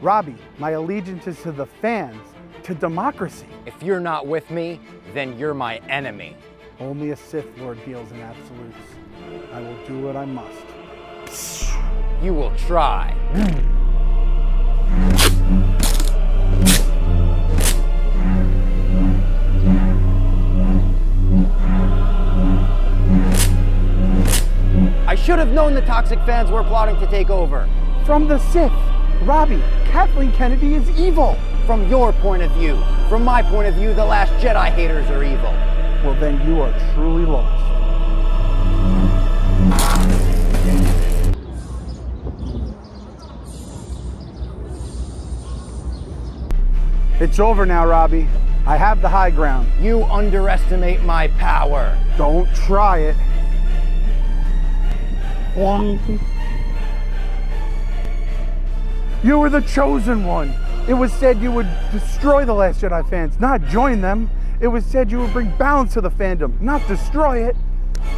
Robbie, my allegiance is to the fans, to democracy. If you're not with me, then you're my enemy. Only a Sith Lord deals in absolutes. I will do what I must. You will try. I should have known the toxic fans were plotting to take over. From the Sith, Robbie, Kathleen Kennedy is evil. From your point of view. From my point of view, the last Jedi haters are evil. Well, then you are truly lost. It's over now, Robbie. I have the high ground. You underestimate my power. Don't try it. You were the chosen one. It was said you would destroy the Last Jedi fans, not join them. It was said you would bring balance to the fandom, not destroy it.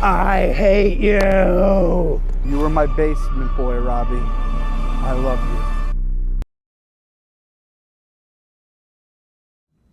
I hate you. You were my basement boy, Robbie. I love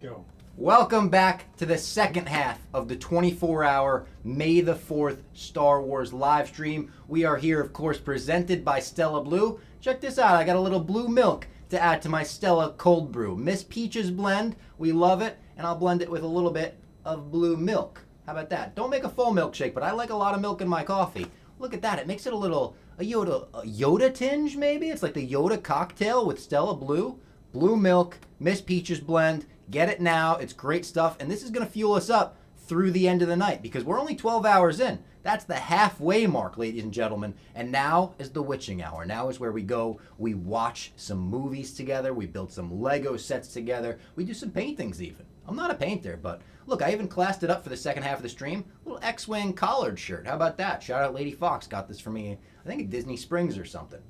you. Go. Welcome back to the second half of the 24-hour May the 4th Star Wars live stream. We are here, of course, presented by Stella Blue. Check this out. I got a little blue milk to add to my Stella Cold Brew. Miss Peaches blend. We love it. And I'll blend it with a little bit of blue milk. How about that? Don't make a full milkshake, but I like a lot of milk in my coffee. Look at that. It makes it a Yoda tinge, maybe? It's like the Yoda cocktail with Stella Blue. Blue milk, Miss Peaches blend. Get it now. It's great stuff. And this is going to fuel us up through the end of the night because we're only 12 hours in. That's the halfway mark, ladies and gentlemen. And now is the witching hour. Now is where we go. We watch some movies together. We build some Lego sets together. We do some paintings even. I'm not a painter, but look, I even classed it up for the second half of the stream. A little X-Wing collared shirt. How about that? Shout out Lady Fox. Got this for me, I think at Disney Springs or something.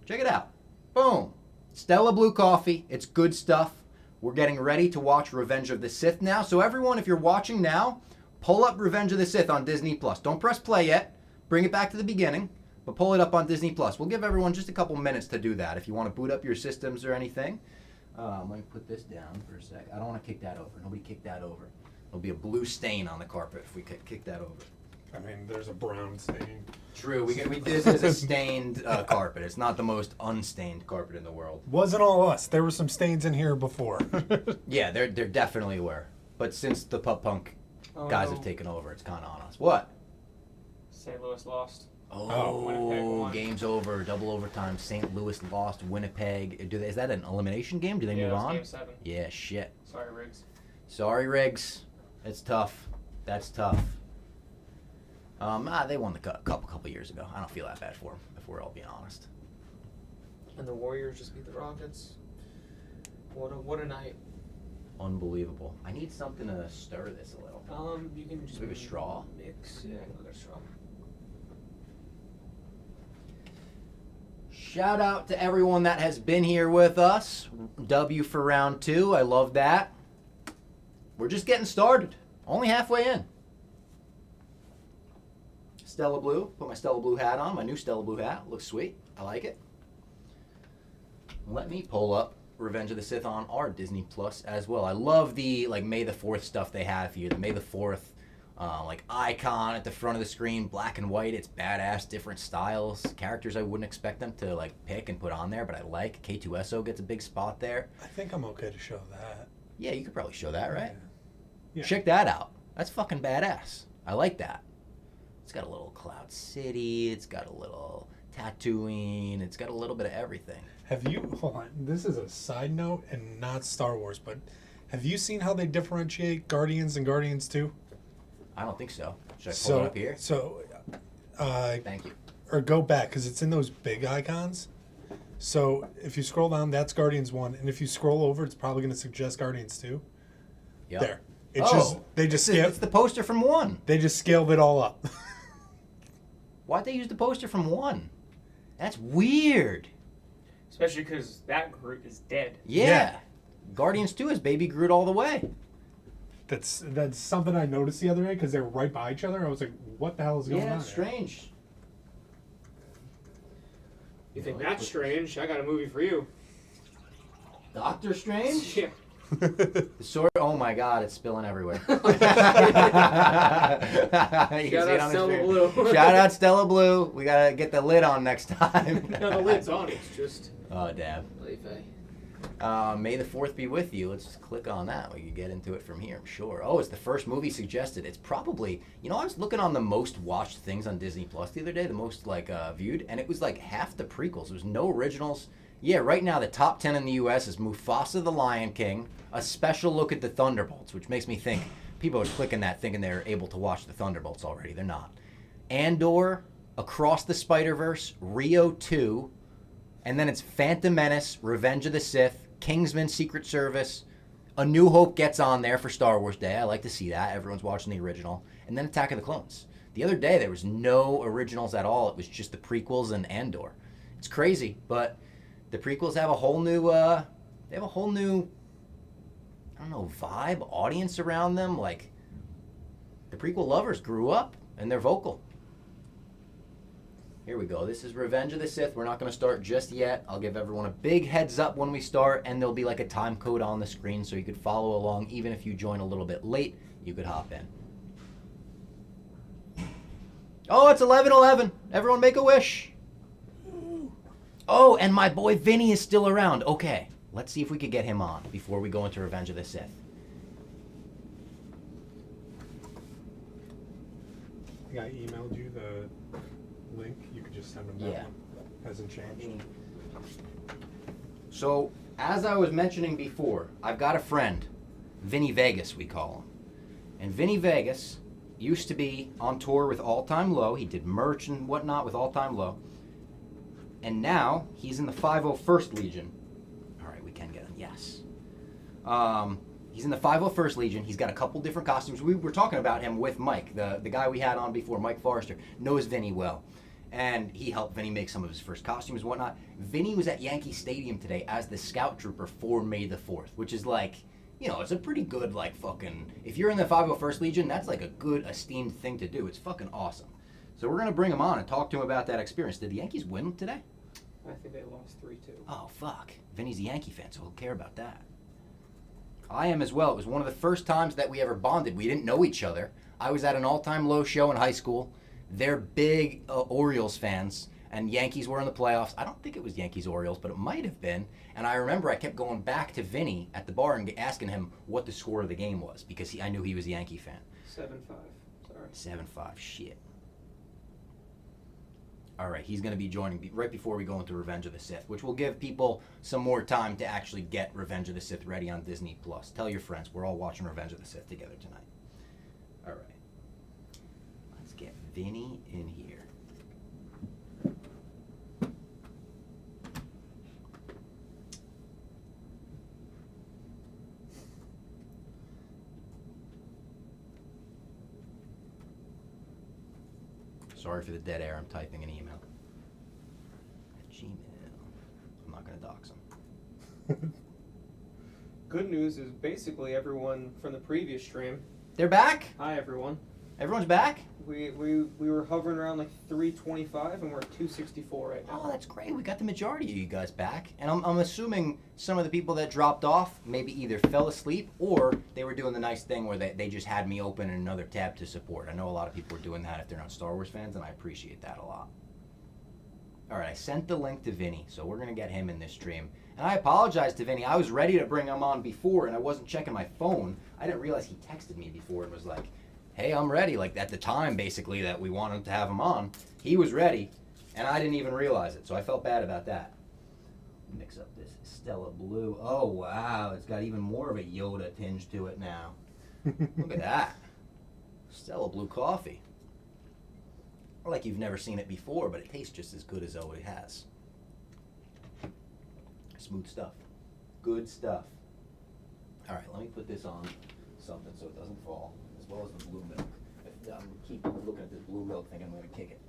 Check it out. Boom. Stella Blue coffee. It's good stuff. We're getting ready to watch Revenge of the Sith now. So everyone, if you're watching now, pull up Revenge of the Sith on Disney+. Don't press play yet. Bring it back to the beginning, but pull it up on Disney+. We'll give everyone just a couple minutes to do that if you want to boot up your systems or anything. Let me put this down for a sec. I don't want to kick that over. Nobody kick that over. There'll be a blue stain on the carpet if we kick that over. I mean, there's a brown stain. True. This is a stained carpet. It's not the most unstained carpet in the world. Wasn't all us. There were some stains in here before. Yeah, there definitely were. But since the Pup Punk guys have taken over, it's kind of on us. What? St. Louis lost. Oh, game's over. Double overtime. St. Louis lost. Winnipeg. Is that an elimination game? Do they move on? Game 7. Yeah, shit. Sorry, Riggs. It's tough. That's tough. They won the couple years ago. I don't feel that bad for them, if we're all being honest. And the Warriors just beat the Rockets. What a night. Unbelievable. I need something to stir this a little. You can just maybe a straw. Mix. Yeah, another straw. Shout out to everyone that has been here with us. W for round 2. I love that. We're just getting started. Only halfway in. Stella Blue. Put my Stella Blue hat on. My new Stella Blue hat. Looks sweet. I like it. Let me pull up Revenge of the Sith on our Disney Plus as well. I love the May the 4th stuff they have here. The May the 4th icon at the front of the screen, black and white. It's badass, different styles, characters I wouldn't expect them to pick and put on there, but I like. K2SO gets a big spot there. I think I'm okay to show that. Yeah, you could probably show that, right? Yeah. Check that out. That's fucking badass. I like that. It's got a little Cloud City. It's got a little Tatooine. It's got a little bit of everything. Hold on, this is a side note and not Star Wars, but have you seen how they differentiate Guardians and Guardians 2? I don't think so. Should I pull it up here? Thank you. Or go back, because it's in those big icons. So if you scroll down, that's Guardians 1, and if you scroll over, it's probably going to suggest Guardians 2. Yep. There. It's the poster from 1. They just scaled it all up. Why'd they use the poster from 1? That's weird. Especially because that Groot is dead. Yeah. Guardians 2 is Baby Groot all the way. That's something I noticed the other day because they're right by each other. I was like, what the hell is going on? Yeah, it's strange. You think that's strange? I got a movie for you. Doctor Strange? Yeah. The sword, oh my god, it's spilling everywhere. Shout out Stella Blue. Shout out Stella Blue. We gotta get the lid on next time. No, the lid's on. It's just. Oh, damn. May the 4th be with you. Let's just click on that. We can get into it from here, I'm sure. Oh, it's the first movie suggested. It's probably, you know, I was looking on the most watched things on Disney Plus the other day, the most viewed, and it was like half the prequels. There was no originals. Yeah, right now the top 10 in the U.S. is Mufasa the Lion King, a special look at the Thunderbolts, which makes me think people are clicking that thinking they're able to watch the Thunderbolts already. They're not. Andor, Across the Spider-Verse, Rio 2, and then it's Phantom Menace, Revenge of the Sith, Kingsman, Secret Service, A New Hope gets on there for Star Wars Day. I like to see that. Everyone's watching the original. And then Attack of the Clones. The other day, there was no originals at all. It was just the prequels and Andor. It's crazy, but the prequels have a whole new, I don't know, vibe, audience around them. Like, the prequel lovers grew up, and they're vocal. Here we go. This is Revenge of the Sith. We're not going to start just yet. I'll give everyone a big heads up when we start, and there'll be like a time code on the screen so you could follow along. Even if you join a little bit late, you could hop in. Oh, it's 11:11. Everyone make a wish. Oh, and my boy Vinny is still around. Okay, let's see if we could get him on before we go into Revenge of the Sith. I emailed you the link. You could just send them that Yeah. one. Hasn't changed. So, as I was mentioning before, I've got a friend, Vinny Vegas, we call him. And Vinny Vegas used to be on tour with All Time Low. He did merch and whatnot with All Time Low. And now he's in the 501st Legion. All right, we can get him. Yes. He's in the 501st Legion. He's got a couple different costumes. We were talking about him with Mike, the guy we had on before, Mike Forrester, knows Vinny well. And he helped Vinny make some of his first costumes and whatnot. Vinny was at Yankee Stadium today as the scout trooper for May the 4th, which is like, you know, it's a pretty good, like, fucking, if you're in the 501st Legion, that's like a good, esteemed thing to do. It's fucking awesome. So we're going to bring him on and talk to him about that experience. Did the Yankees win today? I think they lost 3-2. Oh, fuck. Vinny's a Yankee fan, so he'll care about that. I am as well. It was one of the first times that we ever bonded. We didn't know each other. I was at an All Time Low show in high school. They're big Orioles fans, and Yankees were in the playoffs. I don't think it was Yankees-Orioles, but it might have been. And I remember I kept going back to Vinny at the bar and asking him what the score of the game was, because I knew he was a Yankee fan. 7-5. Sorry. 7-5. Shit. All right, he's going to be joining right before we go into Revenge of the Sith, which will give people some more time to actually get Revenge of the Sith ready on Disney+. Tell your friends. We're all watching Revenge of the Sith together tonight. All right. Let's get Vinny in here. Sorry for the dead air. I'm typing an email. At Gmail. I'm not going to dox him. Good news is basically everyone from the previous stream. They're back? Hi, everyone. Everyone's back? We were hovering around like 325, and we're at 264 right now. Oh, that's great. We got the majority of you guys back. And I'm assuming some of the people that dropped off maybe either fell asleep or they were doing the nice thing where they just had me open in another tab to support. I know a lot of people are doing that if they're not Star Wars fans, and I appreciate that a lot. All right, I sent the link to Vinny, so we're going to get him in this stream. And I apologize to Vinny. I was ready to bring him on before, and I wasn't checking my phone. I didn't realize he texted me before and was like, hey, I'm ready. Like, at the time, basically, that we wanted to have him on, he was ready, and I didn't even realize it, so I felt bad about that. Mix up this Stella Blue. Oh, wow. It's got even more of a Yoda tinge to it now. Look at that. Stella Blue coffee. Like you've never seen it before, but it tastes just as good as it always has. Smooth stuff. Good stuff. All right, let me put this on something so it doesn't fall, as well as the blue milk. I'm keep looking at this blue milk thinking I'm going to kick it.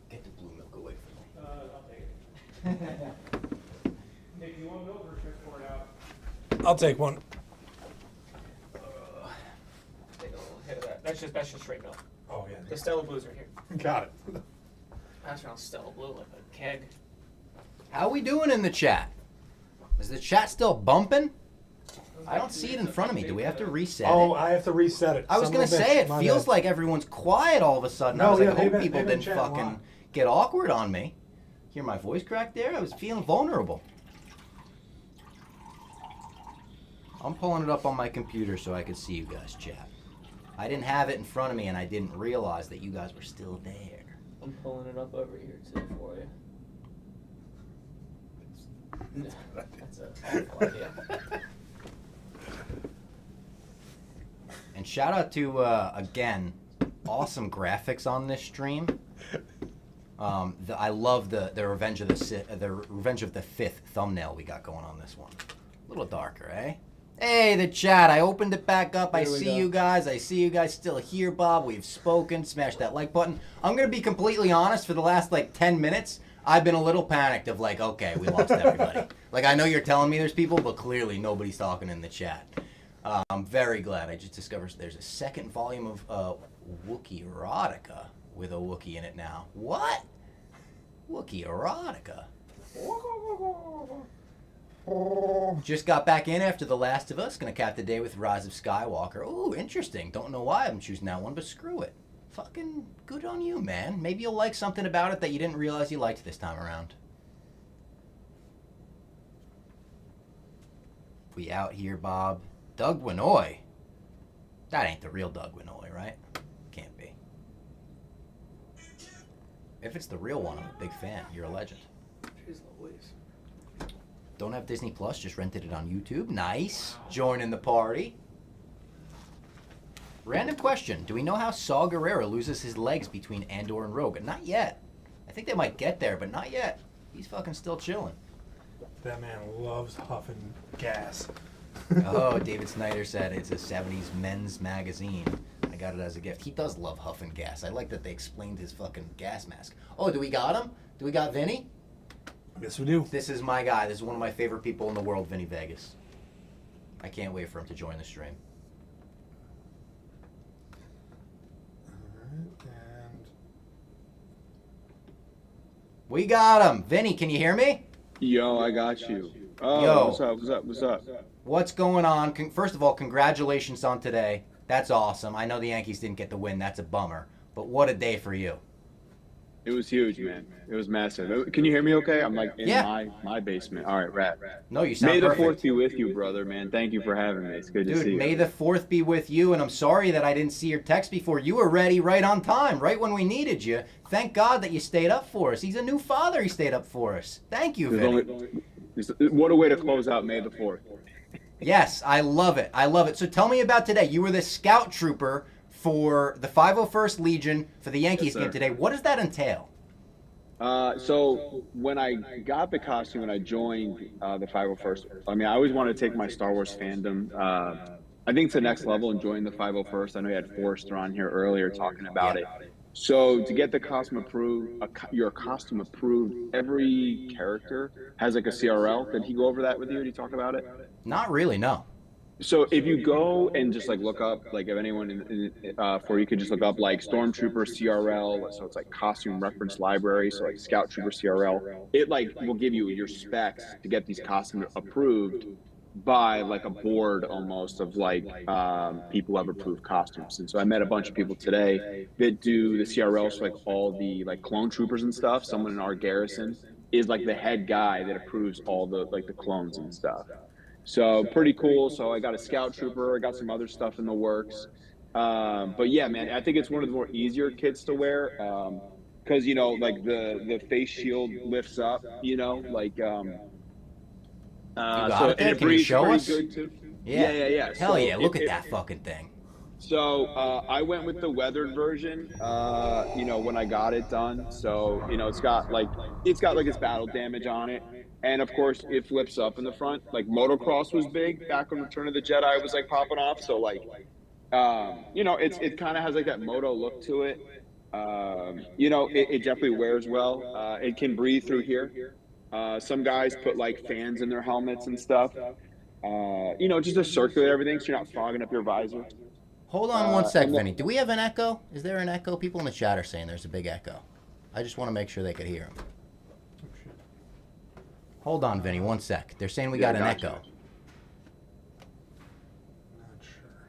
Get the blue milk away from me. I'll take it. Nick, you want milk or should I pour it out? I'll take one. Take a little hit of that. That's just straight milk. Oh, yeah. The Stella Blues are here. Got it. That's around Stella Blue, like a keg. How we doing in the chat? Is the chat still bumping? I don't see it in front of me. Do we have to reset Oh, it? I have to reset it. I was going to say, it feels like everyone's quiet all of a sudden. I was like, I hope people didn't fucking get awkward on me. Hear my voice crack there? I was feeling vulnerable. I'm pulling it up on my computer so I could see you guys chat. I didn't have it in front of me and I didn't realize that you guys were still there. I'm pulling it up over here too for you. That's a awful idea. And shout out to, again, awesome graphics on this stream. I love the Revenge of the Fifth thumbnail we got going on this one. A little darker, eh? Hey, the chat. I opened it back up. I see you guys. I see you guys still here, Bob. We've spoken. Smash that like button. I'm going to be completely honest. For the last, 10 minutes, I've been a little panicked of, okay, we lost everybody. I know you're telling me there's people, but clearly nobody's talking in the chat. I'm very glad. I just discovered there's a second volume of Wookiee erotica with a Wookiee in it now. What? Wookiee erotica? Just got back in after The Last of Us. Gonna cap the day with Rise of Skywalker. Ooh, interesting. Don't know why I'm choosing that one, but screw it. Fucking good on you, man. Maybe you'll like something about it that you didn't realize you liked this time around. We out here, Bob. Doug Winoy. That ain't the real Doug Winoy, right? Can't be. If it's the real one, I'm a big fan. You're a legend. Jeez Louise. Don't have Disney Plus, just rented it on YouTube. Nice. Joining the party. Random question. Do we know how Saw Gerrera loses his legs between Andor and Rogue? Not yet. I think they might get there, but not yet. He's fucking still chilling. That man loves huffing gas. Oh, David Snyder said it's a 70s men's magazine. I got it as a gift. He does love huffing gas. I like that they explained his fucking gas mask. Oh, do we got him? Do we got Vinny? Yes, we do. This is my guy. This is one of my favorite people in the world, Vinny Vegas. I can't wait for him to join the stream. And We got him. Vinny, can you hear me? Yo, I got you. Oh, Yo. What's up? What's going on? First of all, congratulations on today. That's awesome. I know the Yankees didn't get the win. That's a bummer. But what a day for you. It was huge, man. It was massive. Can you hear me okay? I'm in Yeah. my basement. All right, rap. No, you sound May the perfect. 4th be with you, brother, man. Thank you for having me. It's good to see Dude, you. may the 4th be with you, and I'm sorry that I didn't see your text before. You were ready right on time, right when we needed you. Thank God that you stayed up for us. He's a new father. He stayed up for us. Thank you, Vinny. What a way to close out May the 4th. Yes, I love it. I love it. So tell me about today. You were the scout trooper for the 501st Legion for the Yankees Yes, game sir. today. What does that entail? So when I got the costume and I joined the 501st, I always wanted to take my Star Wars fandom. I think to the next level and join the 501st. I know you had Forrester on here earlier talking about it. So to get the costume approved, your costume approved, every character has a CRL. Did he go over that with you? Did he talk about it? Not really, no. So if you go and just look up, if anyone you could just look up Stormtrooper CRL. So it's costume reference library. So Scout Trooper CRL. It will give you your specs to get these costumes approved by a board almost of people who have approved costumes. And so I met a bunch of people today that do the CRLs for all the clone troopers and stuff. Someone in our garrison is the head guy that approves all the the clones and stuff. So pretty cool. So I got a scout trooper. I got some other stuff in the works. But yeah, man, I think it's one of the more easier kits to wear because the face shield lifts up. So and it can you breathes show pretty us? good too. Yeah. Yeah. Hell So yeah! Look at it- that fucking thing. So I went with the weathered version, when I got it done. So it's got its battle damage on it, and of course it flips up in the front. Motocross was big back when Return of the Jedi was popping off. So it kind of has that moto look to it. It definitely wears well. It can breathe through here. Some guys put fans in their helmets and stuff. Just to circulate everything so you're not fogging up your visor. Hold on one sec, and then- Vinny. Do we have an echo? Is there an echo? People in the chat are saying there's a big echo. I just want to make sure they could hear him. Hold on, Vinny, one sec. They're saying we Yeah, got an gotcha. echo. Not sure.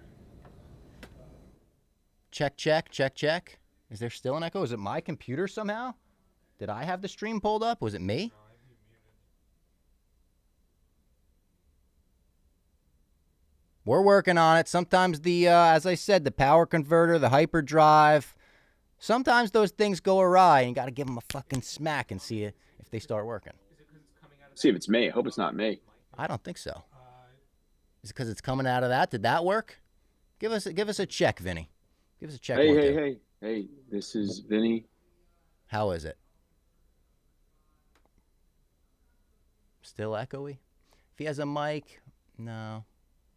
Check, check, check, check. Is there still an echo? Is it my computer somehow? Did I have the stream pulled up? Was it me? We're working on it. Sometimes the, as I said, the power converter, the hyperdrive, sometimes those things go awry, and you got to give them a fucking smack and see if they start working. See if it's me. I hope it's not me. I don't think so. Is it because it's coming out of that? Did that work? Give us a check, Vinny. Give us a check. Hey, this is Vinny. How is it? Still echoey? If he has a mic, no,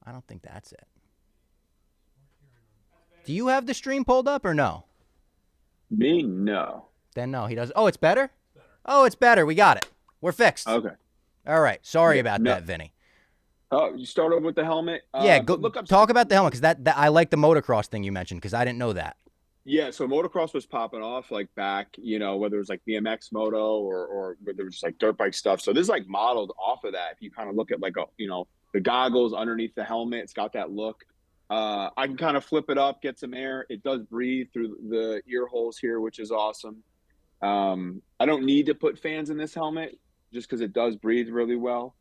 I don't think that's it. Do you have the stream pulled up or no? Me? No. Then no, he doesn't. Oh, it's better? Oh, it's better. We got it. We're fixed. Okay. All right. Sorry about that, Vinny. Oh, you start over with the helmet? Yeah, go look up. Talk about the helmet, because that I like the motocross thing you mentioned, because I didn't know that. Yeah, so motocross was popping off like back, whether it was like BMX moto or whether it was just like dirt bike stuff. So this is like modeled off of that. If you kind of look at like the goggles underneath the helmet, it's got that look. I can kind of flip it up, get some air. It does breathe through the ear holes here, which is awesome. I don't need to put fans in this helmet just because it does breathe really well.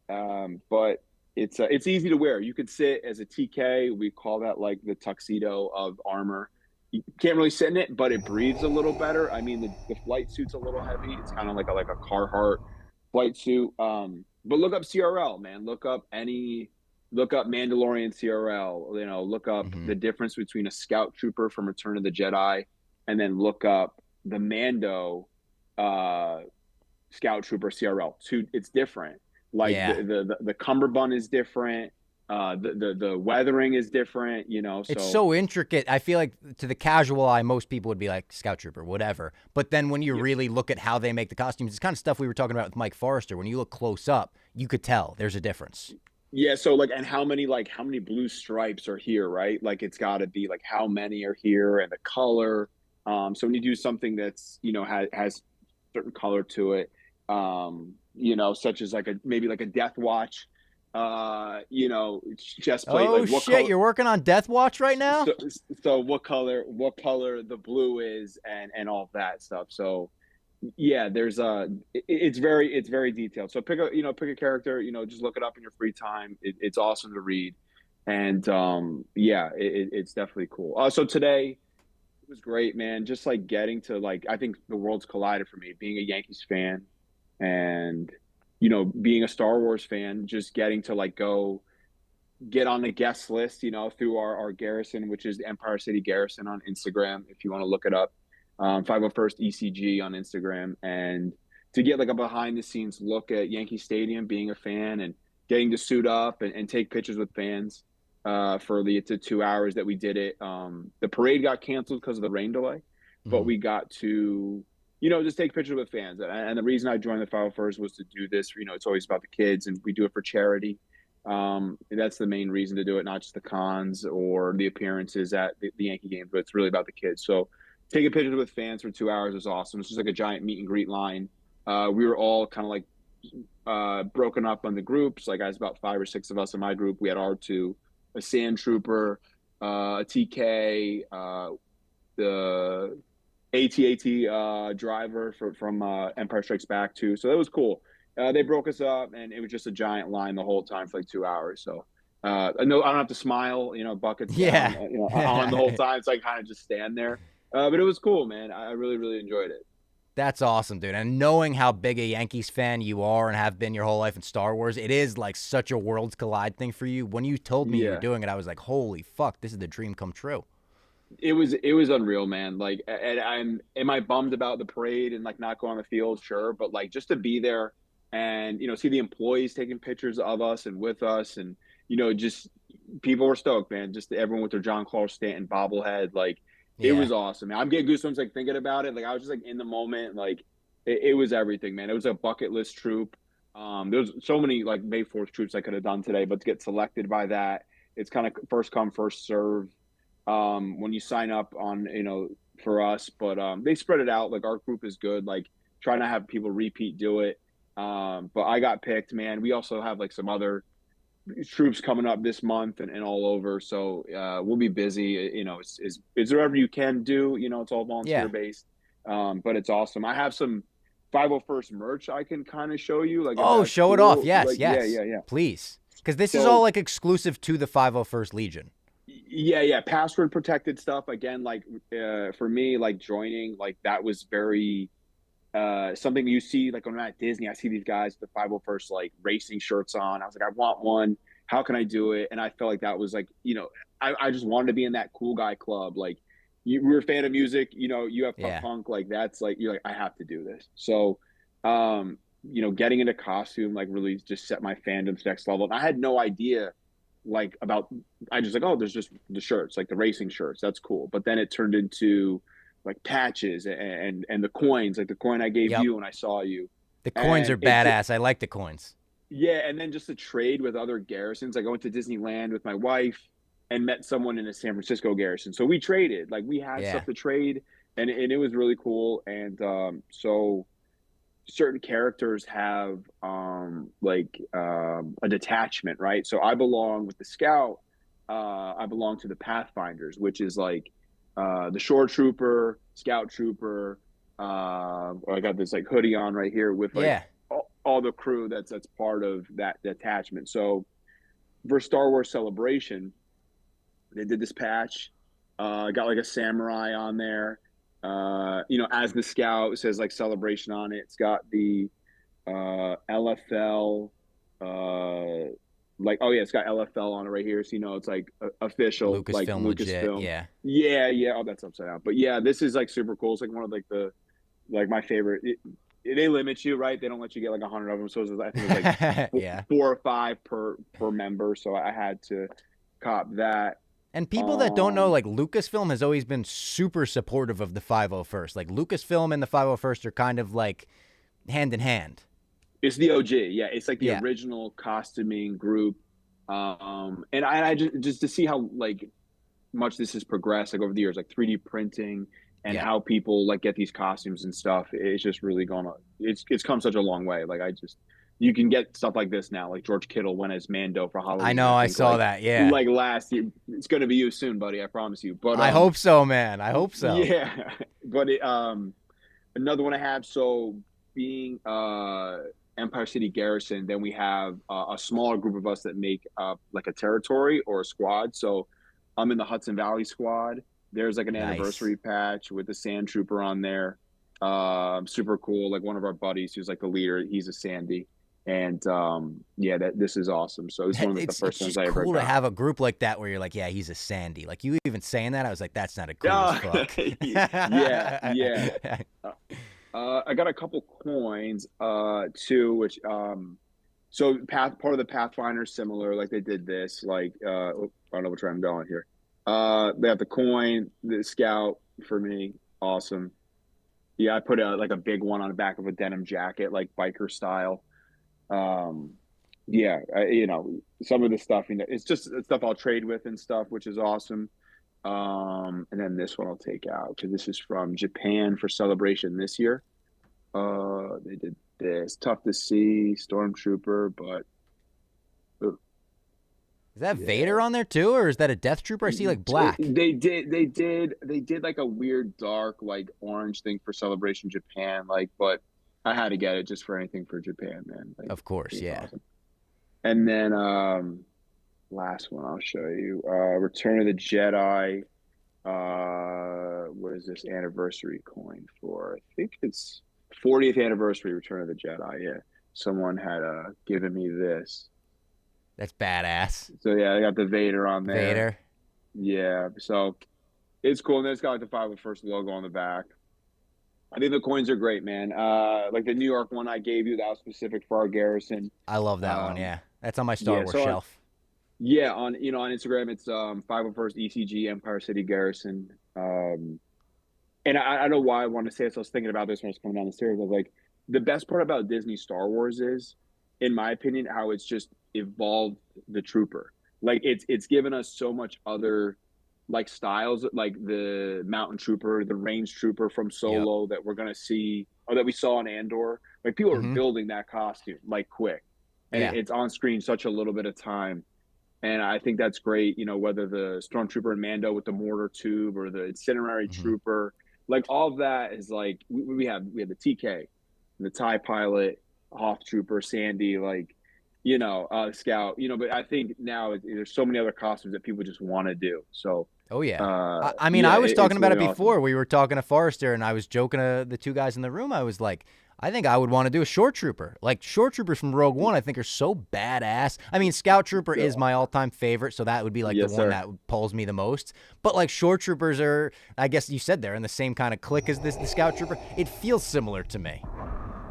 But it's easy to wear. You could sit as a TK. We call that like the tuxedo of armor. You can't really sit in it, but it breathes a little better. I mean, the flight suit's a little heavy. It's kind of like a Carhartt flight suit. But look up CRL, man. Look up Mandalorian CRL. Look up the difference between a scout trooper from Return of the Jedi, and then look up the Mando scout trooper CRL. It's different. Like the cummerbund is different. The weathering is different, So It's so intricate. I feel like to the casual eye, most people would be like Scout Trooper, whatever. But then when you really look at how they make the costumes, it's kind of stuff we were talking about with Mike Forrester. When you look close up, you could tell there's a difference. Yeah. So and how many blue stripes are here, right? Like it's got to be like how many are here and the color. So when you do something that's has certain color to it, such as maybe a Death Watch. Chest plate. Oh shit! Color, you're working on Death Watch right now. So what color the blue is, and all of that stuff. So yeah, there's it's very detailed. So pick a character. Just look it up in your free time. It's awesome to read, and it's definitely cool. So today it was great, man. Just getting to I think the worlds collided for me, being a Yankees fan, and being a Star Wars fan, just getting to go get on the guest list, through our garrison, which is the Empire City Garrison on Instagram, if you want to look it up, 501st ECG on Instagram, and to get a behind the scenes look at Yankee Stadium, being a fan and getting to suit up and take pictures with fans for the 2 hours that we did it. The parade got canceled because of the rain delay, but we got to just take pictures with fans. And the reason I joined the 501st was to do this. It's always about the kids, and we do it for charity. That's the main reason to do it, not just the cons or the appearances at the Yankee games, but it's really about the kids. So taking pictures with fans for 2 hours was awesome. It's just a giant meet and greet line. We were all kind of broken up on the groups. I was about 5 or 6 of us in my group. We had R2, a Sand Trooper, a TK, the AT-AT driver from Empire Strikes Back too. So that was cool. They broke us up, and it was just a giant line the whole time for 2 hours. So I know I don't have to smile, buckets down, on the whole time. So I kind of just stand there. But it was cool, man. I really, really enjoyed it. That's awesome, dude. And knowing how big a Yankees fan you are and have been your whole life in Star Wars, it is such a worlds collide thing for you. When you told me you were doing it, I was like, holy fuck, this is the dream come true. It was unreal, man. And am I bummed about the parade and not go on the field? Sure. But just to be there and, see the employees taking pictures of us and with us, and, just people were stoked, man. Just everyone with their John Carlos Stanton bobblehead. It was awesome, man. I'm getting goosebumps thinking about it. I was just in the moment. It was everything, man. It was a bucket list troop. There's so many May 4th troops I could have done today, but to get selected by that, it's kind of first come, first serve. When you sign up on, for us, but they spread it out. Our group is good, trying to have people repeat do it. But I got picked, man. We also have like some other troops coming up this month and all over. So we'll be busy. You know, it's whatever you can do. You know, it's all volunteer based. But it's awesome. I have some 501st merch I can kind of show you. Like, Oh, show it off. Yes, like, yes. Yeah. Please. Because this is all like exclusive to the 501st Legion. Yeah. Password protected stuff. Again, like for me, like joining, like that was very something you see like when I'm at Disney. I see these guys with the 501st like racing shirts on. I was like, I want one. How can I do it? And I felt like that was like, you know, I just wanted to be in that cool guy club. Like we're a fan of music, you know, you have punk, like that's like, you're like, I have to do this. So, you know, getting into costume, like really just set my fandom to next level. And I had no idea like about, I just like, oh, there's just the shirts, like the racing shirts. That's cool. But then it turned into like patches and the coins, like the coin I gave you when I saw you. The coins are badass. I like the coins. Yeah, and then just to trade with other garrisons. Like I went to Disneyland with my wife and met someone in a San Francisco garrison. So we traded. Like we had stuff to trade, and it was really cool. And so certain characters have a detachment, right? So I belong with the Scout. I belong to the Pathfinders, which is like the Shore Trooper, Scout Trooper. I got this like hoodie on right here with like all the crew that's part of that detachment. So for Star Wars Celebration, they did this patch. Got like a samurai on there. You know, as the Scout, it says like Celebration on it. It's got the LFL. It's got LFL on it right here. So you know, it's like official, Lucasfilm, like Lucasfilm. Legit. Yeah. Oh, that's upside down. But yeah, this is like super cool. It's like one of like my favorite. They limit you, right? They don't let you get like 100 of them. So I think it was like 4 or 5 per member. So I had to cop that. And people that don't know, like Lucasfilm has always been super supportive of the 501st. Like Lucasfilm and the 501st are kind of like hand in hand. It's the OG, yeah. It's like the original costuming group, and I just to see how like much this has progressed like over the years, like 3D printing and how people like get these costumes and stuff. It's just really gone. It's come such a long way. Like you can get stuff like this now. Like George Kittle went as Mando for Halloween. I know, I saw that. Yeah, like last year. It's gonna be you soon, buddy. I promise you. But I hope so, man. I hope so. Yeah, but another one I have. So being Empire City Garrison, then we have a smaller group of us that make like a territory or a squad. So I'm in the Hudson Valley squad. There's like an anniversary patch with the Sand Trooper on there. Super cool. Like one of our buddies who's like the leader, he's a Sandy. And this is awesome. So it's one of the first ones I ever got. It's cool to have a group like that where you're like, yeah, he's a Sandy. Like you even saying that, I was like, that's not a cool as fuck. yeah. I got a couple coins too, which so part of the Pathfinder similar, like they did this, like I don't know which way I'm going here. They have the coin, the Scout for me, awesome. Yeah, I put like a big one on the back of a denim jacket, like biker style. You know, some of the stuff, you know, it's just stuff I'll trade with and stuff, which is awesome. And then this one I'll take out because this is from Japan for Celebration this year. They did this. Tough to see, Stormtrooper, but is that Vader on there too, or is that a Death Trooper? I see like black. They did like a weird dark like orange thing for Celebration Japan, like, but I had to get it just for anything for Japan, man. Like, of course, yeah. Awesome. And then last one I'll show you. Return of the Jedi. What is this anniversary coin for? I think it's 40th anniversary Return of the Jedi. Yeah, someone had given me this. That's badass. So yeah, I got the Vader on there. Vader. Yeah, so it's cool. And then it's got like the 501st logo on the back. I think the coins are great, man. Like the New York one I gave you, that was specific for our garrison. I love that one. Yeah, that's on my Star Wars shelf. On Instagram it's 501st ECG Empire City Garrison. And I don't know why I want to say this. I was thinking about this when I was coming down the stairs. I was like, the best part about Disney Star Wars is, in my opinion, how it's just evolved the trooper. Like it's given us so much other like styles, like the mountain trooper, the range trooper from Solo that we're gonna see, or that we saw in Andor. Like people are Mhm. building that costume like quick, and Yeah. it's on screen such a little bit of time. And I think that's great. Whether the Stormtrooper and Mando with the mortar tube or the Incinerary Mhm. Trooper, like all of that is like we have the TK, the TIE Pilot, Hoth Trooper, Sandy, like Scout. But I think now there's so many other costumes that people just want to do. So Oh, yeah. uh, I mean, yeah, I was talking it's about it really before. awesome. We were talking to Forrester, and I was joking to the two guys in the room. I was like, I think I would want to do a Short Trooper. Like, Short Troopers from Rogue One, I think, are so badass. I mean, Scout Trooper is my all-time favorite, so that would be, like, Yes, the one sir. that pulls me the most. But, like, Short Troopers are, I guess you said they're in the same kind of clique as the Scout Trooper. It feels similar to me.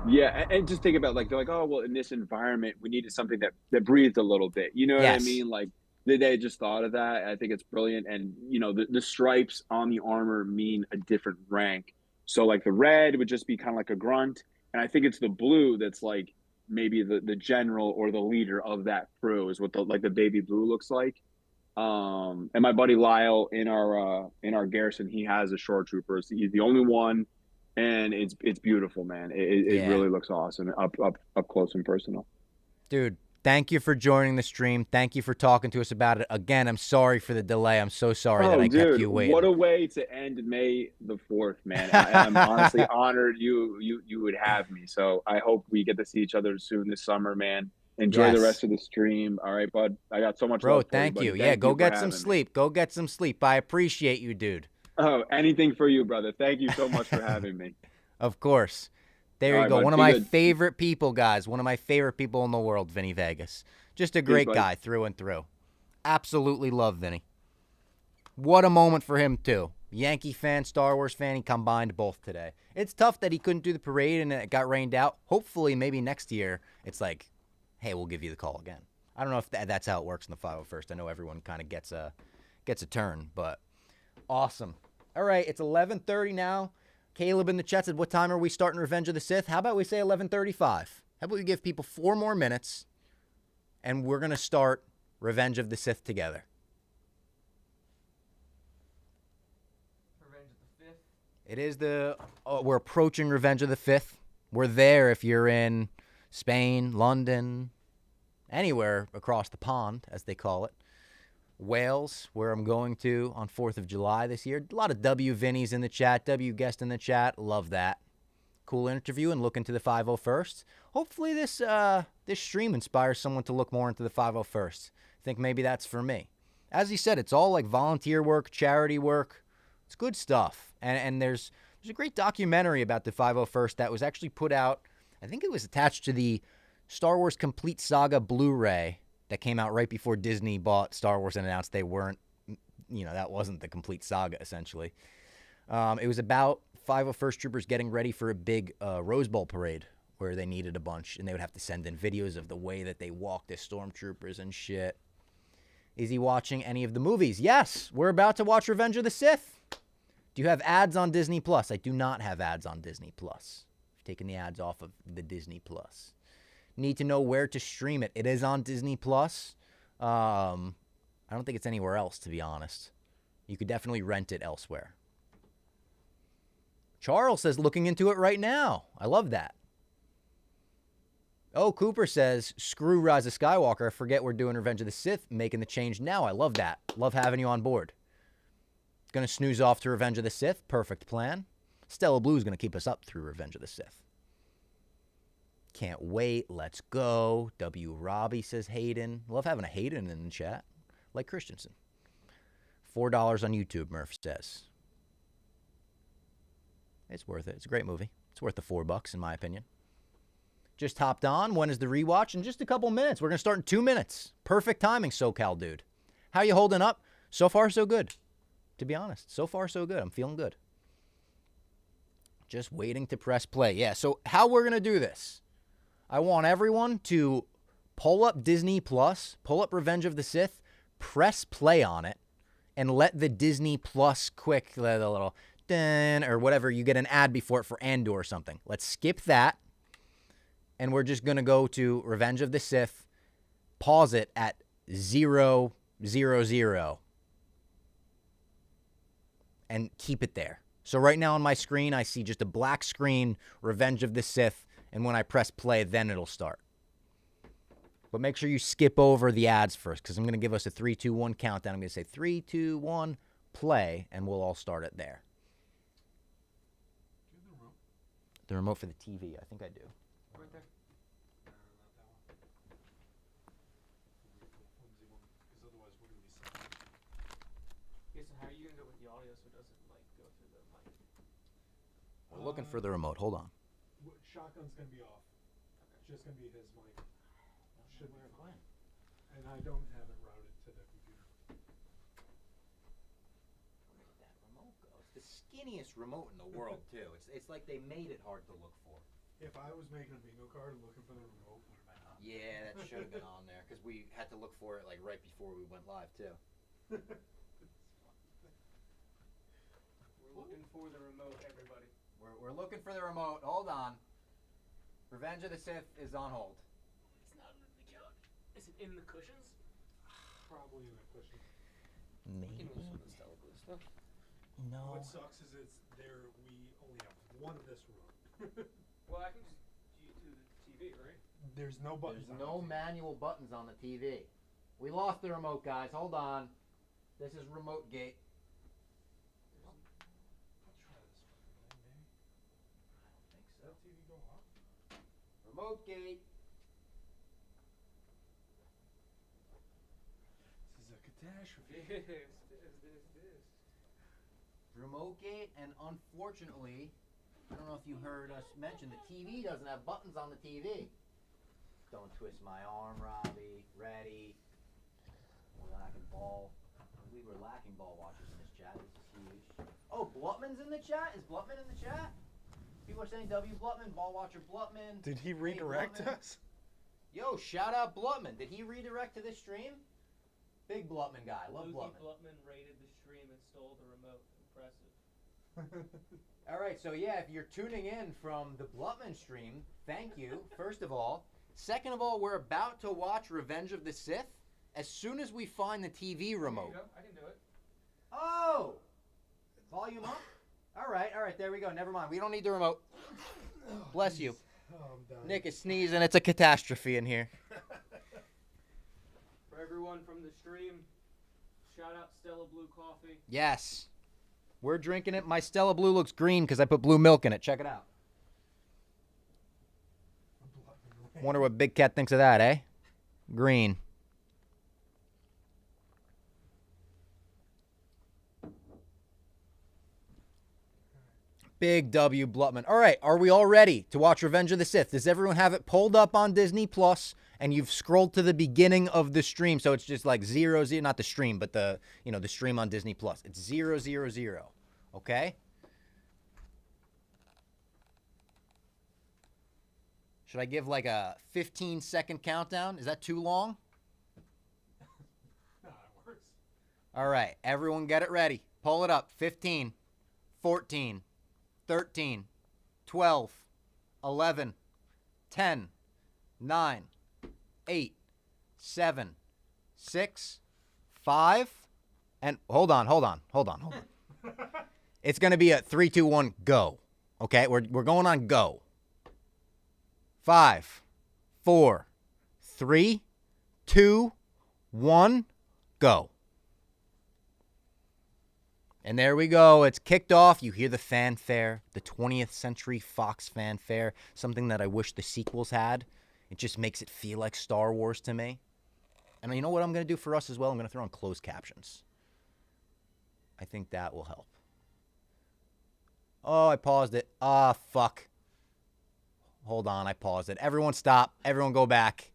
Yeah, and just think about they're like, oh well, in this environment, we needed something that breathed a little bit. You know what I Yes. mean? Like they just thought of that. I think it's brilliant, and the stripes on the armor mean a different rank. So like the red would just be kind of like a grunt, and I think it's the blue that's like maybe the general or the leader of that crew is what the baby blue looks like. And my buddy Lyle in our garrison, he has a short trooper. So he's the only one, and it's beautiful, man. It Yeah. really looks awesome up close and personal. Dude, thank you for joining the stream. Thank you for talking to us about it. Again, I'm sorry for the delay. I'm so sorry that I kept you waiting. What a way to end May the 4th, man. I'm honestly honored you would have me. So I hope we get to see each other soon this summer, man. Enjoy the rest of the stream. All right, bud. I got so much Bro, love for thank you. you. Yeah, go get some sleep. Go get some sleep. I appreciate you, dude. Oh, anything for you, brother. Thank you so much for having me. Of course. There you go. One of my favorite people, guys. One of my favorite people in the world, Vinny Vegas. Just a great guy through and through. Absolutely love Vinny. What a moment for him, too. Yankee fan, Star Wars fan, he combined both today. It's tough that he couldn't do the parade and it got rained out. Hopefully, maybe next year, it's like, hey, we'll give you the call again. I don't know if that's how it works in the 501st. I know everyone kind of gets a turn, but awesome. All right, it's 11:30 now. Caleb in the chat said, what time are we starting Revenge of the Sith? How about we say 11:35? How about we give people 4 more minutes, and we're going to start Revenge of the Sith together. Revenge of the 5th. It is we're approaching Revenge of the 5th. We're there if you're in Spain, London, anywhere across the pond, as they call it. Wales, where I'm going to on 4th of July this year. A lot of W Vinnies in the chat, W guest in the chat. Love that. Cool interview and look into the 501st. Hopefully this stream inspires someone to look more into the 501st. I think maybe that's for me. As he said, it's all like volunteer work, charity work. It's good stuff. And there's a great documentary about the 501st that was actually put out. I think it was attached to the Star Wars Complete Saga Blu-ray that came out right before Disney bought Star Wars and announced they weren't, that wasn't the complete saga, essentially. It was about 501st Troopers getting ready for a big Rose Bowl parade where they needed a bunch, and they would have to send in videos of the way that they walked as stormtroopers and shit. Is he watching any of the movies? Yes, we're about to watch Revenge of the Sith. Do you have ads on Disney Plus? I do not have ads on Disney Plus. I've taken the ads off of the Disney Plus. Need to know where to stream it. It is on Disney Plus. I don't think it's anywhere else, to be honest. You could definitely rent it elsewhere. Charles says looking into it right now. I love that. Oh, Cooper says, screw Rise of Skywalker. I forget we're doing Revenge of the Sith, making the change now. I love that. Love having you on board. Gonna snooze off to Revenge of the Sith. Perfect plan. Stella Blue is gonna keep us up through Revenge of the Sith. Can't wait. Let's go. W. Robbie says Hayden. Love having a Hayden in the chat. Like Christensen. $4 on YouTube, Murph says. It's worth it. It's a great movie. It's worth the $4 in my opinion. Just hopped on. When is the rewatch? In just a couple minutes. We're going to start in 2 minutes. Perfect timing, SoCal dude. How you holding up? So far, so good. To be honest. So far, so good. I'm feeling good. Just waiting to press play. Yeah, so how we're going to do this. I want everyone to pull up Disney Plus, pull up Revenge of the Sith, press play on it, and let the Disney Plus quick, the little dun, or whatever, you get an ad before it for Andor or something. Let's skip that, and we're just going to go to Revenge of the Sith, pause it at 000, and keep it there. So right now on my screen, I see just a black screen, Revenge of the Sith, and when I press play, then it'll start. But make sure you skip over the ads first, because I'm going to give us a 3, 2, 1 countdown. I'm going to say 3, 2, 1, play, and we'll all start it there. Do you have the remote? The remote for the TV, I think I do. Right there. Not that one. Flimsy one, because otherwise we're gonna be stuck. Okay, so how are you gonna do it with the audio so it doesn't like go through the mic? We're looking for the remote. Hold on. Shotgun's gonna be off. It's just gonna be his mic. Should be fine. And I don't have it routed to the computer. Where did that remote go? It's the skinniest remote in the world, too. It's like they made it hard to look for. If I was making a bingo card and looking for the remote, would have been on. Yeah, that should have been on there, because we had to look for it like right before we went live, too. We're looking for the remote, everybody. We're looking for the remote. Hold on. Revenge of the Sith is on hold. It's not in the couch. Is it in the cushions? Probably in the cushion. We can move some of the Stella Blue stuff. No. What sucks is it's there. We only have one of this remote. Well, I can just do the TV, right? There's no buttons. There's on no it. manual buttons on the TV. We lost the remote, guys. Hold on. This is remote gate. I'll try this fucking thing, maybe. I don't think Does so. that TV go off? Remote gate. This is a catastrophe. This. Remote gate, and unfortunately, I don't know if you heard us mention, the TV doesn't have buttons on the TV. Don't twist my arm, Robbie. Ready. We're lacking ball. We were lacking ball watchers in this chat. This is huge. Oh, Blutman's in the chat? Is Blutman in the chat? People are saying W. Blutman, ball watcher Blutman. Did he Hey, redirect Blutman. us? Yo, shout out Blutman. Did he redirect to this stream? Big Blutman guy. Love Lucy Blutman. Blutman raided the stream and stole the remote. Impressive. All right, so yeah, if you're tuning in from the Blutman stream, thank you, first of all. Second of all, we're about to watch Revenge of the Sith. As soon as we find the TV remote. There you go. I can do it. Oh! Volume up? All right, there we go. Never mind. We don't need the remote. Bless you. Oh, I'm done. Nick is sneezing. It's a catastrophe in here. For everyone from the stream, shout out Stella Blue Coffee. Yes. We're drinking it. My Stella Blue looks green because I put blue milk in it. Check it out. Wonder what Big Cat thinks of that, eh? Green. Big W Blutman. All right, are we all ready to watch Revenge of the Sith? Does everyone have it pulled up on Disney Plus? And you've scrolled to the beginning of the stream, so it's just like 0, 0, not the stream, but the the stream on Disney Plus. It's 0, 0, 0. Okay. Should I give like a 15-second countdown? Is that too long? Nah, it works. All right, everyone get it ready. Pull it up. 15, 14, 13, 12, 11, 10, 9, 8, 7, 6, 5, and hold on. It's going to be a 3, 2, 1, go. Okay, we're going on go. 5, 4, 3, 2, 1, go. And there we go. It's kicked off. You hear the fanfare, the 20th Century Fox fanfare, something that I wish the sequels had. It just makes it feel like Star Wars to me. And you know what I'm going to do for us as well? I'm going to throw on closed captions. I think that will help. Oh, I paused it. Ah, fuck. Hold on, I paused it. Everyone stop. Everyone go back.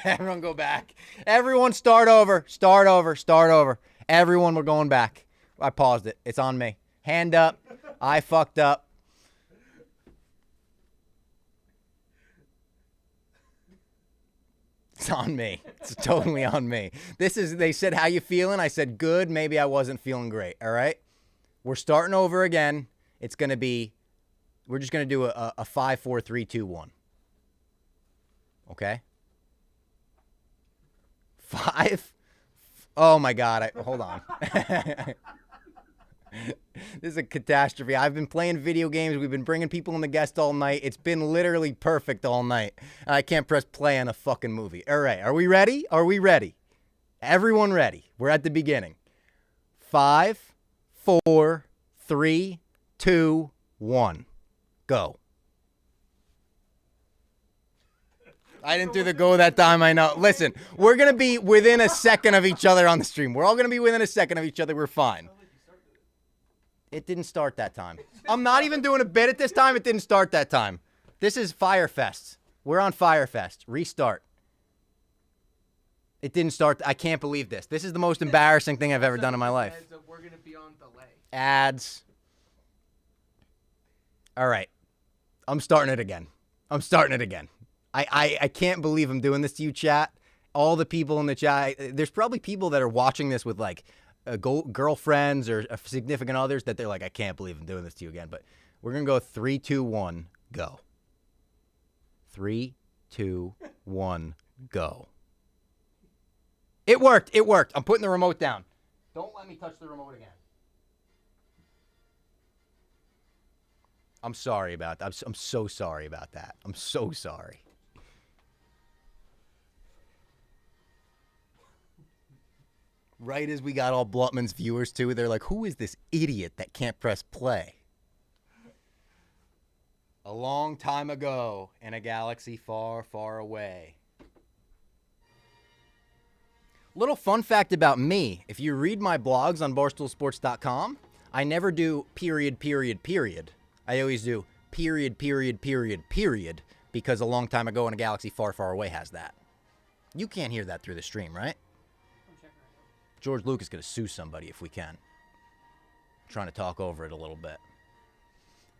Everyone go back. Everyone start over. Everyone, we're going back. I paused it. It's on me. Hand up. I fucked up. It's on me. It's totally on me. They said, how you feeling? I said, good. Maybe I wasn't feeling great. All right. We're starting over again. It's going to be, we're just going to do a 5, 4, 3, 2, 1. Okay. 5. Oh my God. Hold on. This is a catastrophe. I've been playing video games. We've been bringing people in the guest all night. It's been literally perfect all night. I can't press play on a fucking movie. All right, are we ready? Are we ready? Everyone ready? We're at the beginning. 5, 4, 3, 2, 1. Go. I didn't do the go that time, I know. Listen, we're going to be within a second of each other on the stream. We're all going to be within a second of each other. We're fine. It didn't start that time. I'm not even doing a bit at this time. It didn't start that time. This is Firefest. We're on Firefest. Restart. It didn't start. I can't believe this. This is the most embarrassing thing I've ever done in my life. We're gonna be on delay. Ads. All right. I'm starting it again. I can't believe I'm doing this to you, chat. All the people in the chat. There's probably people that are watching this with like girlfriends or significant others that they're like, I can't believe I'm doing this to you again. But we're going to go 3, 2, 1, go. 3, 2, 1, go. It worked. It worked. I'm putting the remote down. Don't let me touch the remote again. I'm sorry about that. I'm so sorry about that. I'm so sorry. Right as we got all Blutman's viewers too, they're like, who is this idiot that can't press play? A long time ago in a galaxy far, far away. Little fun fact about me. If you read my blogs on barstoolsports.com, I never do period, period, period. I always do period, period, period, period, because a long time ago in a galaxy far, far away has that. You can't hear that through the stream, right? George Lucas is going to sue somebody if we can. I'm trying to talk over it a little bit.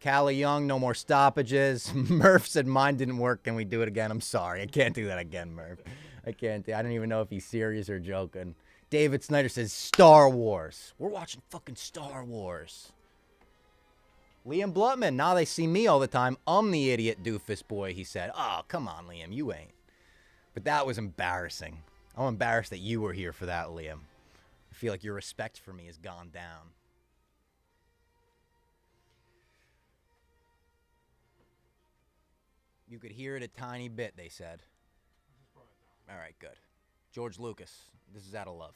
Callie Young, no more stoppages. Murph said mine didn't work. Can we do it again? I'm sorry. I can't do that again, Murph. I can't. I don't even know if he's serious or joking. David Snyder says Star Wars. We're watching fucking Star Wars. Liam Blutman. Now they see me all the time. I'm the idiot doofus boy, he said. Oh, come on, Liam. You ain't. But that was embarrassing. I'm embarrassed that you were here for that, Liam. I feel like your respect for me has gone down. You could hear it a tiny bit, they said. All right, good. George Lucas, this is out of love.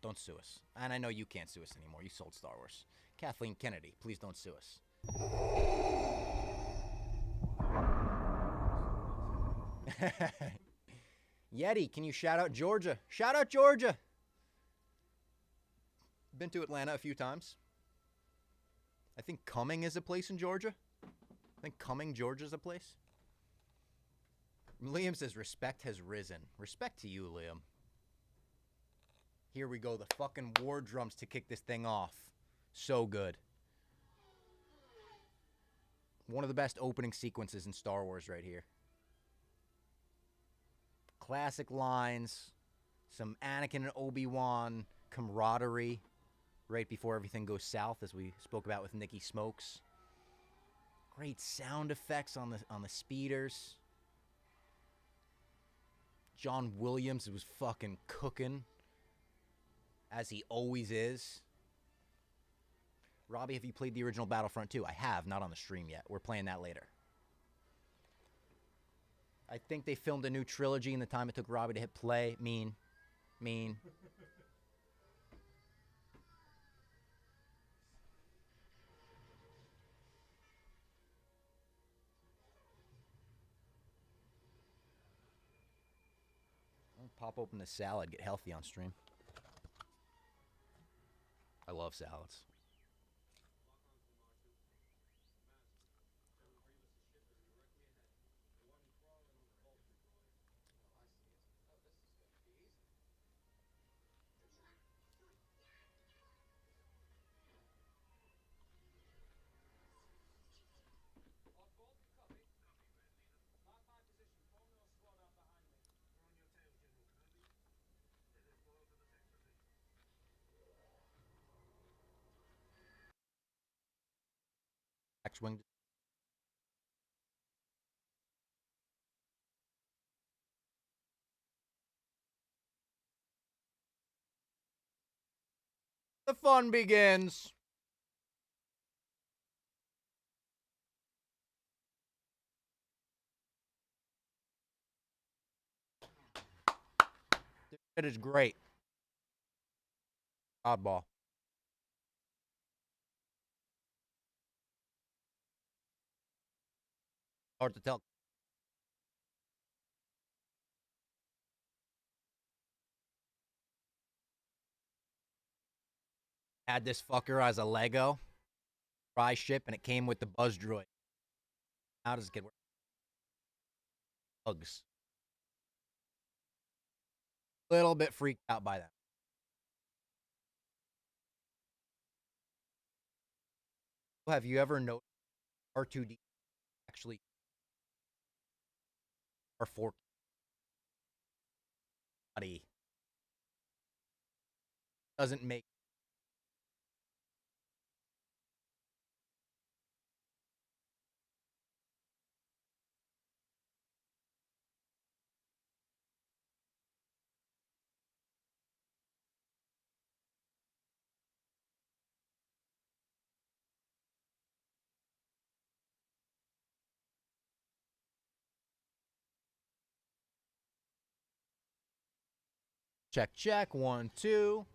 Don't sue us. And I know you can't sue us anymore. You sold Star Wars. Kathleen Kennedy, please don't sue us. Yeti, can you shout out Georgia? Shout out Georgia! Been to Atlanta a few times. I think Cumming is a place in Georgia. I think Cumming, Georgia is a place. Liam says respect has risen. Respect to you, Liam. Here we go. The fucking war drums to kick this thing off. So good. One of the best opening sequences in Star Wars right here. Classic lines. Some Anakin and Obi-Wan camaraderie right before everything goes south, as we spoke about with Nikki Smokes. Great sound effects on the speeders. John Williams was fucking cooking, as he always is. Robbie, have you played the original Battlefront 2? I have, not on the stream yet. We're playing that later. I think they filmed a new trilogy in the time it took Robbie to hit play. Mean. Pop open the salad, get healthy on stream. I love salads. X-Wing. The fun begins. It is great. Oddball. Hard to tell. Had this fucker as a Lego prize ship, and it came with the Buzz Droid. How does it get work? Bugs. Little bit freaked out by that. Have you ever noticed R2D actually R4 body doesn't make check 1 2.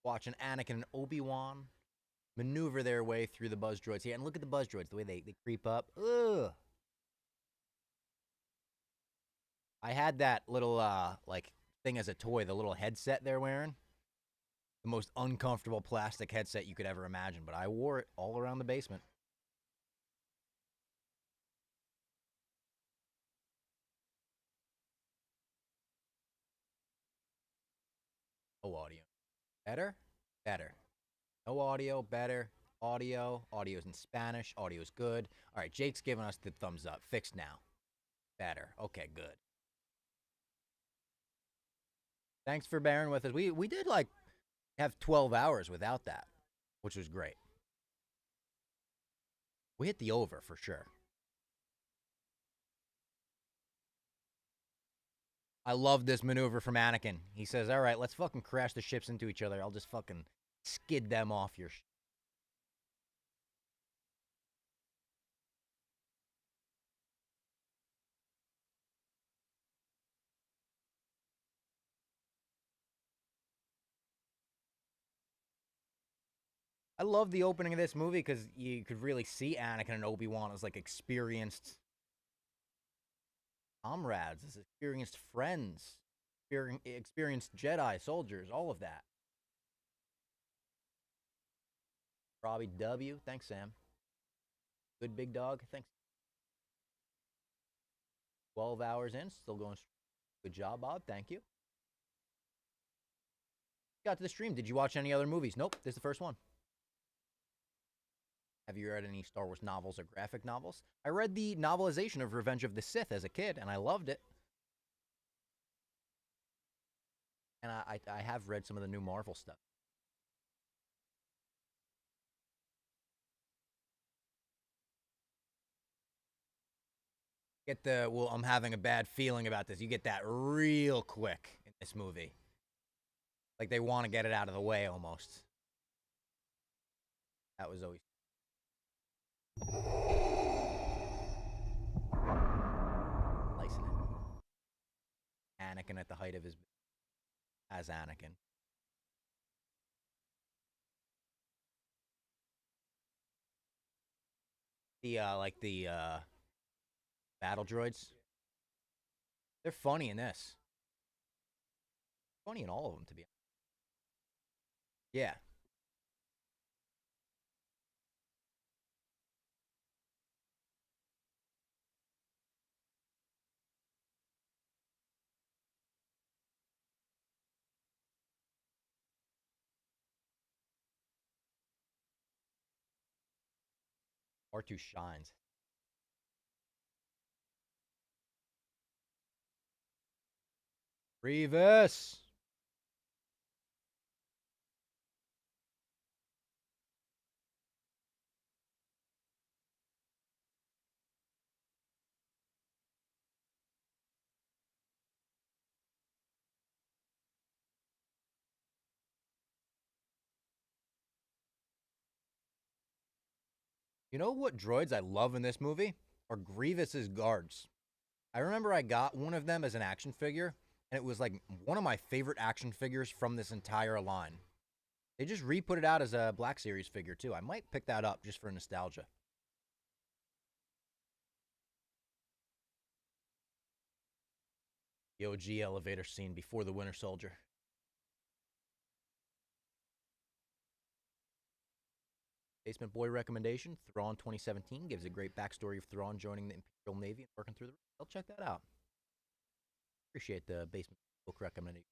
Watching Anakin and Obi-Wan maneuver their way through the Buzz Droids here, and look at the Buzz Droids, the way they creep up. Ugh. I had that little like thing as a toy, the little headset they're wearing. The most uncomfortable plastic headset you could ever imagine, but I wore it all around the basement. No audio. Better? Better. No audio, better. Audio's in Spanish. Audio's good. All right, Jake's giving us the thumbs up. Fixed now. Better. Okay, good. Thanks for bearing with us. We did like have 12 hours without that, which was great. We hit the over for sure. I love this maneuver from Anakin. He says, all right, let's fucking crash the ships into each other. I'll just fucking skid them off your ship. I love the opening of this movie because you could really see Anakin and Obi-Wan as like experienced comrades, as experienced friends, experienced Jedi soldiers, all of that. Robbie W. Thanks, Sam. Good big dog. Thanks. 12 hours in, still going strong. Good job, Bob. Thank you. Got to the stream. Did you watch any other movies? Nope. This is the first one. Have you read any Star Wars novels or graphic novels? I read the novelization of Revenge of the Sith as a kid, and I loved it. And I have read some of the new Marvel stuff. Get the, well, I'm having a bad feeling about this. You get that real quick in this movie. Like they want to get it out of the way almost. That was always. Slicing it. Anakin at the height of his. As Anakin. The, like the, battle droids. They're funny in this. Funny in all of them, to be honest. Yeah. R2 shines. Grievous. You know what droids I love in this movie? Are Grievous's guards. I remember I got one of them as an action figure, and it was like one of my favorite action figures from this entire line. They just re-put it out as a Black Series figure too. I might pick that up just for nostalgia. The OG elevator scene before the Winter Soldier. Basement Boy recommendation, Thrawn 2017 gives a great backstory of Thrawn joining the Imperial Navy and working through the... I'll check that out. Appreciate the Basement book recommendation.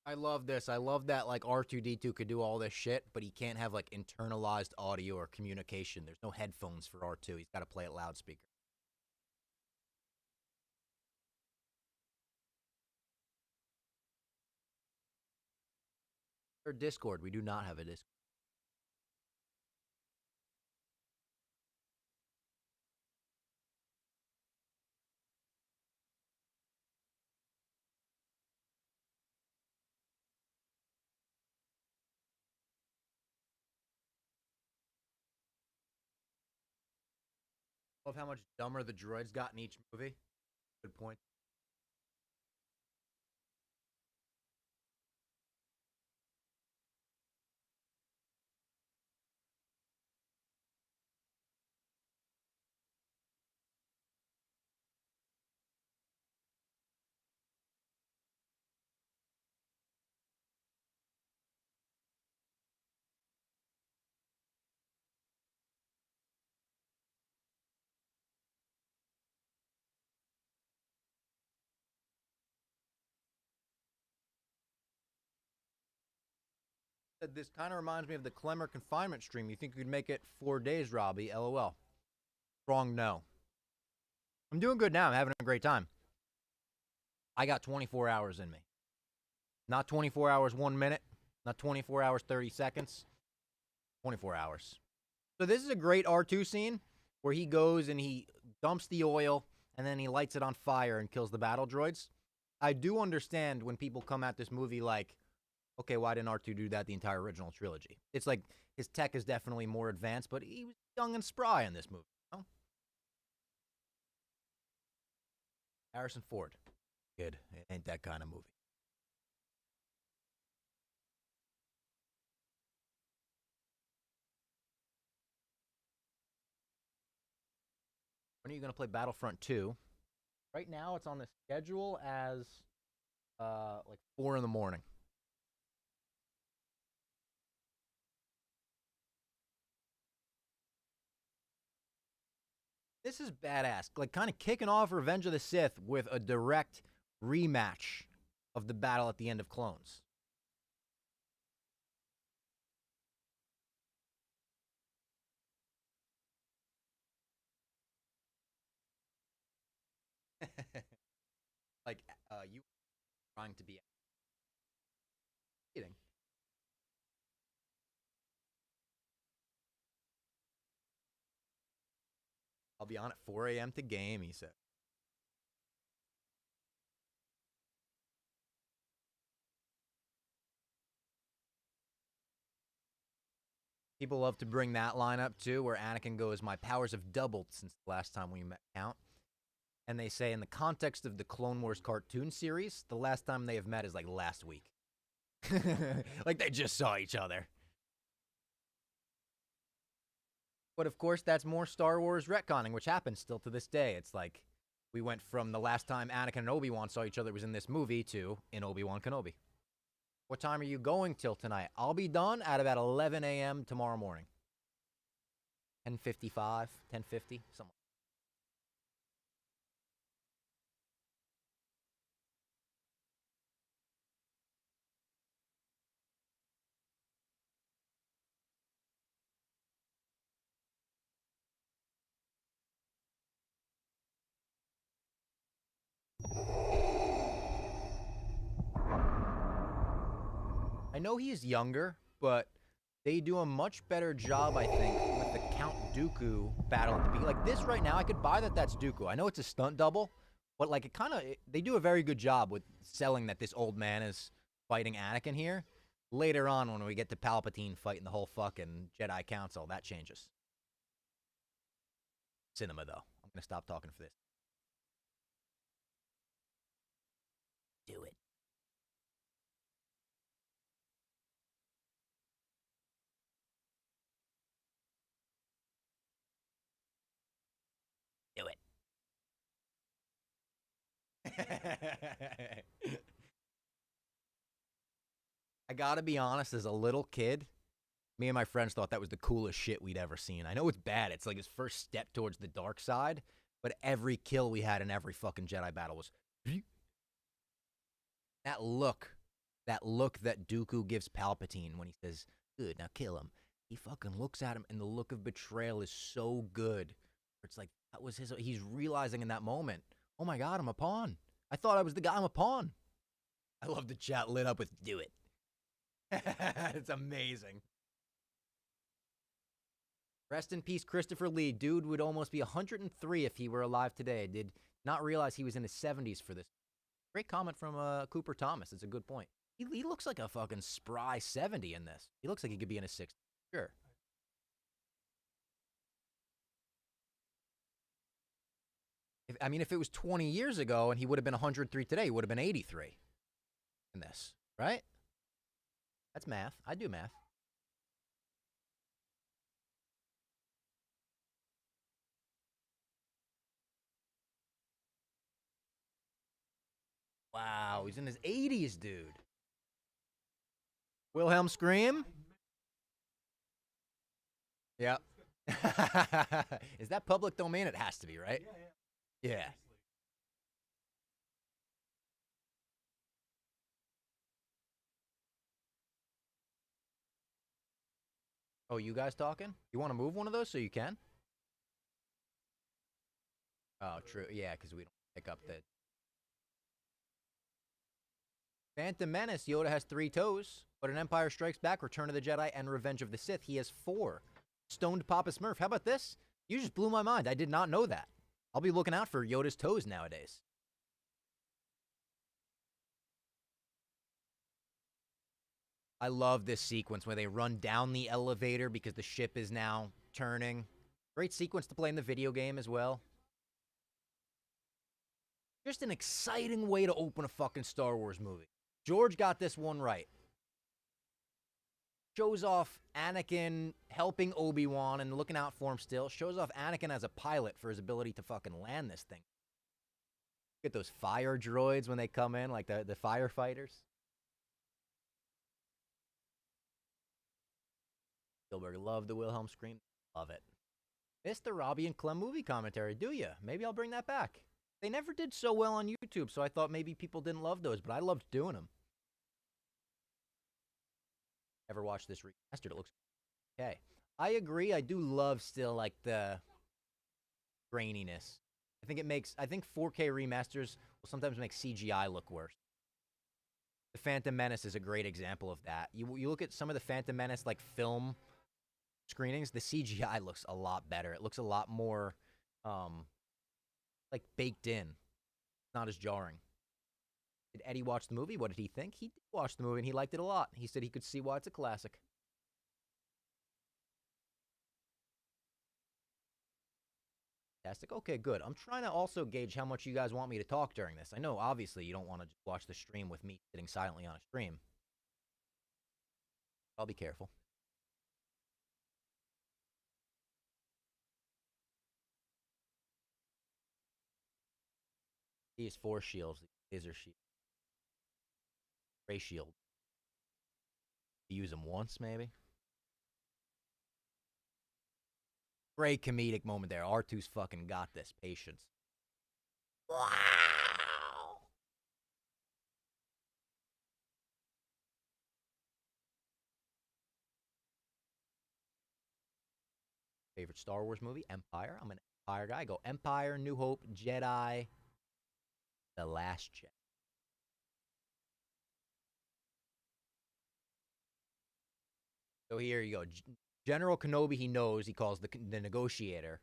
I love this. I love that like R2-D2 could do all this shit, but he can't have like internalized audio or communication. There's no headphones for R2. He's got to play it loudspeaker. Or Discord. We do not have a Discord. Love how much dumber the droids got in each movie. Good point. This kind of reminds me of the Clemmer confinement stream. You think you could make it 4 days, Robbie? LOL. Wrong, no. I'm doing good now. I'm having a great time. I got 24 hours in me. Not 24 hours, 1 minute. Not 24 hours, 30 seconds. 24 hours. So this is a great R2 scene where he goes and he dumps the oil and then he lights it on fire and kills the battle droids. I do understand when people come at this movie like, okay, why didn't R2 do that the entire original trilogy? It's like his tech is definitely more advanced, but he was young and spry in this movie. You know? Harrison Ford. Kid, it ain't that kind of movie. When are you going to play Battlefront 2? Right now, it's on the schedule as like 4 in the morning. This is badass. Like, kind of kicking off Revenge of the Sith with a direct rematch of the battle at the end of Clones. Like, you trying to be kidding. I'll be on at 4 a.m. to game, he said. People love to bring that line up too, where Anakin goes, "My powers have doubled since the last time we met Count." And they say in the context of the Clone Wars cartoon series, the last time they have met is like last week. Like they just saw each other. But of course, that's more Star Wars retconning, which happens still to this day. It's like we went from the last time Anakin and Obi-Wan saw each other was in this movie to in Obi-Wan Kenobi. What time are you going till tonight? I'll be done at about 11 a.m. tomorrow morning. 10:55, 10:50, something. I know he's younger, but they do a much better job, I think, with the Count Dooku battle at the beginning. Like this right now, I could buy that that's Dooku. I know it's a stunt double, but like it kind of, they do a very good job with selling that this old man is fighting Anakin here. Later on, when we get to Palpatine fighting the whole fucking Jedi Council, that changes. Cinema, though. I'm going to stop talking for this. Do it. Do it. I gotta be honest, as a little kid, me and my friends thought that was the coolest shit we'd ever seen. I know it's bad. It's like his first step towards the dark side, but every kill we had in every fucking Jedi battle was... That look that Dooku gives Palpatine when he says, good, now kill him. He fucking looks at him, and the look of betrayal is so good. It's like, that was his... He's realizing in that moment, oh my God, I'm a pawn. I thought I was the guy, I'm a pawn. I love the chat lit up with, do it. It's amazing. Rest in peace, Christopher Lee. Dude would almost be 103 if he were alive today. Did not realize he was in his 70s for this. Great comment from Cooper Thomas. It's a good point. He looks like a fucking spry 70 in this. He looks like he could be in his 60s. Sure. If it was 20 years ago and he would have been 103 today, he would have been 83 in this, right? That's math. I do math. Wow, he's in his 80s, dude. Wilhelm Scream? Yep. Is that public domain? It has to be, right? Yeah. Oh, you guys talking? You want to move one of those so you can? Oh, true. Yeah, because we don't pick up the... Phantom Menace. Yoda has 3 toes, but in Empire Strikes Back, Return of the Jedi, and Revenge of the Sith, he has 4. Stoned Papa Smurf. How about this? You just blew my mind. I did not know that. I'll be looking out for Yoda's toes nowadays. I love this sequence where they run down the elevator because the ship is now turning. Great sequence to play in the video game as well. Just an exciting way to open a fucking Star Wars movie. George got this one right. Shows off Anakin helping Obi-Wan and looking out for him still. Shows off Anakin as a pilot for his ability to fucking land this thing. Get those fire droids when they come in, like the firefighters. Spielberg loved the Wilhelm Scream. Love it. Missed the Robbie and Clem movie commentary, do ya? Maybe I'll bring that back. They never did so well on YouTube, so I thought maybe people didn't love those, but I loved doing them. Ever watched this remastered? It looks okay. I agree. I do love still like the graininess. I think 4K remasters will sometimes make CGI look worse. The Phantom Menace is a great example of that. You look at some of the Phantom Menace like film screenings, the CGI looks a lot better. It looks a lot more like baked in. Not as jarring. Did Eddie watch the movie? What did he think? He did watch the movie and he liked it a lot. He said he could see why it's a classic. Fantastic. Okay, good. I'm trying to also gauge how much you guys want me to talk during this. I know, obviously, you don't want to just watch the stream with me sitting silently on a stream. I'll be careful. These 4 shields, laser shield, ray shield. Use them once, maybe. Great comedic moment there. R2's fucking got this. Patience. Wow. Favorite Star Wars movie? Empire. I'm an Empire guy. Go Empire, New Hope, Jedi, The Last Jedi. So here you go. General Kenobi, he knows. He calls the negotiator.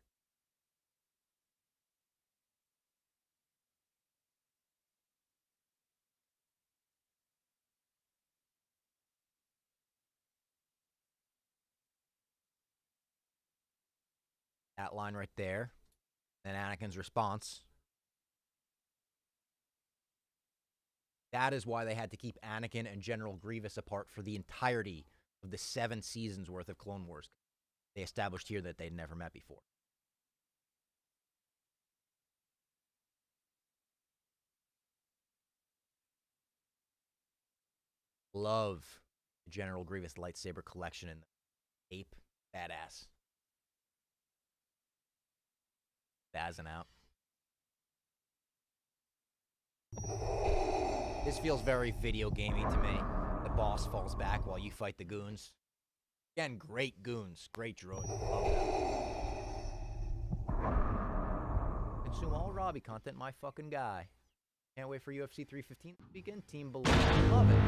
That line right there. Then Anakin's response. That is why they had to keep Anakin and General Grievous apart for the entirety of the 7 seasons worth of Clone Wars. They established here that they'd never met before. Love the General Grievous lightsaber collection in the ape. Badass. Bazzing out. This feels very video gamey to me. The boss falls back while you fight the goons. Again, great goons. Great droid. Love that. Consume all Robbie content, my fucking guy. Can't wait for UFC 315 this weekend. Team Blue. Love it.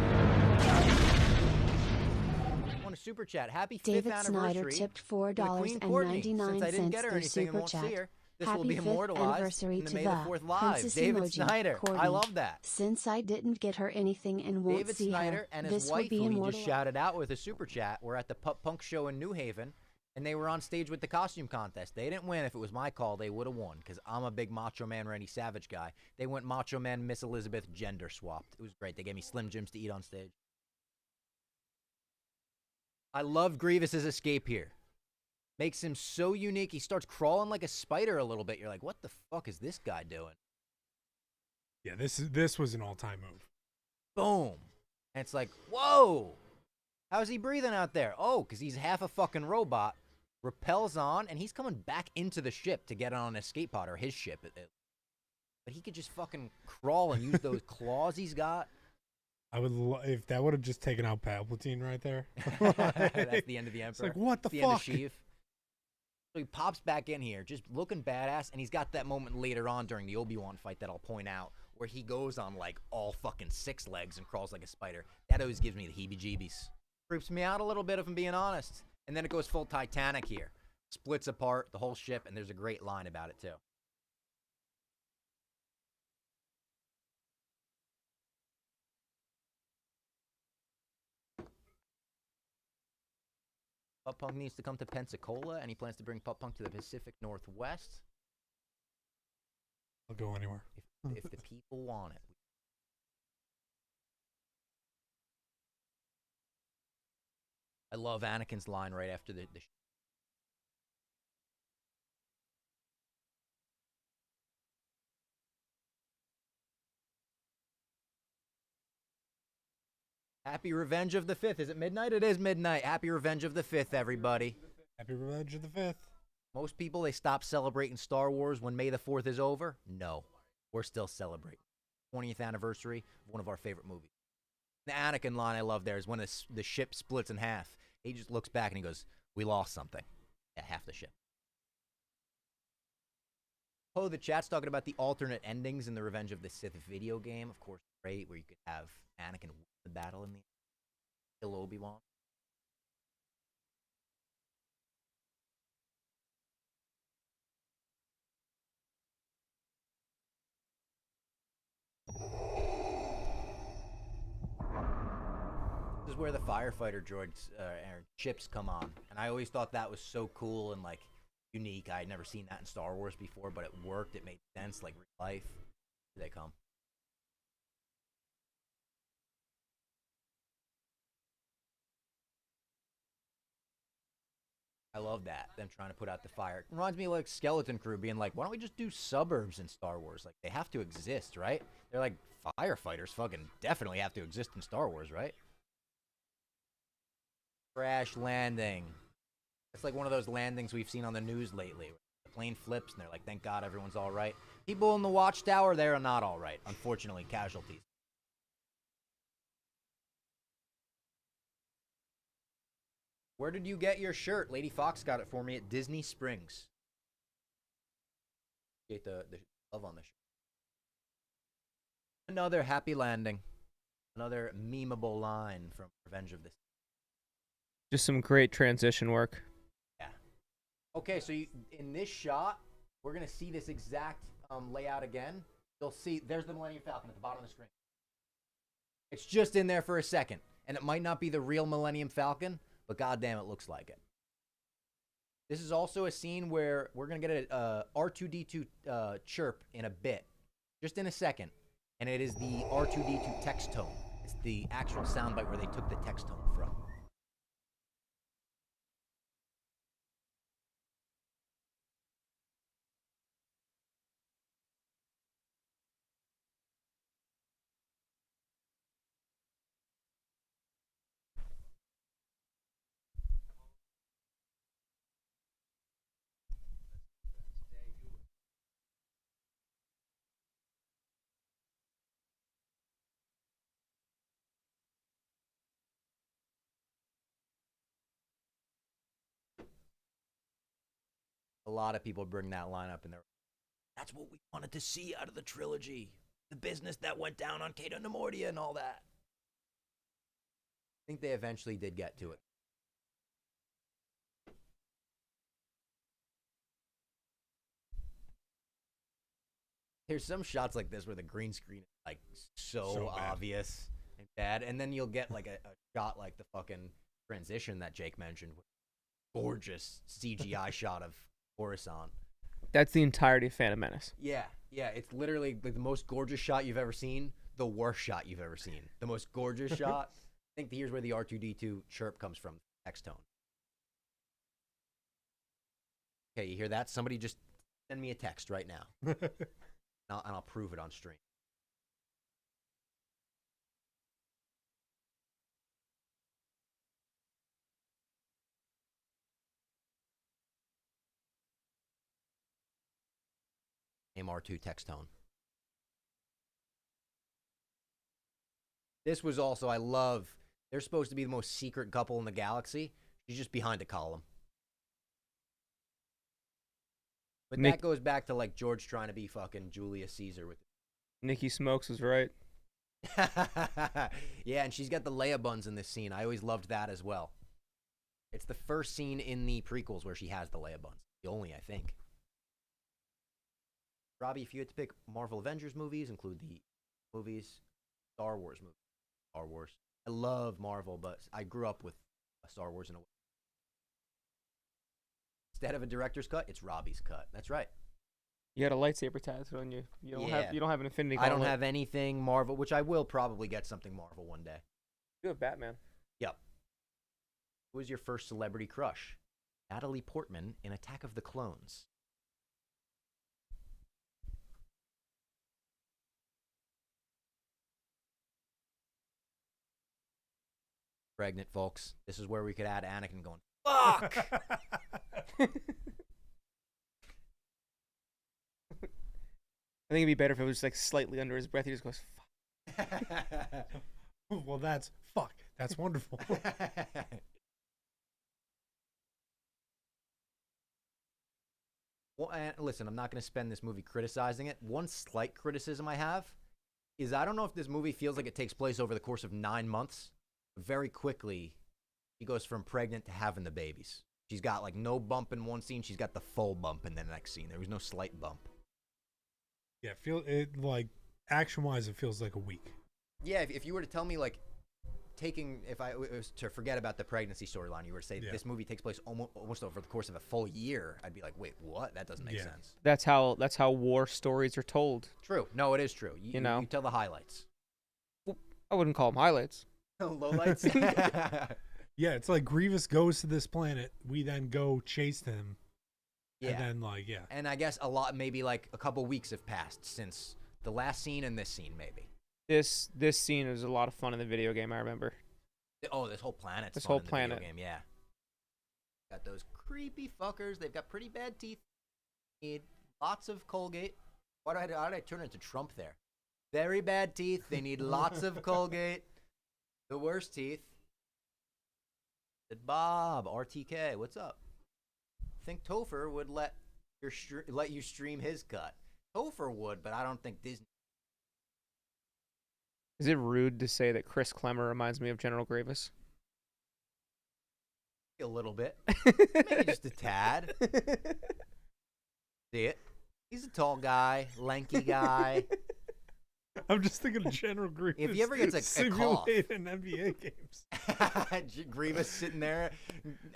Want a super chat. Happy 5th David anniversary. Snyder tipped to the Queen $4.99 Courtney. Since I didn't get her through anything and super won't see chat. her, this Happy will be 5th immortalized anniversary in the to May the the 4th Live. Princess David emoji, Snyder. Courtney. I love that. Since I didn't get her anything and won't David see Snyder her, and his this wife, will be who he just immortalized. shouted out with a super chat, were at the Pup Punk show in New Haven, and they were on stage with the costume contest. They didn't win. If it was my call, they would have won, because I'm a big Macho Man Randy Savage guy. They went Macho Man Miss Elizabeth gender swapped. It was great. They gave me Slim Jims to eat on stage. I love Grievous's escape here. Makes him so unique. He starts crawling like a spider a little bit. You're like, what the fuck is this guy doing? Yeah, this was an all-time move. Boom. And it's like, whoa. How's he breathing out there? Oh, because he's half a fucking robot. Repels on, and he's coming back into the ship to get on an escape pod, or his ship. But he could just fucking crawl and use those claws he's got. I would if that would have just taken out Palpatine right there. That's the end of the Emperor. It's like, what the End of fuck? Sheev. So he pops back in here, just looking badass, and he's got that moment later on during the Obi-Wan fight that I'll point out, where he goes on like all fucking 6 legs and crawls like a spider. That always gives me the heebie-jeebies. Creeps me out a little bit, if I'm being honest. And then it goes full Titanic here. Splits apart the whole ship, and there's a great line about it too. Pup Punk needs to come to Pensacola, and he plans to bring Pup Punk to the Pacific Northwest. I'll go anywhere. If the people want it. I love Anakin's line right after the Happy Revenge of the 5th. Is it midnight? It is midnight. Happy Revenge of the 5th, everybody. Happy Revenge of the 5th. Most people, they stop celebrating Star Wars when May the 4th is over. No, we're still celebrating. 20th anniversary of one of our favorite movies. The Anakin line I love there is when the ship splits in half. He just looks back and he goes, we lost something. Yeah, half the ship. Oh, the chat's talking about the alternate endings in the Revenge of the Sith video game. Of course, great, where you could have Anakin win the battle in the kill Obi-Wan. This is where the firefighter droids or chips come on, and I always thought that was so cool and like unique. I had never seen that in Star Wars before, but it worked. It made sense, like real life. Here they come. I love that, them trying to put out the fire. It reminds me of like Skeleton Crew being like, why don't we just do suburbs in Star Wars? Like, they have to exist, right? They're like, firefighters fucking definitely have to exist in Star Wars, right? Crash landing. It's like one of those landings we've seen on the news lately. Where the plane flips and they're like, thank God everyone's all right. People in the Watchtower, they're not all right. Unfortunately, casualties. Where did you get your shirt? Lady Fox got it for me at Disney Springs. Get the love on the shirt. Another happy landing. Another memeable line from Revenge of the Sith. Just some great transition work. Yeah. Okay, so in this shot, we're going to see this exact layout again. You'll see, there's the Millennium Falcon at the bottom of the screen. It's just in there for a second. And it might not be the real Millennium Falcon, but goddamn, it looks like it. This is also a scene where we're going to get a R2-D2 chirp in a bit, just in a second. And it is the R2-D2 text tone. It's the actual soundbite where they took the text tone from. A lot of people bring that line up, and they're, that's what we wanted to see out of the trilogy. The business that went down on Cato Nemordia and all that. I think they eventually did get to it. There's some shots like this where the green screen is like so obvious and bad, and then you'll get like a shot like the fucking transition that Jake mentioned, gorgeous CGI shot of Coruscant. That's the entirety of Phantom Menace. Yeah, it's literally the most gorgeous shot you've ever seen, the worst shot you've ever seen. The most gorgeous shot. I think here's where the R2-D2 chirp comes from, text tone. Okay, you hear that? Somebody just send me a text right now. and I'll prove it on stream. MR2 text tone. This was also, I love, they're supposed to be the most secret couple in the galaxy. She's just behind a column. But that goes back to like George trying to be fucking Julius Caesar with Nikki Smokes was right. Yeah, and she's got the Leia buns in this scene. I always loved that as well. It's the first scene in the prequels where she has the Leia buns. The only, I think. Robbie, if you had to pick Marvel Avengers movies, include the movies, Star Wars movies. Star Wars. I love Marvel, but I grew up with Star Wars in a way. Instead of a director's cut, it's Robbie's cut. That's right. You had a lightsaber tattoo on you. You don't have an Infinity I Gauntlet. don't have anything Marvel, which I will probably get something Marvel one day. You have Batman. Yep. Who was your first celebrity crush? Natalie Portman in Attack of the Clones. Pregnant, folks. This is where we could add Anakin going, fuck! I think it'd be better if it was like slightly under his breath. He just goes, fuck. Well, that's fuck. That's wonderful. Well, and listen, I'm not going to spend this movie criticizing it. One slight criticism I have is I don't know if this movie feels like it takes place over the course of 9 months. Very quickly, she goes from pregnant to having the babies. She's got like no bump in one scene. She's got the full bump in the next scene. There was no slight bump. Yeah, like action-wise, it feels like a week. Yeah, if you were to tell me like if I was to forget about the pregnancy storyline, you were to say this movie takes place almost over the course of a full year, I'd be like, wait, what? That doesn't make sense. That's how war stories are told. True. No, it is true. You tell the highlights. Well, I wouldn't call them highlights. Lowlights. Yeah, it's like Grievous goes to this planet. We then go chase him. Yeah. And then And I guess maybe like a couple weeks have passed since the last scene and this scene, maybe. This scene was a lot of fun in the video game, I remember. Oh, this whole planet. This whole planet. Video game, yeah. Got those creepy fuckers. They've got pretty bad teeth. Need lots of Colgate. Why did I turn into Trump there? Very bad teeth. They need lots of Colgate. The worst teeth. Said Bob, RTK, what's up? Think Topher would let you stream his cut. Topher would, but I don't think Disney. Is it rude to say that Chris Clemmer reminds me of General Grievous? A little bit. Maybe just a tad. See it? He's a tall guy, lanky guy. I'm just thinking of General Grievous. If he ever gets a cough. in NBA games. Grievous sitting there.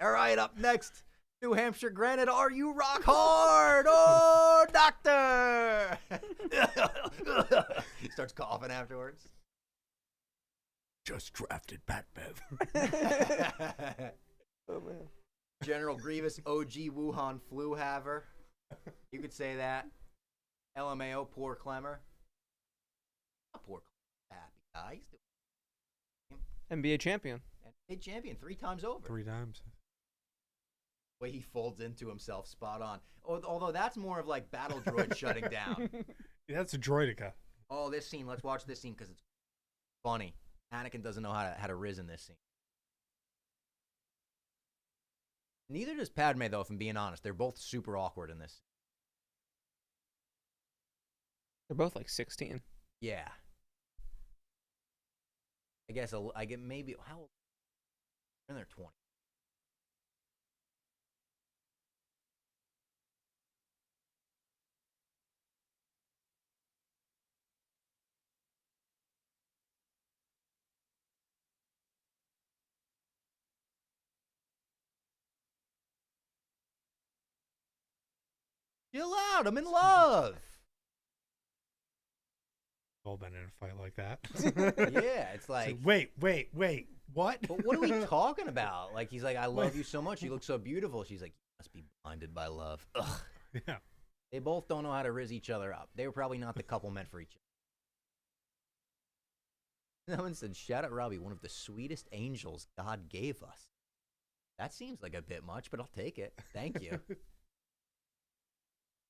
All right, up next, New Hampshire granite, are you rock hard? Oh, doctor! He starts coughing afterwards. Just drafted Pat Bev. Oh man. General Grievous, OG Wuhan flu haver. You could say that. LMAO, poor Clemmer. Not poor Clemmer. Happy guy. He's doing NBA champion. NBA champion 3 times over. 3 times. The way he folds into himself, spot on. Although that's more of like Battle Droid shutting down. Yeah, that's a droidica. Oh, this scene. Let's watch this scene because it's funny. Anakin doesn't know how to riz in this scene. Neither does Padme, though, if I'm being honest. They're both super awkward in this. They're both like 16. Yeah. I guess I get maybe how old? In their 20s. Chill out. I'm in love. All been in a fight like that. Yeah, it's like. Wait, what? But what are we talking about? Like, he's like, I love you so much. You look so beautiful. She's like, you must be blinded by love. Ugh. Yeah. They both don't know how to riz each other up. They were probably not the couple meant for each other. Someone said, shout out Robbie, one of the sweetest angels God gave us. That seems like a bit much, but I'll take it. Thank you.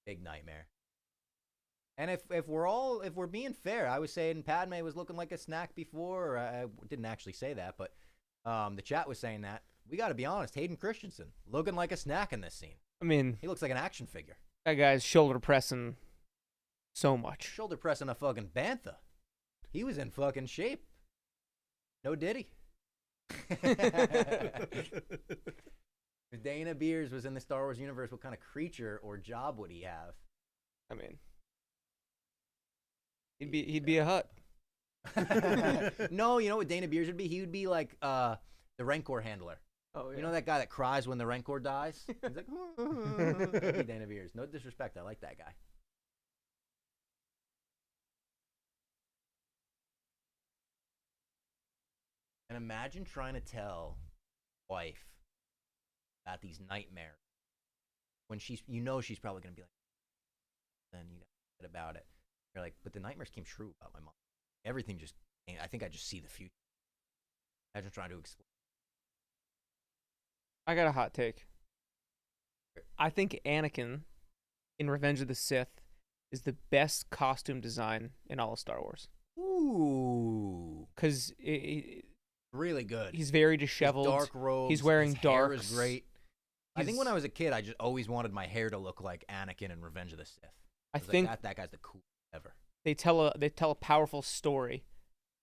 Big nightmare. And if we're being fair, I was saying Padme was looking like a snack before. Or I didn't actually say that, but the chat was saying that. We got to be honest. Hayden Christensen looking like a snack in this scene. I mean, He looks like an action figure. that guy's shoulder pressing so much. Shoulder pressing a fucking bantha. He was in fucking shape. No diddy. If Dana Beers was in the Star Wars universe, what kind of creature or job would he have? I mean, he'd be a hut. No, you know what Dana Beers would be? He would be like the Rancor handler. Oh yeah. You know that guy that cries when the Rancor dies? He's like, That'd be Dana Beers. No disrespect, I like that guy. And imagine trying to tell wife about these nightmares when she's probably gonna be like, then you got to get about it. You're like, but the nightmares came true about my mom. Everything just, I think I just see the future. Imagine trying to explain. I got a hot take. I think Anakin in Revenge of the Sith is the best costume design in all of Star Wars. Ooh, Because really good. he's very disheveled. His dark robes. He's wearing his hair darks. is great. I think when I was a kid, I just always wanted my hair to look like Anakin in Revenge of the Sith. I was think like, that guy's the coolest ever. they tell a powerful story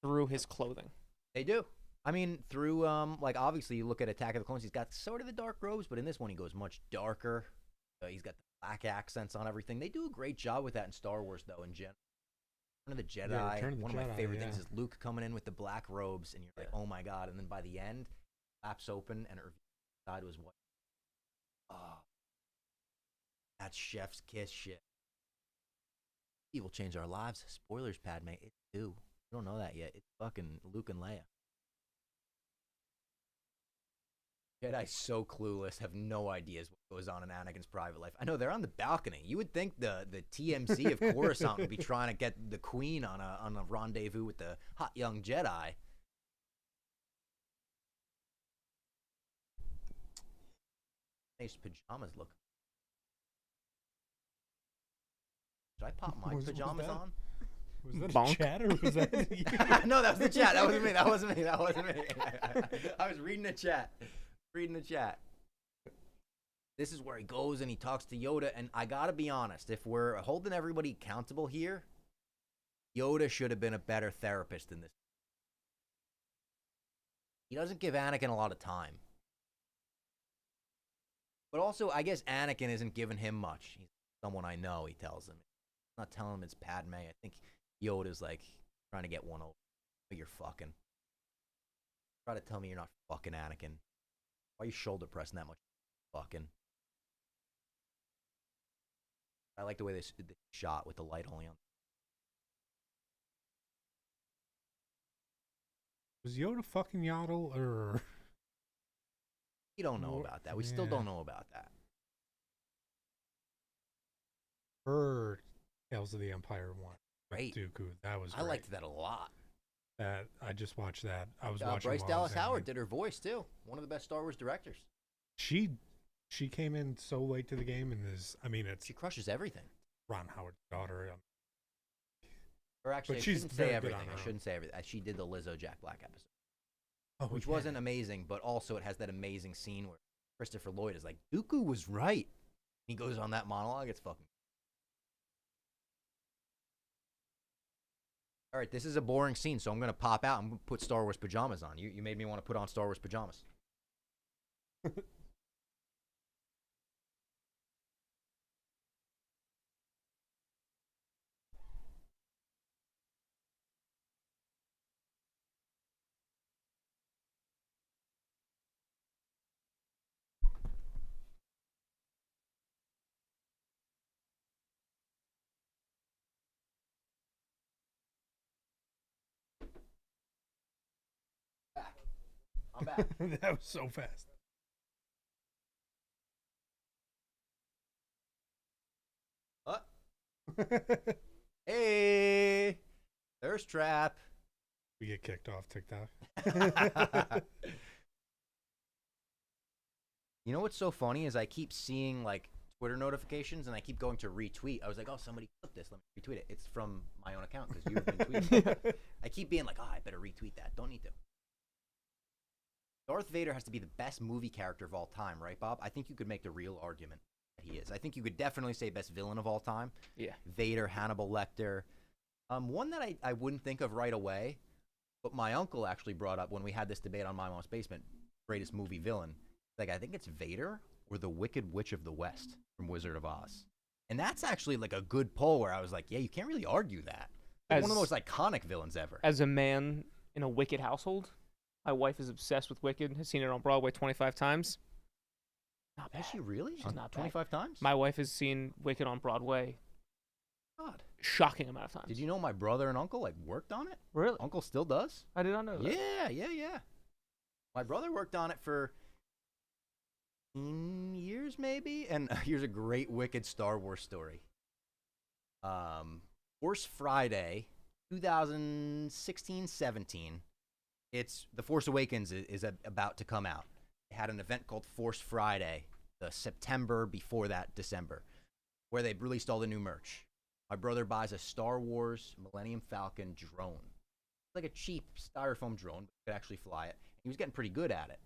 through his clothing. They do. I mean, through like obviously you look at Attack of the Clones, he's got sort of the dark robes, but in this one he goes much darker. He's got the black accents on everything. They do a great job with that in Star Wars, though. In general, Return of the Jedi. Yeah, Return of the one of my Jedi, favorite yeah. things is Luke coming in with the black robes, and you're like, oh my god! And then by the end, flaps open and her side was white. Oh, that's chef's kiss shit. He will change our lives. Spoilers, Padme. It's due. You don't know that yet. It's fucking Luke and Leia. Jedi's so clueless, have no ideas what goes on in Anakin's private life. I know they're on the balcony. You would think the TMZ of Coruscant would be trying to get the Queen on a rendezvous with the hot young Jedi. Nice pajamas look. Should I pop my Was pajamas that? on? Was that Bonk. a chat or was that? No, that was the chat. That wasn't me. That wasn't me. That wasn't me. I was reading the chat. This is where he goes and he talks to Yoda. And I got to be honest, if we're holding everybody accountable here, Yoda should have been a better therapist than this. He doesn't give Anakin a lot of time. But also, I guess Anakin isn't giving him much. He's someone I know, he tells him. He's not telling him it's Padme. I think Yoda's like trying to get one over. But you're fucking. Try to tell me you're not fucking Anakin. Why are you shoulder pressing that much? Fucking. I like the way they shot with the light only on. Was Yoda fucking Yaddle or? We don't know about that. We still don't know about that. Her Tales of the Empire one. Great. Dooku. That was. I great. liked that a lot. That I just watched that. I was watching. Bryce while I Dallas was Howard editing. did her voice too. One of the best Star Wars directors. She came in so late to the game, and it's She crushes everything. Ron Howard's daughter. Or actually, But I she's shouldn't say very good everything. on her I own. shouldn't say everything. She did the Lizzo Jack Black episode, Oh, which yeah. wasn't amazing, but also it has that amazing scene where Christopher Lloyd is like, Dooku was right. He goes on that monologue. It's fucking. All right, this is a boring scene, so I'm going to pop out and put Star Wars pajamas on. You made me want to put on Star Wars pajamas. I'm back. That was so fast. What? Hey, there's Trap. We get kicked off TikTok. You know what's so funny is I keep seeing like Twitter notifications and I keep going to retweet. I was like, oh, somebody clipped this. Let me retweet it. It's from my own account because you've been tweeting. I keep being like, oh, I better retweet that. Don't need to. Darth Vader has to be the best movie character of all time, right, Bob? I think you could make the real argument that he is. I think you could definitely say best villain of all time. Yeah. Vader, Hannibal Lecter. One that I wouldn't think of right away, but my uncle actually brought up when we had this debate on My Mom's Basement, greatest movie villain. Like, I think it's Vader or the Wicked Witch of the West from Wizard of Oz. And that's actually like a good poll where I was like, yeah, you can't really argue that. One of the most iconic villains ever. As a man in a Wicked household, my wife is obsessed with Wicked, has seen it on Broadway 25 times. Not bad. Is she really? She's not bad. 25 times? My wife has seen Wicked on Broadway. God. Shocking amount of times. Did you know my brother and uncle like worked on it? Really? Uncle still does? I did not know that. Yeah. My brother worked on it for 15 years maybe, and here's a great Wicked Star Wars story. Force Friday, 2016-17. It's The Force Awakens is about to come out. They had an event called Force Friday, the September before that, December, where they released all the new merch. My brother buys a Star Wars Millennium Falcon drone. Like a cheap styrofoam drone, but could actually fly it. He was getting pretty good at it.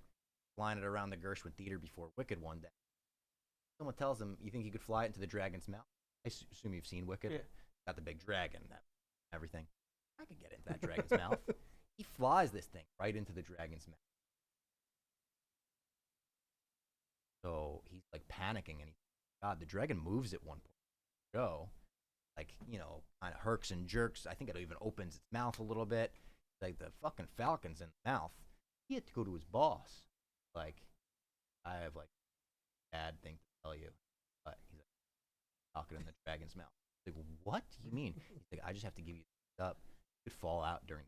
Flying it around the Gershwin Theater before Wicked one day. Someone tells him, you think you could fly it into the dragon's mouth? I assume you've seen Wicked. Yeah. Got the big dragon, everything. I could get into that dragon's mouth. He flies this thing right into the dragon's mouth. So he's like panicking, and God, the dragon moves at one point. Go, like, you know, kind of herks and jerks. I think it even opens its mouth a little bit. Like the fucking falcon's in the mouth. He had to go to his boss. Like, I have like a bad thing to tell you, but he's like talking in the dragon's mouth. Like, what do you mean? He's like, I just have to give you up. You could fall out during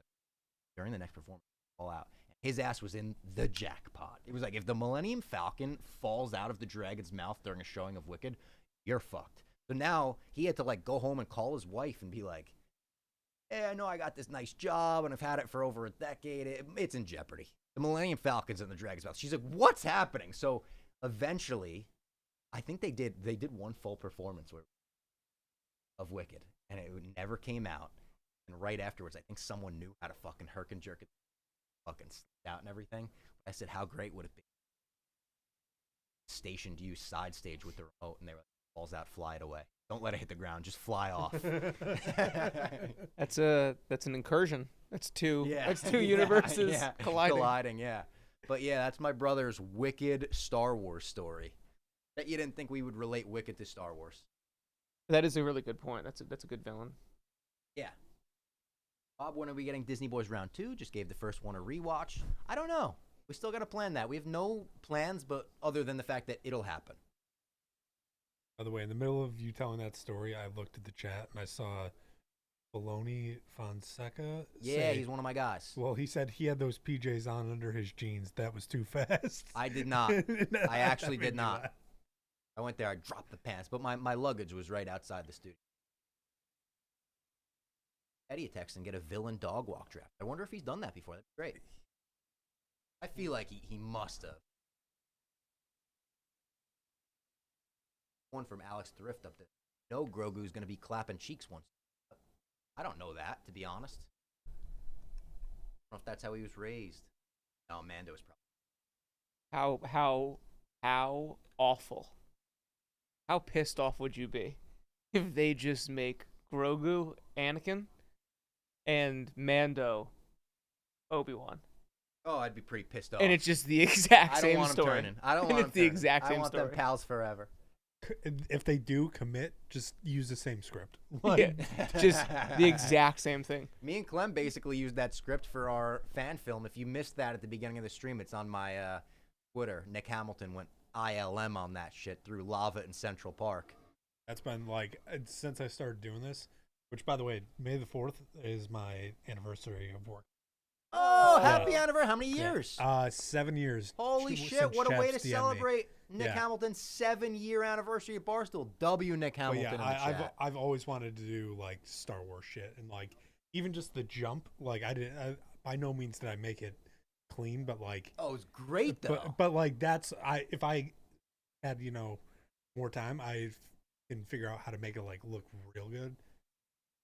the next performance. Fall out. His ass was in the jackpot. It was like, if the Millennium Falcon falls out of the dragon's mouth during a showing of Wicked, you're fucked. So now he had to like go home and call his wife and be like, hey, I know I got this nice job and I've had it for over a decade. It's in jeopardy. The Millennium Falcon's in the dragon's mouth. She's like, what's happening? So eventually, I think they did one full performance of Wicked, and it never came out. And right afterwards, I think someone knew how to fucking herk and jerk it, fucking slipped out and everything. I said, how great would it be? Stationed you side stage with the remote, and they were like, falls out, fly it away. Don't let it hit the ground, just fly off. That's an incursion. That's two universes colliding. Yeah. But yeah, that's my brother's Wicked Star Wars story. Bet you didn't think we would relate Wicked to Star Wars. That is a really good point. That's a good villain. Yeah. Bob, when are we getting Disney Boys Round 2? Just gave the first one a rewatch. I don't know. We still got to plan that. We have no plans, but other than the fact that it'll happen. By the way, in the middle of you telling that story, I looked at the chat and I saw Baloney Fonseca. Yeah, he's one of my guys. Well, he said he had those PJs on under his jeans. That was too fast. I did not. I actually did not. I went there, I dropped the pants, but my luggage was right outside the studio. Eddie a text and get a villain dog walk draft. I wonder if he's done that before. That'd be great. I feel like he must have. One from Alex Thrift up there. No, Grogu's going to be clapping cheeks once. I don't know that, to be honest. I don't know if that's how he was raised. No, Mando was probably. How awful. How pissed off would you be if they just make Grogu Anakin and Mando Obi-Wan? Oh, I'd be pretty pissed off. And it's just the exact I don't same want him story. turning. I don't And want it's him the turning. exact same I want story. them pals forever. If they do commit, just use the same script. Yeah, just the exact same thing. Me and Clem basically used that script for our fan film. If you missed that at the beginning of the stream, it's on my Twitter. Nick Hamilton went ILM on that shit through lava in Central Park. That's been like since I started doing this. Which, by the way, May the 4th is my anniversary of work. Oh, happy anniversary! How many years? 7 years. Holy Since shit! What a way to Chef's DM'd me. celebrate Nick Yeah. Hamilton's 7-year anniversary at Barstool. W Nick But Hamilton in the chat. I've always wanted to do like Star Wars shit, and like even just the jump. Like by no means did I make it clean, but like Oh, it's great though. but like that's if I had more time, I can figure out how to make it like look real good.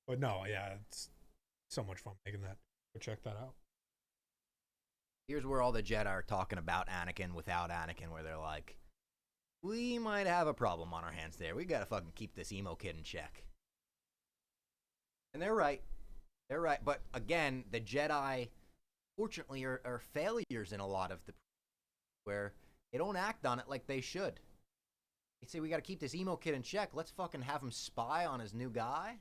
But no, yeah, it's so much fun making that. Go check that out. Here's where all the Jedi are talking about Anakin without Anakin, where they're like, we might have a problem on our hands there. We gotta fucking keep this emo kid in check. And they're right. They're right. But again, the Jedi, fortunately, are failures in a lot of the where they don't act on it like they should. They say, we gotta keep this emo kid in check. Let's fucking have him spy on his new guy.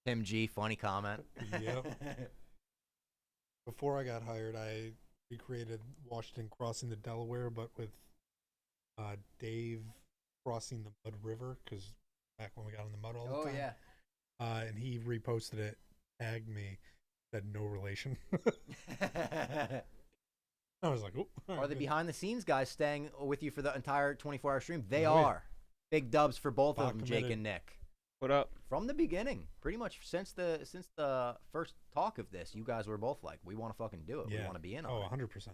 Tim G, funny comment. Yep. Before I got hired, I recreated Washington crossing the Delaware, but with Dave crossing the Mud River, because back when we got in the mud all the time. Yeah. And he reposted it, tagged me, said no relation. I was like, oh. Are the behind the scenes guys staying with you for the entire 24-hour stream? They are. Big dubs for both of them, Jake and Nick. What up? From the beginning, pretty much since the first talk of this, you guys were both like, we want to fucking do it. Yeah. We want to be in on Oh, it. 100%.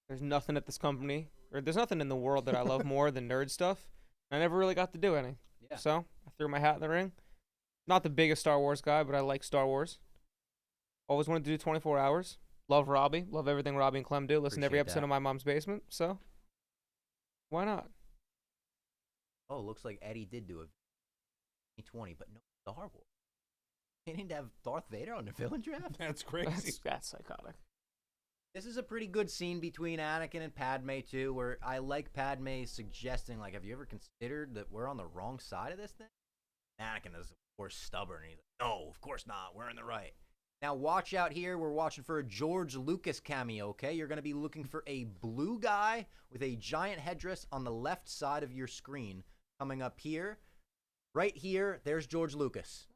There's nothing at this company, or there's nothing in the world that I love more than nerd stuff. I never really got to do any. Yeah. So I threw my hat in the ring. Not the biggest Star Wars guy, but I like Star Wars. Always wanted to do 24 hours. Love Robbie. Love everything Robbie and Clem do. Listen to every Appreciate episode that. of My Mom's Basement. So why not? Oh, looks like Eddie did do a 2020, but no Star Wars. They didn't have Darth Vader on the villain draft? That's crazy. That's psychotic. This is a pretty good scene between Anakin and Padme, too, where I like Padme suggesting, like, have you ever considered that we're on the wrong side of this thing? Anakin is, of course, stubborn. He's like, no, of course not. We're in the right. Now, watch out here. We're watching for a George Lucas cameo, okay? You're going to be looking for a blue guy with a giant headdress on the left side of your screen. Coming up here. Right here, there's George Lucas.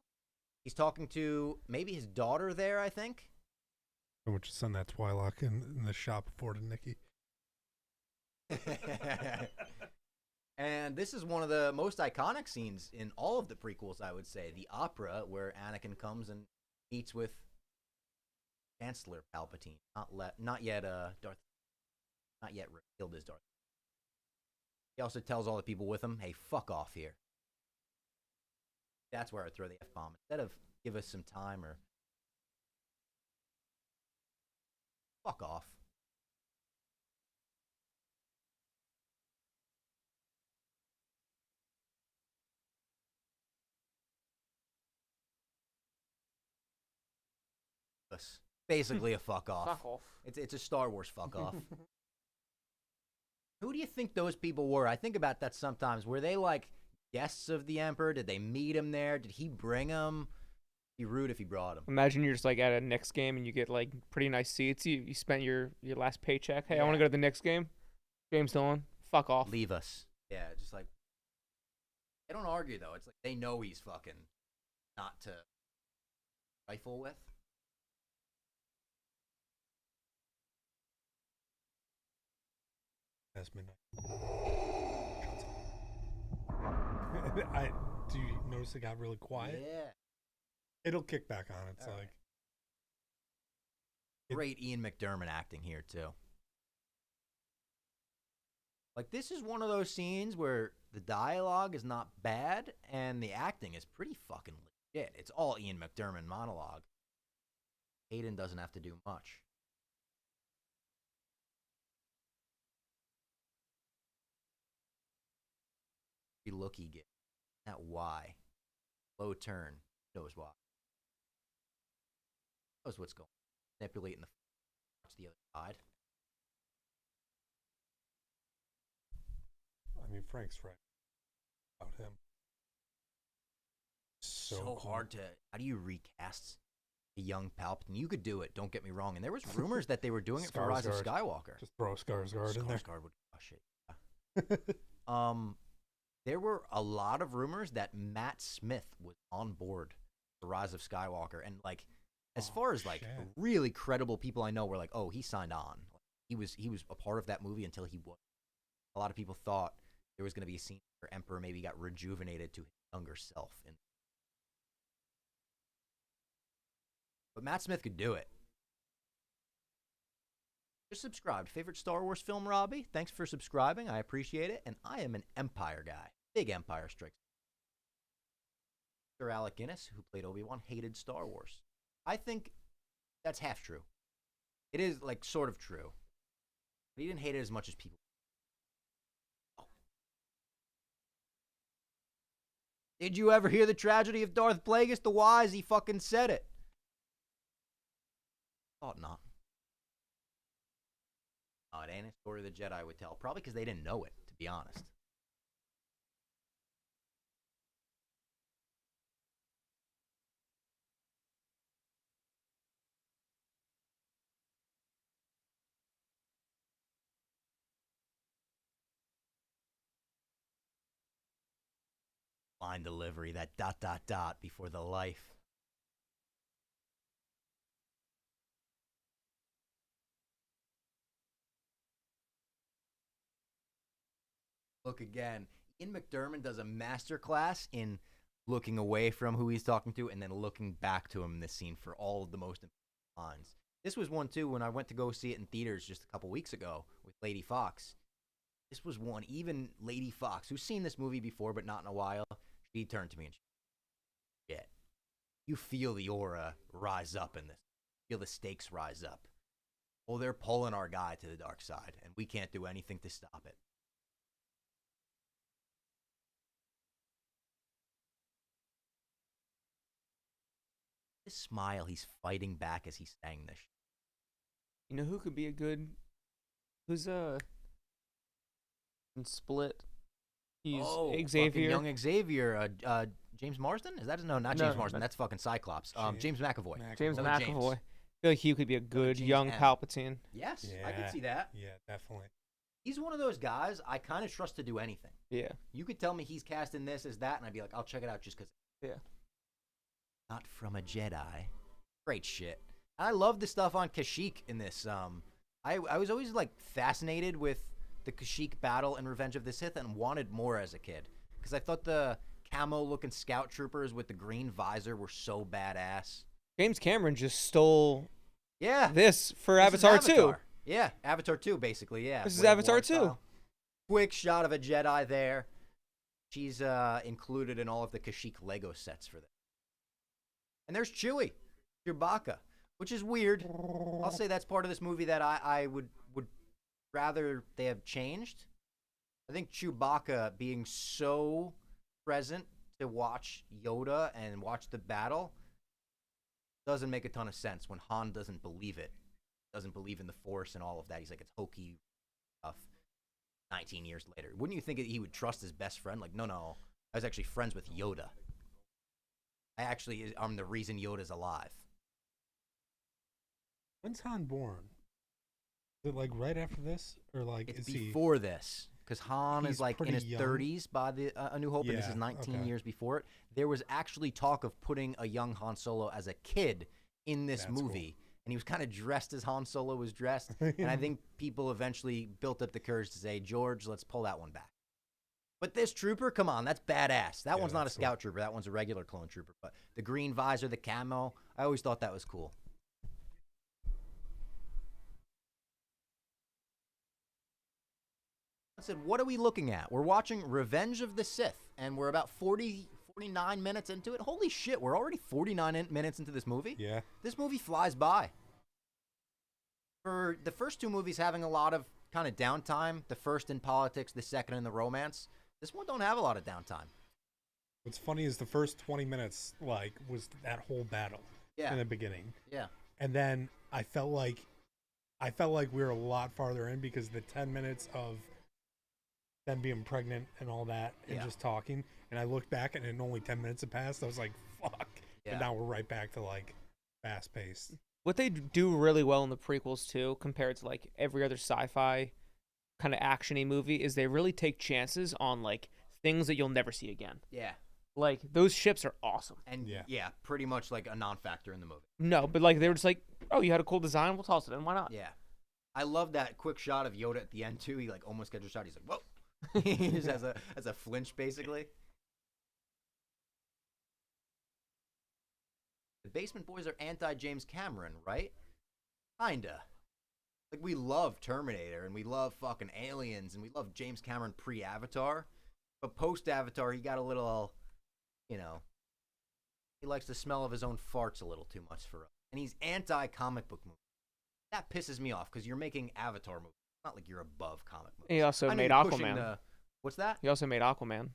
He's talking to maybe his daughter there, I think. I want you to send that Twylock in the shop before to Nikki. And this is one of the most iconic scenes in all of the prequels, I would say. The opera where Anakin comes and meets with Chancellor Palpatine. Not yet revealed as Darth. He also tells all the people with him, hey, fuck off here. That's where I throw the F-bomb. Instead of give us some time or fuck off. Basically a fuck off. Fuck off. It's a Star Wars fuck off. Who do you think those people were? I think about that sometimes. Were they like guests of the Emperor? Did they meet him there? Did he bring them? Be rude if he brought him. Imagine you're just like at a Knicks game and you get like pretty nice seats. You spent your last paycheck. Hey, I want to go to the Knicks game. James Dolan, fuck off. Leave us. Yeah, just like they don't argue though. It's like they know he's fucking not to trifle with. Past midnight. Do you notice it got really quiet? Yeah. It'll kick back on. It's All like right. Great Ian McDermott acting here too. Like this is one of those scenes where the dialogue is not bad and the acting is pretty fucking legit. It's all Ian McDermott monologue. Hayden doesn't have to do much. Every look he gets, that why, low turn, knows why. Knows what's going on. Manipulating the other side. I mean, Frank's right about him. So cool. Hard to. How do you recast a young Palpatine? You could do it. Don't get me wrong. And there was rumors that they were doing it for Rise of Skywalker. Just throw Skarsgård in there. Skarsgård would crush it. Yeah. There were a lot of rumors that Matt Smith was on board for Rise of Skywalker, and like, as far as like really credible people I know were like, oh, he signed on. He was a part of that movie until he was. A lot of people thought there was going to be a scene where Emperor maybe got rejuvenated to his younger self. But Matt Smith could do it. Just subscribed. Favorite Star Wars film, Robbie? Thanks for subscribing. I appreciate it. And I am an Empire guy. Big Empire Strikes. Sir Alec Guinness, who played Obi-Wan, hated Star Wars. I think that's half true. It is like sort of true. But he didn't hate it as much as people. Did you ever hear the tragedy of Darth Plagueis the Wise? He fucking said it. Thought not. Oh, it ain't a story the Jedi would tell. Probably because they didn't know it, to be honest. Line delivery, that ... before the life. Look again. Ian McDermott does a masterclass in looking away from who he's talking to and then looking back to him in this scene for all of the most important lines. This was one, too, when I went to go see it in theaters just a couple weeks ago with Lady Fox. This was one, even Lady Fox, who's seen this movie before but not in a while, she turned to me and she said, "Shit. You feel the aura rise up in this. You feel the stakes rise up. Well, they're pulling our guy to the dark side, and we can't do anything to stop it." His smile, he's fighting back as he's saying this. You know who could be a good? Who's in Split? He's Xavier. Young Xavier. James Marsden? Is that his? No, not James Marsden. That's fucking Cyclops. James McAvoy. James Another McAvoy. I feel like he could be a good young Palpatine. Yes, I could see that. Yeah, definitely. He's one of those guys I kind of trust to do anything. Yeah. You could tell me he's casting this as that, and I'd be like, I'll check it out just because. Yeah. Not from a Jedi. Great shit. I love the stuff on Kashyyyk in this. I was always like fascinated with the Kashyyyk battle in Revenge of the Sith and wanted more as a kid because I thought the camo-looking scout troopers with the green visor were so badass. James Cameron just stole this for This Avatar 2. Yeah, Avatar 2, basically, yeah. This is Avatar 2. Style. Quick shot of a Jedi there. She's included in all of the Kashyyyk Lego sets for this. And there's Chewie, Chewbacca, which is weird. I'll say that's part of this movie that I would rather they have changed. I think Chewbacca being so present to watch Yoda and watch the battle doesn't make a ton of sense when Han doesn't believe it. Doesn't believe in the Force and all of that. He's like, it's hokey stuff 19 years later. Wouldn't you think that he would trust his best friend? Like, no, I was actually friends with Yoda. I'm the reason Yoda's alive. When's Han born? Is it like right after this, or like It's is he? before this, because Han He's is like in pretty his young? 30s by the A New Hope, and this Yeah, is 19 okay. years before it. There was actually talk of putting a young Han Solo as a kid in this That's movie, and he was kind of dressed as Han Solo was dressed. And I think people eventually built up the courage to say, George, let's pull that one back. But this trooper, come on, that's badass. That Yeah, one's not a that's scout trooper. That one's a regular clone trooper. But the green visor, the camo, I always thought that was cool. I said, what are we looking at? We're watching Revenge of the Sith, and we're about 49 minutes into it. Holy shit, we're already 49 minutes into this movie? Yeah. This movie flies by. For the first two movies having a lot of kind of downtime, the first in politics, the second in the romance, this one don't have a lot of downtime. What's funny is the first 20 minutes like was that whole battle Yeah. in the beginning, Yeah. and then I felt like we were a lot farther in because the 10 minutes of them being pregnant and all that and Yeah. just talking, and I looked back and only 10 minutes had passed. I was like, fuck. Yeah. And now we're right back to like fast paced. What they do really well in the prequels too, compared to like every other sci-fi kind of actiony movie, is they really take chances on like things that you'll never see again. Yeah. Like those ships are awesome. And Yeah. yeah, pretty much like a non-factor in the movie. No, but like they were just like, oh, you had a cool design, we'll toss it in. Why not? Yeah. I love that quick shot of Yoda at the end too. He like almost gets a shot. He's like, whoa. He just has a flinch basically. The Basement Boys are anti-James Cameron, right? Kinda. Like, we love Terminator, and we love fucking Aliens, and we love James Cameron pre-Avatar. But post-Avatar, he got a little, you know, he likes the smell of his own farts a little too much for us. And he's anti-comic book movies. That pisses me off, because you're making Avatar movies. It's not like you're above comic movies. He also I know made you're pushing Aquaman. What's that? He also made Aquaman.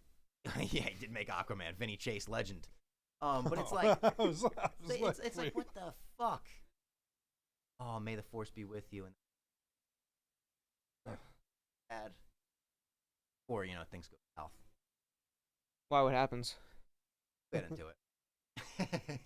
Yeah, he did make Aquaman. Vinny Chase, legend. But it's like, I was it's like, what the fuck? Oh, may the force be with you. And bad. Or, you know, things go south. Why? What happens? Get into it.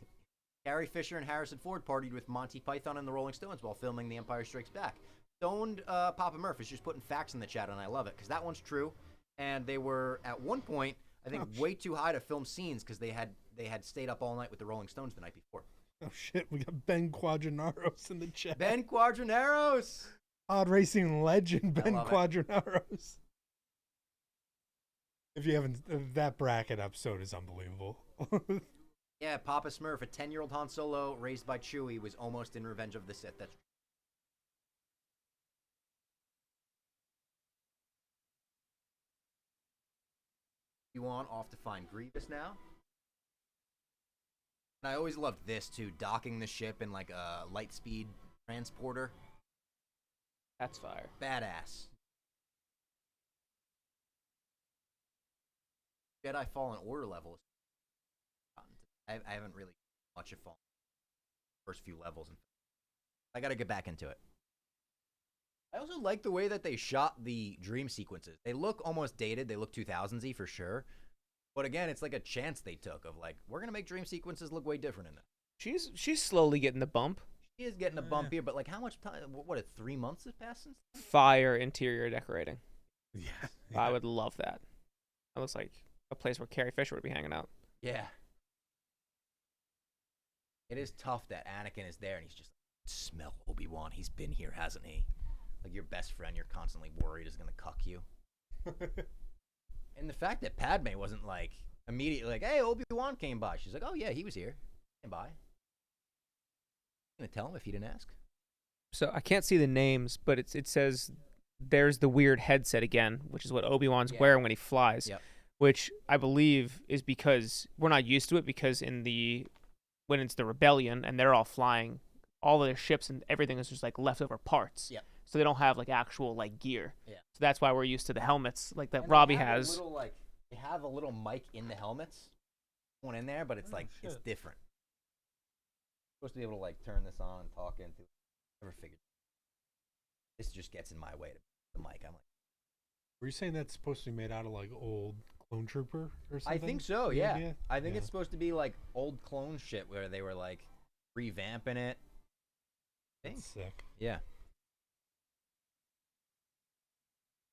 Carrie Fisher and Harrison Ford partied with Monty Python and the Rolling Stones while filming The Empire Strikes Back. Stoned Papa Murph is just putting facts in the chat, and I love it, because that one's true. And they were, at one point, I think, way too high to film scenes, because they had stayed up all night with the Rolling Stones the night before. Oh shit, we got Ben Quadranaros in the chat. Ben Quadranaros! Odd racing legend I Ben love it. Quadranaros. If you haven't, that bracket episode is unbelievable. Yeah, Papa Smurf, a 10-year-old Han Solo raised by Chewie, was almost in Revenge of the Sith. That's you on off to find Grievous now. And I always loved this too, docking the ship in like a light speed transporter. That's fire. Badass. Jedi Fallen Order levels. I haven't really much of Fallen first few levels. I got to get back into it. I also like the way that they shot the dream sequences. They look almost dated. They look 2000s-y for sure. But again, it's like a chance they took of like, we're going to make dream sequences look way different in this. She's slowly getting the bump. She is getting a bump here, but like how much time, what, 3 months has passed since then? Fire interior decorating. Yeah. I would love that. That looks like a place where Carrie Fisher would be hanging out. Yeah. It is tough that Anakin is there and he's just like, smell Obi-Wan. He's been here, hasn't he? Like your best friend you're constantly worried is going to cuck you. And the fact that Padme wasn't like immediately like, hey, Obi-Wan came by. She's like, oh yeah, he was here. Came by. Gonna tell him if he didn't ask. So I can't see the names, but it says there's the weird headset again, which is what Obi-Wan's Yeah. wearing when he flies. Yep. Which I believe is because we're not used to it, because when it's the rebellion and they're all flying, all of their ships and everything is just like leftover parts. Yep. So they don't have like actual like gear. Yeah. So that's why we're used to the helmets like that And Robbie they have has. They have a little mic in the helmets. One in there, but it's like it's shit. different. Supposed to be able to like turn this on and talk into it. Never figured. This just gets in my way to the mic. I'm like, Were you saying that's supposed to be made out of like old clone trooper or something? I think so, The yeah. idea? I think Yeah. it's supposed to be like old clone shit where they were like revamping it. I think. That's sick. Yeah.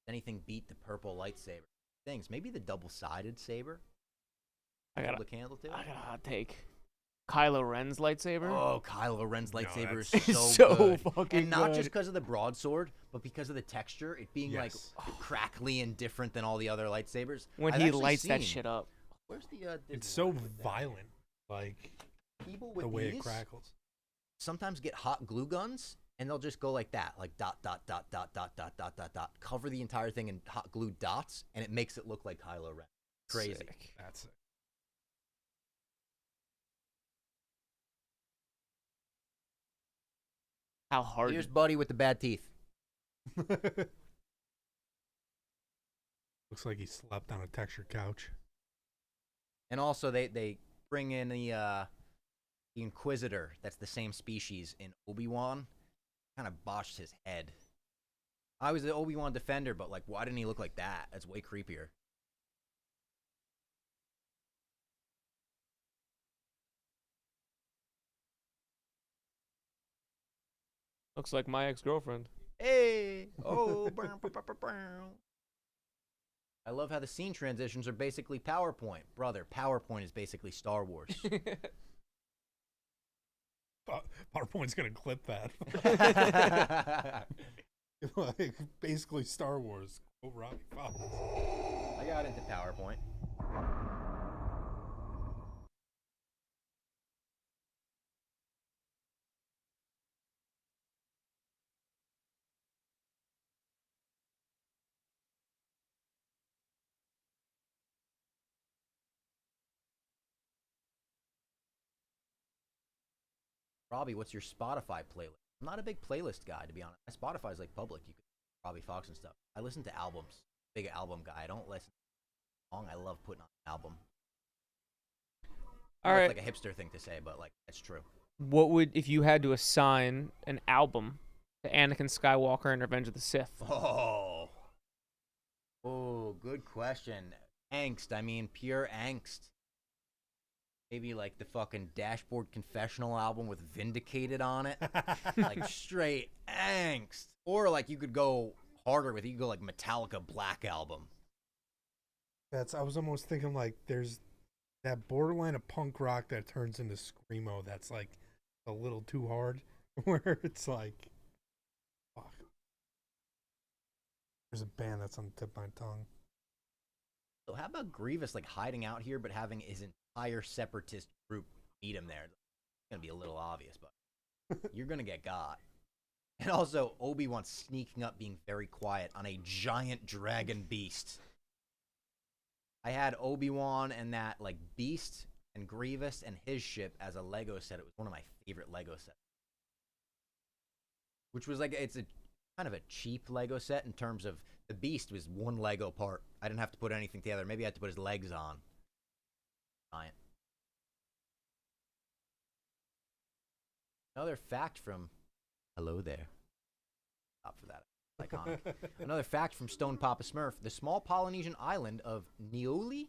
Anything beat the purple lightsaber? Things. Maybe the double-sided saber. I got Hold the candle to it. a hot take. Kylo Ren's lightsaber. Oh, Kylo Ren's lightsaber is that's- so, so good. fucking And not good. just because of the broadsword, but because of the texture, it being Yes. like crackly and different than all the other lightsabers. When I've he actually lights that seen- shit up. Where's the? It's so Disney with that? violent, like People with the way these it crackles. sometimes get hot glue guns, and they'll just go like that, like dot dot dot dot dot dot dot dot dot, cover the entire thing in hot glue dots, and it makes it look like Kylo Ren. Crazy. Sick. That's it. How hard? Here's Buddy with the bad teeth. Looks like he slept on a textured couch. And also, they bring in the Inquisitor. That's the same species in Obi-Wan. Kind of botched his head. I was the Obi-Wan defender, but like, why didn't he look like that? That's way creepier. Looks like my ex-girlfriend. Hey! Oh! I love how the scene transitions are basically PowerPoint. Brother, PowerPoint is basically Star Wars. PowerPoint's gonna clip that. Like basically Star Wars. Quote Robbie Fox. I got into PowerPoint. Robbie, what's your Spotify playlist? I'm not a big playlist guy, to be honest. My Spotify's like public. You could Robbie Fox and stuff. I listen to albums. Big album guy. I don't listen to song. I love putting on an album. All right. It's like a hipster thing to say, but like it's true. What would if you had to assign an album to Anakin Skywalker and Revenge of the Sith? Oh, good question. Angst. I mean, pure angst. Maybe like the fucking Dashboard Confessional album with Vindicated on it. Like straight angst. Or like you could go harder with it. You could go like Metallica Black Album. I was almost thinking like there's that borderline of punk rock that turns into screamo that's like a little too hard, where it's like, fuck. There's a band that's on the tip of my tongue. So how about Grievous like hiding out here but having his entire separatist group meet him there? It's gonna be a little obvious, but you're gonna get got. And also Obi-Wan sneaking up being very quiet on a giant dragon beast. I had Obi-Wan and that like beast and Grievous and his ship as a Lego set. It was one of my favorite Lego sets. Which was like, it's a kind of a cheap Lego set in terms of the beast was one Lego part. I didn't have to put anything together. Maybe I had to put his legs on. Giant. Another fact from Hello There. Stop for that. Iconic. Another fact from Stone Papa Smurf. The small Polynesian island of Niue?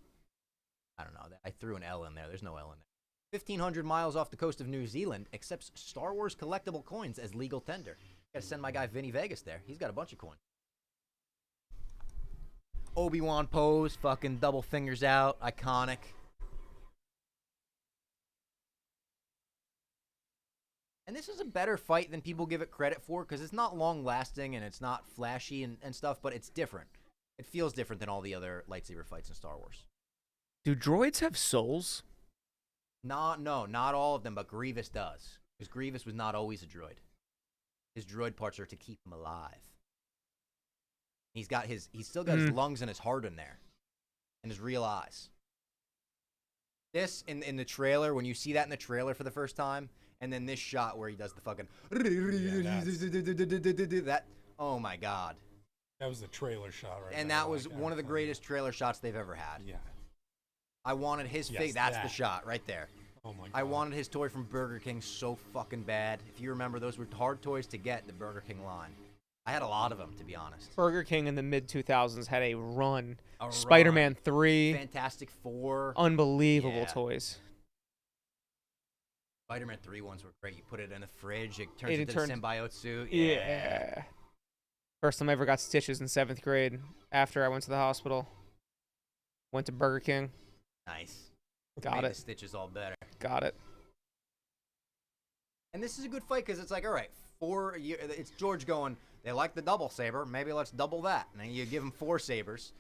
I don't know. I threw an L in there. There's no L in there. 1,500 miles off the coast of New Zealand accepts Star Wars collectible coins as legal tender. Gotta send my guy Vinny Vegas there. He's got a bunch of coins. Obi-Wan pose, fucking double fingers out, iconic. And this is a better fight than people give it credit for, because it's not long-lasting and it's not flashy and stuff, but it's different. It feels different than all the other lightsaber fights in Star Wars. Do droids have souls? No, not all of them, but Grievous does. Because Grievous was not always a droid. His droid parts are to keep him alive. He's still got his lungs and his heart in there. And his real eyes. This, in the trailer, when you see that in the trailer for the first time, and then this shot where he does the fucking... that, oh my god. That was the trailer shot right And there, that was like, one of the greatest trailer shots they've ever had. Yeah. I wanted his Yes, fig. That's the that. shot right there. Oh my god. I wanted his toy from Burger King so fucking bad. If you remember, those were hard toys to get in the Burger King line. I had a lot of them, to be honest. Burger King in the mid 2000s had a run. A Spider-Man run. 3, Fantastic Four. unbelievable Yeah. toys. Spider-Man 3 ones were great. You put it in the fridge, it turns It into turns- the symbiote suit. Yeah. First time I ever got stitches in 7th grade after I went to the hospital. Went to Burger King. Nice. Got Made it. the stitches all better. Got it. And this is a good fight because it's like, all right, it's George going, they like the double saber, maybe let's double that. And then you give him 4 sabers.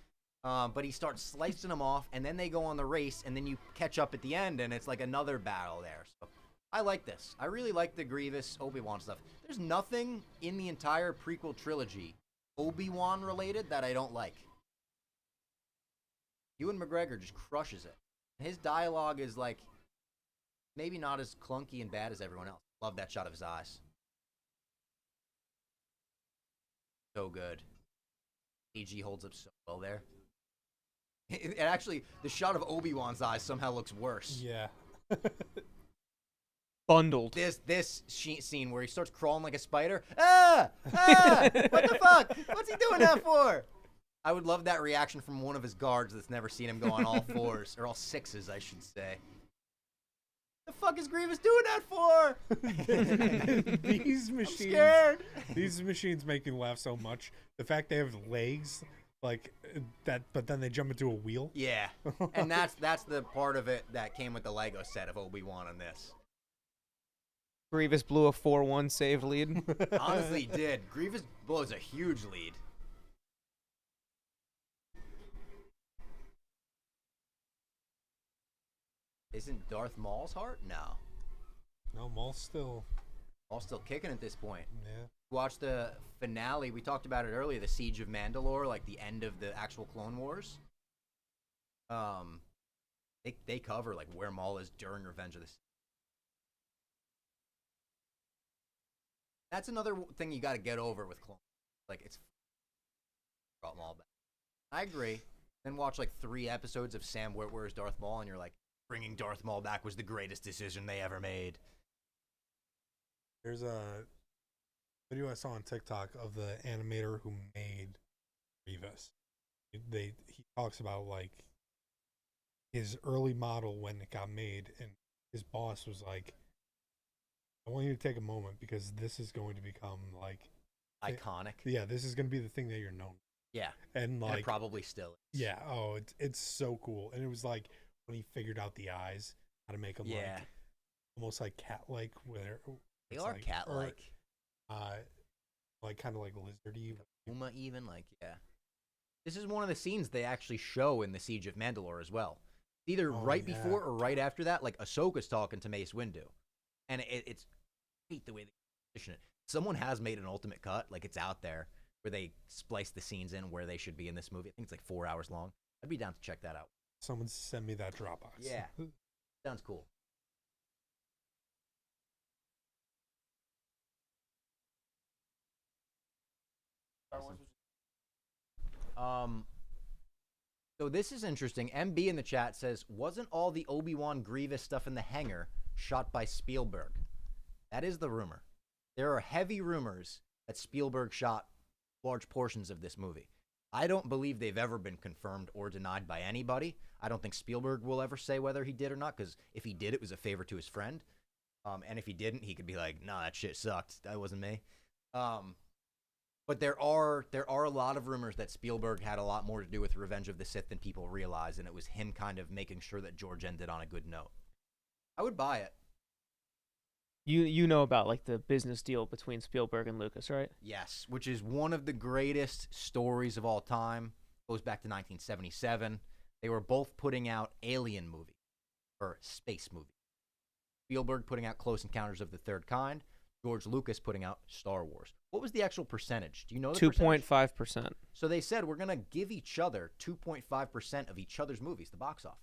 But he starts slicing them off, and then they go on the race, and then you catch up at the end, and it's like another battle there. So I like this. I really like the Grievous Obi-Wan stuff. There's nothing in the entire prequel trilogy Obi-Wan related that I don't like. Ewan McGregor just crushes it. His dialogue is like maybe not as clunky and bad as everyone else. Love that shot of his eyes. So good. AG holds up so well there. It actually, the shot of Obi-Wan's eyes somehow looks worse. Yeah. Bundled. This scene where he starts crawling like a spider. Ah! Ah! What the fuck? What's he doing that for? I would love that reaction from one of his guards that's never seen him go on all 4s, or all 6s, I should say. The fuck is Grievous doing that for? These I'm machines. scared. These machines make me laugh so much. The fact they have legs like that, but then they jump into a wheel. Yeah, and that's the part of it that came with the Lego set of Obi-Wan on this. Grievous blew a 4-1 save lead. Honestly, he did. Grievous blows a huge lead. Isn't Darth Maul's heart? No. No, Maul's still. Maul's still kicking at this point. Yeah. Watch the finale. We talked about it earlier, the Siege of Mandalore, like the end of the actual Clone Wars. They cover like where Maul is during Revenge of the Sith. That's another thing you got to get over with Clone Wars. Like it's brought Maul back. I agree. Then watch like 3 episodes of Sam Witwer's Darth Maul, and you're like, bringing Darth Maul back was the greatest decision they ever made. There's a video I saw on TikTok of the animator who made Grievous. He talks about like his early model when it got made, and his boss was like, "I want you to take a moment because this is going to become like Iconic. Yeah, this is going to be the thing that you're known." Yeah, and like and it probably still is. Yeah. Oh, it's so cool, and it was like when he figured out the eyes, how to make them like almost like cat-like, where They it's are like, cat-like. Like kind of like lizardy. Uma even, like, yeah. This is one of the scenes they actually show in the Siege of Mandalore as well. Either before or right after that, like Ahsoka's talking to Mace Windu. And it's great the way they position it. Someone has made an ultimate cut, like it's out there, where they splice the scenes in where they should be in this movie. I think it's like 4 hours long. I'd be down to check that out. Someone send me that Dropbox. Yeah. Sounds cool. So this is interesting. MB in the chat says, wasn't all the Obi-Wan Grievous stuff in the hangar shot by Spielberg? That is the rumor. There are heavy rumors that Spielberg shot large portions of this movie. I don't believe they've ever been confirmed or denied by anybody. I don't think Spielberg will ever say whether he did or not, because if he did, it was a favor to his friend. And if he didn't, he could be like, nah, that shit sucked. That wasn't me. But there are a lot of rumors that Spielberg had a lot more to do with Revenge of the Sith than people realize, and it was him kind of making sure that George ended on a good note. I would buy it. You know about like the business deal between Spielberg and Lucas, right? Yes, which is one of the greatest stories of all time. Goes back to 1977. They were both putting out alien movies, or space movies. Spielberg putting out Close Encounters of the Third Kind. George Lucas putting out Star Wars. What was the actual percentage? Do you know the percentage? 2.5%. So they said, we're going to give each other 2.5% of each other's movies, the box office.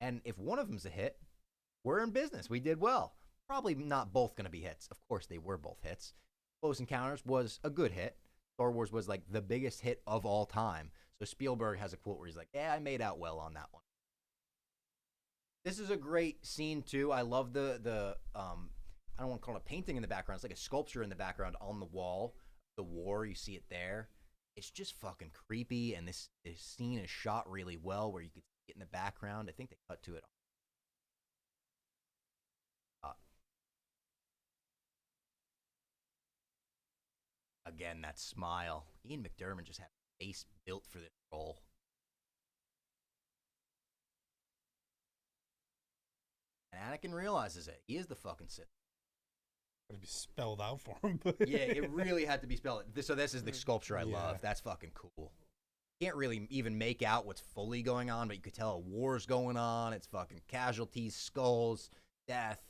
And if one of them's a hit, we're in business. We did well. Probably not both going to be hits. Of course, they were both hits. Close Encounters was a good hit. Star Wars was like the biggest hit of all time. So Spielberg has a quote where he's like, yeah, I made out well on that one. This is a great scene, too. I love the I don't want to call it a painting in the background. It's like a sculpture in the background on the wall the war. You see it there. It's just fucking creepy, and this scene is shot really well, where you could see it in the background. I think they cut to it. Again, that smile. Ian McDiarmid just had a face built for this role. And Anakin realizes it. He is the fucking Sith. Gotta be spelled out for him. But Yeah, it really had to be spelled. So this is the sculpture I love. That's fucking cool. Can't really even make out what's fully going on, but you could tell a war's going on. It's fucking casualties, skulls, death.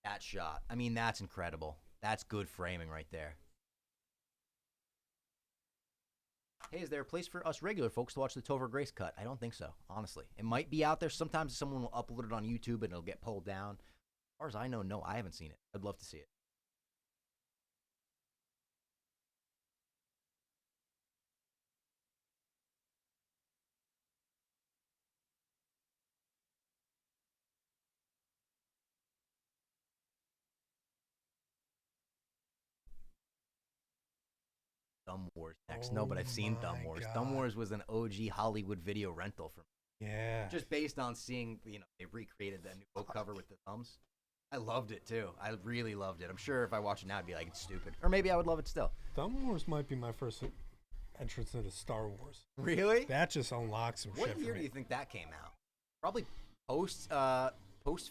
That shot. I mean, that's incredible. That's good framing right there. Hey, is there a place for us regular folks to watch the Topher Grace cut? I don't think so, honestly. It might be out there. Sometimes someone will upload it on YouTube and it'll get pulled down. As far as I know, no, I haven't seen it. I'd love to see it. Thumb Wars next. No, but I've seen Thumb Wars. God. Thumb Wars was an OG Hollywood video rental for me. yeah. Just based on seeing, they recreated that new book cover with the thumbs. I loved it too. I really loved it. I'm sure if I watch it now, I'd be like, it's stupid. Or maybe I would love it still. Thumb Wars might be my first entrance into Star Wars. Really? That just unlocks some What shit year for do me. you think that came out? Probably post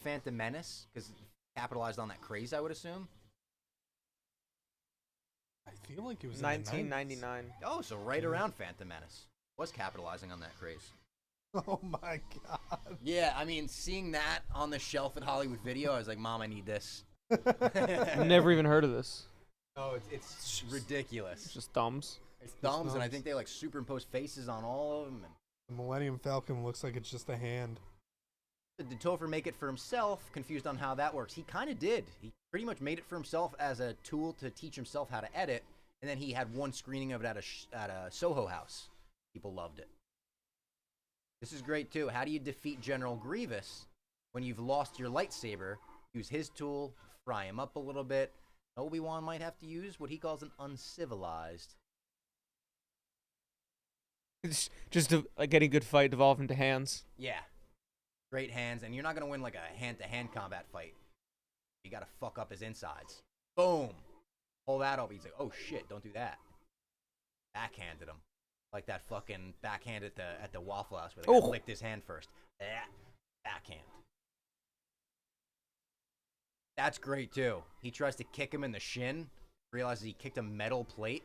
Phantom Menace, because capitalized on that craze, I would assume. I feel like it was in the 90s. 1999. Oh, so right around Phantom Menace. Was capitalizing on that craze. Oh my god. Yeah, I mean, seeing that on the shelf at Hollywood Video, I was like, Mom, I need this. I've never even heard of this. Oh, it's ridiculous. It's just thumbs. It's thumbs, and I thumbs. think they like superimpose faces on all of them. The Millennium Falcon looks like it's just a hand. Did Topher make it for himself? Confused on how that works. He kind of did. He pretty much made it for himself as a tool to teach himself how to edit, and then he had one screening of it at a Soho house. People loved it. This is great too. How do you defeat General Grievous when you've lost your lightsaber? Use his tool, fry him up a little bit. Obi-Wan might have to use what he calls an uncivilized. It's just like any good fight devolve into hands. Yeah. Great hands, and you're not going to win like a hand-to-hand combat fight. You got to fuck up his insides. Boom. Pull that over. He's like, oh shit, don't do that. Backhanded him. Like that fucking backhand at the Waffle House where they licked his hand first. Backhand. That's great too. He tries to kick him in the shin, realizes he kicked a metal plate.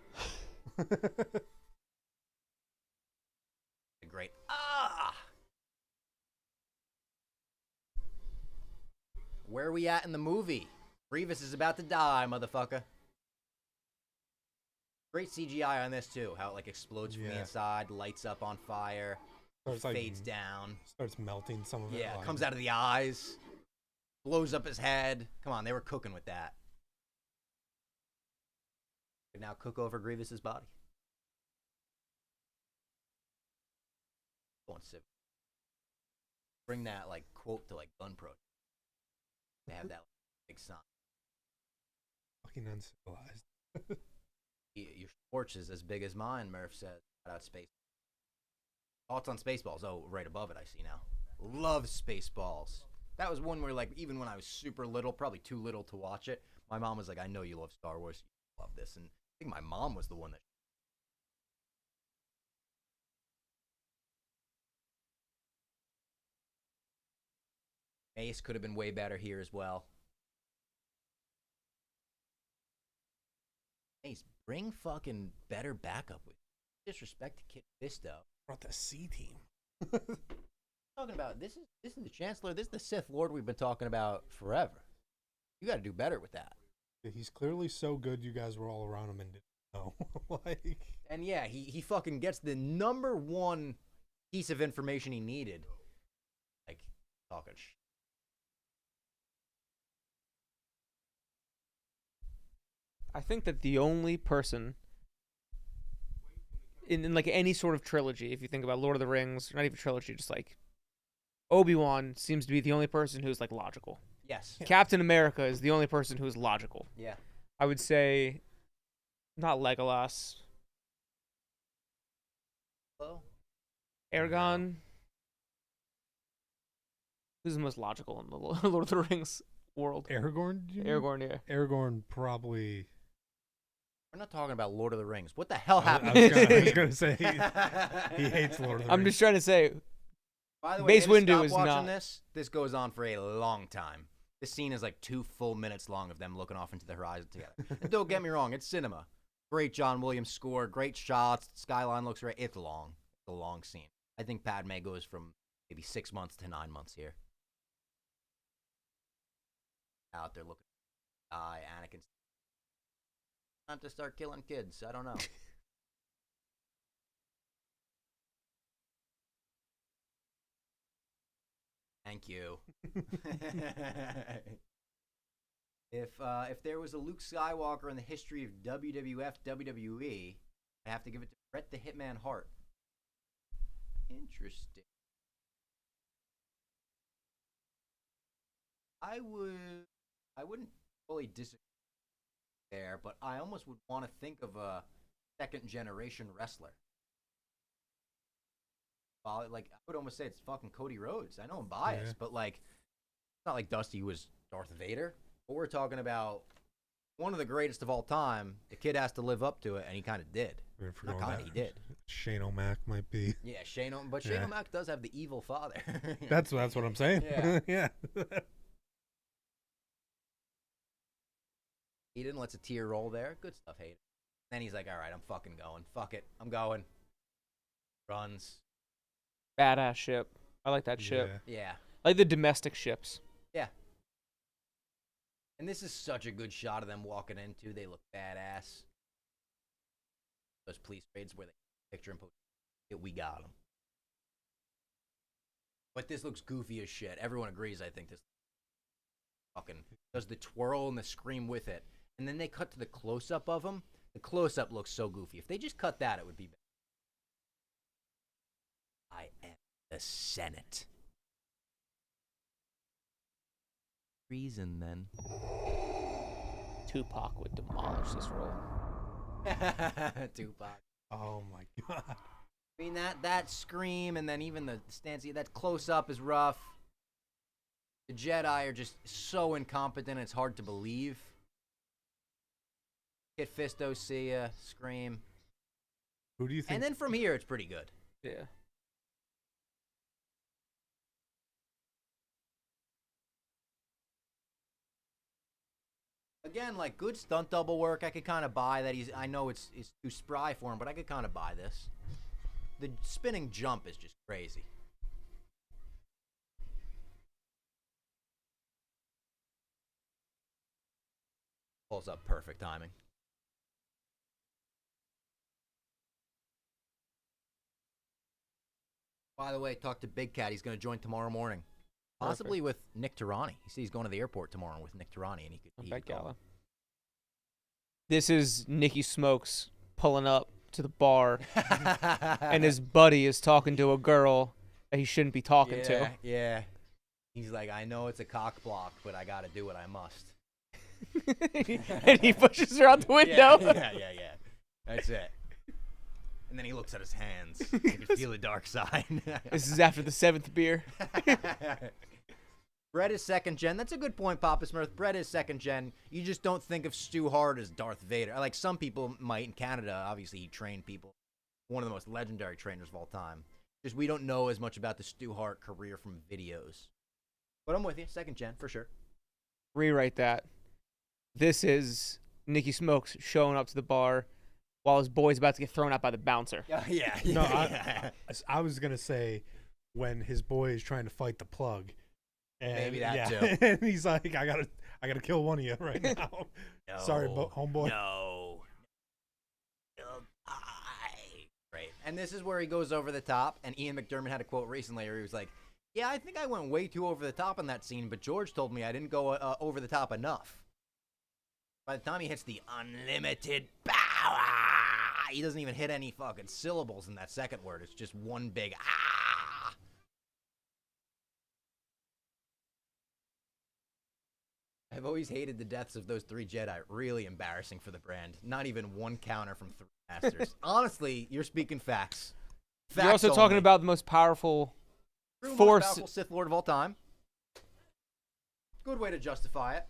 Great. Where are we at in the movie? Grievous is about to die, motherfucker. Great CGI on this too. How it like explodes from the inside, lights up on fire, fades down. Starts melting some of it. Yeah, comes out of the eyes, blows up his head. Come on, they were cooking with that. Could now cook over Grievous's body. Going civic. Bring that like quote to like gun protest. They have that big sign. Fucking uncivilized. Your torch is as big as mine, Murph says. Shout out Space. Thoughts on Spaceballs? Oh, right above it I see now. Love Spaceballs. That was one where, like, even when I was super little, probably too little to watch it, my mom was like, I know you love Star Wars. You love this. And I think my mom was the one that... Mace could have been way better here as well. Mace, bring fucking better backup with you. Disrespect to Kit Fisto. Brought the C team. Talking about this is the Chancellor. This is the Sith Lord we've been talking about forever. You got to do better with that. He's clearly so good. You guys were all around him and didn't know. Like, and yeah, he fucking gets the number one piece of information he needed. Like talking shit. I think that the only person in like any sort of trilogy, if you think about Lord of the Rings, not even trilogy, just like Obi-Wan seems to be the only person who's like logical. Yes. Captain America is the only person who's logical. Yeah. I would say, not Legolas. Hello? Aragorn. Who's the most logical in the Lord of the Rings world? Aragorn? did you mean? Aragorn, yeah. Aragorn probably. We're not talking about Lord of the Rings. What the hell happened? I was gonna say he hates Lord of the I'm Rings. just trying to say, By the way, Mace Mace Windu is watching not. this. This goes on for a long time. This scene is like 2 full minutes long of them looking off into the horizon together. And don't get me wrong, it's cinema. Great John Williams score, great shots. Skyline looks great. It's long. It's a long scene. I think Padme goes from maybe 6 months to 9 months here. Out there looking. Anakin. Time to start killing kids. I don't know. Thank you. If there was a Luke Skywalker in the history of WWF, WWE, I have to give it to Bret the Hitman Hart. Interesting. I wouldn't fully disagree there, but I almost would want to think of a second generation wrestler. Like, I would almost say it's fucking Cody Rhodes. I know I'm biased, but like, it's not like Dusty was Darth Vader. But we're talking about one of the greatest of all time. The kid has to live up to it, and he kind of did. Not kind of, he did. Shane O'Mac might be. Yeah, Shane O'Mac does have the evil father. That's what I'm saying. Yeah. Yeah. Hayden lets a tear roll there. Good stuff, Hayden. Then he's like, all right, I'm fucking going. Fuck it. I'm going. Runs. Badass ship. I like that ship. Yeah. I like the domestic ships. Yeah. And this is such a good shot of them walking into. They look badass. Those police raids where they picture and post it, we got them. But this looks goofy as shit. Everyone agrees, I think this fucking does the twirl and the scream with it. And then they cut to the close-up of him. The close-up looks so goofy. If they just cut that, it would be better. I am the Senate. Reason, then. Tupac would demolish this role. Tupac. Oh my god. I mean, that scream and then even the stance, that close-up is rough. The Jedi are just so incompetent, it's hard to believe. Kit Fisto, see ya, scream. Who do you think? And then from here, it's pretty good. Yeah. Again, like, good stunt double work. I could kind of buy that. I know it's too spry for him, but I could kind of buy this. The spinning jump is just crazy. Pulls up perfect timing. By the way, talk to Big Cat. He's going to join tomorrow morning. Possibly with Nick Turani. He said he's going to the airport tomorrow with Nick Turani, and he could Gala. This is Nicky Smokes pulling up to the bar, and his buddy is talking to a girl that he shouldn't be talking to. Yeah. He's like, I know it's a cock block, but I got to do what I must. And he pushes her out the window. Yeah. That's it. And then he looks at his hands. You can feel the dark side. This is after the 7th beer. Brett is second gen. That's a good point, Papa Smurf. Brett is second gen. You just don't think of Stu Hart as Darth Vader. Like some people might in Canada. Obviously, he trained people. One of the most legendary trainers of all time. Just we don't know as much about the Stu Hart career from videos. But I'm with you. Second gen, for sure. Rewrite that. This is Nicky Smokes showing up to the bar while his boy's about to get thrown out by the bouncer. Yeah. No, I was gonna say when his boy is trying to fight the plug. And, maybe that too. And he's like, I gotta kill one of you right now. No, Sorry, homeboy. No. You'll die. Right. And this is where he goes over the top. And Ian McDermott had a quote recently where he was like, yeah, I think I went way too over the top in that scene, but George told me I didn't go over the top enough. By the time he hits the unlimited power, he doesn't even hit any fucking syllables in that second word. It's just one big ah. I've always hated the deaths of those 3 Jedi. Really embarrassing for the brand. Not even one counter from 3 Masters. Honestly, you're speaking facts. You're also talking about the most powerful True, Force. most powerful Sith Lord of all time. Good way to justify it.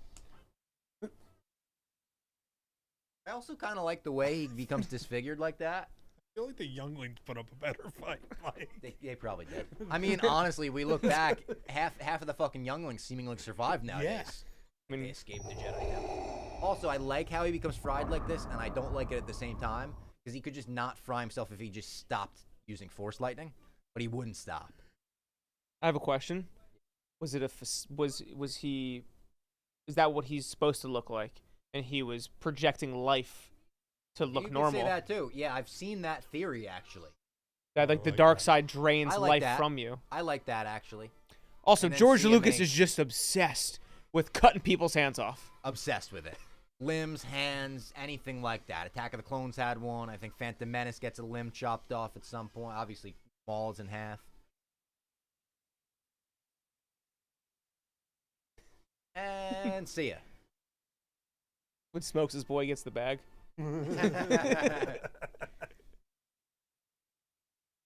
I also kind of like the way he becomes disfigured like that. I feel like the younglings put up a better fight. Like, They probably did. I mean, honestly, we look back, half of the fucking younglings seemingly survive nowadays. Yeah. I mean, They escaped the Jedi Temple. Also, I like how he becomes fried like this, and I don't like it at the same time, because he could just not fry himself if he just stopped using Force lightning, but he wouldn't stop. I have a question. Was it was he? Is that what he's supposed to look like? And he was projecting life to look you normal. You could say that too. Yeah, I've seen that theory actually. That like I the like dark that. side drains I like life that. from you. I like that actually. Also, And then George CMA Lucas is just obsessed with cutting people's hands off. Obsessed with it. Limbs, hands, anything like that. Attack of the Clones had one. I think Phantom Menace gets a limb chopped off at some point. Obviously, Maul's in half. And see ya. When Smokes' boy gets the bag.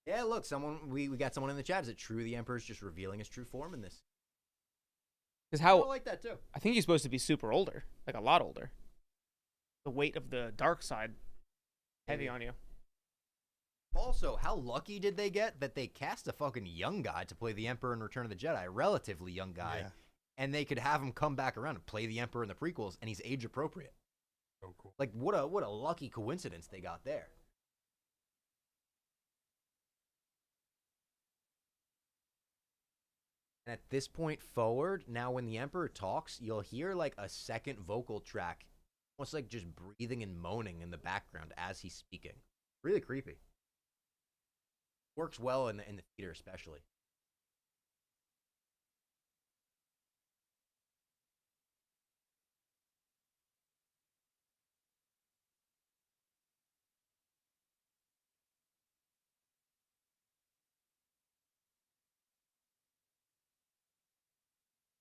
Yeah, look, we got someone in the chat. Is it true the Emperor's just revealing his true form in this? Because I how? like that too. I think he's supposed to be super older, like a lot older. The weight of the dark side heavy Maybe. on you. Also, how lucky did they get that they cast a fucking young guy to play the Emperor in Return of the Jedi, a relatively young guy, Yeah. and they could have him come back around and play the Emperor in the prequels, and he's age appropriate. so cool. Like what a lucky coincidence they got there. And at this point forward, now when the Emperor talks, you'll hear like a second vocal track, almost like just breathing and moaning in the background as he's speaking. Really creepy. Works well in the theater, especially.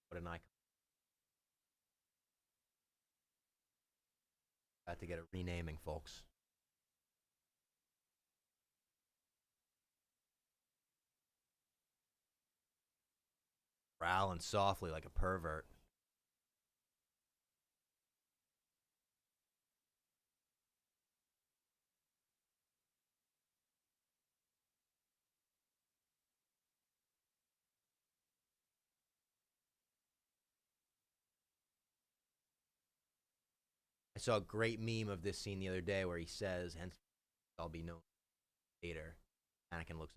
What an icon. Got to get a renaming, folks. Growling softly like a pervert. I saw a great meme of this scene the other day where he says, "Hence, I'll be known later." Anakin looks.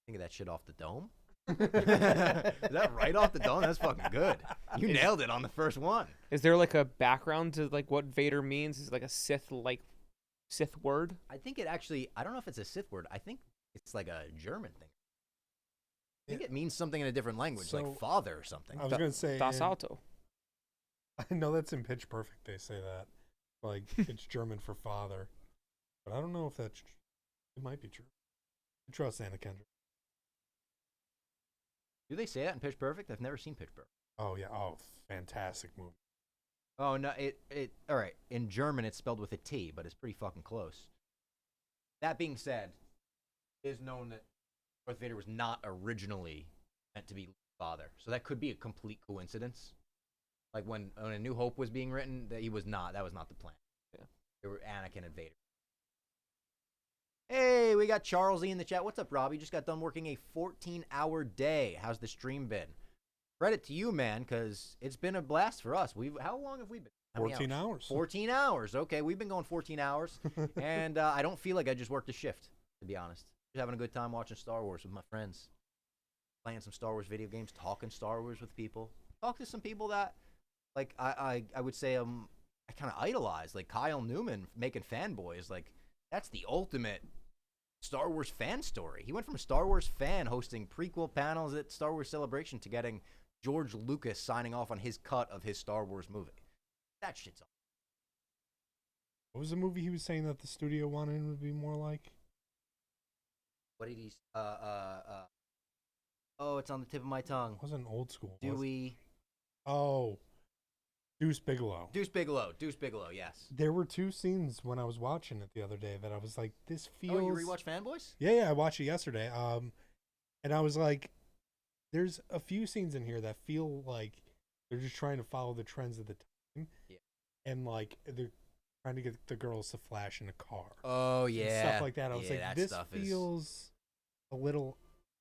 Think of that shit off the dome. Is that right off the dome? That's fucking good. You nailed it on the first one. Is there like a background to like what Vader means? Is it like a Sith word? I think it actually. I don't know if it's a Sith word. I think it's like a German thing. I think it means something in a different language, So, like father or something. I was going to say, Das Auto. I know that's in Pitch Perfect. They say that, like it's German for father, but I don't know if that's. It might be true. I trust Anna Kendrick. Do they say that in Pitch Perfect? I've never seen Pitch Perfect. Oh yeah. Oh, fantastic movie. Oh no, it all right. In German, it's spelled with a T, but it's pretty fucking close. That being said, it is known that Darth Vader was not originally meant to be Luke's father, so that could be a complete coincidence. Like when A New Hope was being written, that he was not. That was not the plan. Yeah. They were Anakin and Vader. Hey, we got Charles E in the chat. What's up, Robbie? Just got done working a 14-hour day. How's the stream been? Credit to you, man, because it's been a blast for us. How long have we been? How many 14 hours. 14 hours. Okay, we've been going 14 hours, and I don't feel like I just worked a shift, to be honest. Just having a good time watching Star Wars with my friends, playing some Star Wars video games, talking Star Wars with people. Talk to some people that, like, I would say I kind of idolize, like Kyle Newman making Fanboys. Like, that's the ultimate Star Wars fan story. He went from a Star Wars fan hosting prequel panels at Star Wars Celebration to getting George Lucas signing off on his cut of his Star Wars movie. That shit's awesome. What was the movie he was saying that the studio wanted him to be more like? What did he? Oh, it's on the tip of my tongue. It wasn't old school. was it? Dewey. Oh, Deuce Bigelow. Deuce Bigelow. Deuce Bigelow, yes. There were 2 scenes when I was watching it the other day that I was like, this feels. Oh, you rewatched Fanboys? Yeah, I watched it yesterday. And I was like, there's a few scenes in here that feel like they're just trying to follow the trends of the time. Yeah. And like they're trying to get the girls to flash in a car. Oh, yeah. And stuff like that. I was like, that this stuff feels a little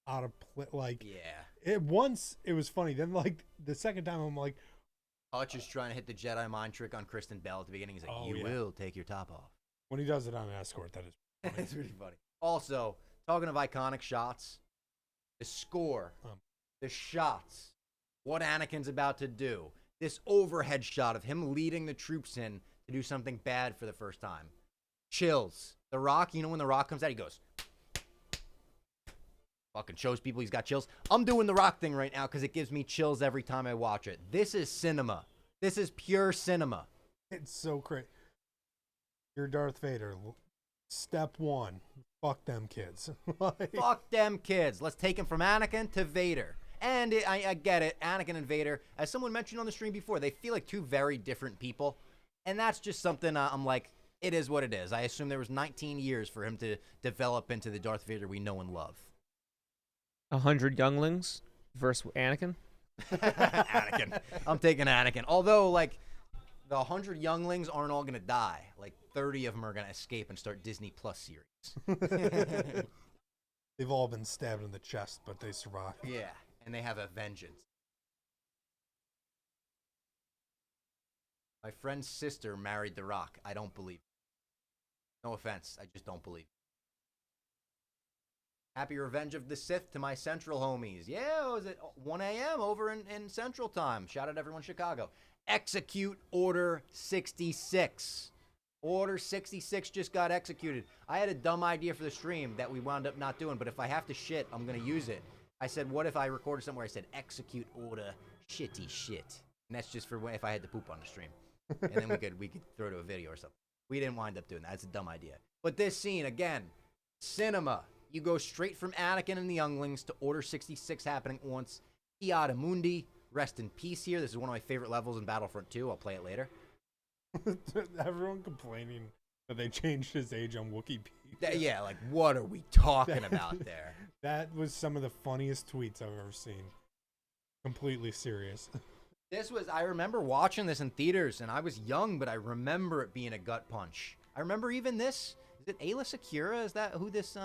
out of place. Like, Yeah. Once it was funny. Then, like, the second time, I'm like, Hutch is trying to hit the Jedi mind trick on Kristen Bell at the beginning. He's like, Oh, you yeah. will take your top off. when he does it on an escort, that is funny. It's really funny. Also, talking of iconic shots, the score, the shots, what Anakin's about to do, this overhead shot of him leading the troops in to do something bad for the first time. Chills. The Rock, you know when The Rock comes out, he goes, fucking shows people he's got chills. I'm doing the Rock thing right now because it gives me chills every time I watch it. This is cinema. This is pure cinema. It's so crazy. You're Darth Vader. Step 1, fuck them kids. Like, Fuck them kids. Let's take him from Anakin to Vader. And I get it, Anakin and Vader, as someone mentioned on the stream before, they feel like 2 very different people. And that's just something I'm like, it is what it is. I assume there was 19 years for him to develop into the Darth Vader we know and love. 100 younglings versus Anakin. Anakin. I'm taking Anakin. Although, like, the 100 younglings aren't all going to die. Like, 30 of them are going to escape and start Disney Plus series. they've all been stabbed in the chest, but they survive. Yeah, and they have a vengeance. My friend's sister married The Rock. I don't believe it. No offense, I just don't believe it. Happy Revenge of the Sith to my Central homies. Yeah, was it 1 a.m. over in Central Time? Shout out everyone in Chicago. Execute Order 66. Order 66 just got executed. I had a dumb idea for the stream that we wound up not doing, but if I have to shit, I'm going to use it. I said, what if I recorded somewhere I said, execute order shitty shit? And that's just for when, if I had to poop on the stream. And then we could throw to a video or something. We didn't wind up doing that. It's a dumb idea. But this scene, again, cinema. You go straight from Anakin and the Younglings to Order 66 happening once. Iata Mundi, rest in peace here. This is one of my favorite levels in Battlefront 2. I'll play it later. Everyone complaining that they changed his age on Wikipedia. Yeah, like, what are we talking about there? That was some of the funniest tweets I've ever seen. Completely serious. This was, I remember watching this in theaters, and I was young, but I remember it being a gut punch. I remember even this. Is it Ayla Secura? Is that who this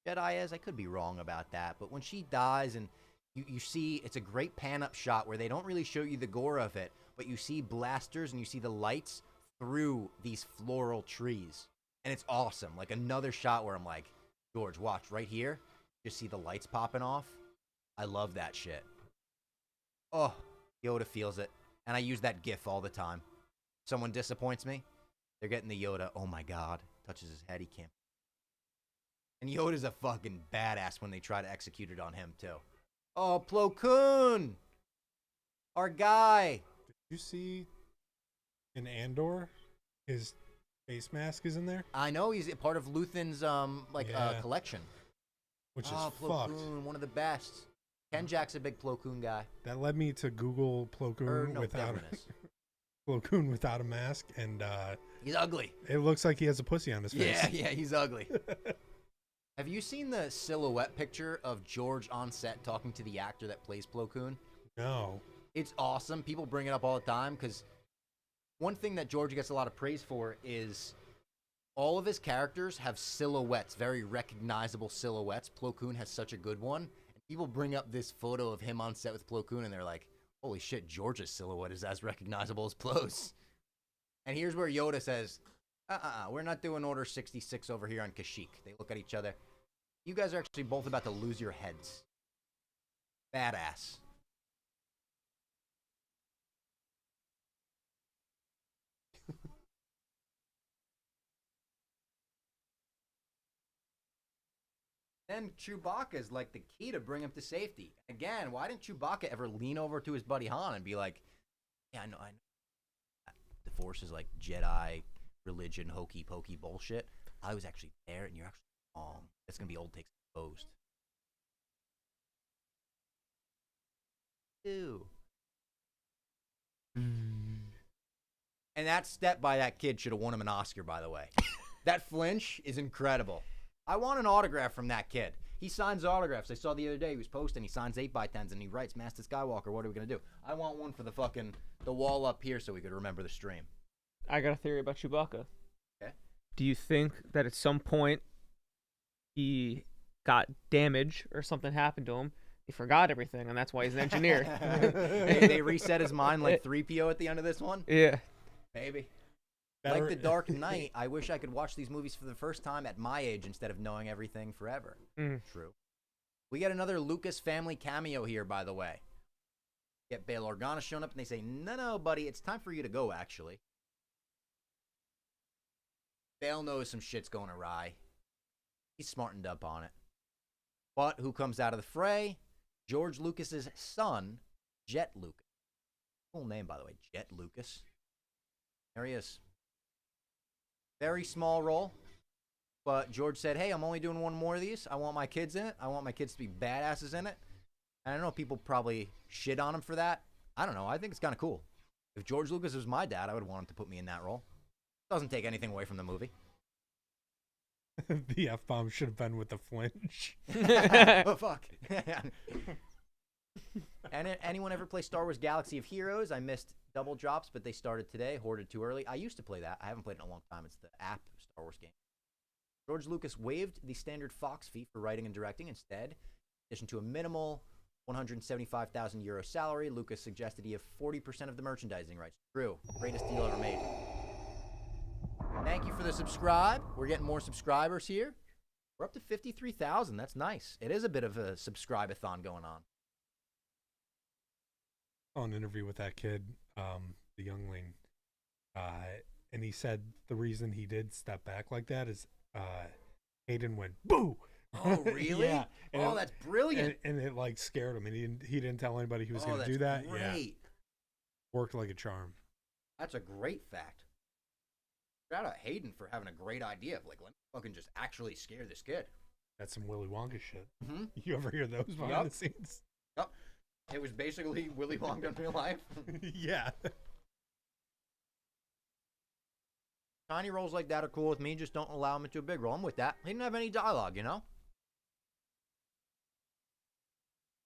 Jedi is? I could be wrong about that. But when she dies, and you see, it's a great pan-up shot where they don't really show you the gore of it, but you see blasters and you see the lights through these floral trees. And it's awesome. Like another shot where I'm like, George, watch right here. Just see the lights popping off. I love that shit. Oh, Yoda feels it. And I use that gif all the time. Someone disappoints me, they're getting the Yoda, oh my god, touches his head, he can't. And Yoda's a fucking badass when they try to execute it on him, too. Oh, Plo Koon! Our guy! Did you see in Andor, his face mask is in there? I know, he's a part of Luthen's, collection. Which is Plo fucked. Koon, one of the best. Ken Jack's a big Plo Koon guy. That led me to Google Plo Koon Plo Koon without a mask, and he's ugly. It looks like he has a pussy on his face. Yeah, he's ugly. Have you seen the silhouette picture of George on set talking to the actor that plays Plo Koon? No. It's awesome. People bring it up all the time because one thing that George gets a lot of praise for is all of his characters have silhouettes, very recognizable silhouettes. Plo Koon has such a good one. People bring up this photo of him on set with Plo Koon, and they're like, holy shit, George's silhouette is as recognizable as Plo's. And here's where Yoda says, we're not doing Order 66 over here on Kashyyyk. They look at each other. You guys are actually both about to lose your heads. Badass. Then Chewbacca is like the key to bring him to safety. Again, why didn't Chewbacca ever lean over to his buddy Han and be like, yeah, I know. The Force is like Jedi religion, hokey pokey bullshit. I was actually there and you're actually wrong. It's going to be old takes exposed. Ew. And that step by that kid should have won him an Oscar, by the way. That flinch is incredible. I want an autograph from that kid. He signs autographs. I saw the other day he was posting. He signs 8x10s and he writes, Master Skywalker, what are we going to do? I want one for the wall up here so we could remember the stream. I got a theory about Chewbacca. Okay. Do you think that at some point he got damage or something happened to him? He forgot everything, and that's why he's an engineer. they reset his mind like 3PO at the end of this one? Yeah. Maybe. Better- Like The Dark Knight, I wish I could watch these movies for the first time at my age instead of knowing everything forever. True. We get another Lucas family cameo here, by the way. Get Bail Organa showing up, and they say, no, buddy, it's time for you to go, actually. Bail knows some shit's going awry. He's smartened up on it. But who comes out of the fray? George Lucas's son, Jet Lucas. Cool name, by the way, Jet Lucas. There he is. Very small role. But George said, hey, I'm only doing one more of these. I want my kids in it. I want my kids to be badasses in it. And I know people probably shit on him for that. I don't know. I think it's kind of cool. If George Lucas was my dad, I would want him to put me in that role. Doesn't take anything away from the movie. The F-bomb should have been with the flinch. Oh, fuck. And anyone ever play Star Wars Galaxy of Heroes? I missed double drops, but they started today. Hoarded too early. I used to play that. I haven't played it in a long time. It's the app Star Wars game. George Lucas waived the standard Fox fee for writing and directing. Instead, in addition to a minimal 175,000 euro salary, Lucas suggested he have 40% of the merchandising rights. True. Greatest deal ever made. Thank you for the subscribe. We're getting more subscribers here. We're up to 53,000. That's nice. It is a bit of a subscribe-a-thon going on. On an interview with that kid, the youngling, and he said the reason he did step back like that is Hayden went boo. Oh, really? Yeah. Oh, that's brilliant. And it like scared him, and he didn't tell anybody he was going to do that. Great. Yeah, worked like a charm. That's a great fact. Shout out Hayden for having a great idea of like, let me fucking just actually scare this kid. That's some Willy Wonka shit. Mm-hmm. You ever hear those behind the scenes? Yep. It was basically Willy Wonka in real life. Yeah. Tiny roles like that are cool with me. Just don't allow him into a big role. I'm with that. He didn't have any dialogue, you know?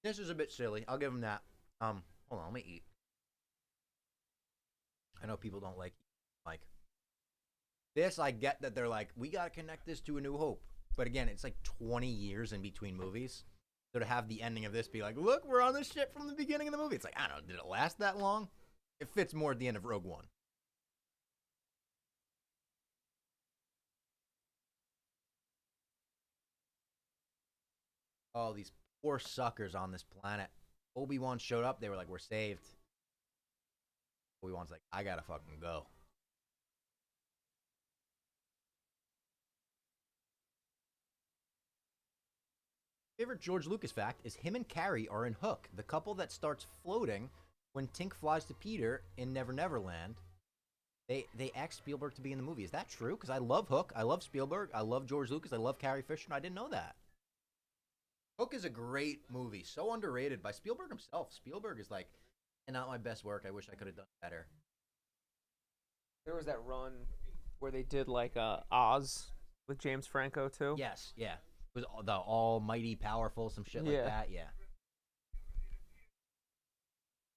This is a bit silly. I'll give him that. Hold on, let me eat. I know people don't like this. I get that they're like, we gotta connect this to A New Hope. But again, it's like 20 years in between movies. So to have the ending of this be like, look, we're on this shit from the beginning of the movie. It's like, I don't know, did it last that long? It fits more at the end of Rogue One. Oh, these poor suckers on this planet. Obi-Wan showed up. They were like, we're saved. Obi-Wan's like, I gotta fucking go. Favorite George Lucas fact is him and Carrie are in Hook, the couple that starts floating when Tink flies to Peter in Never Never Land. They asked Spielberg to be in the movie. Is that true? Because I love Hook. I love Spielberg. I love George Lucas. I love Carrie Fisher. And I didn't know that. Hook is a great movie. So underrated by Spielberg himself. Spielberg is like, not my best work. I wish I could have done better. There was that run where they did like Oz with James Franco too. Yes, yeah. It was the almighty powerful, some shit like that, yeah.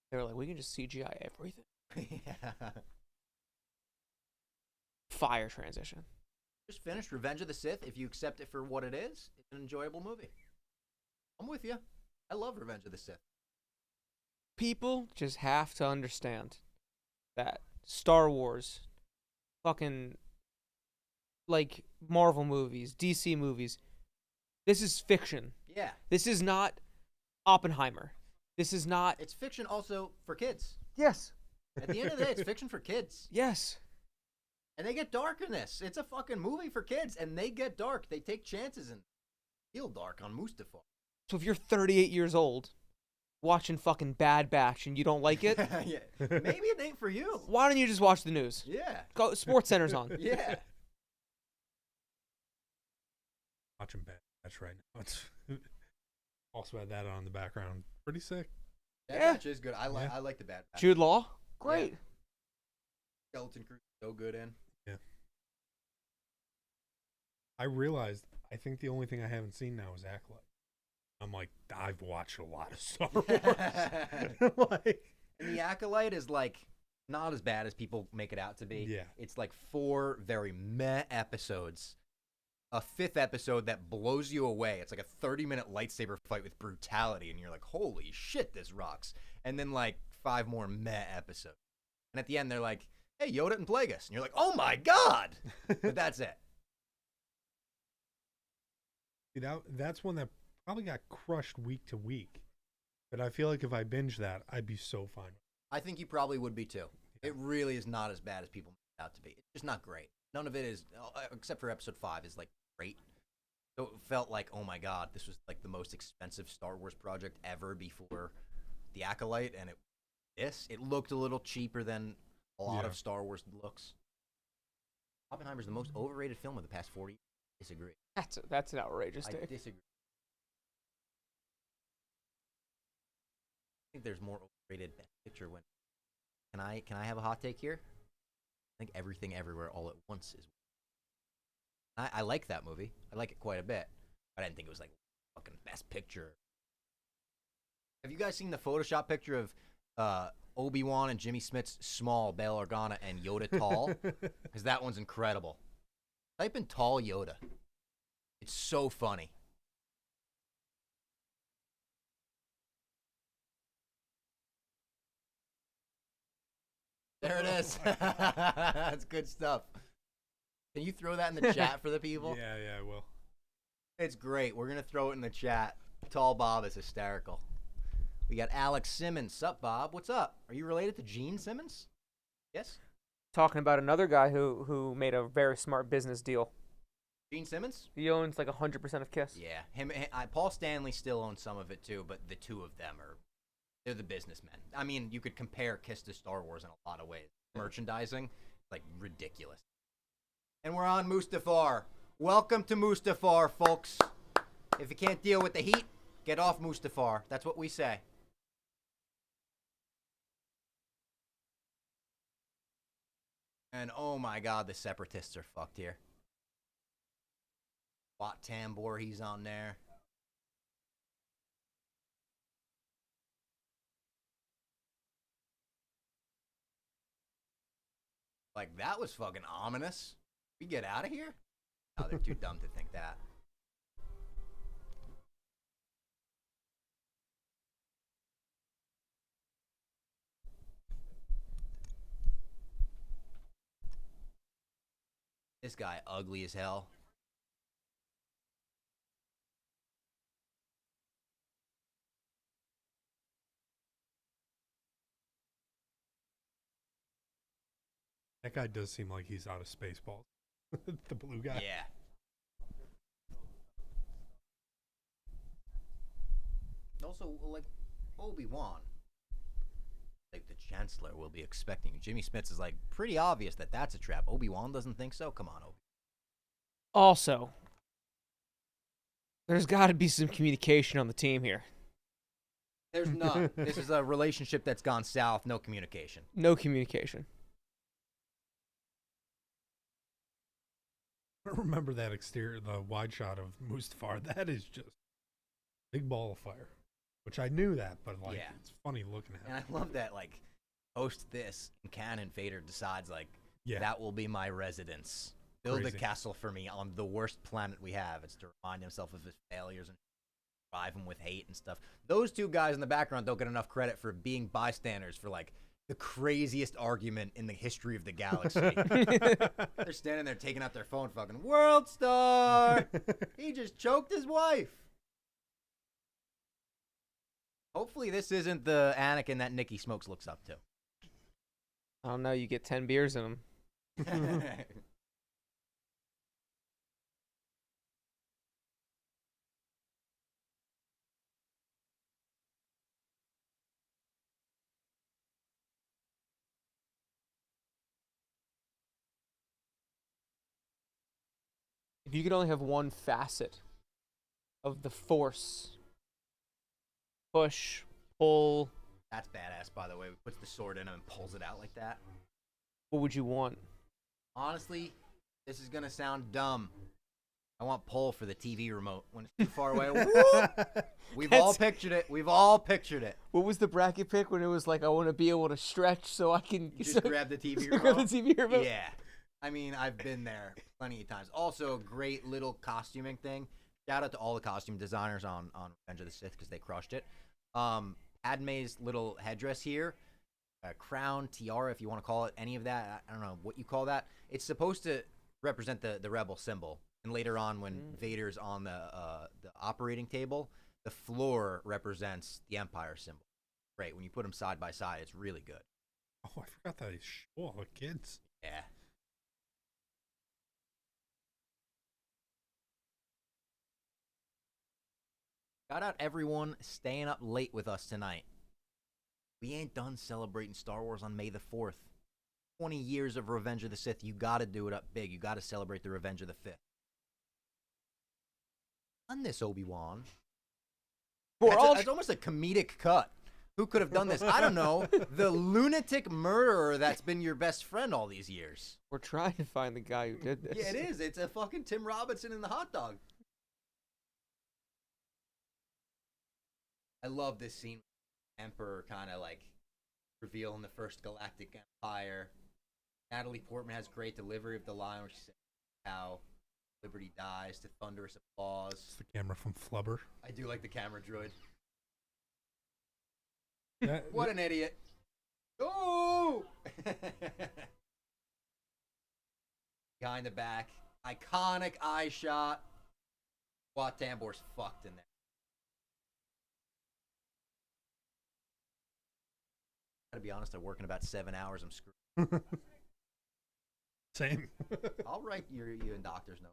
They were like, we can just CGI everything. Yeah. Fire transition. Just finished Revenge of the Sith. If you accept it for what it is, it's an enjoyable movie. I'm with you. I love Revenge of the Sith. People just have to understand that Star Wars, fucking, like, Marvel movies, DC movies, this is fiction. Yeah. This is not Oppenheimer. This is not... It's fiction also for kids. Yes. At the end of the day, it's fiction for kids. Yes. And they get dark in this. It's a fucking movie for kids, and they get dark. They take chances and feel dark on Mustafar. So if you're 38 years old, watching fucking Bad Batch and you don't like it... Yeah. Maybe it ain't for you. Why don't you just watch the news? Yeah. Go, Sports Center's on. Yeah. Watching Bad Batch right now. It's also had that on in the background. Pretty sick. Bad Yeah. Batch is good. I like the Bad Batch. Jude Law? Great. Skeleton Crew so good in. Yeah. I realized I think the only thing I haven't seen now is Acolyte. I'm like, I've watched a lot of Star Wars. Like, And the Acolyte is like not as bad as people make it out to be. Yeah. It's like 4 very meh episodes. A 5th episode that blows you away. It's like a 30-minute lightsaber fight with brutality, and you're like, holy shit, this rocks. And then like 5 more meh episodes. And at the end, they're like, hey, Yoda and Plagueis. And you're like, oh my God. But that's it. see, that's one that probably got crushed week to week. But I feel like if I binge that, I'd be so fine. I think you probably would be too. It really is not as bad as people make it out to be. It's just not great. None of it is, except for episode 5, is like great. So it felt like, oh my God, this was like the most expensive Star Wars project ever before the Acolyte, and it looked a little cheaper than a lot of Star Wars looks. Oppenheimer's the most overrated film of the past 40 years. Disagree. That's an outrageous I take. disagree. I think there's more overrated Best Picture when. Can I have a hot take here? I think Everything Everywhere All at Once is. I like that movie. I like it quite a bit. I didn't think it was like fucking Best Picture. Have you guys seen the Photoshop picture of Obi-Wan and Jimmy Smits small, Bail Organa, and Yoda tall? Because that one's incredible. Type in tall Yoda. It's so funny. There it is. That's good stuff. Can you throw that in the chat for the people? Yeah, I will. It's great. We're going to throw it in the chat. Tall Bob is hysterical. We got Alex Simmons. Sup, Bob? What's up? Are you related to Gene Simmons? Yes? Talking about another guy who made a very smart business deal. Gene Simmons? He owns like 100% of Kiss. Yeah. Paul Stanley still owns some of it too, but the two of them they're the businessmen. I mean, you could compare Kiss to Star Wars in a lot of ways. Merchandising, like ridiculous. And we're on Mustafar. Welcome to Mustafar, folks. If you can't deal with the heat, get off Mustafar. That's what we say. And oh my God, the Separatists are fucked here. Wat Tambor, he's on there. Like, that was fucking ominous. We get out of here? Oh, they're too dumb to think that. This guy ugly as hell. That guy does seem like he's out of Spaceballs. The blue guy. Yeah. Also, like, Obi-Wan. Like, the Chancellor will be expecting. Jimmy Smits is like, pretty obvious that that's a trap. Obi-Wan doesn't think so? Come on, Obi. Also, there's got to be some communication on the team here. There's none. This is a relationship that's gone south. No communication. No communication. I remember that exterior, the wide shot of Mustafar. That is just big ball of fire. Which I knew that, but like it's funny looking at. And I love that, like, post this, and Canon Vader decides, like, that will be my residence. Build Crazy. a castle for me on the worst planet we have. It's to remind himself of his failures and drive him with hate and stuff. Those two guys in the background don't get enough credit for being bystanders for, like, the craziest argument in the history of the galaxy. They're standing there taking out their phone, fucking, World Star! He just choked his wife. Hopefully this isn't the Anakin that Nikki Smokes looks up to. I don't know. You get 10 beers in him. If you could only have one facet of the Force, push, pull, That's badass, by the way. Puts the sword in him and pulls it out like that. What would you want? Honestly, this is gonna sound dumb. I want pull for the TV remote when it's too far away. Whoop! We've all pictured it. We've all pictured it. What was the bracket pick when it was like, I want to be able to stretch so I can Just grab the TV remote. grab the TV remote? Yeah. I mean, I've been there plenty of times. Also, a great little costuming thing. Shout out to all the costume designers on Revenge of the Sith because they crushed it. Padme's little headdress here, crown, tiara, if you want to call it any of that. I don't know what you call that. It's supposed to represent the rebel symbol. And later on, when Vader's on the operating table, the floor represents the Empire symbol. Great. When you put them side by side, it's really good. Oh, I forgot that he's show all the kids. Yeah. Shout out everyone staying up late with us tonight. We ain't done celebrating Star Wars on May the 4th. 20 years of Revenge of the Sith. You gotta do it up big. You gotta celebrate the Revenge of the 5th. Done this, Obi-Wan. It's almost a comedic cut. Who could have done this? I don't know. The lunatic murderer that's been your best friend all these years. We're trying to find the guy who did this. Yeah, it is. It's a fucking Tim Robinson in the hot dog. I love this scene. Emperor kind of like revealing the first Galactic Empire. Natalie Portman has great delivery of the line where she says how Liberty dies to thunderous applause. It's the camera from Flubber. I do like the camera droid. What an idiot. Oh! Behind the back. Iconic eye shot. Wat Tambor's fucked in there. Gotta be honest, I work in about 7 hours. I'm screwed. Same. I'll write you and doctor's note.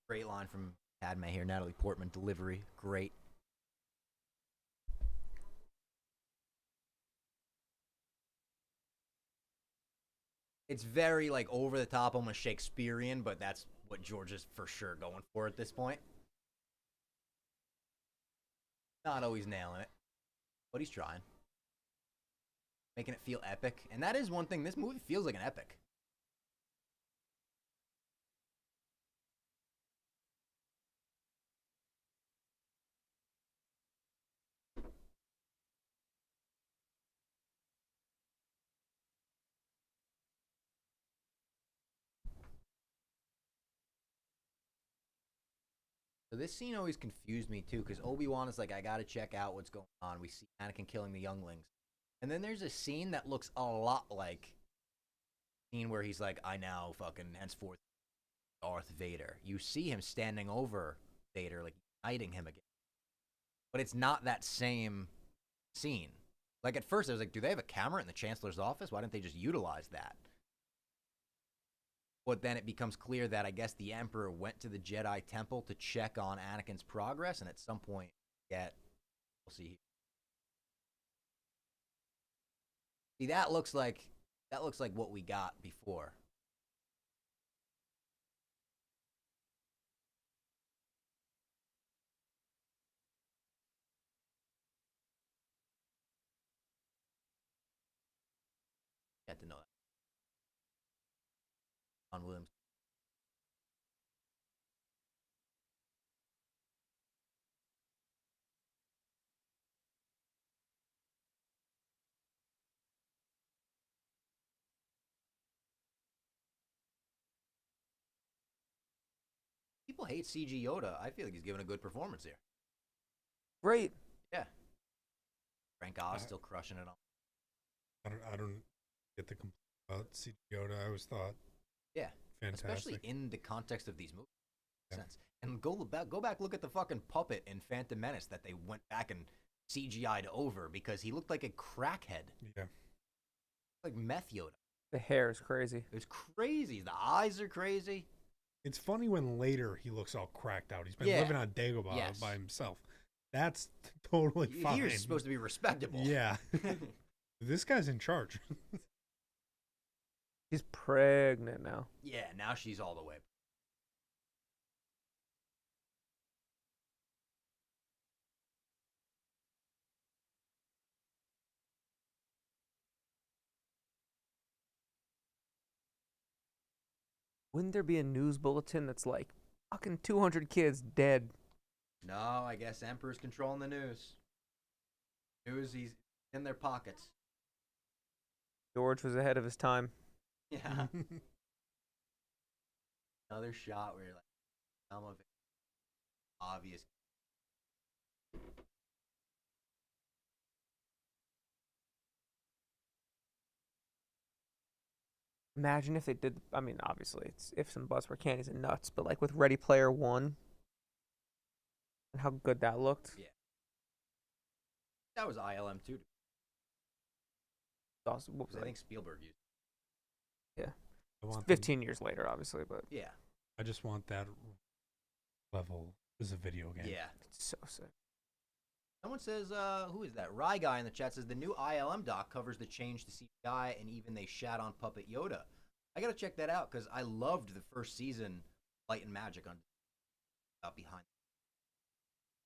Great line from Padme here. Natalie Portman delivery. Great. It's very like over the top, almost Shakespearean, but that's what George is for sure going for at this point. Not always nailing it, but he's trying. Making it feel epic. And that is one thing. This movie feels like an epic. So this scene always confused me too, because Obi-Wan is like, I gotta check out what's going on. We see Anakin killing the younglings. And then there's a scene that looks a lot like the scene where he's like, I now fucking henceforth Darth Vader. You see him standing over Vader, like uniting him again. But it's not that same scene. Like at first I was like, do they have a camera in the Chancellor's office? Why didn't they just utilize that? But then it becomes clear that I guess the Emperor went to the Jedi Temple to check on Anakin's progress, and at some point, we'll see. See, that looks like what we got before. You had to know that. On Williams. People hate CG Yoda. I feel like he's giving a good performance here. Great. Yeah. Frank Oz still crushing it on. I don't get the complaint about CG Yoda. I always thought. Yeah. Fantastic. Especially in the context of these movies. Yeah. Sense. And go back, look at the fucking puppet in Phantom Menace that they went back and CGI'd over because he looked like a crackhead. Yeah. Like meth Yoda. The hair is crazy. It's crazy. The eyes are crazy. It's funny when later he looks all cracked out. He's been Yeah. living on Dagobah Yes. by himself. That's totally fine. You're supposed to be respectable. Yeah. This guy's in charge. She's pregnant now. Yeah, now she's all the way. Wouldn't there be a news bulletin that's like, fucking 200 kids dead? No, I guess Emperor's controlling the news. He's in their pockets. George was ahead of his time. Yeah. Another shot where you're like, some of it obvious. Imagine if they did. I mean, obviously, it's ifs and buts where candies and nuts, but like with Ready Player One and how good that looked. Yeah. That was ILM too. Awesome. What was I it? think Spielberg used. Yeah. I want 15 years later, obviously, but Yeah. I just want that level as a video game. Yeah. it's so sick. Someone says, who is that? Rye Guy in the chat says the new ILM doc covers the change to CGI and even they shat on Puppet Yoda. I gotta check that out because I loved the first season, Light and Magic on behind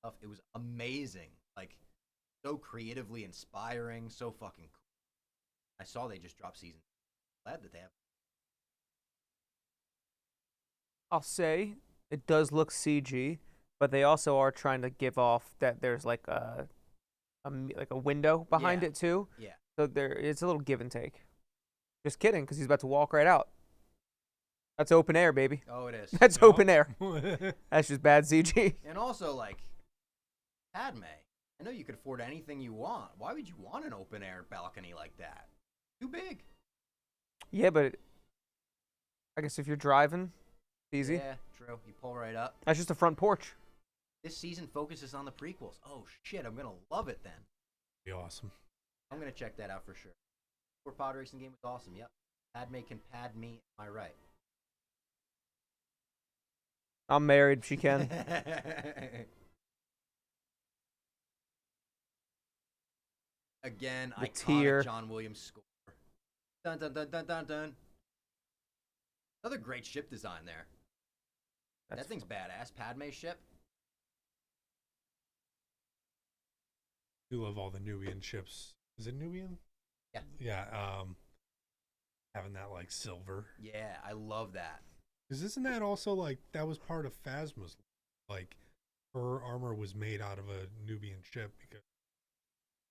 stuff. It was amazing, like so creatively inspiring, so fucking cool. I saw they just dropped season. Glad that they have. I'll say it does look CG, but they also are trying to give off that there's like a window behind Yeah. it too. Yeah. So it's a little give and take. Just kidding, because he's about to walk right out. That's open air, baby. Oh, it is. That's open air. That's just bad CG. And also, like, Padme, I know you could afford anything you want. Why would you want an open air balcony like that? Too big. Yeah, but I guess if you're driving, it's easy. Yeah, true. You pull right up. That's just a front porch. This season focuses on the prequels. Oh, shit. I'm going to love it then. Be awesome. I'm going to check that out for sure. Poor pod racing game was awesome. Yep. Padme can pad me. Am I right? I'm married. She can. Again, The iconic tear. John Williams score. Dun dun dun dun dun dun. Another great ship design there. That's That thing's badass. Padme's ship. I do love all the Nubian ships. Is it Nubian? Yeah. Yeah. Having that like silver. Yeah, I love that. Because isn't that also like that was part of Phasma's? Like her armor was made out of a Nubian ship because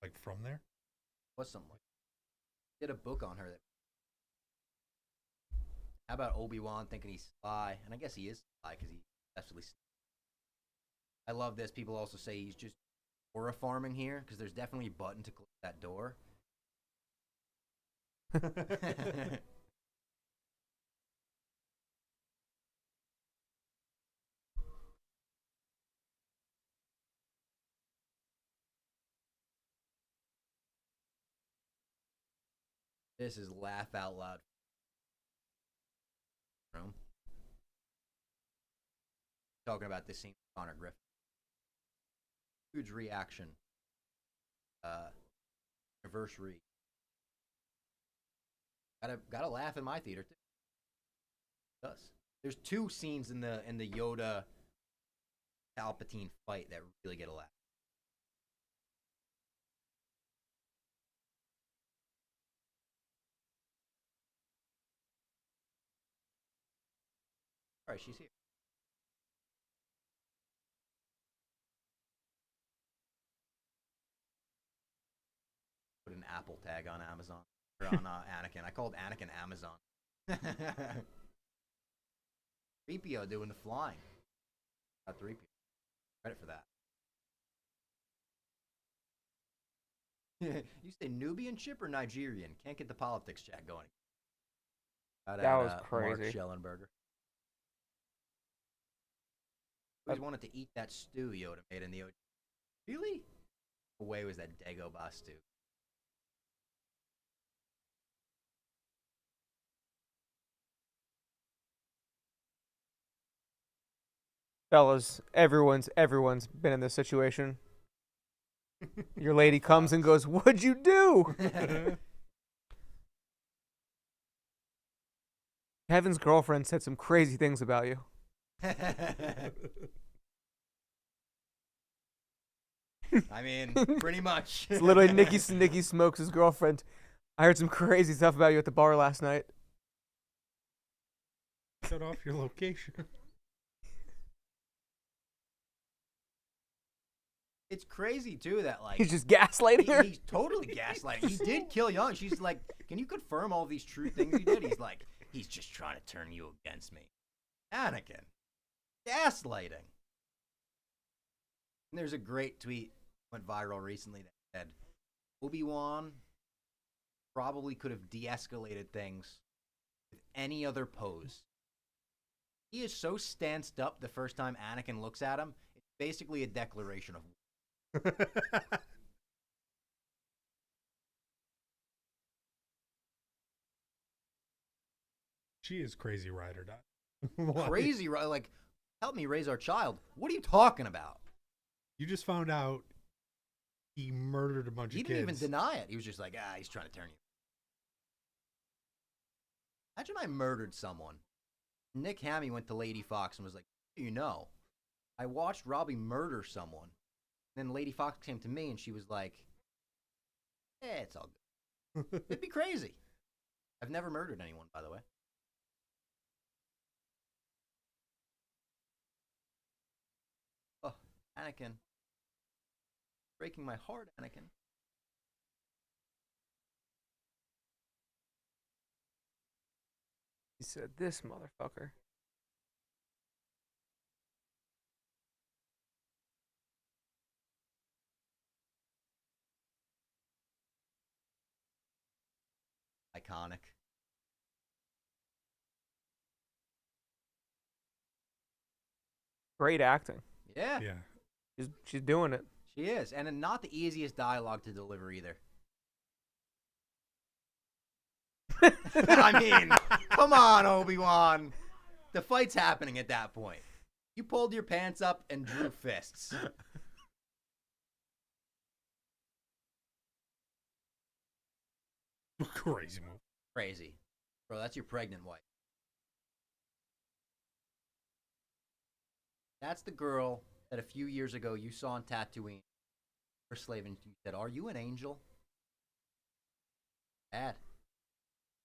like from there. What's something like? Did a book on her. That. How about Obi-Wan thinking he's sly? And I guess he is sly because he definitely. I love this. People also say he's just aura farming here because there's definitely a button to close that door. This is laugh out loud. Room. Talking about this scene with Connor Griffin. Huge reaction. Anniversary. Gotta laugh in my theater too. It does. There's two scenes in the Yoda Palpatine fight that really get a laugh. All right, she's here. Put an Apple tag on Amazon or on Anakin. I called Anakin Amazon. 3PO doing the flying. Got 3PO. Credit for that. You say Nubian ship or Nigerian? Can't get the politics chat going. That was crazy. Mark Schellenberger. Always wanted to eat that stew Yoda made in the OG. Really? What way was that Dagobah stew? Fellas, everyone's been in this situation. Your lady comes and goes, "What'd you do?" Kevin's girlfriend said some crazy things about you. I mean, pretty much. It's literally Nikki Smokes' girlfriend. I heard some crazy stuff about you at the bar last night. Shut off your location. It's crazy too that like He's just gaslighting her. he's totally gaslighting. He did kill Young. She's like, "Can you confirm all these true things he did?" He's like, "He's just trying to turn you against me." Anakin. Gaslighting. And there's a great tweet went viral recently that said Obi-Wan probably could have de-escalated things with any other pose. He is so stanced up the first time Anakin looks at him, it's basically a declaration of war. She is crazy ride or die. Crazy, right? Like, help me raise our child. What are you talking about? You just found out he murdered a bunch He of didn't kids. even deny it. He was just like, he's trying to turn you. Imagine I murdered someone. Nick Hammy went to Lady Fox and was like, "You know, I watched Robbie murder someone." And then Lady Fox came to me and she was like, it's all good. It'd be crazy. I've never murdered anyone, by the way. Oh, Anakin. Breaking my heart, Anakin. He said, "This motherfucker." Iconic. Great acting. Yeah, Yeah. She's doing it. she is. And not the easiest dialogue to deliver either. I mean, come on, Obi-Wan. The fight's happening at that point. You pulled your pants up and drew fists. Crazy move. Crazy. Bro, that's your pregnant wife. That's the girl that a few years ago you saw on Tatooine. Her slave, and you said, "Are you an angel?" Dad.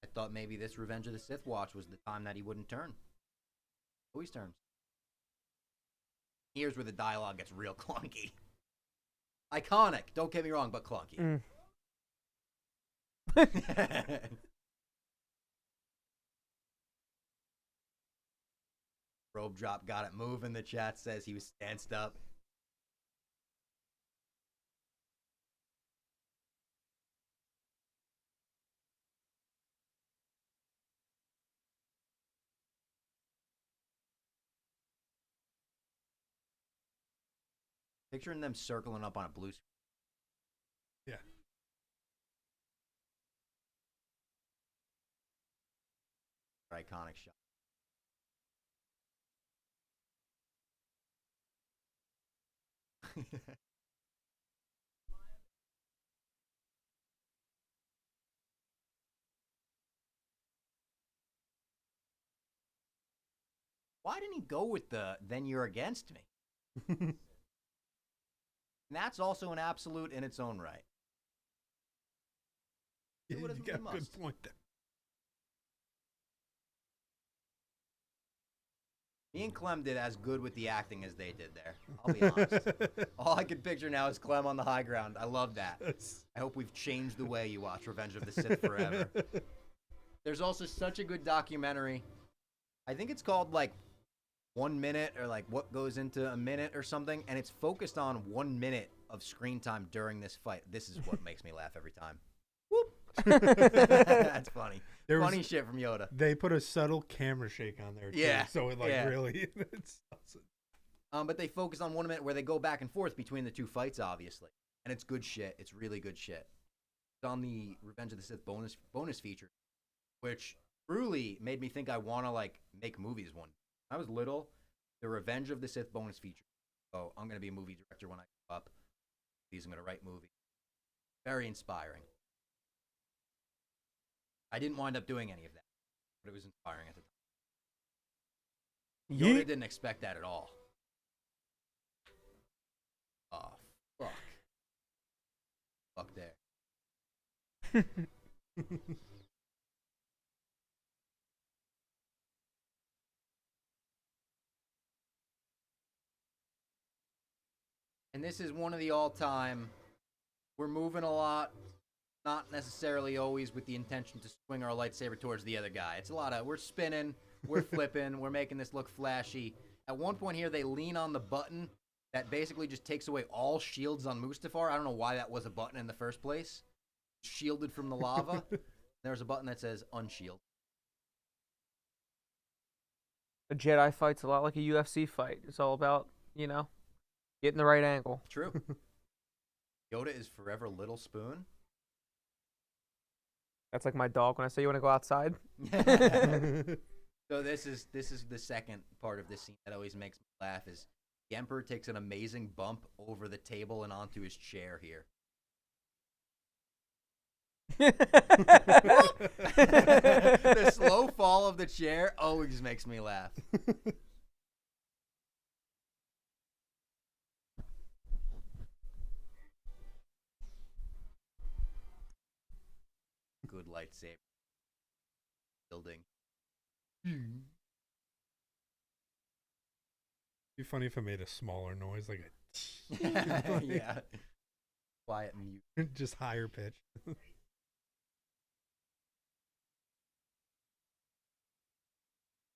I thought maybe this Revenge of the Sith watch was the time that he wouldn't turn. Always turns. Here's where the dialogue gets real clunky. Iconic, don't get me wrong, but clunky. Robe drop got it moving, the chat says. He was stanced up. Picturing them circling up on a blue screen. Yeah. Iconic shot. Why didn't he go with the "then you're against me"? And that's also an absolute in its own right. Yeah, Do you what got we a good must. point there. Me and Clem did as good with the acting as they did there. I'll be honest. All I can picture now is Clem on the high ground. I love that. I hope we've changed the way you watch Revenge of the Sith forever. There's also such a good documentary. I think it's called like 1 minute or like what goes into a minute or something. And it's focused on 1 minute of screen time during this fight. This is what makes me laugh every time. Whoop. That's funny. Funny shit from Yoda. They put a subtle camera shake on there too. Yeah, So it really it's awesome. But they focus on 1 minute where they go back and forth between the two fights, obviously. And it's good shit. It's really good shit. It's on the Revenge of the Sith bonus feature, which truly made me think I want to like make movies one. When I was little, the Revenge of the Sith bonus feature. Oh, I'm going to be a movie director when I grow up. movies. I'm going to write movies. Very inspiring. I didn't wind up doing any of that, but it was inspiring at the time. Yoda didn't expect that at all. Oh, fuck. Fuck there. And this is one of the all-time. We're moving a lot, not necessarily always with the intention to swing our lightsaber towards the other guy. It's a lot of, we're spinning, we're flipping, we're making this look flashy. At one point here, they lean on the button that basically just takes away all shields on Mustafar. I don't know why that was a button in the first place. Shielded from the lava. There's a button that says unshield. A Jedi fight's a lot like a UFC fight. It's all about, getting the right angle. True. Yoda is forever Little Spoon. That's like my dog when I say you want to go outside. So this is the second part of this scene that always makes me laugh is the Emperor takes an amazing bump over the table and onto his chair here. The slow fall of the chair always makes me laugh. Good lightsaber. Building. It'd be funny if I made a smaller noise, like a Yeah. Quiet mute. just higher pitch.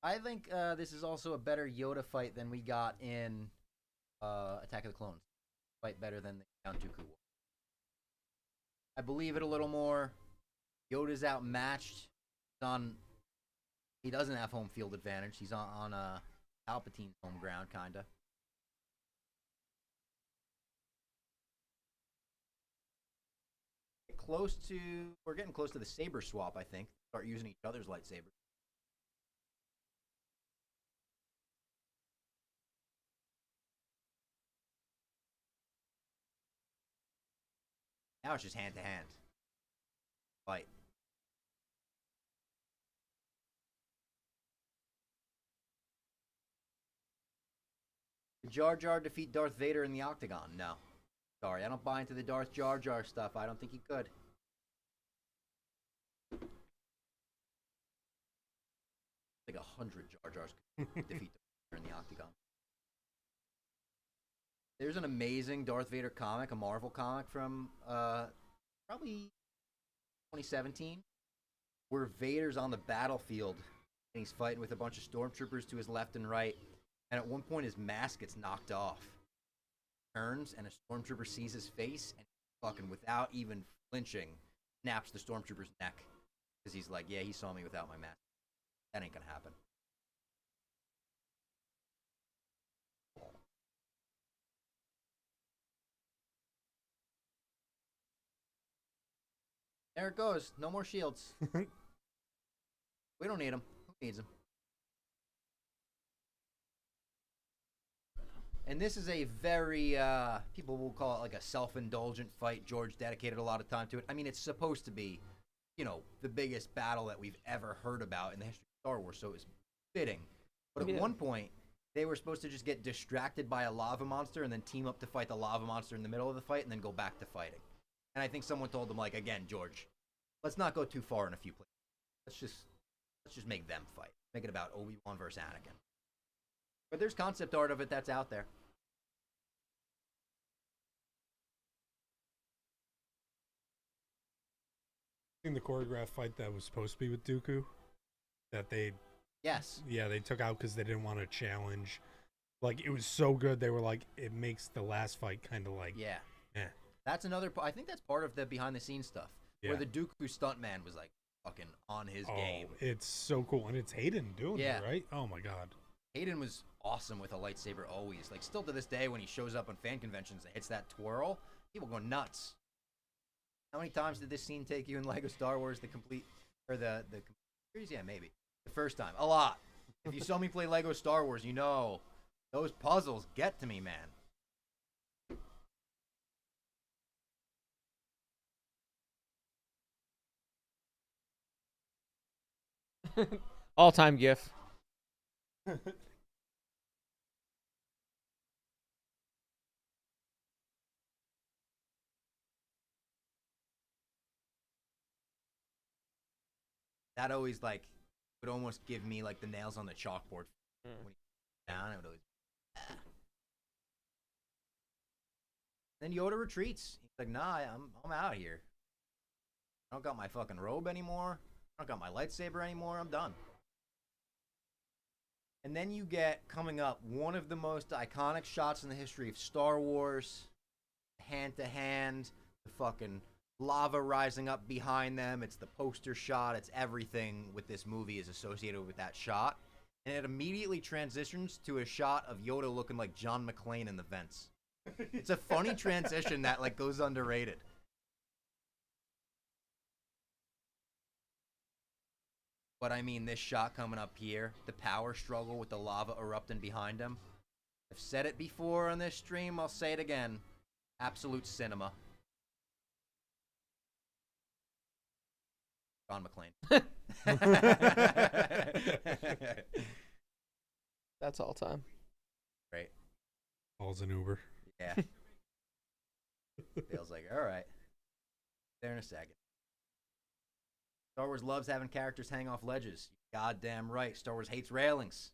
I think this is also a better Yoda fight than we got in Attack of the Clones. Fight better than the Count Dooku war. I believe it a little more. Yoda's outmatched. He doesn't have home field advantage. He's on Palpatine's home ground, kind of. We're getting close to the saber swap, I think. Start using each other's lightsabers. Now it's just hand to hand. Fight. Did Jar Jar defeat Darth Vader in the Octagon? No. Sorry, I don't buy into the Darth Jar Jar stuff. I don't think he could. Like 100 Jar Jars could defeat Darth Vader in the Octagon. There's an amazing Darth Vader comic, a Marvel comic from probably 2017, where Vader's on the battlefield and he's fighting with a bunch of stormtroopers to his left and right. And at one point, his mask gets knocked off. Turns, and a stormtrooper sees his face, and fucking, without even flinching, snaps the stormtrooper's neck. Because he's like, yeah, he saw me without my mask. That ain't gonna happen. There it goes. No more shields. We don't need them. Who needs them? And this is a very, people will call it like a self-indulgent fight. George dedicated a lot of time to it. I mean, it's supposed to be, the biggest battle that we've ever heard about in the history of Star Wars, so it's fitting. But at one point, they were supposed to just get distracted by a lava monster and then team up to fight the lava monster in the middle of the fight and then go back to fighting. And I think someone told them, like, again, George, let's not go too far in a few places. Let's just make them fight. Make it about Obi-Wan versus Anakin. But there's concept art of it that's out there. In the choreographed fight that was supposed to be with Dooku, that they took out because they didn't want to challenge. Like, it was so good, they were like, it makes the last fight kind of like, That's another. I think that's part of the behind the scenes stuff, where the Dooku stuntman was like fucking on his game. It's so cool, and it's Hayden doing it, right? Oh my god, Hayden was awesome with a lightsaber always. Like, still to this day, when he shows up on fan conventions and hits that twirl, people go nuts. How many times did this scene take you in Lego Star Wars, the complete series? Yeah, maybe. The first time. A lot. If you saw me play Lego Star Wars, those puzzles get to me, man. All-time gif. That always like would almost give me like the nails on the chalkboard when he down. It would always. Then Yoda retreats. He's like, "Nah, I'm out of here. I don't got my fucking robe anymore. I don't got my lightsaber anymore. I'm done." And then you get coming up one of the most iconic shots in the history of Star Wars, hand to hand, the fucking lava rising up behind them. It's the poster shot. It's everything with this movie is associated with that shot. And it immediately transitions to a shot of Yoda looking like John McClane in the vents. It's a funny transition that like goes underrated. But I mean, this shot coming up here, the power struggle with the lava erupting behind him. I've said it before on this stream, I'll say it again. Absolute cinema. John McClane. That's all time. Great. Calls an Uber. Yeah. Feels like, all right. There in a second. Star Wars loves having characters hang off ledges. Goddamn right. Star Wars hates railings.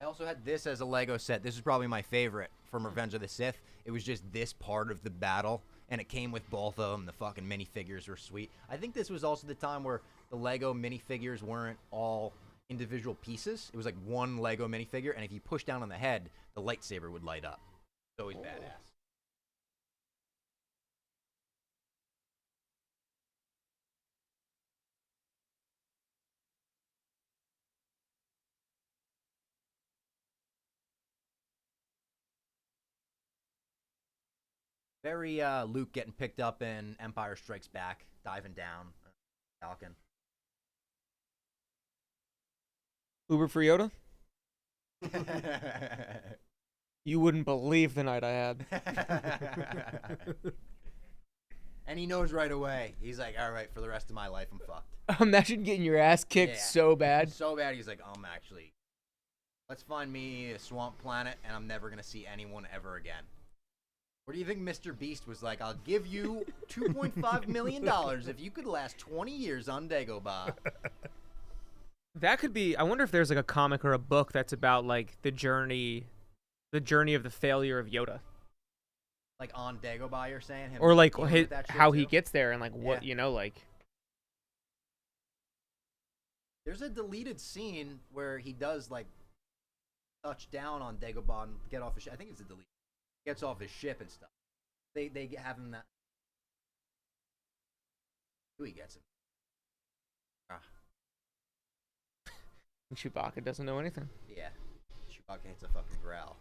I also had this as a Lego set. This is probably my favorite from Revenge of the Sith. It was just this part of the battle, and it came with both of them. The fucking minifigures were sweet. I think this was also the time where the Lego minifigures weren't all individual pieces. It was like one Lego minifigure, and if you push down on the head, the lightsaber would light up. It's always badass. Very Luke getting picked up in Empire Strikes Back, diving down, Falcon. Uber for Yoda? You wouldn't believe the night I had. And he knows right away. He's like, all right, for the rest of my life, I'm fucked. Imagine getting your ass kicked so bad. So bad, he's like, let's find me a swamp planet, and I'm never going to see anyone ever again. What do you think Mr. Beast was like? I'll give you $2.5 million if you could last 20 years on Dagobah. That could be. I wonder if there's like a comic or a book that's about like the journey of the failure of Yoda, Like on Dagobah, you're saying? Him or like dealing with that shit how he too? gets there and like what Yeah. like. There's a deleted scene where he does like touch down on Dagobah and get off his ship. I think it's a delete. Gets off his ship and stuff. They have him that. Who he gets him? Chewbacca doesn't know anything. Yeah. Chewbacca hits a fucking growl.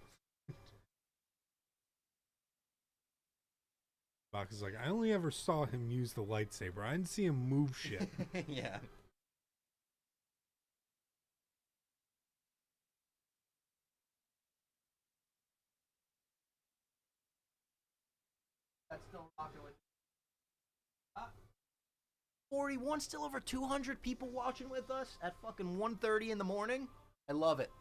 Chewbacca's like, I only ever saw him use the lightsaber. I didn't see him move shit. Yeah. That's still rocking with 41, still over 200 people watching with us at fucking 1:30 in the morning. I love it.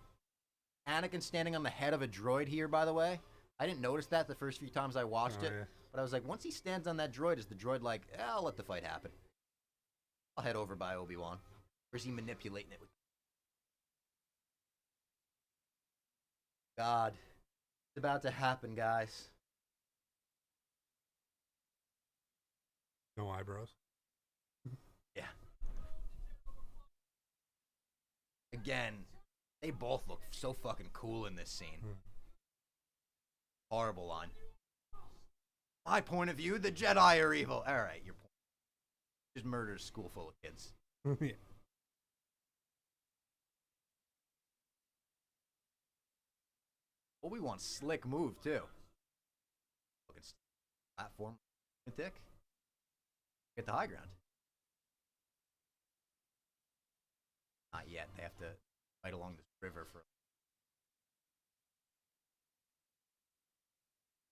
Anakin standing on the head of a droid here, by the way. I didn't notice that the first few times I watched it, Yeah. but I was like, once he stands on that droid, is the droid like, I'll let the fight happen. I'll head over by Obi-Wan. Or is he manipulating it with God? It's about to happen, guys. No eyebrows. Yeah. Again, they both look so fucking cool in this scene. Horrible line. My point of view, the Jedi are evil. All right, your point. Just murdered a school full of kids. Yeah. Obi-Wan's slick move, too. Looking platform. Tick. Get the high ground. Not yet. They have to fight along this river for.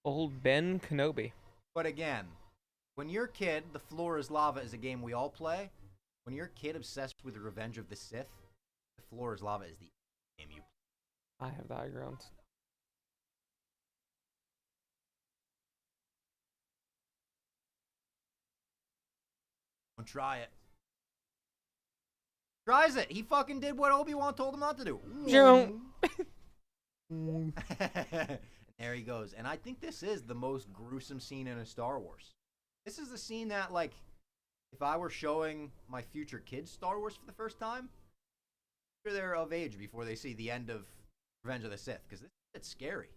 Old Ben Kenobi. But again, when you're a kid, The Floor is Lava is a game we all play. When you're a kid obsessed with the Revenge of the Sith, The Floor is Lava is the game you play. I have the high ground. Don't try it. Tries it. He fucking did what Obi-Wan told him not to do. And there he goes. And I think this is the most gruesome scene in a Star Wars. This is the scene that, like, if I were showing my future kids Star Wars for the first time, they're of age before they see the end of Revenge of the Sith, because it's scary.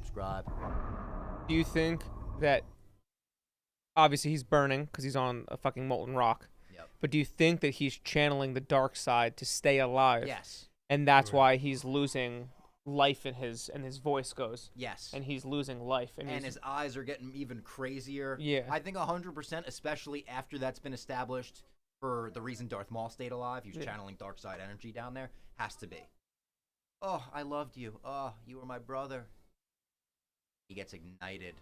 Subscribe. Do you think that obviously he's burning because he's on a fucking molten rock? Yep. But do you think that he's channeling the dark side to stay alive? Yes. And that's why he's losing life in his voice goes. Yes. And he's losing life And he's, his eyes are getting even crazier. Yeah. I think 100%, especially after that's been established for the reason Darth Maul stayed alive. He was channeling dark side energy down there. Has to be. Oh, I loved you. Oh, you were my brother. He gets ignited.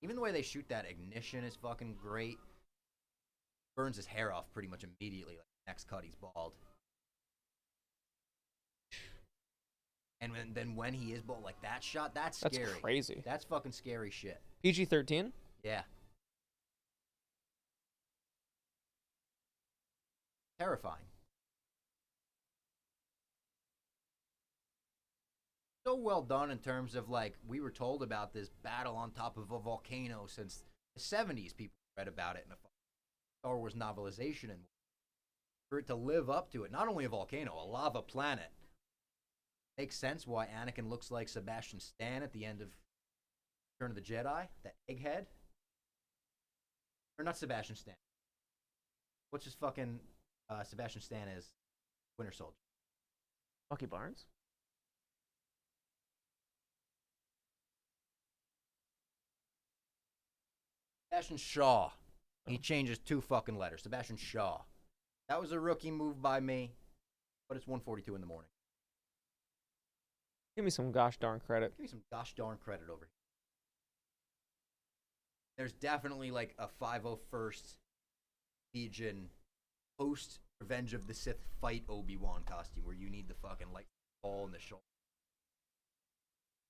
Even the way they shoot that ignition is fucking great. Burns his hair off pretty much immediately. Like, next cut, he's bald. And then when he is bald, like that shot, that's scary. That's crazy. That's fucking scary shit. PG-13? Yeah. Terrifying. So well done in terms of, like, we were told about this battle on top of a volcano since the 70s. People read about it in a Star Wars novelization, and for it to live up to it, not only a volcano, a lava planet. Makes sense why Anakin looks like Sebastian Stan at the end of Return of the Jedi, that egghead. Or not Sebastian Stan. What's his fucking Sebastian Stan is Winter Soldier. Bucky Barnes? Sebastian Shaw. He changes 2 fucking letters. Sebastian Shaw. That was a rookie move by me, but it's 1:42 in the morning. Give me some gosh darn credit. Give me some gosh darn credit over here. There's definitely like a 501st Legion post Revenge of the Sith fight Obi-Wan costume where you need the fucking light hole in the shoulder.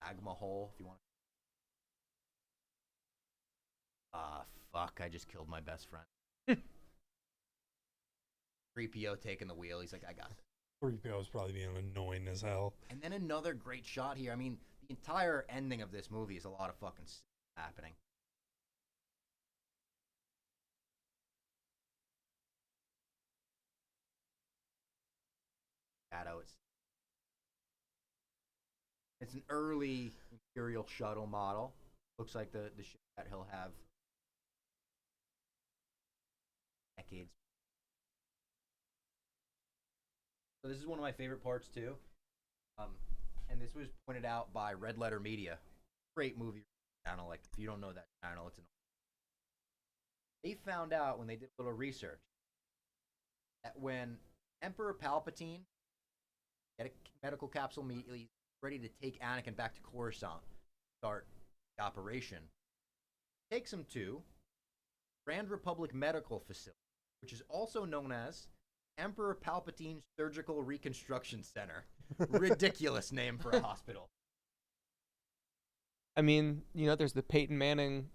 Magma hole, if you want. Fuck, I just killed my best friend. 3PO taking the wheel. He's like, I got it. 3PO is probably being annoying as hell. And then another great shot here. I mean, the entire ending of this movie is a lot of fucking happening. Shadow. It's an early Imperial shuttle model. Looks like the ship that he'll have decades. So this is one of my favorite parts too. And this was pointed out by Red Letter Media. Great movie channel. Like, if you don't know that channel, it's an. They found out when they did a little research that when Emperor Palpatine had a medical capsule immediately ready to take Anakin back to Coruscant, start the operation, takes him to Grand Republic Medical Facility, which is also known as Emperor Palpatine Surgical Reconstruction Center. Ridiculous name for a hospital. I mean, there's the Peyton Manning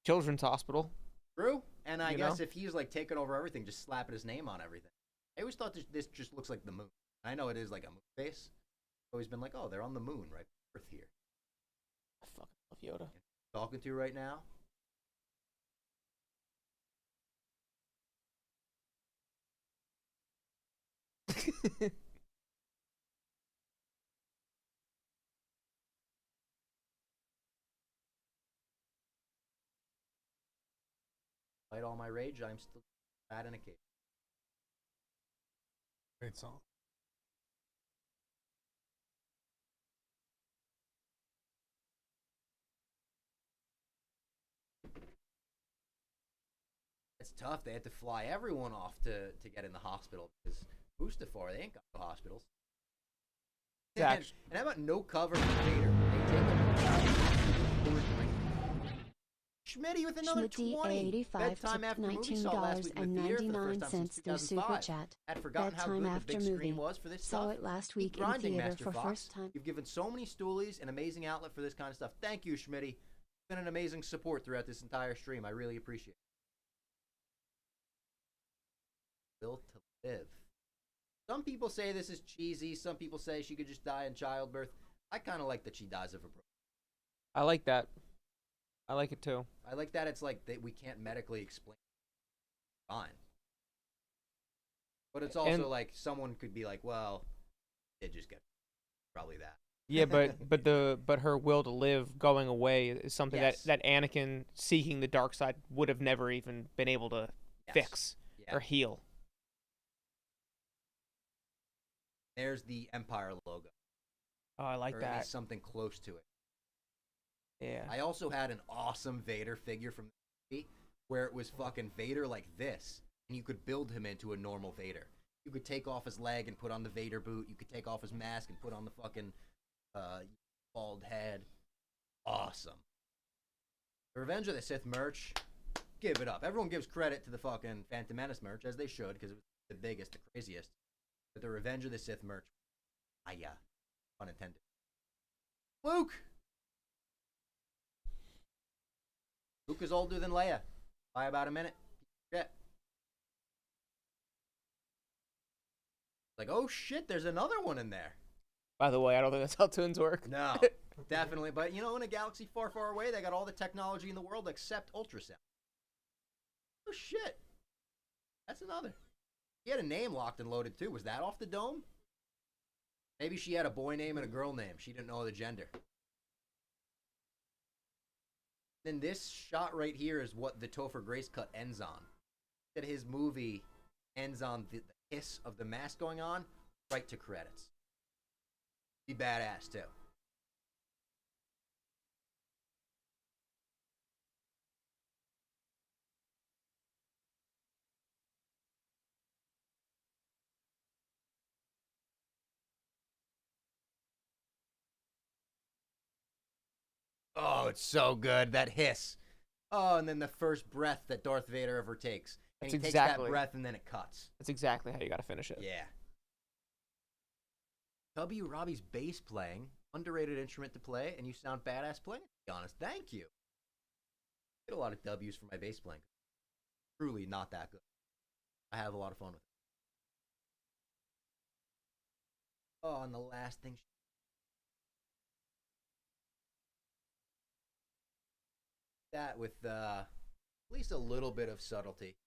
Children's Hospital. True. And I guess know? if he's like taking over everything, just slapping his name on everything. I always thought this just looks like the moon. I know it is like a moon base. I've always been like, oh, they're on the moon, right? Earth here. I fucking love Yoda. Talking to you right now. Despite all my rage, I'm still bad in a cave. Great song. It's tough. They had to fly everyone off to get in the hospital because Mustafar, they ain't got no hospitals. And how about no cover for Vader? They take him. Schmitty with another 20. 85 Bedtime to after movie saw last week in the theater for the first time since $19.99 through Super 2005. Chat. I'd forgotten how Bedtime good the after big movie. screen was for this Saw stuff. it last Keep week in grinding, theater Master for Fox. first time. You've given so many stoolies an amazing outlet for this kind of stuff. Thank you, Schmitty. You've been an amazing support throughout this entire stream. I really appreciate it. Built to live. Some people say this is cheesy. Some people say she could just die in childbirth. I kind of like that she dies of a broken. I like that. I like it too. I like that it's like that we can't medically explain. Fine. But it's also like someone could be like, well, it just get probably that. Yeah, but her will to live going away is something that Anakin seeking the dark side would have never even been able to fix or heal. There's the Empire logo. Oh, I like or that. At least something close to it. Yeah. I also had an awesome Vader figure from the movie where it was fucking Vader like this, and you could build him into a normal Vader. You could take off his leg and put on the Vader boot. You could take off his mask and put on the fucking bald head. Awesome. The Revenge of the Sith merch, give it up. Everyone gives credit to the fucking Phantom Menace merch, as they should, because it was the biggest, the craziest. But the Revenge of the Sith merch, pun intended. Luke! Luke is older than Leia by about a minute. Shit. Like, oh shit, there's another one in there. By the way, I don't think that's how twins work. No, definitely. But you know, in a galaxy far, far away, they got all the technology in the world except ultrasound. Oh shit. That's another. She had a name locked and loaded too. Was that off the dome? Maybe she had a boy name and a girl name. She didn't know the gender. Then this shot right here is what the Topher Grace cut ends on. That his movie ends on the hiss of the mask going on, right to credits. Be badass too. Oh, it's so good. That hiss. Oh, and then the first breath that Darth Vader ever takes. And he takes that breath and then it cuts. That's exactly how you got to finish it. Yeah. W. Robbie's bass playing. Underrated instrument to play, and you sound badass playing it, to be honest. Thank you. I get a lot of W's for my bass playing. Truly not that good. I have a lot of fun with it. Oh, and the last thing. That with at least a little bit of subtlety.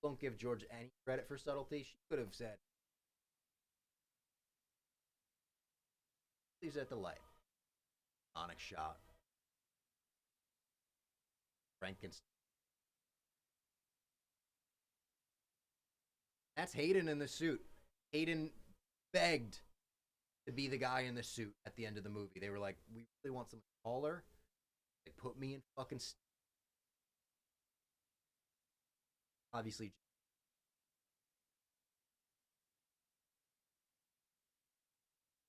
Don't give George any credit for subtlety. She could have said, "Please at the light." Onyx shot. Frankenstein. That's Hayden in the suit. Hayden begged to be the guy in the suit at the end of the movie. They were like, "We really want someone taller." They put me in fucking. Obviously.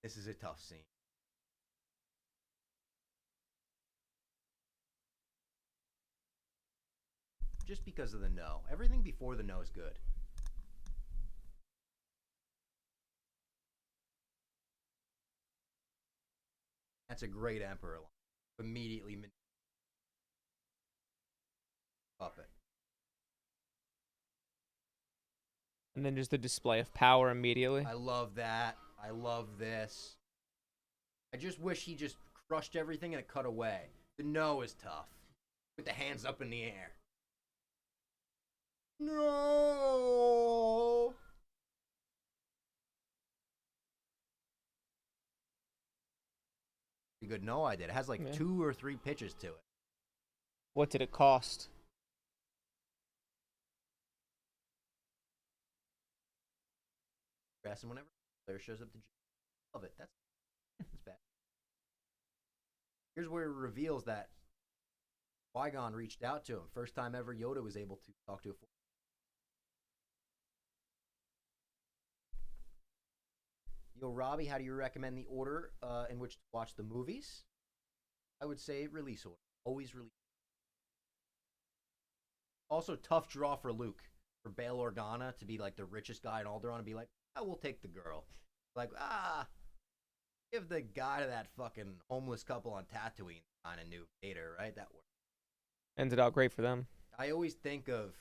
This is a tough scene. Just because of the no. Everything before the no is good. That's a great Emperor line. Immediately puppet. And then just the display of power immediately. I love that. I love this. I just wish he just crushed everything and it cut away. The no is tough. With the hands up in the air. No. Pretty good no I did. It has like 2 or 3 pitches to it. What did it cost? dress, and whenever Claire shows up to gym, love it. That's bad. Here's where it reveals that Qui-Gon reached out to him. First time ever Yoda was able to talk to a Force. Yo, Robbie, how do you recommend the order in which to watch the movies? I would say release order. Always release. Also, tough draw for Luke. For Bail Organa to be like the richest guy in Alderaan and be like, I will take the girl. Like, give the guy to that fucking homeless couple on Tatooine kind of new Vader, right? That worked. Ended out great for them. I always think of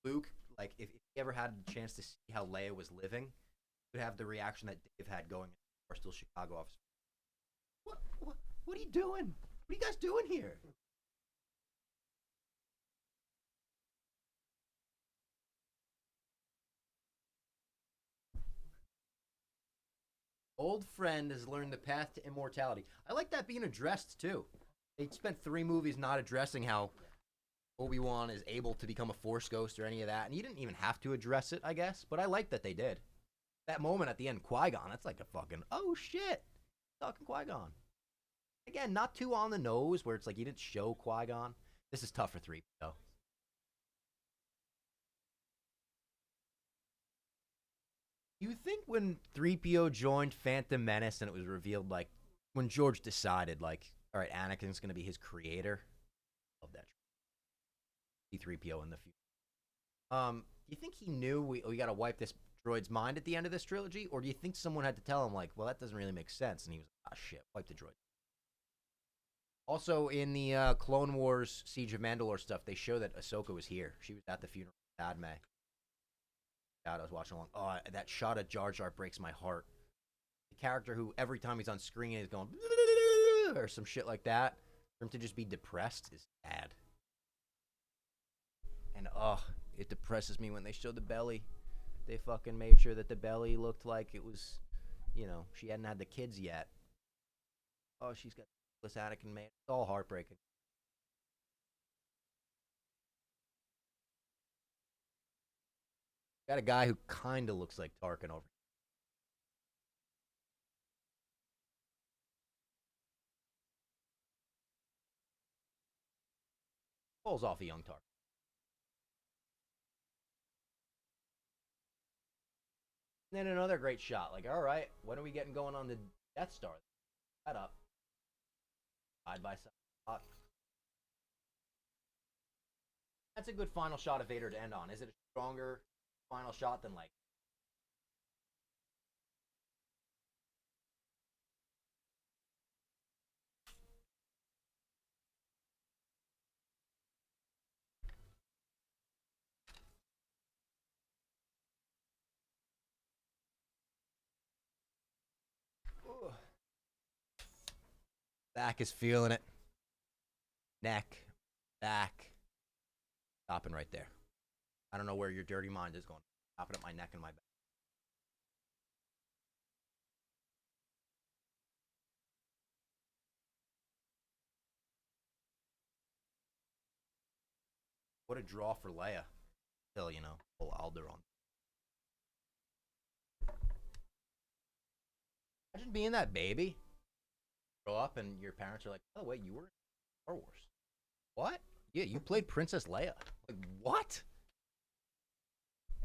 Luke, like, if he ever had the chance to see how Leia was living, he would have the reaction that Dave had going in Barstool Chicago office. What are you doing? What are you guys doing here? Old friend has learned the path to immortality. I like that being addressed, too. They spent 3 movies not addressing how Obi-Wan is able to become a Force ghost or any of that. And you didn't even have to address it, I guess. But I like that they did. That moment at the end, Qui-Gon, that's like a fucking, oh shit. Talking Qui-Gon. Again, not too on the nose where it's like you didn't show Qui-Gon. This is tough for 3, though. You think when 3PO joined Phantom Menace and it was revealed, like, when George decided, like, all right, Anakin's going to be his creator? Love that. C-3PO in the future. Do you think he knew we got to wipe this droid's mind at the end of this trilogy? Or do you think someone had to tell him, like, well, that doesn't really make sense? And he was like, ah, shit, wipe the droid. Also, in the Clone Wars Siege of Mandalore stuff, they show that Ahsoka was here. She was at the funeral of Padme. God, I was watching along. Oh, that shot of Jar Jar breaks my heart. The character who every time he's on screen is going or some shit like that, for him to just be depressed is sad. And it depresses me when they show the belly. They fucking made sure that the belly looked like it was, she hadn't had the kids yet. Oh, she's got this Anakin man. It's all heartbreaking. Got a guy who kind of looks like Tarkin over here. Pulls off a young Tarkin. And then another great shot. Like, all right, when are we getting going on the Death Star? That up. Side by side. That's a good final shot of Vader to end on. Is it a stronger final shot than like back is feeling it. Neck, back, stopping right there. I don't know where your dirty mind is going. Stopping at my neck and my back. What a draw for Leia. Still, full Alderaan. Imagine being that baby. Grow up and your parents are like, oh, wait, you were in Star Wars. What? Yeah, you played Princess Leia. Like, what?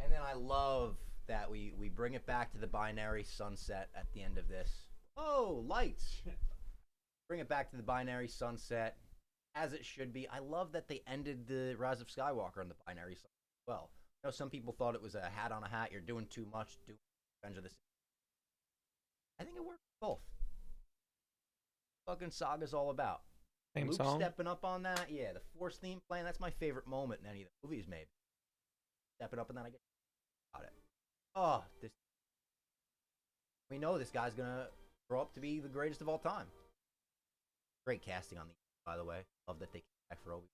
And then I love that we bring it back to the binary sunset at the end of this. Oh, lights. Bring it back to the binary sunset as it should be. I love that they ended the Rise of Skywalker on the binary sunset as well. I know some people thought it was a hat on a hat. You're doing too much. Do Revenge of the Sith. I think it worked for both. Fucking Saga's all about. Same Luke song. stepping up on that. Yeah, the Force theme playing. That's my favorite moment in any of the movies made. Stepping up and then I get got it. Oh, we know this guy's gonna grow up to be the greatest of all time. Great casting on the, by the way. Love that they came back for Obi.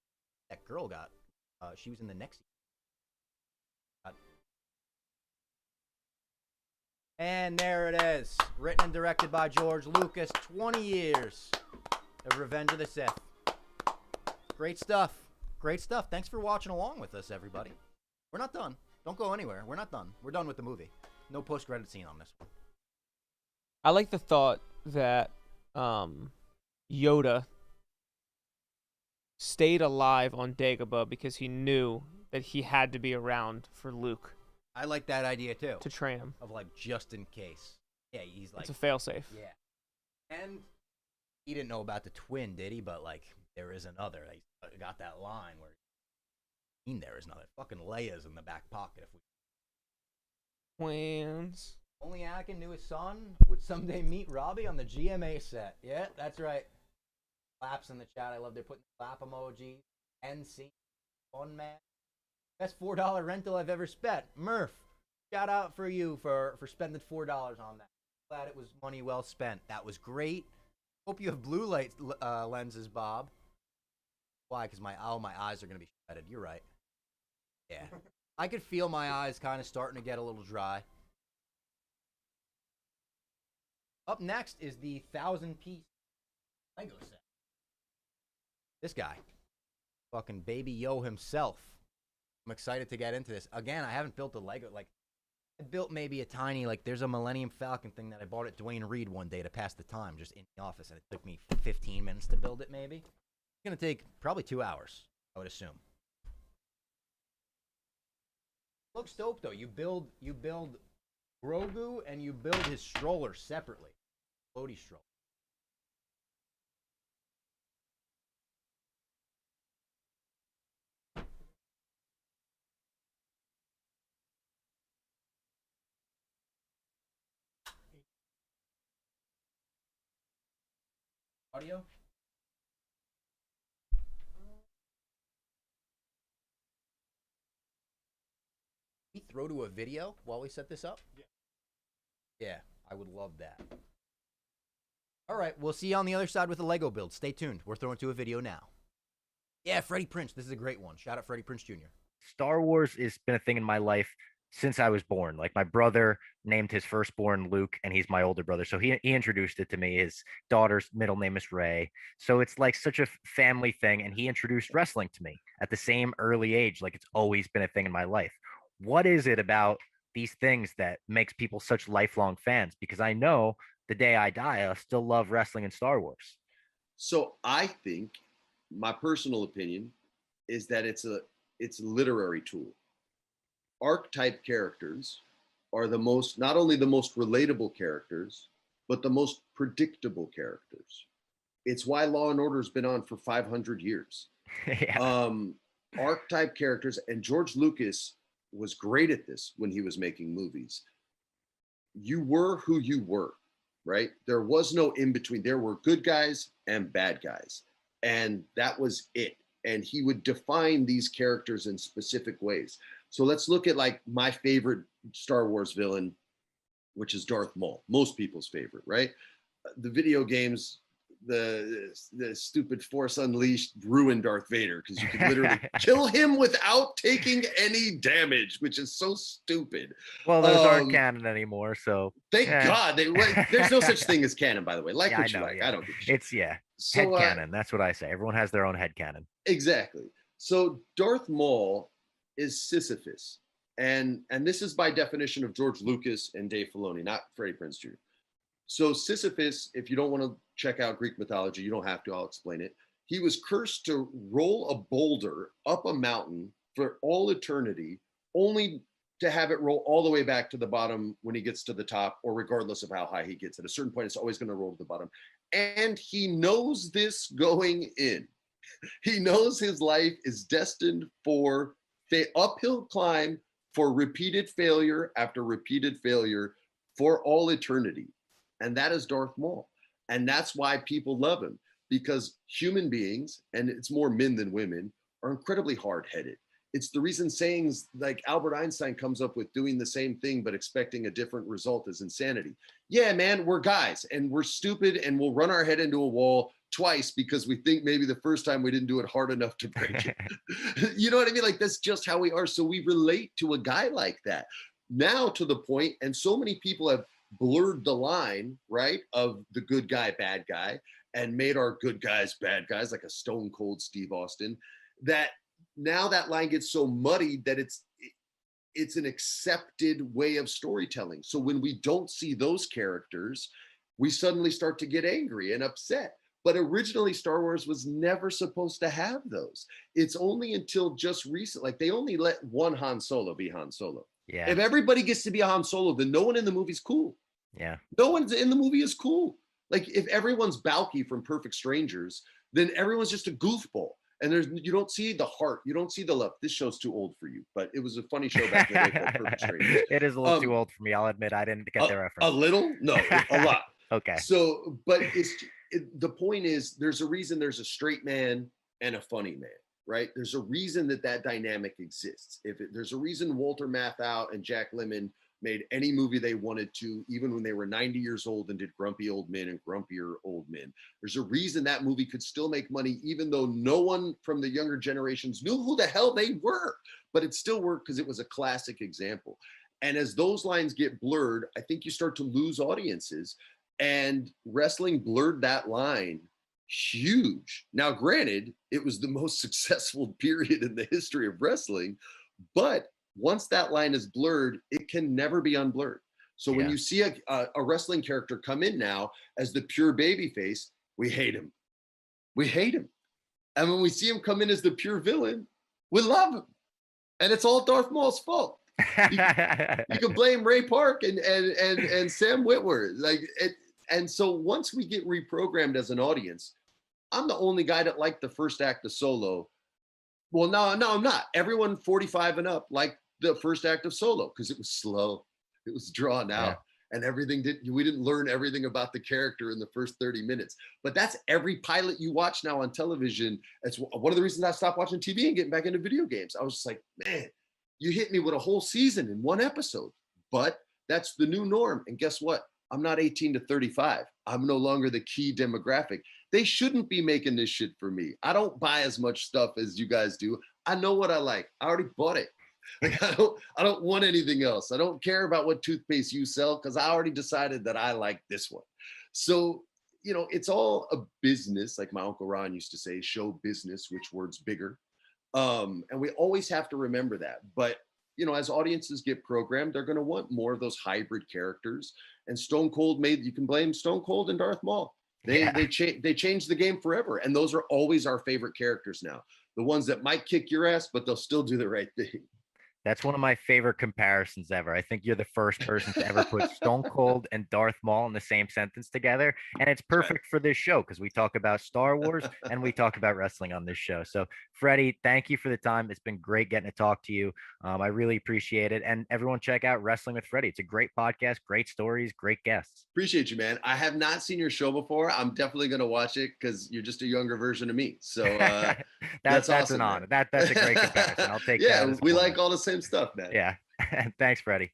That girl got. She was in the next. And there it is. Written and directed by George Lucas. 20 years of Revenge of the Sith. Great stuff. Great stuff. Thanks for watching along with us, everybody. We're not done. Don't go anywhere. We're not done. We're done with the movie. No post-credit scene on this one. I like the thought that Yoda stayed alive on Dagobah because he knew that he had to be around for Luke I like that idea too. to train him. Of like just in case. Yeah, he's like It's a failsafe. Yeah. And he didn't know about the twin, did he? But like there is another. He got that line where there is another. Fucking Leia's in the back pocket. If we Twins. only Anakin knew his son would someday meet Robbie on the GMA set. Yeah, that's right. Claps in the chat. I love they're putting clap emojis. NC. Fun man. Best $4 rental I've ever spent. Murph. Shout out for you for spending $4 on that. Glad it was money well spent. That was great. Hope you have blue light lenses, Bob. Why? Because my eyes are going to be shredded. You're right. Yeah. I could feel my eyes kind of starting to get a little dry. Up next is the 1,000-piece Lego set. This guy. Fucking Baby Yo himself. I'm excited to get into this. Again, I haven't built a Lego. Like, I built maybe a tiny, like, there's a Millennium Falcon thing that I bought at Dwayne Reed one day to pass the time just in the office, and it took me 15 minutes to build it, maybe. It's going to take probably 2 hours, I would assume. Looks dope, though. You build Grogu, and you build his stroller separately. Floaty stroller. Audio? We throw to a video while we set this up? Yeah, I would love that. All right, we'll see you on the other side with the Lego build. Stay tuned. We're throwing to a video now. Yeah, Freddie Prinze. This is a great one. Shout out Freddie Prinze Jr. Star Wars has been a thing in my life since I was born. Like my brother named his firstborn Luke, and he's my older brother. So he introduced it to me. His daughter's middle name is Ray. So it's like such a family thing. And he introduced wrestling to me at the same early age. Like it's always been a thing in my life. What is it about these things that makes people such lifelong fans? Because I know the day I die, I'll still love wrestling and Star Wars. So I think my personal opinion is that it's a literary tool. Archetype characters are not only the most relatable characters, but the most predictable characters. It's why Law and Order has been on for 500 years. Yeah. Archetype characters, and George Lucas was great at this when he was making movies. You were who you were, right? There was no in between. There were good guys and bad guys, and that was it. And he would define these characters in specific ways. So let's look at like my favorite Star Wars villain, which is Darth Maul, most people's favorite, right? The video games, the stupid Force Unleashed ruined Darth Vader because you could literally kill him without taking any damage, which is so stupid. Well, those aren't canon anymore, so thank God. There's no such thing as canon, by the way. Like yeah, what you like. Yeah. I don't give a shit. It's So, head canon. That's what I say. Everyone has their own head canon. Exactly. So Darth Maul is Sisyphus. And this is by definition of George Lucas and Dave Filoni, not Freddie Prinze Jr. So Sisyphus, if you don't want to check out Greek mythology, you don't have to, I'll explain it. He was cursed to roll a boulder up a mountain for all eternity, only to have it roll all the way back to the bottom when he gets to the top, or regardless of how high he gets. At a certain point, it's always going to roll to the bottom. And he knows this going in. He knows his life is destined for the uphill climb, for repeated failure after repeated failure for all eternity. And that is Darth Maul. And that's why people love him, because human beings, and it's more men than women, are incredibly hard-headed. It's the reason sayings like Albert Einstein comes up with doing the same thing but expecting a different result is insanity. Yeah, man, we're guys and we're stupid and we'll run our head into a wall twice because we think maybe the first time we didn't do it hard enough to break it. You know what I mean? Like that's just how we are. So we relate to a guy like that. Now to the point, and so many people have blurred the line, right, of the good guy, bad guy, and made our good guys bad guys, like a stone cold Steve Austin, that now that line gets so muddied that it's an accepted way of storytelling. So when we don't see those characters, we suddenly start to get angry and upset. But originally, Star Wars was never supposed to have those. It's only until just recent, like they only let one Han Solo be Han Solo. Yeah. If everybody gets to be a Han Solo, then no one in the movie's cool. Yeah. No one's in the movie is cool. Like if everyone's Balky from Perfect Strangers, then everyone's just a goofball. And you don't see the heart, you don't see the love. This show's too old for you, but it was a funny show back in the day called Perfect Strangers. It is a little too old for me. I'll admit I didn't get the reference. A little? No, a lot. Okay. So, but the point is, there's a reason there's a straight man and a funny man, right? There's a reason that dynamic exists. There's a reason Walter Matthau and Jack Lemmon made any movie they wanted to, even when they were 90 years old and did Grumpy Old Men and Grumpier Old Men. There's a reason that movie could still make money, even though no one from the younger generations knew who the hell they were, but it still worked because it was a classic example. And as those lines get blurred, I think you start to lose audiences, and wrestling blurred that line huge. Now, granted, it was the most successful period in the history of wrestling, but once that line is blurred, it can never be unblurred. So when you see a wrestling character come in now as the pure babyface, we hate him. We hate him. And when we see him come in as the pure villain, we love him. And it's all Darth Maul's fault. You can blame Ray Park and Sam Witwer. And so once we get reprogrammed as an audience, I'm the only guy that liked the first act of Solo. Well, no, I'm not. Everyone 45 and up liked the first act of Solo because it was slow, it was drawn out, and we didn't learn everything about the character in the first 30 minutes. But that's every pilot you watch now on television. It's one of the reasons I stopped watching TV and getting back into video games. I was just like, man, you hit me with a whole season in one episode. But that's the new norm. And guess what? I'm not 18 to 35. I'm no longer the key demographic. They shouldn't be making this shit for me. I don't buy as much stuff as you guys do. I know what I like. I already bought it. Like I don't want anything else. I don't care about what toothpaste you sell because I already decided that I like this one. So, it's all a business. Like my Uncle Ron used to say, show business, which word's bigger. And we always have to remember that. But, as audiences get programmed, they're going to want more of those hybrid characters. And Stone Cold you can blame Stone Cold and Darth Maul. They changed the game forever. And those are always our favorite characters now. The ones that might kick your ass, but they'll still do the right thing. That's one of my favorite comparisons ever. I think you're the first person to ever put Stone Cold and Darth Maul in the same sentence together. And it's perfect for this show because we talk about Star Wars and we talk about wrestling on this show. So, Freddie, thank you for the time. It's been great getting to talk to you. I really appreciate it. And everyone check out Wrestling with Freddie. It's a great podcast, great stories, great guests. Appreciate you, man. I have not seen your show before. I'm definitely going to watch it because you're just a younger version of me. So that's awesome, an honor. That's a great comparison. I'll take that. Yeah, we like all the same stuff, man. Yeah. Thanks, Freddie.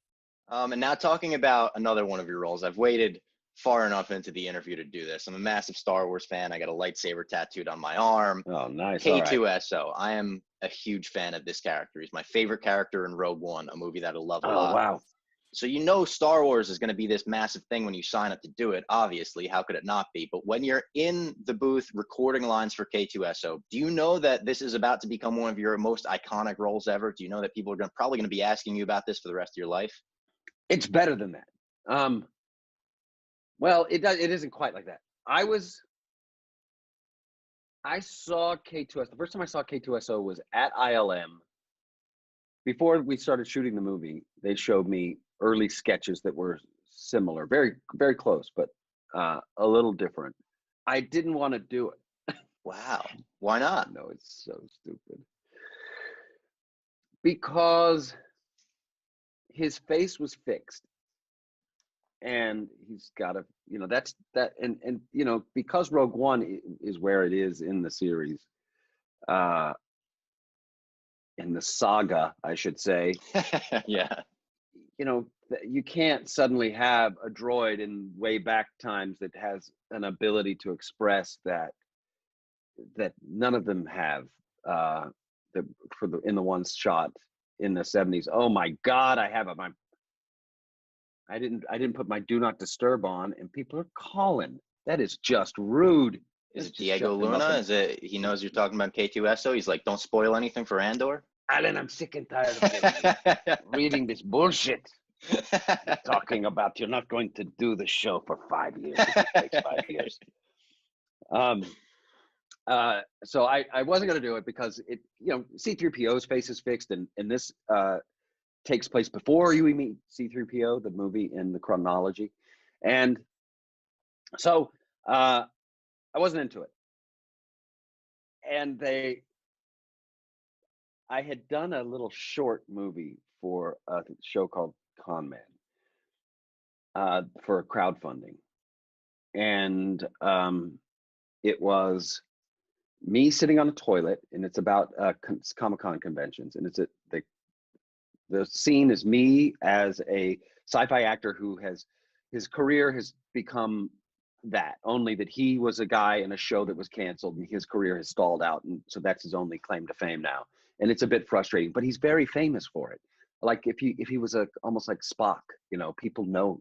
And now talking about another one of your roles, I've waited far enough into the interview to do this. I'm a massive Star Wars fan. I got a lightsaber tattooed on my arm. Oh, nice. K2SO. I am a huge fan of this character. He's my favorite character in Rogue One, a movie that I love a lot. Oh, wow. So Star Wars is going to be this massive thing when you sign up to do it. Obviously, how could it not be? But when you're in the booth recording lines for K2SO, do you know that this is about to become one of your most iconic roles ever? Do you know that people are probably going to be asking you about this for the rest of your life? It's better than that. Well, it isn't quite like that. I saw K2SO. The first time I saw K2SO was at ILM. Before we started shooting the movie, they showed me early sketches that were similar, very, very close, but a little different. I didn't want to do it. Wow. Why not? No, it's so stupid. Because his face was fixed. And he's got to, that's that. And because Rogue One is where it is in the series, in the saga, I should say. Yeah. You can't suddenly have a droid in way back times that has an ability to express that none of them have in the one shot in the 70s. Oh my God, I didn't put my do not disturb on and people are calling. That is just rude. Is it Diego Luna? Is it he knows you're talking about K2SO? He's like, don't spoil anything for Andor? Alan, I'm sick and tired of reading this bullshit. Talking about you're not going to do the show for 5 years. It takes 5 years. So I wasn't going to do it because it, C-3PO's face is fixed, and this takes place before you meet C-3PO, the movie in the chronology, and so I wasn't into it. And I had done a little short movie for a show called Con Man for crowdfunding, and it was me sitting on a toilet, and it's about Comic-Con conventions, and the scene is me as a sci-fi actor who his career has become that, only that he was a guy in a show that was canceled and his career has stalled out, and so that's his only claim to fame now, and it's a bit frustrating, but he's very famous for it. Like if he was almost like Spock, people know,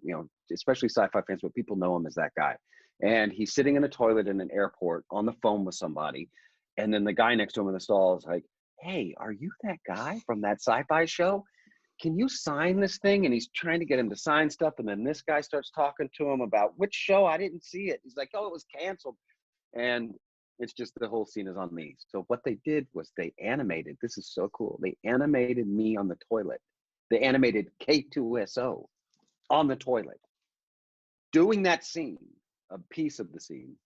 especially sci-fi fans, but people know him as that guy. And he's sitting in a toilet in an airport on the phone with somebody, and then the guy next to him in the stall is like, "Hey, are you that guy from that sci-fi show? Can you sign this thing?" And he's trying to get him to sign stuff, and then this guy starts talking to him about which show. I didn't see it. He's like, "Oh, it was canceled," and it's just the whole scene is on me. So what they did was they animated. This is so cool. They animated me on the toilet. They animated K2SO on the toilet, doing that scene, a piece of the scene,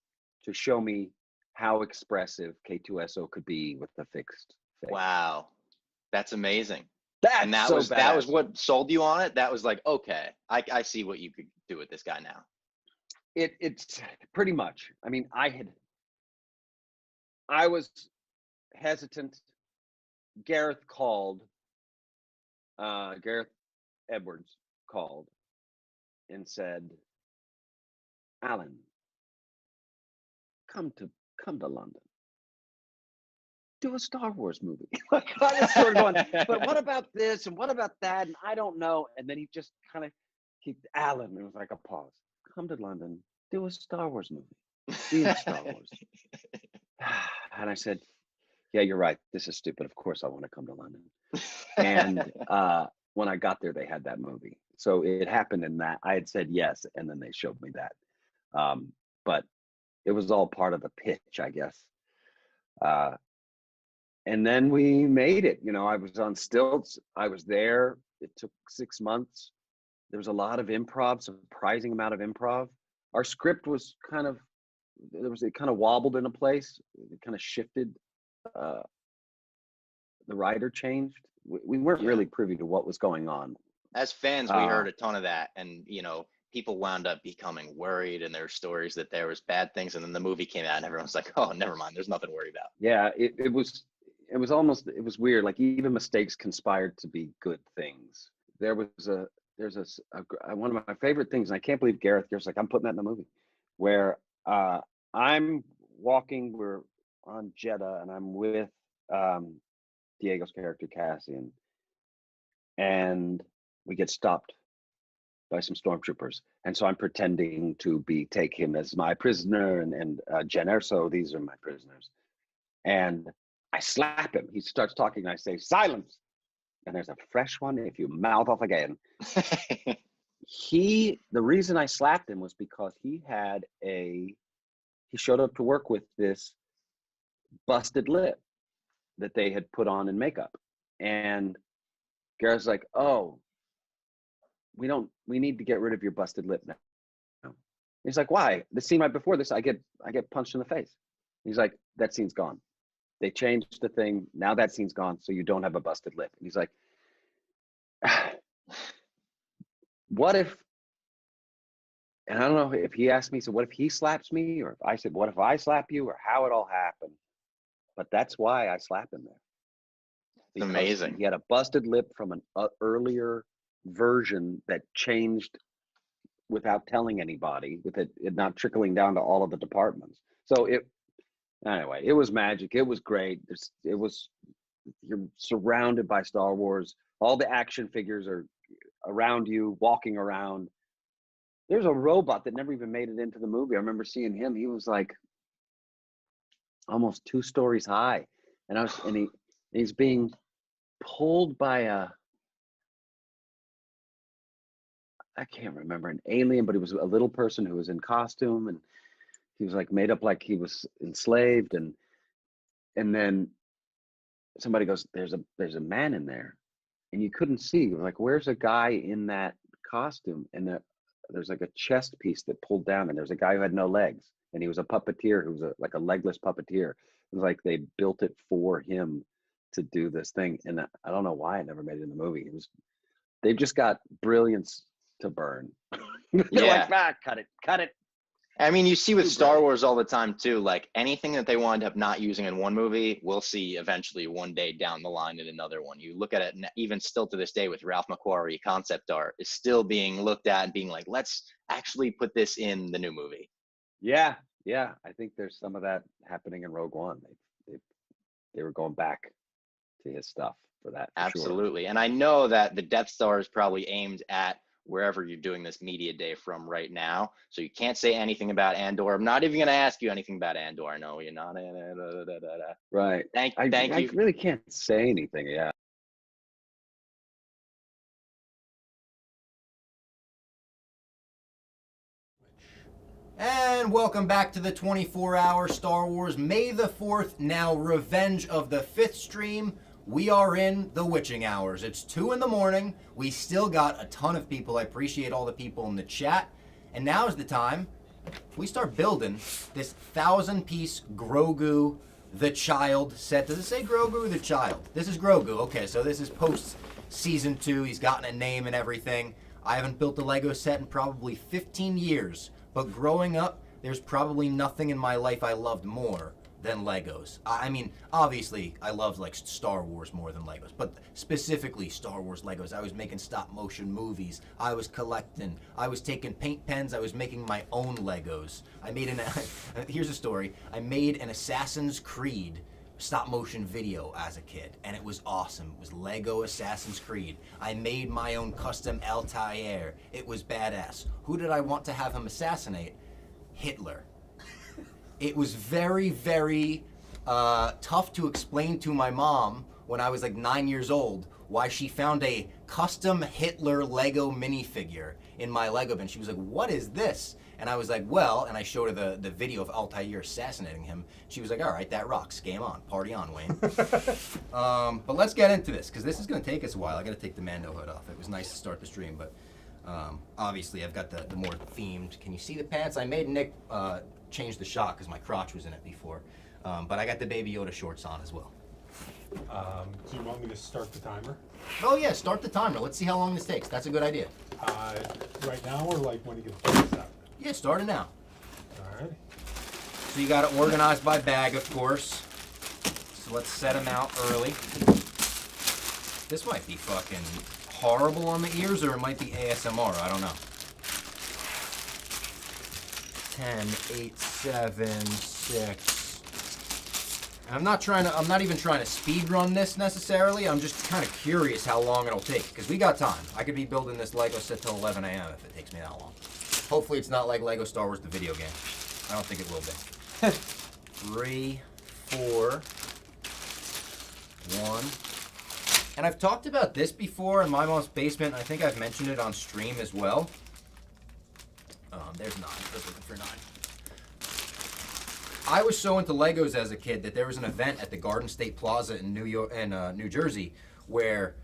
to show me how expressive K2SO could be with the fixed face. Wow, that's amazing. And that was what sold you on it. That was like, okay, I see what you could do with this guy now. It's pretty much. I mean, I was hesitant. Gareth Edwards called and said, "Alan, come to London. Do a Star Wars movie." I was sort of going, "But what about this and what about that?" And I don't know. And then he just kind of Alan. It was like a pause. "Come to London. Do a Star Wars movie. Be in Star Wars." And I said, "Yeah, you're right. This is stupid. Of course I want to come to London." And when I got there, they had that movie. So it happened in that I had said yes, and then they showed me that. But it was all part of the pitch, I guess. And then we made it. I was on stilts. I was there. It took 6 months. There was a lot of improv, surprising amount of improv. Our script was it kind of wobbled in a place. It kind of shifted. The writer changed. We weren't really privy to what was going on. As fans, we heard a ton of that, and people wound up becoming worried in their stories that there was bad things, and then the movie came out, and everyone's like, "Oh, never mind. There's nothing to worry about." Yeah, it was weird. Like even mistakes conspired to be good things. There's one of my favorite things, and I can't believe Gareth like, "I'm putting that in the movie," where I'm walking. We're on Jeddah, and I'm with Diego's character Cassian, and we get stopped by some stormtroopers, and so I'm pretending to take him as my prisoner, and Jen Erso, these are my prisoners, and I slap him. He starts talking, and I say, "Silence!" And there's a fresh one if you mouth off again. The reason I slapped him was because he showed up to work with this busted lip that they had put on in makeup, and Gareth's like, "Oh, we need to get rid of your busted lip now." He's like, "Why? The scene right before this, I get punched in the face." He's like, "That scene's gone. They changed the thing. Now that scene's gone, so you don't have a busted lip." And he's like, "What if?" And I don't know if he asked me, so what if he slaps me, or if I said, "What if I slap you," or how it all happened. But that's why I slapped him there. Because amazing. He had a busted lip from an earlier version that changed without telling anybody, with it not trickling down to all of the departments. So anyway, it was magic. It was great. You're surrounded by Star Wars. All the action figures are around you, walking around. There's a robot that never even made it into the movie. I remember seeing him. He was like almost 2 stories high, and he's being pulled by I can't remember, an alien, but he was a little person who was in costume, and he was like made up like he was enslaved, and then somebody goes, there's a man in there, and you couldn't see, like, where's a guy in that costume? And there's like a chest piece that pulled down, and there's a guy who had no legs, and he was a puppeteer who was like a legless puppeteer. It was like they built it for him to do this thing, and I don't know why it never made it in the movie. They've just got brilliance to burn. They're Yeah. like, cut it. I mean, you see with Too Star bright. Wars all the time too, like anything that they wind up not using in one movie, we'll see eventually one day down the line in another one. You look at it, and even still to this day with Ralph McQuarrie, concept art is still being looked at and being like, let's actually put this in the new movie. Yeah. I think there's some of that happening in Rogue One. They were going back to his stuff for that. For Absolutely. And I know that the Death Star is probably aimed at wherever you're doing this media day from right now. So you can't say anything about Andor. I'm not even going to ask you anything about Andor. I know you're not. Right. Thank I you. really can't say anything. Yeah. And welcome back to the 24-hour Star Wars May the 4th, now Revenge of the 5th stream. We are in the witching hours. It's 2 in the morning. We still got a ton of people. I appreciate all the people in the chat. And now is the time we start building this 1,000-piece Grogu the Child set. Does it say Grogu the Child? This is Grogu. Okay, so this is post season 2. He's gotten a name and everything. I haven't built a Lego set in probably 15 years. But growing up, there's probably nothing in my life I loved more than Legos. I mean, obviously, I loved like Star Wars more than Legos, but specifically Star Wars Legos. I was making stop motion movies. I was collecting. I was taking paint pens. I was making my own Legos. I made here's a story. I made an Assassin's Creed stop motion video as a kid, and it was awesome. It was Lego Assassin's Creed. I made my own custom Altair. It was badass. Who did I want to have him assassinate? Hitler. It was very, very tough to explain to my mom when I was like 9 years old why she found a custom Hitler Lego minifigure in my Lego bin. She was like, what is this? And I was like, well, and I showed her the video of Altair assassinating him. She was like, all right, that rocks. Game on. Party on, Wayne. But let's get into this, because this is going to take us a while. I got to take the Mando hood off. It was nice to start the stream, but obviously I've got the more themed. Can you see the pants? I made Nick change the shot because my crotch was in it before. But I got the Baby Yoda shorts on as well. Do you want me to start the timer? Oh yeah, start the timer. Let's see how long this takes. That's a good idea. Right now, or like when you get the first out? Yeah, start it now. All right. So you got it organized by bag, of course. So let's set them out early. This might be fucking horrible on the ears, or it might be ASMR. I don't know. 10, 8, 7, 6. I'm not even trying to speed run this necessarily. I'm just kind of curious how long it'll take, because we got time. I could be building this Lego set till 11 a.m. if it takes me that long. Hopefully it's not like Lego Star Wars the video game. I don't think it will be. 3, 4, 1. And I've talked about this before in my mom's basement. I think I've mentioned it on stream as well. There's 9. I was looking for 9. I was so into Legos as a kid that there was an event at the Garden State Plaza in New Jersey where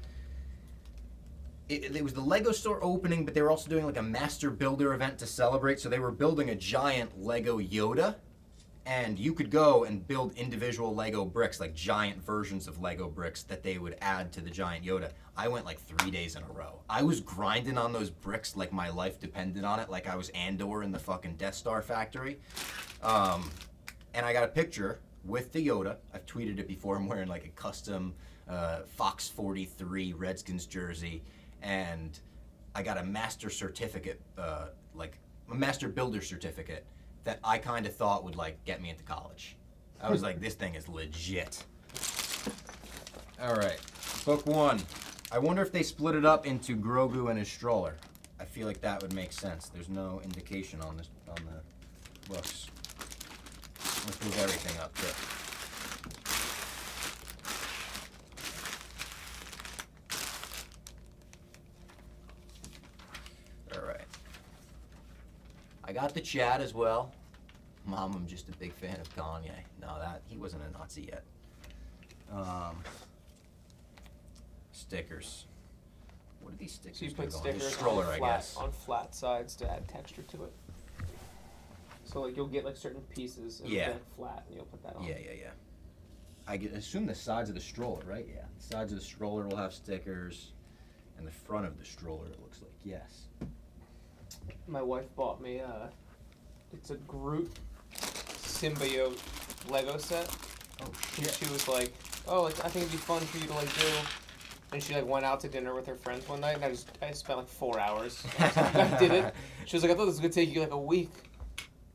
it was the Lego store opening, but they were also doing like a master builder event to celebrate. So they were building a giant Lego Yoda, and you could go and build individual Lego bricks, like giant versions of Lego bricks that they would add to the giant Yoda. I went like 3 days in a row. I was grinding on those bricks like my life depended on it, like I was Andor in the fucking Death Star factory. And I got a picture with the Yoda. I've tweeted it before. I'm wearing like a custom Fox 43 Redskins jersey. And I got a master certificate, like a master builder certificate that I kind of thought would like get me into college. I was like, this thing is legit. All right, book 1. I wonder if they split it up into Grogu and his stroller. I feel like that would make sense. There's no indication on the books. Let's move everything up too. got the chat as well. Mom, I'm just a big fan of Kanye. No, he wasn't a Nazi yet. Stickers. What are these stickers? So you put go on? stickers Stroller, I guess. on flat sides to add texture to it. So like you'll get like certain pieces and Yeah. then flat, and you'll put that on. Yeah. I assume the sides of the stroller, right? Yeah. The sides of the stroller will have stickers, and the front of the stroller, it looks like. Yes. My wife bought me it's a Groot symbiote Lego set. Oh And shit. she was like, "Oh, like, I think it'd be fun for you to like do." And she like went out to dinner with her friends one night, and I spent like 4 hours. I did it. She was like, "I thought this was gonna take you like a week."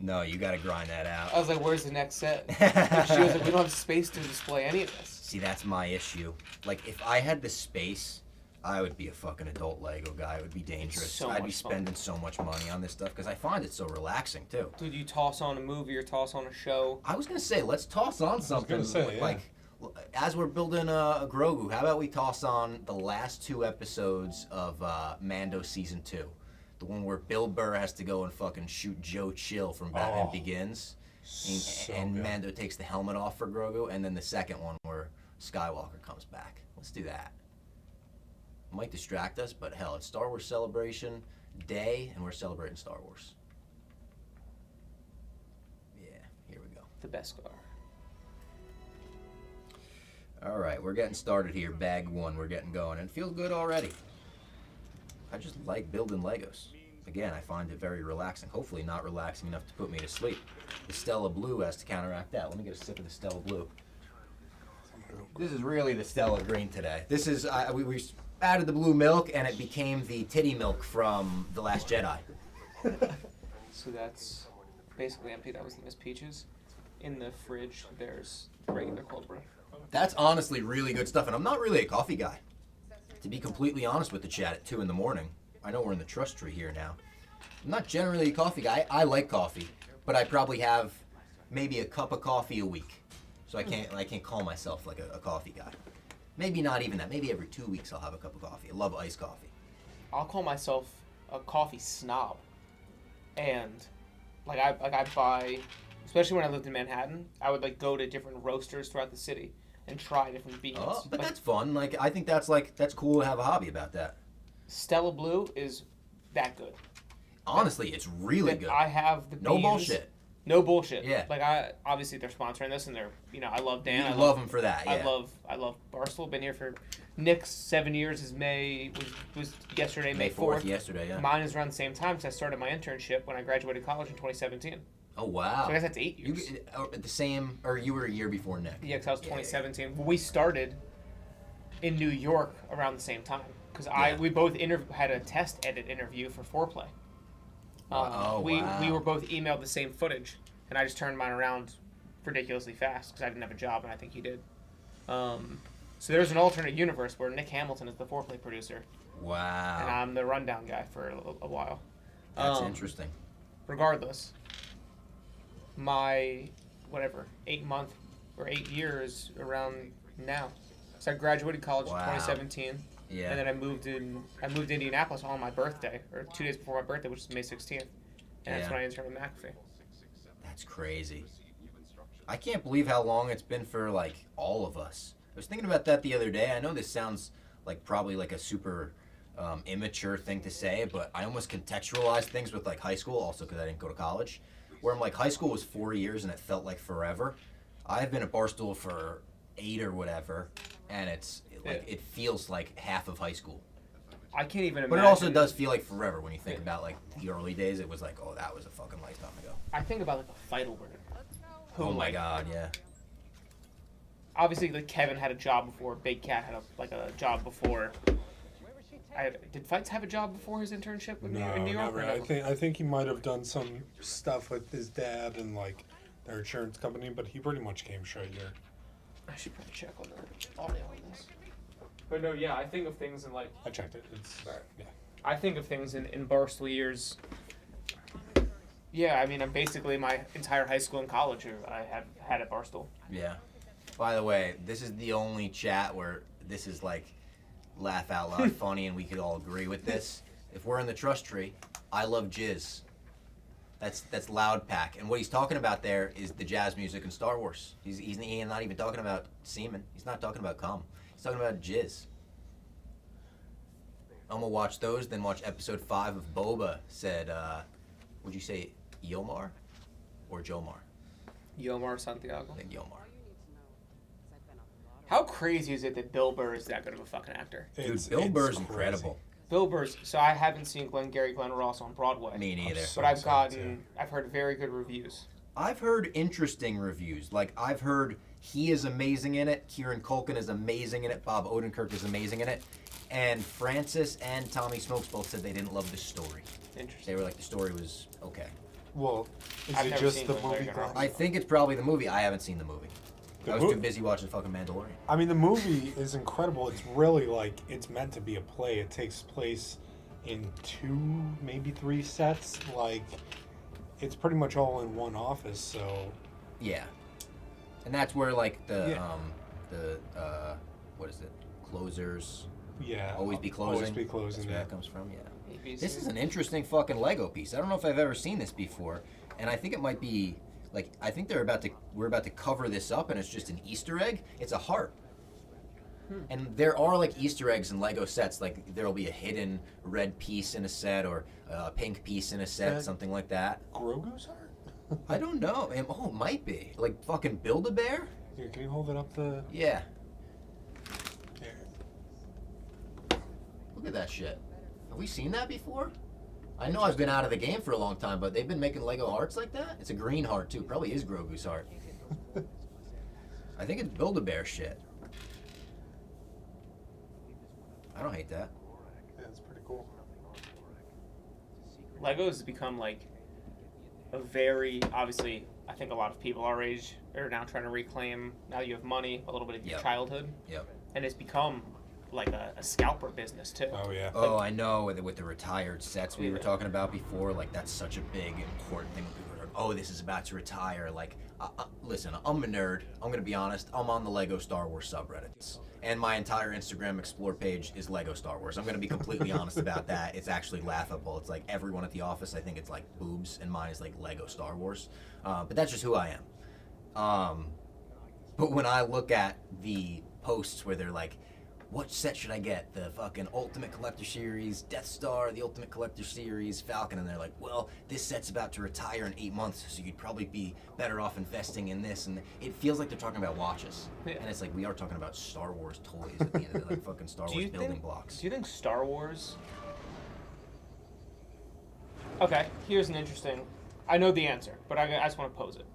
No, you got to grind that out. I was like, "Where's the next set?" And she was like, "We don't have space to display any of this." See, that's my issue. Like, if I had the space, I would be a fucking adult Lego guy. It would be dangerous. so I'd be much fun. spending so much money on this stuff because I find it so relaxing too. Dude, you toss on a movie or toss on a show. I was gonna say, let's toss on something. gonna say, yeah. Like, as we're building a Grogu, how about we toss on the last 2 episodes of Mando season 2, the one where Bill Burr has to go and fucking shoot Joe Chill from Batman Begins, and good. Mando takes the helmet off for Grogu, and then the second one where Skywalker comes back. Let's do that. It might distract us, but hell, it's Star Wars Celebration Day, and we're celebrating Star Wars. Yeah, here we go. The best car. All right, we're getting started here. Bag 1, we're getting going, and it feels good already. I just like building Legos. Again, I find it very relaxing. Hopefully not relaxing enough to put me to sleep. The Stella Blue has to counteract that. Let me get a sip of the Stella Blue. This is really the Stella Green today. This is, we added the blue milk, and it became the titty milk from The Last Jedi. So that's basically empty. That was Miss Peaches. In the fridge, there's regular cold brew. That's honestly really good stuff, and I'm not really a coffee guy. To be completely honest with the chat at 2 in the morning, I know we're in the trust tree here now. I'm not generally a coffee guy. I like coffee, but I probably have maybe a cup of coffee a week. So I can't call myself like a coffee guy. Maybe not even that. Maybe every 2 weeks I'll have a cup of coffee. I love iced coffee. I'll call myself a coffee snob, and I buy, especially when I lived in Manhattan, I would like go to different roasters throughout the city and try different beans. Oh, but Like, that's fun. Like, I think that's cool to have a hobby about that. Stella Blue is that good. Honestly, it's really That good. I have the beans. No bullshit. No bullshit. Yeah. Like obviously they're sponsoring this, and they're I love Dan. You love him for that. Yeah. I love Barstool. Been here for Nick's 7 years. Is was yesterday, May 4th. Yesterday, yeah. Mine is around the same time because I started my internship when I graduated college in 2017. Oh wow. So I guess that's 8 years. You were a year before Nick. Yeah, because I was 2017. We started in New York around the same time because we both had a test edit interview for Foreplay. We were both emailed the same footage, and I just turned mine around ridiculously fast because I didn't have a job, and I think he did. So there's an alternate universe where Nick Hamilton is the Foreplay producer. Wow. And I'm the rundown guy for a while. That's interesting. Regardless, my 8 years around now. So I graduated college in 2017. Yeah. And then I moved to Indianapolis on my birthday, or 2 days before my birthday, which is May 16th. And that's when I interned with McAfee. That's crazy. I can't believe how long it's been for like all of us. I was thinking about that the other day. I know this sounds like probably like a super immature thing to say, but I almost contextualize things with like high school, also because I didn't go to college. Where I'm like, high school was 4 years and it felt like forever. I've been at Barstool for 8 or whatever, and it feels like half of high school. I can't even imagine. But it also does feel like forever when you think about like the early days. It was like, oh, that was a fucking lifetime ago. I think about like a Feidelberg. Oh my god, yeah. Obviously, like Kevin had a job before. Big Cat had a job before. Did Fights have a job before his internship in New York? Never. I think he might have done some stuff with his dad and like their insurance company, but he pretty much came straight here. I should probably check on the audio on this. But no, yeah, I think of things in like. I checked it. It's yeah. I think of things in Barstool years. Yeah, I mean, I'm basically my entire high school and college I have had at Barstool. Yeah. By the way, this is the only chat where this is like laugh out loud funny and we could all agree with this. If we're in the trust tree, I love jizz. That's Loud Pack, and what he's talking about there is the jazz music in Star Wars. He's not even talking about semen. He's not talking about cum. He's talking about jizz. I'm gonna watch those, then watch episode 5 of Boba. Said, would you say Yomar or Jomar? Yomar Santiago. I think Yomar. How crazy is it that Bill Burr is that good of a fucking actor? Dude, Bill Burr's incredible. Bill Burr's. So I haven't seen Glenn Ross on Broadway. Me neither. But I've heard very good reviews. I've heard interesting reviews. Like, I've heard he is amazing in it. Kieran Culkin is amazing in it. Bob Odenkirk is amazing in it. And Francis and Tommy Smokes both said they didn't love the story. Interesting. They were like, the story was okay. Well, is I've it never just seen the Glenn movie? Ross. I think it's probably the movie. I haven't seen the movie. I was mo- too busy watching fucking Mandalorian. I mean, the movie is incredible. It's really like it's meant to be a play. It takes place in 2, maybe 3 sets. Like, it's pretty much all in one office. So Yeah. And that's where, like, Yeah. what is it? Closers. yeah, Always be closing. Always be closing. That's where Yeah. that comes from, yeah. ABC. This is an interesting fucking Lego piece. I don't know if I've ever seen this before, and I think it might be like I think we're about to cover this up, and it's just an Easter egg. It's a heart, and there are like Easter eggs in Lego sets. Like there'll be a hidden red piece in a set or a pink piece in a set, That- something like that. Grogu's heart. I don't know. It might be like fucking Build-A-Bear. Here, can you hold it up? Yeah, Here. look at that shit. Have we seen that before? I know I've been out of the game for a long time, but they've been making Lego hearts like that? It's a green heart, too. Probably is Grogu's heart. I think it's Build-A-Bear shit. I don't hate that. Yeah, it's pretty cool. Lego has become like a very obviously. I think a lot of people our age are now trying to reclaim. Now you have money, a little bit of your Yep. childhood, Yep. and it's become like a scalper business too. Oh yeah. Oh, I know. With the retired sets we were Yeah. talking about before, like that's such a big, important thing. When people are, oh, this is about to retire. Like, listen, I'm a nerd. I'm gonna be honest. I'm on the Lego Star Wars subreddits, and my entire Instagram Explore page is Lego Star Wars. I'm gonna be completely honest about that. It's actually laughable. It's like everyone at the office, I think it's like boobs, and mine is like Lego Star Wars. But that's just who I am. But when I look at the posts where they're like, what set should I get? The fucking Ultimate Collector Series, Death Star, the Ultimate Collector Series, Falcon, and they're like, well, this set's about to retire in 8 months, so you'd probably be better off investing in this. And it feels like they're talking about watches. Yeah. And it's like, we are talking about Star Wars toys at the end of the like fucking Star Wars building blocks. Do you think Star Wars? Okay, here's an interesting. I know the answer, but I just want to pose it.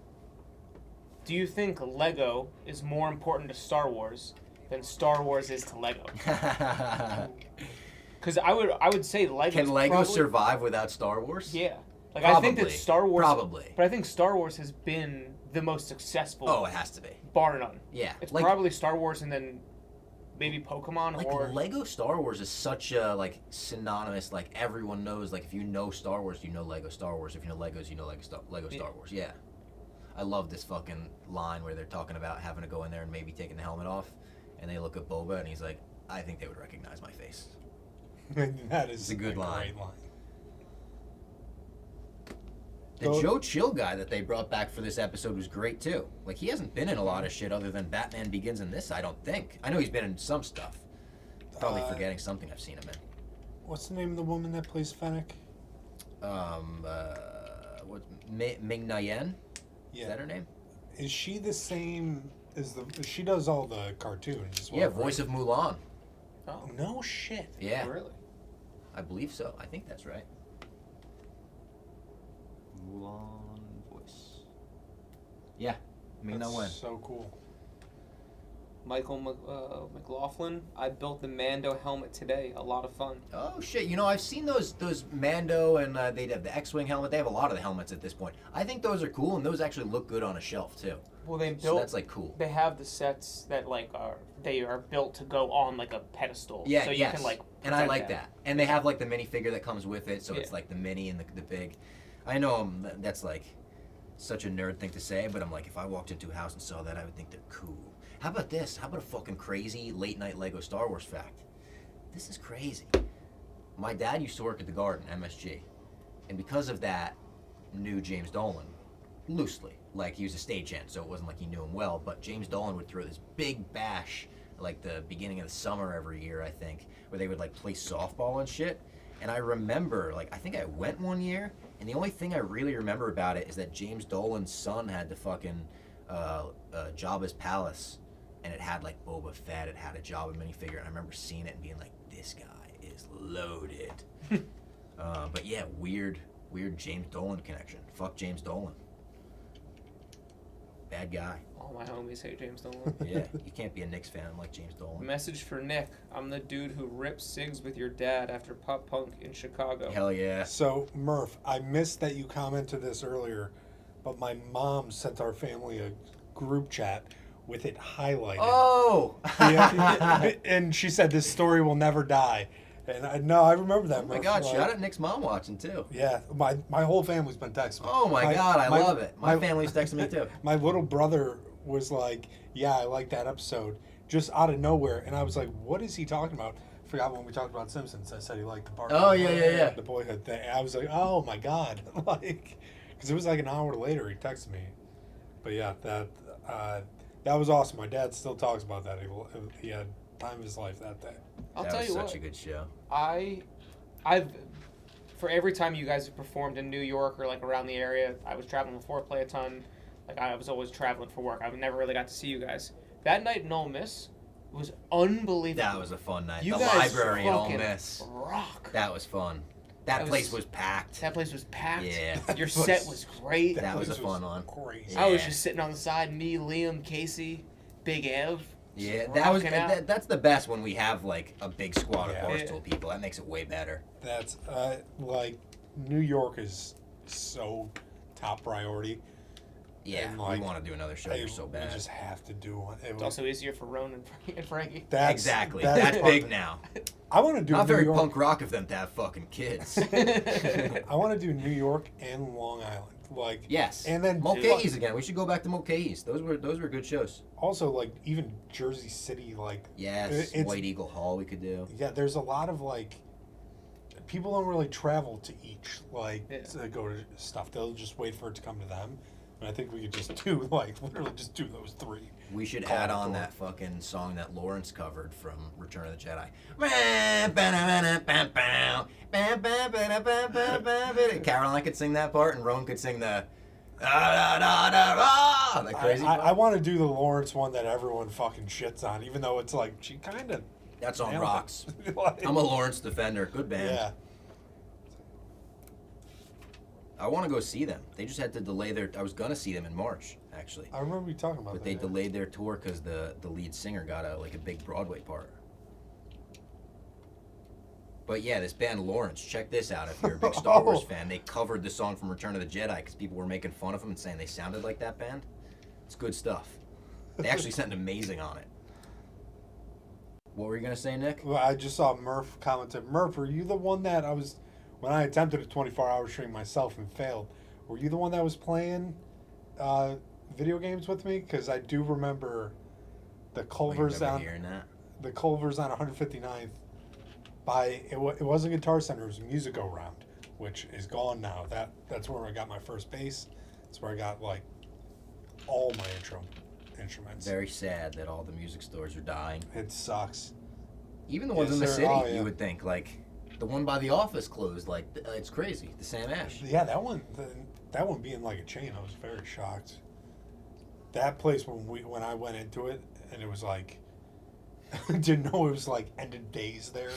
Do you think Lego is more important to Star Wars than Star Wars is to Lego? Because I would say Lego. Can Lego survive without Star Wars? Yeah, like Probably. I think that Star Wars. Probably. But I think Star Wars has been the most successful. Oh, it has to be. Bar none. Yeah. It's like, probably Star Wars and then maybe Pokemon like or Lego Star Wars is such a like synonymous, like everyone knows, like if you know Star Wars, you know Lego Star Wars. If you know Legos, you know Lego Star Wars. Yeah. I love this fucking line where they're talking about having to go in there and maybe taking the helmet off, and they look at Boba and he's like, I think they would recognize my face. That is It's a good line. Great line. The Joe Chill guy that they brought back for this episode was great too. Like he hasn't been in a lot of shit other than Batman Begins in this, I don't think. I know he's been in some stuff. Probably forgetting something I've seen him in. What's the name of the woman that plays Fennec? What Ming Na Yen? Yeah. Is that her name? Is she the same as the? She does all the cartoons as well. Yeah, voice of Mulan. Oh no shit. Yeah. Really? I believe so. I think that's right. Mulan voice. Yeah, Ming Na Wen. So cool. Michael McLaughlin. I built the Mando helmet today. A lot of fun. Oh shit! You know I've seen those Mando and they have the X-wing helmet. They have a lot of the helmets at this point. I think those are cool and those actually look good on a shelf too. Well, they built. So that's like cool. They have the sets that like are built to go on like a pedestal. Yeah, So you yes. can like. And I like that. And they have like the minifigure that comes with it, so Yeah. it's like the mini and the big. I know that's like such a nerd thing to say, but I'm like, if I walked into a house and saw that, I would think they're cool. How about this? How about a fucking crazy late night Lego Star Wars fact? This is crazy. My dad used to work at the Garden, MSG. And because of that, knew James Dolan loosely. Like, he was a stagehand, so it wasn't like he knew him well, but James Dolan would throw this big bash, like the beginning of the summer every year, I think, where they would like play softball and shit. And I remember, like, I think I went one year, and the only thing I really remember about it is that James Dolan's son had the fucking Jabba's palace, and it had like Boba Fett, it had a Jabba minifigure, and I remember seeing it and being like, this guy is loaded. But yeah, weird James Dolan connection. Fuck James Dolan. Bad guy. All my homies hate James Dolan. Yeah, you can't be a Knicks fan like James Dolan. Message for Nick. I'm the dude who ripped cigs with your dad after pop punk in Chicago. Hell yeah. So, Murph, I missed that you commented this earlier, but my mom sent our family a group chat with it highlighted. Oh! Yeah, and she said, this story will never die. And I remember that. Oh my God, shout out Nick's mom watching too. Yeah, my whole family's been texting me. Oh my God, I love it. My family's texting me too. My little brother was like, yeah, I like that episode, just out of nowhere. And I was like, what is he talking about? I forgot when we talked about Simpsons. I said he liked the part. Oh, yeah. The boyhood thing. I was like, oh my God. Like, because it was like an hour later he texted me. That was awesome. My dad still talks about that. He had time of his life that day. I'll tell you what. Such a good show. I've for every time you guys have performed in New York or like around the area, I was traveling before, play a ton. Like I was always traveling for work. I never really got to see you guys. That night in Ole Miss was unbelievable. That was a fun night. You the guys library in Ole Miss. Rock. That was fun. That place was packed. That place was packed. Yeah. Your set was great. That was a fun one. Crazy. Yeah. I was just sitting on the side, me, Liam, Casey, Big Ev. Yeah, that's the best when we have like a big squad of Barstool people. That makes it way better. That's like New York is so top priority. Yeah, and, like, we want to do another show here so bad. We just have to do one. It's also easier for Ron and Frankie. Exactly. That's big now. I want to do not New very York. punk rock of them to have fucking kids. I want to do New York and Long Island. Like yes, and then Mulcahy's again. We should go back to Mulcahy's. Those were good shows. Also, like even Jersey City, like yes, White Eagle Hall we could do. Yeah, there's a lot of like people don't really travel to each to go to stuff. They'll just wait for it to come to them. And I think we could just do literally just do those three. We should add on that fucking song that Lawrence covered from Return of the Jedi. Caroline could sing that part, and Roan could sing the that crazy. I want to do the Lawrence one that everyone fucking shits on, even though it's like she kind of. That song rocks. I'm a Lawrence defender. Good band. Yeah. I want to go see them. They just had to delay their. I was gonna see them in March, actually. I remember you talking about but that. But they delayed their tour because the lead singer got a big Broadway part. But yeah, this band Lawrence, check this out. If you're a big Star Wars fan, they covered the song from Return of the Jedi because people were making fun of them and saying they sounded like that band. It's good stuff. They actually sound amazing on it. What were you gonna say, Nick? Well, I just saw Murph commented. Murph, are you the one that when I attempted a 24-hour stream myself and failed, were you the one that was playing video games with me? Because I do remember the Culver's on 159th. It wasn't Guitar Center, it was Music Go Round, which is gone now. That's where I got my first bass. That's where I got like all my instruments. Very sad that all the music stores are dying. It sucks. Even the ones in the city, you would think like. The one by the office closed. Like it's crazy. The Sam Ash. Yeah, that one being like a chain. I was very shocked. That place when I went into it and it was like didn't know it was like ended days there.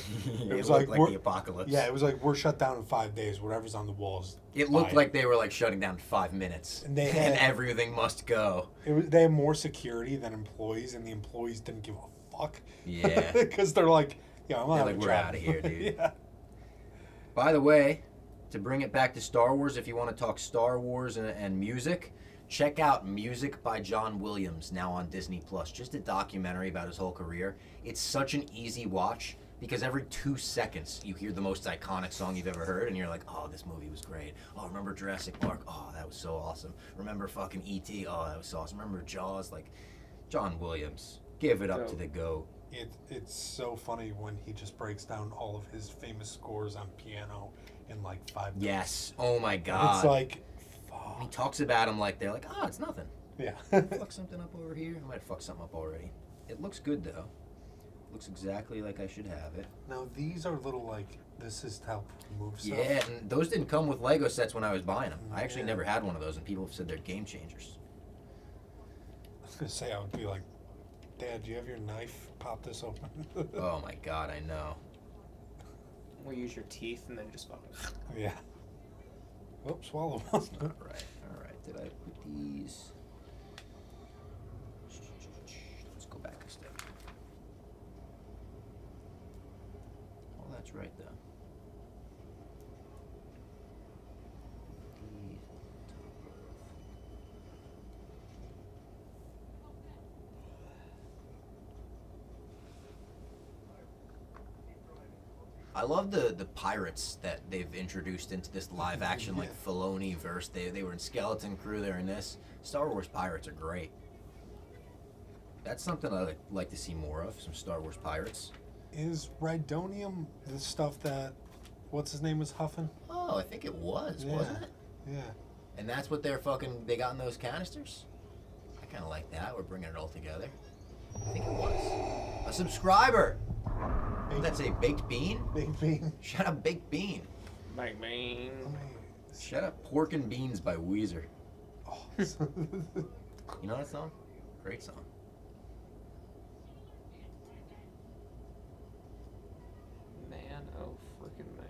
It was like the apocalypse. Yeah, it was like we're shut down in 5 days. Whatever's on the walls. It looked like they were like shutting down 5 minutes, and everything must go. They had more security than employees, and the employees didn't give a fuck. Yeah, because they're like, I'm not we're out of here, dude. Yeah. By the way, to bring it back to Star Wars, if you want to talk Star Wars and music, check out Music by John Williams, now on Disney+. Just a documentary about his whole career. It's such an easy watch because every 2 seconds you hear the most iconic song you've ever heard and you're like, oh, this movie was great. Oh, remember Jurassic Park? Oh, that was so awesome. Remember fucking E.T.? Oh, that was so awesome. Remember Jaws? Like, John Williams. Give it up to the GOAT. It's so funny when he just breaks down all of his famous scores on piano in like 5 minutes. Yes. Oh my God. It's like And he talks about him like they're like, oh, it's nothing. Yeah. Fuck something up over here. I might fuck something up already. It looks good though. Looks exactly like I should have it. Now these are little like this is how you move stuff. Yeah, and those didn't come with Lego sets when I was buying them. I actually never had one of those, and people have said they're game changers. I was gonna say I would be like, Dad, do you have your knife? Pop this open. Oh my god, I know. We'll use your teeth and then just fucking. Yeah. Oops, swallow. That's not right. All right, did I put these? Let's go back a step. Oh, that's right though. These on top of. I love the pirates that they've introduced into this live action, like Filoni verse. They were in Skeleton Crew, they're in this. Star Wars pirates are great. That's something I'd like to see more of, some Star Wars pirates. Is Rhydonium the stuff that, what's his name was huffing? Oh, I think it was, wasn't it? Yeah. And that's what they got in those canisters? I kind of like that. We're bringing it all together. I think it was. A subscriber! What did that say? Baked Bean? Baked Bean. Shut up, Baked Bean. Baked Bean. Shut up, Pork and Beans by Weezer. Oh. You know that song? Great song. Man, oh freaking man.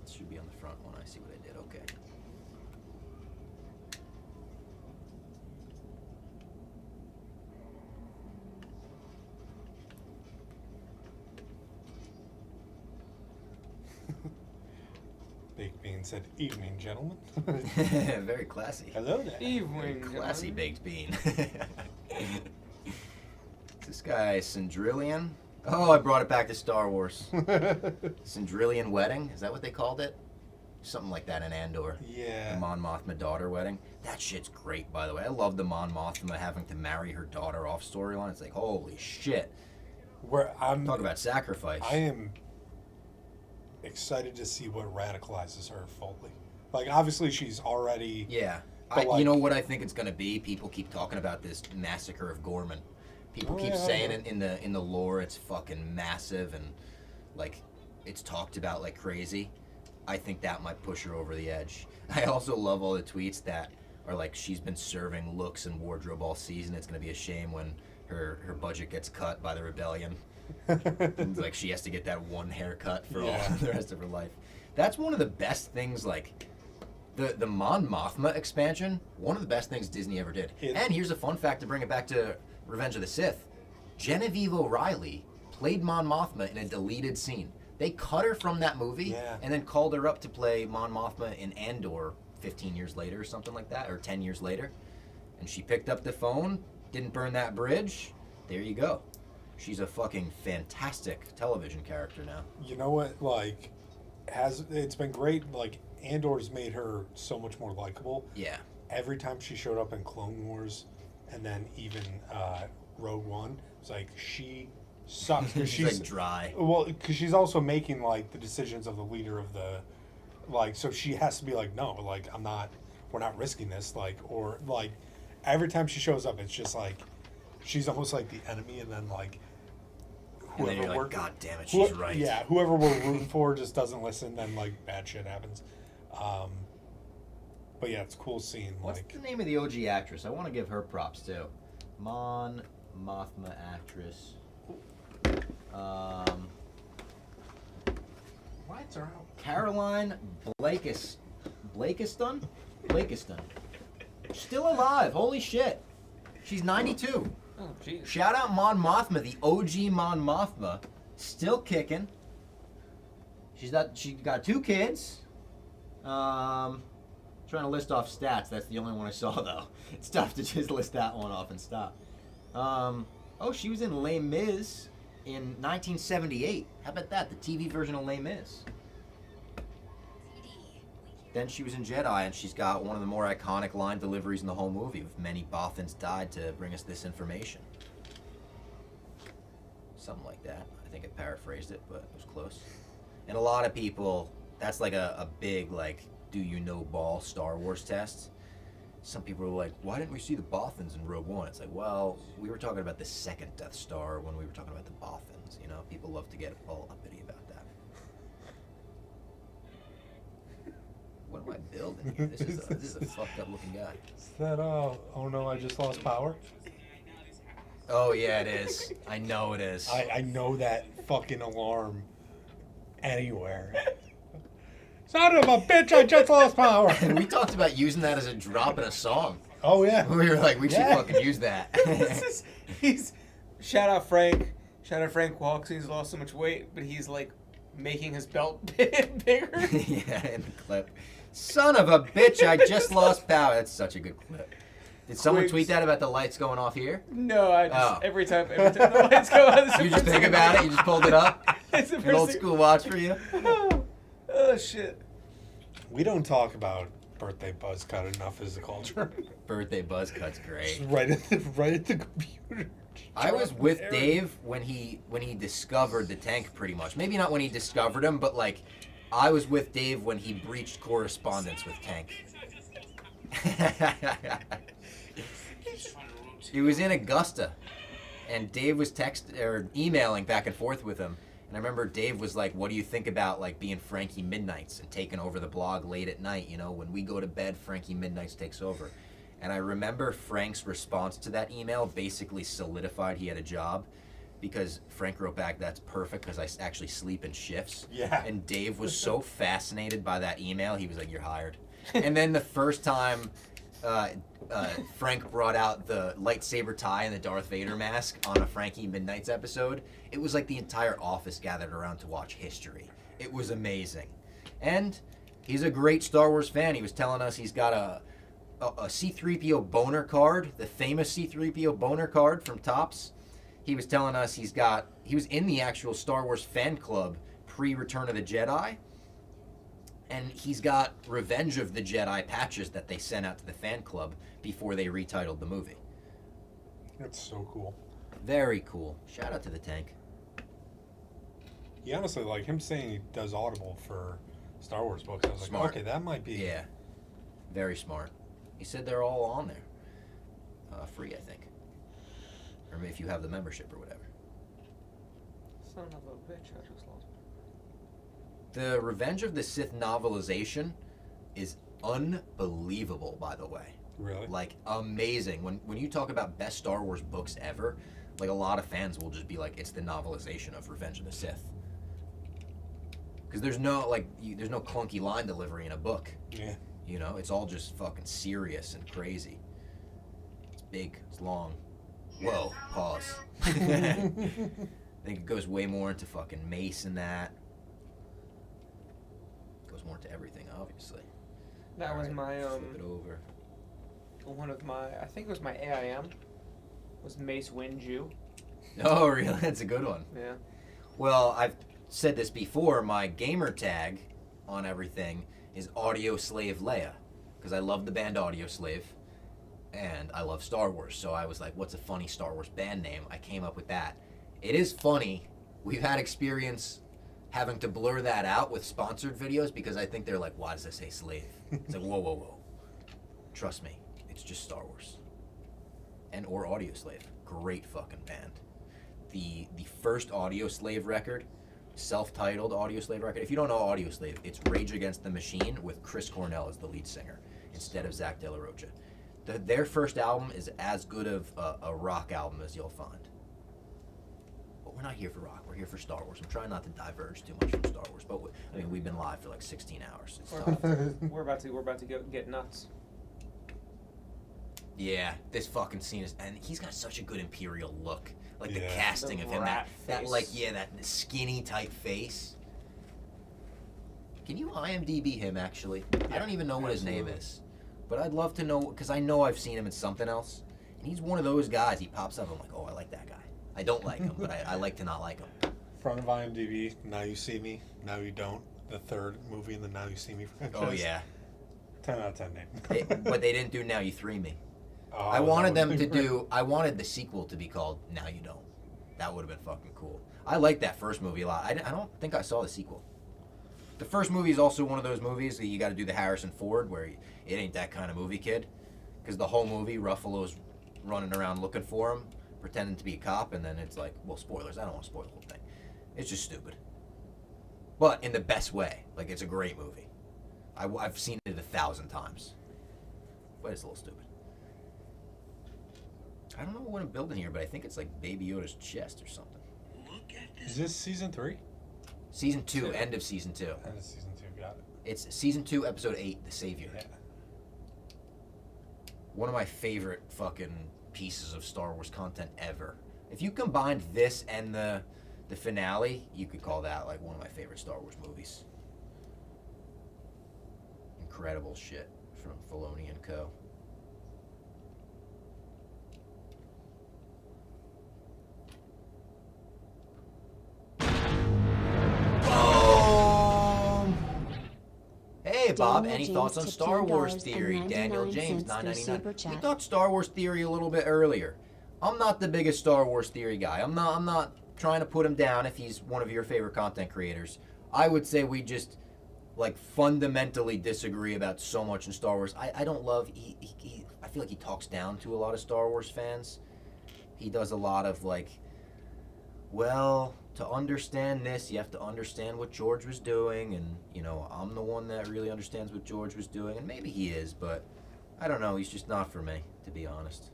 It should be on the front one. I see what I did. Okay. Baked Bean said, "Evening, gentlemen." Very classy. Hello there. Evening, Classy gentlemen. Baked Bean. This guy, Cindrillion. Oh, I brought it back to Star Wars. Cindrillion Wedding. Is that what they called it? Something like that in Andor. Yeah. The Mon Mothma daughter wedding. That shit's great, by the way. I love the Mon Mothma having to marry her daughter off storyline. It's like, holy shit. Talk about sacrifice. I am excited to see what radicalizes her fully. Like, obviously, she's already. Yeah. But you know what I think it's going to be? People keep talking about this massacre of Gorman. People keep saying it in the lore. It's fucking massive and like it's talked about like crazy. I think that might push her over the edge. I also love all the tweets that are like she's been serving looks and wardrobe all season. It's going to be a shame when her budget gets cut by the rebellion. It's like she has to get that one haircut for all the rest of her life. That's one of the best things. Like the Mon Mothma expansion. One of the best things Disney ever did. And here's a fun fact to bring it back to Revenge of the Sith. Genevieve O'Reilly played Mon Mothma in a deleted scene. They cut her from that movie and then called her up to play Mon Mothma in Andor 15 years later or something like that, or 10 years later. And she picked up the phone, didn't burn that bridge. There you go. She's a fucking fantastic television character now. You know what? Like, it's been great. Like, Andor's made her so much more likable. Yeah. Every time she showed up in Clone Wars, and then even Rogue One, it's like she sucks. She's like dry. Well, because she's also making like the decisions of the leader of the, like, so she has to be like, no, like we're not risking this, like, or like every time she shows up, it's just like she's almost like the enemy, and then like whoever and then you're like, God damn it, she's right. Yeah, whoever we're rooting for just doesn't listen, then like bad shit happens. But yeah, it's cool seeing. What's the name of the OG actress? I want to give her props too. Mon Mothma actress. Lights are out. Caroline Blakiston. Still alive. Holy shit. She's 92. Oh, jeez. Shout out Mon Mothma, the OG Mon Mothma, still kicking. She got 2 kids. Trying to list off stats. That's the only one I saw though. It's tough to just list that one off and stop. She was in Les Mis in 1978. How about that? The TV version of Les Mis. then she was in Jedi, and she's got one of the more iconic line deliveries in the whole movie, with many Bothans died to bring us this information. Something like that. I think I paraphrased it, but it was close. And a lot of people, that's like a big, like, do you know ball Star Wars test. Some people are like, why didn't we see the Bothans in Rogue One? It's like, well, we were talking about the second Death Star when we were talking about the Bothans, you know? People love to get all uppity about that. What am I building here? This is a fucked up looking guy. Is that, oh no, I just lost power? Oh, yeah, it is. I know it is. I know that fucking alarm anywhere. Son of a bitch, I just lost power. And we talked about using that as a drop in a song. Oh, yeah. We were like, we should fucking use that. Shout out Frank. Shout out Frank Walks. He's lost so much weight, but he's like making his belt bigger. Yeah, in the clip. Son of a bitch, I just lost power. That's such a good clip. Did someone tweet that about the lights going off here? No, I just every time the lights go on. You just think about it. You just pulled it up. It's an old school watch for you. Oh shit. We don't talk about birthday buzz cut enough as a culture. Birthday buzz cut's great. Right at the computer. I was with Dave when he discovered the tank, pretty much. Maybe not when he discovered him, but like I was with Dave when he breached correspondence with Tank. He was in Augusta, and Dave was emailing back and forth with him. And I remember Dave was like, what do you think about like being Frankie Midnights and taking over the blog late at night? You know, when we go to bed, Frankie Midnights takes over. And I remember Frank's response to that email basically solidified he had a job, because Frank wrote back, that's perfect because I actually sleep in shifts. Yeah. And Dave was so fascinated by that email, he was like, you're hired. And then the first time Frank brought out the lightsaber tie and the Darth Vader mask on a Frankie Midnights episode, it was like the entire office gathered around to watch history. It was amazing. And he's a great Star Wars fan. He was telling us he's got a C-3PO boner card, the famous C-3PO boner card from Topps. He was telling us he was in the actual Star Wars fan club pre-Return of the Jedi. And he's got Revenge of the Jedi patches that they sent out to the fan club before they retitled the movie. That's so cool. Very cool. Shout out to the Tank. He honestly, like him saying he does Audible for Star Wars books, I was like, Smart. okay, that might be. Yeah. Very smart. He said they're all on there. Free, I think. Or maybe if you have the membership or whatever. Son of a bitch, I just lost. The Revenge of the Sith novelization is unbelievable, by the way. Really? Like, amazing. When you talk about best Star Wars books ever, like, a lot of fans will just be like, it's the novelization of Revenge of the Sith. Because there's no, there's no clunky line delivery in a book. Yeah. You know, it's all just fucking serious and crazy. It's big, it's long. Whoa, pause. I think it goes way more into fucking Mace and that. Goes more into everything, obviously. That was my flip it over. One of my, I think it was my AIM, was Mace Windu. Oh, really? That's a good one. Yeah. Well, I've said this before. My gamer tag on everything is Audio Slave Leia, because I love the band Audio Slave, and I love Star Wars. So I was like, what's a funny Star Wars band name? I came up with that. It is funny. We've had experience having to blur that out with sponsored videos because I think they're like, why does it say slave? It's like, whoa, whoa, whoa. Trust me, it's just Star Wars. And or Audio Slave. Great fucking band. The first Audio Slave record, self-titled Audio Slave record. If you don't know Audio Slave, it's Rage Against the Machine with Chris Cornell as the lead singer instead of Zach De La Rocha. Their first album is as good of a rock album as you'll find. But we're not here for rock. We're here for Star Wars. I'm trying not to diverge too much from Star Wars, but I mean, we've been live for like 16 hours. It's tough. We're about to get nuts. Yeah, this fucking scene is, and he's got such a good Imperial look. Like the Yeah. casting The of him, rat that face. like, yeah, that skinny type face. Can you IMDb him, actually? I don't even know what his name is. But I'd love to know, because I know I've seen him in something else. And he's one of those guys, he pops up, I'm like, oh, I like that guy. I don't like him, but I like to not like him. Front of IMDb, Now You See Me, Now You Don't. The third movie in the Now You See Me franchise. Oh, yeah. 10 out of 10 name. But they didn't do Now You Three Me. Oh, I that wanted would've them to been great. do. I wanted the sequel to be called Now You Don't. That would have been fucking cool. I liked that first movie a lot. I don't think I saw the sequel. The first movie is also one of those movies that you got to do the Harrison Ford, where it ain't that kind of movie, kid. Because the whole movie, Ruffalo's running around looking for him, pretending to be a cop, and then it's like, well, spoilers. I don't want to spoil the whole thing. It's just stupid. But in the best way. Like, it's a great movie. I've seen it 1,000 times. But it's a little stupid. I don't know what I'm building here, but I think it's like Baby Yoda's chest or something. Is this season 3? Season 2, end of season 2. End of season 2, got it. It's season 2, episode 8, The Savior. Yeah. One of my favorite fucking pieces of Star Wars content ever. If you combined this and the finale, you could call that like one of my favorite Star Wars movies. Incredible shit from Filoni and Co. Hey Bob, Daniel any James thoughts on tipped Star Wars $10.99 theory? Daniel James, through $9.99. Super We Chat. thought Star Wars theory a little bit earlier. I'm not the biggest Star Wars theory guy. I'm not trying to put him down if he's one of your favorite content creators. I would say we just like fundamentally disagree about so much in Star Wars. I don't love I feel like he talks down to a lot of Star Wars fans. He does a lot of like, well, to understand this, you have to understand what George was doing, and, you know, I'm the one that really understands what George was doing, and maybe he is, but I don't know, he's just not for me, to be honest.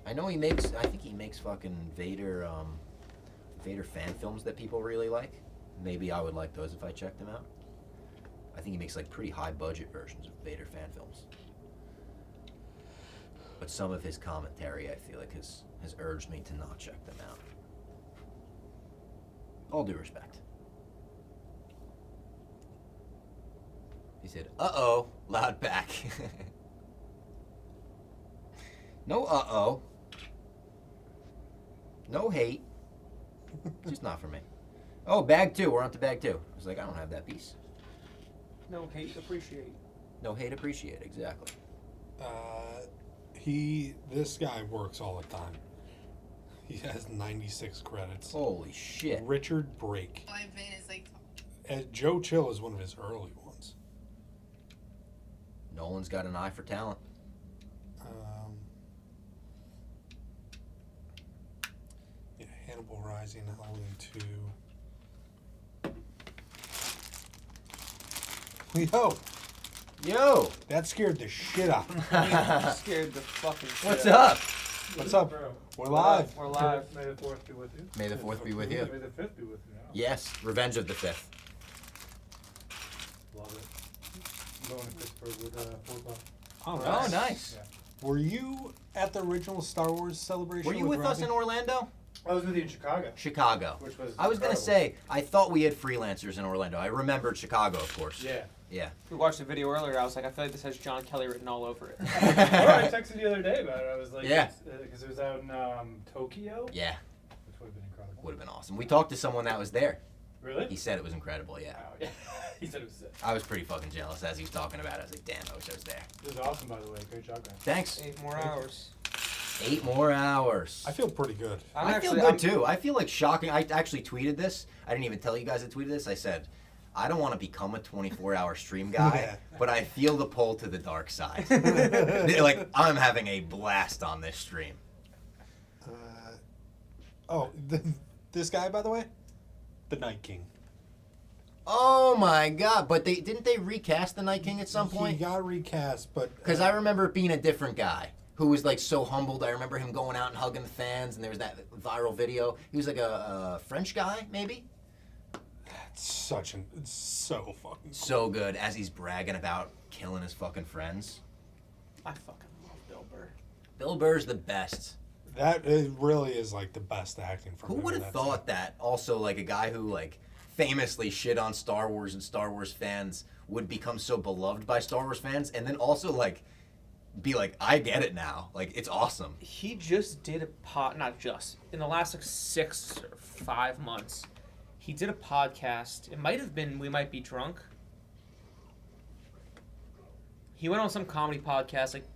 I know I think he makes fucking Vader fan films that people really like. Maybe I would like those if I checked them out. I think he makes like pretty high budget versions of Vader fan films. But some of his commentary, I feel like, has urged me to not check them out. All due respect. He said, uh-oh, loud back. No uh-oh. No hate. Just not for me. Oh, bag 2. We're on to bag 2. I was like, I don't have that piece. No hate, appreciate. No hate, appreciate. Exactly. This guy works all the time. He has 96 credits. Holy shit. Richard Brake. Joe Chill is one of his early ones. Nolan's got an eye for talent. Hannibal Rising, Halloween 2. Yo! That scared the shit out of me. Scared the fucking shit What's out. up? What's up? We're live. We're live. May the 4th be with you. May the 4th be with you. May the 5th be with you now. Yes, Revenge of the 5th. Love it. I'm going to Pittsburgh with 4 o'clock. Oh, Oh, nice. Yeah. Were you at the original Star Wars celebration? Were you with us in Orlando? I was with you in Chicago. Chicago. Which was I was going to incredible. say, I thought we had freelancers in Orlando. I remembered Chicago, of course. Yeah. Yeah. We watched the video earlier. I was like, I feel like this has John Kelly written all over it. I texted you the other day about it. I was like, Yeah. because it was out in Tokyo. Yeah. Which would have been incredible. Would have been awesome. We talked to someone that was there. Really? He said it was incredible, yeah. Wow, yeah. He said it was sick. I was pretty fucking jealous as he was talking about it. I was like, damn, I wish I was there. It was awesome, by the way. Great job, man. Thanks. 8 more hours. 8 more hours. I feel pretty good. I feel good too. I feel like shocking. I actually tweeted this. I didn't even tell you guys I tweeted this. I said, I don't want to become a 24-hour stream guy, but I feel the pull to the dark side. Like, I'm having a blast on this stream. This guy, by the way, the Night King. Oh my god! But didn't they recast the Night King at some point? He got recast, but because I remember it being a different guy who was like so humbled. I remember him going out and hugging the fans, and there was that viral video. He was like a French guy, maybe. It's so fucking cool. So good as he's bragging about killing his fucking friends. I fucking love Bill Burr. Bill Burr's the best. That it really is like the best acting from Who him. would have thought that? Also, like a guy who like famously shit on Star Wars and Star Wars fans would become so beloved by Star Wars fans, and then also like be like, I get it now. Like, it's awesome. He just did a not just in the last like 6 or 5 months. He did a podcast. It might have been We Might Be Drunk, He went on some comedy podcast, like,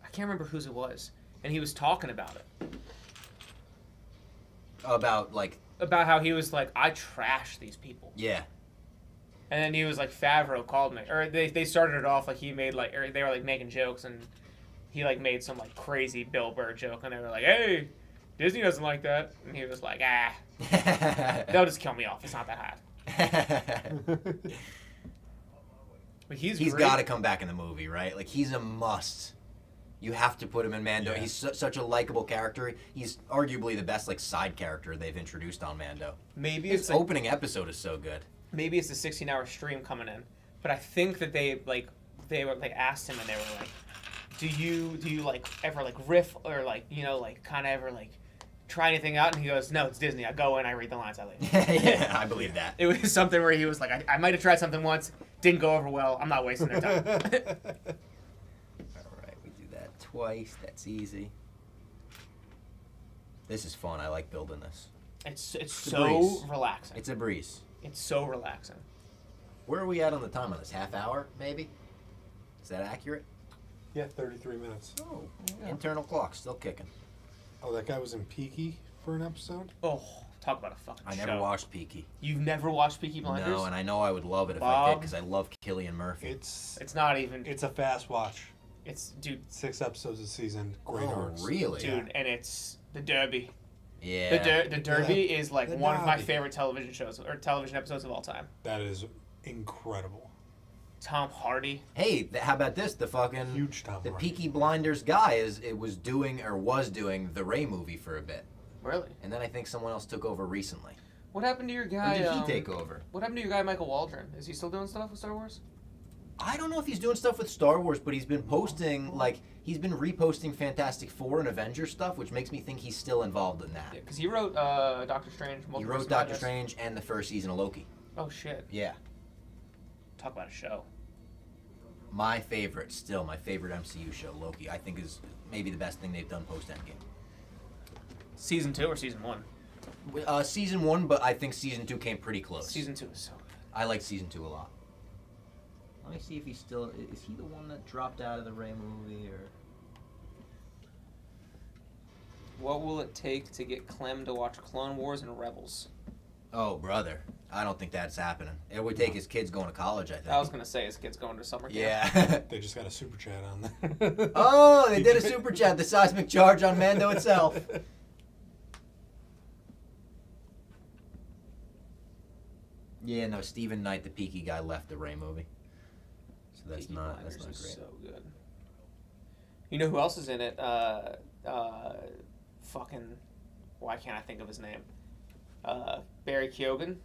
I can't remember whose it was, and he was talking about it. About how he was like, I trash these people. Yeah. And then he was like, Favreau called me, or they started it off like he made like, or they were like making jokes, and he like made some like crazy Bill Burr joke, and they were like, hey, Disney doesn't like that, and he was like, they'll just kill me off. It's not that hot. But he's got to come back in the movie, right? Like, he's a must. You have to put him in Mando. Yeah. He's such a likable character. He's arguably the best like side character they've introduced on Mando. Maybe His it's like, opening episode is so good. maybe it's a 16-hour stream coming in, but I think that they were like asked him, and they were like, do you like ever like riff or like, you know, like kind of ever like try anything out? And he goes, no, it's Disney. I go in, I read the lines, I leave. Yeah, I believe that. It was something where he was like, I might have tried something once, didn't go over well. I'm not wasting their time. All right, we do that twice. That's easy. This is fun. I like building this. It's so relaxing. It's a breeze. It's so relaxing. Where are we at on the time on this? Half hour, maybe? Is that accurate? Yeah, 33 minutes. Oh, internal clock still kicking. Oh, that guy was in Peaky for an episode? Oh, talk about a fucking I show. never watched Peaky. You've never watched Peaky Blinders? No, and I know I would love it if I Bob? did because I love Cillian Murphy. It's not even. It's a fast watch. It's, dude. 6 episodes a season. Great arcs. Really? Dude, and it's the Derby. Yeah. The Derby is like The one of my Derby. favorite television shows or television episodes of all time. That is incredible. Tom Hardy. Hey, how about this? The fucking Huge Tom the Hardy. Peaky Blinders guy was doing the Ray movie for a bit, Really? and then I think someone else took over recently. What happened to your guy? Or did he take over? What happened to your guy Michael Waldron? Is he still doing stuff with Star Wars? I don't know if he's doing stuff with Star Wars, but he's been posting he's been reposting Fantastic Four and Avengers stuff, which makes me think he's still involved in that. Yeah, because he wrote Doctor Strange. He wrote Doctor Strange and the first season of Loki. Oh shit! Yeah. Talk about a show. My favorite MCU show, Loki, I think is maybe the best thing they've done post Endgame. Season 2 or Season 1? Season 1, but I think Season 2 came pretty close. Season 2 is so good. I like Season 2 a lot. Let me see if he's still... Is he the one that dropped out of the Ray movie, or... What will it take to get Clem to watch Clone Wars and Rebels? Oh, brother. I don't think that's happening. It would take his kids going to college, I think. I was going to say his kid's going to summer camp. Yeah. They just got a super chat on there. Oh, they did a super chat. The seismic charge on Mando itself. Yeah, no, Stephen Knight, the Peaky guy, left the Ray movie. So that's Peaky not Blinders great. is so good. You know who else is in it? Fucking... Why can't I think of his name? Barry Keoghan.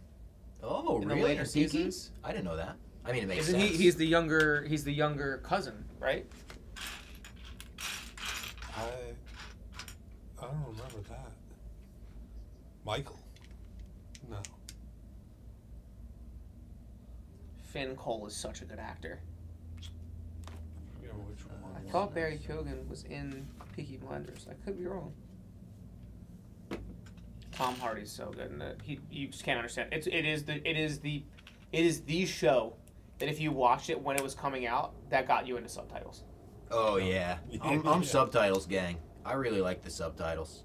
Oh, in really? The later In Peaky? seasons. I didn't know that. I mean, it makes Isn't sense. He's the younger cousin, right? I don't remember that. Michael? No. Finn Cole is such a good actor. I forget which one. I thought Barry Keoghan was in Peaky Blinders. I could be wrong. Tom Hardy's so good in it. You just can't understand. It is the show that if you watched it when it was coming out, that got you into subtitles. Oh, yeah. I'm subtitles gang. I really like the subtitles.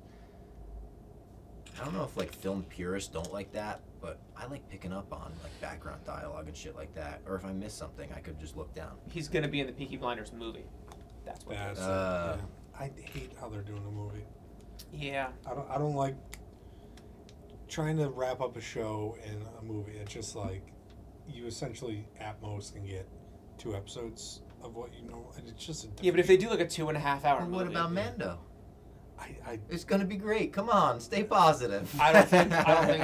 I don't know if film purists don't like that, but I like picking up on background dialogue and shit like that. Or if I miss something, I could just look down. He's gonna be in the Peaky Blinders movie. That's what. That's yeah. I hate how they're doing the movie. Yeah. I don't like trying to wrap up a show in a movie. It's just you essentially at most can get 2 episodes of what you know, and it's just a Yeah, but if they do a 2.5 hour And movie. what about Mando? I It's gonna be great. Come on, stay positive. I don't think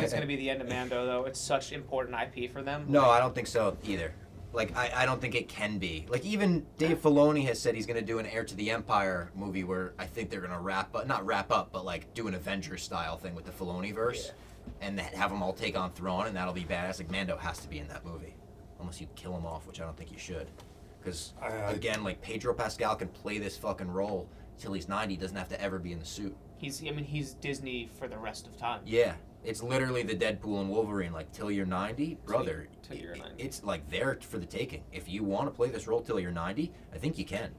it's gonna be the end of Mando though. It's such important IP for them. No, I don't think so either. I don't think it can be. Even Dave Filoni has said he's going to do an Heir to the Empire movie where I think they're going to not wrap up, but do an Avengers style thing with the Filoni-verse and have them all take on Thrawn, and that'll be badass. Mando has to be in that movie. Unless you kill him off, which I don't think you should. Because, again, Pedro Pascal can play this fucking role till he's 90, doesn't have to ever be in the suit. He's Disney for the rest of time. Yeah. It's literally the Deadpool and Wolverine, like, till you're 90, brother. Till you're 90. It's like there for the taking. If you want to play this role till you're 90, I think you can.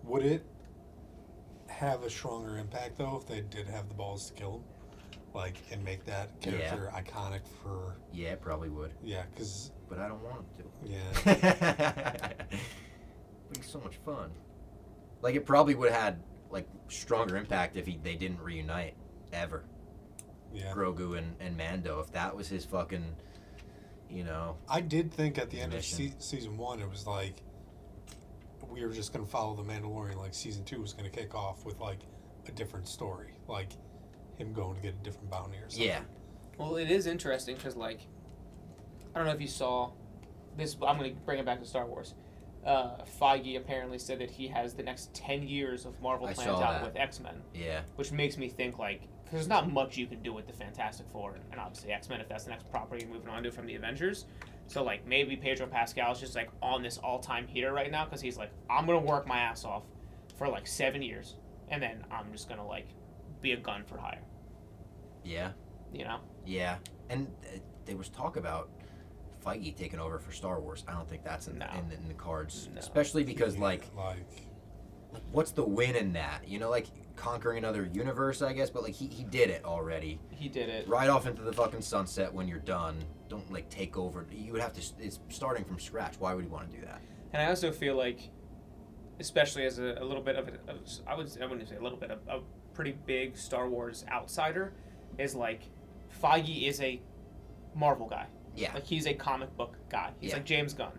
Would it have a stronger impact though if they did have the balls to kill him, like, and make that character iconic for? Yeah, it probably would. Yeah, because. But I don't want him to. Yeah. It'd be so much fun. Like, it probably would have had like stronger impact if they didn't reunite ever. Yeah. Grogu and Mando, if that was his fucking, you know. I did think at the end of mission. season 1, it was like we were just gonna follow the Mandalorian. Like season 2 was gonna kick off with like a different story, like him going to get a different bounty or something. Yeah. Well, it is interesting because, like, I don't know if you saw this. I'm going to bring it back to Star Wars. Feige apparently said that he has the next 10 years of Marvel I planned saw out that. with X-Men. Yeah. Which makes me think, like, because there's not much you can do with the Fantastic Four and obviously X-Men if that's the next property you're moving on to from the Avengers. So, like, maybe Pedro Pascal's just, like, on this all-time heater right now because he's like, I'm going to work my ass off for, like, 7 years, and then I'm just going to, like, be a gun for hire. Yeah. You know? Yeah. And there was talk about Feige taking over for Star Wars. I don't think that's in the cards. No. Especially because, like, what's the win in that? You know, like, conquering another universe, I guess, but, like, he did it already. He did it. Right off into the fucking sunset when you're done. Don't, like, take over. You would have to, it's starting from scratch. Why would you want to do that? And I also feel like, especially as a little bit of I wouldn't say a little bit, a pretty big Star Wars outsider, is like, Feige is a Marvel guy. Yeah. Like, he's a comic book guy. He's Yeah. like James Gunn.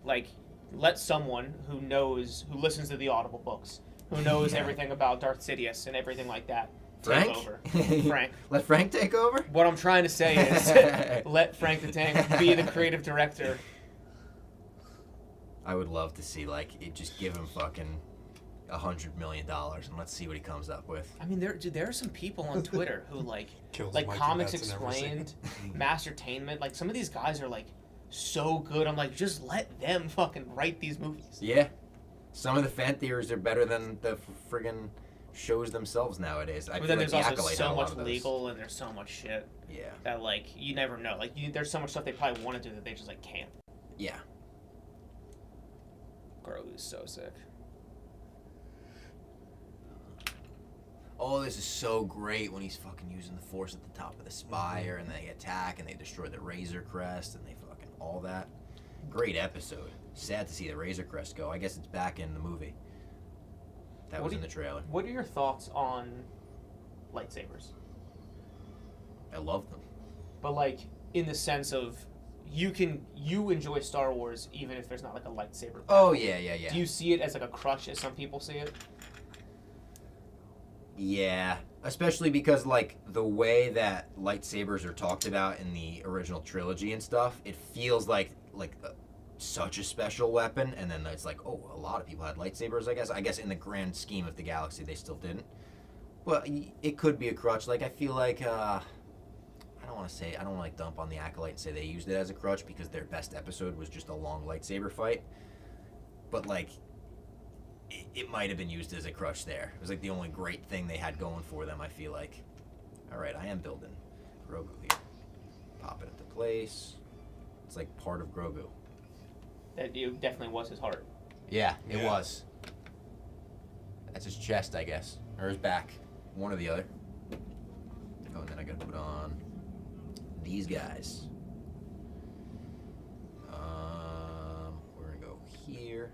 Like, let someone who listens to the Audible books, who knows everything about Darth Sidious and everything like that, take Frank? over. Frank. Let Frank take over? What I'm trying to say is, let Frank the Tank be the creative director. I would love to see, like, it just give him fucking $100 million and let's see what he comes up with. I mean, there are some people on Twitter who like Kills like Mikey Comics Betts and everything. Explained, Mastertainment. Like, some of these guys are like so good. I'm like, just let them fucking write these movies. Yeah. Some of the fan theories are better than the friggin' shows themselves nowadays. I But feel then like there's the also Acolyte had so a lot much of those. legal and there's so much shit. Yeah. That, like, you never know. Like, there's so much stuff they probably want to do that they just like can't. Yeah. Grogu's so sick. Oh, this is so great when he's fucking using the Force at the top of the spire and they attack and they destroy the Razor Crest and they fucking all that. Great episode. Sad to see the Razor Crest go. I guess it's back in the movie. That was in the trailer. What are your thoughts on lightsabers? I love them. But, like, in the sense of you enjoy Star Wars even if there's not like a lightsaber. Oh, yeah. Do you see it as like a crutch as some people see it? Yeah, especially because, like, the way that lightsabers are talked about in the original trilogy and stuff, it feels like such a special weapon, and then it's like, oh, a lot of people had lightsabers, I guess. I guess in the grand scheme of the galaxy, they still didn't. Well, it could be a crutch. Like, I feel like, I don't want to like dump on the Acolyte and say they used it as a crutch because their best episode was just a long lightsaber fight. But, like, it might have been used as a crutch there. It was like the only great thing they had going for them, I feel like. Alright, I am building Grogu here. Pop it into place. It's like part of Grogu. That definitely was his heart. Yeah, it was. That's his chest, I guess. Or his back. One or the other. Oh, and then I gotta put on these guys. We're gonna go here.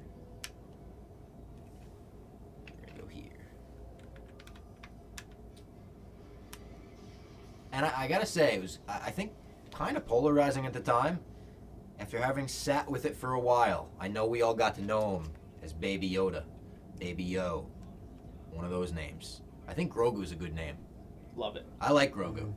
And I gotta say, it was, I think, kind of polarizing at the time. After having sat with it for a while, I know we all got to know him as Baby Yoda, Baby Yo, one of those names. I think Grogu's a good name. Love it. I like Grogu.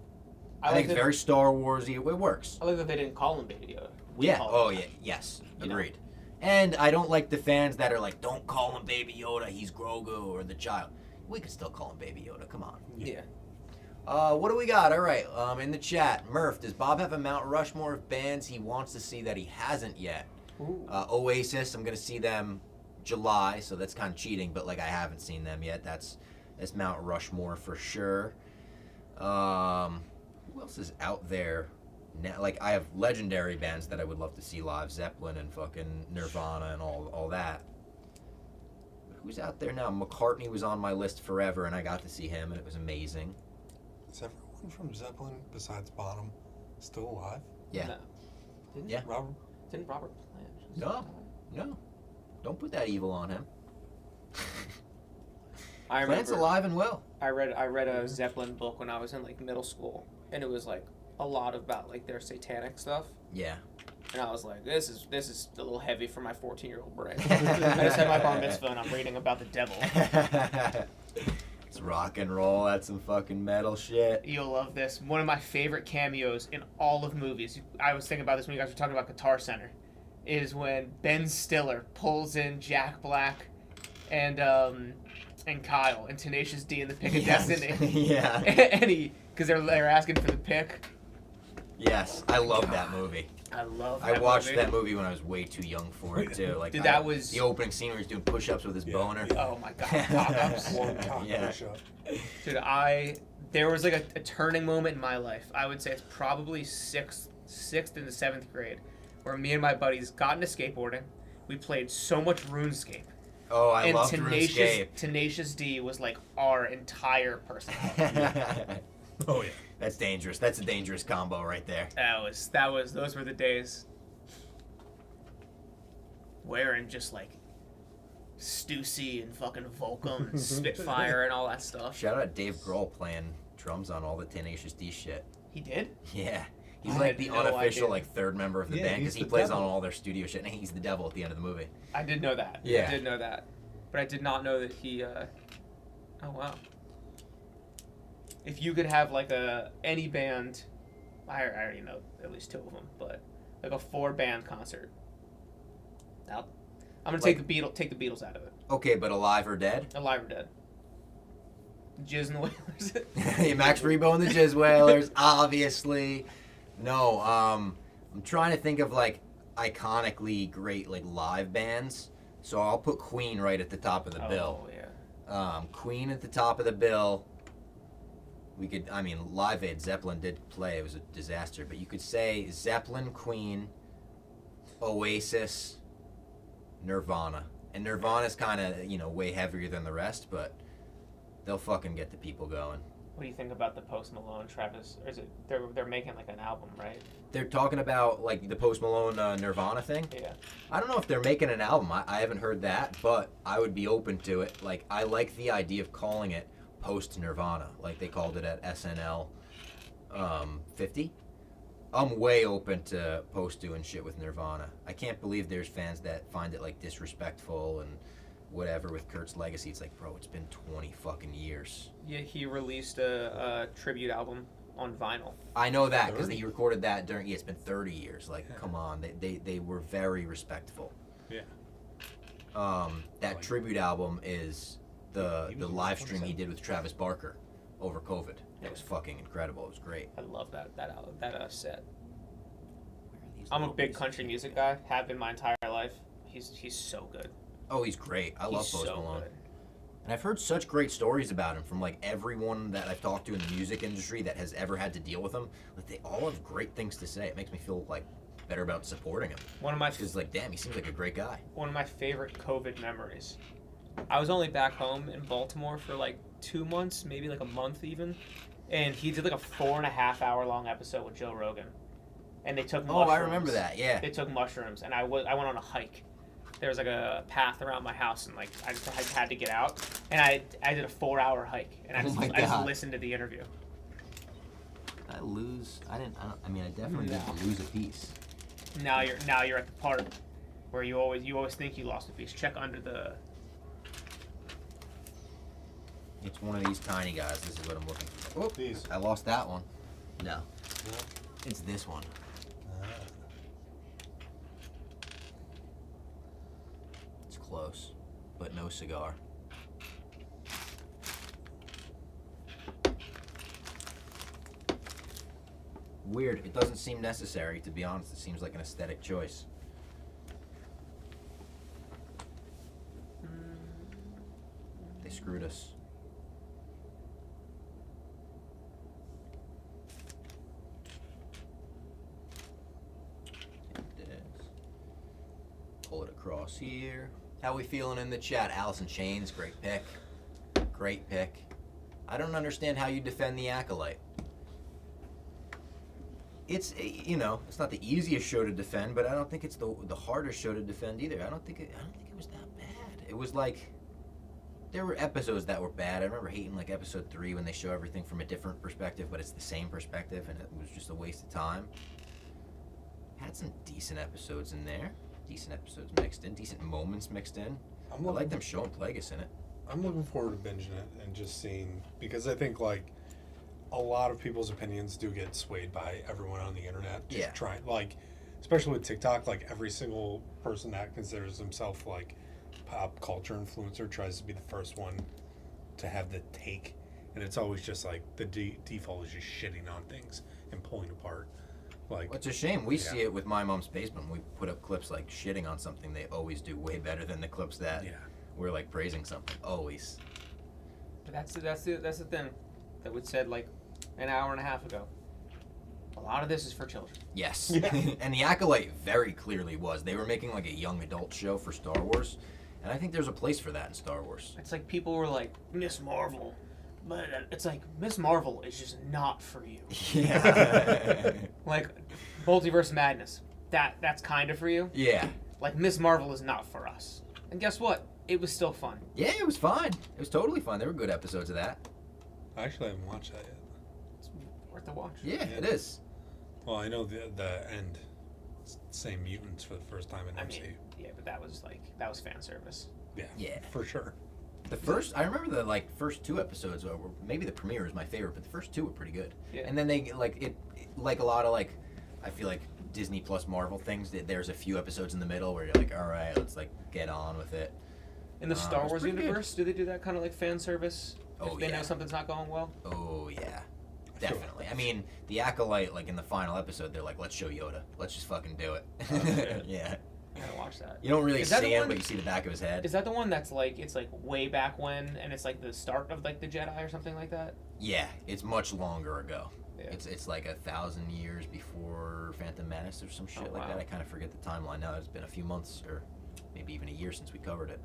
I like think it's that- very Star Warsy. It works. I like that they didn't call him Baby Yoda. We Yeah. call Oh, him yeah. that. Yes. You know? Agreed. And I don't like the fans that are like, don't call him Baby Yoda. He's Grogu or the child. We could still call him Baby Yoda. Come on. Yeah. What do we got? All right, in the chat, Murph, does Bob have a Mount Rushmore of bands he wants to see that he hasn't yet? Oasis, I'm going to see them July, so that's kind of cheating, but, like, I haven't seen them yet. That's Mount Rushmore for sure. Who else is out there? Now, like I have legendary bands that I would love to see live, Zeppelin and fucking Nirvana and all that. But who's out there now? McCartney was on my list forever, and I got to see him, and it was amazing. Is everyone from Zeppelin besides Bonham still alive? Yeah. No. Yeah. Didn't Robert Plant? No. Don't put that evil on him. I remember Plant's alive and well. I read a Zeppelin book when I was in like middle school, and it was like a lot about like their satanic stuff. Yeah. And I was like, this is a little heavy for my 14-year-old brain. I just had my bar mitzvah and I'm reading about the devil. It's rock and roll. That's some fucking metal shit. You'll love this. One of my favorite cameos in all of movies. I was thinking about this when you guys were talking about Guitar Center. Is when Ben Stiller pulls in Jack Black and Kyle and Tenacious D in the Pick of Destiny. Yeah. And because they're asking for the pick. Yes, I love that movie. I love I that watched movie. that movie when I was way too young for it too. Like Dude, that was the opening scene where he's doing push-ups with his boner. Oh my god, cock-ups. One cock Yeah. push-up. Dude, there was like a turning moment in my life. I would say it's probably sixth into 7th grade, where me and my buddies got into skateboarding. We played so much RuneScape. Oh, I love Tenacious, RuneScape. Tenacious D was like our entire personality. Oh yeah. That's dangerous. That's a dangerous combo right there. Those were the days. Wearing just like Stussy and fucking Volcom and Spitfire and all that stuff. Shout out Dave Grohl playing drums on all the Tenacious D shit. He did? Yeah. He's I like had the no unofficial idea. like third member of the band because he plays on all their studio shit and he's the devil at the end of the movie. I did know that. Yeah. I did know that. But I did not know that he oh wow. If you could have like any band, I already know at least 2 of them, but like a 4-band concert. I'm gonna take the Beatles out of it. Okay, but alive or dead? Alive or dead. Jizz and the Wailers. Max Rebo and the Jizz Whalers, obviously. No, I'm trying to think of like iconically great like live bands. So I'll put Queen right at the top of the bill. Oh yeah. Queen at the top of the bill. Live Aid, Zeppelin did play. It was a disaster. But you could say Zeppelin, Queen, Oasis, Nirvana. And Nirvana's kind of, way heavier than the rest, but they'll fucking get the people going. What do you think about the Post Malone, Travis? Or is it they're making like an album, right? They're talking about like the Post Malone Nirvana thing. Yeah. I don't know if they're making an album. I haven't heard that, but I would be open to it. Like I like the idea of calling it Post Nirvana, like they called it at SNL 50. I'm way open to Post doing shit with Nirvana. I can't believe there's fans that find it like disrespectful and whatever with Kurt's legacy. It's like, bro, it's been 20 fucking years. Yeah, he released a tribute album on vinyl. I know that because he recorded that during. Yeah, it's been 30 years. Like, come on, they were very respectful. Yeah. That tribute album is the live stream he did with Travis Barker over COVID. It was fucking incredible. It was great. I love that set. I'm a big country music guy. Have been my entire life. He's so good. Oh, he's great. I love Post Malone. Good. And I've heard such great stories about him from like everyone that I've talked to in the music industry that has ever had to deal with him. Like they all have great things to say. It makes me feel like better about supporting him. Because like, damn, he seems like a great guy. One of my favorite COVID memories. I was only back home in Baltimore for like 2 months, maybe like a month even, and he did like a 4.5 hour long episode with Joe Rogan, and they took mushrooms. Oh, I remember that. Yeah. They took mushrooms, and I went on a hike. There was like a path around my house, and like I had to get out, and I did a 4-hour hike, and I just listened to the interview. I definitely did lose a piece. Now you're at the part where you always think you lost a piece. Check under the. It's one of these tiny guys. This is what I'm looking for. Oh, These. I lost that one. No. Yeah. It's this one. It's close, but no cigar. Weird. It doesn't seem necessary, to be honest. It seems like an aesthetic choice. They screwed us. Pull it across here. How we feeling in the chat? Allison Chains, great pick. Great pick. I don't understand how you defend the Acolyte. It's, you know, it's not the easiest show to defend, but I don't think it's the hardest show to defend either. I don't think it was that bad. It was like, there were episodes that were bad. I remember hating like episode 3 when they show everything from a different perspective, but it's the same perspective, and it was just a waste of time. Had some decent episodes in there. Decent episodes mixed in. Decent moments mixed in. I like them showing Plagueis in it. I'm looking forward to binging it and just seeing, because I think like a lot of people's opinions do get swayed by everyone on the internet. Just trying, like, especially with TikTok, like every single person that considers himself like pop culture influencer tries to be the first one to have the take, and it's always just like the default is just shitting on things and pulling apart. Like, well, it's a shame. We see it with My Mom's Basement. We put up clips like shitting on something. They always do way better than the clips that we're like praising something. Always. But that's the thing that we said like an hour and a half ago. A lot of this is for children. Yes. And the Acolyte very clearly was. They were making like a young adult show for Star Wars, and I think there's a place for that in Star Wars. It's like people were like, Miss Marvel. But it's like, Miss Marvel is just not for you. Yeah. Like, Multiverse Madness. That's kind of for you. Yeah. Like, Miss Marvel is not for us. And guess what? It was still fun. Yeah, it was fine. It was totally fun. There were good episodes of that. I actually haven't watched that yet. It's worth a watch. Yeah, it is. Well, I know the end. Same mutants for the first time in MCU. Mean, yeah, but that was fan service. Yeah, for sure. I remember the first 2 episodes, or maybe the premiere was my favorite, but the first 2 were pretty good. Yeah. And then they like a lot of like, I feel like Disney plus Marvel things. There's a few episodes in the middle where you're like, all right, let's like get on with it. In the Star Wars universe, do they do that kind of like fan service? Oh, if they know something's not going well? Oh yeah, definitely. I mean, the Acolyte, like in the final episode, they're like, let's show Yoda. Let's just fucking do it. Yeah. I gotta watch that. You don't really see him, but you see the back of his head. Is that the one that's like, it's like way back when, and it's like the start of like the Jedi or something like that? Yeah, it's much longer ago. Yeah. It's like 1,000 years before Phantom Menace or some shit like that. I kind of forget the timeline now. It's been a few months or maybe even a year since we covered it.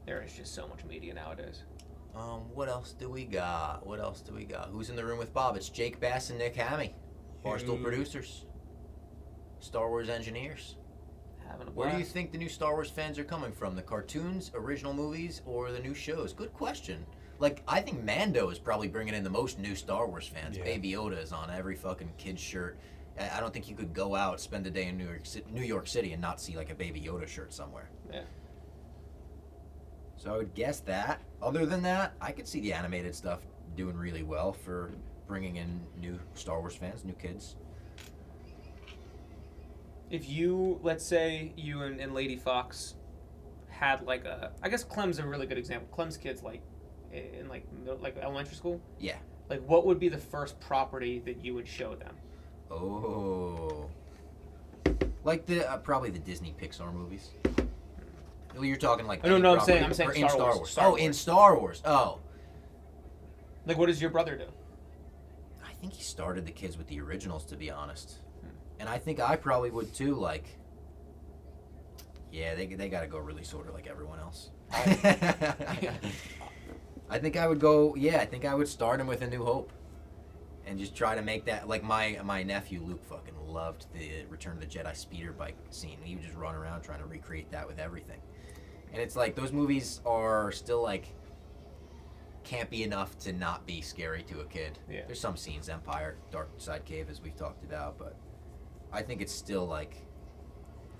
There is just so much media nowadays. What else do we got? Who's in the room with Bob? It's Jake Bass and Nick Hammy, Barstool producers, Star Wars engineers. Having a blast. Where do you think the new Star Wars fans are coming from? The cartoons, original movies, or the new shows? Good question. Like, I think Mando is probably bringing in the most new Star Wars fans. Yeah. Baby Yoda is on every fucking kid's shirt. I don't think you could go out, spend a day in New York City and not see like a Baby Yoda shirt somewhere. Yeah. So I would guess that. Other than that, I could see the animated stuff doing really well for bringing in new Star Wars fans, new kids. If you, let's say you and Lady Fox had like a, I guess Clem's a really good example. Clem's kids like in like elementary school. Yeah. Like, what would be the first property that you would show them? Oh. Like the probably the Disney Pixar movies. Well, you're talking like No, I'm saying in Star Star Wars. Wars. Star Oh, Wars. in Star Wars. Oh. Like, what does your brother do? I think he started the kids with the originals, to be honest. And I think I probably would too. Like, yeah, they got to go really sort of like everyone else. I think I would go. Yeah, I think I would start him with A New Hope, and just try to make that like my nephew Luke fucking loved the Return of the Jedi speeder bike scene. He would just run around trying to recreate that with everything. And it's like those movies are still like campy enough to not be scary to a kid. Yeah. There's some scenes, Empire, Dark Side Cave, as we've talked about, but I think it's still like,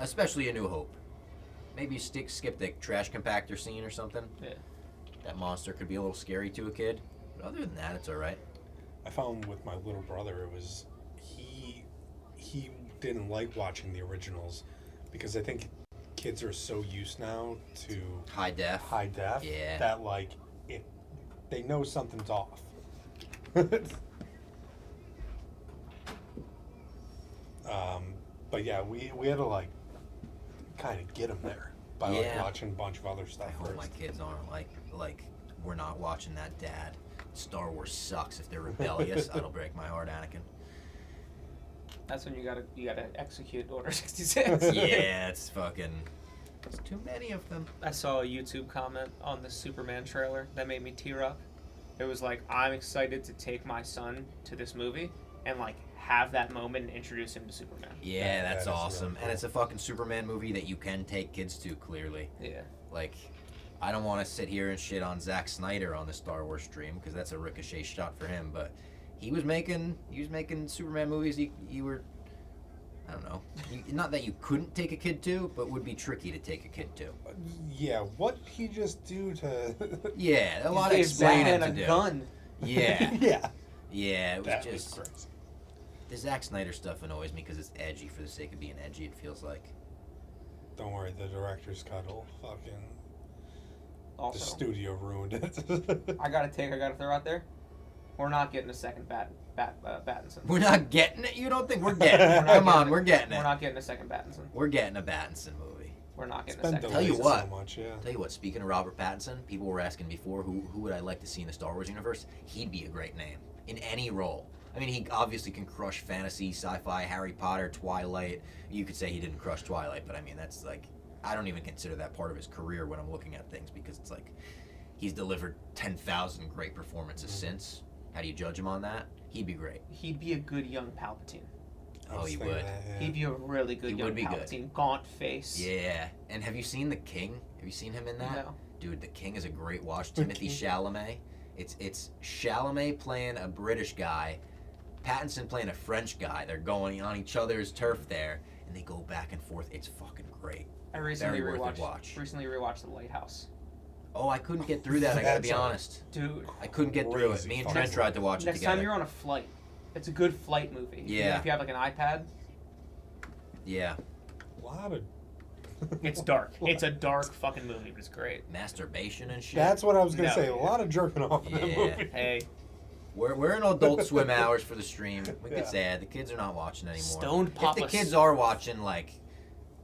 especially A New Hope. Maybe skip the trash compactor scene or something. Yeah. That monster could be a little scary to a kid, but other than that, it's all right. I found with my little brother, it was he didn't like watching the originals because I think kids are so used now to high def, yeah, that like it they know something's off. But yeah, we had to like kind of get them there by like watching a bunch of other stuff. I hope my kids aren't like we're not watching that, Dad. Star Wars sucks. If they're rebellious, that'll break my heart, Anakin. That's when you gotta execute Order 66. Yeah, it's fucking. There's too many of them. I saw a YouTube comment on the Superman trailer that made me tear up. It was like, I'm excited to take my son to this movie and like have that moment and introduce him to Superman. Yeah, that's that is awesome. really cool. And it's a fucking Superman movie that you can take kids to, clearly. Yeah. Like, I don't want to sit here and shit on Zack Snyder on the Star Wars stream because that's a ricochet shot for him. But he was making Superman movies. You were, I don't know, not that you couldn't take a kid to, but would be tricky to take a kid to. Yeah, what he just do to? Yeah, a lot of Gave explaining Batman to a do. gun. Yeah, Yeah. yeah, it was That just crazy. the Zack Snyder stuff annoys me because it's edgy for the sake of being edgy. It feels like. Don't worry, the director's cut will fucking. Also, The studio ruined it. I gotta throw out there. We're not getting a second Battinson. We're not getting it. You don't think we're getting it? Come on, we're getting it. We're not getting a second Battinson. We're getting a Pattinson movie. We're not getting It's a been second. Tell you delayed what. So much, yeah. Tell you what. Speaking of Robert Pattinson, people were asking before who would I like to see in the Star Wars universe. He'd be a great name in any role. I mean, he obviously can crush fantasy, sci-fi, Harry Potter, Twilight. You could say he didn't crush Twilight, but I mean that's like I don't even consider that part of his career when I'm looking at things because it's like he's delivered 10,000 great performances since. How do you judge him on that? He'd be great. He'd be a good young Palpatine. Oh, he would. He'd be a really good He young would be good. Palpatine. Gaunt face. Yeah. And have you seen The King? Have you seen him in that? No. Dude, The King is a great watch. Timothy Chalamet. It's Chalamet playing a British guy, Pattinson playing a French guy. They're going on each other's turf there, and they go back and forth. It's fucking great. I recently Very worth a watch. rewatched The Lighthouse. Oh, I couldn't get through that. I gotta be That's a- honest. Dude. I couldn't get through it. Crazy Me and fucking Trent tried to watch it Next together. time you're on a flight, it's a good flight movie. Even Yeah. if you have like an iPad, Yeah. A lot of. it's dark. It's a dark fucking movie, but it's great. Masturbation and shit. That's what I was gonna No. say. A lot of jerking off in that Yeah. movie. Hey, We're in Adult Swim hours for the stream. We Yeah. could say the kids are not watching anymore. Stoned If Papa the kids are watching, like,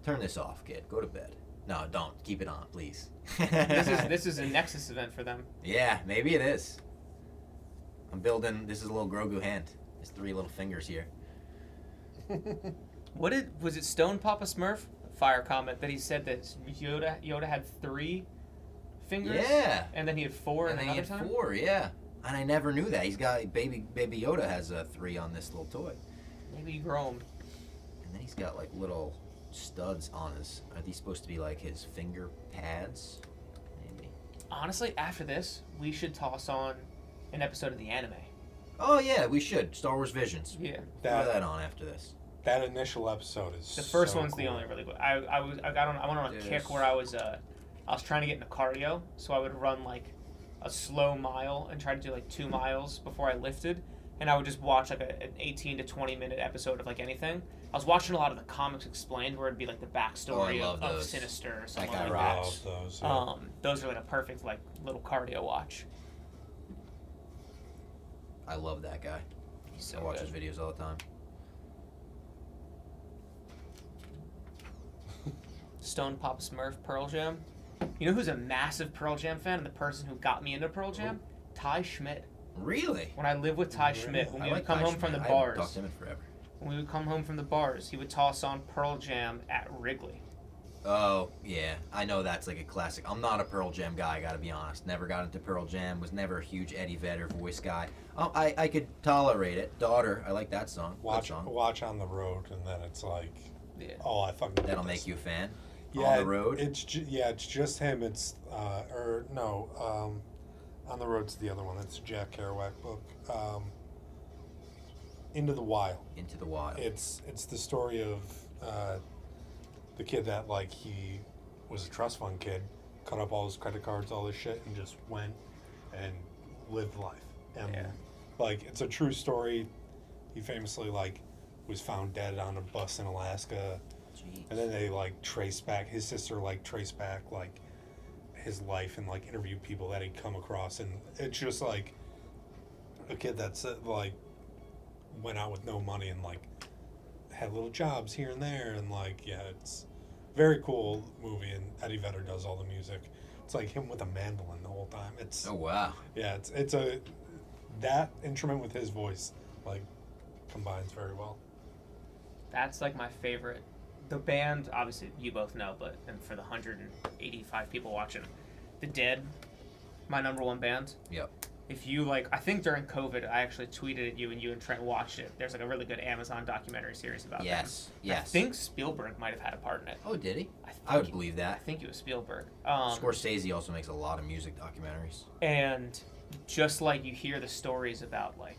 turn this off, kid. Go to bed. No, don't. Keep it on, please. this is a Nexus event for them. Yeah, maybe it is. I'm building. This is a little Grogu hand. His 3 little fingers here. Was it Stone Papa Smurf? Fire comment that he said that Yoda had 3 fingers. Yeah. And then he had 4 And then another he had time. 4, yeah. And I never knew that. He's got baby Yoda has 3 on this little toy, Maybe you grow 'em. and then he's got like little studs on his. Are these supposed to be like his finger pads? Maybe. Honestly, after this, we should toss on an episode of the anime. Oh yeah, we should. Star Wars Visions. Yeah. Throw that on after this. That initial episode is. The first so one's the cool. only really good. I went on a kick where I was trying to get into cardio, so I would run like a slow mile and try to do like 2 miles before I lifted, and I would just watch like an 18 to 20 minute episode of like anything. I was watching a lot of the comics explained where it'd be like the backstory love of those. Sinister or something guy like rocks. that. Love those, yeah. Those are like a perfect like little cardio watch. I love that guy. He's I so watch good. his videos all the time. Stone Papa Smurf, Pearl Jam. You know who's a massive Pearl Jam fan and the person who got me into Pearl Jam? Ty Schmidt. Really? When I lived with Ty Schmidt, when I we would like come Ty home from the Schmidt. I haven't bars, talked to him in forever. when we would come home from the bars, he would toss on Pearl Jam at Wrigley. Oh, yeah. I know that's like a classic. I'm not a Pearl Jam guy, I gotta be honest. Never got into Pearl Jam. Was never a huge Eddie Vedder voice guy. Oh, I could tolerate it. Daughter, I like that song. Good Watch song. on the road, and then it's like, Yeah. oh, I fucking. That'll make you a fan? Yeah, On the road? It's just him. It's On the Road's the other one. It's a Jack Kerouac book. Into the Wild. Into the Wild. It's the story of the kid that like he was a trust fund kid, cut up all his credit cards, all this shit, and just went and lived life. And like it's a true story. He famously like was found dead on a bus in Alaska. Jeez. And then they like trace back his sister like trace back like his life and like interview people that he'd come across, and it's just like a kid that's like went out with no money and like had little jobs here and there, and like it's very cool movie, and Eddie Vedder does all the music. It's like him with a mandolin the whole time. It's Oh wow. yeah, it's that instrument with his voice like combines very well. That's like my favorite. The band, obviously, you both know, but and for the 185 people watching, The Dead, my number one band. Yep. If you like, I think during COVID, I actually tweeted at you and you and Trent watched it. There's like a really good Amazon documentary series about them. Yes. I think Spielberg might have had a part in it. Oh, did he? I would believe that. I think it was Spielberg. Scorsese also makes a lot of music documentaries. And just like you hear the stories about like,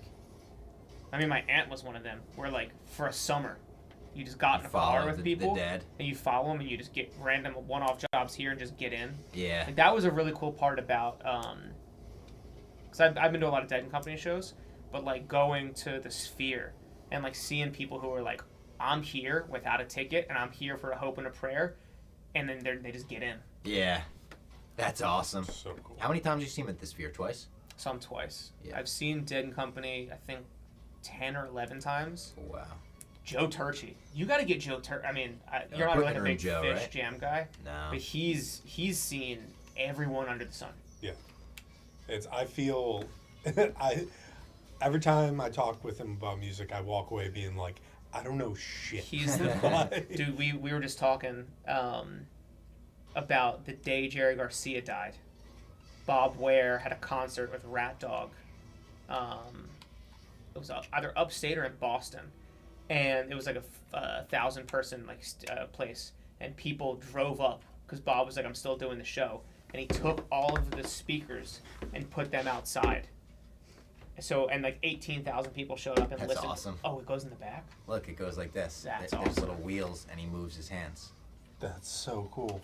I mean, my aunt was one of them. Where like for a summer, you just got in a car with people, the Dead. and you follow them, and you just get random one-off jobs here and just get in. Yeah. Like, that was a really cool part about, because I've been to a lot of Dead and Company shows, but like going to the Sphere and like seeing people who are like, I'm here without a ticket, and I'm here for a hope and a prayer, and then they just get in. Yeah. That's awesome. So cool. How many times have you seen him at the Sphere? Twice? Some twice. Yeah. I've seen Dead and Company, I think, 10 or 11 times. Wow. Joe Turchi. You got to get Joe Turchi. I mean, you're not like a big Joe, Fish right? Jam guy. No. But he's seen everyone under the sun. Yeah. I feel every time I talk with him about music, I walk away being like, I don't know shit. He's the dude. We were just talking about the day Jerry Garcia died. Bob Ware had a concert with Rat Dog. It was either upstate or in Boston, and it was like a 1,000-person place, and people drove up because Bob was like, "I'm still doing the show," and he took all of the speakers and put them outside. So, and like 18,000 people showed up and That's listened. awesome. Oh, it goes in the back? Look, it goes like this. That's There's awesome. little wheels, and he moves his hands. That's so cool.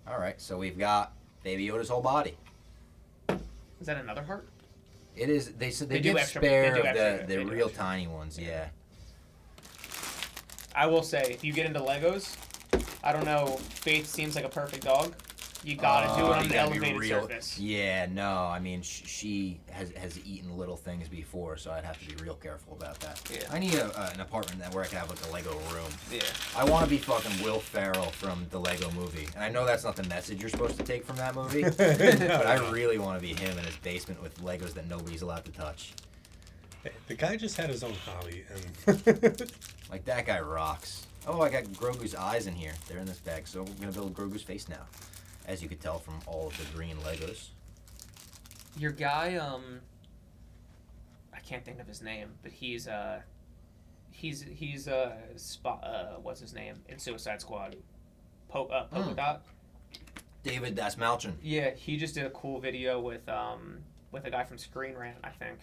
All right, so we've got Baby Yoda's whole body. Is that another heart? It is. They said they They do give extra- spare they do of extra- the they do real extra. tiny ones. Yeah. I will say, if you get into Legos, I don't know, Faith seems like a perfect dog. You gotta do it on you an gotta be elevated real- surface. Yeah, no, I mean she has eaten little things before, so I'd have to be real careful about that. Yeah. I need an apartment where I can have like a Lego room. Yeah. I want to be fucking Will Ferrell from the Lego Movie, and I know that's not the message you're supposed to take from that movie, but I really want to be him in his basement with Legos that nobody's allowed to touch. Hey, the guy just had his own hobby, and Like that guy rocks. Oh, I got Grogu's eyes in here. They're in this bag, so we're gonna build Grogu's face now, as you could tell from all of the green Legos. Your guy, I can't think of his name, but he's what's his name in Suicide Squad? Polka Dot. David Dasmalchian. Yeah, he just did a cool video with a guy from Screen Rant, I think,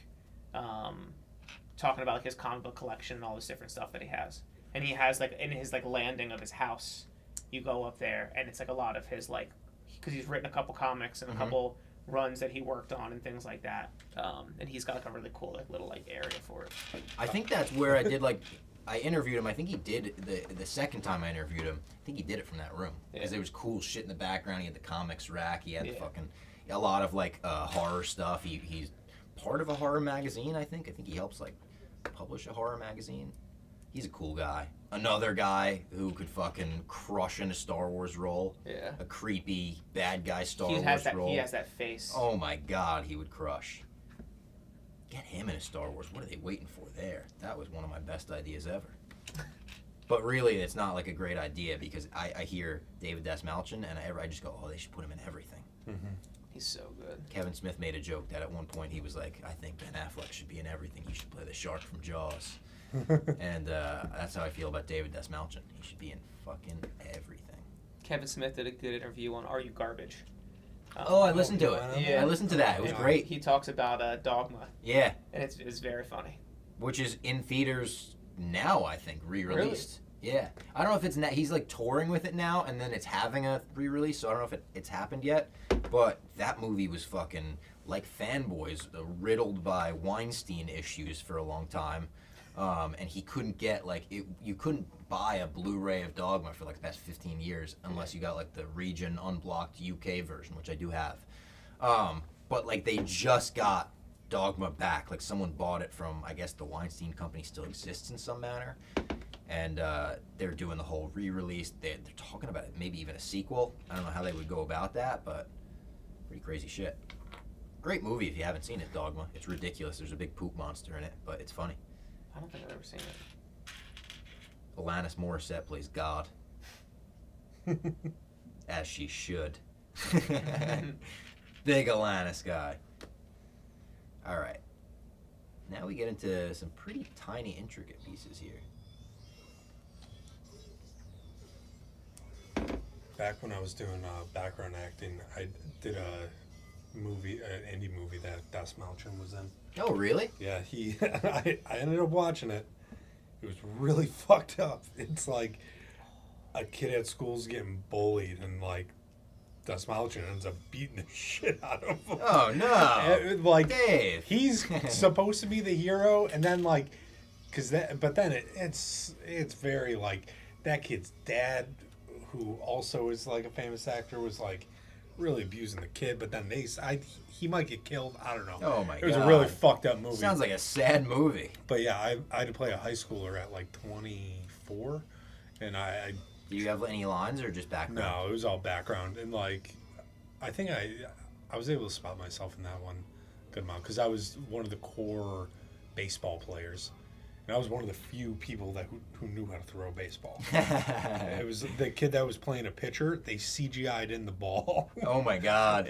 talking about like his comic book collection and all this different stuff that he has. And he has like in his like landing of his house, you go up there and it's like a lot of his like, because he's written a couple comics and a couple runs that he worked on and things like that. And he's got like a really cool like little like area for it. I think that's where I did I interviewed him. I think he did the second time I interviewed him. I think he did it from that room because there was cool shit in the background. He had the comics rack. He had the fucking a lot of like horror stuff. He's part of a horror magazine. I think he helps like publish a horror magazine. He's a cool guy. Another guy who could fucking crush in a Star Wars role. Yeah. A creepy bad guy Star Wars role. He has that face. Oh my God, he would crush. Get him in a Star Wars. What are they waiting for there? That was one of my best ideas ever. But really, it's not like a great idea because I hear David Dasmalchian and I just go, oh, they should put him in everything. mm-hmm. He's so good. Kevin Smith made a joke that at one point he was like, I think Ben Affleck should be in everything. He should play the shark from Jaws. And that's how I feel about David Dasmalchian. He should be in fucking everything. Kevin Smith did a good interview on Are You Garbage? I listened to it. Yeah. I listened to that. It was great. He talks about Dogma. Yeah. And it's very funny. Which is in theaters now, I think, re-released. Really? Yeah. I don't know if it's he's like touring with it now, and then it's having a re-release, so I don't know if it's happened yet. But that movie was fucking, like Fanboys, riddled by Weinstein issues for a long time. And he couldn't get, you couldn't buy a Blu-ray of Dogma for, the past 15 years unless you got, the region unblocked UK version, which I do have. But, they just got Dogma back. Someone bought it from, I guess the Weinstein Company still exists in some manner. And they're doing the whole re-release. They're talking about it, maybe even a sequel. I don't know how they would go about that, but pretty crazy shit. Great movie if you haven't seen it, Dogma. It's ridiculous. There's a big poop monster in it, but it's funny. I don't think I've ever seen it. Alanis Morissette plays God. As she should. Big Alanis guy. All right. Now we get into some pretty tiny, intricate pieces here. Back when I was doing background acting, I did a movie, an indie movie that Das Malchin was in. Oh, really? Yeah, I ended up watching it. It was really fucked up. It's like a kid at school's getting bullied, and like Das Malchin ends up beating the shit out of him. Oh no! And, like Dave, he's supposed to be the hero, and then like, but then it's very like that kid's dad, who also is like a famous actor, was like really abusing the kid, but then he might get killed. I don't know. Oh my god! It was a really fucked up movie. Sounds like a sad movie. But yeah, I had to play a high schooler at like 24, and I Do you have any lines or just background? no, it was all background, and like I think I was able to spot myself in that one good amount because I was one of the core baseball players. And I was one of the few people who knew how to throw a baseball. It was the kid that was playing a pitcher. They CGI'd in the ball. Oh my god!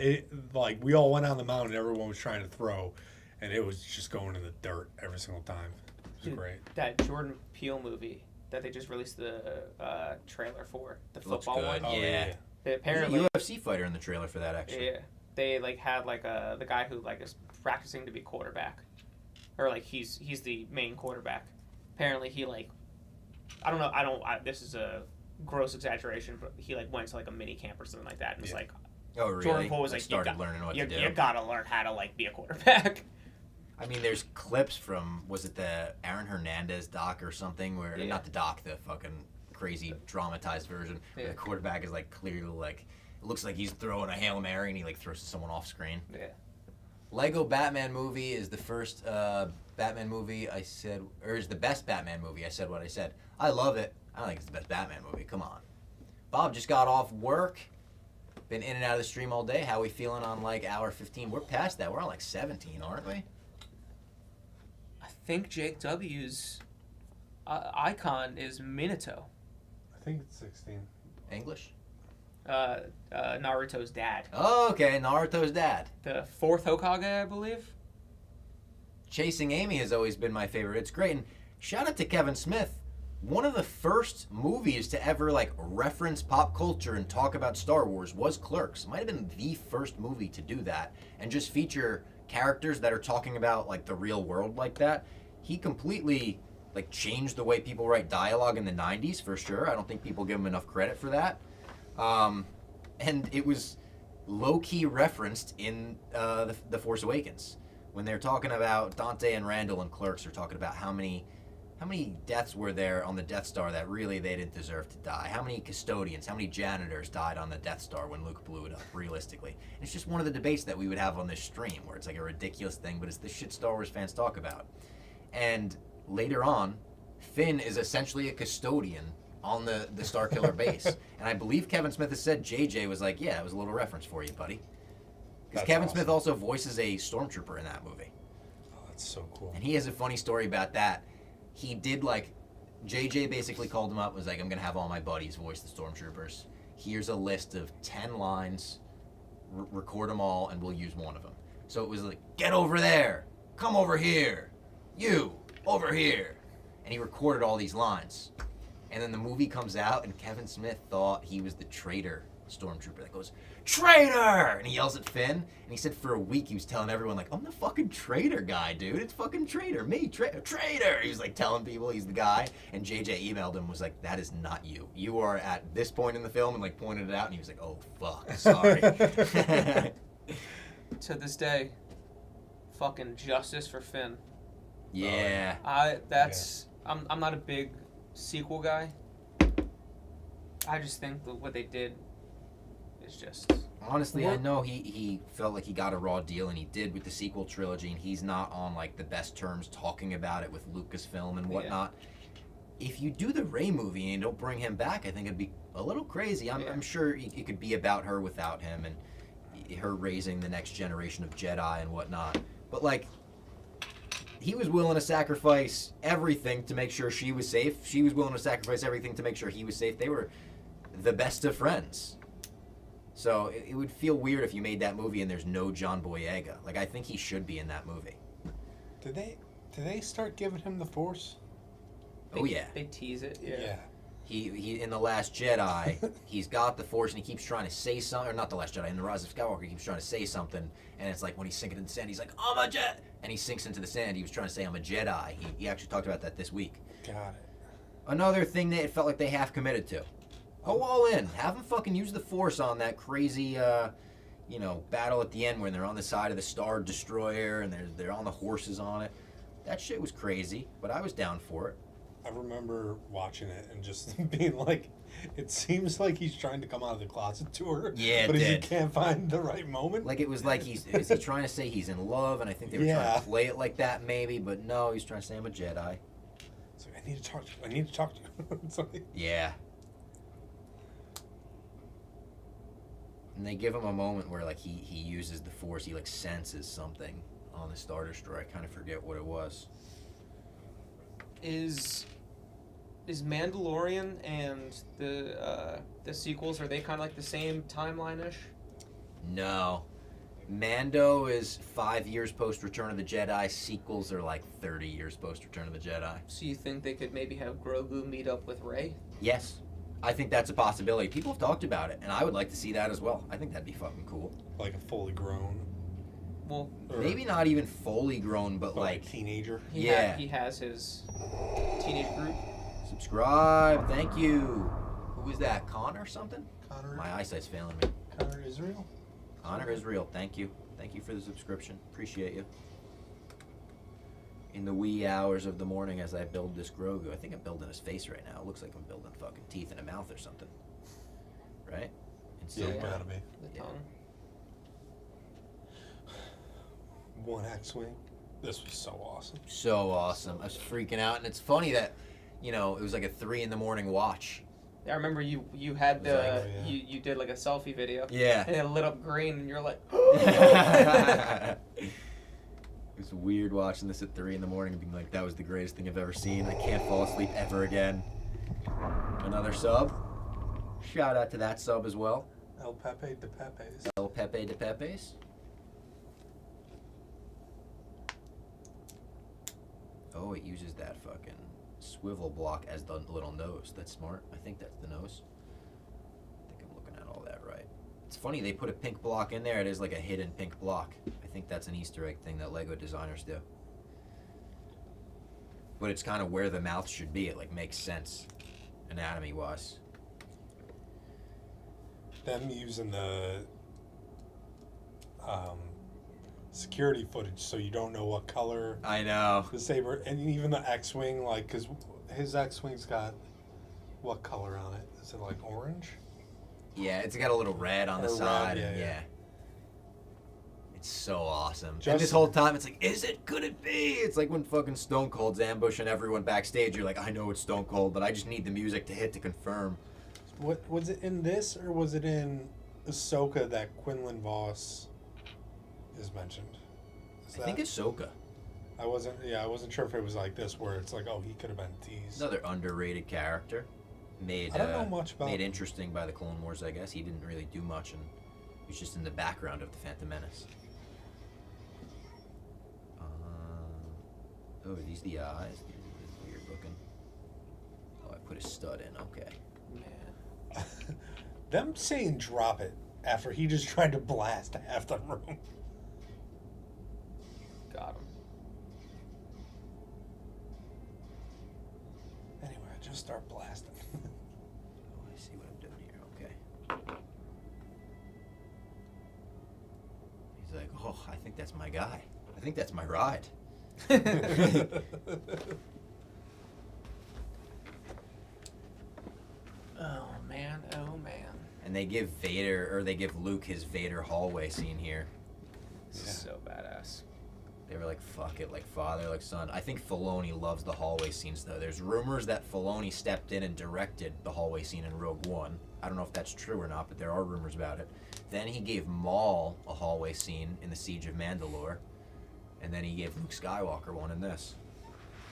Like we all went on the mound and everyone was trying to throw, and it was just going in the dirt every single time. It was great. That Jordan Peele movie that they just released the trailer for, the football good. one. Oh, Yeah. They apparently There's a UFC fighter in the trailer for that actually. Yeah, they like had like the guy who like is practicing to be quarterback, or like he's the main quarterback. Apparently he like, I don't know. This is a gross exaggeration, but he like went to like a mini camp or something like that, and was like, Oh really? Jordan Peele was like, started learning what to do. You gotta learn how to like be a quarterback. I mean, there's clips from, was it the Aaron Hernandez doc or something, where not the doc, the fucking crazy dramatized version, where the quarterback is like clearly like, it looks like he's throwing a Hail Mary and he like throws to someone off screen. Yeah. Lego Batman movie is the first Batman movie I said, or is the best Batman movie. I said what I said. I love it. I don't think it's the best Batman movie. Come on. Bob just got off work. Been in and out of the stream all day. How we feeling on like hour 15? We're past that. We're on like 17, aren't we? I think Jake W's icon is Minato. I think it's 16. English? Naruto's dad. Oh, okay. Naruto's dad. The fourth Hokage, I believe. Chasing Amy has always been my favorite. It's great. And shout out to Kevin Smith. One of the first movies to ever like reference pop culture and talk about Star Wars was Clerks. It might have been the first movie to do that and just feature characters that are talking about like the real world like that. He completely like changed the way people write dialogue in the 90s for sure. I don't think people give him enough credit for that. And it was low-key referenced in the Force Awakens when they're talking about Dante and Randall and Clerks are talking about how many deaths were there on the Death Star that really they didn't deserve to die. How many custodians, how many janitors died on the Death Star when Luke blew it up, realistically. And it's just one of the debates that we would have on this stream where it's like a ridiculous thing, but it's the shit Star Wars fans talk about. And later on, Finn is essentially a custodian on the Starkiller base. And I believe Kevin Smith has said JJ was like, yeah, it was a little reference for you, buddy. Because Kevin Smith also voices a stormtrooper in that movie. Oh, that's so cool. And he has a funny story about that. He did like, JJ basically called him up and was like, I'm going to have all my buddies voice the stormtroopers. Here's a list of 10 lines, record them all, and we'll use one of them. So it was like, get over there, come over here, you, over here. And he recorded all these lines. And then the movie comes out, and Kevin Smith thought he was the traitor stormtrooper that goes, traitor! And he yells at Finn, and he said for a week he was telling everyone, like, I'm the fucking traitor guy, dude. It's fucking traitor. Me, traitor! He was, like, telling people he's the guy, and JJ emailed him, was like, that is not you. You are at this point in the film, and, like, pointed it out, and he was like, oh, fuck, sorry. To this day, fucking justice for Finn. Yeah. I'm not a big sequel guy. I just think that what they did is just... Honestly, I know he felt like he got a raw deal, and he did with the sequel trilogy, and he's not on like the best terms talking about it with Lucasfilm and whatnot. Yeah. If you do the Rey movie and don't bring him back, I think it'd be a little crazy. I'm sure it could be about her without him and her raising the next generation of Jedi and whatnot. But like, he was willing to sacrifice everything to make sure she was safe. She was willing to sacrifice everything to make sure he was safe. They were the best of friends. So it would feel weird if you made that movie and there's no John Boyega. Like, I think he should be in that movie. Did they start giving him the Force? Oh yeah. They tease it. Yeah. He in The Last Jedi, he's got the Force and he keeps trying to say something, or not The Last Jedi, in The Rise of Skywalker, he keeps trying to say something, and it's like when he's sinking into the sand, he's like, I'm a Jedi! And he sinks into the sand, he was trying to say, I'm a Jedi. He actually talked about that this week. Got it. Another thing that it felt like they half committed to. Go all in. Have them fucking use the Force on that crazy, battle at the end when they're on the side of the Star Destroyer and they're on the horses on it. That shit was crazy, but I was down for it. I remember watching it and just being like, it seems like he's trying to come out of the closet to her. Yeah, but he did. can't find the right moment. Like, it was like is he trying to say he's in love? And I think they were trying to play it like that maybe, but no, he's trying to say I'm a Jedi. It's like, I need to talk to you. I need to talk to you. It's like, yeah. And they give him a moment where, like, he uses the Force, he, like, senses something on the Star Destroyer. I kind of forget what it was. Is Mandalorian and the sequels, are they kind of like the same timeline-ish? No. Mando is 5 years post Return of the Jedi. Sequels are like 30 years post Return of the Jedi. So you think they could maybe have Grogu meet up with Rey? Yes. I think that's a possibility. People have talked about it, and I would like to see that as well. I think that'd be fucking cool. like a fully grown. Well, maybe not even fully grown, but like teenager. He has his teenage group. Subscribe. Thank you. Who is that? Connor or something? Connor. My eyesight's failing me. Connor Israel. Connor Israel. Thank you. Thank you for the subscription. Appreciate you. In the wee hours of the morning as I build this Grogu. I think I'm building his face right now. It looks like I'm building fucking teeth in a mouth or something. Right? Yeah, gotta be. The tongue. One X-Wing. This was so awesome. So awesome. I was freaking out. And it's funny that, it was like a 3 a.m. watch. I remember you had the you did like a selfie video. Yeah. And it lit up green and you're like It was weird watching this at 3 a.m. and being like, that was the greatest thing I've ever seen. I can't fall asleep ever again. Another sub. Shout out to that sub as well. El Pepe de Pepes. El Pepe de Pepes. Oh, it uses that fucking swivel block as the little nose. That's smart. I think that's the nose. I think I'm looking at all that right. It's funny, they put a pink block in there. It is like a hidden pink block. I think that's an Easter egg thing that Lego designers do. But it's kind of where the mouth should be. It like makes sense anatomy-wise. Them using the security footage so you don't know what color. I know. The saber, and even the X-Wing, like, because his X-Wing's got what color on it? Is it like orange? Yeah, it's got a little red on the Or red, side. yeah. It's so awesome. Just and this whole time, it's like, is it? Could it be? It's like when fucking Stone Cold's ambushing everyone backstage. You're like, I know it's Stone Cold, but I just need the music to hit to confirm. What was it in this, or was it in Ahsoka that Quinlan Voss is mentioned? I think Ahsoka. I wasn't sure if it was like this, where it's like, oh, he could have been teased. Another underrated character. I don't know much about made interesting by the Clone Wars, I guess. He didn't really do much, and he was just in the background of the Phantom Menace. Oh, are these the eyes? These are weird looking. Oh, I put a stud in. Okay. man. Them saying drop it after he just tried to blast half the room. Got him. Anyway, just start blasting. Oh, I see what I'm doing here. Okay. He's like, oh, I think that's my guy. I think that's my ride. Oh man. And they give Luke his Vader hallway scene here. This is so badass. They were like, fuck it, like father, like son. I think Filoni loves the hallway scenes, though. There's rumors that Filoni stepped in and directed the hallway scene in Rogue One. I don't know if that's true or not, but there are rumors about it. Then he gave Maul a hallway scene in the Siege of Mandalore. and then he gave Luke Skywalker one in this.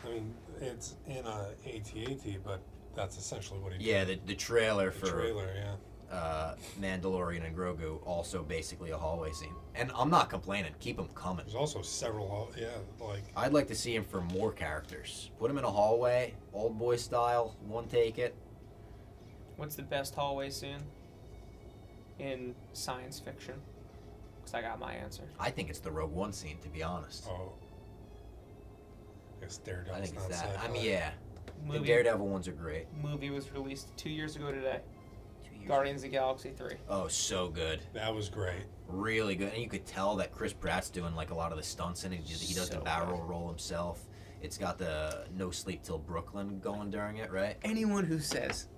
I mean, it's in a AT-AT, but that's essentially what he did. Yeah, the trailer The trailer, yeah. Mandalorian and Grogu, also basically a hallway scene. And I'm not complaining. Keep them coming. There's also several, I'd like to see him for more characters. Put him in a hallway, old boy style, one take it. What's the best hallway scene in science fiction? Because I got my answer. I think it's the Rogue One scene, to be honest. Oh. I guess Daredevil's I think it's not that. sci-fi. I mean, yeah. The Movie- Daredevil ones are great. Movie was released 2 years ago today. Guardians of the Galaxy 3. Oh, so good. That was great. Really good. And you could tell that Chris Pratt's doing like a lot of the stunts in it. He does the So barrel good. roll himself. It's got the No Sleep Till Brooklyn going during it, right? Anyone who says,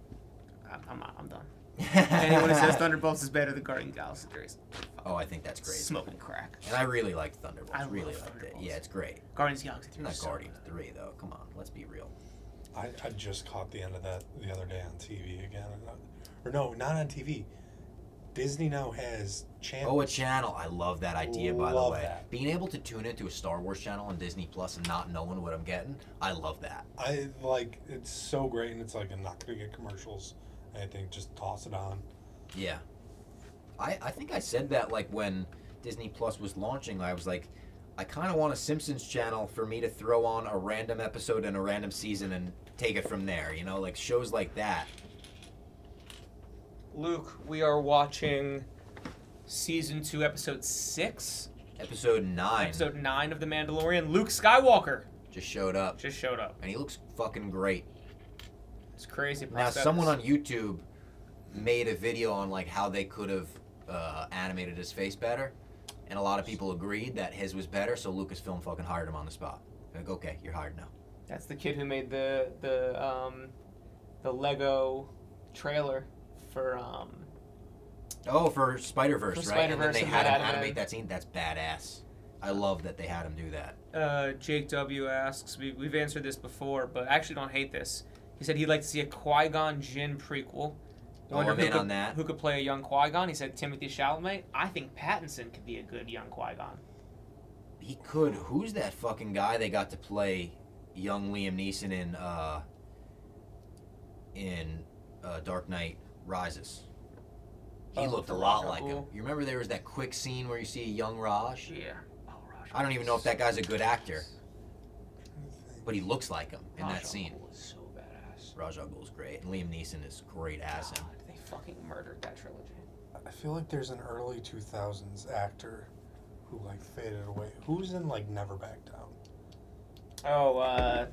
I'm done. Anyone who says Thunderbolts is better than Guardians of the Galaxy 3 is Oh, I think that's great. smoking crack. And I really liked Thunderbolts. I really love liked Thunderbolts. it. Yeah, it's great. Guardians of the Galaxy 3 Not is so Guardians 3, though. Come on, let's be real. I just caught the end of that the other day on TV again. Or no, not on TV. Disney now has channels. Oh, a channel. I love that idea, by the Love way. that. Being able to tune into a Star Wars channel on Disney Plus and not knowing what I'm getting, I love that. I like it's so great, and it's like I'm not gonna get commercials. Anything, just toss it on. Yeah. I think I said that like when Disney Plus was launching. I was like, I kind of want a Simpsons channel for me to throw on a random episode and a random season and take it from there, you know, like shows like that. Luke, we are watching season 2, episode 6. Episode 9. Episode 9 of The Mandalorian. Luke Skywalker Just showed up. just showed up. And he looks fucking great. It's crazy. Now, prosthetics. someone on YouTube made a video on like how they could have animated his face better, and a lot of people agreed that his was better. So Lucasfilm fucking hired him on the spot. Like, okay, you're hired now. That's the kid who made the Lego trailer for Oh, for Spider-Verse, For right? And then Spider-Verse, they and had they him had him animate in. that scene. That's badass. I love that they had him do that. Jake W asks, we've answered this before, but I actually don't hate this. He said he'd like to see a Qui-Gon Jinn prequel. Oh, I'm in on that. Who could play a young Qui-Gon? He said Timothy Chalamet. I think Pattinson could be a good young Qui-Gon. He could. Who's that fucking guy they got to play young Liam Neeson in Dark Knight Rises? He looked a lot like him. You remember there was that quick scene where you see a young Raj? Yeah. Oh, Raj. I don't even know if that guy's a good actor, but he looks like him in that scene. Is so badass. Raj Al Ghul's great, and Liam Neeson is great as him. God, they fucking murdered that trilogy. I feel like there's an early 2000s actor who like faded away. Who's in like Never Back Down? Oh,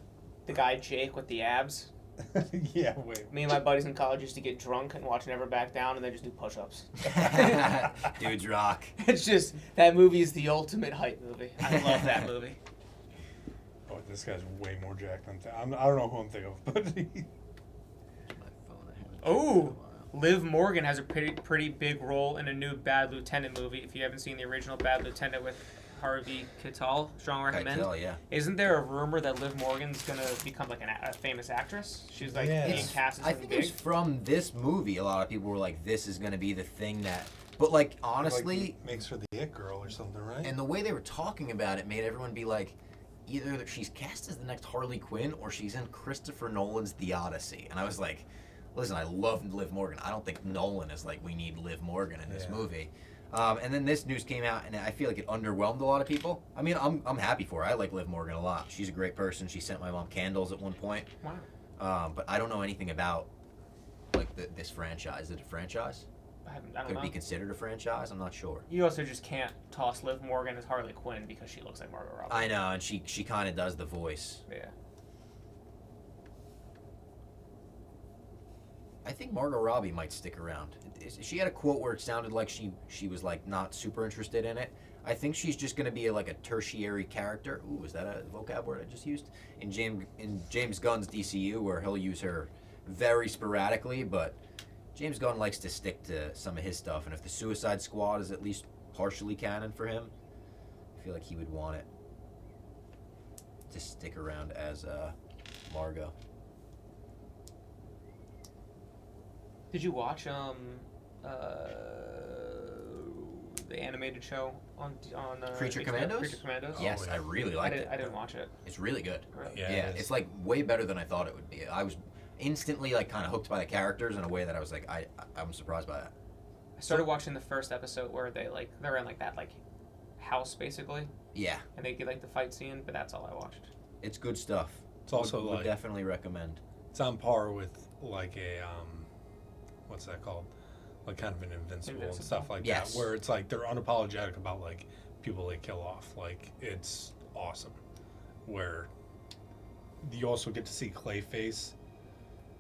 the guy Jake with the abs. Yeah, wait. Me and my buddies in college used to get drunk and watch Never Back Down and then just do push-ups. Dudes rock. It's just, that movie is the ultimate hype movie. I love that movie. Oh, this guy's way more jacked than I don't know who I'm thinking of, but Oh, Liv Morgan has a pretty big role in a new Bad Lieutenant movie. If you haven't seen the original Bad Lieutenant with Harvey Keitel, strong recommend. Keitel, yeah. Isn't there a rumor that Liv Morgan's gonna become like a famous actress? She's like being cast as I something think it big. was from this movie. A lot of people were like, "This is going to be the thing that." But like, honestly, like, makes her the it girl or something, right? and the way they were talking about it made everyone be like, either that she's cast as the next Harley Quinn or she's in Christopher Nolan's The Odyssey. And I was like, listen, I love Liv Morgan. I don't think Nolan is like, we need Liv Morgan in this movie. And then this news came out, and I feel like it underwhelmed a lot of people. I mean, I'm happy for her. I like Liv Morgan a lot. She's a great person. She sent my mom candles at one point. Wow. But I don't know anything about like this franchise. Is it a franchise? I Could don't it know. be considered a franchise? I'm not sure. You also just can't toss Liv Morgan as Harley Quinn because she looks like Margot Robbie. I know, and she kind of does the voice. Yeah. I think Margot Robbie might stick around. She had a quote where it sounded like she was like not super interested in it. I think she's just going to be like a tertiary character. Ooh, is that a vocab word I just used? In James Gunn's DCU, where he'll use her very sporadically, but James Gunn likes to stick to some of his stuff, and if the Suicide Squad is at least partially canon for him, I feel like he would want it to stick around as Margot. Did you watch they animated show on Creature HBO, Commandos? Creature Commandos. Yes, I really liked it. I didn't watch it. It's really good. Really? Yeah, it's like way better than I thought it would be. I was instantly like kind of hooked by the characters in a way that I was like, I'm surprised by that. I started watching the first episode where they're in like that house basically. Yeah. And they get like the fight scene, but that's all I watched. It's good stuff. It's also would definitely recommend. It's on par with like a what's that called? Like kind of an Invincible and stuff like that, where it's like they're unapologetic about like people they kill off. Like it's awesome. Where you also get to see Clayface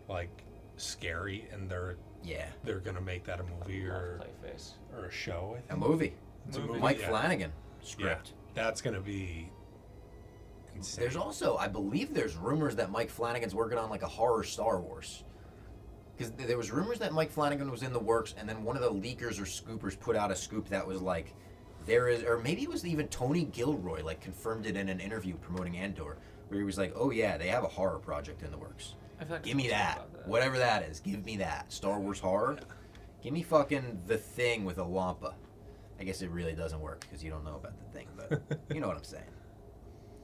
like scary, and they're gonna make that a movie or a show. I think. A movie. It's a movie. Mike Flanagan script. Yeah, that's gonna be insane. There's also, I believe, there's rumors that Mike Flanagan's working on like a horror Star Wars. Because there was rumors that Mike Flanagan was in the works, and then one of the leakers or scoopers put out a scoop that was like, there is, or maybe it was even Tony Gilroy like confirmed it in an interview promoting Andor, where he was like, oh yeah, they have a horror project in the works. I feel like Give me that. Whatever that is, give me that. Star Wars horror. Yeah. Give me fucking The Thing with a Wampa. I guess it really doesn't work because you don't know about The Thing, but you know what I'm saying.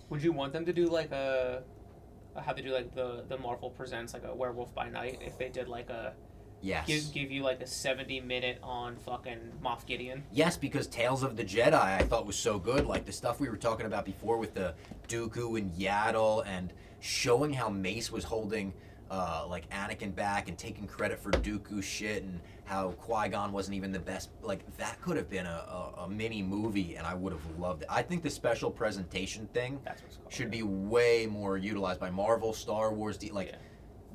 Would you want them to do like how they do like the Marvel Presents like a Werewolf by Night, if they did like a give you like a 70-minute on fucking Moff Gideon? Yes, because Tales of the Jedi I thought was so good, like the stuff we were talking about before with the Dooku and Yaddle, and showing how Mace was holding like Anakin back and taking credit for Dooku's shit, and how Qui-Gon wasn't even the best. Like that could have been a mini movie, and I would have loved it. I think the special presentation thing should be way more utilized by Marvel, Star Wars.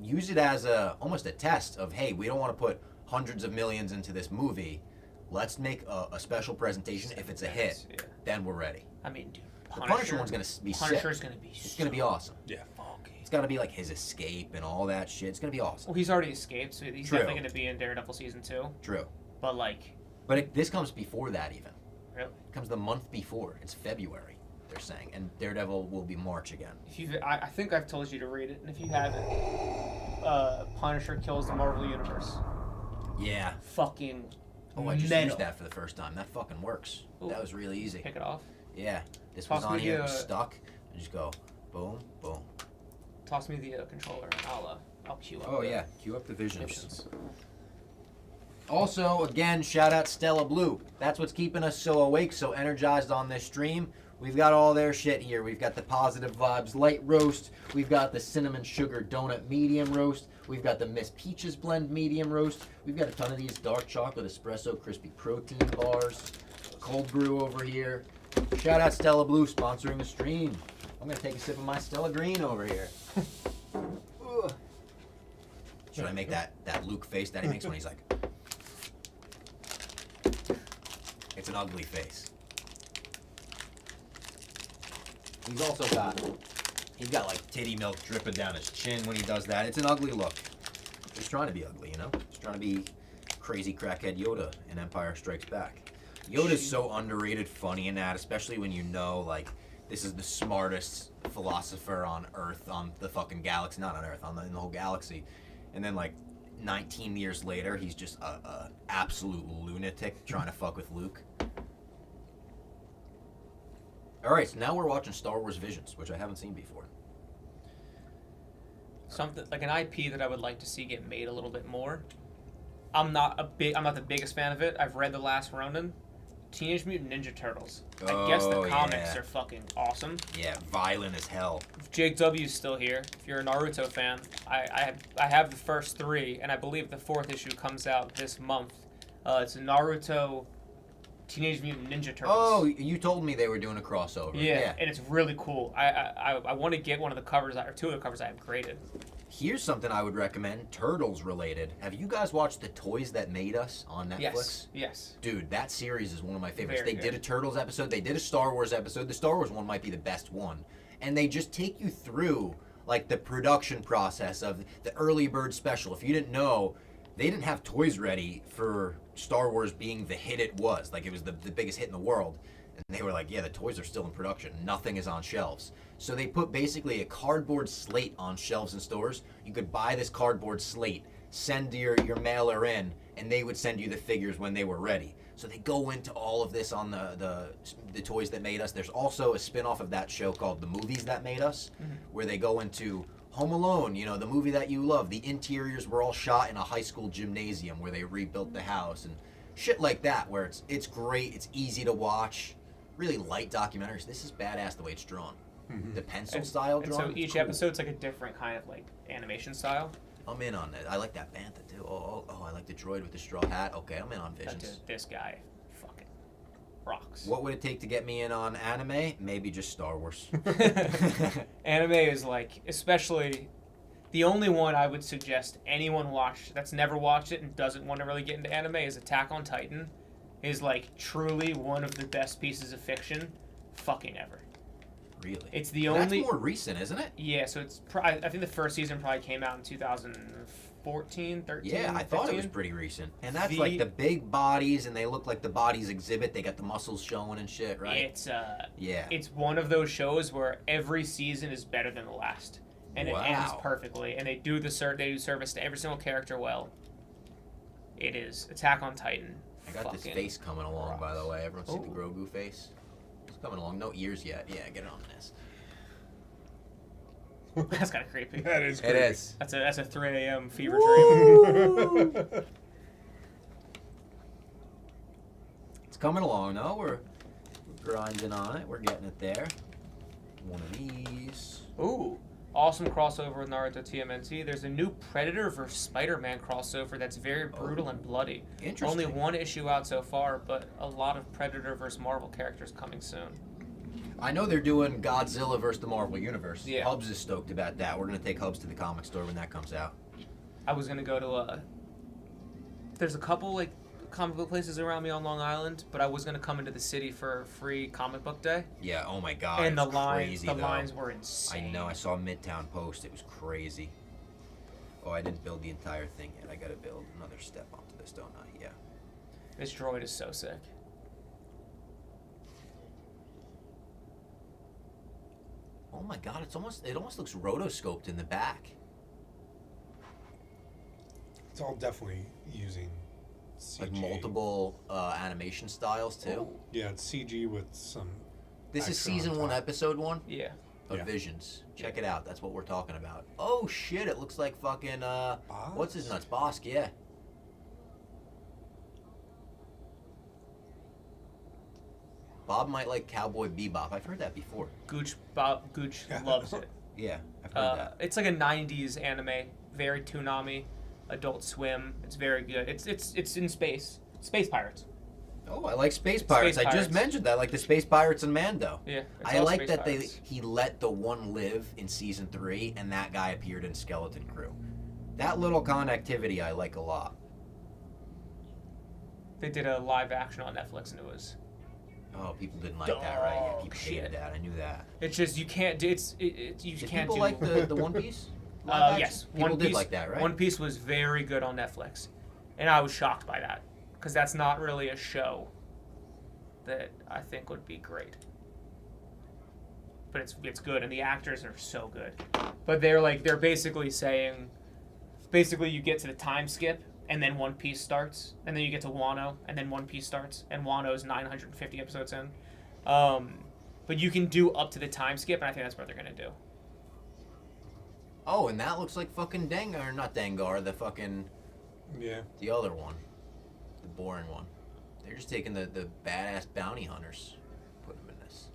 Use it as almost a test of, hey, we don't want to put hundreds of millions into this movie. Let's make a special presentation. If it's a hit, then we're ready. I mean, dude, the Punisher one's gonna be Punisher's sick. gonna be It's gonna be awesome. Yeah. It's gotta be like his escape and all that shit. It's gonna be awesome. Well, he's already escaped, so he's definitely gonna be in Daredevil season 2. True. But like. But this comes before that even. Really? It comes the month before. It's February, they're saying, and Daredevil will be March again. If you, I think I've told you to read it, and if you haven't, Punisher kills the Marvel Universe. Yeah. Fucking. Oh, I just used that for the first time. That fucking works. Ooh. That was really easy. Pick it off. Yeah. This was on here. It was stuck. I just go, boom, boom. Toss me the controller, and I'll queue up. Oh yeah, queue up the visions. Also, again, shout out Stella Blue. That's what's keeping us so awake, so energized on this stream. We've got all their shit here. We've got the Positive Vibes Light Roast. We've got the Cinnamon Sugar Donut Medium Roast. We've got the Miss Peaches Blend Medium Roast. We've got a ton of these dark chocolate espresso crispy protein bars. Cold brew over here. Shout out Stella Blue sponsoring the stream. I'm gonna take a sip of my Stella Green over here. Should I make that Luke face that he makes when he's like... It's an ugly face. He's also he's got like titty milk dripping down his chin when he does that. It's an ugly look. He's trying to be ugly, you know? He's trying to be crazy crackhead Yoda in Empire Strikes Back. Yoda's so underrated funny in that, especially when you know, like, this is the smartest philosopher on Earth, on the fucking galaxy, not on Earth, in the whole galaxy. And then, like, 19 years later, he's just a absolute lunatic trying to fuck with Luke. Alright, so now we're watching Star Wars Visions, which I haven't seen before. Something like an IP that I would like to see get made a little bit more. I'm not the biggest fan of it. I've read The Last Ronin. Teenage Mutant Ninja Turtles. I guess the comics are fucking awesome. Yeah, violent as hell. If Jake W's still here, if you're a Naruto fan, I have the first 3, and I believe the 4th issue comes out this month. It's a Naruto Teenage Mutant Ninja Turtles. Oh, you told me they were doing a crossover. Yeah. And it's really cool. I want to get one of the covers, or 2 of the covers I have created. Here's something I would recommend, Turtles related. Have you guys watched The Toys That Made Us on Netflix? Yes. Dude, that series is one of my favorites. Very They did a Turtles episode. They did a Star Wars episode. The Star Wars one might be the best one. And they just take you through, like, the production process of the early bird special. If you didn't know, they didn't have toys ready for Star Wars being the hit it was. Like, it was the biggest hit in the world. And they were like, yeah, the toys are still in production. Nothing is on shelves. So they put basically a cardboard slate on shelves in stores. You could buy this cardboard slate, send your mailer in, and they would send you the figures when they were ready. So they go into all of this on the Toys That Made Us. There's also a spin-off of that show called The Movies That Made Us, where they go into Home Alone, you know, the movie that you love. The interiors were all shot in a high school gymnasium where they rebuilt the house and shit like that, where it's great, it's easy to watch, really light documentaries. This is badass the way it's drawn. The pencil style and drawing. so each episode's like a different kind of like animation style. I'm in on that. I like that bantha too. Oh, I like the droid with the straw hat. Okay, I'm in on Visions. This guy fucking rocks. What would it take to get me in on anime? Maybe just Star Wars. Anime is like, especially, the only one I would suggest anyone watch that's never watched it and doesn't want to really get into anime is Attack on Titan. Is like truly one of the best pieces of fiction fucking ever. Really? It's the That's only. more recent, isn't it? Yeah, so it's. I think the first season probably came out in 2014, 13. Yeah, I thought it was 15. pretty recent. And that's like the big bodies, and they look like the bodies exhibit. They got the muscles showing and shit, right? It's yeah. It's one of those shows where every season is better than the last, and it ends perfectly. And they do service to every single character well. It is Attack on Titan. I got this face coming along, by the way. Everyone see the Grogu face? It's coming along. No ears yet. Yeah, get it on this. That's kind of creepy. That is creepy. It is. That's a 3 a.m. fever dream. It's coming along, though. We're grinding on it. We're getting it there. One of these. Ooh. Awesome crossover with Naruto TMNT. There's a new Predator vs. Spider-Man crossover that's very brutal and bloody. Interesting. Only one issue out so far, but a lot of Predator vs. Marvel characters coming soon. I know they're doing Godzilla versus the Marvel Universe. Yeah. Hubs is stoked about that. We're going to take Hubs to the comic store when that comes out. I was going to go to there's a couple like comic book places around me on Long Island, but I was going to come into the city for free comic book day. Yeah, oh my god. And it the was lines crazy, the though. lines were insane. I know, I saw Midtown Post. It was crazy. Oh, I didn't build the entire thing yet. I got to build another step onto this, don't I? Yeah. This droid is so sick. Oh my god, it almost looks rotoscoped in the back. It's all definitely using CG. Like multiple animation styles too. Yeah, it's CG with some. This is action on season 1, top. episode 1? Yeah. Of Yeah. Visions. Check it out. That's what we're talking about. Oh shit, it looks like fucking what's his nuts? Bosk, yeah. Bob might like Cowboy Bebop. I've heard that before. Gooch loves it. Yeah, I've heard that. It's like a 90s anime, very Toonami, Adult Swim. It's very good. It's in space. Space pirates. Oh, I like Space Pirates. Space I just Pirates. mentioned that, like the Space Pirates and Mando. Yeah. it's I all like Space that Pirates. he let the one live in season 3, and that guy appeared in Skeleton Crew. That little connectivity I like a lot. They did a live action on Netflix, and it was. Oh, people didn't like that, right? Yeah, Dog people shit. hated that. I knew that. It's just you can't do you Did can't people do. like the One Piece? live action? Yes, People One did Piece like that, right? One Piece was very good on Netflix, and I was shocked by that because that's not really a show that I think would be great. But it's good, and the actors are so good. But they're basically saying, you get to the time skip, and then One Piece starts, and then you get to Wano, and then One Piece starts, and Wano's 950 episodes in. But you can do up to the time skip, and I think that's what they're gonna do. Oh, and that looks like fucking Dengar, not Dengar, the fucking the other one, the boring one. They're just taking the badass bounty hunters, putting them in this.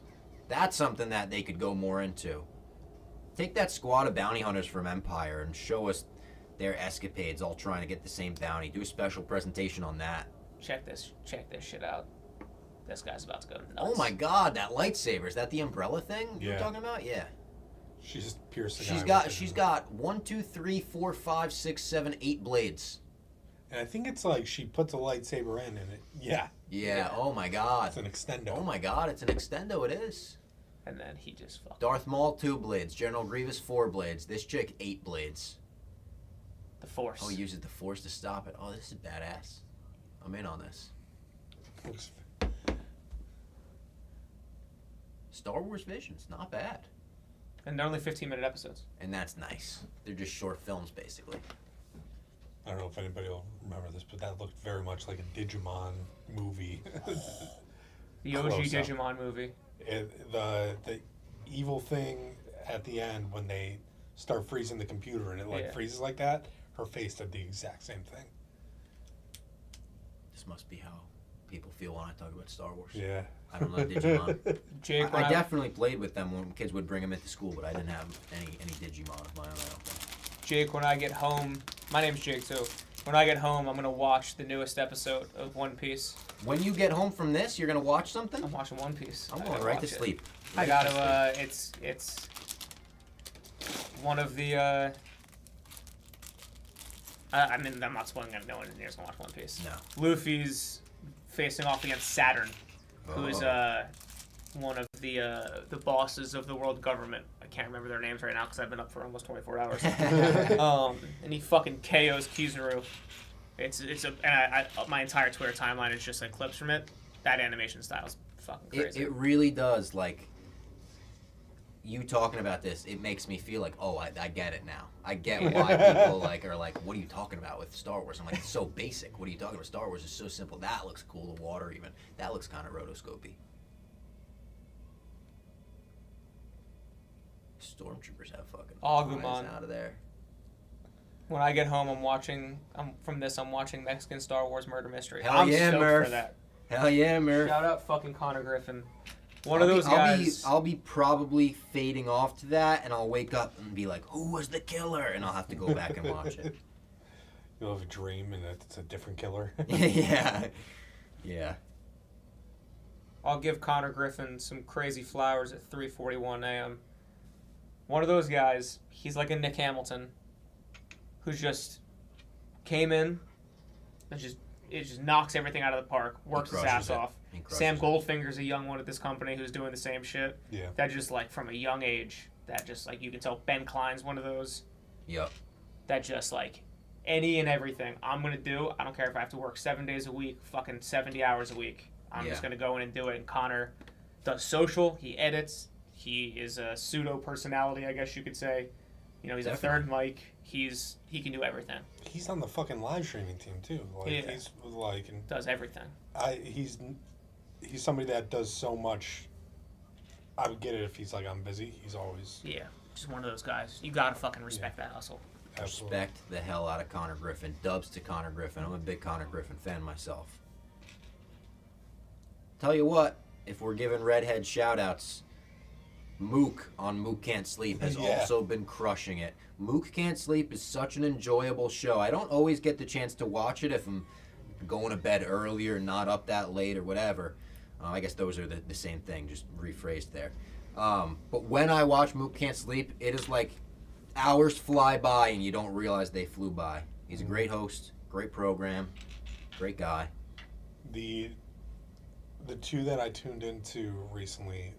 That's something that they could go more into. Take that squad of bounty hunters from Empire and show us their escapades, all trying to get the same bounty. Do a special presentation on that. Check this shit out. This guy's about to go nuts. Oh my god, that lightsaber, is that the umbrella thing you're Yeah. talking about? Yeah. She's just piercing. She's got 1, 2, 3, 4, 5, 6, 7, 8 blades. And I think it's like she puts a lightsaber in and it. Yeah. Yeah. Oh my god. It's an extendo. Oh my god, it's an extendo. It is. And then he just fucking. Darth Maul 2 blades. General Grievous 4 blades. This chick 8 blades. The Force. Oh, he uses the Force to stop it. Oh, this is badass. I'm in on this. Star Wars Visions, not bad. And they're only 15-minute episodes. And that's nice. They're just short films, basically. I don't know if anybody will remember this, but that looked very much like a Digimon movie. The OG Digimon movie. The evil thing at the end when they start freezing the computer and it freezes like that, her face did the exact same thing. This must be how people feel when I talk about Star Wars. Yeah. I don't know Digimon. Jake, I definitely played with them when kids would bring them into school, but I didn't have any Digimon of my own, I don't think. Jake, when I get home, my name's Jake too. When I get home, I'm gonna watch the newest episode of One Piece. When you get home from this, you're gonna watch something? I'm watching One Piece. I'm going right to sleep. I gotta. It's one of the. I mean, I'm not spoiling it. No one here's gonna watch One Piece. No. Luffy's facing off against Saturn, who is one of the bosses of the world government. I can't remember their names right now because I've been up for almost 24 hours. And he fucking KOs Kizaru. My entire Twitter timeline is just like clips from it. That animation style is fucking crazy. It really does. Like, you talking about this, it makes me feel like, oh, I get it now. I get why people are like, what are you talking about with Star Wars? I'm like, it's so basic. What are you talking about? Star Wars is so simple. That looks cool. The water even. That looks kind of rotoscopy. Stormtroopers have fucking Agumon out of there. When I get home, I'm watching Mexican Star Wars Murder Mystery. Hell I'm yeah, stoked Murph. for that. Hell yeah, Murph. Shout out fucking Connor Griffin. One of those guys. I'll be probably fading off to that, and I'll wake up and be like, who was the killer? And I'll have to go back and watch it. You'll have a dream and it's a different killer. Yeah. Yeah. I'll give Connor Griffin some crazy flowers at 3:41 a.m. One of those guys, he's like a Nick Hamilton, who just came in and it just knocks everything out of the park, works his ass off. Sam Goldfinger's a young one at this company who's doing the same shit. Yeah. That just like from a young age, that just like you can tell Ben Klein's one of those. Yep. That just like any and everything I'm gonna do. I don't care if I have to work 7 days a week, fucking 70 hours a week. I'm just gonna go in and do it. And Connor does social. He edits. He is a pseudo personality, I guess you could say. You know, he's a third mic. He can do everything. He's on the fucking live streaming team too. Like he's like does everything. He's somebody that does so much. I would get it if he's like, I'm busy. He's always just one of those guys. You gotta fucking respect that hustle. Absolutely. Respect the hell out of Connor Griffin. Dubs to Connor Griffin. I'm a big Connor Griffin fan myself. Tell you what, if we're giving redhead shout-outs, Mook on Mook Can't Sleep has also been crushing it. Mook Can't Sleep is such an enjoyable show. I don't always get the chance to watch it if I'm going to bed early or not up that late or whatever. I guess those are the same thing, just rephrased there. But when I watch Mook Can't Sleep, it is like hours fly by and you don't realize they flew by. He's a great host, great program, great guy. The two that I tuned into recently,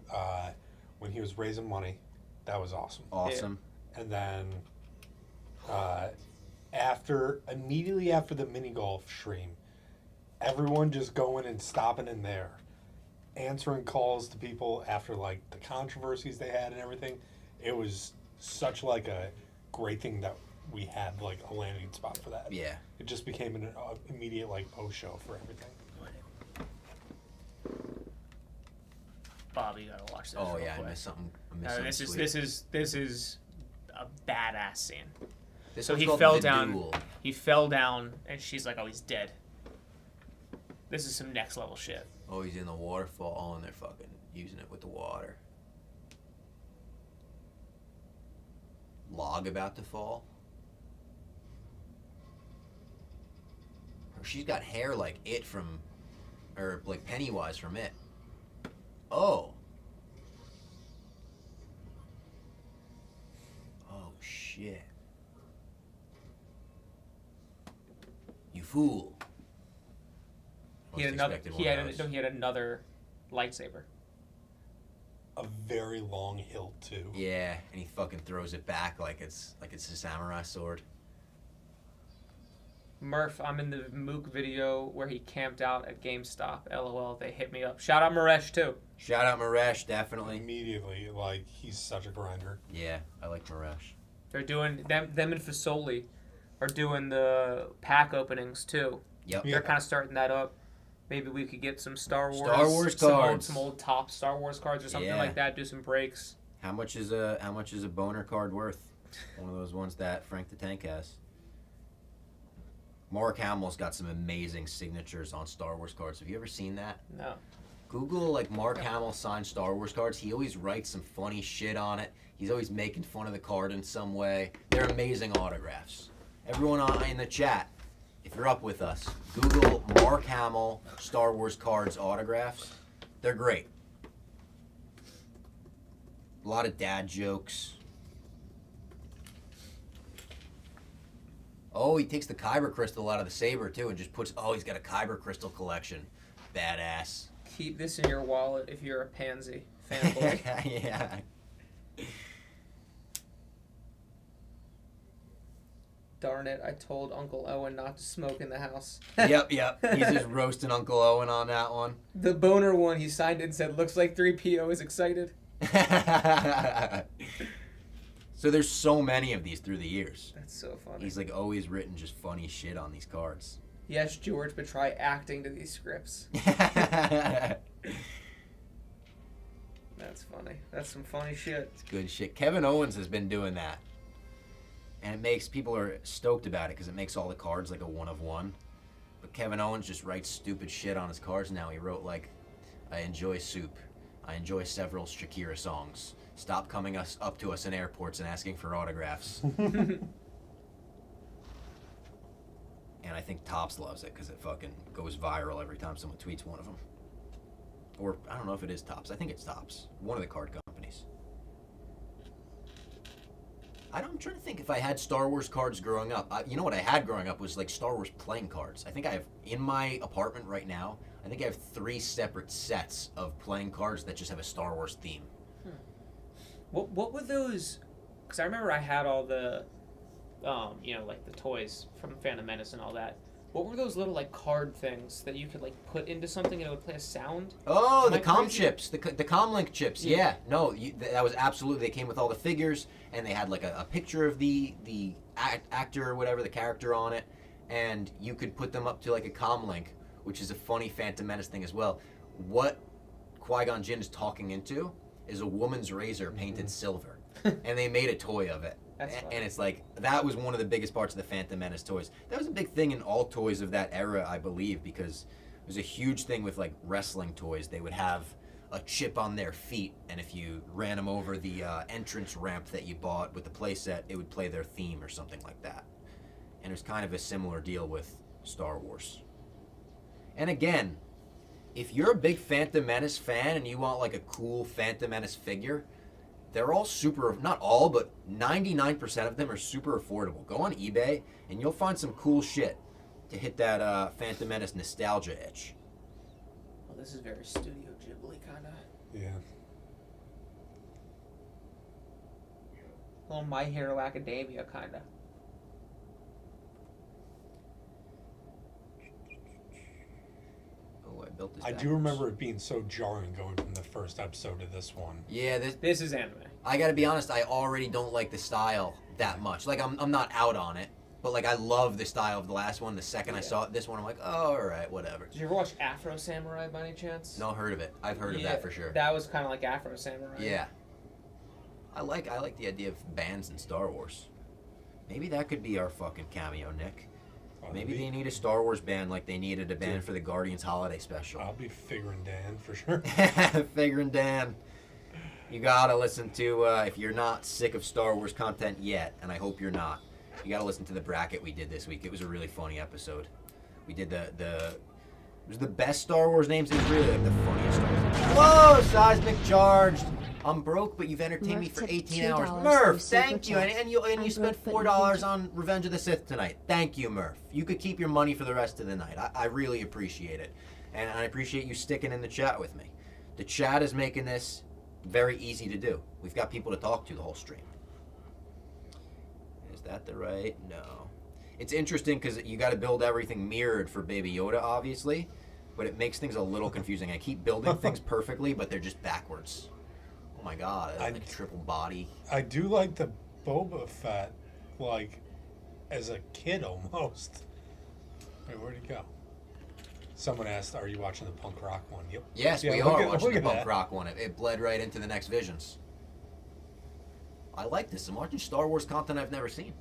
when he was raising money, that was awesome. Awesome. Yeah. And then immediately after the mini golf stream, everyone just going and stopping in there, answering calls to people after like the controversies they had and everything. It was such like a great thing that we had like a landing spot for that. Yeah. It just became an immediate like post show for everything. Bob, you gotta watch this. Oh real yeah, quick. I missed something. This is a badass scene. This so one's he called fell The down. Duel. He fell down, and she's like, "Oh, he's dead." This is some next level shit. Oh, he's in the waterfall, and they're fucking using it with the water. Log about to fall. She's got hair like it from, or like Pennywise from it. Oh. Oh shit. You fool. He had another lightsaber. A very long hilt too. Yeah, and he fucking throws it back like it's a samurai sword. Murph, I'm in the Mook video where he camped out at GameStop. LOL, they hit me up. Shout out Maresh too. Shout out Maresh, definitely. Immediately, like he's such a grinder. Yeah, I like Maresh. They're doing them and Fasoli are doing the pack openings too. Yep. They're kind of starting that up. Maybe we could get some Star Wars cards, some old top Star Wars cards or something like that. Do some breaks. How much is a boner card worth? One of those ones that Frank the Tank has. Mark Hamill's got some amazing signatures on Star Wars cards. Have you ever seen that? No. Google like Mark Hamill signed Star Wars cards. He always writes some funny shit on it. He's always making fun of the card in some way. They're amazing autographs. Everyone in the chat, if you're up with us, Google Mark Hamill Star Wars cards autographs. They're great. A lot of dad jokes. Oh, he takes the Kyber crystal out of the saber too and just puts, he's got a Kyber crystal collection. Badass. Keep this in your wallet if you're a pansy fanboy. Yeah. Darn it, I told Uncle Owen not to smoke in the house. Yep. He's just roasting Uncle Owen on that one. The boner one, he signed it and said, looks like 3PO is excited. So there's so many of these through the years. That's so funny. He's like always written just funny shit on these cards. Yes, George, but try acting to these scripts. That's funny. That's some funny shit. It's good shit. Kevin Owens has been doing that. And it makes people are stoked about it because it makes all the cards like a one of one. But Kevin Owens just writes stupid shit on his cards now. He wrote like, I enjoy soup. I enjoy several Shakira songs. Stop coming up to us in airports and asking for autographs. And I think Topps loves it because it fucking goes viral every time someone tweets one of them. Or I don't know if it is Topps. I think it's Topps. One of the card companies. I'm trying to think if I had Star Wars cards growing up. You know what I had growing up was like Star Wars playing cards. I think I have, in my apartment right now, I think I have 3 separate sets of playing cards that just have a Star Wars theme. What were those? Because I remember I had all the, like the toys from Phantom Menace and all that. What were those little like card things that you could like put into something and it would play a sound? Oh, the comm chips, the comlink chips. Yeah, no, that was absolutely. They came with all the figures and they had like a picture of the actor or whatever, the character on it, and you could put them up to like a comlink, which is a funny Phantom Menace thing as well. What Qui-Gon Jinn is talking into is a woman's razor painted silver, and they made a toy of it. And it's like, that was one of the biggest parts of the Phantom Menace toys. That was a big thing in all toys of that era, I believe, because it was a huge thing with like wrestling toys. They would have a chip on their feet, and if you ran them over the entrance ramp that you bought with the playset, it would play their theme or something like that. And it was kind of a similar deal with Star Wars. And again, if you're a big Phantom Menace fan and you want like a cool Phantom Menace figure, they're all super, not all, but 99% of them are super affordable. Go on eBay and you'll find some cool shit to hit that Phantom Menace nostalgia itch. Well, this is very Studio Ghibli kind of. Yeah. A little My Hero Academia kind of. Oh, I built this I backwards. do remember it being so jarring going from the first episode to this one. Yeah, this is anime. I gotta be honest, I already don't like the style that much. Like, I'm not out on it, but like I love the style of the last one. The second I saw it, this one, I'm like, oh, all right, whatever. Did you ever watch Afro Samurai by any chance? No, heard of it. I've heard of that for sure. That was kind of like Afro Samurai. Yeah. I like the idea of bands in Star Wars. Maybe that could be our fucking cameo, Nick. Maybe they need a Star Wars band like they needed a band for the Guardians Holiday Special. I'll be figuring Dan for sure. Figuring Dan. You gotta listen to, if you're not sick of Star Wars content yet, and I hope you're not, you gotta listen to the bracket we did this week. It was a really funny episode. We did it was the best Star Wars names. It was really like the funniest Star Wars names. Whoa, Seismic charged. I'm broke, but you've entertained me for 18 hours. Murph, thank you. And you spent $4 on Revenge of the Sith tonight. Thank you, Murph. You could keep your money for the rest of the night. I really appreciate it. And I appreciate you sticking in the chat with me. The chat is making this very easy to do. We've got people to talk to the whole stream. Is that the right? No. It's interesting because you got to build everything mirrored for Baby Yoda, obviously, but it makes things a little confusing. I keep building things perfectly, but they're just backwards. Oh my god, like a triple body. I do like the Boba Fett, like, as a kid almost. Wait, where'd he go? Someone asked, "Are you watching the punk rock one?" Yep. Yes, Yeah, we look are at- watching look the at punk that. rock one. It bled right into the next Visions. I like this. I'm watching Star Wars content I've never seen.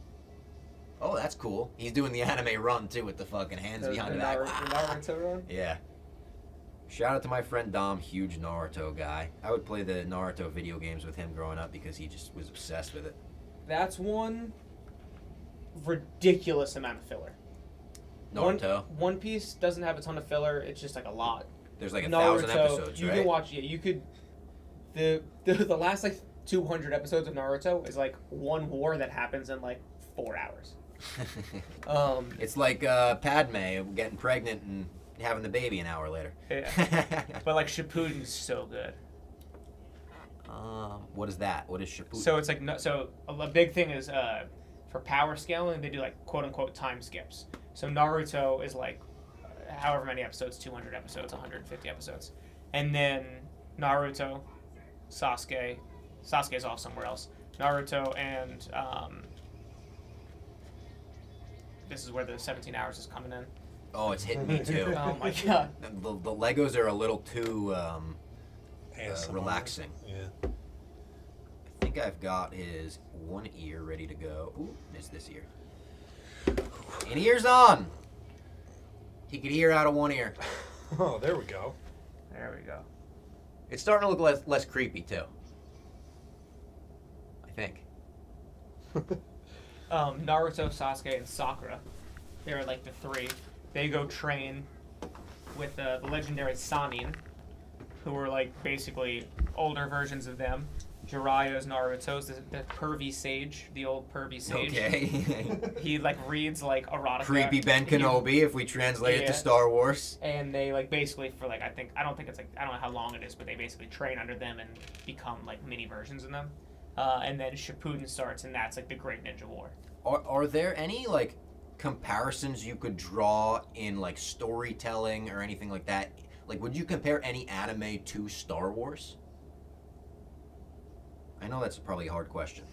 Oh, that's cool. He's doing the anime run too with the fucking hands behind the back. Naruto run? Yeah. Shout out to my friend Dom, huge Naruto guy. I would play the Naruto video games with him growing up because he just was obsessed with it. That's one ridiculous amount of filler. Naruto. One Piece doesn't have a ton of filler. It's just like a lot. There's like 1,000 episodes, you right? can watch. Yeah, you could. The last like 200 episodes of Naruto is like one war that happens in like 4 hours. It's like Padme getting pregnant and having the baby an hour later. Yeah. But like Shippuden's so good. What is that? What is Shippuden? So it's like so a big thing is for power scaling they do like quote unquote time skips. So Naruto is like however many episodes, 200 episodes, 150 episodes, and then Naruto, Sasuke's off somewhere else. Naruto and this is where the 17 hours is coming in. Oh, it's hitting me too. Oh my god. The Legos are a little too relaxing. Yeah. I think I've got his one ear ready to go. Ooh, missed this ear. And ear's on. He could hear out of one ear. Oh, there we go. There we go. It's starting to look less creepy too. I think. Naruto, Sasuke, and Sakura. They're like the three. They go train with the legendary Sannin, who are like basically older versions of them. Jiraiya's Naruto's the pervy sage, the old pervy sage. Okay. He like reads like erotica. Creepy Ben Kenobi, if we translate it to Star Wars. And they like basically for like I don't know how long it is, but they basically train under them and become like mini versions of them. And then Shippuden starts, and that's like the Great Ninja War. Are there any like comparisons you could draw in like storytelling or anything like that? Like, would you compare any anime to Star Wars? I know that's probably a hard question.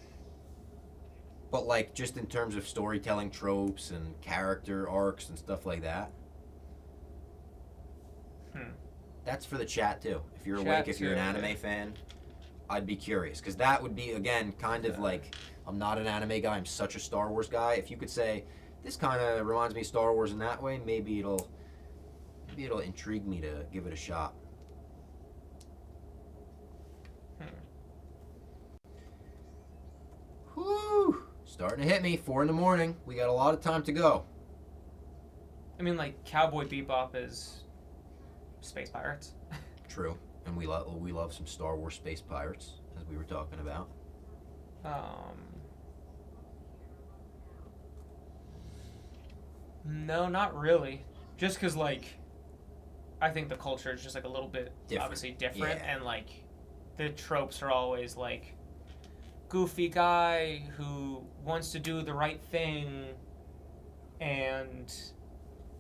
But like just in terms of storytelling tropes and character arcs and stuff like that. That's for the chat too. If you're awake, if you're an anime fan, I'd be curious. Because that would be, again, kind of like, I'm not an anime guy, I'm such a Star Wars guy. If you could say, this kind of reminds me of Star Wars in that way, maybe it'll intrigue me to give it a shot. Whew! Starting to hit me. 4 a.m. We got a lot of time to go. I mean, like Cowboy Bebop is space pirates. True, and we love some Star Wars space pirates, as we were talking about. No, not really. Just because like, I think the culture is just like a little bit obviously different, Yeah. and like, the tropes are always like, goofy guy who wants to do the right thing, and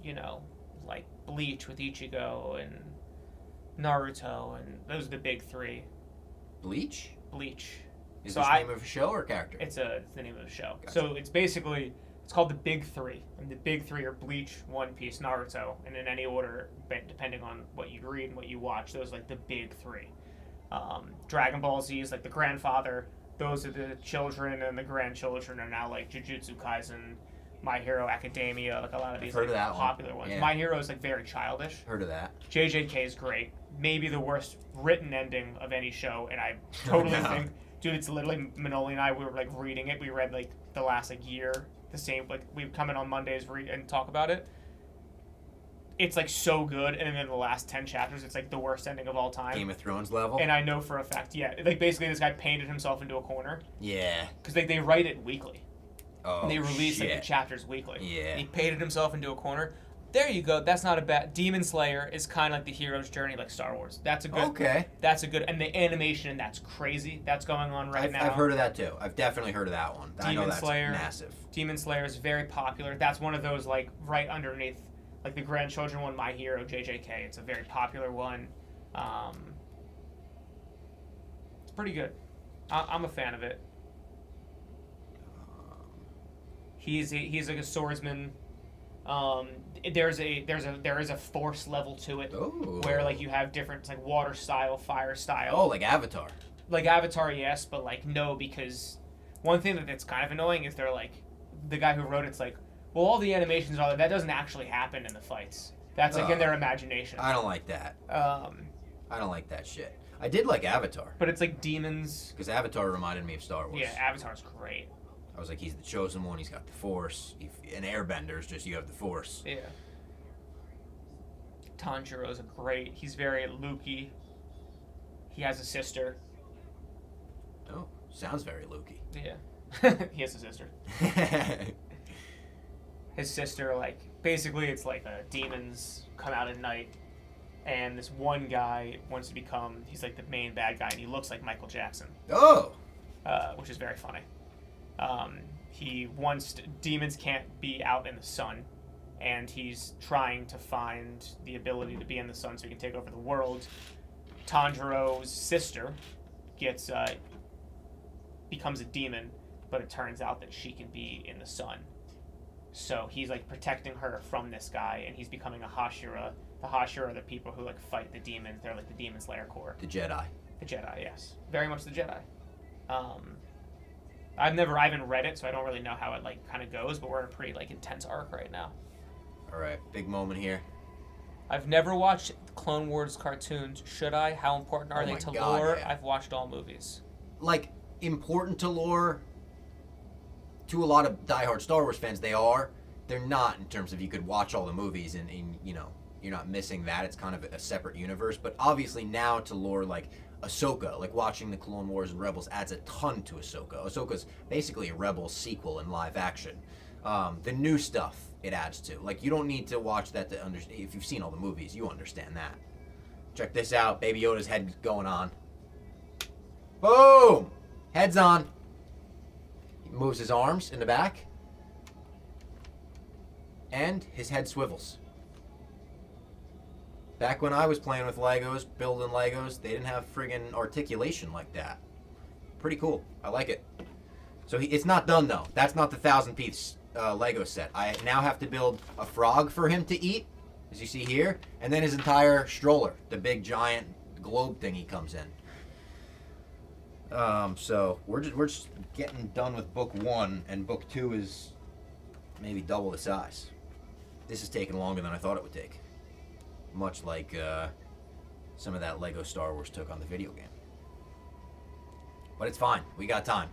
you know, like Bleach with Ichigo and Naruto, and those are the big three. Bleach? Bleach. Is this the name of a show or a character? It's the name of the show. Gotcha. So it's basically, it's called the Big Three, and the Big Three are Bleach, One Piece, Naruto, and in any order, depending on what you read and what you watch, those are like the Big Three. Dragon Ball Z is like the grandfather. Those are the children, and the grandchildren are now like Jujutsu Kaisen, My Hero Academia, like a lot of these heard like, of that popular one. ones. Yeah. My Hero is like very childish. Heard of that. JJK is great. Maybe the worst written ending of any show, and I totally think, dude, it's literally Manoli and I. We were like reading it. We read like the last like year, the same. Like we come in on Mondays and talk about it. It's like so good, and then in the last 10 chapters, it's like the worst ending of all time. Game of Thrones level. And I know for a fact, yeah, like basically this guy painted himself into a corner. Yeah. Because they write it weekly. Oh, and they release like shit. the chapters weekly. Yeah. He painted himself into a corner. There you go. That's not a bad. Demon Slayer is kind of like the hero's journey, like Star Wars. That's a good. Okay. That's a good, and the animation in that's crazy. That's going on right now. I've heard of that too. I've definitely heard of that one. I know that's Slayer, massive. Demon Slayer is very popular. That's one of those like right underneath, like the grandchildren one, My Hero, JJK. It's a very popular one. It's pretty good. I'm a fan of it. He's like a swordsman. There is a force level to it where like you have different, it's like water style, fire style. Oh, like Avatar. Like Avatar, yes, but like no, because one thing that's kind of annoying is they're like, the guy who wrote it's like, well, all the animations are that doesn't actually happen in the fights. That's like in their imagination. I don't like that. I don't like that shit. I did like Avatar. But it's like demons. Because Avatar reminded me of Star Wars. Yeah, Avatar's great. I was like, he's the chosen one. He's got the Force. And Airbenders, just you have the Force. Yeah. Tanjiro's a great. He's very Lukey. He has a sister. Oh, sounds very Lukey. Yeah. He has a sister. His sister, like, basically it's like demons come out at night, and this one guy wants to become, he's like the main bad guy, and he looks like Michael Jackson. Oh! Which is very funny. He wants demons can't be out in the sun, and he's trying to find the ability to be in the sun so he can take over the world. Tanjiro's sister becomes a demon, but it turns out that she can be in the sun. So he's like protecting her from this guy, and he's becoming a Hashira. The Hashira are the people who like fight the demons. They're like the Demon Slayer Corps. The Jedi. The Jedi, yes, very much the Jedi. I haven't read it, so I don't really know how it like kind of goes. But we're in a pretty like intense arc right now. All right, big moment here. I've never watched Clone Wars cartoons. Should I? How important are they to lore? Yeah. I've watched all movies. Like, important to lore, to a lot of diehard Star Wars fans, they are. They're not in terms of you could watch all the movies and you know, you're not missing that. It's kind of a separate universe. But obviously now to lore, like Ahsoka, like watching the Clone Wars and Rebels adds a ton to Ahsoka. Ahsoka's basically a Rebels sequel in live action. The new stuff it adds to. Like, you don't need to watch that to understand. If you've seen all the movies, you understand that. Check this out. Baby Yoda's head going on. Boom! Head's on. He moves his arms in the back. And his head swivels. Back when I was playing with Legos, building Legos, they didn't have friggin' articulation like that. Pretty cool. I like it. So it's not done, though. That's not the 1,000-piece Lego set. I now have to build a frog for him to eat, as you see here, and then his entire stroller, the big giant globe thing he comes in. So we're just getting done with book 1, and book 2 is maybe double the size. This is taking longer than I thought it would take. Much like some of that Lego Star Wars took on the video game. But it's fine. We got time.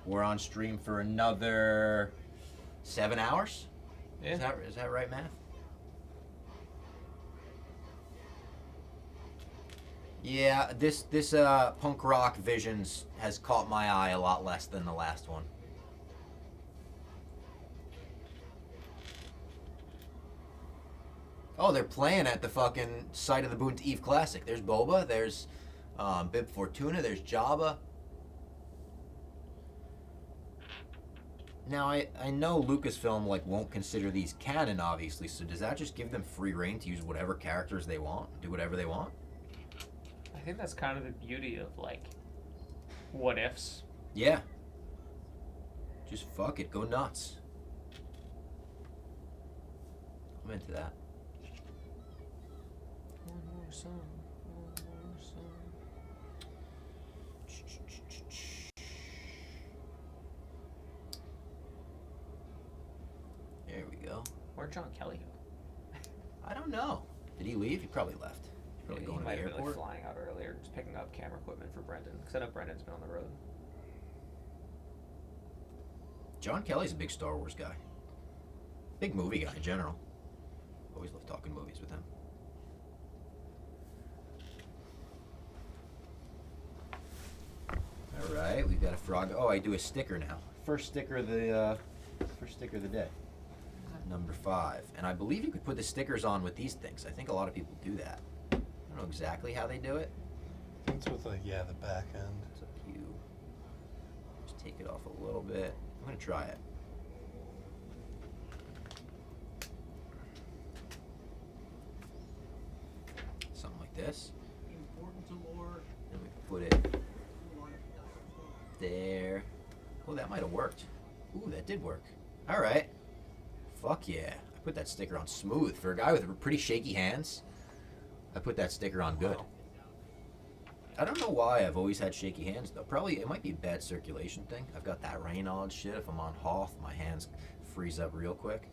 We're on stream for another 7 hours? Yeah. Is that right, math? Yeah, this punk rock Visions has caught my eye a lot less than the last one. Oh, they're playing at the fucking site of the Boon to Eve Classic. There's Boba, there's Bib Fortuna, there's Jabba. Now, I know Lucasfilm won't consider these canon, obviously, so does that just give them free reign to use whatever characters they want, do whatever they want? I think that's kind of the beauty of, what ifs. Yeah. Just fuck it, go nuts. I'm into that. One more song. There we go. Where'd John Kelly go? I don't know. Did he leave? He probably left. He's probably going to the might have airport. been flying out earlier, just picking up camera equipment for Brendan. Because I know Brendan's been on the road. John Kelly's a big Star Wars guy. Big movie guy in general. Always love talking movies with him. All right, we've got a frog. Oh, I do a sticker now. First sticker of the day. Number 5. And I believe you could put the stickers on with these things. I think a lot of people do that. I don't know exactly how they do it. I think it's with the back end. It's up to you. Just take it off a little bit. I'm gonna try it. Something like this. Important to lore. Then we put it there. Oh, that might have worked. Ooh, that did work. All right. Fuck yeah. I put that sticker on smooth. For a guy with pretty shaky hands, I put that sticker on good. I don't know why I've always had shaky hands, though. Probably, it might be a bad circulation thing. I've got that Raynaud shit. If I'm on Hoth, my hands freeze up real quick.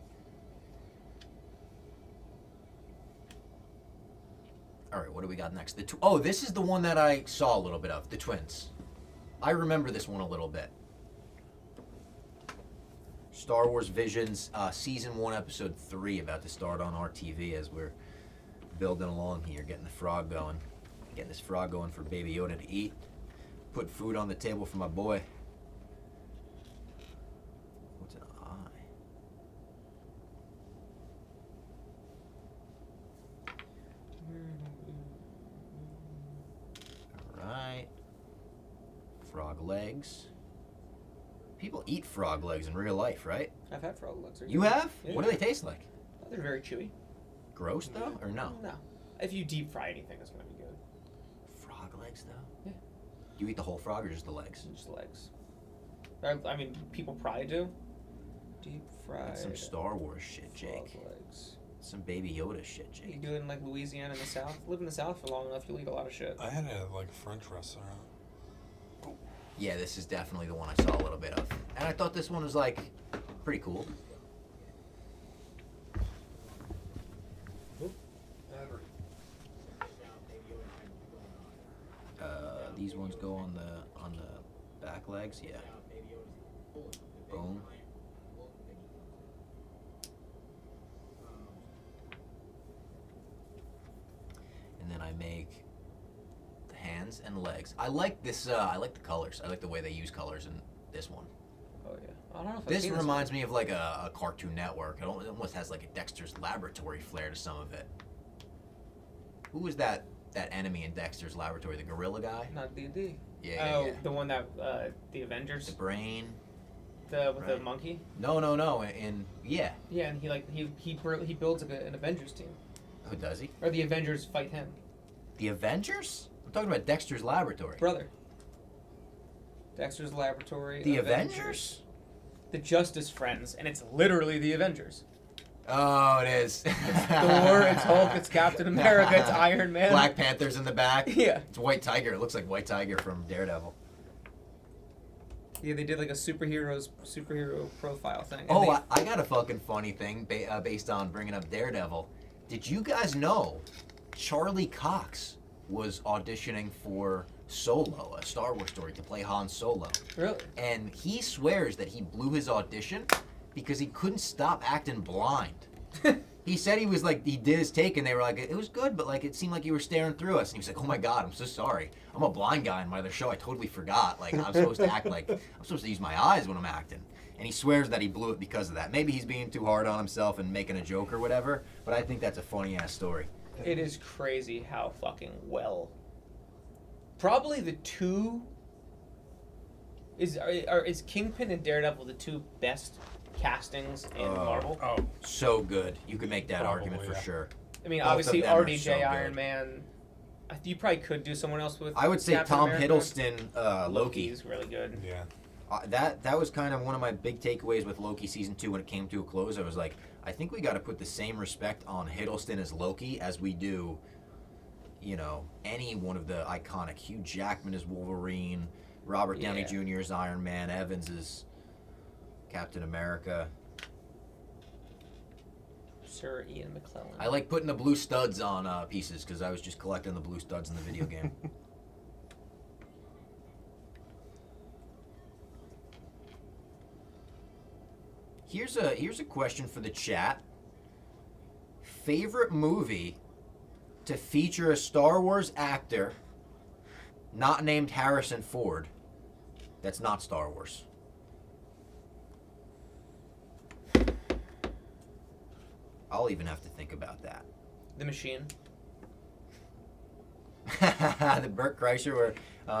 All right, what do we got next? Oh, this is the one that I saw a little bit of, the twins. I remember this one a little bit. Star Wars Visions, Season 1, Episode 3, about to start on our TV as we're building along here, getting the frog going. Getting this frog going for Baby Yoda to eat. Put food on the table for my boy. What's an eye? Alright. Frog legs. People eat frog legs in real life, right? I've had frog legs. You have? Yeah. What do they taste like? They're very chewy. Gross, though? Or no? No. If you deep fry anything, it's going to be good. Frog legs, though? Yeah. Do you eat the whole frog or just the legs? Just the legs. I mean, people probably do. Deep fried. That's some Star Wars shit, Jake. Frog legs. Some Baby Yoda shit, Jake. You do it in like Louisiana in the South. Live in the South for long enough, you'll eat a lot of shit. I had it at like a French restaurant. Yeah, this is definitely the one I saw a little bit of. And I thought this one was, like, pretty cool. These ones go on the back legs, yeah. Boom. And then I make the hands and legs. I like this. I like the colors. I like the way they use colors in this one. Oh yeah. I don't know if This reminds me of like a Cartoon Network. It almost has like a Dexter's Laboratory flair to some of it. Who was that enemy in Dexter's Laboratory? The gorilla guy? Not D&D. Yeah. Oh, yeah. the one that the Avengers. The brain. With the monkey. No. And yeah. Yeah, and he builds like an Avengers team. Who does he? Or the Avengers fight him. The Avengers? I'm talking about Dexter's Laboratory. Brother. Dexter's Laboratory. The Avengers? The Justice Friends, and it's literally the Avengers. Oh, it is. It's Thor, it's Hulk, it's Captain America, it's Iron Man. Black Panther's in the back. Yeah. It's White Tiger. It looks like White Tiger from Daredevil. Yeah, they did like a superhero profile thing. Oh, I got a fucking funny thing based on bringing up Daredevil. Did you guys know Charlie Cox was auditioning for Solo, a Star Wars story, to play Han Solo? Really? And he swears that he blew his audition because he couldn't stop acting blind. He said he was like, he did his take and they were like, it was good, but like it seemed like you were staring through us. And he was like, oh my God, I'm so sorry. I'm a blind guy in my other show. I totally forgot. Like I'm supposed to act like, I'm supposed to use my eyes when I'm acting. And he swears that he blew it because of that. Maybe he's being too hard on himself and making a joke or whatever, but I think that's a funny ass story. It is crazy how fucking well. Probably the two is Kingpin and Daredevil the two best castings in Marvel. Oh, so good. You could make that argument for sure. I mean, Both obviously of them are RDJ, so Iron good. Man. You probably could do someone else with. I would say Captain Tom America. Hiddleston, Loki. He's really good. Yeah. That was kind of one of my big takeaways with Loki season 2 when it came to a close. I was like, I think we got to put the same respect on Hiddleston as Loki as we do, you know, any one of the iconic. Hugh Jackman as Wolverine, Robert Downey Jr. as Iron Man, Evans as Captain America. Sir Ian McClellan. I like putting the blue studs on pieces because I was just collecting the blue studs in the video game. Here's a question for the chat. Favorite movie to feature a Star Wars actor not named Harrison Ford that's not Star Wars? I'll even have to think about that. The Machine. The Burt Kreischer where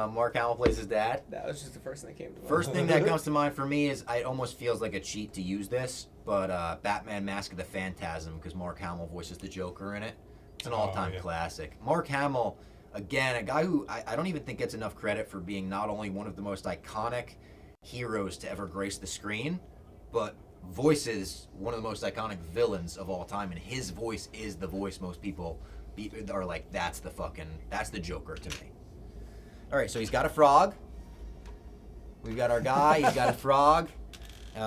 Mark Hamill plays his dad. That was just the first thing that came to mind. First thing that comes to mind for me is it almost feels like a cheat to use this, but Batman Mask of the Phantasm, because Mark Hamill voices the Joker in it. It's an all-time classic. Mark Hamill, again, a guy who I don't even think gets enough credit for being not only one of the most iconic heroes to ever grace the screen, but voices one of the most iconic villains of all time, and his voice is the voice most people are like, that's the Joker to me. All right, so he's got a frog. We've got our guy. He's got a frog.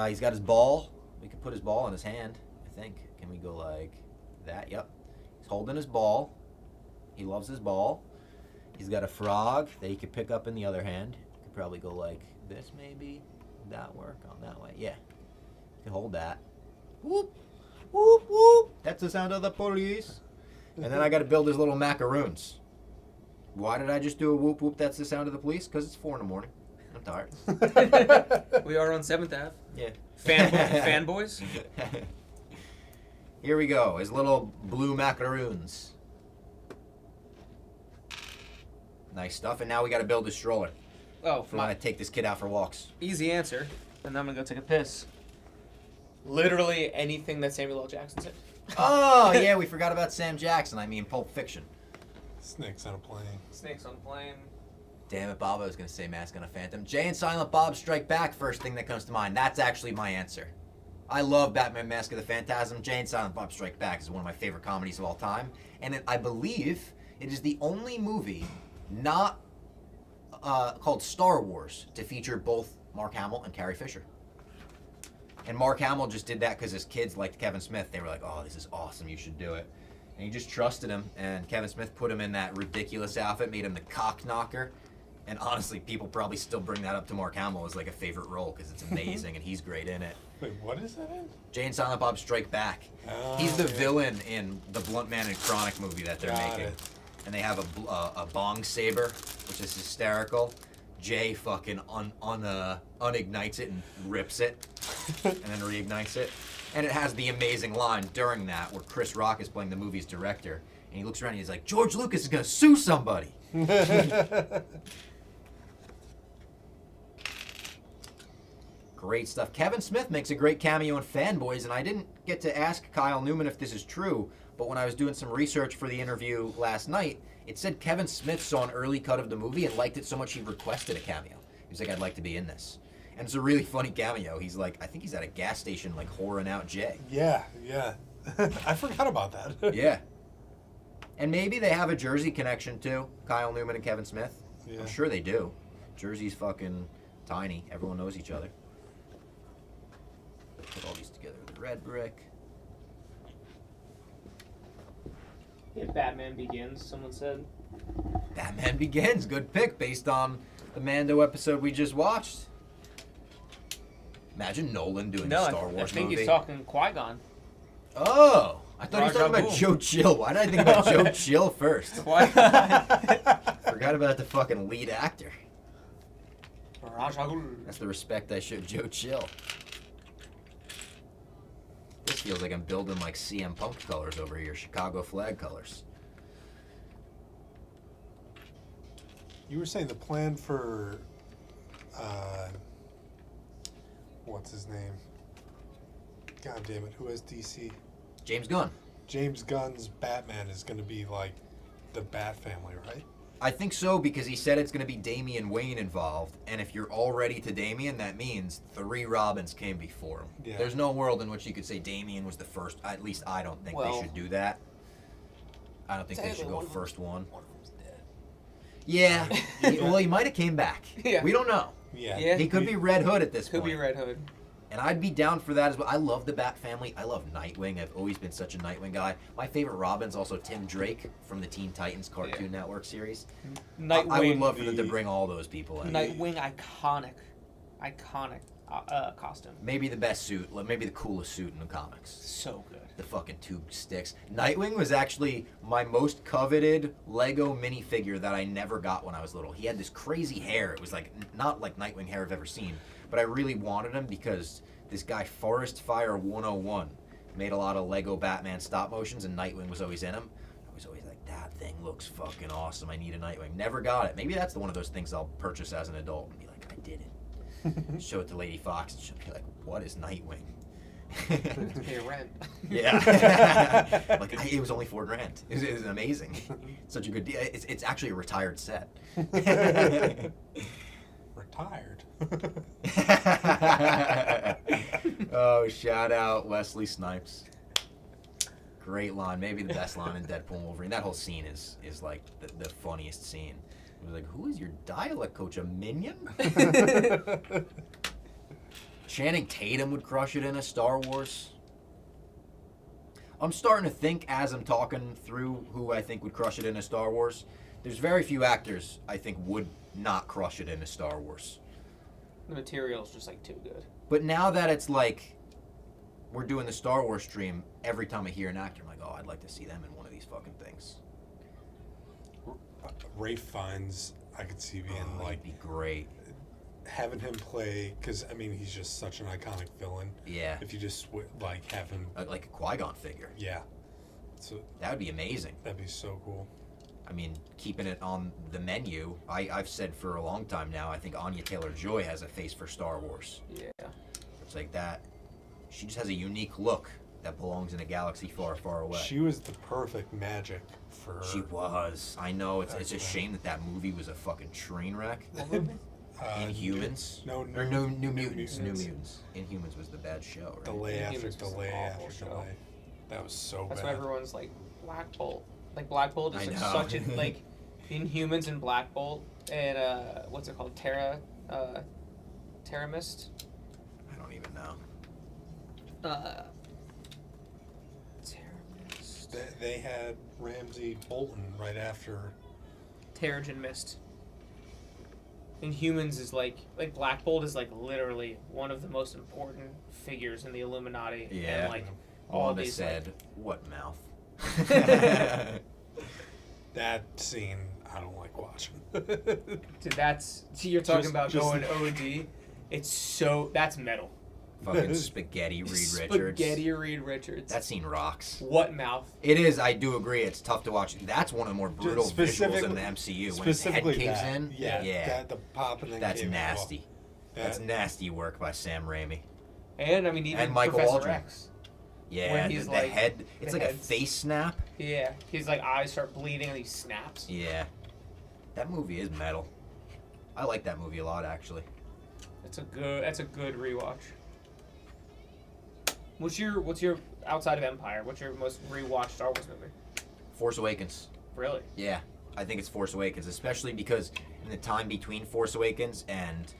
He's got his ball. We can put his ball in his hand, I think. Can we go like that? Yep. He's holding his ball. He loves his ball. He's got a frog that he could pick up in the other hand. Could probably go like this, maybe. Would that work? On that way. Yeah. You can hold that. Whoop. Whoop, whoop. That's the sound of the police. And then I got to build his little macaroons. Why did I just do a whoop, whoop? That's the sound of the police? Because it's 4 a.m. I'm tired. We are on 7th Ave. Yeah. Fanboys. Here we go. His little blue macaroons. Nice stuff. And now we got to build his stroller. Oh, if we want to take this kid out for walks. Easy answer. And then I'm gonna go take a piss. Literally anything that Samuel L. Jackson said. Oh yeah, we forgot about Sam Jackson. I mean Pulp Fiction. Snakes on a plane. Snakes on a plane. Damn it, Bob. I was going to say Mask on a Phantom. Jay and Silent Bob Strike Back, first thing that comes to mind. That's actually my answer. I love Batman Mask of the Phantasm. Jay and Silent Bob Strike Back is one of my favorite comedies of all time. And I believe it is the only movie not called Star Wars to feature both Mark Hamill and Carrie Fisher. And Mark Hamill just did that because his kids liked Kevin Smith. They were like, oh, this is awesome. You should do it. And he just trusted him. And Kevin Smith put him in that ridiculous outfit, made him the cock knocker. And honestly, people probably still bring that up to Mark Hamill as like a favorite role because it's amazing and he's great in it. Wait, what is that in? Jay and Silent Bob Strike Back. Oh, he's the villain in the Blunt Man and Chronic movie that they're Got making. it. And they have a bong saber, which is hysterical. Jay fucking unignites it and rips it, and then reignites it. And it has the amazing line during that where Chris Rock is playing the movie's director, and he looks around and he's like, George Lucas is gonna sue somebody. Great stuff. Kevin Smith makes a great cameo in Fanboys, and I didn't get to ask Kyle Newman if this is true, but when I was doing some research for the interview last night, it said Kevin Smith saw an early cut of the movie and liked it so much he requested a cameo. He was like, I'd like to be in this. And it's a really funny cameo. He's like, I think he's at a gas station like whoring out Jay. Yeah. I forgot about that. Yeah. And maybe they have a Jersey connection too, Kyle Newman and Kevin Smith. Yeah. I'm sure they do. Jersey's fucking tiny. Everyone knows each other. Put all these together with the red brick. If Batman Begins, someone said. Batman Begins, good pick based on the Mando episode we just watched. Imagine Nolan doing a Star Wars movie. I think he's talking Qui-Gon. Oh, I thought he was talking about Boom. Joe Chill. Why did I think about Joe Chill first? Forgot about the fucking lead actor. That's the respect I show Joe Chill. This feels like I'm building like CM Punk colors over here, Chicago flag colors. You were saying the plan for, what's his name? God damn it, who has DC? James Gunn. James Gunn's Batman is going to be like the Bat family, right? I think so, because he said it's going to be Damian Wayne involved, and if you're already to Damian, that means 3 Robins came before him. Yeah. There's no world in which you could say Damian was the first. At least I don't think they should do that. I don't think they should go first one. Yeah. Well, he might have came back. Yeah. We don't know. Yeah. He could be Red Hood at this point. Could be Red Hood. And I'd be down for that as well. I love the Bat family. I love Nightwing. I've always been such a Nightwing guy. My favorite Robin's also Tim Drake from the Teen Titans Cartoon Network series. Nightwing. I would love for them to bring all those people in. Nightwing, iconic costume. Maybe the best suit. Maybe the coolest suit in the comics. So good. The fucking 2 sticks. Nightwing was actually my most coveted Lego minifigure that I never got when I was little. He had this crazy hair. It was like not like Nightwing hair I've ever seen. But I really wanted him because this guy, Forest Fire 101, made a lot of Lego Batman stop motions, and Nightwing was always in them. I was always like, that thing looks fucking awesome. I need a Nightwing. Never got it. Maybe that's one of those things I'll purchase as an adult and be like, I did it. Show it to Lady Fox, and she'll be like, what is Nightwing? Pay rent. Yeah. It was only $4,000. It was amazing. Such a good deal. It's actually a retired set. Retired tired. Oh, shout out Wesley Snipes. Great line, maybe the best line in Deadpool and Wolverine. That whole scene is like the funniest scene. It was like, who is your dialect coach, a minion? Channing Tatum would crush it in a Star Wars. I'm starting to think as I'm talking through who I think would crush it in a Star Wars. There's very few actors I think would not crush it in a Star Wars. The material's just like too good. But now that it's like we're doing the Star Wars stream, every time I hear an actor, I'm like, oh, I'd like to see them in one of these fucking things. Rafe Fiennes, I could see being That'd be great. Having him play, because I mean he's just such an iconic villain. Yeah. If you just like have him like a Qui-Gon figure. Yeah. So that would be amazing. That'd be so cool. I mean, keeping it on the menu, I've said for a long time now, I think Anya Taylor-Joy has a face for Star Wars. Yeah. It's like that. She just has a unique look that belongs in a galaxy far, far away. She was the perfect magic for her. She was. I know. It's a shame that movie was a fucking train wreck. Inhumans? New Mutants. New Mutants. Inhumans was the bad show, right? Delay after Inhumans was delay an awful after show. delay. That was so That's bad. why everyone's like Black Bolt. Like Black Bolt is I like know. such a like Inhumans and Black Bolt and what's it called? Terra Mist. I don't even know. Terra Mist. They had Ramsey Bolton right after. Terrigen Mist. Inhumans is like Black Bolt is like literally one of the most important figures in the Illuminati. Yeah. And like all Wanda these said, what mouth? That scene, I don't like watching. Dude, you're talking about just- going OD. That's metal. Fucking Spaghetti Reed Richards. Spaghetti Reed Richards. That scene rocks. What mouth? It is. I do agree. It's tough to watch. That's one of the more brutal visuals in the MCU. When his head Specifically caves that. in. Yeah. The pop and then That's cave in. nasty. That- That's nasty work by Sam Raimi. And I mean even And Michael Professor Aldrin. X. Yeah, When he's the like- head. It's the like a head's- face snap. Yeah, his like eyes start bleeding and he snaps. Yeah. That movie is metal. I like that movie a lot, actually. That's a good rewatch. What's your outside of Empire? What's your most rewatched Star Wars movie? Force Awakens. Really? Yeah, I think it's Force Awakens, especially because in the time between Force Awakens and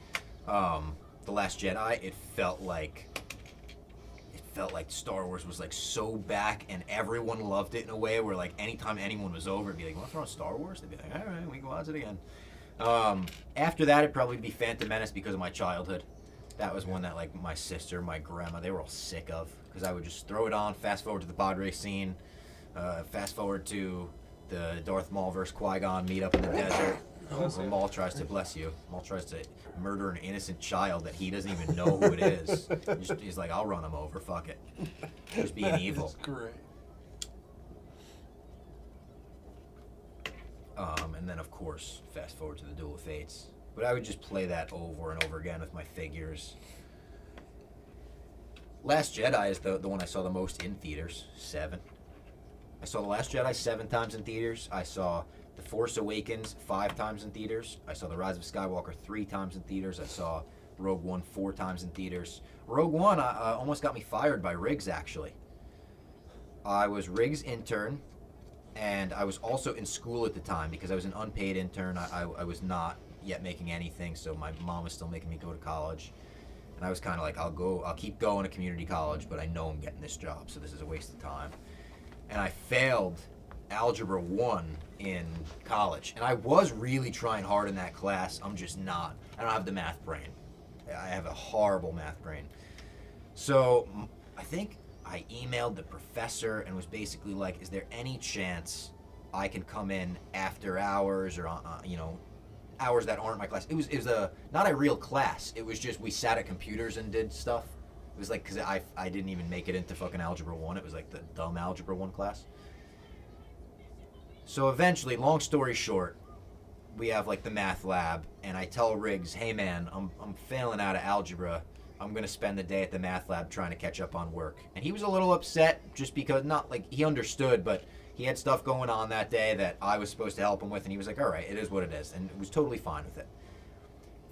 The Last Jedi, it felt like Star Wars was like so back, and everyone loved it in a way where like anytime anyone was over, it'd be like, "Want to throw on Star Wars?" They'd be like, "All right, we can watch it again." After that, it'd probably be Phantom Menace because of my childhood. That was one that like my sister, my grandma, they were all sick of because I would just throw it on, fast forward to the pod race scene, fast forward to the Darth Maul versus Qui-Gon meet up in the desert. Where Maul tries to, bless you, Maul tries to murder an innocent child that he doesn't even know who it is. He's like, I'll run him over, fuck it. Just being evil. That's great. And then, of course, fast forward to the Duel of Fates. But I would just play that over and over again with my figures. Last Jedi is the one I saw the most in theaters, 7. I saw The Last Jedi 7 times in theaters. I saw The Force Awakens 5 times in theaters. I saw The Rise of Skywalker 3 times in theaters. I saw Rogue One 4 times in theaters. Rogue One almost got me fired by Riggs, actually. I was Riggs' intern, and I was also in school at the time because I was an unpaid intern. I was not yet making anything, so my mom was still making me go to college. And I was kind of like, I'll keep going to community college, but I know I'm getting this job, so this is a waste of time. And I failed Algebra 1 in college. And I was really trying hard in that class. I'm just not. I don't have the math brain. I have a horrible math brain. So I think I emailed the professor and was basically like, is there any chance I can come in after hours or, hours that aren't my class? It was not a real class. It was just we sat at computers and did stuff. It was like, because I didn't even make it into fucking Algebra 1. It was like the dumb Algebra 1 class. So eventually, long story short, we have like the math lab, and I tell Riggs, hey man, I'm failing out of algebra. I'm going to spend the day at the math lab trying to catch up on work. And he was a little upset just because, not like he understood, but he had stuff going on that day that I was supposed to help him with, and he was like, all right, it is what it is, and was totally fine with it.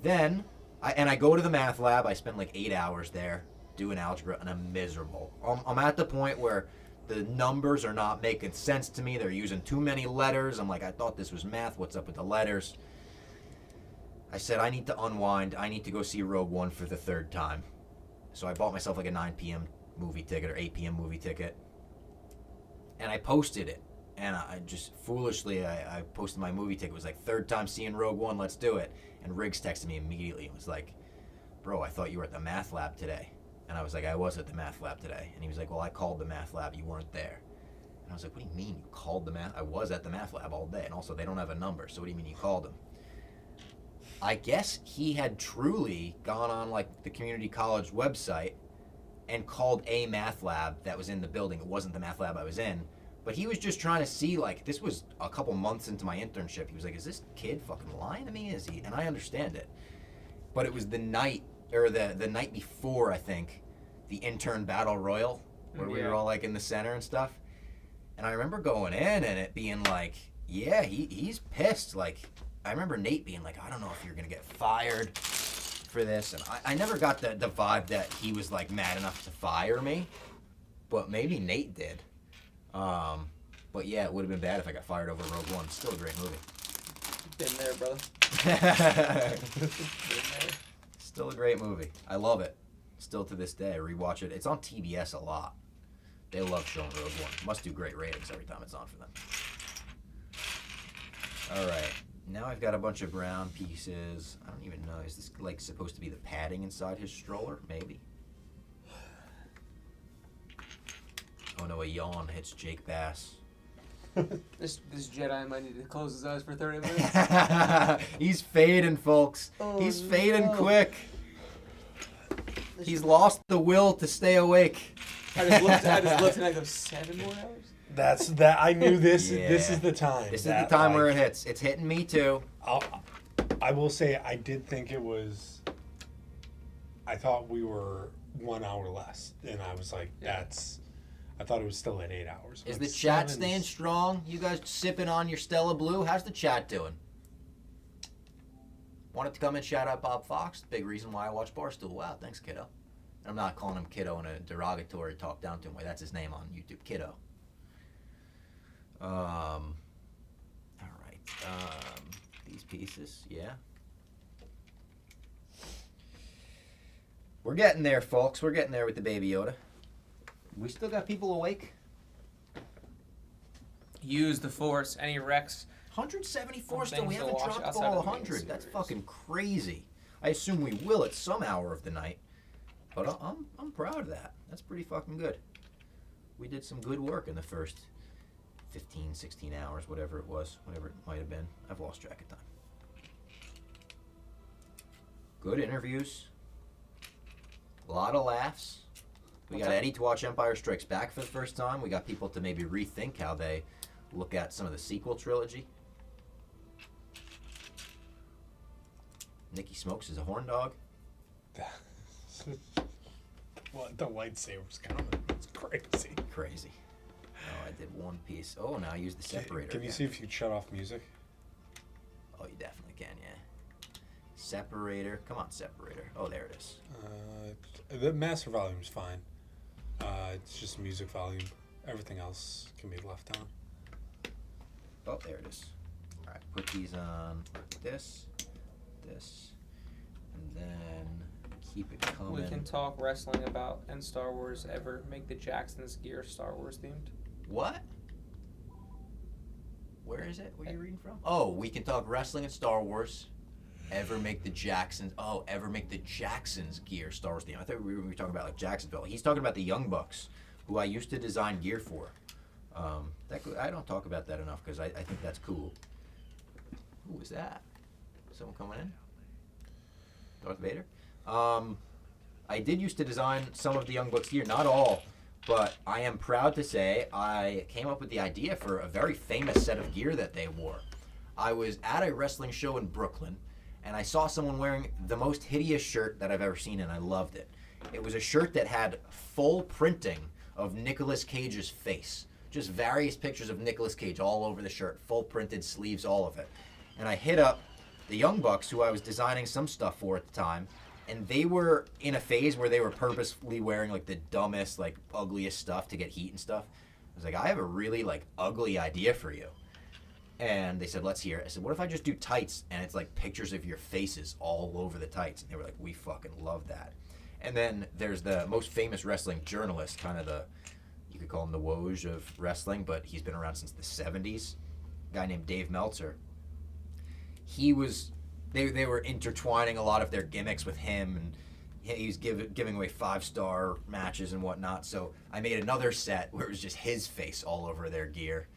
Then I go to the math lab. I spend like 8 hours there doing algebra, and I'm miserable. I'm at the point where the numbers are not making sense to me. They're using too many letters. I'm like, I thought this was math. What's up with the letters? I said, I need to unwind. I need to go see Rogue One for the 3rd time. So I bought myself like a 9 p.m. movie ticket or 8 p.m. movie ticket. And I posted it. And I just foolishly, I posted my movie ticket. It was like, 3rd time seeing Rogue One, let's do it. And Riggs texted me immediately. It was like, bro, I thought you were at the math lab today. And I was like, I was at the math lab today. And he was like, well, I called the math lab. You weren't there. And I was like, what do you mean you called the math? I was at the math lab all day. And also, they don't have a number. So what do you mean you called him? I guess he had truly gone on like the community college website and called a math lab that was in the building. It wasn't the math lab I was in. But he was just trying to see, like, this was a couple months into my internship. He was like, is this kid fucking lying to me? Is he? And I understand it. But it was the night, or the night before, I think, the intern battle royal, where we were all, like, in the center and stuff. And I remember going in and it being like, yeah, he's pissed. Like, I remember Nate being like, I don't know if you're going to get fired for this. And I never got the vibe that he was, like, mad enough to fire me. But maybe Nate did. But yeah, it would have been bad if I got fired over Rogue One. Still a great movie. Been there, brother. Been there. Still a great movie. I love it. Still to this day, I rewatch it. It's on TBS a lot. They love showing Rogue One. Must do great ratings every time it's on for them. All right. Now I've got a bunch of brown pieces. I don't even know. Is this like supposed to be the padding inside his stroller? Maybe. Oh no, a yawn hits Jake Bass. This Jedi might need to close his eyes for 30 minutes. He's fading, folks. Oh, He's fading no. quick. He's lost the will to stay awake. I just looked and I go, 7 more hours? That's that. I knew this. Yeah. This is the time. This is the time where it hits. It's hitting me too. I will say I did think it was. I thought we were 1 hour less, and I was like, that's. I thought it was still at 8 hours. Is the chat staying strong? You guys sipping on your Stella Blue? How's the chat doing? Wanted to come and shout out Bob Fox. Big reason why I watch Barstool. Wow, thanks, kiddo. And I'm not calling him kiddo in a derogatory talk down to him way. That's his name on YouTube, kiddo. All right. These pieces, yeah. We're getting there, folks. We're getting there with the Baby Yoda. We still got people awake? Use the Force. Any Rex? 174 still. We haven't dropped below 100. That's fucking crazy. I assume we will at some hour of the night. But I'm proud of that. That's pretty fucking good. We did some good work in the first 15, 16 hours, whatever it was, whatever it might have been. I've lost track of time. Good interviews. A lot of laughs. We got Eddie to watch Empire Strikes Back for the first time. We got people to maybe rethink how they look at some of the sequel trilogy. Nikki Smokes is a horn dog. What, the lightsabers coming? It's crazy. Crazy. Oh, I did one piece. Oh, now I use the separator. Can you see if you shut off music? Oh, you definitely can, yeah. Separator. Come on, separator. Oh, there it is. The master volume's fine. It's just music volume. Everything else can be left on. Oh, there it is. All right, put these on like this, and then keep it coming. We can talk wrestling about and Star Wars ever make the Jacksons gear Star Wars themed. What? Where is it? Where are you reading from? Oh, we can talk wrestling and Star Wars. Ever make the Jacksons? Oh, ever make the Jacksons gear Star Wars theme? I thought we were talking about like Jacksonville. He's talking about the Young Bucks, who I used to design gear for. I don't talk about that enough because I think that's cool. Who was that? Someone coming in? Darth Vader? I did used to design some of the Young Bucks gear, not all, but I am proud to say I came up with the idea for a very famous set of gear that they wore. I was at a wrestling show in Brooklyn, and I saw someone wearing the most hideous shirt that I've ever seen, and I loved it. It was a shirt that had full printing of Nicolas Cage's face. Just various pictures of Nicolas Cage all over the shirt, full printed sleeves, all of it. And I hit up the Young Bucks, who I was designing some stuff for at the time, and they were in a phase where they were purposefully wearing like the dumbest, like ugliest stuff to get heat and stuff. I was like, I have a really like ugly idea for you. And they said, let's hear it. I said, what if I just do tights and it's like pictures of your faces all over the tights? And they were like, we fucking love that. And then there's the most famous wrestling journalist, kind of the, you could call him the Woj of wrestling, but he's been around since the 70s. A guy named Dave Meltzer. He was, they were intertwining a lot of their gimmicks with him, and he was giving away 5-star matches and whatnot. So I made another set where it was just his face all over their gear.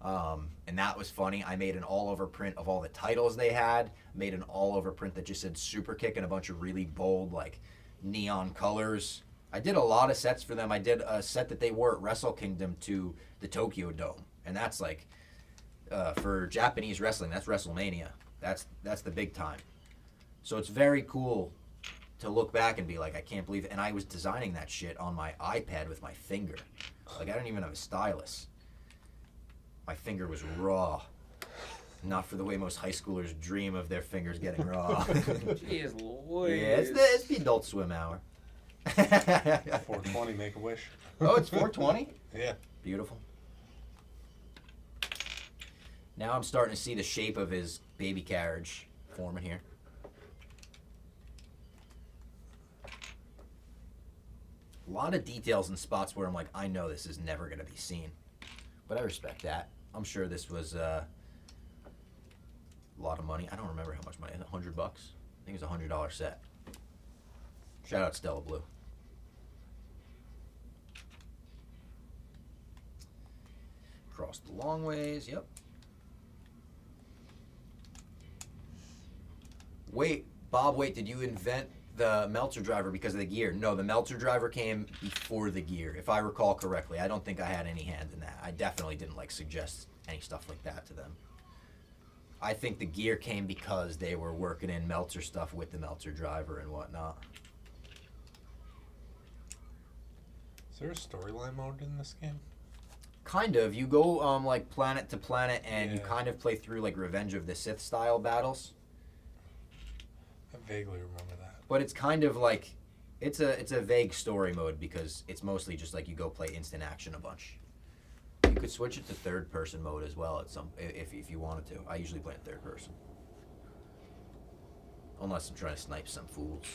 And that was funny. I made an all-over print of all the titles they had, made an all-over print that just said Super Kick and a bunch of really bold, like, neon colors. I did a lot of sets for them. I did a set that they wore at Wrestle Kingdom to the Tokyo Dome. And that's like, for Japanese wrestling, that's WrestleMania. That's the big time. So it's very cool to look back and be like, I can't believe it. And I was designing that shit on my iPad with my finger. Like, I didn't even have a stylus. My finger was raw. Not for the way most high schoolers dream of their fingers getting raw. Jeez Louise. Yeah, it's the Adult Swim hour. 420, make a wish. Oh, it's 420? Yeah. Beautiful. Now I'm starting to see the shape of his baby carriage forming here. A lot of details and spots where I'm like, I know this is never going to be seen. But I respect that. I'm sure this was a lot of money. I don't remember how much money. $100? I think it was a $100 set. Shout out Stella Blue. Cross the long ways. Yep. Wait, Bob, did you invent the Meltzer driver because of the gear? No, the Meltzer driver came before the gear, if I recall correctly. I don't think I had any hand in that. I definitely didn't like suggest any stuff like that to them. I think the gear came because they were working in Meltzer stuff with the Meltzer driver and whatnot. Is there a storyline mode in this game? Kind of. You go like planet to planet and you kind of play through like Revenge of the Sith style battles. I vaguely remember that. But it's kind of like, it's a vague story mode because it's mostly just like you go play instant action a bunch. You could switch it to third person mode as well at some if you wanted to. I usually play in third person. Unless I'm trying to snipe some fools.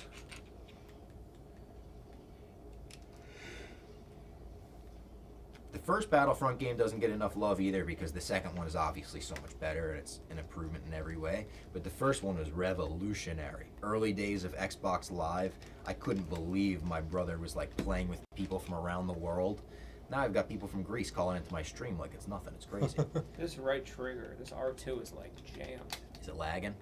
The first Battlefront game doesn't get enough love either because the second one is obviously so much better and it's an improvement in every way. But the first one was revolutionary. Early days of Xbox Live, I couldn't believe my brother was like playing with people from around the world. Now I've got people from Greece calling into my stream like it's nothing. It's crazy. This right trigger, this R2 is like jammed. Is it lagging?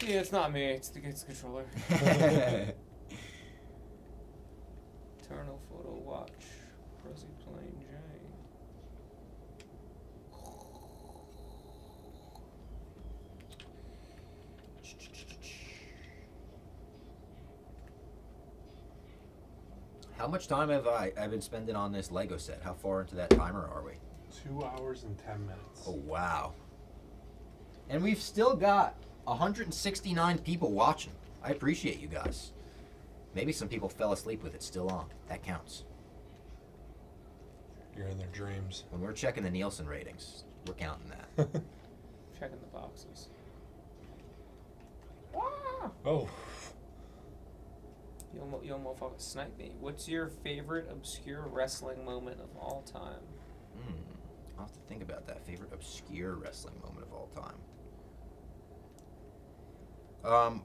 Yeah, it's not me. It's the controller. Eternal photo watch. Prezi plain Jane. How much time have I've been spending on this Lego set? How far into that timer are we? 2 hours and 10 minutes. Oh, wow. And we've still got 169 people watching. I appreciate you guys. Maybe some people fell asleep with it still on. That counts. You're in their dreams. When we're checking the Nielsen ratings, we're counting that. Checking the boxes. Oh. You motherfucker sniped me. What's your favorite obscure wrestling moment of all time? I'll have to think about that. Favorite obscure wrestling moment of all time.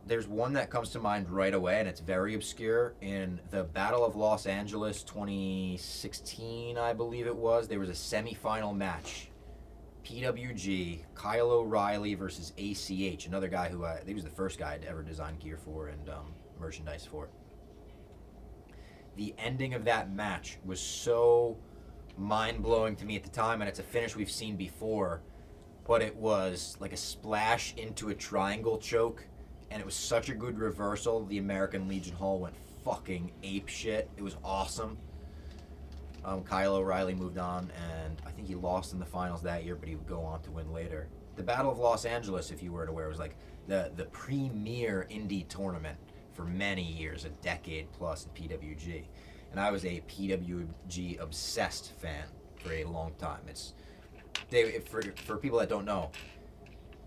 There's one that comes to mind right away, and it's very obscure. In the Battle of Los Angeles 2016, I believe it was, there was a semifinal match. PWG, Kyle O'Reilly versus ACH, another guy who he was the first guy I'd ever designed gear for and merchandise for. The ending of that match was so mind-blowing to me at the time, and it's a finish we've seen before, but it was like a splash into a triangle choke, and it was such a good reversal. The American Legion Hall went fucking ape shit. It was awesome. Kyle O'Reilly moved on, and I think he lost in the finals that year, but he would go on to win later. The Battle of Los Angeles, if you were aware, was like the premier indie tournament for many years, a decade plus in PWG. And I was a PWG obsessed fan for a long time. For people that don't know,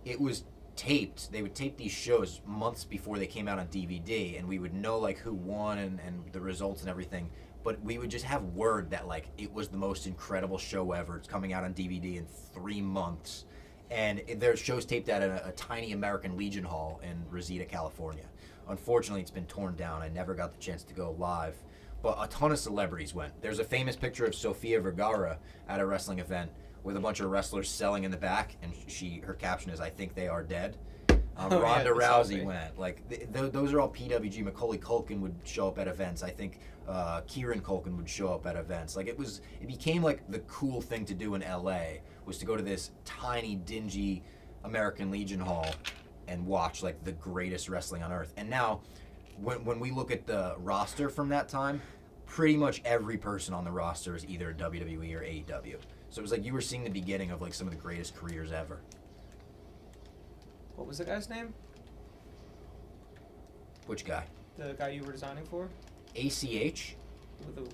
it was taped. They would tape these shows months before they came out on DVD, and we would know like who won and the results and everything. But we would just have word that like it was the most incredible show ever. It's coming out on DVD in 3 months, and there's shows taped at a tiny American Legion Hall in Reseda, California. Unfortunately, it's been torn down. I never got the chance to go live, but a ton of celebrities went. There's a famous picture of Sofia Vergara at a wrestling event with a bunch of wrestlers selling in the back, and her caption is, "I think they are dead." Ronda Rousey went. Like those are all PWG. Macaulay Culkin would show up at events. I think Kieran Culkin would show up at events. Like it became like the cool thing to do in LA was to go to this tiny, dingy American Legion Hall and watch like the greatest wrestling on earth. And now, when we look at the roster from that time, pretty much every person on the roster is either WWE or AEW. So it was like you were seeing the beginning of like some of the greatest careers ever. What was the guy's name? Which guy? The guy you were designing for? ACH? With the one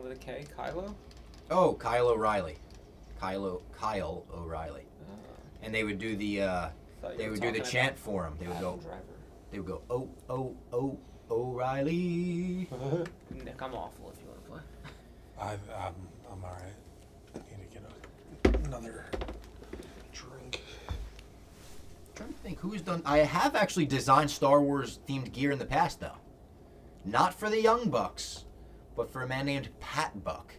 with a K, Kylo? Oh, Kyle O'Reilly. Kyle O'Reilly. And they would do the chant for him. They would go. They would go. Oh, O'Reilly. Nick, I'm awful if you want to play. I'm all right. I need to get another drink. I'm trying to think who's done. I have actually designed Star Wars themed gear in the past, though. Not for the Young Bucks, but for a man named Pat Buck.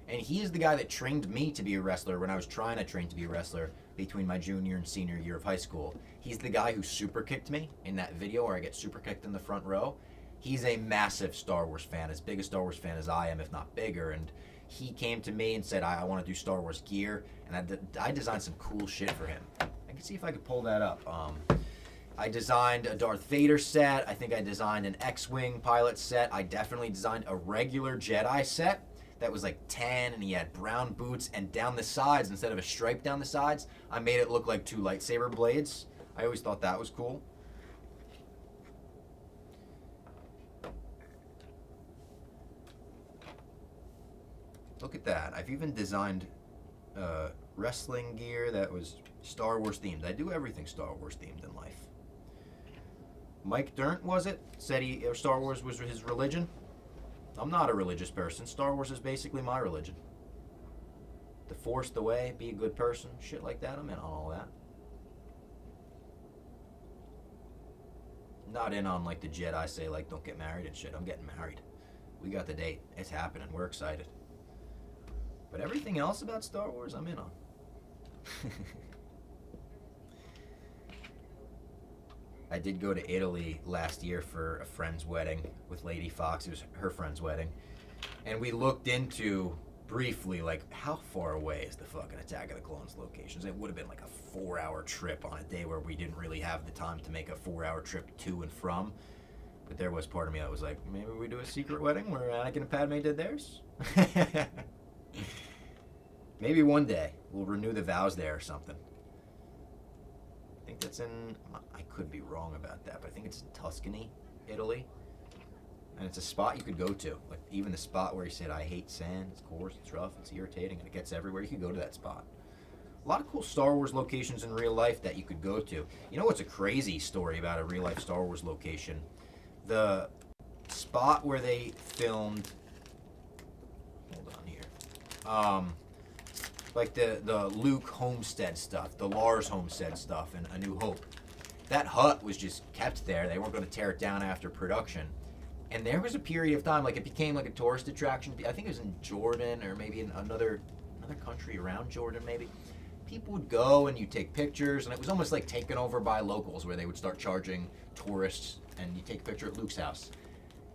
And he is the guy that trained me to be a wrestler when I was trying to train to be a wrestler between my junior and senior year of high school. He's the guy who super kicked me in that video where I get super kicked in the front row. He's a massive Star Wars fan, as big a Star Wars fan as I am, if not bigger. And he came to me and said, I want to do Star Wars gear. And I designed some cool shit for him. I can see if I could pull that up. I designed a Darth Vader set. I think I designed an X-Wing pilot set. I definitely designed a regular Jedi set that was like tan, and he had brown boots, and down the sides, instead of a stripe down the sides, I made it look like 2 lightsaber blades. I always thought that was cool. Look at that. I've even designed wrestling gear that was Star Wars themed. I do everything Star Wars themed in life. Mike Dirnt, was it? Said Star Wars was his religion. I'm not a religious person. Star Wars is basically my religion. The Force, the way, be a good person, shit like that. I'm in on all that. Not in on like the Jedi say like don't get married and shit. I'm getting married. We got the date. It's happening. We're excited. But everything else about Star Wars, I'm in on. I did go to Italy last year for a friend's wedding with Lady Fox. It was her friend's wedding. And we looked into, briefly, like, how far away is the fucking Attack of the Clones locations? It would have been like a 4-hour trip on a day where we didn't really have the time to make a 4-hour trip to and from. But there was part of me that was like, maybe we do a secret wedding where Anakin and Padme did theirs? Maybe one day we'll renew the vows there or something. I think that's in, I could be wrong about that, but I think it's in Tuscany, Italy. And it's a spot you could go to. Like, even the spot where he said, I hate sand, it's coarse, it's rough, it's irritating, and it gets everywhere. You could go to that spot. A lot of cool Star Wars locations in real life that you could go to. You know what's a crazy story about a real life Star Wars location? The spot where they filmed, hold on here, like the Luke homestead stuff, the Lars homestead stuff, and A New Hope. That hut was just kept there. They weren't going to tear it down after production. And there was a period of time, like it became like a tourist attraction. I think it was in Jordan or maybe in another country around Jordan maybe. People would go and you'd take pictures, and it was almost like taken over by locals where they would start charging tourists, and you take a picture at Luke's house.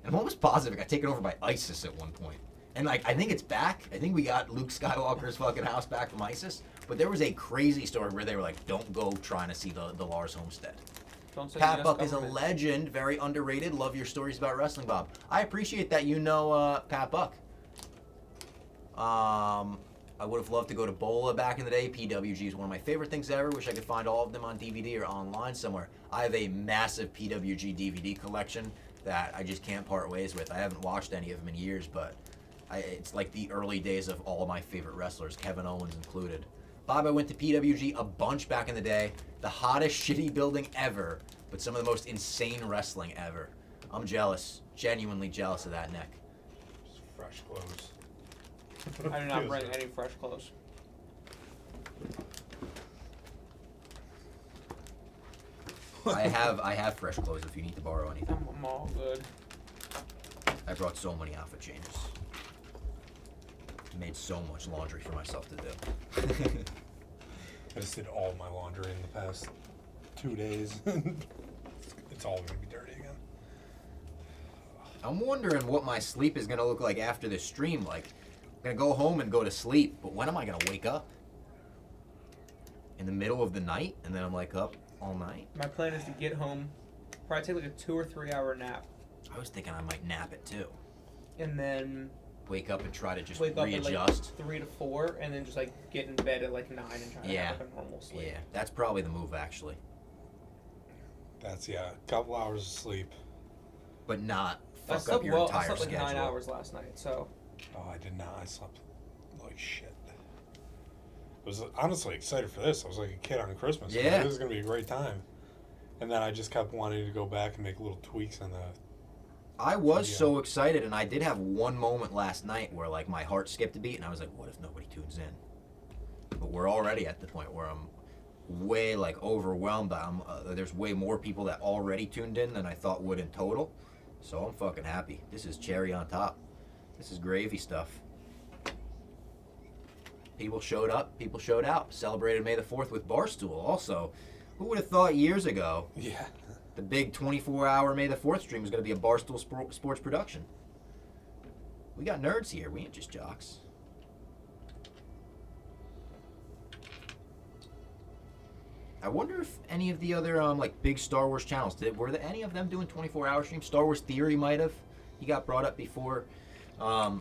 And I'm almost positive it got taken over by ISIS at one point. And like, I think it's back. I think we got Luke Skywalker's fucking house back from ISIS. But there was a crazy story where they were like, don't go trying to see the Lars homestead. Don't say Pat US Buck is a government. legend, very underrated. Love your stories about wrestling, Bob. I appreciate that you know Pat Buck. I would have loved to go to Bola back in the day. PWG is one of my favorite things ever. Wish I could find all of them on DVD or online somewhere. I have a massive PWG DVD collection that I just can't part ways with. I haven't watched any of them in years, but it's like the early days of all my favorite wrestlers, Kevin Owens included. Bob, I went to PWG a bunch back in the day. The hottest shitty building ever, but some of the most insane wrestling ever. I'm jealous, genuinely jealous of that, Nick. Just fresh clothes. I do not bring any fresh clothes. I have fresh clothes if you need to borrow anything. I'm all good. I brought so many outfit changes. Made so much laundry for myself to do. I just did all my laundry in the past 2 days. It's all gonna be dirty again. I'm wondering what my sleep is gonna look like after this stream. Like, I'm gonna go home and go to sleep, but when am I gonna wake up? In the middle of the night, and then I'm like up all night? My plan is to get home, probably take like a 2 or 3 hour nap, I was thinking I might nap it too. and then Wake up and try to just wake up readjust. at like 3 to 4, and then just like get in bed at like 9 and try to have like a normal sleep. Yeah, that's probably the move actually. That's, yeah, a couple hours of sleep. But not I fuck slept up your well. I entire slept like schedule. 9 hours last night, so Oh, I did not. I slept like shit. I was honestly excited for this. I was like a kid on Christmas. I was like, Yeah. this is going to be a great time. And then I just kept wanting to go back and make little tweaks on the... I was so excited, and I did have one moment last night where like my heart skipped a beat, and I was like, "What if nobody tunes in?" But we're already at the point where I'm way like overwhelmed. There's way more people that already tuned in than I thought would in total, so I'm fucking happy. This is cherry on top. This is gravy stuff. People showed up. People showed out. Celebrated May the 4th with Barstool. Also, who would have thought years ago? Yeah. The big 24-hour May the 4th stream is going to be a Barstool Sports production. We got nerds here. We ain't just jocks. I wonder if any of the other like big Star Wars channels were there any of them doing 24-hour streams? Star Wars Theory might have. He got brought up before.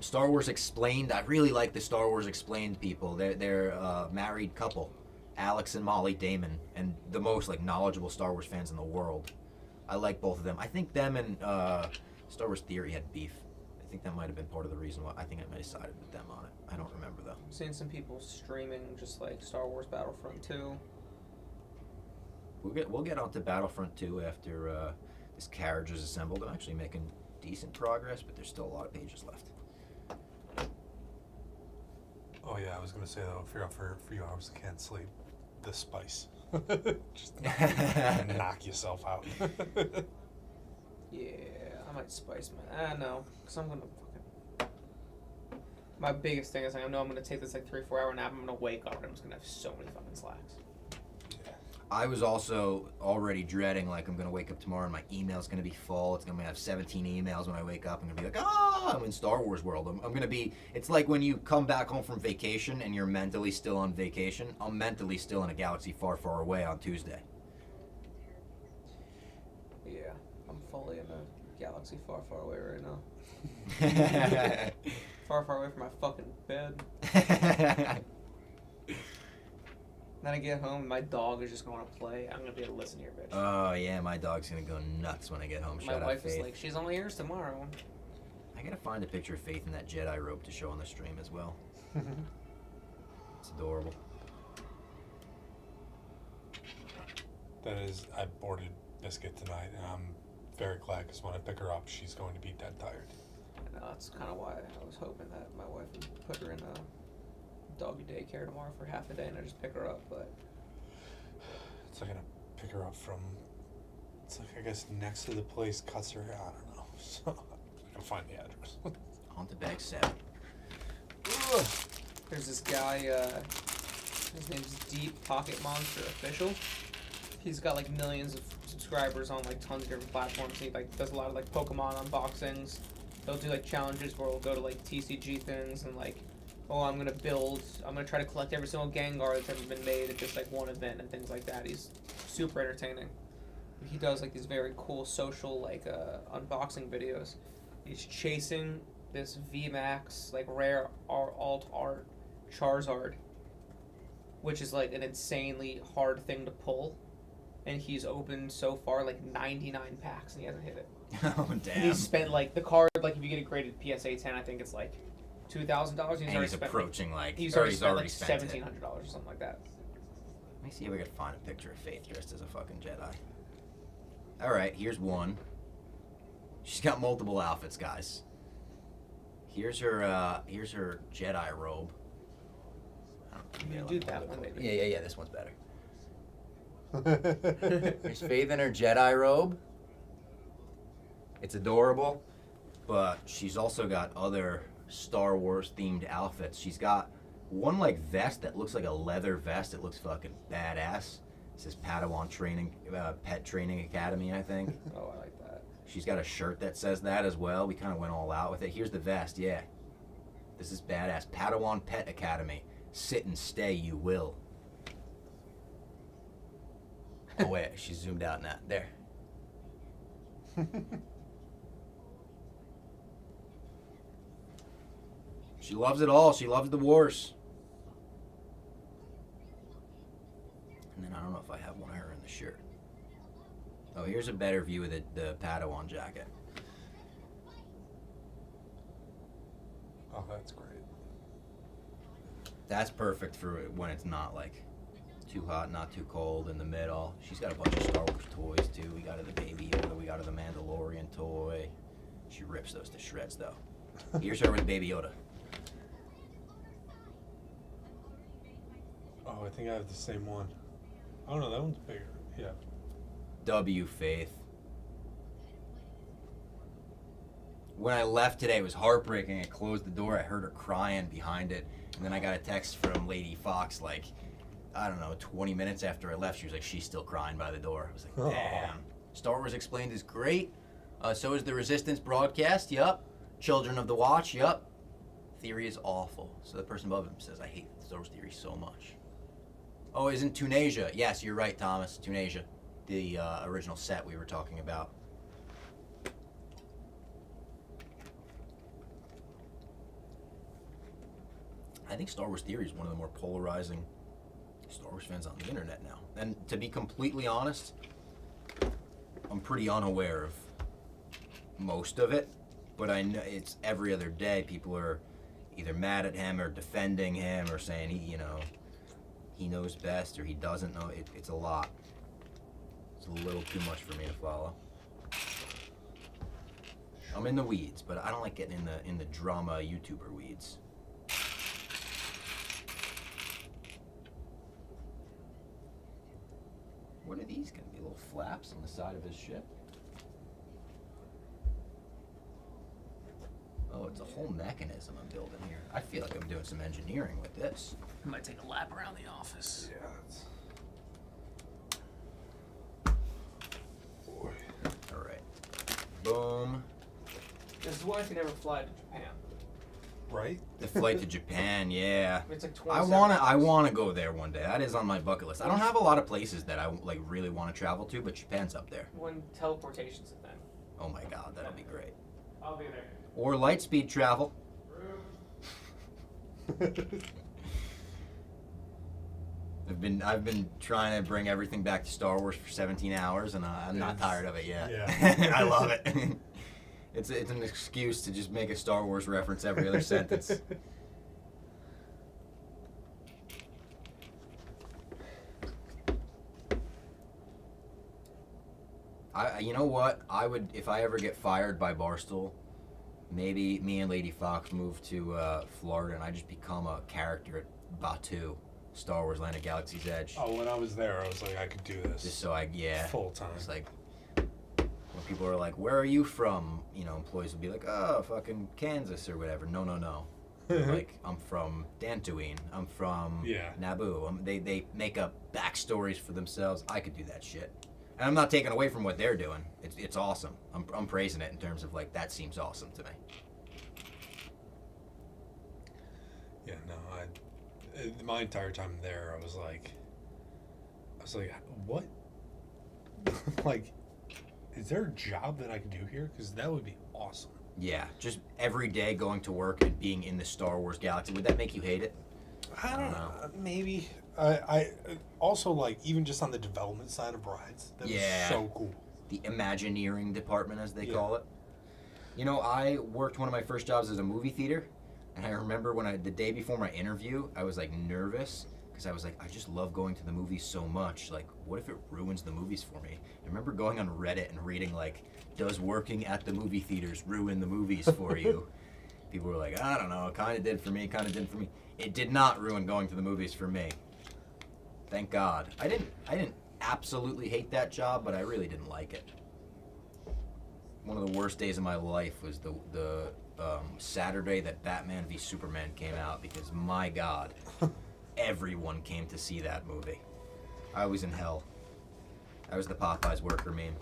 Star Wars Explained. I really like the Star Wars Explained people. They're a married couple, Alex and Molly Damon, and the most like knowledgeable Star Wars fans in the world. I like both of them. I think them and Star Wars Theory had beef. I think that might have been part of the reason why. I think I might have sided with them on it. I don't remember though. I'm seeing some people streaming just like Star Wars Battlefront 2. We'll get onto Battlefront 2 after this carriage is assembled. I'm actually making decent progress, but there's still a lot of pages left. Oh, yeah, I was going to say, though, if you're up for a few hours and can't sleep, the spice. Just knock yourself out. Yeah, I might spice my... I don't know, because I'm going to fucking... My biggest thing is like, I know I'm going to take this like 3-4 hour nap. I'm going to wake up and I'm just going to have so many fucking slacks. I was also already dreading, like, I'm going to wake up tomorrow and my email's going to be full. It's going to have 17 emails when I wake up. I'm going to be like, I'm in Star Wars world. I'm going to be, it's like when you come back home from vacation and you're mentally still on vacation. I'm mentally still in a galaxy far, far away on Tuesday. Yeah, I'm fully in a galaxy far, far away right now. Far, far away from my fucking bed. Then I get home and my dog is just going to play. I'm going to be able to listen to your bitch. Oh, yeah, my dog's going to go nuts when I get home. My Shout out wife is Faith. like, she's only yours tomorrow. I got to find a picture of Faith in that Jedi robe to show on the stream as well. It's adorable. That is, I boarded Biscuit tonight, and I'm very glad because when I pick her up, she's going to be dead tired. And that's kind of why I was hoping that my wife would put her in a doggy daycare tomorrow for half a day and I just pick her up, but... It's like I'm going to pick her up from, it's like, I guess, next to the place cuts her hair. I don't know. So I can find the address. On to bag 7. There's this guy, his name's Deep Pocket Monster Official. He's got like millions of subscribers on like tons of different platforms. He like does a lot of like Pokemon unboxings. He'll do like challenges where we'll go to like TCG things and like, oh, I'm gonna try to collect every single Gengar that's ever been made at just like one event and things like that. He's super entertaining. he does like these very cool social like unboxing videos. He's chasing this VMAX like rare alt art Charizard, which is like an insanely hard thing to pull, and he's opened so far like 99 packs and he hasn't hit it. Oh damn! And he's spent like the card, like if you get it graded PSA 10, I think it's like $2,000. And he's approaching like he's or already spent like $1,700 $1,700 or something like that. Let me see if I can find a picture of Faith dressed as a fucking Jedi. All right, here's one. She's got multiple outfits, guys. Here's her Jedi robe. You can do that one maybe. Yeah. This one's better. Here's Faith in her Jedi robe. It's adorable, but she's also got other Star Wars themed outfits. She's got one like vest that looks like a leather vest. It looks fucking badass. It says Padawan Pet Training Academy, I think. Oh, I like that. She's got a shirt that says that as well. We kind of went all out with it. Here's the vest, yeah. This is badass. Padawan Pet Academy. Sit and stay, you will. Oh wait, she zoomed out now. There. She loves it all. She loves the wars. And then I don't know if I have one of her in the shirt. Oh, here's a better view of the Padawan jacket. Oh, that's great. That's perfect for when it's not like too hot, not too cold, in the middle. She's got a bunch of Star Wars toys too. We got her the Baby Yoda. We got her the Mandalorian toy. She rips those to shreds though. Here's her with Baby Yoda. Oh, I think I have the same one. Oh no, that one's bigger. Yeah. W Faith. When I left today, it was heartbreaking. I closed the door. I heard her crying behind it. And then I got a text from Lady Fox, like, I don't know, 20 minutes after I left. She was like, she's still crying by the door. I was like, damn. Star Wars Explained is great. So is the Resistance broadcast. Yup. Children of the Watch. Yup. Theory is awful. So the person above him says, I hate Star Wars Theory so much. Oh, isn't Tunisia? Yes, you're right, Thomas. Tunisia. The original set we were talking about. I think Star Wars Theory is one of the more polarizing Star Wars fans on the internet now. And to be completely honest, I'm pretty unaware of most of it, but I know it's every other day people are either mad at him or defending him or saying he knows best or he doesn't know. It's a lot. It's a little too much for me to follow. I'm in the weeds, but I don't like getting in the drama YouTuber weeds. What are these gonna be? Little flaps on the side of his ship? Oh, it's a whole mechanism I'm building here. I feel like I'm doing some engineering with this. I might take a lap around the office. Yeah, that's... Alright. Boom. This is why I can never fly to Japan. Right? The flight to Japan, yeah. It's like I 27 wanna go there one day. That is on my bucket list. I don't have a lot of places that I like really want to travel to, but Japan's up there. When teleportation's a thing. Oh my god, that'll be great. I'll be there. Or light speed travel. I've been trying to bring everything back to Star Wars for 17 hours, and I'm not tired of it yet. Yeah. I love it. It's an excuse to just make a Star Wars reference every other sentence. You know what? I would, if I ever get fired by Barstool, maybe me and Lady Fox move to Florida and I just become a character at Batu, Star Wars Land of Galaxy's Edge. Oh, when I was there, I was like, I could do this. Just so full time. It's like, when people are like, where are you from? Employees would be like, oh, fucking Kansas or whatever. No. Like, I'm from Dantooine. I'm from Naboo. They make up backstories for themselves. I could do that shit. And I'm not taking away from what they're doing. It's awesome. I'm praising it in terms of like, that seems awesome to me. Yeah, no, my entire time there, I was like, what? like, is there a job that I can do here? Because that would be awesome. Yeah, just every day going to work and being in the Star Wars galaxy. Would that make you hate it? I don't know. Maybe. I also, like, even just on the development side of rides, that was so cool. The Imagineering department, as they call it. You know, I worked one of my first jobs as a movie theater, and I remember the day before my interview, I was, like, nervous, because I was like, I just love going to the movies so much. Like, what if it ruins the movies for me? I remember going on Reddit and reading, like, does working at the movie theaters ruin the movies for you? People were like, I don't know, it kind of did for me, kind of didn't for me. It did not ruin going to the movies for me. Thank God. I didn't absolutely hate that job, but I really didn't like it. One of the worst days of my life was the Saturday that Batman v Superman came out, because my God, everyone came to see that movie. I was in hell. I was the Popeyes worker meme.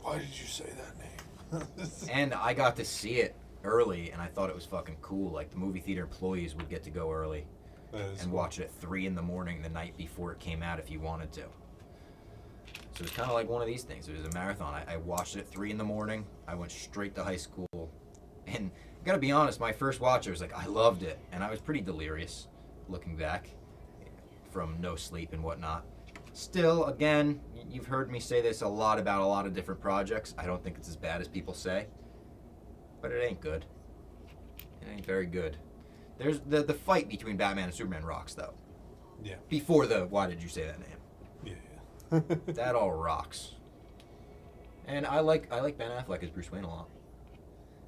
Why did you say that name? And I got to see it early, and I thought it was fucking cool. Like, the movie theater employees would get to go early and watch it at 3 in the morning the night before it came out if you wanted to. So it was kind of like one of these things. It was a marathon. I watched it at 3 in the morning. I went straight to high school. And I gotta be honest, my first watch, I was like, I loved it. And I was pretty delirious looking back from no sleep and whatnot. Still, again, you've heard me say this a lot about a lot of different projects. I don't think it's as bad as people say. But it ain't good. It ain't very good. There's the fight between Batman and Superman rocks, though. Yeah. Before the why did you say that name? Yeah. That all rocks. And I like Ben Affleck as Bruce Wayne a lot.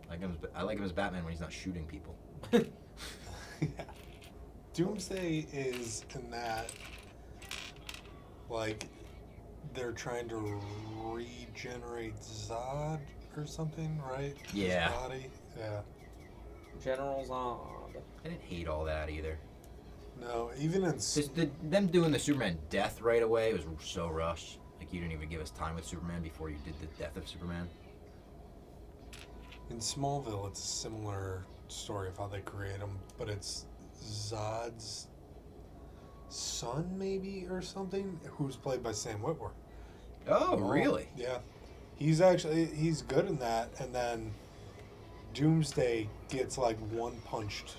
I like him as Batman when he's not shooting people. Yeah. Doomsday is in that, like, they're trying to regenerate Zod or something, right? Yeah. His body. Yeah. General Zod. I didn't hate all that either. No, even in them doing the Superman death right away was so rushed. Like, you didn't even give us time with Superman before you did the death of Superman. In Smallville, it's a similar story of how they create him, but it's Zod's son, maybe, or something, who's played by Sam Witwer. Oh, really? Yeah. He's good in that, and then Doomsday gets, like, one punched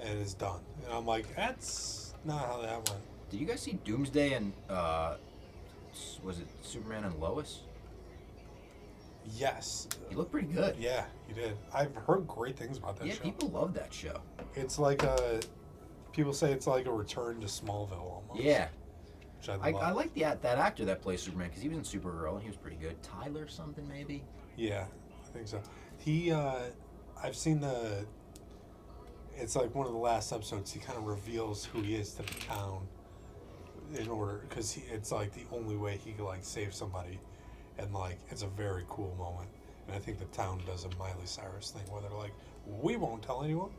and is done. And I'm like, that's not how that went. Did you guys see Doomsday and, was it Superman and Lois? Yes. He looked pretty good. Yeah, he did. I've heard great things about that show. Yeah, people love that show. It's like people say it's like a return to Smallville almost. Yeah. Which I love. I like that actor that plays Superman, because he was in Supergirl and he was pretty good. Tyler something, maybe? Yeah, I think so. I've seen it's like one of the last episodes, he kind of reveals who he is to the town in order, because it's like the only way he could, like, save somebody. And, like, it's a very cool moment. And I think the town does a Miley Cyrus thing where they're like, we won't tell anyone.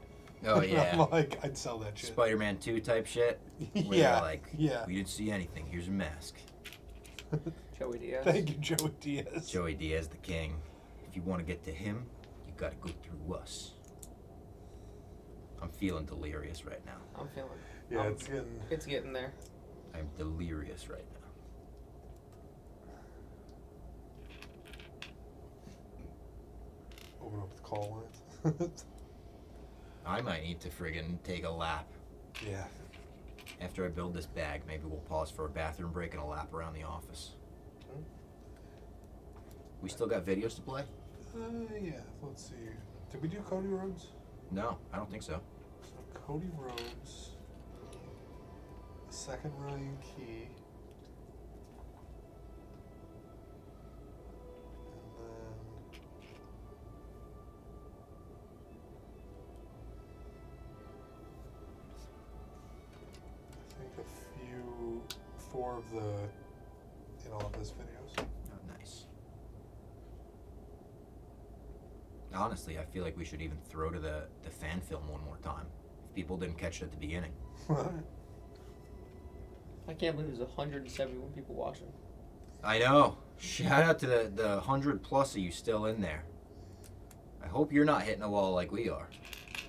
Oh, yeah. I'm like, I'd sell that shit. Spider-Man 2 type shit? Where Yeah, they're like, yeah. we didn't see anything. Here's a mask. Joey Diaz. Thank you, Joey Diaz. Joey Diaz, the king. If you want to get to him, you got to go through us. I'm feeling delirious right now. I'm feeling. Yeah, It's getting there. I'm delirious right now. Open up the call lines. I might need to friggin' take a lap. Yeah. After I build this bag, maybe we'll pause for a bathroom break and a lap around the office. We still got videos to play? Yeah, let's see. Did we do Cody Rhodes? No, I don't think so. So Cody Rhodes, second Ryan Key, and then I think 4 of the In Office videos. Oh, nice. Honestly, I feel like we should even throw to the fan film one more time. If people didn't catch it at the beginning. I can't believe there's 171 people watching. I know. Shout out to the 100 plus of you still in there. I hope you're not hitting a wall like we are.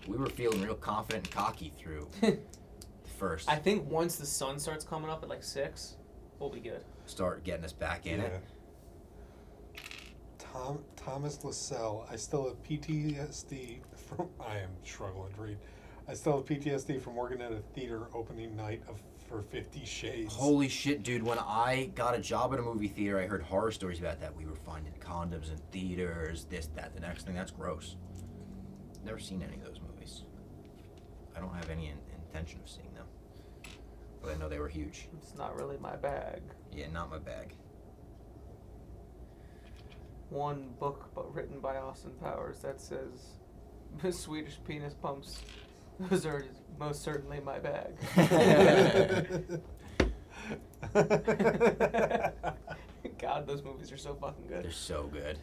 We were feeling real confident and cocky through the first. I think once the sun starts coming up at like 6, will be good. Start getting us back in it. Thomas Lascelles. I still have PTSD from. I am struggling to read. I still have PTSD from working at a theater opening night for 50 Shades. Holy shit, dude. When I got a job at a movie theater, I heard horror stories about that. We were finding condoms in theaters, this, that, the next thing. That's gross. Never seen any of those movies. I don't have any intention of seeing them. But I know they were huge. It's not really my bag. Yeah, not my bag. One book written by Austin Powers that says, Swedish penis pumps. Those are most certainly my bag. God, those movies are so fucking good. They're so good.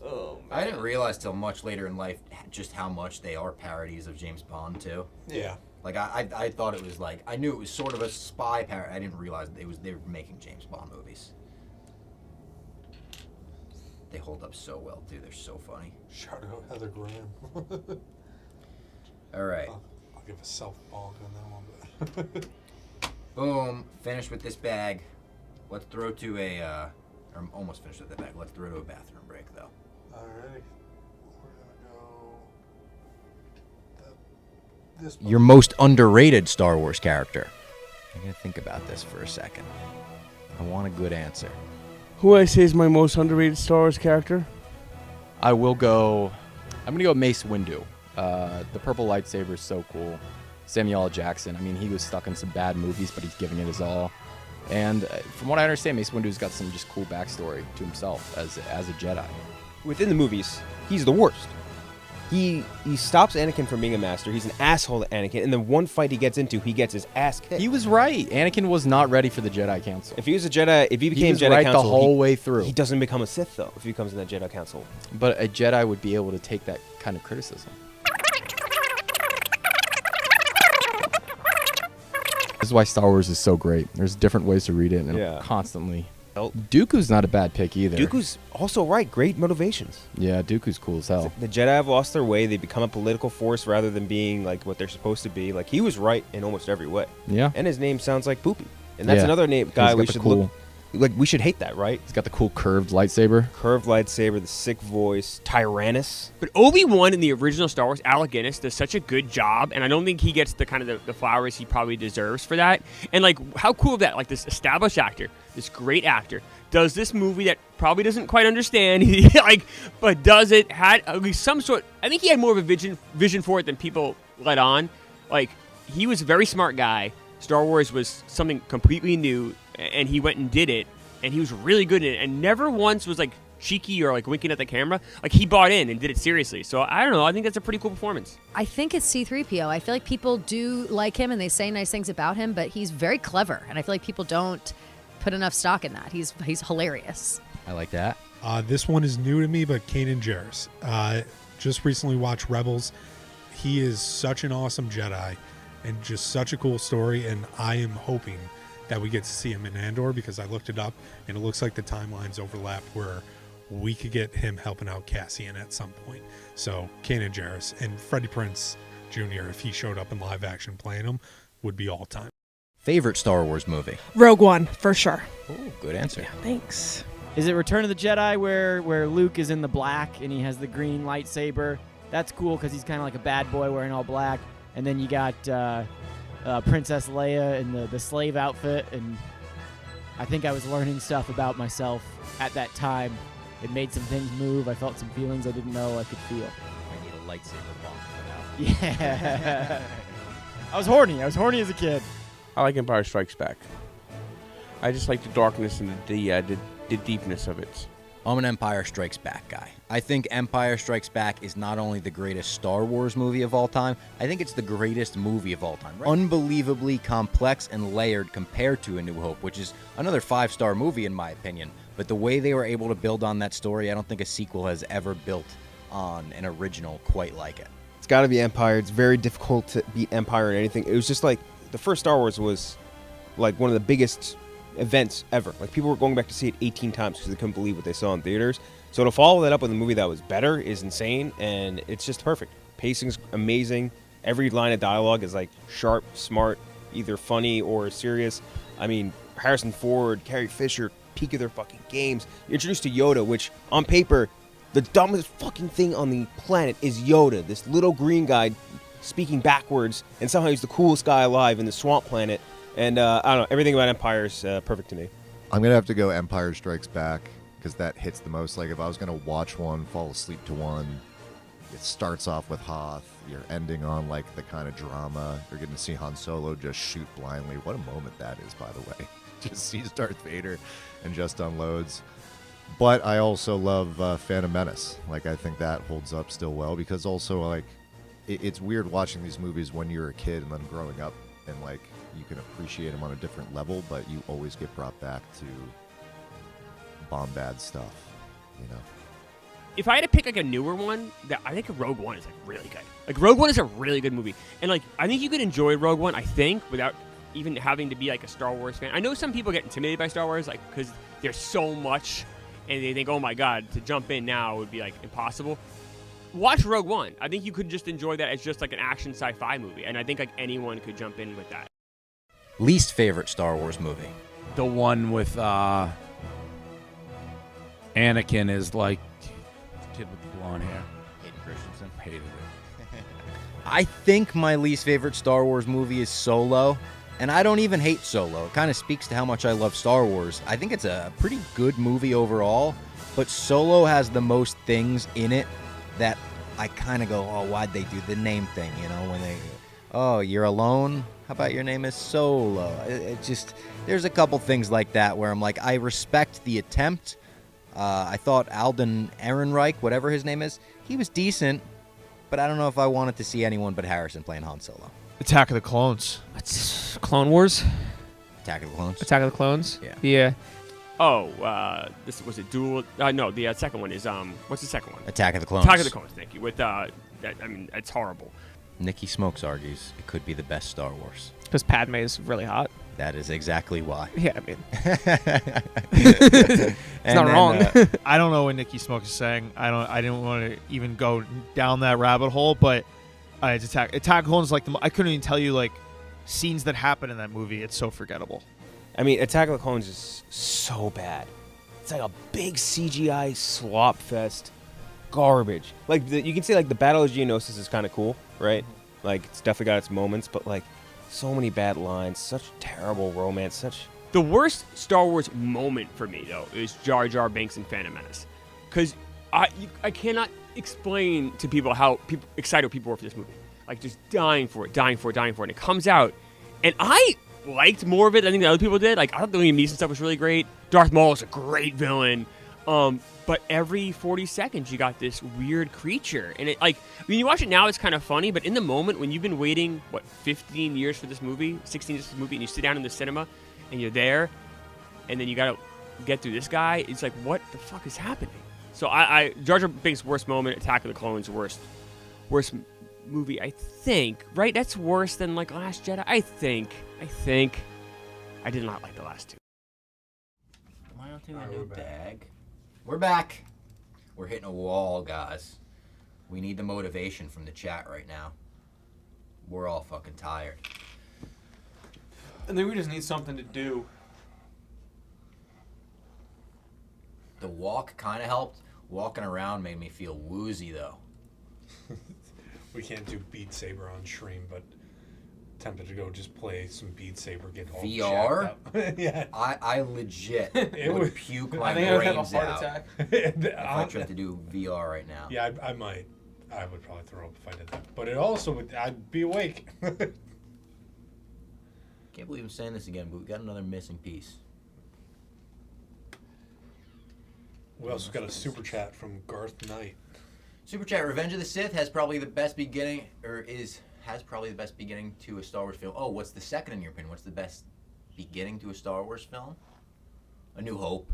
Oh, man. I didn't realize till much later in life just how much they are parodies of James Bond, too. Yeah. Like, I thought it was like, I knew it was sort of a spy parody. I didn't realize they were making James Bond movies. They hold up so well, too. They're so funny. Shout out Heather Graham. All right. I'll give a self-bonk on that one. Boom. Finished with this bag. Let's throw to I'm almost finished with the bag. Let's throw to a bathroom break, though. All right. We're going to go... Your most underrated Star Wars character. I'm going to think about this for a second. I want a good answer. Who I say is my most underrated Star Wars character? I'm going to go Mace Windu. The purple lightsaber is so cool. Samuel L. Jackson, I mean, he was stuck in some bad movies, but he's giving it his all. And from what I understand, Mace Windu's got some just cool backstory to himself as a Jedi. Within the movies, he's the worst. He stops Anakin from being a master. He's an asshole to Anakin. And the one fight he gets into, he gets his ass kicked. He was right. Anakin was not ready for the Jedi Council. If he was a Jedi, if he became was Jedi right Council, the whole way through. He doesn't become a Sith though. If he becomes in that Jedi Council, but a Jedi would be able to take that kind of criticism. This is why Star Wars is so great. There's different ways to read it, and constantly. Dooku's not a bad pick either. Dooku's also right. Great motivations. Yeah, Dooku's cool as hell. The Jedi have lost their way. They become a political force rather than being like what they're supposed to be. Like he was right in almost every way. Yeah. And his name sounds like Poopy, and that's another name guy we should look. Like we should hate that, right? He's got the cool curved lightsaber. Curved lightsaber, the sick voice, Tyrannus. But Obi-Wan in the original Star Wars, Alec Guinness does such a good job, and I don't think he gets the kind of the flowers he probably deserves for that. And like, how cool of that? Like this established actor, this great actor, does this movie that probably doesn't quite understand, like, but does it had at least some sort. I think he had more of a vision for it than people let on. Like he was a very smart guy. Star Wars was something completely new, and he went and did it, and he was really good in it, and never once was like cheeky or like winking at the camera. Like he bought in and did it seriously. So I don't know. I think that's a pretty cool performance. I think it's C-3PO. I feel like people do like him and they say nice things about him, but he's very clever, and I feel like people don't put enough stock in that. He's hilarious. I like that. This one is new to me, but Kanan Jarrus. Just recently watched Rebels. He is such an awesome Jedi and just such a cool story, and I am hoping that we get to see him in Andor because I looked it up, and it looks like the timelines overlap where we could get him helping out Cassian at some point. So Kanan Jarrus and Freddie Prinze Jr., if he showed up in live action playing him, would be all time. Favorite Star Wars movie? Rogue One, for sure. Ooh, good answer. Thanks. Is it Return of the Jedi where Luke is in the black and he has the green lightsaber? That's cool because he's kind of like a bad boy wearing all black. And then you got Princess Leia in the slave outfit, and I think I was learning stuff about myself at that time. It made some things move. I felt some feelings I didn't know I could feel. I need a lightsaber bomb for that. Yeah. I was horny as a kid. I like Empire Strikes Back. I just like the darkness and the deepness of it. I'm an Empire Strikes Back guy. I think Empire Strikes Back is not only the greatest Star Wars movie of all time, I think it's the greatest movie of all time. Right? Unbelievably complex and layered compared to A New Hope, which is another 5-star movie in my opinion. But the way they were able to build on that story, I don't think a sequel has ever built on an original quite like it. It's got to be Empire. It's very difficult to beat Empire in anything. It was just like the first Star Wars was like one of the biggest events ever. Like people were going back to see it 18 times because they couldn't believe what they saw in theaters. So to follow that up with a movie that was better is insane, and it's just perfect. Pacing's amazing. Every line of dialogue is like sharp, smart, either funny or serious. I mean, Harrison Ford, Carrie Fisher, peak of their fucking games. You're introduced to Yoda, which on paper, the dumbest fucking thing on the planet is Yoda, this little green guy speaking backwards, and somehow he's the coolest guy alive in the swamp planet. And I don't know, everything about Empire is perfect to me. I'm gonna have to go Empire Strikes Back because that hits the most. Like if I was gonna watch one, fall asleep to one, it starts off with Hoth. You're ending on like the kind of drama. You're getting to see Han Solo just shoot blindly. What a moment that is, by the way. Just sees Darth Vader and just unloads. But I also love Phantom Menace. Like I think that holds up still well because also like it's weird watching these movies when you're a kid and then growing up and like you can appreciate them on a different level, but you always get brought back to Bombad stuff, you know. If I had to pick like a newer one, that I think Rogue One is like really good. Like Rogue One is a really good movie, and like I think you could enjoy Rogue One. I think without even having to be like a Star Wars fan. I know some people get intimidated by Star Wars, like because there's so much, and they think, oh my god, to jump in now would be like impossible. Watch Rogue One. I think you could just enjoy that as just like an action sci-fi movie, and I think like anyone could jump in with that. Least favorite Star Wars movie? The one with Anakin is like the kid with the blonde hair. Hayden Christensen. Hated it. I think my least favorite Star Wars movie is Solo, and I don't even hate Solo. It kind of speaks to how much I love Star Wars. I think it's a pretty good movie overall, but Solo has the most things in it that I kind of go, oh, why'd they do the name thing, you know, when they, oh, you're alone? How about your name is Solo? It just, there's a couple things like that where I'm like, I respect the attempt. I thought Alden Ehrenreich, whatever his name is, he was decent, but I don't know if I wanted to see anyone but Harrison playing Han Solo. Attack of the Clones. That's Clone Wars. Attack of the Clones. Attack of the Clones. Yeah. Yeah. Oh, this was a duel. No, the second one is what's the second one? Attack of the Clones. Attack of the Clones. Thank you. With I mean, it's horrible. Nikki Smokes argues it could be the best Star Wars. Because Padme is really hot. That is exactly why. Yeah, I mean. It's not then, wrong. I don't know what Nikki Smokes is saying. I didn't want to even go down that rabbit hole, but it's Attack of the Clones. Like I couldn't even tell you like scenes that happen in that movie. It's so forgettable. I mean, Attack of the Clones is so bad. It's like a big CGI slop fest, garbage. Like you can say like the Battle of Geonosis is kind of cool, right? Like it's definitely got its moments, but like so many bad lines, such terrible romance, such. The worst Star Wars moment for me though is Jar Jar Binks in Phantom Menace, because I cannot explain to people how excited people were for this movie, like just dying for it, and it comes out, and I liked more of it than I think the other people did. Like I thought the Liam Neeson stuff was really great. Darth Maul is a great villain. But every 40 seconds you got this weird creature, and it like when you watch it now it's kind of funny, but in the moment when you've been waiting 15 years for this movie, 16 years for this movie, and you sit down in the cinema and you're there, and then you gotta get through this guy, it's like what the fuck is happening? So Jar Jar Binks' worst moment, Attack of the Clones' worst movie, I think, right? That's worse than like Last Jedi. I think I did not like the last two. Why don't do a new bag? We're back. We're hitting a wall, guys. We need the motivation from the chat right now. We're all fucking tired. I think we just need something to do. The walk kind of helped. Walking around made me feel woozy, though. We can't do Beat Saber on stream, but tempted to go just play some Beat Saber, get all VR? jacked up. Yeah. I legit It would would- puke I my think I would have a brains heart out attack. if I tried to do VR right now. Yeah, I might. I would probably throw up if I did that. But it also would, I'd be awake. Can't believe I'm saying this again, but we got another missing piece. We also got a super chat from Garth Knight. Super chat, Revenge of the Sith has probably the best beginning, has probably the best beginning to a Star Wars film. Oh, what's the second in your opinion? What's the best beginning to a Star Wars film? A New Hope.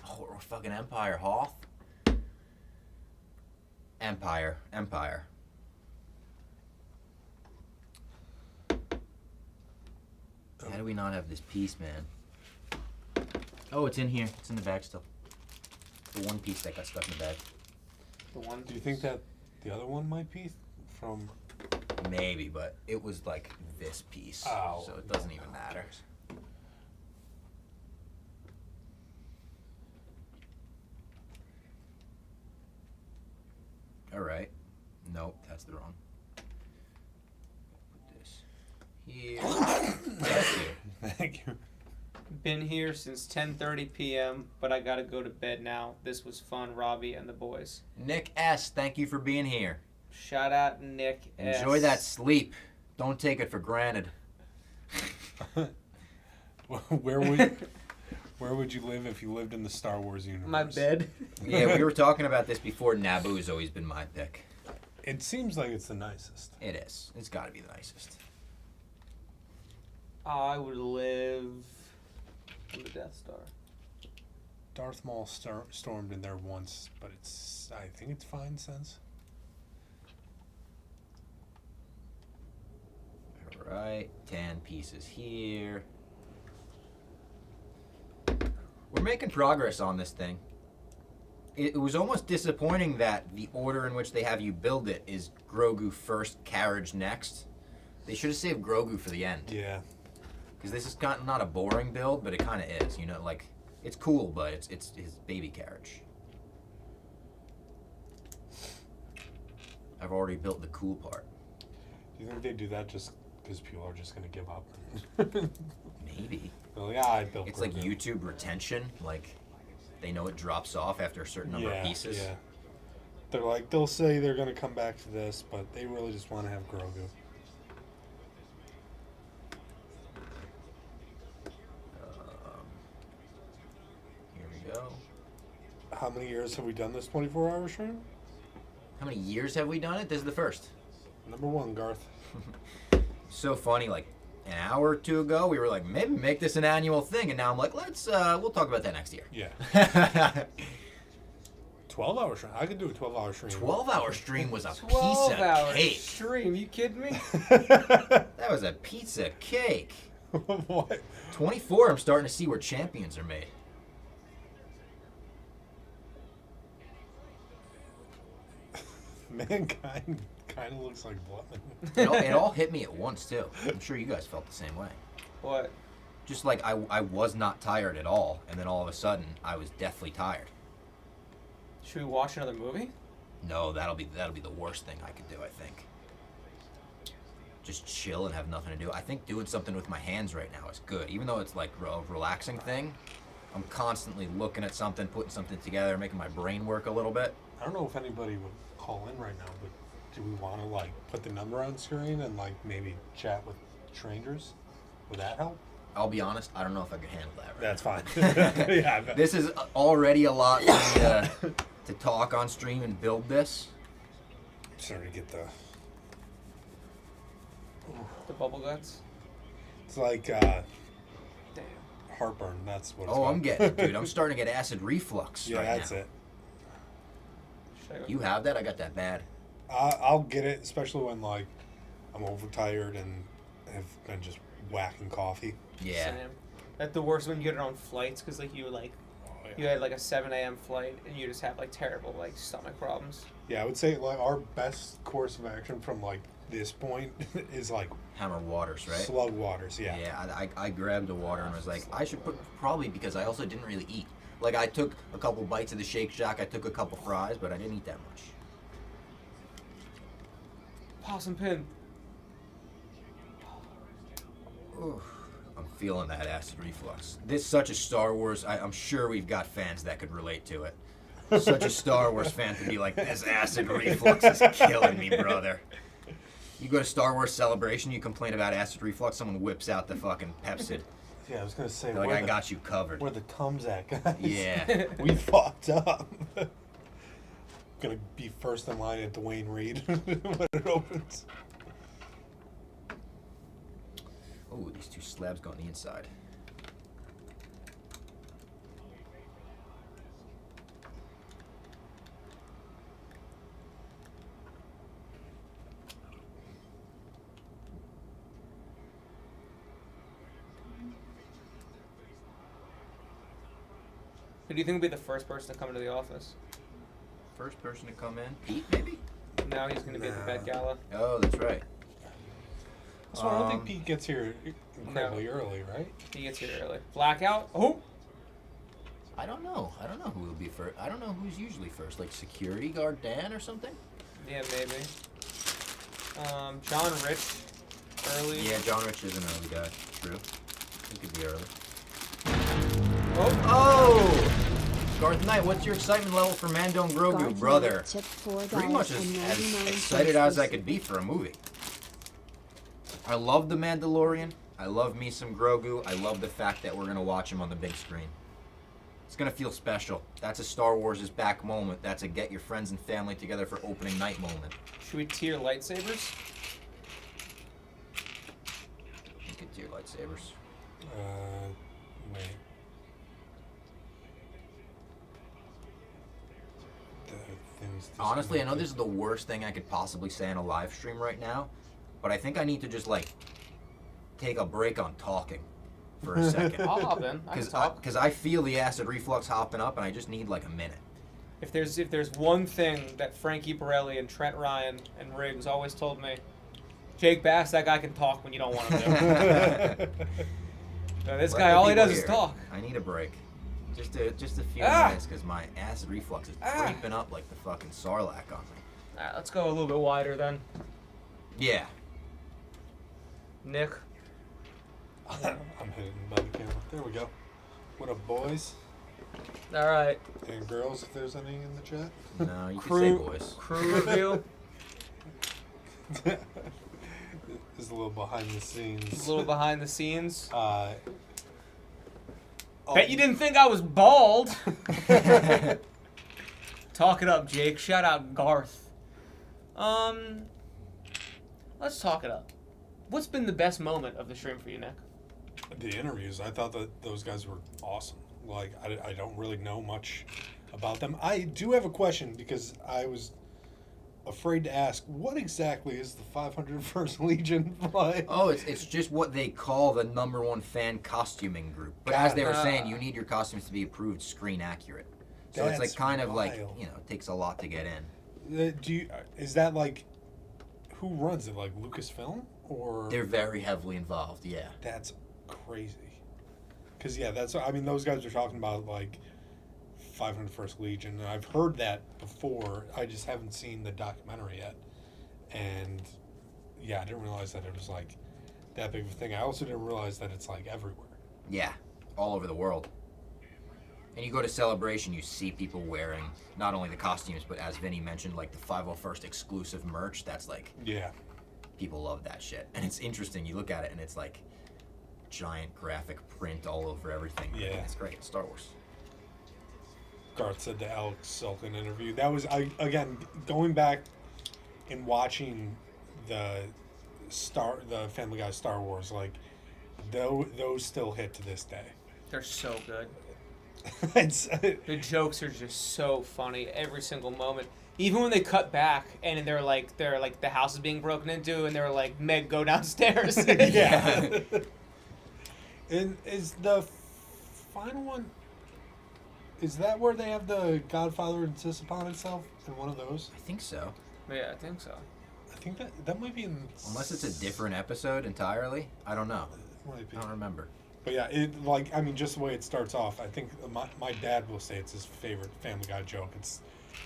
Oh, or fucking Empire. Hoth. Empire. How do we not have this piece, man? Oh, it's in here. It's in the bag still. The one piece that got stuck in the bag. The one. Do you think that the other one might be from? Maybe, but it was like this piece, Oh, so it doesn't even matter. All right. Nope, that's the wrong. Put this here. Thank you. Thank you. Been here since 10:30 p.m., but I gotta go to bed now. This was fun, Robbie and the boys. Nick S., thank you for being here. Shout out Nick S. Enjoy that sleep. Don't take it for granted. Where would you live if you lived in the Star Wars universe? My bed. Yeah, we were talking about this before. Naboo's always been my pick. It seems like it's the nicest. It is. It's got to be the nicest. I would live on the Death Star. Darth Maul stormed in there once, but I think it's fine since. All right, 10 pieces here. We're making progress on this thing. It was almost disappointing that the order in which they have you build it is Grogu first, carriage next. They should have saved Grogu for the end. Yeah. Because this is not a boring build, but it kind of is. You know, like, it's cool, but it's his baby carriage. I've already built the cool part. Do you think they do that just because people are just going to give up? Maybe. Well, yeah, I built It's Grogu. like YouTube retention. Like, they know it drops off after a certain number of pieces. Yeah. They'll say they're going to come back to this, but they really just want to have Grogu. Here we go. How many years have we done this 24-hour stream? How many years have we done it? This is the first. Number one, Garth. So funny, like an hour or two ago, we were like, maybe make this an annual thing, and now I'm like, we'll talk about that next year. Yeah. 12-hour stream. I could do a 12-hour stream. 12-hour stream was a piece of 12-hour cake. stream. You kidding me? That was a pizza cake. What? 24, I'm starting to see where champions are made. Mankind kind of looks like Blutman. It all hit me at once, too. I'm sure you guys felt the same way. What? Just like I was not tired at all, and then all of a sudden, I was deathly tired. Should we watch another movie? No, that'll be the worst thing I could do, I think. Just chill and have nothing to do. I think doing something with my hands right now is good. Even though it's like a relaxing thing, I'm constantly looking at something, putting something together, making my brain work a little bit. I don't know if anybody would call in right now, but do we want to like put the number on screen and like maybe chat with strangers? Would that help? I'll be honest, I don't know if I could handle that right That's now. fine. Yeah, I bet. This is already a lot for me to talk on stream and build this. Starting to get the bubble guts. It's like heartburn. That's what it's Oh, called. I'm getting it, dude. I'm starting to get acid reflux Yeah, right that's now. it. You have that? I got that bad. I'll get it, especially when like I'm overtired and have been just whacking coffee. Yeah. Same. That's the worst when you get it on flights, because like you had like a 7 a.m. flight and you just have like terrible like stomach problems. Yeah, I would say like our best course of action from like this point is like Hammer waters, right? slug waters. Yeah. Yeah, I grabbed a water and was like, I should put, probably because I also didn't really eat. Like, I took a couple bites of the Shake Shack, I took a couple fries, but I didn't eat that much. Possum pin. Oof, I'm feeling that acid reflux. This is such a Star Wars, I'm sure we've got fans that could relate to it. Such a Star Wars fan to be like, this acid reflux is killing me, brother. You go to Star Wars Celebration, you complain about acid reflux, someone whips out the fucking Pepsid. Yeah, I was gonna say. They're like, where I got you covered. Where the Tums at, guys? Yeah. We fucked up. Gonna be first in line at Dwayne Reed when it opens. Oh, these two slabs go on the inside. Who do you think will be the first person to come into the office? First person to come in? Pete, maybe? Now he's going to be at the Met Gala. Oh, that's right. So I don't think Pete gets here incredibly early, right? He gets here early. Blackout? Oh! I don't know. I don't know who will be first. I don't know who's usually first. Like security guard Dan or something? Yeah, maybe. John Rich, early. Yeah, John Rich is an early guy. True. He could be early. Oh! Garth Knight, what's your excitement level for Mando and Grogu, Garth brother? Knight tipped Pretty much as excited as I could be for a movie. I love The Mandalorian. I love me some Grogu. I love the fact that we're going to watch him on the big screen. It's going to feel special. That's a Star Wars is back moment. That's a get your friends and family together for opening night moment. Should we tier lightsabers? You could tier lightsabers. Wait. Honestly, I know this is the worst thing I could possibly say on a live stream right now, but I think I need to just, like, take a break on talking for a second. I'll hop in. I can talk. Because I feel the acid reflux hopping up, and I just need, like, a minute. If there's one thing that Frankie Borelli and Trent Ryan and Riggs always told me, Jake Bass, that guy can talk when you don't want him to. This guy, all he does is talk. I need a break. Just a few minutes, because my acid reflux is creeping up like the fucking Sarlacc on me. All right, let's go a little bit wider then. Yeah. Nick. I'm hitting the camera. There we go. What up, boys? All right. And girls, if there's any in the chat. No, you can say boys. Crew review. This is a little behind the scenes. A little behind the scenes. Oh. Bet you didn't think I was bald. Talk it up, Jake. Shout out Garth. Let's talk it up. What's been the best moment of the stream for you, Nick? The interviews. I thought that those guys were awesome. Like, I don't really know much about them. I do have a question because I was afraid to ask, what exactly is the 501st Legion like? Oh, it's just what they call the #1 fan costuming group. But as they were saying, you need your costumes to be approved screen accurate. So it's like kind of like, you know, it takes a lot to get in. Is that like, who runs it? Like Lucasfilm? Or they're very heavily involved, yeah. That's crazy. Because, yeah, those guys are talking about, like, 501st Legion. And I've heard that before. I just haven't seen the documentary yet. And, yeah, I didn't realize that it was, like, that big of a thing. I also didn't realize that it's, like, everywhere. Yeah, all over the world. And you go to Celebration, you see people wearing not only the costumes, but as Vinny mentioned, like, the 501st exclusive merch. That's, like... Yeah. People love that shit. And it's interesting. You look at it, and it's, like... giant graphic print all over everything. Yeah. It's great. It's Star Wars. Garth said the Alex Sulkin interview. That was, again, going back and watching the Family Guy Star Wars, like, those still hit to this day. They're so good. The jokes are just so funny every single moment. Even when they cut back and they're like the house is being broken into and they're like, Meg, go downstairs. Yeah. And is the final one, is that where they have the Godfather insists upon itself in one of those? I think so. Yeah, I think so. I think that might be in... Unless it's a different episode entirely. I don't know. Might be. I don't remember. But yeah, just the way it starts off, I think my dad will say it's his favorite Family Guy joke. It's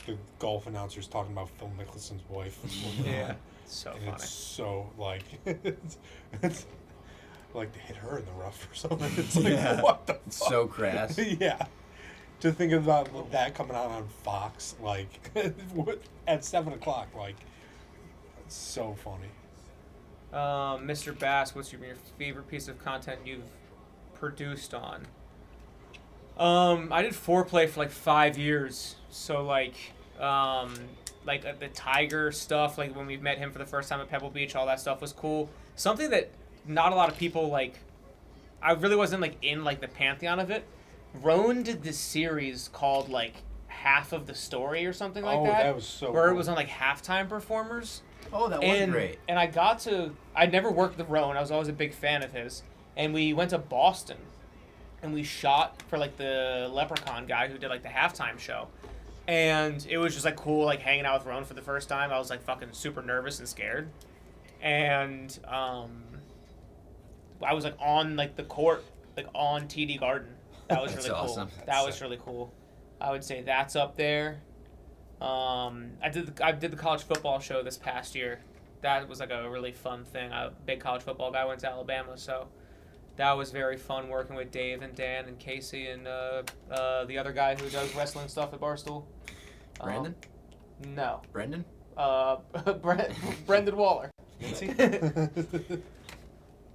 the golf announcers talking about Phil Mickelson's wife. Yeah, so and funny. It's so, like, it's like to hit her in the rough or something. It's like, Yeah. what the fuck? It's so crass. Yeah. To think about that coming out on Fox, like, at 7 o'clock, like, it's so funny. Mr. Bass, what's your favorite piece of content you've produced on? I did foreplay for like 5 years, so like the Tiger stuff, like when we met him for the first time at Pebble Beach, all that stuff was cool. Something that not a lot of people like. I really wasn't like in like the pantheon of it. Roan did this series called like Half of the Story or something like that. Oh, that was so where cool. it was on like halftime performers. Oh, that was great. And I'd never worked with Roan. I was always a big fan of his. And we went to Boston. And we shot for like the Leprechaun guy who did like the halftime show. And it was just like cool, like hanging out with Roan for the first time. I was like fucking super nervous and scared. And I was like on like the court, like on TD Garden. That was That's really cool. awesome. That was really cool. I would say that's up there. I did the college football show this past year. That was like a really fun thing. I'm a big college football guy. Went to Alabama, so that was very fun working with Dave and Dan and Casey and the other guy who does wrestling stuff at Barstool. Brandon? No. Brendan? Brendan Waller.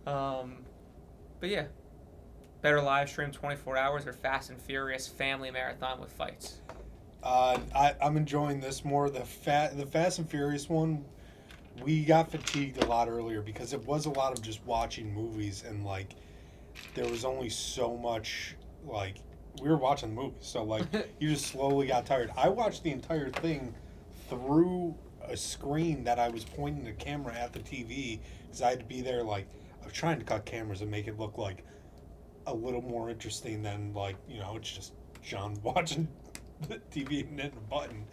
But yeah, better live stream 24 hours or Fast and Furious family marathon with fights. I'm enjoying this more. The Fast and Furious one, we got fatigued a lot earlier because it was a lot of just watching movies and like there was only so much like we were watching the movies, so like you just slowly got tired. I watched the entire thing through a screen that I was pointing the camera at the TV because I had to be there. Like I was trying to cut cameras and make it look like a little more interesting than like it's just John watching the TV and hitting a button,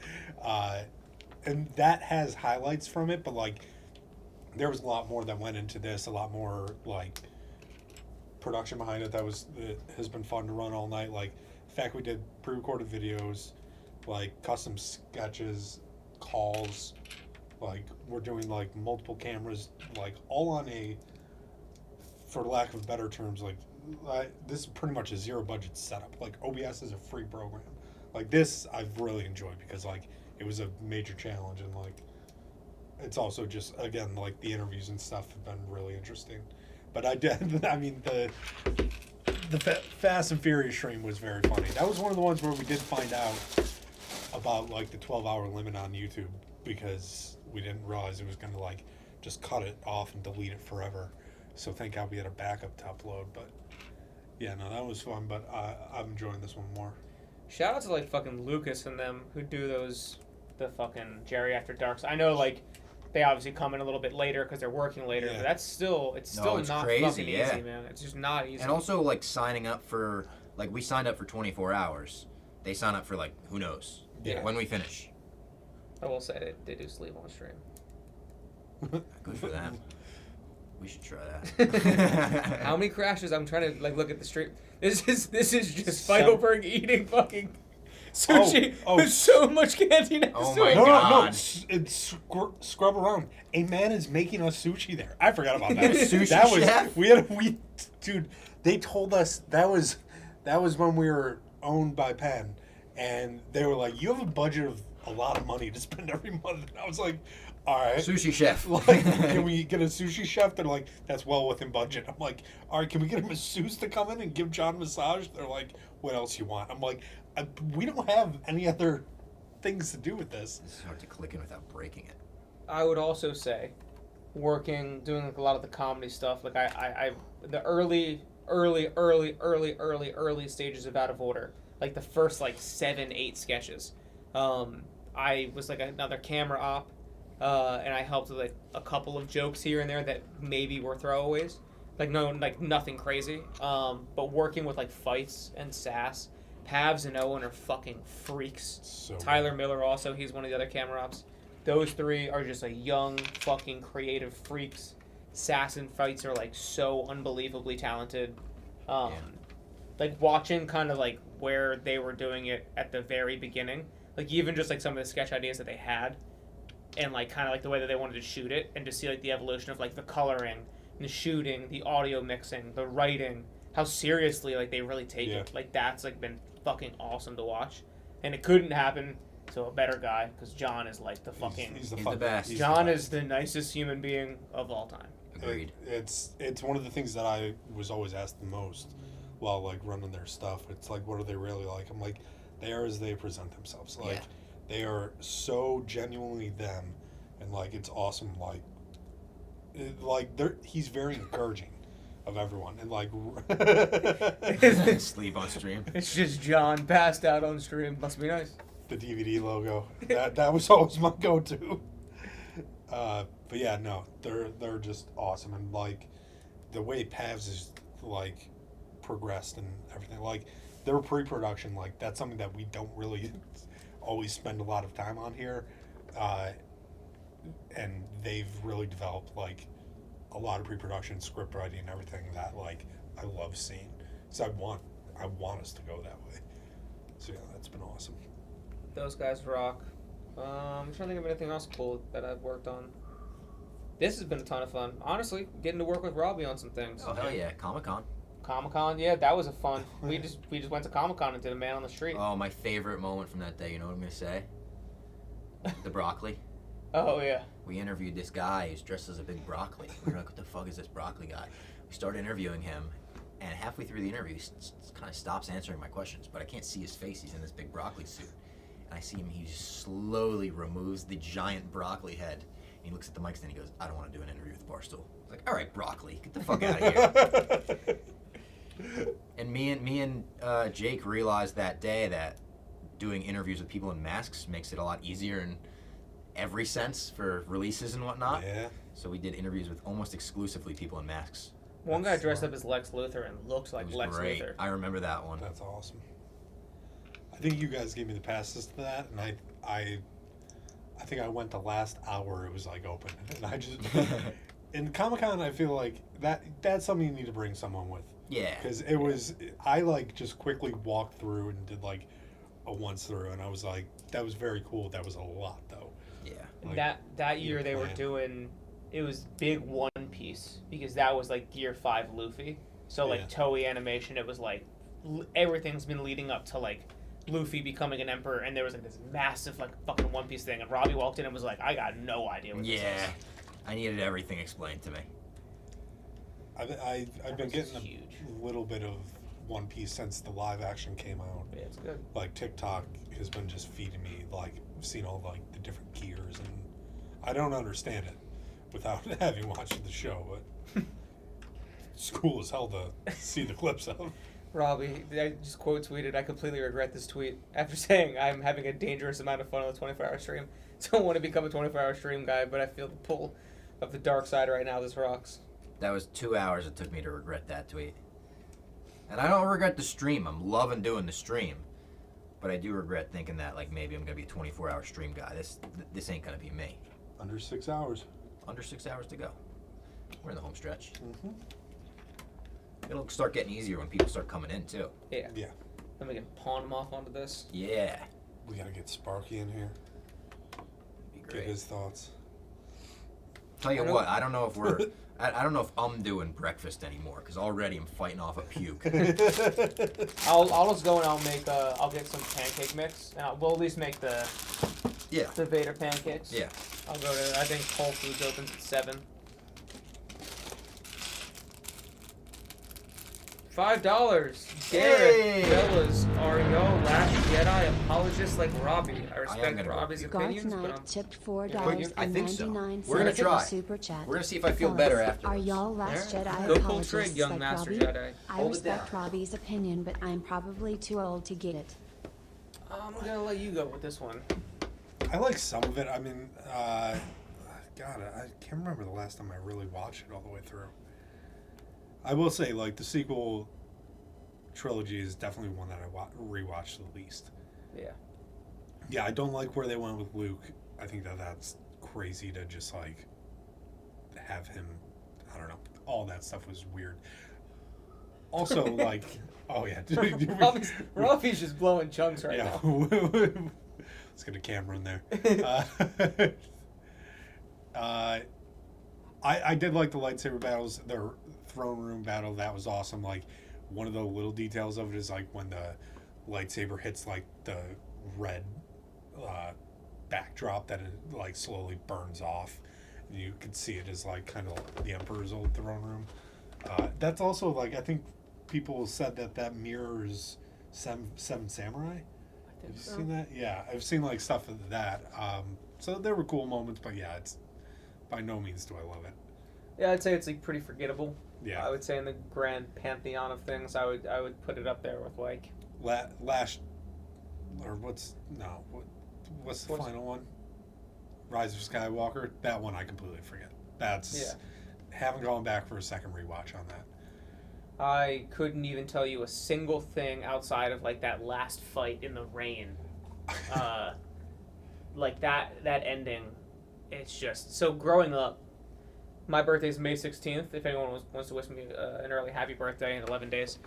and that has highlights from it. But like there was a lot more that went into this, a lot more like production behind it that has been fun to run all night. Like the fact we did pre-recorded videos, like custom sketches, calls, like we're doing like multiple cameras, like all on a, for lack of better terms, like this is pretty much a zero budget setup. Like OBS is a free program. Like this I've really enjoyed because like it was a major challenge and like it's also just again like the interviews and stuff have been really interesting. But I mean the Fast and Furious stream was very funny. That was one of the ones where we did find out about like the 12-hour limit on YouTube because we didn't realize it was going to like just cut it off and delete it forever. So thank God we had a backup to upload. But yeah, no, that was fun. But I'm enjoying this one more. Shout out to like fucking Lucas and them who do the fucking Jerry After Darks. I know like they obviously come in a little bit later because they're working later, but it's still not crazy, fucking yeah. easy, man. It's just not easy. And also like signing up for like we signed up for 24 hours. They sign up for like who knows when we finish. I will say they do sleep on stream. Good for them. We should try that. How many crashes? I'm trying to like look at the stream. This is just Feidelberg eating fucking sushi with so much candy next to it. No, it's scrub around. A man is making us sushi there. I forgot about that. Sushi that was chef? Dude. They told us that was when we were owned by Penn, and they were like, "You have a budget of a lot of money to spend every month." And I was like, "All right, sushi chef. Like, can we get a sushi chef?" They're like, "That's well within budget." I'm like, "All right, can we get a masseuse to come in and give John a massage?" They're like, "What else you want?" I'm like, "We don't have any other things to do with this." It's hard to click in without breaking it. I would also say, doing like a lot of the comedy stuff. Like I the early stages of Out of Order, like the first like 7-8 sketches. I was like another camera op. And I helped with like a couple of jokes here and there that maybe were throwaways, like nothing crazy. But working with like fights and sass, Pavs and Owen are fucking freaks. Tyler Miller also, he's one of the other camera ops. Those three are just like young fucking creative freaks. Sass and fights are like so unbelievably talented. Like watching kind of like where they were doing it at the very beginning, like even just like some of the sketch ideas that they had. And like kind of like the way that they wanted to shoot it, and to see like the evolution of like the coloring, the shooting, the audio mixing, the writing, how seriously like they really take it. Like that's like been fucking awesome to watch, and it couldn't happen to a better guy because John is like the fucking he's the best. John is the nicest human being of all time. Agreed. It's one of the things that I was always asked the most while like running their stuff. It's like, what are they really like? I'm like, they are as they present themselves. Like. They are so genuinely them, and like it's awesome. He's very encouraging of everyone, and like sleep on stream. It's just John passed out on stream. Must be nice. The DVD logo that was always my go-to. But yeah, no, they're just awesome, and like the way Pavs is like progressed and everything. Like their pre-production, like that's something that we don't really always spend a lot of time on here, and they've really developed like a lot of pre-production, script writing, and everything that like I love seeing. So I want us to go that way. So yeah, that's been awesome. Those guys rock. I'm trying to think of anything else cool that I've worked on. This has been a ton of fun. Honestly, getting to work with Robbie on some things. Oh hell yeah, Comic-Con. Comic-Con, yeah, that was a fun. We just went to Comic-Con and did a man on the street. Oh, my favorite moment from that day. You know what I'm gonna say? The broccoli. Oh yeah. We interviewed this guy who's dressed as a big broccoli. We were like, what the fuck is this broccoli guy? We started interviewing him, and halfway through the interview, he kind of stops answering my questions, but I can't see his face. He's in this big broccoli suit. And I see him, he just slowly removes the giant broccoli head. And he looks at the mics and he goes, I don't want to do an interview with Barstool. I was like, all right, broccoli, get the fuck out of here. And me and Jake realized that day that doing interviews with people in masks makes it a lot easier in every sense for releases and whatnot. Yeah. So we did interviews with almost exclusively people in masks. One guy dressed up as Lex Luthor and looked like Lex Great. Luthor. I remember that one. That's awesome. I think you guys gave me the passes to that, and I think I went the last hour it was like open, and I just in Comic-Con I feel like that's something you need to bring someone with. Yeah. Because it was I like just quickly walked through and did like a once through, and I was like, that was very cool. That was a lot though. Yeah. Like, that year they were doing, it was big One Piece because that was like Gear 5 Luffy. So like Toei Animation, it was like everything's been leading up to like Luffy becoming an emperor, and there was like this massive like fucking One Piece thing, and Robbie walked in and was like, I got no idea what this is. I needed everything explained to me. I've been getting a little bit of One Piece since the live action came out. Yeah, it's good. Like TikTok has been just feeding me, like I've seen all like the different gears, and I don't understand it without having watched the show, but it's cool as hell to see the clips of. Robbie, I just quote tweeted, I completely regret this tweet after saying I'm having a dangerous amount of fun on the 24-hour stream. Don't want to become a 24-hour stream guy, but I feel the pull of the dark side right now. This rocks. That was 2 hours it took me to regret that tweet. And I don't regret the stream. I'm loving doing the stream. But I do regret thinking that like maybe I'm going to be a 24-hour stream guy. This ain't going to be me. Under 6 hours. Under 6 hours to go. We're in the home stretch. Mm-hmm. It'll start getting easier when people start coming in too. Yeah. Yeah. Then we can pawn them off onto this. Yeah. We gotta get Sparky in here. Be Get great. his thoughts. Tell you what, I don't know if we're... I don't know if I'm doing breakfast anymore because already I'm fighting off a puke. I'll just go and I'll get some pancake mix, and we'll at least make the Vader pancakes. Yeah. I'll go to, I think Whole Foods opens at 7. $5. Garrett, fellas, are y'all last Jedi apologists like Robbie? I respect Robbie's opinions, but I'm tipped $4.99. I think so. We're gonna try. Super chat. We're gonna see if I feel better after. Are y'all last Jedi Go pull apologists trig, young like Master Robbie? Jedi. I Hold it respect down. Robbie's opinion, but I'm probably too old to get it. I'm gonna let you go with this one. I like some of it. I mean, God, I can't remember the last time I really watched it all the way through. I will say, like, the sequel trilogy is definitely one that I rewatched the least. Yeah. Yeah, I don't like where they went with Luke. I think that's crazy to just, like, have him, I don't know, all that stuff was weird. Also, like, oh, yeah. Robbie's just blowing chunks right now. Let's get a camera in there. I did like the lightsaber battles, the throne room battle. That was awesome. Like, one of the little details of it is like when the lightsaber hits like the red backdrop that it like slowly burns off. And you can see it as like kind of the Emperor's old throne room. That's also like, I think people said that mirrors Seven Samurai. Have you seen that? Yeah, I've seen like stuff of that. So there were cool moments, but yeah, it's by no means do I love it. Yeah, I'd say it's like pretty forgettable. Yeah. I would say in the grand pantheon of things, I would put it up there with like what's the final one? Rise of Skywalker. That one I completely forget. Haven't gone back for a second rewatch on that. I couldn't even tell you a single thing outside of like that last fight in the rain. Like that ending, it's just so. Growing up, my birthday's May 16th. If anyone wants to wish me an early happy birthday in 11 days.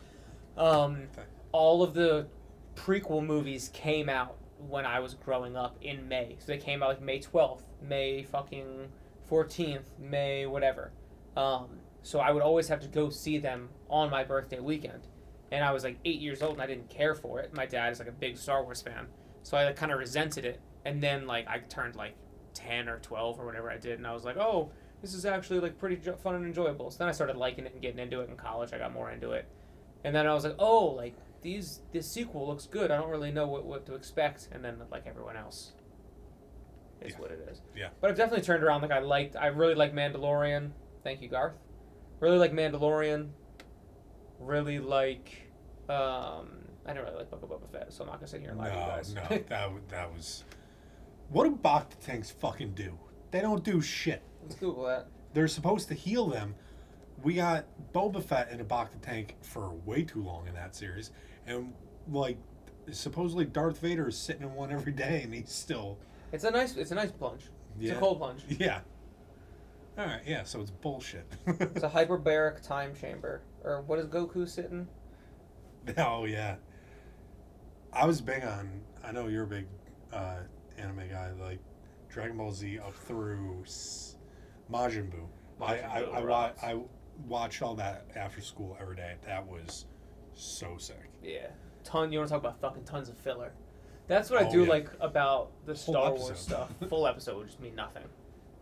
All of the prequel movies came out when I was growing up in May. So they came out like May 12th, May fucking 14th, May whatever. So I would always have to go see them on my birthday weekend. And I was like 8 years old and I didn't care for it. My dad is like a big Star Wars fan. So I like, kind of resented it. And then like I turned like 10 or 12 or whatever I did. And I was like, oh, this is actually like pretty fun and enjoyable. So then I started liking it and getting into it in college. I got more into it. And then I was like, oh, like this sequel looks good. I don't really know what to expect. And then like everyone else is what it is. Yeah. But I've definitely turned around. Like I really like Mandalorian. Thank you, Garth. Really like Mandalorian. Really like, I didn't really like Book of Boba Fett, so I'm not gonna sit here and lie to you guys. No, that was. What do Bacta tanks fucking do? They don't do shit. Let's Google that. They're supposed to heal them. We got Boba Fett in a Bacta tank for way too long in that series, and like supposedly Darth Vader is sitting in one every day, and he's still. It's a nice plunge. It's a cold plunge. Yeah. All right. Yeah. So it's bullshit. It's a hyperbaric time chamber, or what is Goku sitting? Oh yeah. I was big on. I know you're a big anime guy. Like Dragon Ball Z up through Majin Buu. I watched all that after school every day. That was so sick. Yeah. You want to talk about fucking tons of filler. That's what I do like about the Star Wars stuff. Full episode would just mean nothing.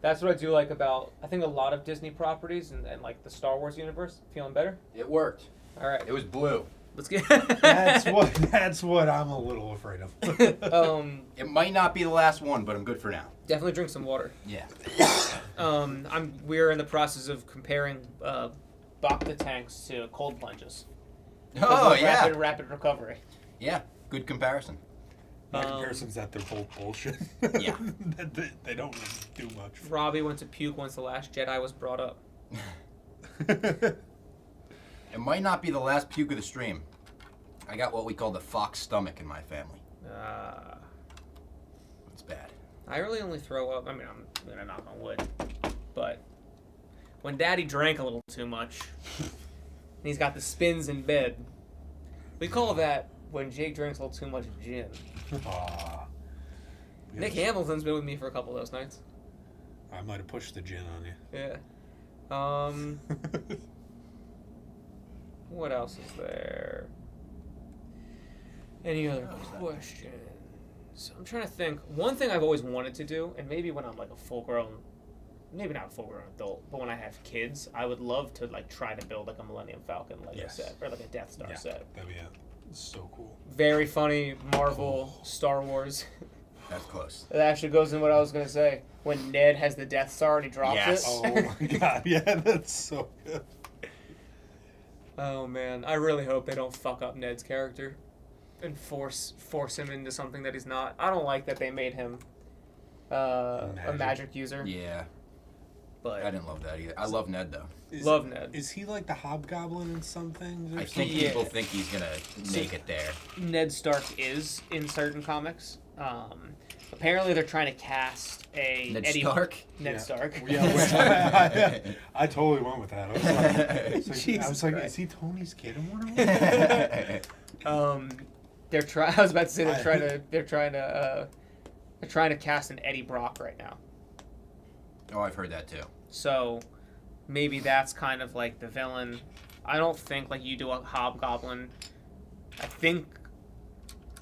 That's what I do like about, I think, a lot of Disney properties and like the Star Wars universe. Feeling better? It worked. All right. It was blue. Let's get. That's what I'm a little afraid of. It might not be the last one, but I'm good for now. Definitely drink some water. Yeah. We're in the process of comparing Bacta tanks to cold plunges. Oh yeah. Rapid recovery. Yeah. Good comparison. My comparison's that they're both bullshit. Yeah. they don't do much. Robbie went to puke once The Last Jedi was brought up. It might not be the last puke of the stream. I got what we call the Fox stomach in my family. It's bad. I really only throw up. I mean, I'm gonna knock on wood. But when Daddy drank a little too much, and he's got the spins in bed, we call that when Jake drinks a little too much gin. Nick Hamilton's been with me for a couple of those nights. I might have pushed the gin on you. Yeah. What else is there? Any other questions? I'm trying to think. One thing I've always wanted to do, and maybe when I'm like a full-grown, maybe not a full-grown adult, but when I have kids, I would love to like try to build like a Millennium Falcon Lego set or like a Death Star set. That'd be so cool. Very funny Marvel Star Wars. That's close. That actually goes in what I was gonna say. When Ned has the Death Star and he drops it. Oh my god! Yeah, that's so good. Oh man, I really hope they don't fuck up Ned's character and force him into something that he's not. I don't like that they made him a magic user. Yeah. But I didn't love that either. I love Ned though. Love Ned. Is he like the Hobgoblin in some things? Or I think Yeah. people think he's gonna make it there. Ned Stark is in certain comics. Apparently they're trying to cast a Ned Eddie Stark? Ned Stark. Yeah, I totally went with that. I was like, Christ. is he Tony's kid in one of them? They're trying. I was about to say they're trying to cast an Eddie Brock right now. Oh, I've heard that too. So maybe that's kind of like the villain. I don't think like you do a Hobgoblin. I think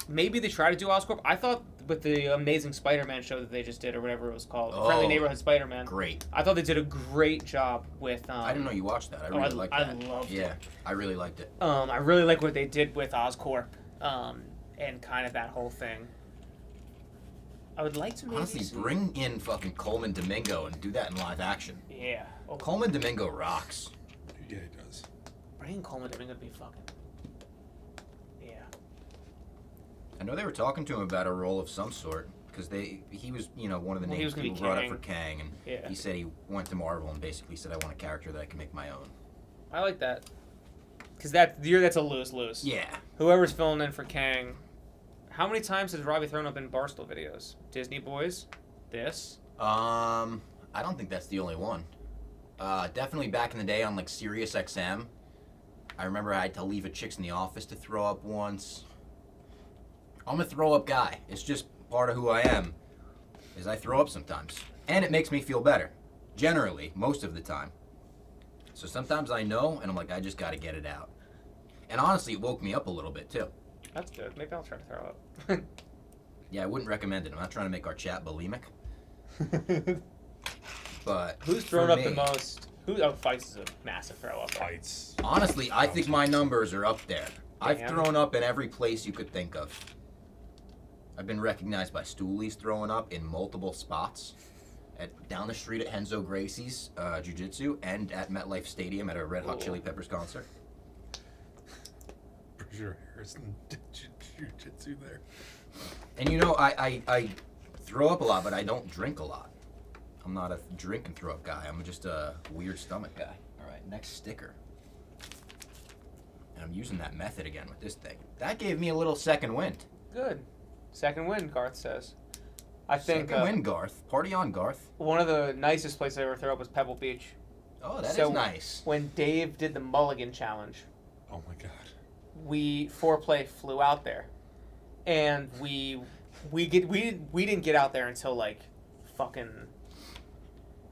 maybe they try to do Oscorp. I thought with the Amazing Spider-Man show that they just did or whatever it was called, Friendly Neighborhood Spider-Man. Great. I thought they did a great job with. I didn't know you watched that. I really liked that. I loved it. Yeah, I really liked it. I really like what they did with Oscorp, and kind of that whole thing. I would like to maybe Honestly, bring in fucking Coleman Domingo and do that in live action. Yeah. Oh. Coleman Domingo rocks. Yeah, he does. Bringing Coleman Domingo would be fucking. Yeah. I know they were talking to him about a role of some sort because he was one of the names people brought up for Kang, and he said he went to Marvel and basically said I want a character that I can make my own. I like that because that's a lose-lose. Yeah. Whoever's filling in for Kang. How many times has Robbie thrown up in Barstool videos? Disney Boys? This? I don't think that's the only one. Definitely back in the day on like Sirius XM. I remember I had to leave a Chicks in the Office to throw up once. I'm a throw up guy. It's just part of who I am. Is I throw up sometimes, and it makes me feel better. Generally, most of the time. So sometimes I know, and I'm like, I just got to get it out. And honestly, it woke me up a little bit too. That's good. Maybe I'll try to throw up. Yeah, I wouldn't recommend it. I'm not trying to make our chat bulimic. But Who's for thrown up me, the most? Fights is a massive throw up. Fights. Honestly, I think my numbers are up there. I've Damn. thrown up in every place you could think of. I've been recognized by stoolies throwing up in multiple spots. Down the street at Henzo Gracie's Jiu-Jitsu and at MetLife Stadium at a Red Hot Chili Peppers concert. Bridger Harrison did Jiu-Jitsu there. And you know, I throw up a lot, but I don't drink a lot. I'm not a drink and throw up guy. I'm just a weird stomach guy. All right, next sticker. And I'm using that method again with this thing. That gave me a little second wind. Good. Second win, Garth says. I think. Second win, Garth. Party on, Garth. One of the nicest places I ever threw up was Pebble Beach. Oh, that is nice. When Dave did the Mulligan Challenge. Oh my God. We Foreplay flew out there, and we didn't get out there until like fucking.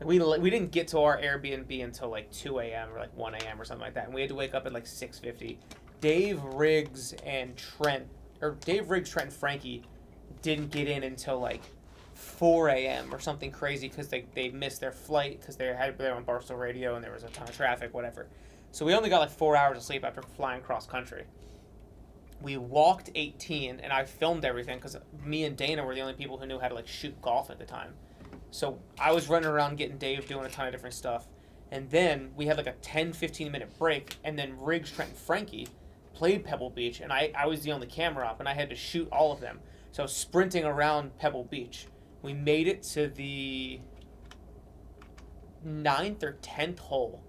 We didn't get to our Airbnb until like 2 a.m. or like 1 a.m. or something like that, and we had to wake up at like 6:50. Dave Riggs, Trent, and Frankie didn't get in until like 4 a.m. or something crazy because they missed their flight because they were on Barstool Radio and there was a ton of traffic, whatever. So we only got like 4 hours of sleep after flying cross country. We walked 18, and I filmed everything because me and Dana were the only people who knew how to like shoot golf at the time. So I was running around getting Dave doing a ton of different stuff. And then we had like a 10-15 minute break, and then Riggs, Trent, and Frankie played Pebble Beach, and I was the only camera up, and I had to shoot all of them. So I was sprinting around Pebble Beach. We made it to the 9th or 10th hole,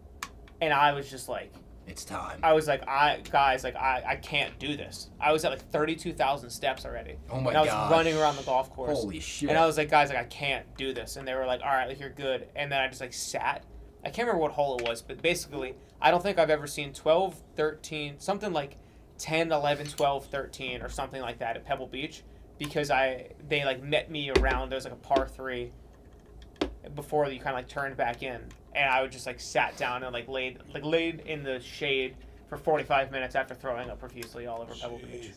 and I was just like, it's time. I was like, I can't do this. I was at like 32,000 steps already. Oh my And I was gosh. running around the golf course. Holy shit. And I was like, guys, like I can't do this. And they were like, all right, like you're good. And then I just like sat. I can't remember what hole it was, but basically, I don't think I've ever seen 12, 13, something like 10, 11, 12, 13 or something like that at Pebble Beach, because they like met me around. There was like a par 3 before you kind of like turned back in, and I would just like sat down and like laid in the shade for 45 minutes after throwing up profusely all over Pebble Beach.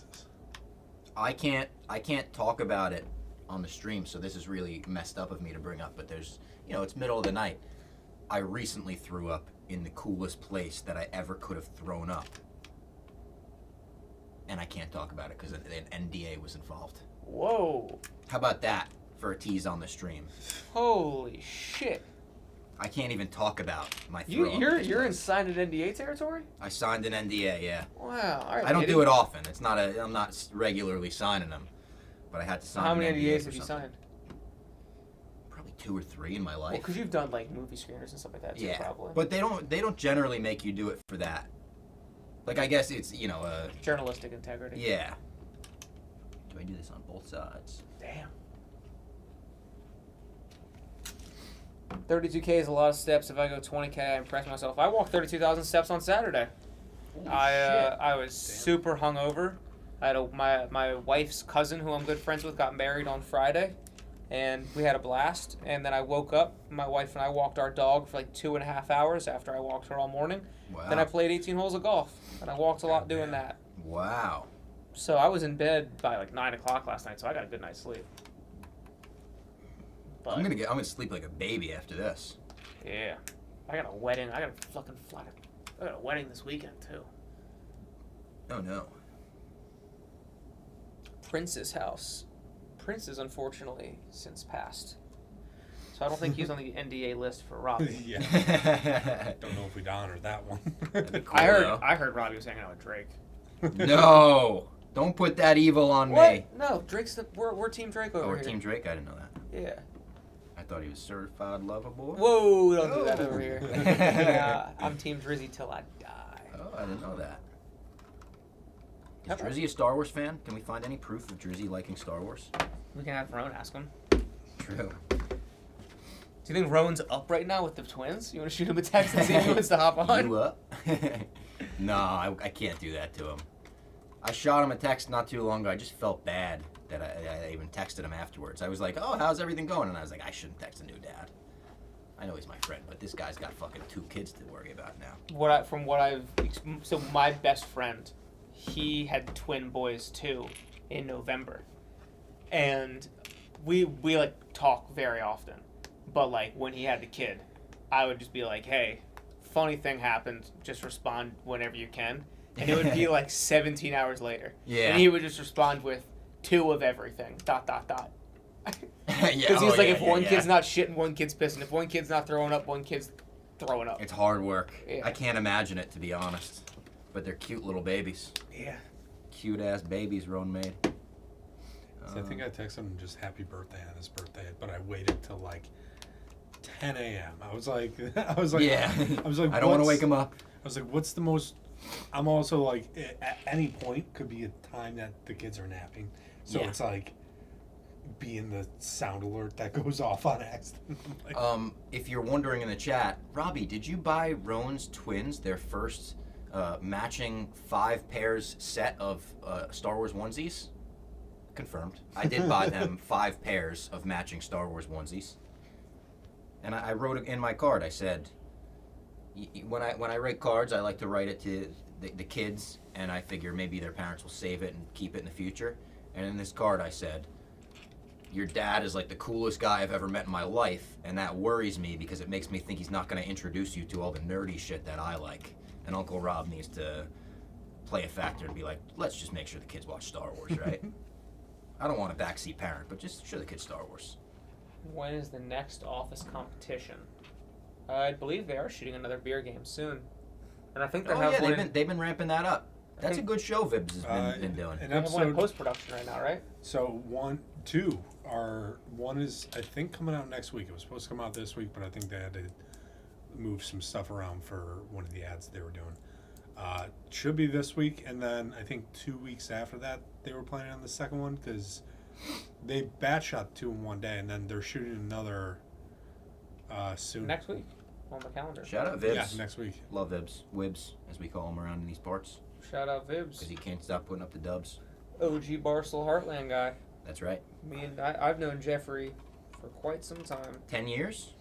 I can't talk about it on the stream, so this is really messed up of me to bring up, but there's, it's middle of the night. I recently threw up in the coolest place that I ever could have thrown up. And I can't talk about it because an NDA was involved. Whoa. How about that for a tease on the stream? Holy shit. I can't even talk about my throw up. You're in signed an NDA territory? I signed an NDA, yeah. Wow. All right, I don't do it often. I'm not regularly signing them. But I had to sign How an many NDA NDAs for have you something. signed? Probably 2 or 3 in my life. Well, because you've done like movie screeners and stuff like that too, Yeah, probably. but they don't generally make you do it for that. Like, I guess it's, journalistic integrity. Yeah. Do I do this on both sides? Damn. 32K is a lot of steps. If I go 20K, I impress myself. I walked 32,000 steps on Saturday. I was super hungover. I had my wife's cousin, who I'm good friends with, got married on Friday, and we had a blast. And then I woke up. My wife and I walked our dog for like 2.5 hours after I walked her all morning. Wow. Then I played 18 holes of golf, and I walked a lot doing that. Wow. So I was in bed by like 9 o'clock last night, so I got a good night's sleep. But, I'm gonna sleep like a baby after this. yeah, I got a wedding. I got a fucking flight. I got a wedding this weekend too. Oh no. Prince's house. Prince is unfortunately since passed, so I don't think he's on the NDA list for Robbie. Yeah. Don't know if we'd honor that one. I heard Robbie was hanging out with Drake. No, don't put that evil on me. No, Drake's we're Team Drake over Oh, we're here. Team Drake? I didn't know that. Yeah. I thought he was certified lover boy. Whoa, don't do that over here. Yeah, I'm Team Drizzy till I die. Oh, I didn't know that. Is Drizzy a Star Wars fan? Can we find any proof of Drizzy liking Star Wars? We can have Roan ask him. True. Do you think Roan's up right now with the twins? You want to shoot him a text and see if he wants to hop on? You up? No, I can't do that to him. I shot him a text not too long ago. I just felt bad that I even texted him afterwards. I was like, "Oh, how's everything going?" And I was like, "I shouldn't text a new dad. I know he's my friend, but this guy's got fucking 2 kids to worry about now." So my best friend, he had twin boys too in November, and we like talk very often. But like when he had the kid, I would just be like, "Hey, funny thing happened. Just respond whenever you can." And it would be like 17 hours later. Yeah. And he would just respond with 2 of everything. ... Yeah, Because he's like, if one kid's not shitting, one kid's pissing. If one kid's not throwing up, one kid's throwing up. It's hard work. Yeah. I can't imagine it, to be honest. But they're cute little babies. Yeah. Cute ass babies Roan made. So I think I texted him just happy birthday on his birthday, but I waited till like 10 a.m. I was like, yeah. I was like, I don't want to wake him up. I was like, what's the most? I'm also like, at any point could be a time that the kids are napping, so Yeah. it's like being the sound alert that goes off on accident. Like, If you're wondering in the chat, Robbie, did you buy Roan's twins their first matching 5 pairs set of Star Wars onesies? Confirmed. I did buy them 5 pairs of matching Star Wars onesies. And I wrote it in my card. I said, when I write cards, I like to write it to the kids, and I figure maybe their parents will save it and keep it in the future. And in this card, I said, your dad is like the coolest guy I've ever met in my life, and that worries me because it makes me think he's not going to introduce you to all the nerdy shit that I like. And Uncle Rob needs to play a factor and be like, let's just make sure the kids watch Star Wars, right? I don't want a backseat parent, but just show the kids Star Wars. When is the next office competition? I believe they are shooting another beer game soon. And I think they have one. They've been ramping that up. That's a good show Vibs has been doing. an They have one in episode post-production right now, right? So 2 are one is I think coming out next week. It was supposed to come out this week, but I think they had to move some stuff around for one of the ads they were doing. Should be this week, and then I think 2 weeks after that they were planning on the second one because they batch shot 2 in one day, and then they're shooting another soon. Next week on the calendar. Shout out Vibs. Yeah, next week. Love Vibs. Wibs, as we call him around in these parts. Shout out Vibs. Because he can't stop putting up the dubs. OG Barstool Heartland guy. That's right. I've known Jeffrey for quite some time. 10 years?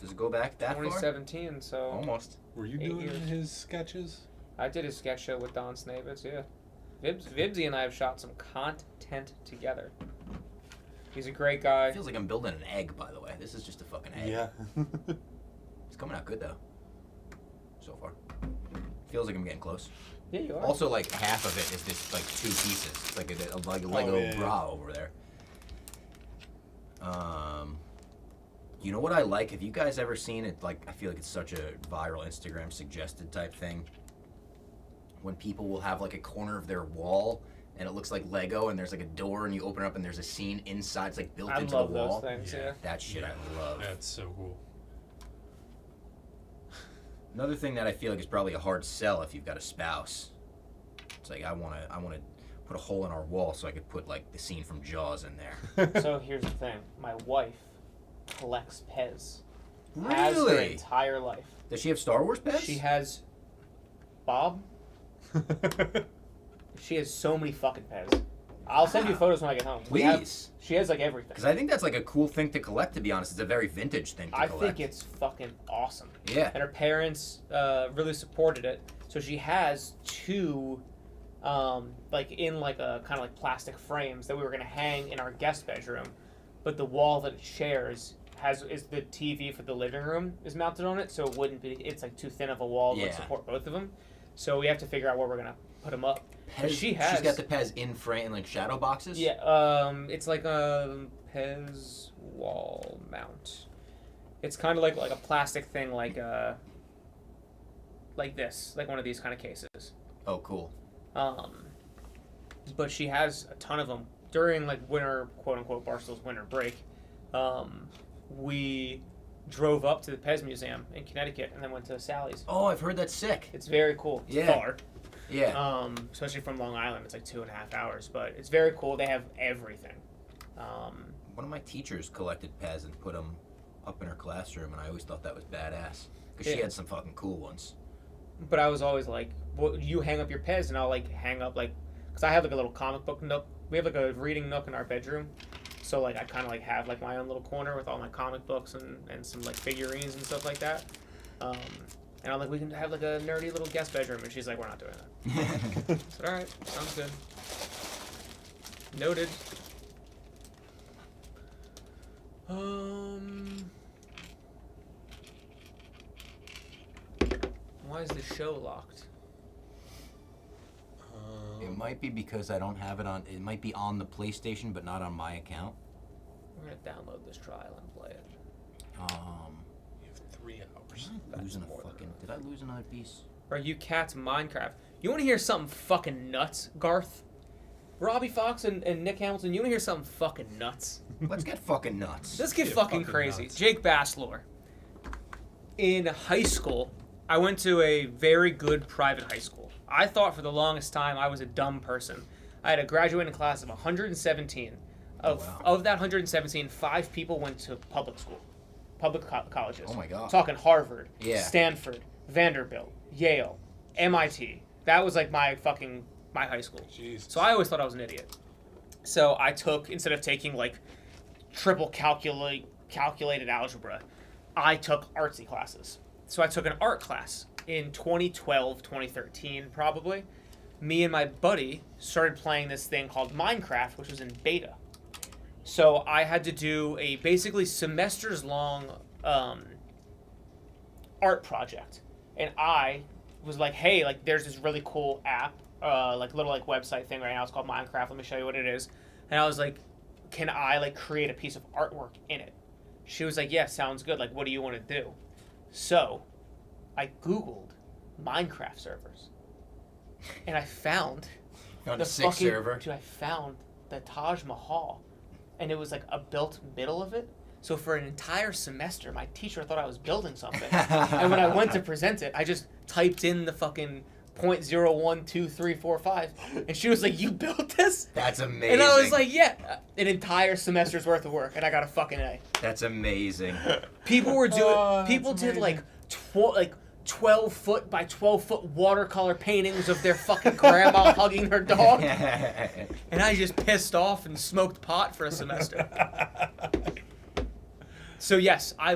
Does it go back that far? 2017, so... Almost. Were you 8 doing years. his sketches? I did his sketch show with Don Snavitz, yeah. Vibsy and I have shot some content together. He's a great guy. It feels like I'm building an egg, by the way. This is just a fucking egg. Yeah. It's coming out good, though. So far. Feels like I'm getting close. Yeah, you are. Also, like, half of it is just, like, 2 pieces. It's like a Lego bra over there. You know what I like? Have you guys ever seen it? Like, I feel like it's such a viral Instagram suggested type thing. When people will have, like, a corner of their wall, and it looks like Lego, and there's, like, a door, and you open it up, and there's a scene inside. It's, like, built into the wall. I love those things, yeah. That shit I love. That's so cool. Another thing that I feel like is probably a hard sell if you've got a spouse. It's like I want to put a hole in our wall so I could put like the scene from Jaws in there. So here's the thing: my wife collects Pez. Really? Has her entire life. Does she have Star Wars Pez? She has Bob. She has so many fucking Pez. I'll send you photos when I get home. Please. She has like everything. Because I think that's like a cool thing to collect. To be honest, it's a very vintage thing to I collect. think it's fucking awesome. Yeah. And her parents really supported it. So she has 2, like in like a kind of like plastic frames that we were gonna hang in our guest bedroom, but the wall that it shares is the TV for the living room is mounted on it, so it wouldn't be. It's like too thin of a wall to support both of them. So we have to figure out where we're gonna put them up. Pez, She's got the Pez in frame, like shadow boxes. Yeah, it's like a Pez wall mount. It's kind of like a plastic thing, like this, like one of these kind of cases. Oh, cool. But she has a ton of them during like winter, quote unquote, Barstool's winter break. We drove up to the Pez Museum in Connecticut and then went to Sally's. Oh, I've heard that's sick. It's very cool. It's Yeah. far. Yeah. Especially from Long Island, it's like 2.5 hours, but it's very cool. They have everything. One of my teachers collected Pez and put them up in her classroom, and I always thought that was badass because she Yeah. had some fucking cool ones. But I was always like, well, you hang up your Pez and I'll like hang up like, because I have like a little comic book nook. We have like a reading nook in our bedroom, so like I kind of like have like my own little corner with all my comic books and some like figurines and stuff like that. And I'm like, we can have like a nerdy little guest bedroom, and she's like, we're not doing that. I said, all right, sounds good. Noted. Why is the show locked? It might be because I don't have it on. It might be on the PlayStation, but not on my account. We're gonna download this trial and play it. You have 3 hours. Did I lose another piece? Are you cats Minecraft? You want to hear something fucking nuts, Garth? Robbie Fox and Nick Hamilton, you want to hear something fucking nuts? Let's get fucking nuts. Let's get fucking crazy. Nuts. Jake Baslor. In high school, I went to a very good private high school. I thought for the longest time I was a dumb person. I had a graduating class of 117. Of that 117, 5 people went to public school. Public colleges. Oh my God. Talking Harvard, Yeah. Stanford, Vanderbilt, Yale, MIT. That was like my high school. Jesus. So I always thought I was an idiot. So I took, instead of taking like triple calculated algebra, I took artsy classes. So I took an art class in 2012, 2013 probably. Me and my buddy started playing this thing called Minecraft, which was in beta. So I had to do a basically semesters long art project. And I was like, hey, like there's this really cool app, like little like website thing right now. It's called Minecraft. Let me show you what it is. And I was like, can I like create a piece of artwork in it? She was like, yeah, sounds good. Like, what do you want to do? So I Googled Minecraft servers. And I found a sick server. Dude, I found the Taj Mahal. And it was like a built middle of it. So for an entire semester, my teacher thought I was building something. And when I went to present it, I just typed in the fucking 0.012345. And she was like, you built this? That's amazing. And I was like, yeah. An entire semester's worth of work. And I got a fucking A. That's amazing. People were doing, people did like 12 foot by 12 foot watercolor paintings of their fucking grandma hugging her dog. And I just pissed off and smoked pot for a semester. So yes, I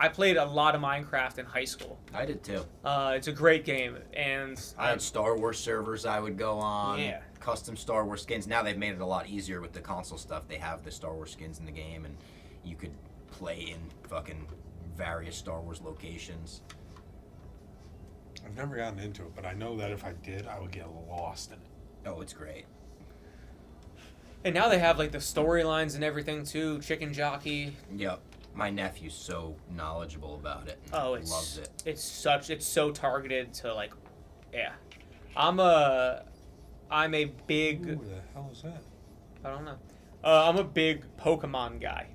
played a lot of Minecraft in high school. I did too. It's a great game, and I had Star Wars servers I would go on. Yeah. Custom Star Wars skins. Now they've made it a lot easier with the console stuff. They have the Star Wars skins in the game, and you could play in fucking various Star Wars locations. I've never gotten into it, but I know that if I did, I would get lost in it. Oh, it's great. And now they have like the storylines and everything too. Chicken Jockey. Yep. My nephew's so knowledgeable about it. Oh, loves it. It's so targeted to like, yeah. I'm a big. Ooh, the hell is that? I don't know. I'm a big Pokemon guy.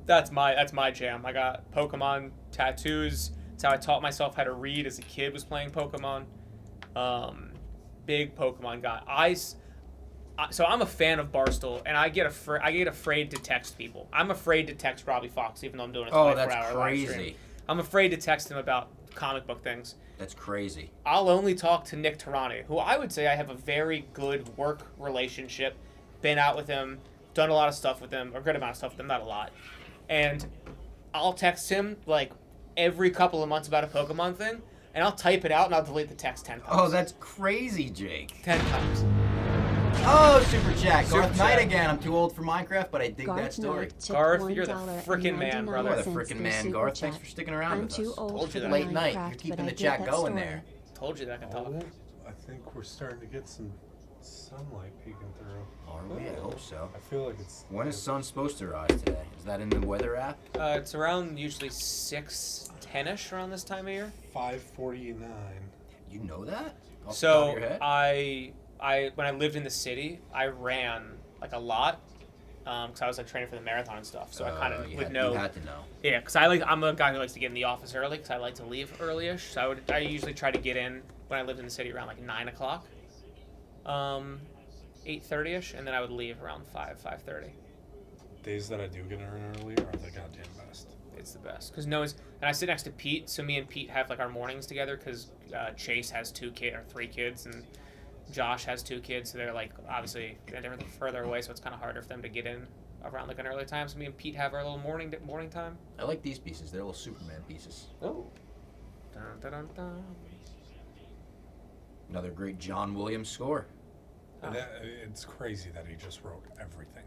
That's my jam. I got Pokemon tattoos. That's how I taught myself how to read as a kid, was playing Pokemon. Big Pokemon guy. So I'm a fan of Barstool, and I get afraid to text people. I'm afraid to text Robbie Fox, even though I'm doing a 24-hour that's live crazy. stream. I'm afraid to text him about comic book things. That's crazy. I'll only talk to Nick Turani, who I would say I have a very good work relationship. Been out with him, done a lot of stuff with him, or a good amount of stuff with him, not a lot. And I'll text him like every couple of months about a Pokemon thing, and I'll type it out and I'll delete the text 10 times. Oh, that's crazy, Jake. 10 times. Oh, Super Chat. Garth Knight again. I'm too old for Minecraft, but I dig that story. Garth, you're the frickin' man, brother. You're the frickin' man, Garth. Thanks for sticking around with us. Told you that. Late night. You're keeping the chat going there. Told you that I can talk. I think we're starting to get some sunlight peeking through. Are we? I hope so. I feel like it's... When is sun supposed to rise today? Is that in the weather app? It's around usually 6:10ish around this time of year. 5:49. You know that? Off the top So of your head? I when I lived in the city, I ran like a lot because I was like training for the marathon and stuff. So I kind of would know. You had to know. Yeah, because I'm a guy who likes to get in the office early because I like to leave early-ish. So I usually try to get in when I lived in the city around like 9 o'clock, 8:30ish, and then I would leave around 5:30. Days that I do get in early are the goddamn best. It's the best because and I sit next to Pete, so me and Pete have like our mornings together because Chase has 3 kids and Josh has 2 kids, so they're like obviously they're further away, so it's kind of harder for them to get in around like an early time. So me and Pete have our little morning time. I like these pieces. They're little Superman pieces. Oh. Dun, dun, dun, dun. Another great John Williams score. And it's crazy that he just wrote everything.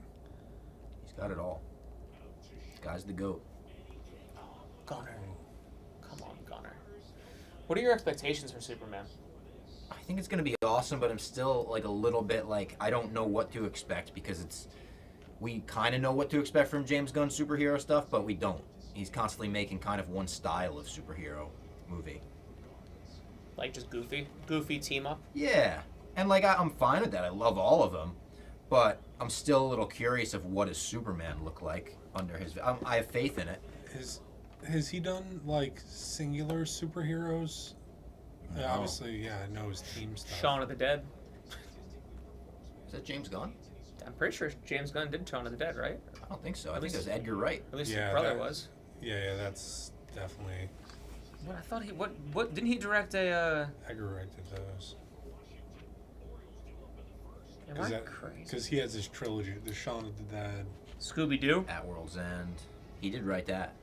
He's got it all. This guy's the GOAT. Gunner. Come on, Gunner. What are your expectations for Superman? I think it's going to be awesome, but I'm still like a little bit like I don't know what to expect because we kind of know what to expect from James Gunn superhero stuff, but we don't. He's constantly making kind of one style of superhero movie. Like just goofy team up? Yeah. And like I'm fine with that. I love all of them, but I'm still a little curious of what does Superman look like under his. I have faith in it. Has he done like singular superheroes? No. Yeah, obviously, yeah, I know his team stuff. Shaun of the Dead. Is that James Gunn? I'm pretty sure James Gunn did Shaun of the Dead, right? I don't think so. I think it was Edgar Wright. At least his brother was. Yeah, that's definitely. What I thought he what didn't he direct a? Edgar Wright did those. Am I crazy? Because he has his trilogy, the Shaun of the Dead, Scooby Doo, At World's End. He did write that.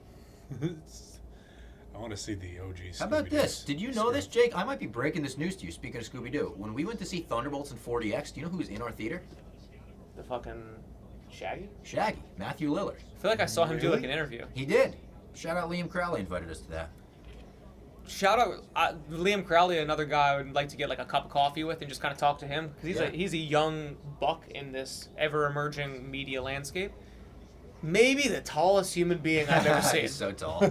I want to see the OG. How about this? Did you know this, Jake? I might be breaking this news to you. Speaking of Scooby Doo, when we went to see Thunderbolts in 4DX, do you know who was in our theater? The fucking Shaggy. Shaggy, Matthew Lillard. I feel like I saw him do like an interview. He did. Shout out Liam Crowley invited us to that. Shout out Liam Crowley, another guy I would like to get like a cup of coffee with and just kind of talk to him because he's a young buck in this ever emerging media landscape. Maybe the tallest human being I've ever seen. He's so tall.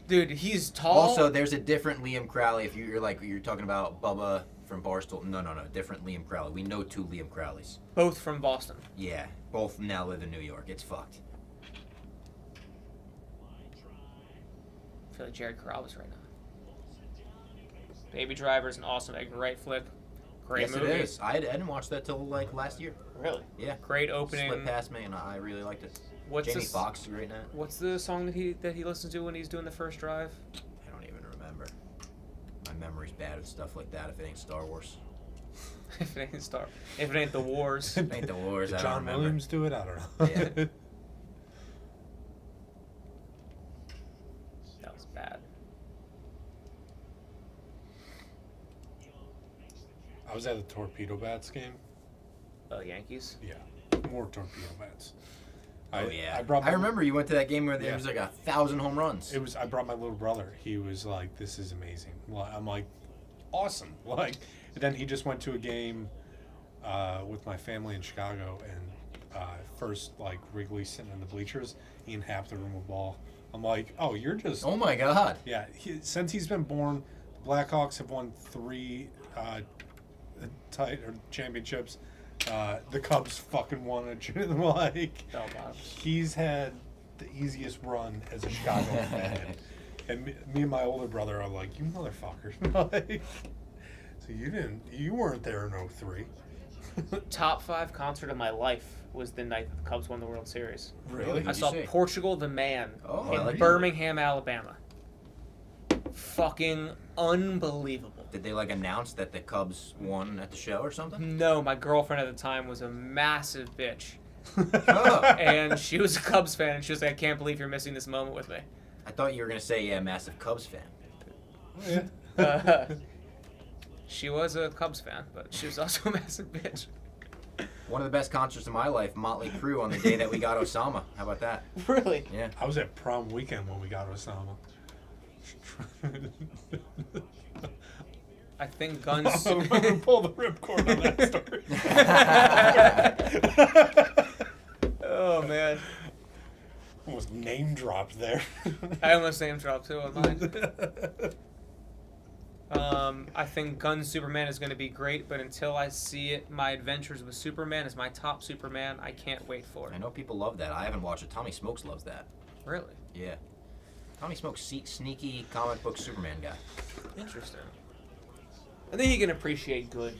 Dude, he's tall. Also, there's a different Liam Crowley. If you're talking about Bubba from Barstool. No, different Liam Crowley. We know 2 Liam Crowleys. Both from Boston. Yeah, both now live in New York. It's fucked. I feel like Jared Carrabba's right now. Baby Driver is an awesome Edgar Wright flick. Great yes, movie. It is. I didn't watch that till like last year. Really? Yeah. Great opening. Slipped past me, and I really liked it. Jamie Foxx is great in it. What's the song that he listens to when he's doing the first drive? I don't even remember. My memory's bad with stuff like that. If it ain't Star Wars. If it ain't the Wars. If it ain't the Wars. Did I don't John remember. Williams do it? I don't know. Yeah. That was bad. I was at a Torpedo Bats game. Yankees? Yeah, more Torpedo Bats. Oh yeah, I remember you went to that game where there was like 1,000 home runs. It was. I brought my little brother. He was like, "This is amazing." Well, I'm like, "Awesome!" Like, and then he just went to a game with my family in Chicago, and first like Wrigley sitting in the bleachers, he and half the room with ball. I'm like, "Oh, you're just." Oh my God. Yeah, since he's been born, the Blackhawks have won 3 championships. The Cubs fucking won it. Like, he's had the easiest run as a Chicago fan. And me and my older brother are like, you motherfuckers. Like, so you weren't there in 03. Top 5 concert of my life was the night that the Cubs won the World Series. Really? I saw Portugal the Man in like Birmingham, Alabama. Fucking unbelievable. Did they like announce that the Cubs won at the show or something? No, my girlfriend at the time was a massive bitch. Oh. And she was a Cubs fan, and she was like, I can't believe you're missing this moment with me. I thought you were gonna say, yeah, massive Cubs fan. Yeah. She was a Cubs fan, but she was also a massive bitch. One of the best concerts of my life, Motley Crue, on the day that we got Osama. How about that? Really? Yeah. I was at prom weekend when we got Osama. I think Guns. Pull the ripcord on that story. Oh man. Almost name dropped there. I almost name dropped too on mine. I think Guns Superman is going to be great, but until I see it, My Adventures with Superman is my top Superman. I can't wait for it. I know people love that. I haven't watched it. Tommy Smokes loves that. Really? Yeah. Tommy Smokes, sneaky comic book Superman guy. Interesting. I think you can appreciate good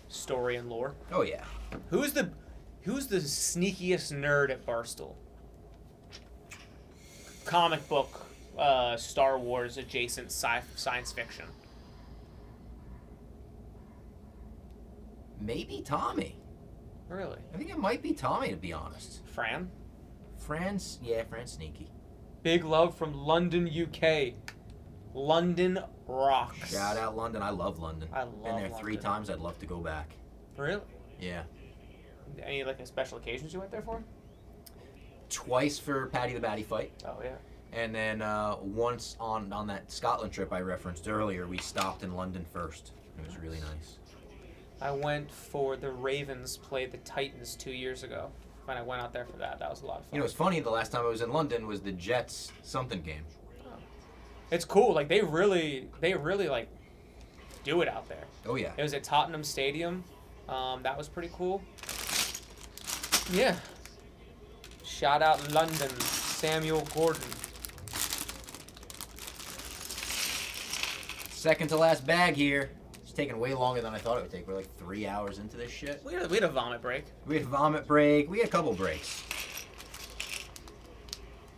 story and lore. Oh yeah. Who's the sneakiest nerd at Barstool? Comic book, Star Wars adjacent science fiction. Maybe Tommy. Really? I think it might be Tommy, to be honest. Fran? Fran's sneaky. Big love from London, UK. London rocks. Shout out London. I love London. I love Been there 3 London. times. I'd love to go back. Really? Yeah. Any like special occasions you went there for? Twice for Paddy the Batty fight. Oh yeah. And then once on that Scotland trip I referenced earlier, we stopped in London first. It was really nice. I went for the Ravens played the Titans 2 years ago. When I went out there for that, that was a lot of fun. You know, it's funny. The last time I was in London was the Jets something game. It's cool. Like they really like do it out there. Oh yeah. It was at Tottenham Stadium. That was pretty cool. Yeah. Shout out London, Samuel Gordon. Second to last bag here. It's taking way longer than I thought it would take. We're like 3 hours into this shit. We had a vomit break. We had a vomit break. We had a couple breaks.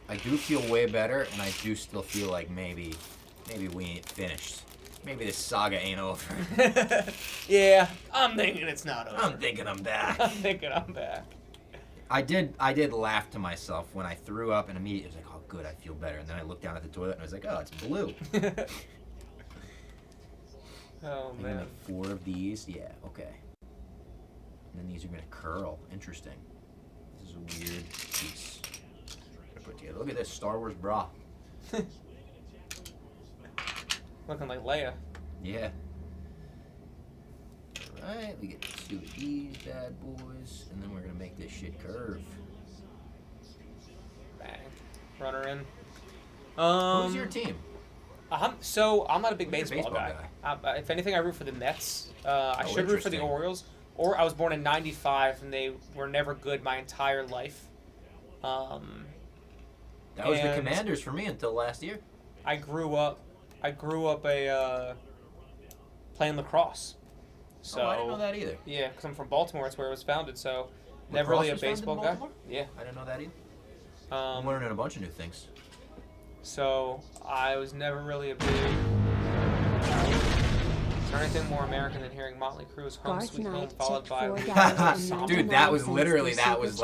I do feel way better, and I do still feel like maybe we ain't finished. Maybe this saga ain't over. Yeah, I'm thinking it's not over. I'm thinking I'm back. I'm thinking I'm back. I did laugh to myself when I threw up, and immediately I was like, oh, good, I feel better. And then I looked down at the toilet, and I was like, oh, it's blue. Oh, I'm man. gonna make 4 of these. Yeah, okay. And then these are gonna curl. Interesting. This is a weird piece. I'm gonna put together. Look at this Star Wars bra. Looking like Leia. Yeah. Alright, we get 2 of these bad boys, and then we're gonna make this shit curve. Bang. Runner in. Who's your team? I'm not a big Who's your baseball guy. If anything, I root for the Mets. I should root for the interesting. Orioles. Or I was born in '95, and they were never good my entire life. That was the and Commanders for me until last year. I grew up playing lacrosse. So I didn't know that either. Yeah, because I'm from Baltimore. It's where it was founded. So Lacrosse never really a was founded in baseball guy. Baltimore? Yeah. I didn't know that either. I'm learning a bunch of new things. So I was never really a big. Is there anything more American than hearing Motley Crue's "Home Garth Sweet Home" Knight followed by? Dude, that was literally that was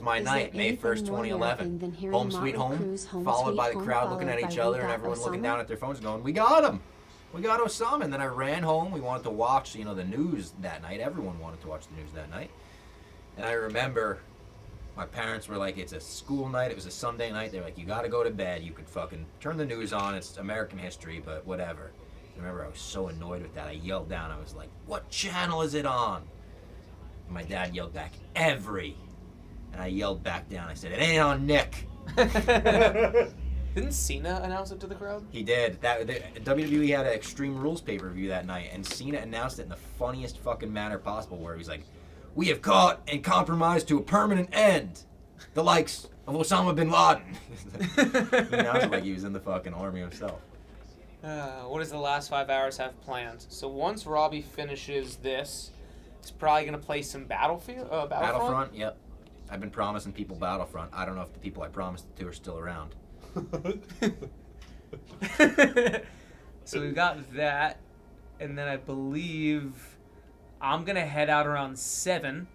my night, May 1st, 2011. Home Sweet Home, followed by the crowd looking at each other and everyone looking down at their phones going, we got him! We got Osama. And then I ran home. We wanted to watch, the news that night. Everyone wanted to watch the news that night. And I remember my parents were like, it's a school night. It was a Sunday night. They're like, you got to go to bed. You could fucking turn the news on. It's American history, but whatever. I remember I was so annoyed with that. I yelled down. I was like, what channel is it on? And my dad yelled back, every. And I yelled back down. I said, it ain't on Nick. Didn't Cena announce it to the crowd? He did. WWE had an Extreme Rules pay-per-view that night, and Cena announced it in the funniest fucking manner possible, where he's like, we have caught and compromised to a permanent end the likes of Osama bin Laden. He announced it like he was in the fucking army himself. What does the last 5 hours have planned? So once Robbie finishes this, he's probably going to play some Battlefront? Battlefront, yep. I've been promising people Battlefront. I don't know if the people I promised it to are still around. So we've got that, and then I believe I'm going to head out around 7,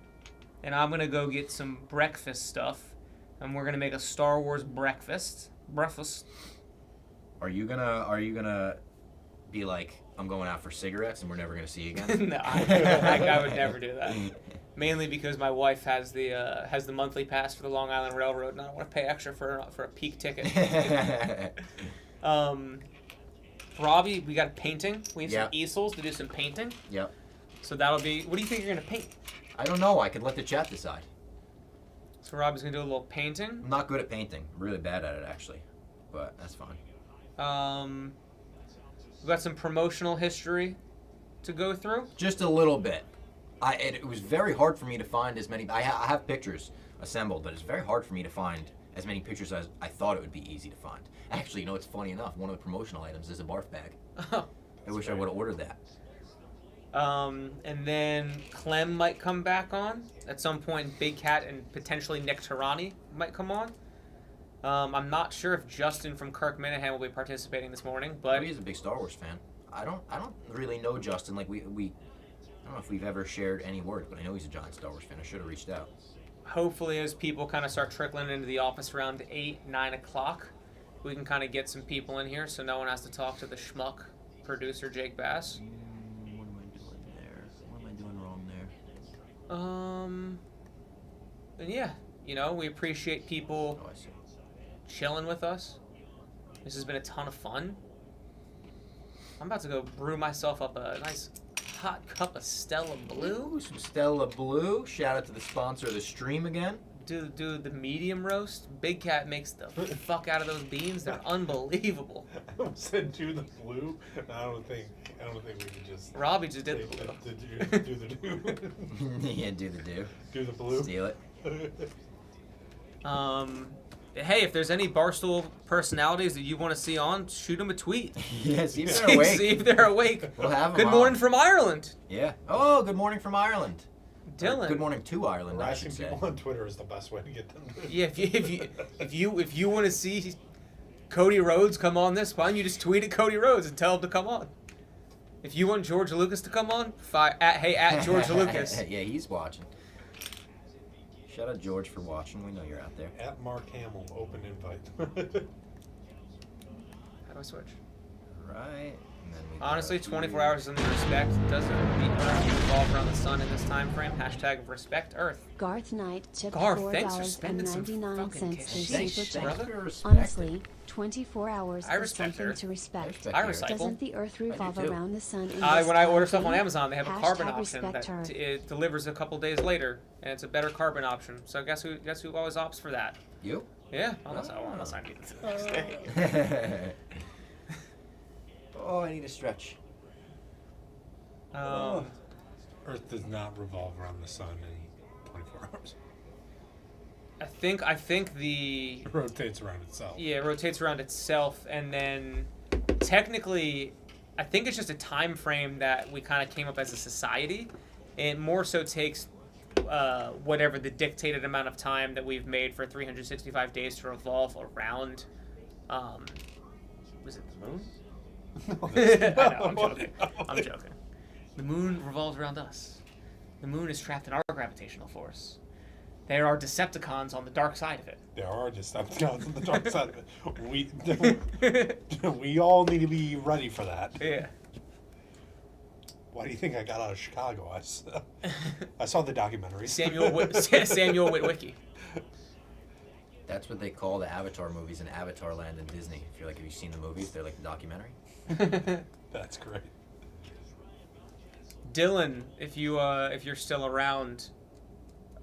and I'm going to go get some breakfast stuff, and we're going to make a Star Wars breakfast. Are you gonna be like, I'm going out for cigarettes and we're never gonna see you again? No, I would never do that. Mainly because my wife has the monthly pass for the Long Island Railroad, and I don't want to pay extra for a peak ticket. Robbie, we got painting. We have some easels to do some painting. Yep. So that'll be. What do you think you're gonna paint? I don't know. I could let the chat decide. So Robbie's gonna do a little painting. I'm not good at painting. I'm really bad at it actually, but that's fine. We've got some promotional history to go through. Just a little bit. It was very hard for me to find as many. I have pictures assembled, but it's very hard for me to find as many pictures as I thought it would be easy to find. Actually, it's funny enough. One of the promotional items is a barf bag. I wish I would have ordered that. And then Clem might come back on at some point. Big Cat and potentially Nick Turani might come on. I'm not sure if Justin from Kirk Minahan will be participating this morning, but he's a big Star Wars fan. I don't really know Justin. Like we I don't know if we've ever shared any words, but I know he's a giant Star Wars fan. I should have reached out. Hopefully, as people kind of start trickling into the office around 8, 9 o'clock, we can kind of get some people in here so no one has to talk to the schmuck producer, Jake Bass. What am I doing there? What am I doing wrong there? And yeah, you know, we appreciate people chilling with us. This has been a ton of fun. I'm about to go brew myself up a nice hot cup of Stella Blue. Ooh, some Stella Blue. Shout out to the sponsor of the stream again. Do the medium roast. Big Cat makes the fuck out of those beans. They're unbelievable. I said do the blue. I don't think we can just. Robbie just did the blue. Do the do. Yeah, do the do. Do the blue. Steal it. Hey, if there's any Barstool personalities that you want to see on, shoot them a tweet. Yeah, see if they're awake. See if they're awake. We'll have them Good on. morning from Ireland. Yeah. Oh, good morning from Ireland. Dylan. Or good morning to Ireland, I Harassing should say. people on Twitter is the best way to get them. Yeah, if you want to see Cody Rhodes come on this, why don't you just tweet at Cody Rhodes and tell him to come on? If you want George Lucas to come on, at George Lucas. Yeah, he's watching. Shout out George for watching. We know you're out there. At Mark Hamill, open invite. How do I switch? Right. And then we Honestly, go 24 here. hours in the respect doesn't the Earth revolve around the sun in this time frame. Hashtag respect Earth. Garth Knight tipped Garth, thanks for spending some $4.99 fucking in cash. super Thanks, chat. brother. Honestly, 24 hours I is respect something Earth. to respect. I recycle. Doesn't the Earth revolve too. around the sun? In When this I order time stuff on frame? Amazon, they have a Hashtag carbon option respect that Earth. it delivers a couple days later, and it's a better carbon option. So guess who always opts for that? You? Yeah, unless I need it the next day. Oh, I need a stretch. Earth does not revolve around the sun in 24 hours. I think the It rotates around itself. Yeah, it rotates around itself, and then technically, I think it's just a time frame that we kind of came up as a society. It more so takes whatever the dictated amount of time that we've made for 365 days to revolve around. Was it the moon? I know, I'm joking. I'm joking. The moon revolves around us. The moon is trapped in our gravitational force. There are Decepticons on the dark side of it. There are Decepticons on the dark side of it. We all need to be ready for that. Yeah. Why do you think I got out of Chicago? I saw the documentary. Samuel Witwicky. That's what they call the Avatar movies in Avatar Land in Disney. If you're like, have you seen the movies? They're like the documentary. That's great. Dylan, if you're still around,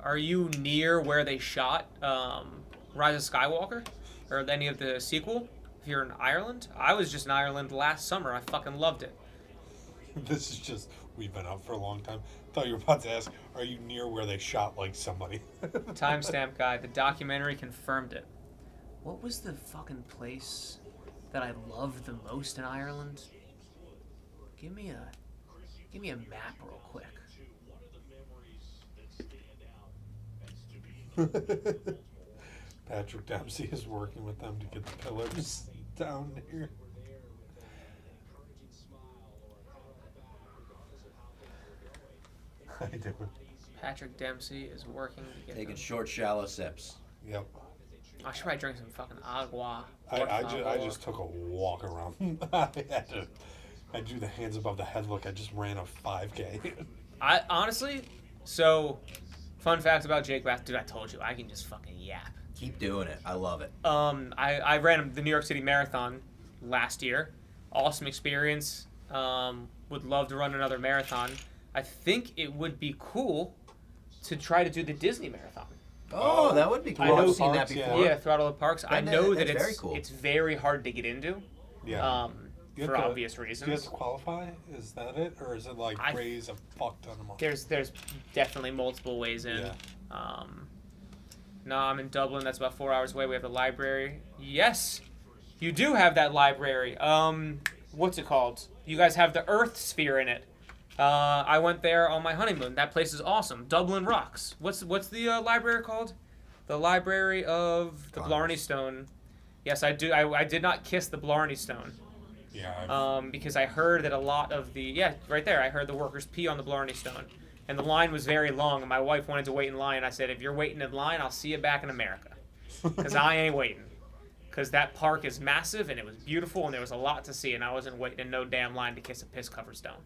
are you near where they shot Rise of Skywalker or any of the sequel? If you're in Ireland, I was just in Ireland last summer. I fucking loved it. This is just, we've been up for a long time. Thought you were about to ask, are you near where they shot like somebody? Timestamp guy, the documentary confirmed it. What was the fucking place that I loved the most in Ireland? Give me a map real quick. Patrick Dempsey is working with them to get the pillars down here. How you doing? Patrick Dempsey is working to get Taking them. short, shallow sips. Yep. I should probably drink some fucking agua. I just took a walk around. I do the hands above the head look. I just ran a 5K. I honestly, so fun fact about Jake Bass, dude, I told you I can just fucking yap. Keep doing it. I love it. I ran the New York City Marathon last year. Awesome experience. Would love to run another marathon. I think it would be cool to try to do the Disney Marathon. Oh, that would be cool. I know, I've seen that before. Yeah, throughout all the parks. I know that very cool. it's very hard to get into. Yeah. For obvious reasons. Do you have to qualify? Is that it, or is it like raise a fuck ton of money? There's definitely multiple ways in. Yeah. No, I'm in Dublin. That's about 4 hours away. We have the library. Yes, you do have that library. What's it called? You guys have the Earth Sphere in it. I went there on my honeymoon. That place is awesome. Dublin rocks. What's the library called? The Library of the Blarney Stone. Yes, I do. I did not kiss the Blarney Stone. Yeah. Because I heard that a lot of right there, I heard the workers pee on the Blarney Stone. And the line was very long, and my wife wanted to wait in line. I said, if you're waiting in line, I'll see you back in America. Because I ain't waiting. Because that park is massive, and it was beautiful, and there was a lot to see, and I wasn't waiting in no damn line to kiss a piss-covered stone.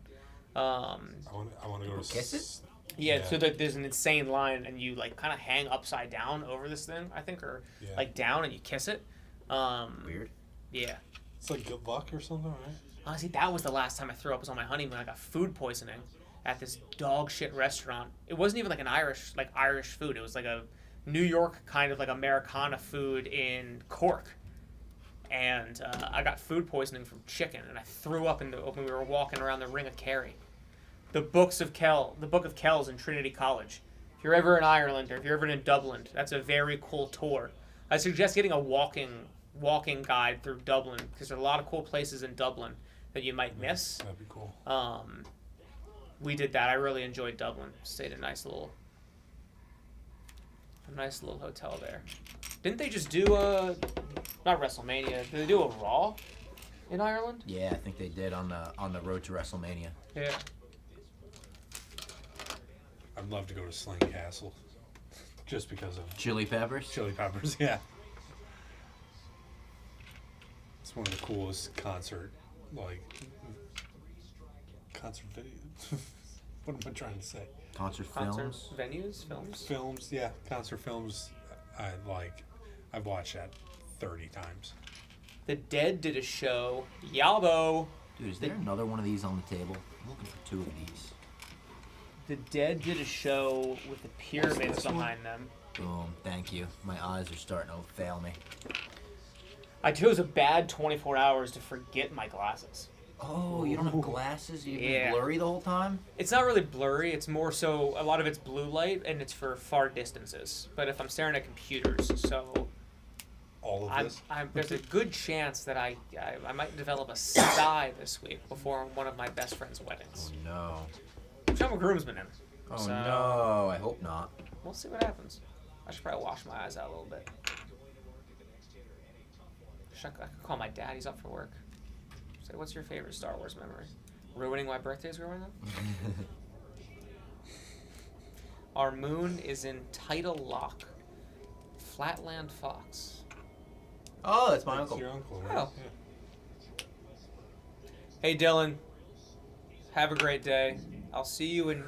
I want to go to kiss it. Yeah, so there's an insane line, and you like kind of hang upside down over this thing, I think, or like down, and you kiss it. Weird. Yeah. It's like good luck or something, right? Honestly, that was the last time I threw up. Was on my honeymoon. I got food poisoning at this dog shit restaurant. It wasn't even like an Irish food. It was like a New York kind of like Americana food in Cork. And I got food poisoning from chicken, and I threw up when we were walking around the Ring of Kerry. The Book of Kells in Trinity College. If you're ever in Ireland or if you're ever in Dublin, that's a very cool tour. I suggest getting a walking guide through Dublin, because there are a lot of cool places in Dublin that you might miss. That'd be cool. We did that. I really enjoyed Dublin. Stayed at a nice little hotel there. Didn't they just do not WrestleMania? Did they do a Raw in Ireland? Yeah, I think they did on the road to WrestleMania. Yeah. I'd love to go to Sling Castle, just because of Chili Peppers. Chili Peppers, yeah. It's one of the coolest concert videos. What am I trying to say? Concert venues, films. Yeah, concert films. I've watched that 30 times. The Dead did a show. Yabo. Dude, is there another one of these on the table? I'm looking for 2 of these. The Dead did a show with the pyramids behind them. Boom, thank you. My eyes are starting to fail me. I chose a bad 24 hours to forget my glasses. Oh, you don't have glasses? You've been blurry the whole time? It's not really blurry. It's more so a lot of it's blue light, and it's for far distances. But if I'm staring at computers, so all of this, there's a good chance that I might develop a sty this week before one of my best friend's weddings. Oh no! Which I'm a groomsman in. Oh so, no! I hope not. We'll see what happens. I should probably wash my eyes out a little bit. I could call my dad. He's up for work. Say, what's your favorite Star Wars memory? Ruining my birthdays growing up? Our moon is in Tidal Lock. Flatland Fox. Oh, that's my uncle. Your uncle, right? Oh. Yeah. Hey, Dylan. Have a great day. I'll see you in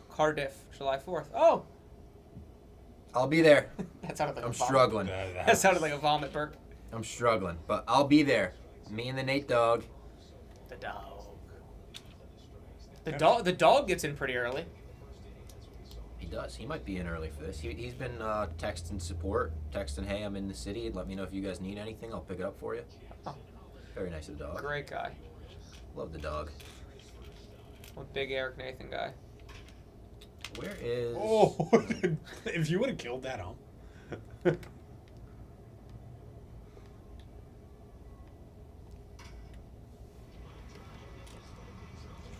Cardiff, July 4th. Oh! I'll be there. That sounded like I'm a vomit. struggling. That sounded like a vomit burp. I'm struggling, but I'll be there. Me and the Nate dog. The dog. The dog gets in pretty early. He does. He might be in early for this. He's been texting support, texting, hey, I'm in the city. Let me know if you guys need anything. I'll pick it up for you. Oh. Very nice of the dog. Great guy. Love the dog. One big Eric Nathan guy. Where is... Oh, if you would have killed that,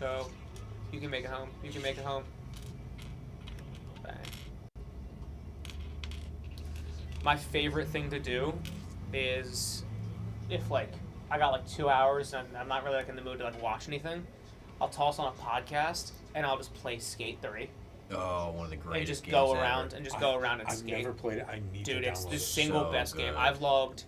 So, you can make it home. You can make it home. Bang. My favorite thing to do is if I got 2 hours and I'm not really in the mood to watch anything, I'll toss on a podcast and I'll just play Skate 3. Oh, one of the greatest and just games go ever. around and just go around and I've skate. never played it. I need Dude, to it's download the it. single So best game. good. I've logged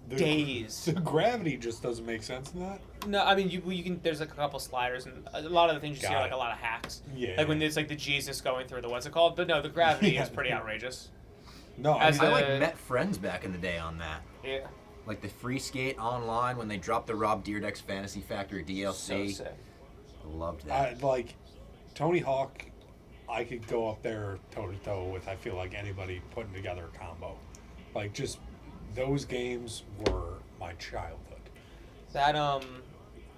days. The gravity just doesn't make sense in that. No, I mean you can. There's a couple sliders and a lot of the things you see Got are it. a lot of hacks. Yeah. When there's the Jesus going through the what's it called? But no, the gravity is pretty outrageous. No, As I met friends back in the day on that. Yeah. Like the free skate online when they dropped the Rob Dyrdek's Fantasy Factory DLC. So sick. Loved that. Tony Hawk. I could go up there toe to toe with. I feel like anybody putting together a combo. Just those games were my childhood.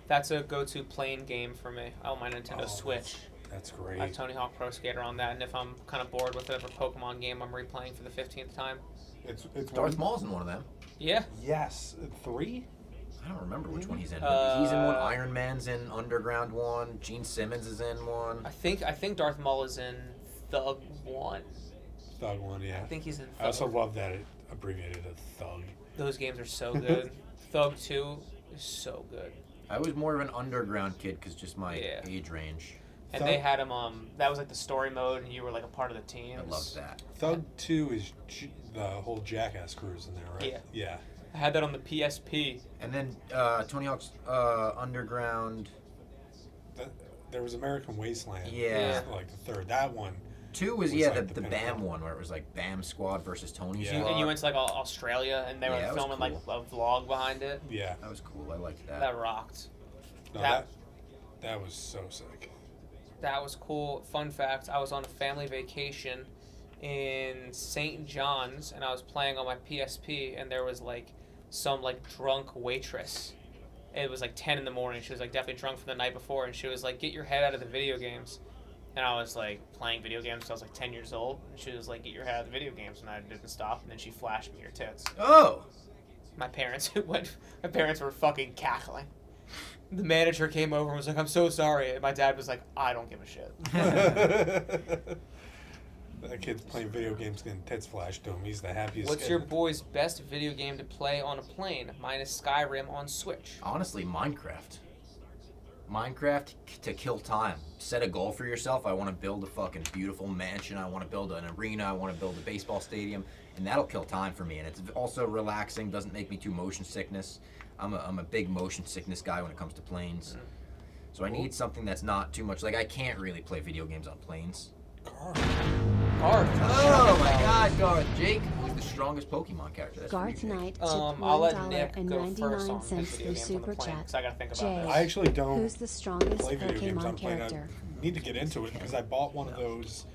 That's a go-to playing game for me. On my Nintendo Switch. That's great. I have Tony Hawk Pro Skater on that, and if I'm kind of bored with whatever Pokemon game I'm replaying for the 15th time. It's Darth Maul's in one of them. Yeah. Yes. 3? I don't remember which one he's in. But he's in one. Iron Man's in Underground one. Gene Simmons is in one. I think Darth Maul is in Thug 1. Thug 1, yeah. I think he's in Thug. I also love that it abbreviated as Thug. Those games are so good. Thug 2 is so good. I was more of an underground kid because just my age range. And they had him. That was like the story mode, and you were like a part of the team. I loved that. Thug 2 is the whole Jackass cruise in there, right? Yeah. Yeah. I had that on the PSP. And then Tony Hawk's Underground. There was American Wasteland. Yeah. Like the third. That one. 2 was like the BAM one where it was like BAM Squad versus Tony And Squad. you went to like Australia, and they were Yeah, that was filming like a vlog behind it. Yeah. That was cool. I liked that. That rocked. No, that was so sick. That was cool. Fun fact, I was on a family vacation in St. John's, and I was playing on my PSP, and there was like some like drunk waitress. It was like 10 in the morning. She was like definitely drunk from the night before, and she was like, "Get your head out of the video games." And I was like playing video games until I was like 10 years old. And she was like, "Get your head out of the video games," and I didn't stop. And then she flashed me her tits. Oh. My parents were fucking cackling. The manager came over and was like, "I'm so sorry." And my dad was like, "I don't give a shit." That kid's playing video games getting tits flashed to him. He's the happiest What's kid. your boy's best video game to play on a plane, minus Skyrim on Switch? Honestly, Minecraft. Minecraft to kill time. Set a goal for yourself. I want to build a fucking beautiful mansion. I want to build an arena. I want to build a baseball stadium. And that'll kill time for me. And it's also relaxing. Doesn't make me too motion sickness. I'm a big motion sickness guy when it comes to planes. So I need something that's not too much. Like, I can't really play video games on planes. Garth. Oh my god, Garth. Jake was the strongest Pokemon character. That's Garth pretty Knight big. tipped I'll let Nick go first on $1.99 video through games on Super the plane, Chat. 'cause I gotta think about Jay, that. I actually don't who's the strongest play video games on Pokemon plane. character? I need to get into it because I bought one of those.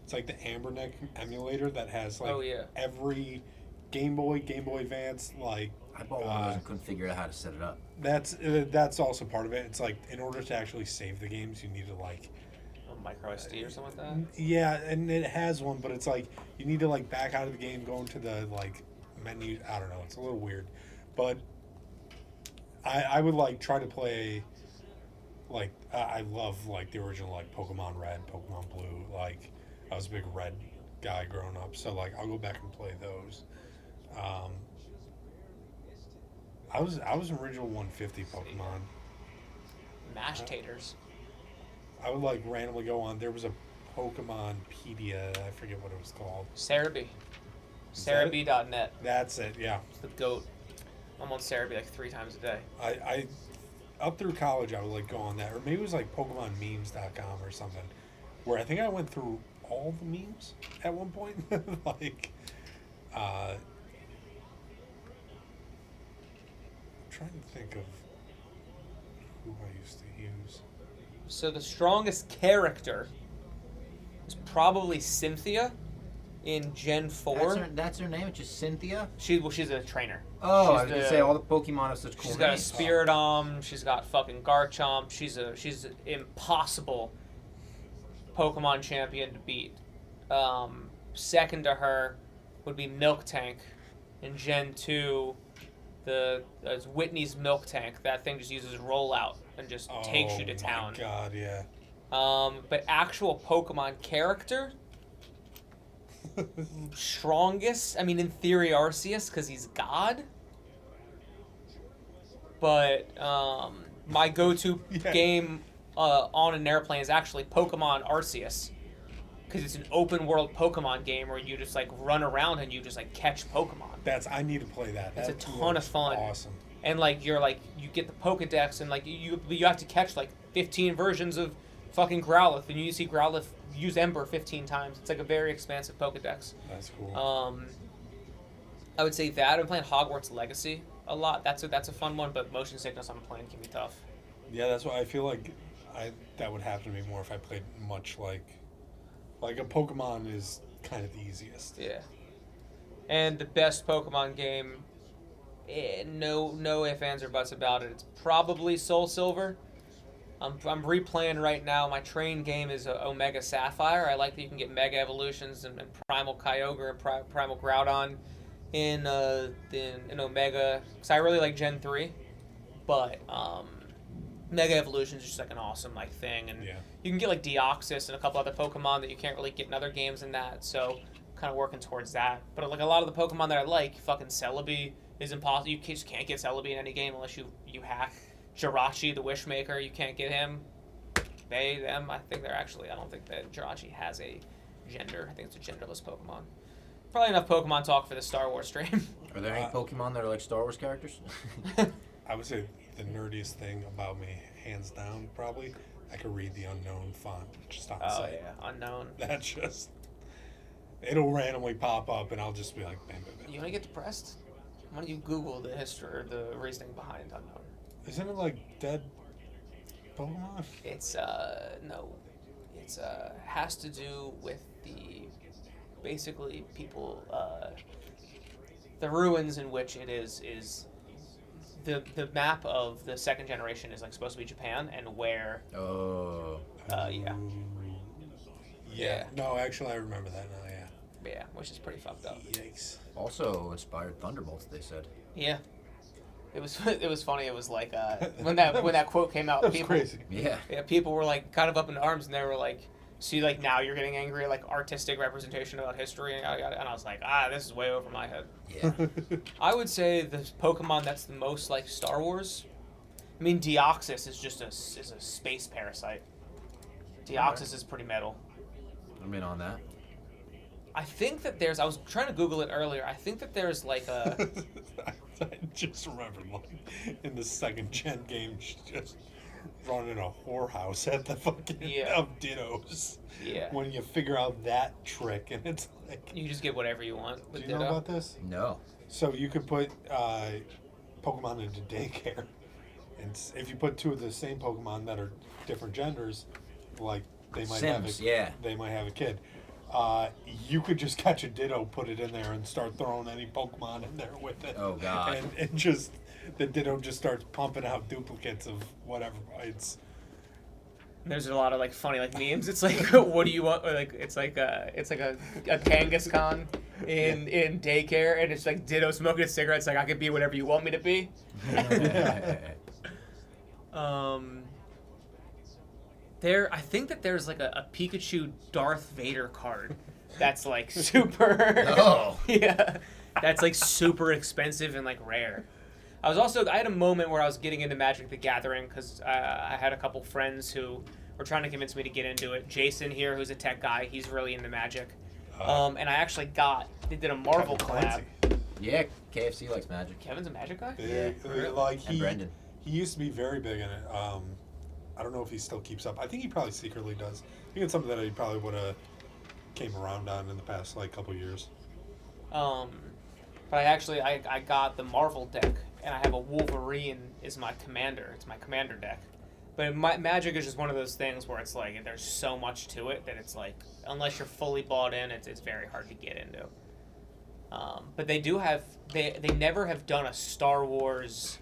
It's like the Amberneck emulator that has like every Game Boy Advance. Like I bought one of those and couldn't figure out how to set it up. That's also part of it. It's like in order to actually save the games, you need to like a micro SD or something like that. Yeah, and it has one, but it's like you need to like back out of the game, go into the like menu. I don't know. It's a little weird, but I would like try to play. Like I love like the original like Pokemon Red, Pokemon Blue. Like I was a big Red guy growing up, so like I'll go back and play those. I was an original 150 Pokemon. Mashed taters. I would like randomly go on. There was a Pokemonpedia. I forget what it was called. Cerebi. Is that it? Cerebi.net. That's it. Yeah. It's the GOAT. I'm on Cerebi like 3 times a day. I up through college I would like go on that, or maybe it was like PokemonMemes.com or something, where I think I went through all the memes at one point. Like, I'm trying to think of who I used to use. So the strongest character is probably Cynthia in Gen 4. That's her name? It's just Cynthia? She's a trainer. Oh, She's I was going to say, all the Pokemon have such cool She's got a names. Spiritomb. She's got fucking Garchomp. She's an impossible Pokemon champion to beat. Second to her would be Milk Tank in Gen 2. It's Whitney's Milk Tank. That thing just uses rollout and just takes you to town. Oh my god, yeah. But actual Pokemon character, strongest, I mean, in theory, Arceus, because he's God. But my go-to game on an airplane is actually Pokemon Arceus, because it's an open-world Pokemon game where you just like run around and you just like catch Pokemon. I need to play that. It's a ton of fun. Awesome. And like you get the Pokedex, and like you have to catch like 15 versions of fucking Growlithe, and you see Growlithe use Ember 15 times. It's like a very expansive Pokedex. That's cool. I would say that I'm playing Hogwarts Legacy a lot. That's a fun one, but motion sickness on a plane can be tough. Yeah, that's why I feel like that would happen to me more if I played much like a Pokemon is kind of the easiest. Yeah. And the best Pokemon game, no ifs, ands, or buts about it. It's probably Soul Silver. I'm replaying right now. My train game is Omega Sapphire. I like that you can get Mega Evolutions and Primal Kyogre and Primal Groudon in Omega. Because I really like Gen 3. But Mega Evolutions is just like an awesome like thing. And you can get like Deoxys and a couple other Pokemon that you can't really get in other games in that. So kind of working towards that. But like a lot of the Pokemon that I like, fucking Celebi, is impossible. You just can't get Celebi in any game unless you hack. Jirachi, the Wishmaker, you can't get him. They, them, I think they're actually, I don't think that Jirachi has a gender. I think it's a genderless Pokemon. Probably enough Pokemon talk for the Star Wars stream. Are there any Pokemon that are like Star Wars characters? I would say the nerdiest thing about me, hands down, probably, I could read the unknown font just on site. Yeah, unknown. That's just, it'll randomly pop up and I'll just be like, bam, bam, bam. You want to get depressed? Why don't you Google the history or the reasoning behind unknown? Isn't it like dead Pokemon? It's no, it's has to do with the basically people the ruins in which it is the map of the second generation is like supposed to be Japan and where yeah. No, actually I remember that now. Yeah, which is pretty fucked up. Yikes. Also inspired Thunderbolts, they said. Yeah. It was funny. It was like when that quote came out, people crazy. Yeah, people were like kind of up in arms, and they were like, "See, like now you're getting angry at like artistic representation about history," and I was like, this is way over my head. Yeah. I would say the Pokemon that's the most like Star Wars. I mean, Deoxys is just a space parasite. Deoxys is pretty metal. I'm in on that. I think that I was trying to Google it earlier. I think that there's like a. I just remembered, like, in the second gen game, just running a whorehouse at the fucking of Dittos. Yeah. When you figure out that trick, and it's like you just get whatever you want. Do With you know Ditto. about this? No. So you could put Pokemon into daycare, and if you put two of the same Pokemon that are different genders, like they might Sims, they might have a kid. You could just catch a Ditto, put it in there, and start throwing any Pokemon in there with it. Oh god! And just the Ditto just starts pumping out duplicates of whatever. There's a lot of like funny like memes. It's like, what do you want? Or like it's like a Kangaskhan in daycare, and it's like Ditto smoking a cigarette. It's like I could be whatever you want me to be. I think that there's like a Pikachu Darth Vader card that's like super. Oh. Yeah, that's like super expensive and like rare. I had a moment where I was getting into Magic the Gathering because I had a couple friends who were trying to convince me to get into it. Jason here, who's a tech guy, he's really into Magic. And I actually they did a Marvel collab. Yeah, KFC likes Magic. Kevin's a Magic guy? And Brendan. He used to be very big in it. I don't know if he still keeps up. I think he probably secretly does. I think it's something that he probably would have came around on in the past like couple years. But I got the Marvel deck, and I have a Wolverine is my commander. It's my commander deck. But Magic is just one of those things where it's like there's so much to it that it's like unless you're fully bought in, it's very hard to get into. But they do have they never have done a Star Wars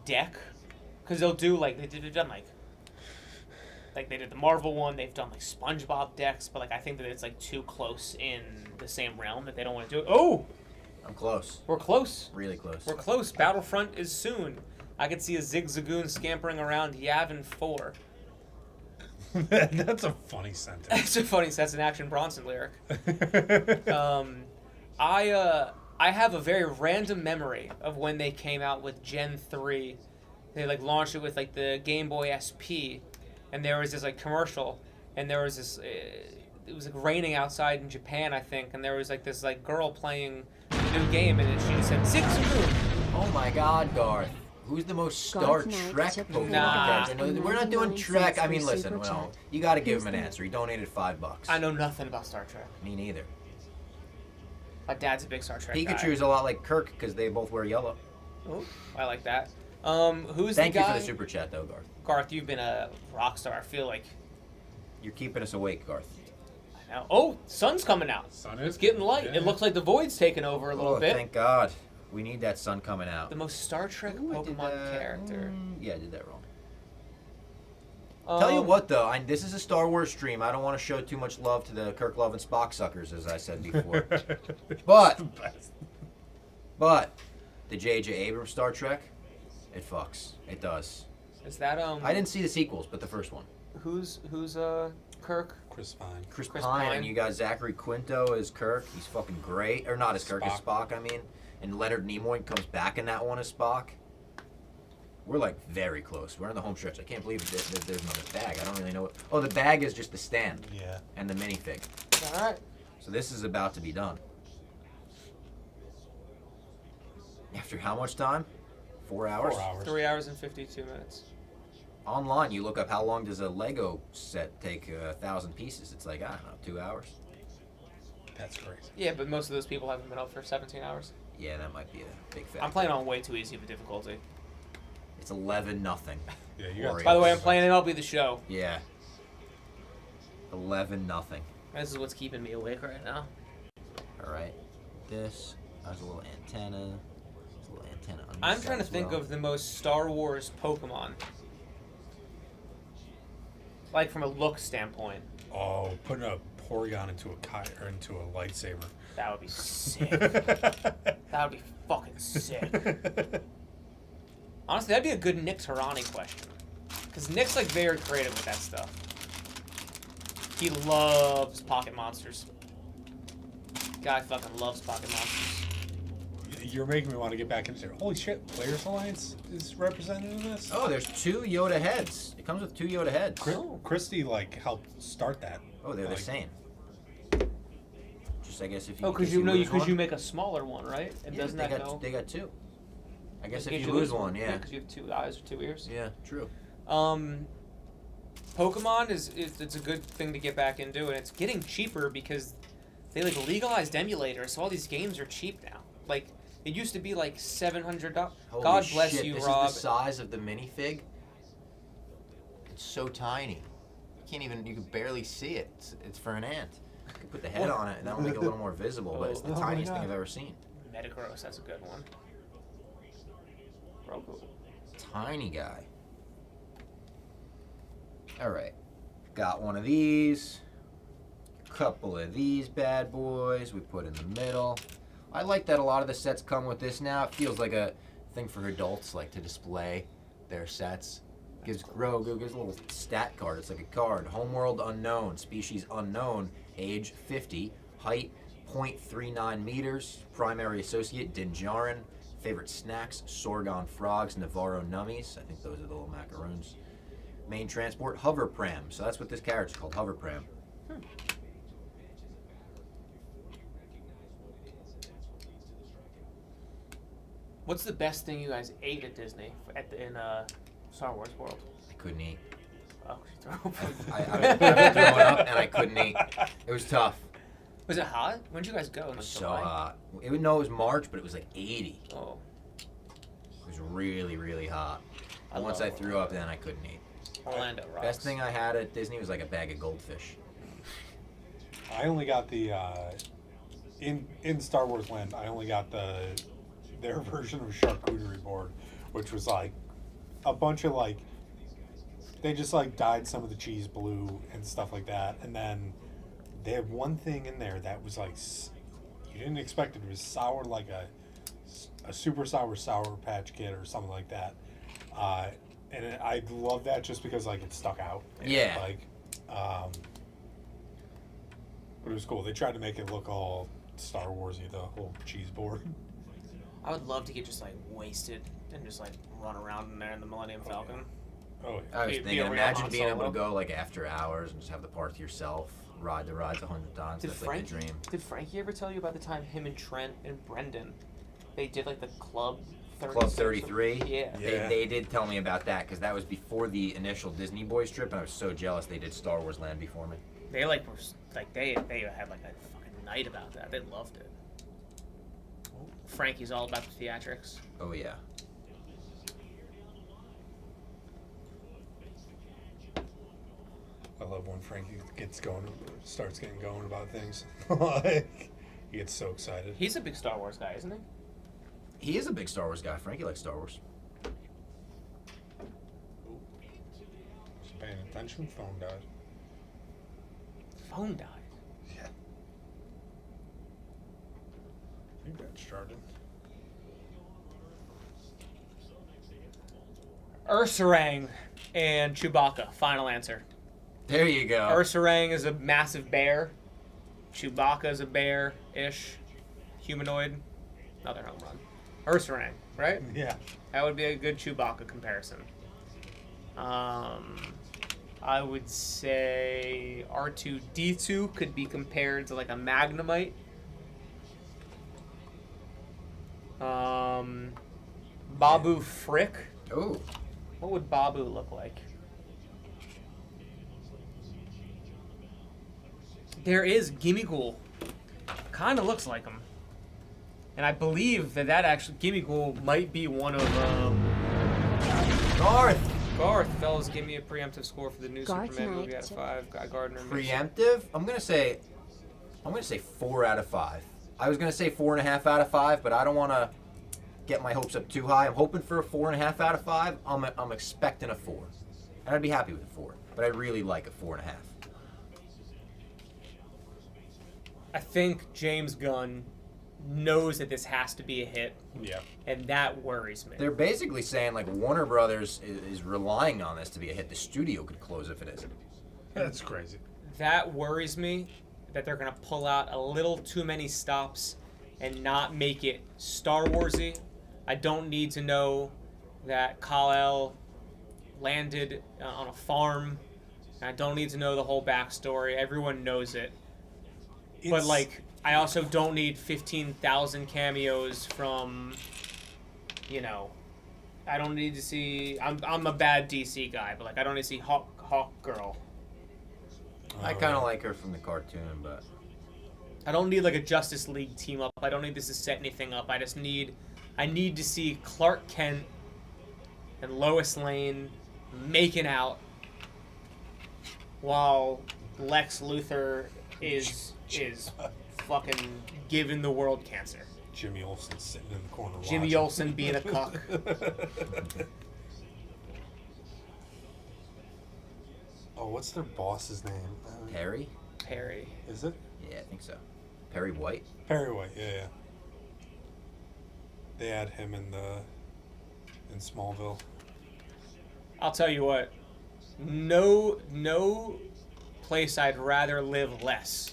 deck. Because they'll do like they've done like they did the Marvel one. They've done like SpongeBob decks, but like I think that it's like too close in the same realm that they don't want to do it. Oh, I'm close. We're close. Really close. We're close. Battlefront is soon. I could see a Zigzagoon scampering around Yavin 4. That's a funny sentence. It's a funny. That's an Action Bronson lyric. I have a very random memory of when they came out with Gen 3. They like launched it with like the Game Boy SP, and there was this like commercial, and there was this. It was like raining outside in Japan, I think, and there was like this like girl playing a new game, and then she just said Zigzagoon. Oh my God, Garth! Who's the most Star Trek Pokemon character? We're not doing Trek. I mean, listen, well, you got to give him an answer. He donated $5. I know nothing about Star Trek. Me neither. My dad's a big Star Trek guy. Pikachu's a lot like Kirk because they both wear yellow. Oh, I like that. Who's Thank the guy? you for the super chat, though, Garth. Garth, you've been a rock star. I feel like you're keeping us awake, Garth. I know. Oh, sun's coming out. It's getting light. Yeah. It looks like the void's taking over a little bit. Thank God. We need that sun coming out. The most Star Trek Pokemon character. Yeah, I did that wrong. Tell you what, though, this is a Star Wars stream. I don't want to show too much love to the Kirk Love and Spock suckers, as I said before. but the J.J. Abrams Star Trek, it fucks. It does. Is that I didn't see the sequels, but the first one. Who's Kirk? Chris Pine. Chris Pine, and you got Zachary Quinto as Kirk. He's fucking great, or not as Kirk, as Spock. I mean, and Leonard Nimoy comes back in that one as Spock. We're like very close. We're in the home stretch. I can't believe that there's another bag. I don't really know what. Oh, the bag is just the stand. Yeah. And the minifig. All right. So this is about to be done. After how much time? 4 hours? 4 hours. 3 hours and 52 minutes. Online, you look up how long does a Lego set take 1,000 pieces. It's like, I don't know, 2 hours. That's crazy. Yeah, but most of those people haven't been up for 17 hours. Yeah, that might be a big factor. I'm playing on way too easy of a difficulty. It's 11-0. Yeah, you got. By the way, I'm playing MLB The Show. Yeah. 11-0. This is what's keeping me awake right now. All right. This has a little antenna. There's a little antenna on this I'm side trying to as think well. of the most Star Wars Pokemon. Like from a look standpoint. Oh, putting a Porygon into a kite or into a lightsaber. That would be sick. That would be fucking sick. Honestly, that'd be a good Nick Turani question. Because Nick's like very creative with that stuff. He loves pocket monsters. Guy fucking loves pocket monsters. You're making me want to get back into it. Holy shit, Players Alliance is represented in this? Oh, there's 2 Yoda heads. It comes with 2 Yoda heads. Christy, like, helped start that. Oh, they're like, the same. Just, I guess if you... Oh, because you make a smaller one, right? And Yeah, doesn't they that got, go? They got 2. I guess In if case you lose one, yeah. because you have 2 eyes or 2 ears. Yeah, true. Pokemon it's a good thing to get back into, and it's getting cheaper because they like legalized emulators, so all these games are cheap now. Like it used to be like $700. Holy God bless shit, you, this Rob. is the size of the minifig. It's so tiny. You can barely see it. It's for an ant. You can put the head on it and that'll make it a little more visible, but it's the Oh my tiniest thing God. I've ever seen. Metagross, that's a good one. Real cool. Tiny guy. Alright. Got one of these. Couple of these bad boys we put in the middle. I like that a lot of the sets come with this now. It feels like a thing for adults, like to display their sets. Gives Grogu gives a little stat card. It's like a card. Homeworld unknown, species unknown, age 50, height 0.39 meters, primary associate Din Djarin, favorite snacks Sorgon frogs, Navarro nummies. I think those are the little macaroons. Main transport hover pram. So that's what this carriage is called, hover pram. What's the best thing you guys ate at Disney in Star Wars World? I couldn't eat. Oh, you throw up. I was throwing up and I couldn't eat. It was tough. Was it hot? When'd you guys go? In, like, So July? hot. It was March, but it was like 80. Oh. It was really, really hot. And once love I threw up, then I couldn't eat. Orlando rocks. Best thing I had at Disney was like a bag of goldfish. I only got the in Star Wars Land. I only got their version of charcuterie board, which was like a bunch of like they just like dyed some of the cheese blue and stuff like that, and then they had one thing in there that was like you didn't expect it. It was sour, like a super sour Sour Patch Kid or something like that. And I love that just because like it stuck out. Yeah. Like, but it was cool. They tried to make it look all Star Warsy, the whole cheese board. I would love to get just like wasted and just like run around in there in the Millennium Falcon. Oh, I was Be thinking, a real imagine Han being able to Solo. go like after hours and just have the park to yourself, ride the rides 100 times. Did That's like the dream. Did Frankie ever tell you about the time him and Trent and Brendan, they did like the Club 36 Club or 33? something? Yeah. They did tell me about that because that was before the initial Disney Boys trip, and I was so jealous they did Star Wars Land before me. They like were like they had like a fucking night about that. They loved it. Frankie's all about the theatrics. Oh yeah. I love when Frankie starts getting going about things. Like, he gets so excited. He's a big Star Wars guy, isn't he? He is a big Star Wars guy. Frankie likes Star Wars. Just paying attention, phone died. Phone died. Yeah. I think that started. Ursarang and Chewbacca. Final answer. There you go. Ursarang is a massive bear. Chewbacca is a bear-ish humanoid. Another home run. Ursaring, right? Yeah. That would be a good Chewbacca comparison. I would say R2-D2 could be compared to like a Magnemite. Babu Frick. Ooh. What would Babu look like? There is Gimmighoul. Kind of looks like him. And I believe that actually Gimmighoul might be one of Garth, fellas, give me a preemptive score for the new Garth Superman movie Knight. out of 5. Guy Gardner. Preemptive? I'm gonna say 4 out of 5. I was gonna say 4.5 out of 5, but I don't want to get my hopes up too high. I'm hoping for a 4.5 out of 5. I'm expecting a 4, and I'd be happy with a 4, but I really like a 4.5. I think James Gunn knows that this has to be a hit. Yeah. And that worries me. They're basically saying like Warner Brothers is relying on this to be a hit. The studio could close if it isn't. That's crazy. That worries me, that they're going to pull out a little too many stops and not make it Star Warsy. I don't need to know that Kal-El landed on a farm. I don't need to know the whole backstory. Everyone knows it. But like, I also don't need 15,000 cameos from, you know, I don't need to see. I'm a bad DC guy, but like, I don't need to see Hawk Girl. I kind of like her from the cartoon, but I don't need like a Justice League team up. I don't need this to set anything up. I need to see Clark Kent and Lois Lane making out while Lex Luthor is fucking giving the world cancer. Jimmy Olsen sitting in the corner. Jimmy watching. Olsen being a cuck. Oh, what's their boss's name? Perry? Perry. Is it? Yeah, I think so. Perry White? Perry White, yeah. They had him in Smallville. I'll tell you what. No place I'd rather live less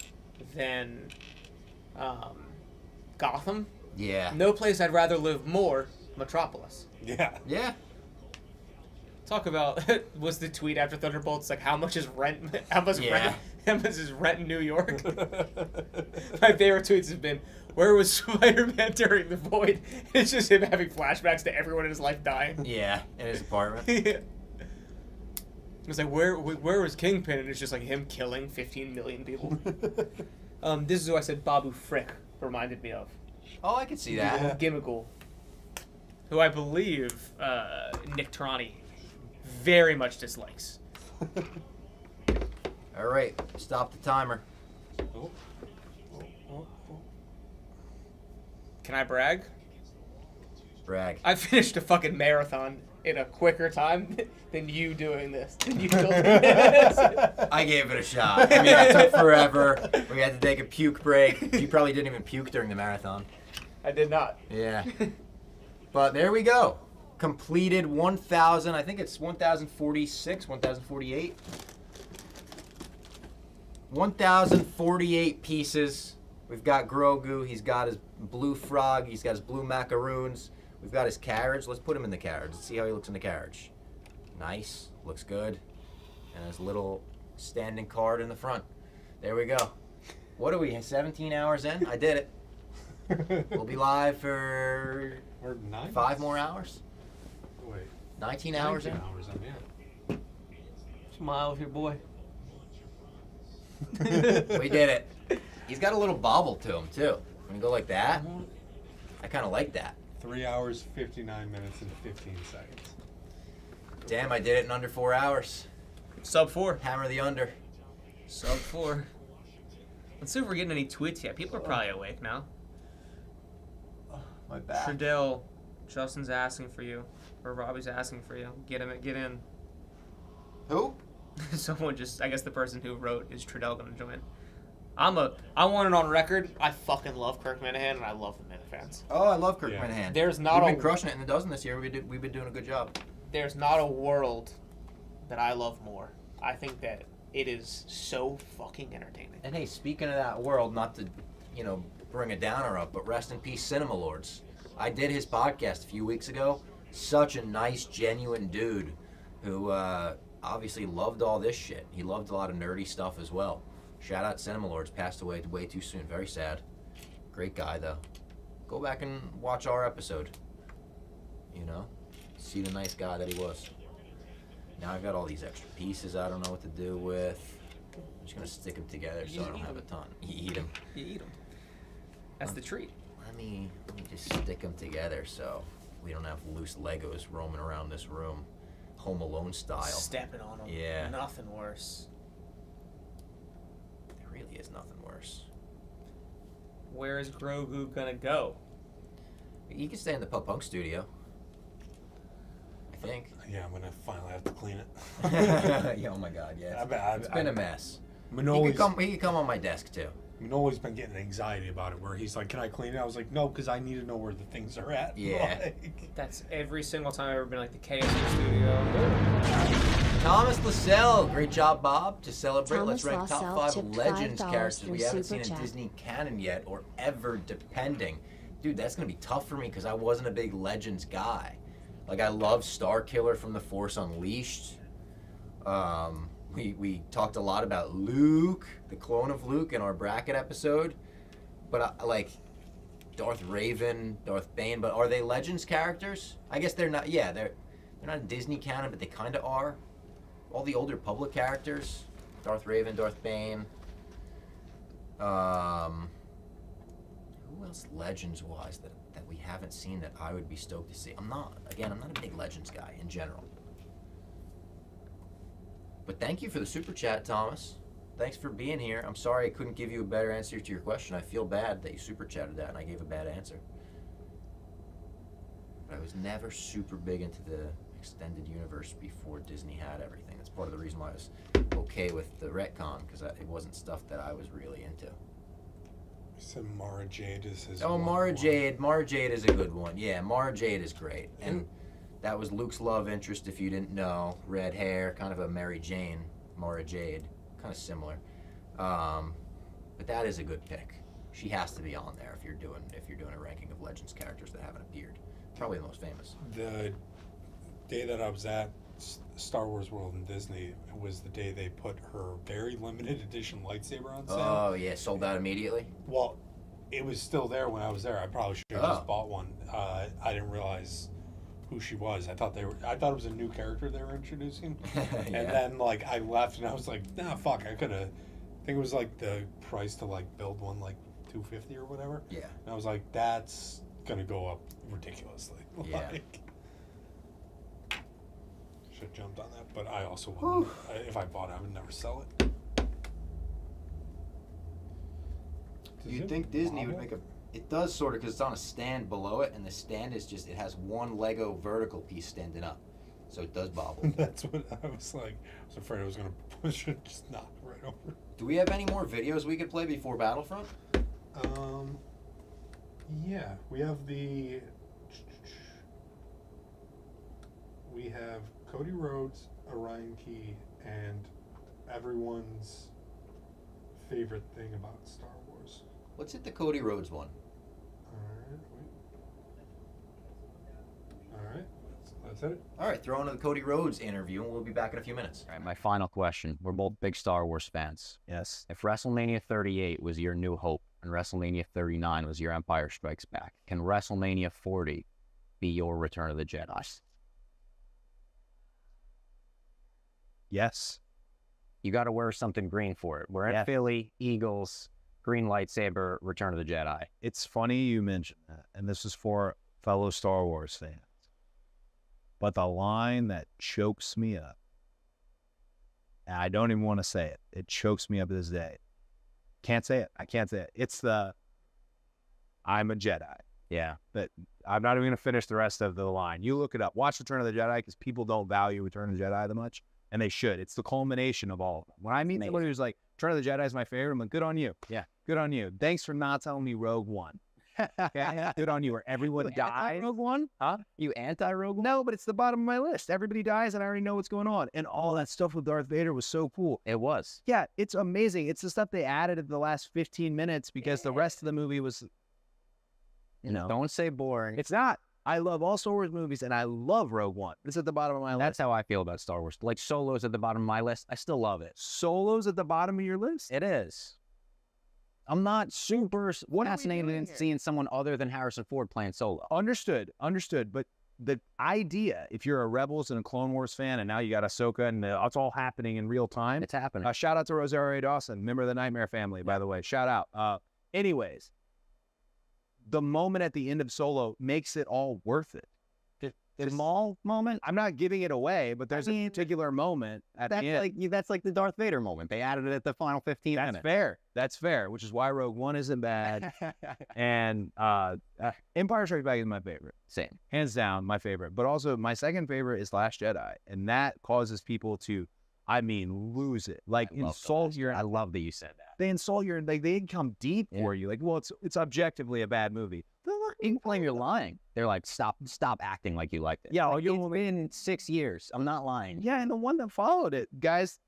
than Gotham. Yeah. No place I'd rather live more, Metropolis. Yeah. Yeah. Talk about was the tweet after Thunderbolts like how much is rent? How much is rent in New York? My favorite tweets have been, "Where was Spider-Man during the Void?" It's just him having flashbacks to everyone in his life dying. Yeah, in his apartment. Yeah. It's like where was Kingpin? And it's just like him killing 15 million people. This is who I said Babu Frick reminded me of. Oh, I can see that. Gimmighoul, who I believe Nick Turani very much dislikes. All right, stop the timer. Can I brag? Brag. I finished a fucking marathon in a quicker time than you doing this. Than you building this. I gave it a shot. I mean, it took forever. We had to take a puke break. You probably didn't even puke during the marathon. I did not. Yeah. But there we go. Completed 1,000. I think it's 1,046, 1,048. 1,048 pieces. We've got Grogu. He's got his blue frog. He's got his blue macaroons. We've got his carriage. Let's put him in the carriage. Let's see how he looks in the carriage. Nice. Looks good. And his little standing card in the front. There we go. What are we, 17 hours in? I did it. We'll be live for 5 more hours. Wait. 19 hours 19 in? hours in, yeah. Smile with your boy. We did it. He's got a little bobble to him, too. When you go like that, I kind of like that. 3 hours, 59 minutes, and 15 seconds. Damn, I did it in under 4 hours. Sub 4. Hammer the under. Sub 4. Let's see if we're getting any tweets yet. People are probably awake now. My back. Trudell, Justin's asking for you. Or Robbie's asking for you. Get in. Who? Someone just, I guess the person who wrote, is Trudell going to join? I want it on record. I fucking love Kirk Minahan, and I love the Minifans. Oh, I love Kirk Minahan. There's not We've been crushing it in the dozen this year. We've been doing a good job. There's not a world that I love more. I think that it is so fucking entertaining. And hey, speaking of that world, not to bring a downer up, but rest in peace, Cinema Lords. I did his podcast a few weeks ago. Such a nice, genuine dude who obviously loved all this shit. He loved a lot of nerdy stuff as well. Shout out Cinema Lords, passed away way too soon. Very sad. Great guy, though. Go back and watch our episode. See the nice guy that he was. Now I've got all these extra pieces I don't know what to do with. I'm just going to stick them together so I don't have a ton. You eat them. You eat them. That's the treat. Let me just stick them together so we don't have loose Legos roaming around this room. Home Alone style. Stepping on them. Yeah. Nothing worse. There really is nothing worse. Where is Grogu gonna go? He can stay in the Pop Punk studio. I think. Yeah, I'm gonna finally have to clean it. Yeah, oh my God, yeah. It's I been a mess. He Manoli's could come on my desk too. Manoli's been getting anxiety about it, where he's like, "Can I clean it?" I was like, "No, because I need to know where the things are at." Yeah. Like, That's every single time I've ever been like the KFC studio. Thomas Lascelle, great job, Bob. To celebrate, Thomas let's rank top Lascelle 5 tipped Legends $5 characters through we haven't seen Super in Chat. Disney canon yet, or ever, depending. Dude, that's gonna be tough for me because I wasn't a big Legends guy. Like, I love Starkiller from The Force Unleashed. We talked a lot about Luke, the clone of Luke, in our bracket episode. But I like Darth Raven, Darth Bane. But are they Legends characters? I guess they're not. Yeah, they're not Disney canon, but they kind of are. All the older public characters, Darth Raven, Darth Bane. Who else Legends-wise that we haven't seen that I would be stoked to see? I'm not a big Legends guy in general. But thank you for the super chat, Thomas. Thanks for being here. I'm sorry I couldn't give you a better answer to your question. I feel bad that you super chatted that and I gave a bad answer. But I was never super big into the extended universe before Disney had everything. That's part of the reason why I was okay with the retcon, because it wasn't stuff that I was really into. he said Mara Jade is his. Oh, Mara Jade. Mara Jade is a good one. Yeah, Mara Jade is great. And that was Luke's love interest, if you didn't know. Red hair, kind of a Mary Jane, Mara Jade. Kind of similar. But that is a good pick. She has to be on there if you're doing a ranking of Legends characters that haven't appeared. Probably the most famous. The day that I was at Star Wars World in Disney was the day they put her very limited edition lightsaber on sale. Oh, yeah, sold out immediately? Well, it was still there when I was there. I probably should have just bought one. I didn't realize who she was. I thought it was a new character they were introducing. And then I left and I was like, nah, fuck, I could have. I think it was the price to build one $250 or whatever. Yeah. And I was like, that's gonna go up ridiculously. Yeah. Should have jumped on that, but I also wouldn't. If I bought it, I would never sell it. You'd think Disney would make a... It does sort of, because it's on a stand below it, and the stand is just, it has one Lego vertical piece standing up. So it does bobble. That's what I was like. I was afraid I was going to push it, just knock it right over. Do we have any more videos we could play before Battlefront? Yeah, we have Cody Rhodes, Orion Key, and everyone's favorite thing about Star Wars. Let's hit the Cody Rhodes one. All right. Let's hit it. All right, throw into the Cody Rhodes interview, and we'll be back in a few minutes. All right, my final question. We're both big Star Wars fans. Yes. If WrestleMania 38 was your New Hope and WrestleMania 39 was your Empire Strikes Back, can WrestleMania 40 be your Return of the Jedi? Yes. You got to wear something green for it. We're at Philly, Eagles, green lightsaber, Return of the Jedi. It's funny you mentioned that, and this is for fellow Star Wars fans. But the line that chokes me up, and I don't even want to say it, it chokes me up to this day. Can't say it. I can't say it. It's the, I'm a Jedi. Yeah. But I'm not even going to finish the rest of the line. You look it up. Watch Return of the Jedi, because people don't value Return of the Jedi that much, and they should. It's the culmination of all of them. When I meet somebody who's like, Return of the Jedi is my favorite, I'm like, good on you. Yeah. Good on you. Thanks for not telling me Rogue One. Stood on you where everyone dies. Rogue One? Huh? You anti-Rogue One? No, but it's the bottom of my list. Everybody dies, and I already know what's going on. And all that stuff with Darth Vader was so cool. It was. Yeah, it's amazing. It's the stuff they added at the last 15 minutes because the rest of the movie was, Don't say boring. It's not. I love all Star Wars movies, and I love Rogue One. It's at the bottom of my list. That's how I feel about Star Wars. Like Solo's at the bottom of my list. I still love it. Solo's at the bottom of your list? It is. I'm not super fascinated in seeing someone other than Harrison Ford playing Solo. Understood. But the idea, if you're a Rebels and a Clone Wars fan, and now you got Ahsoka, and it's all happening in real time. It's happening. Shout out to Rosario Dawson, member of the Nightmare family, by the way. Shout out. Anyways, the moment at the end of Solo makes it all worth it. The small moment? I'm not giving it away, but there's a particular moment at the end. That's like the Darth Vader moment. They added it at the final 15 minutes. That's fair, which is why Rogue One isn't bad. And Empire Strikes Back is my favorite. Same. Hands down, my favorite. But also, my second favorite is Last Jedi. And that causes people to, lose it. Like, insult your... I love that you said that. They insult your... Like, they come deep for you. Like, well, it's objectively a bad movie. You can claim you're lying. They're like, stop acting like you liked it. Yeah, like, it's been 6 years. I'm not lying. Yeah, and the one that followed it, guys,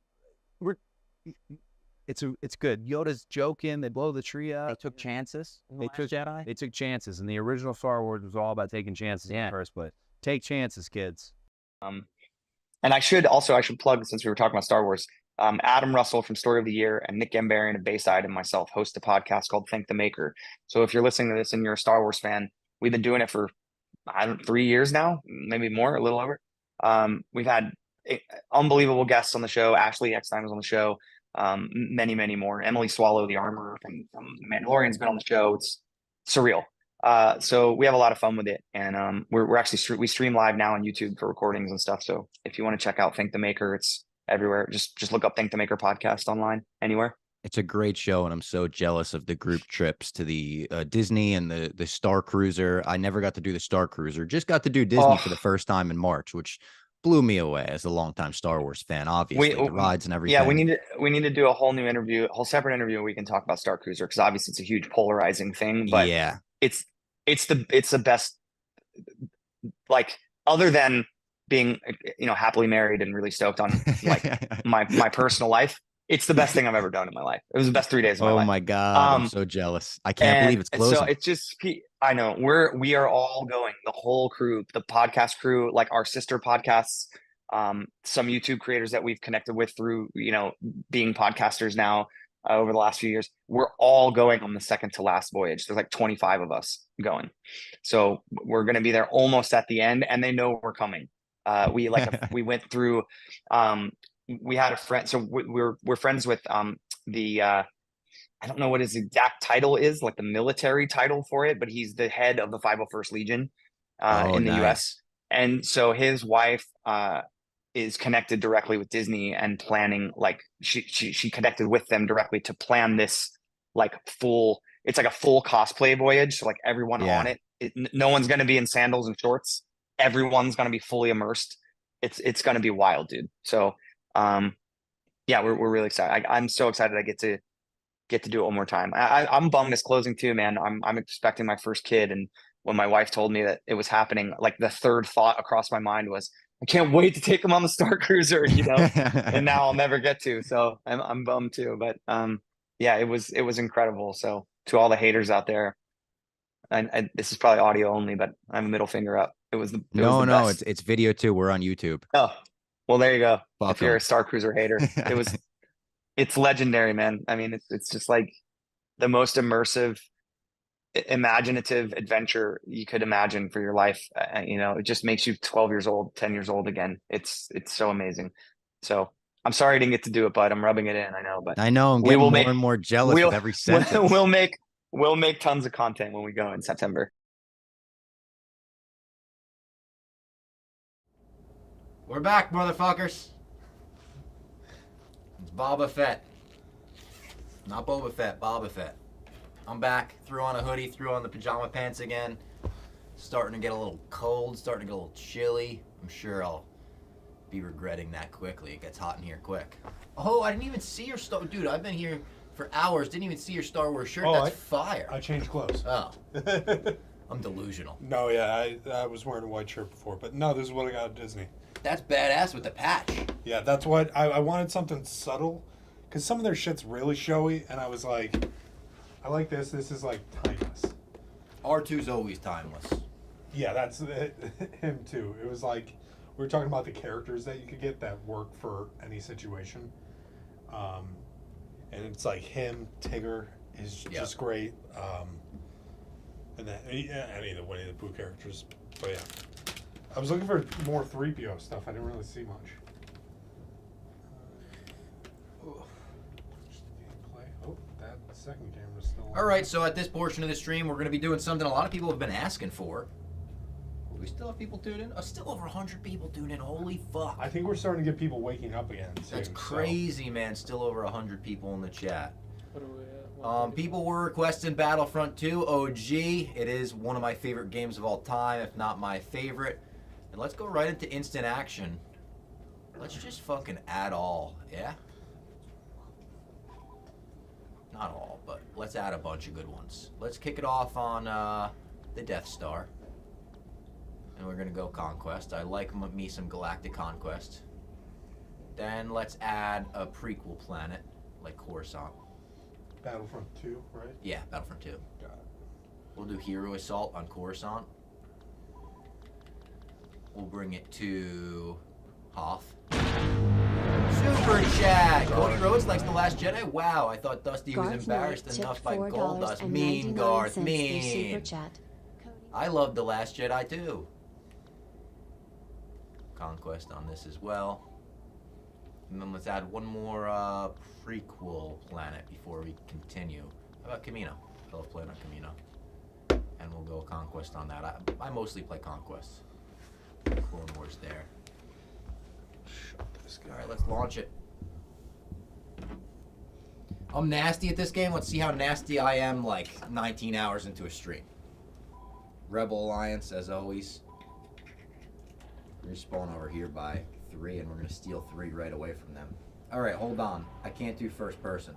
it's good. Yoda's joking. They blow the tree up. They took chances. They took chances, and the original Star Wars was all about taking chances in the first place. Take chances, kids. And I should plug, since we were talking about Star Wars, Adam Russell from Story of the Year and Nick Gambarian of Bayside and myself host a podcast called Thank the Maker. So if you're listening to this and you're a Star Wars fan, we've been doing it for 3 years now, maybe more, a little over. We've had unbelievable guests on the show. Ashley Eckstein was on the show. Many, many more. Emily Swallow, the armorer from Mandalorian's been on the show. It's surreal. So we have a lot of fun with it, and we're actually we stream live now on YouTube for recordings and stuff. So if you want to check out Thank the Maker, it's everywhere. Just look up Thank the Maker podcast online, anywhere. It's a great show, and I'm so jealous of the group trips to the Disney and the Star Cruiser. I never got to do the Star Cruiser. Just got to do Disney for the first time in March, which blew me away as a longtime Star Wars fan. Obviously, the rides and everything. Yeah, we need to do a whole new interview, a whole separate interview, where we can talk about Star Cruiser, because obviously it's a huge polarizing thing. But yeah, it's the best. Like, other than being happily married and really stoked on like my personal life, it's the best thing I've ever done in my life. It was the best 3 days of my life. Oh my God, I'm so jealous. I can't believe it's closing. So it's just, I know we are all going, the whole crew, the podcast crew, like our sister podcasts, some YouTube creators that we've connected with through, being podcasters now over the last few years. We're all going on the second to last voyage. There's like 25 of us going. So we're going to be there almost at the end, and they know we're coming. We went through, we had a friend, so we're friends with I don't know what his exact title is, like the military title for it, but he's the head of the 501st Legion in the US. And so his wife is connected directly with Disney and planning, like she connected with them directly to plan this it's like a full cosplay voyage. So like everyone on it, no one's going to be in sandals and shorts. Everyone's going to be fully immersed. It's going to be wild, dude. So we're really excited. I'm so excited I get to do it one more time. I'm bummed it's closing too, man. I'm expecting my first kid, and when my wife told me that it was happening, like the third thought across my mind was, I can't wait to take him on the Star Cruiser, and now I'll never get to. So I'm bummed too. But it was incredible. So to all the haters out there, and this is probably audio only, but I'm a middle finger up. It's video too. We're on YouTube. Oh, well, there you go. Fuck if you're 'em. a Star Cruiser hater, it's legendary, man. I mean, it's just like the most immersive, imaginative adventure you could imagine for your life. It just makes you 12 years old, 10 years old again. It's so amazing. So I'm sorry I didn't get to do it, but I'm rubbing it in. I know, but I know I'm getting more and more jealous with every sentence. We'll make tons of content when we go in September. We're back, motherfuckers. It's Boba Fett. Not Boba Fett, Boba Fett. I'm back. Threw on a hoodie, threw on the pajama pants again. Starting to get a little cold, starting to get a little chilly. I'm sure I'll be regretting that quickly. It gets hot in here quick. Oh, I didn't even see your stove. Dude, I've been here for hours. Didn't even see your Star Wars shirt. Oh, That's fire. I changed clothes. Oh. I'm delusional. No, yeah, I was wearing a white shirt before, but no, this is what I got at Disney. That's badass with the patch. Yeah, that's what I wanted, something subtle, because some of their shit's really showy, and I was like, I like this. This is like timeless. R2's always timeless. Yeah, that's him too. It was like we were talking about the characters that you could get that work for any situation, and it's like him. Tigger is just great, and then any of the Winnie the Pooh characters. But yeah, I was looking for more 3PO stuff. I didn't really see much. Oh, that second camera's still on. All right, so at this portion of the stream, we're going to be doing something a lot of people have been asking for. We still have people tuning in? Oh, still over 100 people tuning in. Holy fuck. I think we're starting to get people waking up again, too. That's crazy, man. Still over 100 people in the chat. What are we at? People were requesting Battlefront 2 OG. It is one of my favorite games of all time, if not my favorite. And let's go right into instant action. Let's just fucking add all, yeah? Not all, but let's add a bunch of good ones. Let's kick it off on the Death Star. And we're going to go Conquest. I like me some Galactic Conquest. Then let's add a prequel planet, like Coruscant. Battlefront 2, right? Yeah, Battlefront 2. Got it. We'll do Hero Assault on Coruscant. We'll bring it to Hoth. Super chat! Cody Rhodes likes The Last Jedi. Wow, I thought Dusty was embarrassed enough by Goldust. Mean, Garth, mean. I love The Last Jedi too. Conquest on this as well. And then let's add one more prequel planet before we continue. How about Kamino? I love playing on Kamino. And we'll go Conquest on that. I mostly play Conquest. Clone Wars there. Alright, let's launch it. I'm nasty at this game. Let's see how nasty I am like 19 hours into a stream. Rebel Alliance, as always. Respawn over here by 3, and we're going to steal 3 right away from them. Alright, hold on. I can't do first person.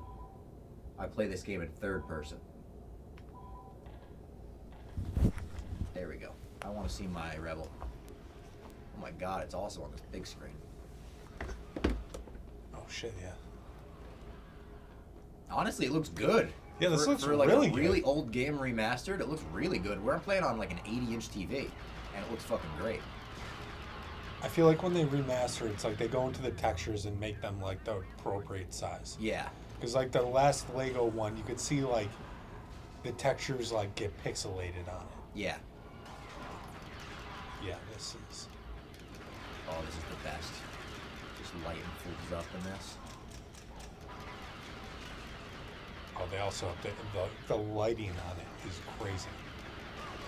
I play this game in third person. There we go. I want to see my Rebel. Oh my god, it's also on this big screen. Oh shit, yeah. Honestly, it looks good. Yeah, this looks for like really a good. really old game remastered. It looks really good. We're playing on like an 80-inch TV, and it looks fucking great. I feel like when they remaster, it's like they go into the textures and make them like the appropriate size. Yeah. Because like the last Lego one, you could see like the textures like get pixelated on it. Yeah. Yeah, this is. Oh, this is the best. Just lighten fools up in this. Oh, they also have the lighting on it is crazy.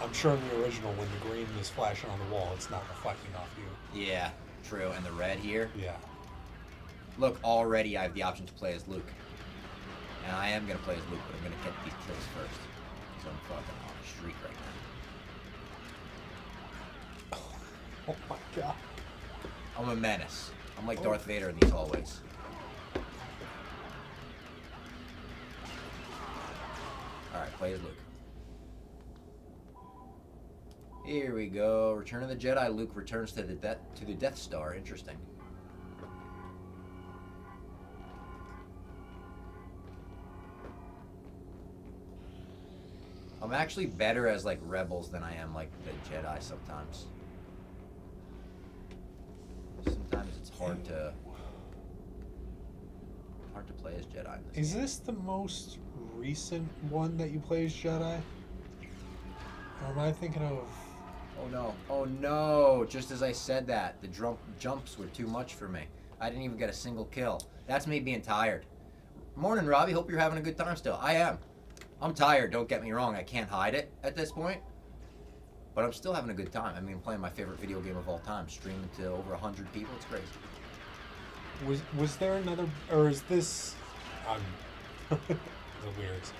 I'm sure in the original, when the green is flashing on the wall, it's not reflecting off you. Yeah, true. And the red here. Yeah. Look, already I have the option to play as Luke. And I am going to play as Luke, but I'm going to get these kills first. So I'm fucking on a streak right now. Oh my god. I'm a menace. I'm like Darth Vader in these hallways. Alright, play as Luke. Here we go. Return of the Jedi. Luke returns to the Death Star. Interesting. I'm actually better as like rebels than I am like the Jedi sometimes. Sometimes it's hard to play as Jedi. In this Is this the most recent one that you play as Jedi? Or am I thinking of? Oh no! Oh no! Just as I said that, the jumps were too much for me. I didn't even get a single kill. That's me being tired. Morning, Robbie. Hope you're having a good time still. I am. I'm tired. Don't get me wrong. I can't hide it at this point. But I'm still having a good time. I mean, I'm playing my favorite video game of all time, streaming to over 100 people. It's crazy. Was there another, or is this? The weirdest.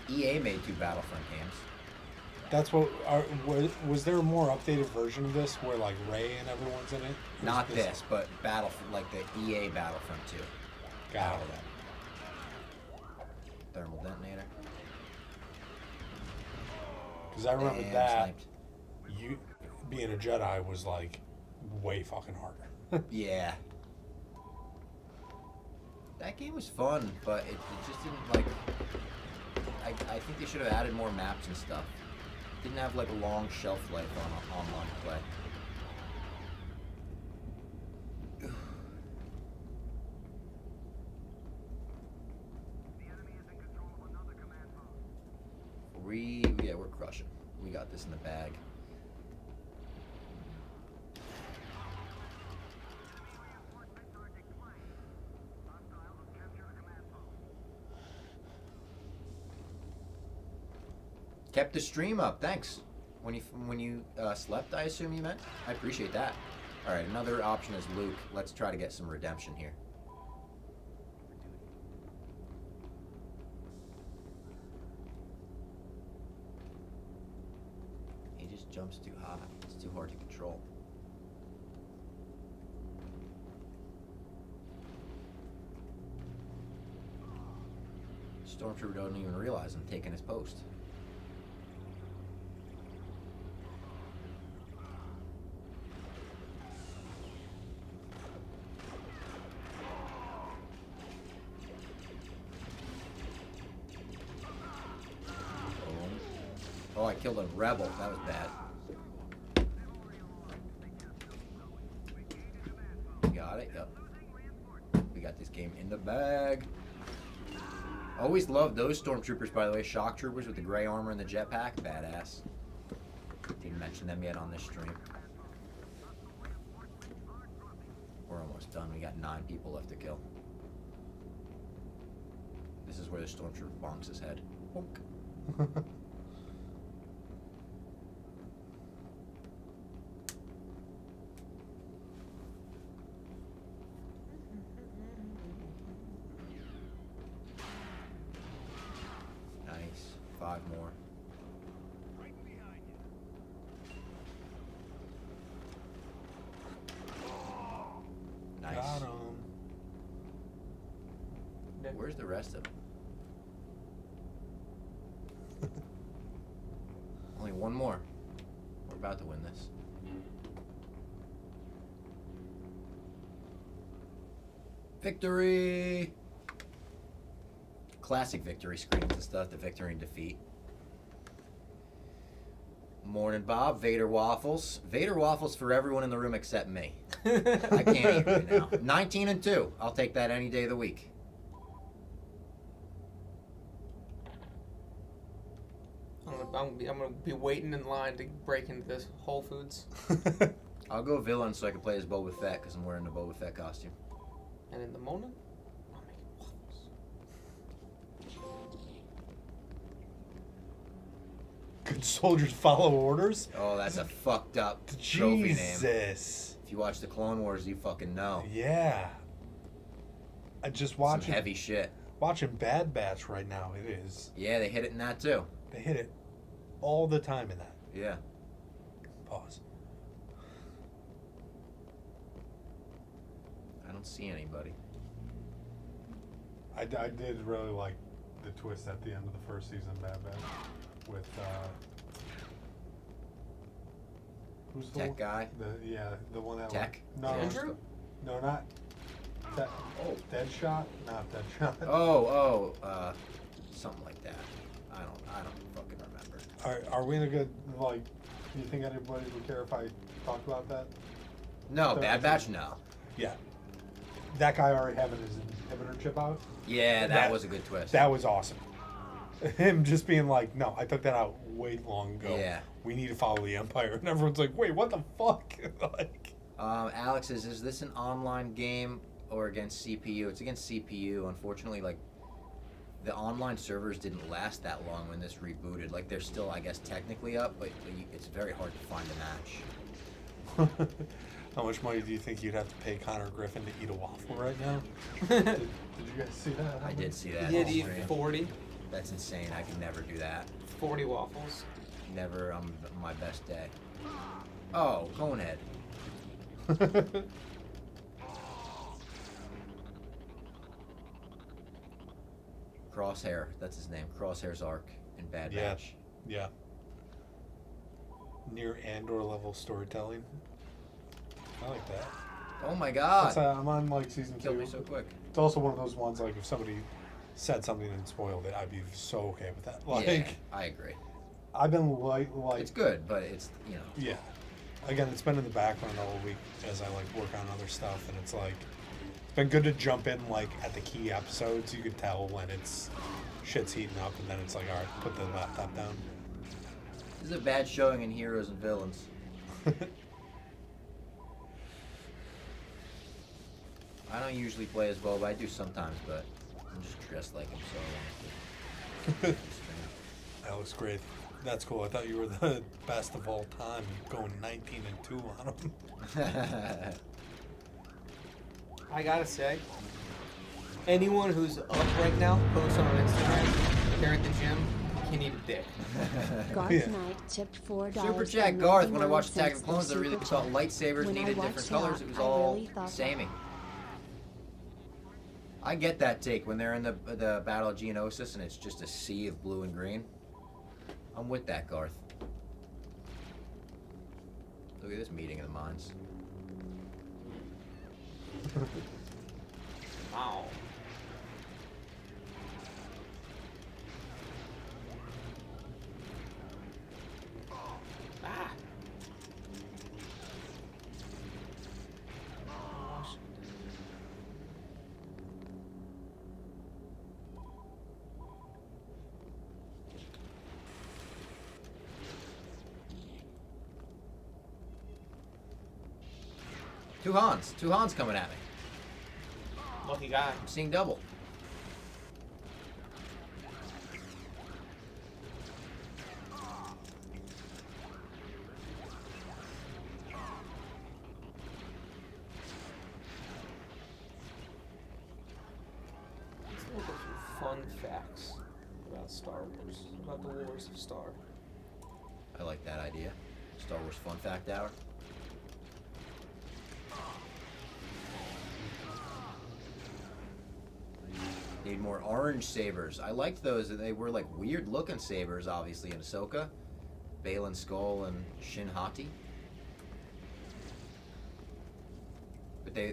EA made 2 Battlefront games. That's what. Was there a more updated version of this where like Rey and everyone's in it? Not this, but Battlefront, like the EA Battlefront 2. Got it. Thermal detonator. Because I remember Damn, that sniped. you being a Jedi was like way fucking harder. Yeah. That game was fun, but it just didn't like. I think they should have added more maps and stuff. Didn't have like a long shelf life on online play. Yeah, we're crushing. We got this in the bag. Kept the stream up. Thanks. When you slept, I assume you meant. I appreciate that. All right, another option is Luke. Let's try to get some redemption here. He just jumps too high. It's too hard to control. Stormtrooper doesn't even realize I'm taking his post. Oh, I killed a rebel. That was bad. Got it, yep. We got this game in the bag. Always loved those stormtroopers, by the way. Shock troopers with the gray armor and the jetpack. Badass. Didn't mention them yet on this stream. We're almost done. We got 9 people left to kill. This is where the stormtrooper bonks his head. Bonk. Nice. 5 more. Nice. Got him. Where's the rest of them? Only one more. We're about to win this. Victory! Classic victory screens and stuff. The victory and defeat. Morning, Bob. Vader waffles. Vader waffles for everyone in the room except me. I can't eat right now. 19-2. I'll take that any day of the week. I'm gonna be waiting in line to break into this Whole Foods. I'll go villain so I can play as Boba Fett because I'm wearing the Boba Fett costume. And in the morning, Good soldiers follow orders. Oh, that's a fucked up trophy name. Jesus. If you watch the Clone Wars, you fucking know. Yeah. I just watching some heavy shit. Watching Bad Batch right now. It is. Yeah, they hit it in that too. They hit it all the time in that. Yeah. Pause. I don't see anybody. I did really like the twist at the end of the first season of Bad Batch with who's the Tech guy? The one that Tech? No, Andrew? No, not that. Oh, Deadshot, not Deadshot. Something like that. I don't fucking remember. Are we in a good like? Do you think anybody would care if I talked about that? No, Bad Batch, no. Yeah. That guy already having his inhibitor chip out. Yeah, that was a good twist. That was awesome. Him just being like, no, I took that out way long ago. Yeah. We need to follow the Empire. And everyone's like, wait, what the fuck? Like, Alex is this an online game or against CPU? It's against CPU. Unfortunately, like, the online servers didn't last that long when this rebooted. Like, they're still, I guess, technically up, but it's very hard to find a match. how much money do you think you'd have to pay Connor Griffin to eat a waffle right now? did you guys see that? I did see that. He had to eat 40. That's insane. I could never do that. 40 waffles. Never on my best day. Oh, Conehead. Crosshair. That's his name. Crosshair's arc in Bad Yeah. Batch. Yeah. Near Andor level storytelling. I like that. Oh my god! That's, I'm on like season 2. Killed me so quick. It's also one of those ones like if somebody said something and spoiled it, I'd be so okay with that. Like, yeah, I agree. I've been like It's good, but it's yeah. Again, it's been in the background all week as I like work on other stuff, and it's like it's been good to jump in like at the key episodes. You could tell when it's shit's heating up, and then it's like, all right, put the laptop down. This is a bad showing in Heroes and Villains. I don't usually play as well, but I do sometimes. But I'm just dressed like him, so I want to. That looks great. That's cool. I thought you were the best of all time, going 19-2 on them. I gotta say, anyone who's up right now, post on Instagram, they're at the gym, can eat a dick. Garth Knight tipped $4. Super Chat Garth, when I watched Attack of the Clones, I really thought lightsabers When I needed watched different colors. that, It was I all really thought samey. I get that take when they're in the Battle of Geonosis and it's just a sea of blue and green. I'm with that, Garth. Look at this meeting of the minds. Wow. Ah. Two Hans coming at me. Lucky guy. I'm seeing double. Let's look at some fun facts about Star Wars, about the Wars of Star. I like that idea. Star Wars Fun Fact Hour. Need more orange sabers. I liked those. They were like weird looking sabers, obviously, in Ahsoka. Balin Skull and Shin Hati. But they,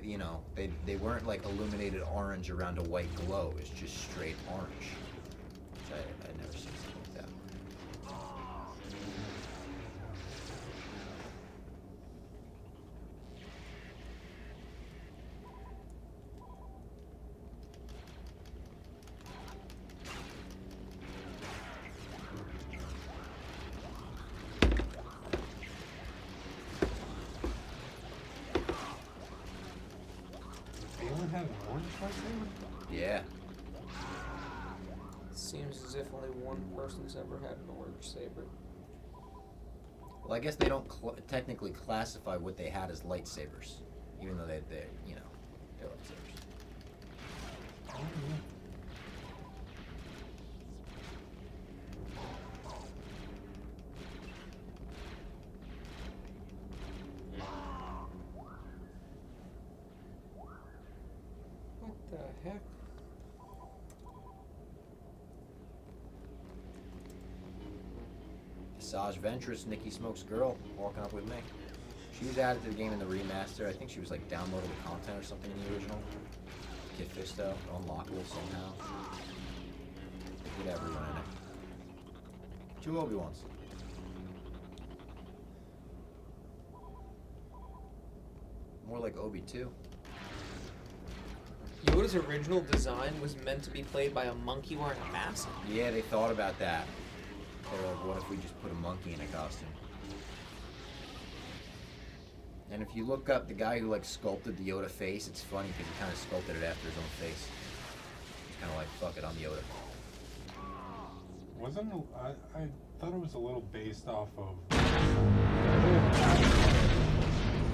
they weren't like illuminated orange around a white glow. It's just straight orange. Which I'd never seen something like that. Balin had an orange lightsaber? Yeah. Seems as if only one person's ever had an orange saber. Well, I guess they don't technically classify what they had as lightsabers, even though they're lightsabers. What the heck? Visage Ventress, Nikki Smoke's girl, walking up with me. She was added to the game in the remaster. I think she was like downloadable content or something in the original. Kit Fisto, unlockable somehow. Get everyone in it. 2 Obi-Wans. More like Obi-2. Yoda's original design was meant to be played by a monkey wearing a mask. Yeah, they thought about that. They were like, what if we just put a monkey in a costume? And if you look up the guy who like sculpted the Yoda face, it's funny because he kind of sculpted it after his own face. He's kind of like, fuck it, I'm Yoda. Wasn't I thought it was a little based off of.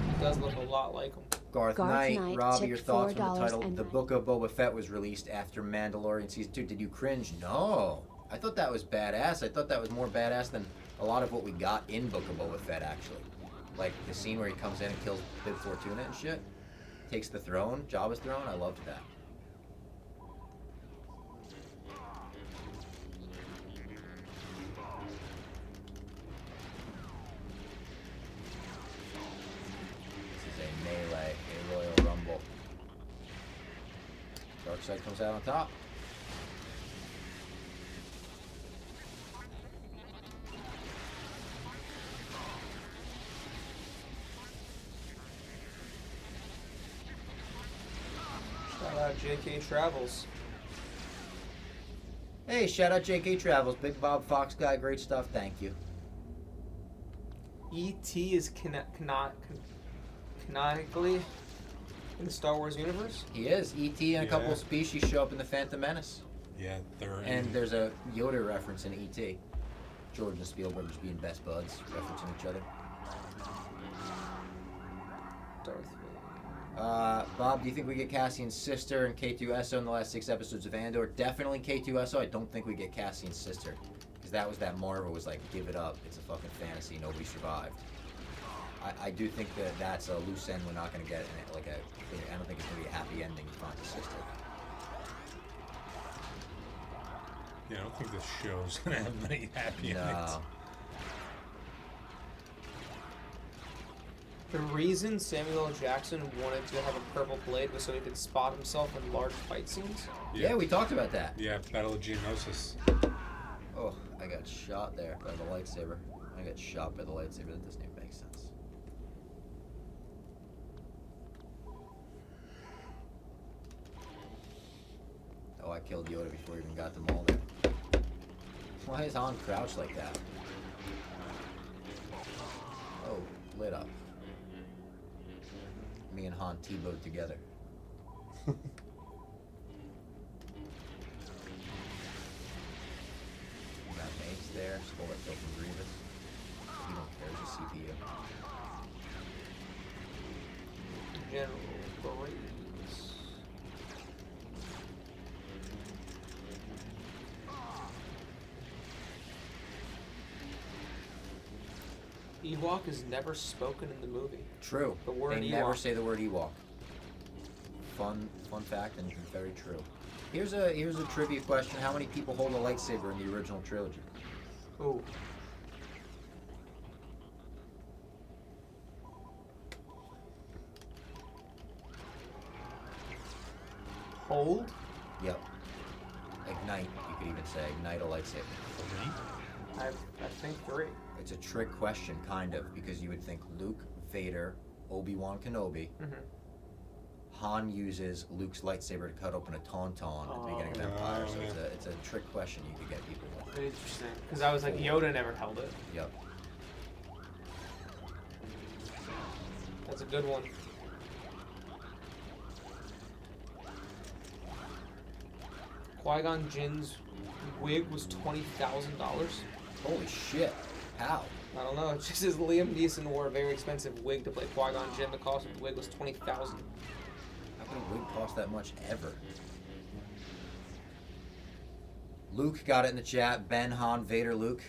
It does look a lot like him. Garth Garth Knight, Knight Robbie, your tipped thoughts on the title? $4.09. The Book of Boba Fett was released after Mandalorian Season 2. Did you cringe? No. I thought that was badass. I thought that was more badass than a lot of what we got in Book of Boba Fett, actually. Like the scene where he comes in and kills Bib Fortuna and shit. Takes the throne, Jabba's throne. I loved that. side comes out on top. Shout out JK Travels. Hey, shout out JK Travels, Big Bob Fox guy, great stuff, thank you. E.T. is canonically in the Star Wars universe? He is. E.T. and a couple of species show up in the Phantom Menace. Yeah, they're And there's a Yoda reference in E.T. George and Spielberg just being best buds, referencing each other. Darth Vader. Bob, do you think we get Cassian's sister and K2SO in the last 6 episodes of Andor? Definitely K2SO. I don't think we get Cassian's sister. Because that was that Marvel was like, give it up. It's a fucking fantasy. Nobody survived. I do think that that's a loose end. We're not going to get like I don't think it's going to be a happy ending to find a sister. Yeah, I don't think this show's gonna have many happy endings. The reason Samuel L. Jackson wanted to have a purple blade was so he could spot himself in large fight scenes. Yeah, we talked about that. Yeah, Battle of Geonosis. Oh, I got shot there by the lightsaber. I got shot by the lightsaber. That doesn't even make sense. Oh, I killed Yoda before I even got to Mulder. Why is Han crouched like that? Oh, lit up. Me and Han T-bowed together. Got mates there. Stole that kill from Grievous. You don't care. It's a CPU. General Graves. Ewok is never spoken in the movie. True. The word they Ewok. never say the word Ewok. Fun fact and very true. Here's a trivia question. How many people hold a lightsaber in the original trilogy? Ooh. Hold? Yep. Ignite, you could even say. Ignite a lightsaber. I think 3. It's a trick question, kind of, because you would think Luke, Vader, Obi-Wan Kenobi. Han uses Luke's lightsaber to cut open a tauntaun at the beginning of Empire, so it's a trick question you could get people with. Interesting. Because I was like, Yoda never held it. Yep. That's a good one. Qui-Gon Jinn's wig was $20,000. Holy shit. How? I don't know. It just says Liam Neeson wore a very expensive wig to play Qui-Gon Jinn. The cost of the wig was $20,000. How can a wig cost that much ever? Luke got it in the chat. Ben, Han, Vader, Luke.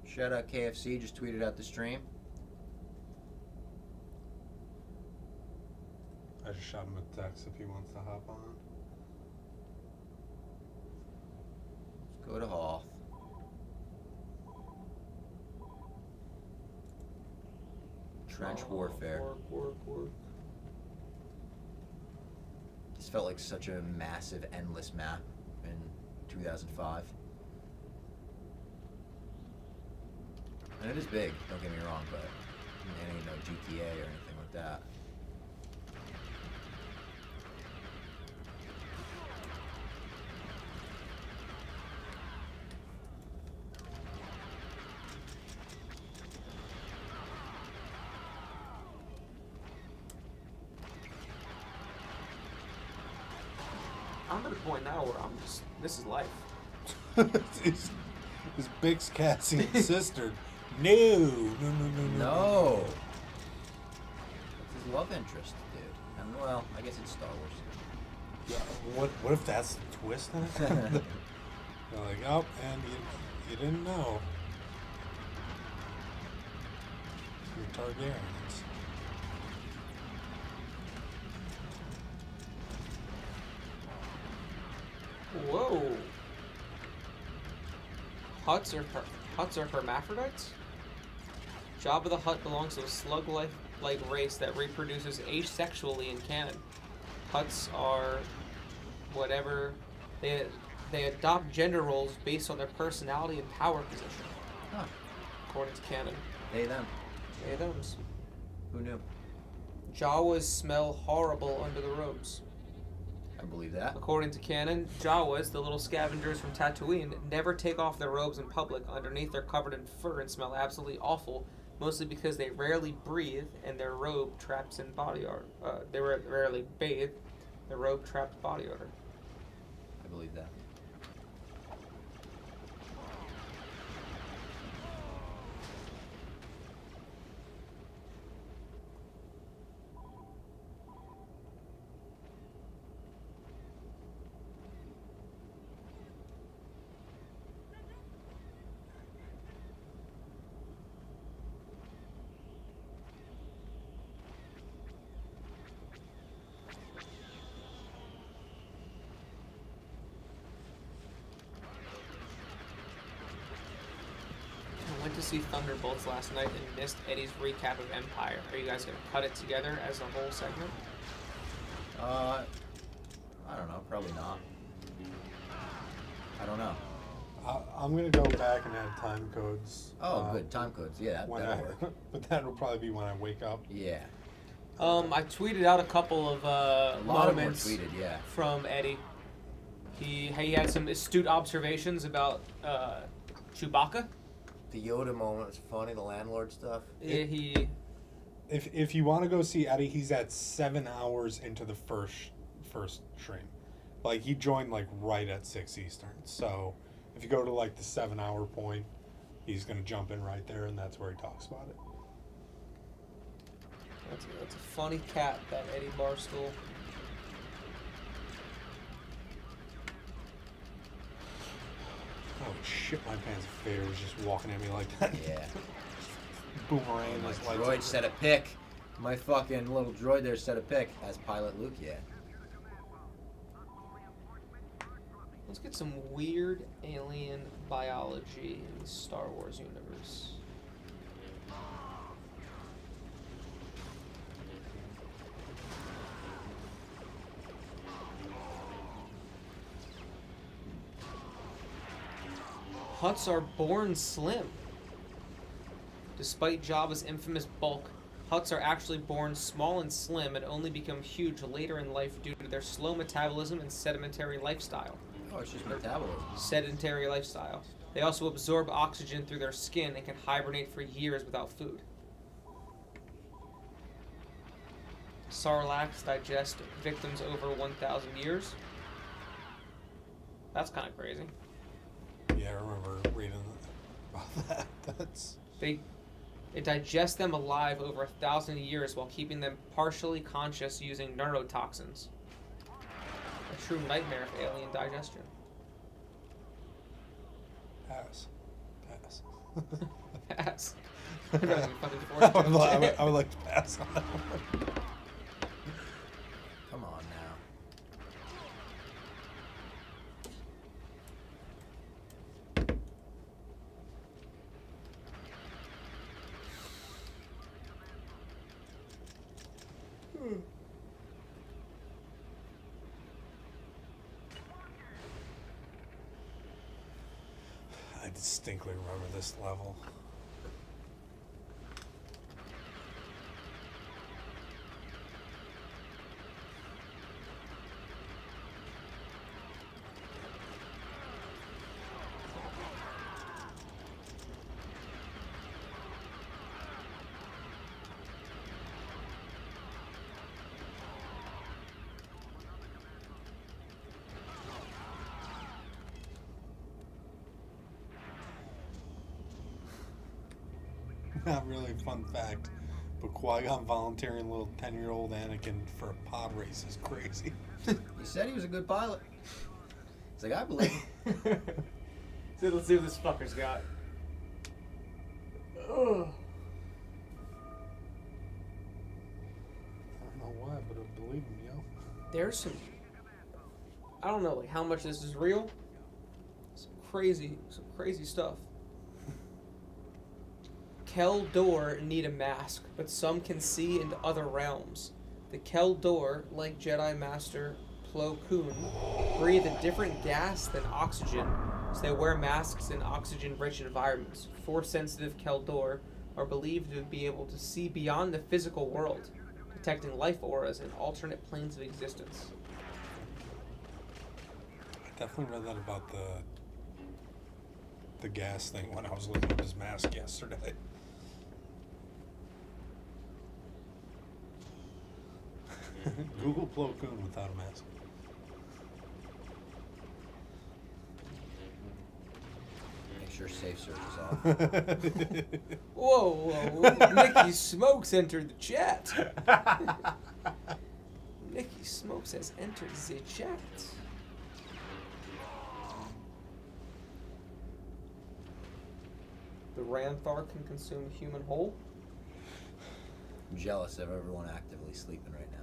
Shout out KFC, just tweeted out the stream. I just shot him a text if he wants to hop on. Let's go to Hoth. Trench warfare. Work. This felt like such a massive, endless map in 2005. And it is big, don't get me wrong, but it ain't no GTA or anything like that. I'm at a point now where I'm just, this is life. His Bix Cassian's sister. No. No. It's his love interest, dude. And well, I guess it's Star Wars. Yeah, what if that's the twist in it? They're like, oh, and you didn't know. You're Targaryens. Whoa. Huts are hermaphrodites? Jabba the Hutt belongs to a slug-like race that reproduces asexually in canon. Huts are whatever they adopt gender roles based on their personality and power position. Huh. According to canon. They, them. They, thems. Who knew? Jawas smell horrible under the robes. I believe that. According to canon, Jawas, the little scavengers from Tatooine, never take off their robes in public. Underneath, they're covered in fur and smell absolutely awful, mostly because they rarely breathe and their robe traps in body odor. They rarely bathe. Their robe trapped body odor. I believe that. I went to see Thunderbolts last night and missed Eddie's recap of Empire. Are you guys going to cut it together as a whole segment? I don't know. Probably not. I don't know. I'm gonna go back and add time codes. Oh, good. Time codes. Yeah, that'll work. But that will probably be when I wake up. Yeah. I tweeted out a couple of moments of them were tweeted, yeah. from Eddie. He had some astute observations about Chewbacca. The Yoda moment was funny. The landlord stuff. Yeah, If you want to go see Eddie, he's at 7 hours into the first stream. Like, he joined like right at 6 Eastern. So if you go to like the 7 hour point, he's gonna jump in right there, and that's where he talks about it. That's a funny cat, that Eddie Barstool. Oh shit, my pants Vader was just walking at me like that. Yeah. Boomerang. My is like droid set a pick. My fucking little droid there set a pick. As Pilot Luke, yeah. Let's get some weird alien biology in the Star Wars universe. Hutts are born slim. Despite Jabba's infamous bulk, Hutts are actually born small and slim and only become huge later in life due to their slow metabolism and sedentary lifestyle. Oh, it's just metabolism. Sedentary lifestyle. They also absorb oxygen through their skin and can hibernate for years without food. Sarlaccs digest victims over 1,000 years. That's kind of crazy. Yeah, I remember reading about that. It digests them alive over 1,000 years while keeping them partially conscious using neurotoxins. A true nightmare of alien digestion. Pass. Pass. I would like to pass on that one. Come on now. I distinctly remember this level. Not really a fun fact, but Qui-Gon volunteering little 10-year-old Anakin for a pod race is crazy. He said he was a good pilot. He's like, I believe him. So let's see what this fucker's got. Ugh. I don't know why, but I believe him, yo. There's some... I don't know like how much this is real. Some crazy stuff. Keldor need a mask, but some can see into other realms. The Keldor, like Jedi Master Plo Koon, breathe a different gas than oxygen, so they wear masks in oxygen-rich environments. Force-sensitive Keldor are believed to be able to see beyond the physical world, detecting life auras in alternate planes of existence. I definitely read that about the gas thing when I was looking at his mask yesterday. Google Plo Koon without a mask. Make sure safe search is off. Whoa, Mickey Smokes entered the chat. Mickey Smokes has entered the chat. The Ranthar can consume human whole. I'm jealous of everyone actively sleeping right now.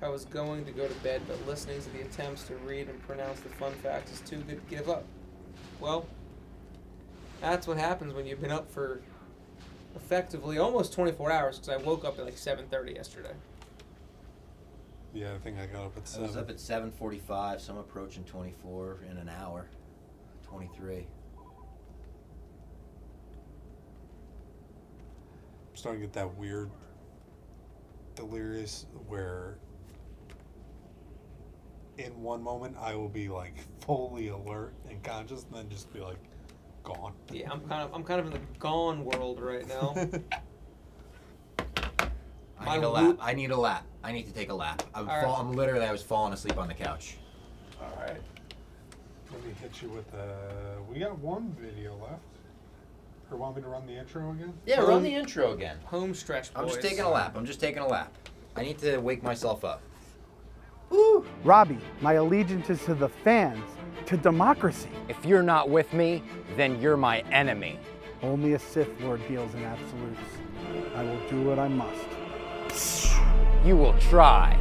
I was going to go to bed, but listening to the attempts to read and pronounce the fun facts is too good to give up. Well, that's what happens when you've been up for effectively almost 24 hours, because I woke up at like 7:30 yesterday. Yeah, I think I got up at 7. I was up at 7:45, so I'm approaching 24 in an hour. 23. I'm starting to get that weird delirious where in one moment I will be like fully alert and conscious and then just be like gone. Yeah, I'm kind of in the gone world right now. I need a lap. I need a lap. I need to take a lap. I was falling asleep on the couch. All right. Let me hit you with we got one video left. Or want me to run the intro again? Yeah, run the intro again. Home stretch, boys. I'm just taking a lap. I need to wake myself up. Robbie, my allegiance is to the fans, to democracy. If you're not with me, then you're my enemy. Only a Sith Lord deals in absolutes. I will do what I must. You will try.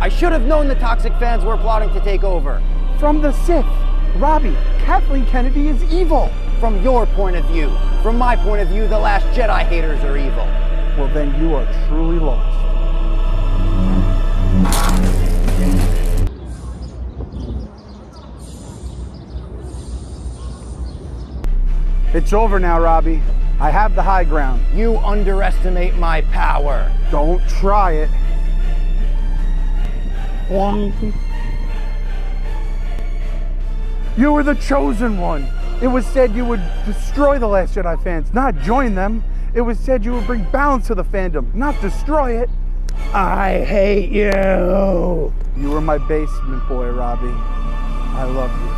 I should have known the toxic fans were plotting to take over. From the Sith, Robbie, Kathleen Kennedy is evil. From your point of view. From my point of view, the last Jedi haters are evil. Well, then you are truly lost. It's over now, Robbie. I have the high ground. You underestimate my power. Don't try it. You were the chosen one. It was said you would destroy the Last Jedi fans, not join them. It was said you would bring balance to the fandom, not destroy it. I hate you. You were my basement boy, Robbie. I love you.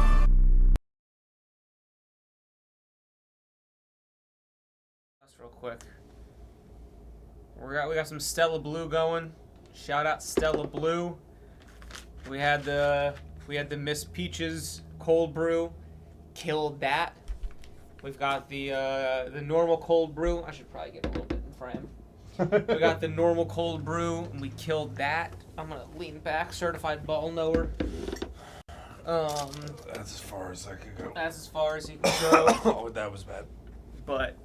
That's real quick. We got some Stella Blue going. Shout out Stella Blue. We had the Miss Peaches cold brew, killed that. We've got the normal cold brew. I should probably get a little bit in frame. We got the normal cold brew, and we killed that. I'm gonna lean back, certified ball knower. That's as far as I could go. That's as far as you can go. Oh, that was bad. But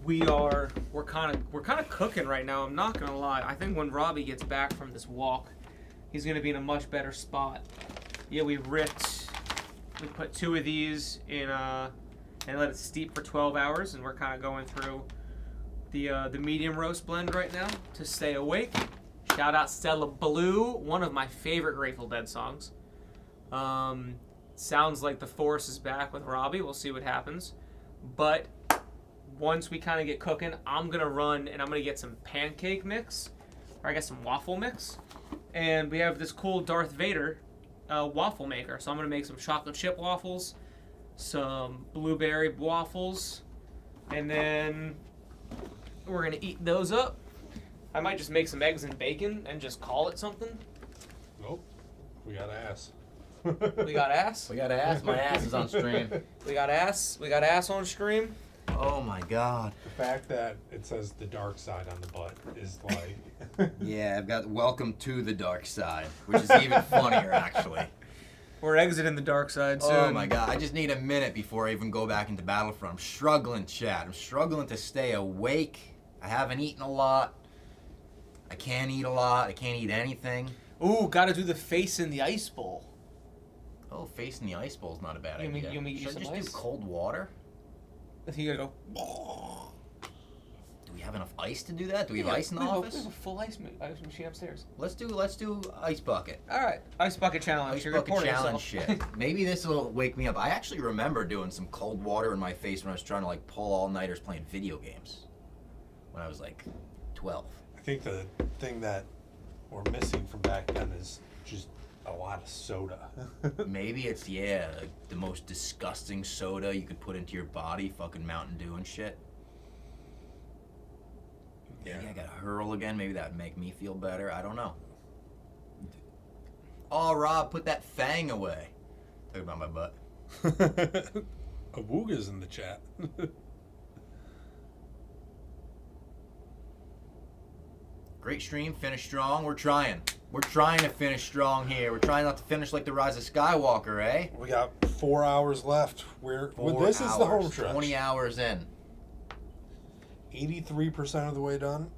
we're kind of cooking right now. I'm not gonna lie. I think when Robbie gets back from this walk, he's gonna be in a much better spot. Yeah, we put 2 of these in and let it steep for 12 hours, and we're kind of going through the medium roast blend right now to stay awake. Shout out Stella Blue, one of my favorite Grateful Dead songs. Sounds like the Force is back with Robbie. We'll see what happens. But once we kind of get cooking, I'm gonna run and I'm gonna get some pancake mix, or I guess some waffle mix. And we have this cool Darth Vader waffle maker. So I'm gonna make some chocolate chip waffles, some blueberry waffles, and then we're gonna eat those up. I might just make some eggs and bacon and just call it something. Nope. We gotta ask. We got ass. We got ass. My ass is on stream. We got ass. We got ass on stream. Oh my god. The fact that it says the dark side on the butt is like. Yeah, I've got welcome to the dark side, which is even funnier actually. We're exiting the dark side soon. Oh my god, I just need a minute before I even go back into Battlefront. I'm struggling, chat. I'm struggling to stay awake. I haven't eaten a lot. I can't eat a lot. I can't eat anything. Ooh, gotta do the face in the ice bowl. Oh, face in the ice bowl is not a bad You idea. mean Should I some just ice? do cold water? I think you gotta go. Do we have enough ice to do that? Do we have ice in the we office? We have a full ice machine upstairs. Let's do ice bucket. All right, ice bucket challenge. Ice You're bucket reporting challenge yourself. shit. Maybe this will wake me up. I actually remember doing some cold water in my face when I was trying to like pull all-nighters playing video games when I was like 12. I think the thing that we're missing from back then is just a lot of soda. Maybe it's, yeah, like the most disgusting soda you could put into your body, fucking Mountain Dew and shit. Yeah. Maybe I gotta hurl again. Maybe that would make me feel better. I don't know. Oh, Rob, put that fang away. Talk about my butt. Awooga's in the chat. Great stream, finish strong. We're trying. We're trying to finish strong here. We're trying not to finish like the Rise of Skywalker, eh? We got 4 hours left. This is the home stretch. 20 hours in. 83% of the way done.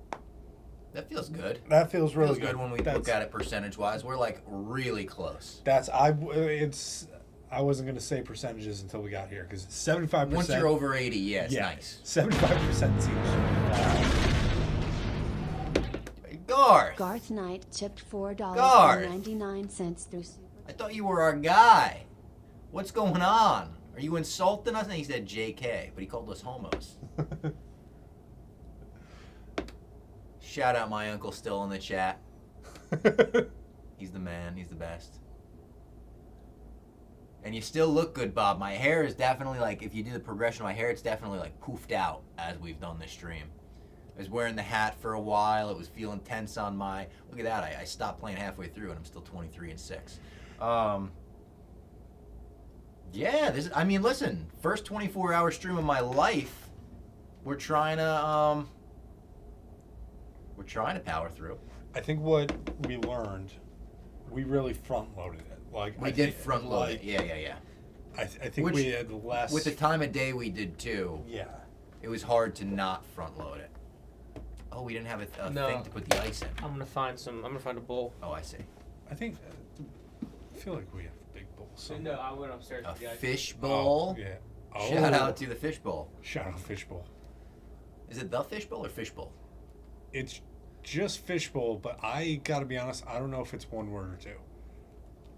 That feels good. That feels really good when we look at it percentage-wise. We're like really close. I wasn't gonna say percentages until we got here because 75%. Once you're over 80, yeah, it's nice. 75% seems. Garth Knight tipped $4.99 through Super. I thought you were our guy. What's going on? Are you insulting us? And he said JK, but he called us homos. Shout out my uncle still in the chat. He's the man. He's the best. And you still look good, Bob. My hair is definitely like, if you do the progression of my hair, it's definitely like poofed out as we've done this stream. I was wearing the hat for a while. It was feeling tense on my... Look at that. I stopped playing halfway through, and I'm still 23-6. Yeah, this. I mean, listen. First 24-hour stream of my life. We're trying to power through. I think what we learned, we really front-loaded it. Like we did front-load it. Yeah. I think we had less... With the time of day we did, too. Yeah. It was hard to not front-load it. Oh, we didn't have a thing to put the ice in. I'm gonna find a bowl. Oh, I see. I feel like we have a big bowl. No, I went upstairs. A fish bowl? Oh, yeah. Shout out to the fish bowl. Shout out fish bowl. Is it the fish bowl or fish bowl? It's just fish bowl, but I gotta be honest, I don't know if it's one word or two.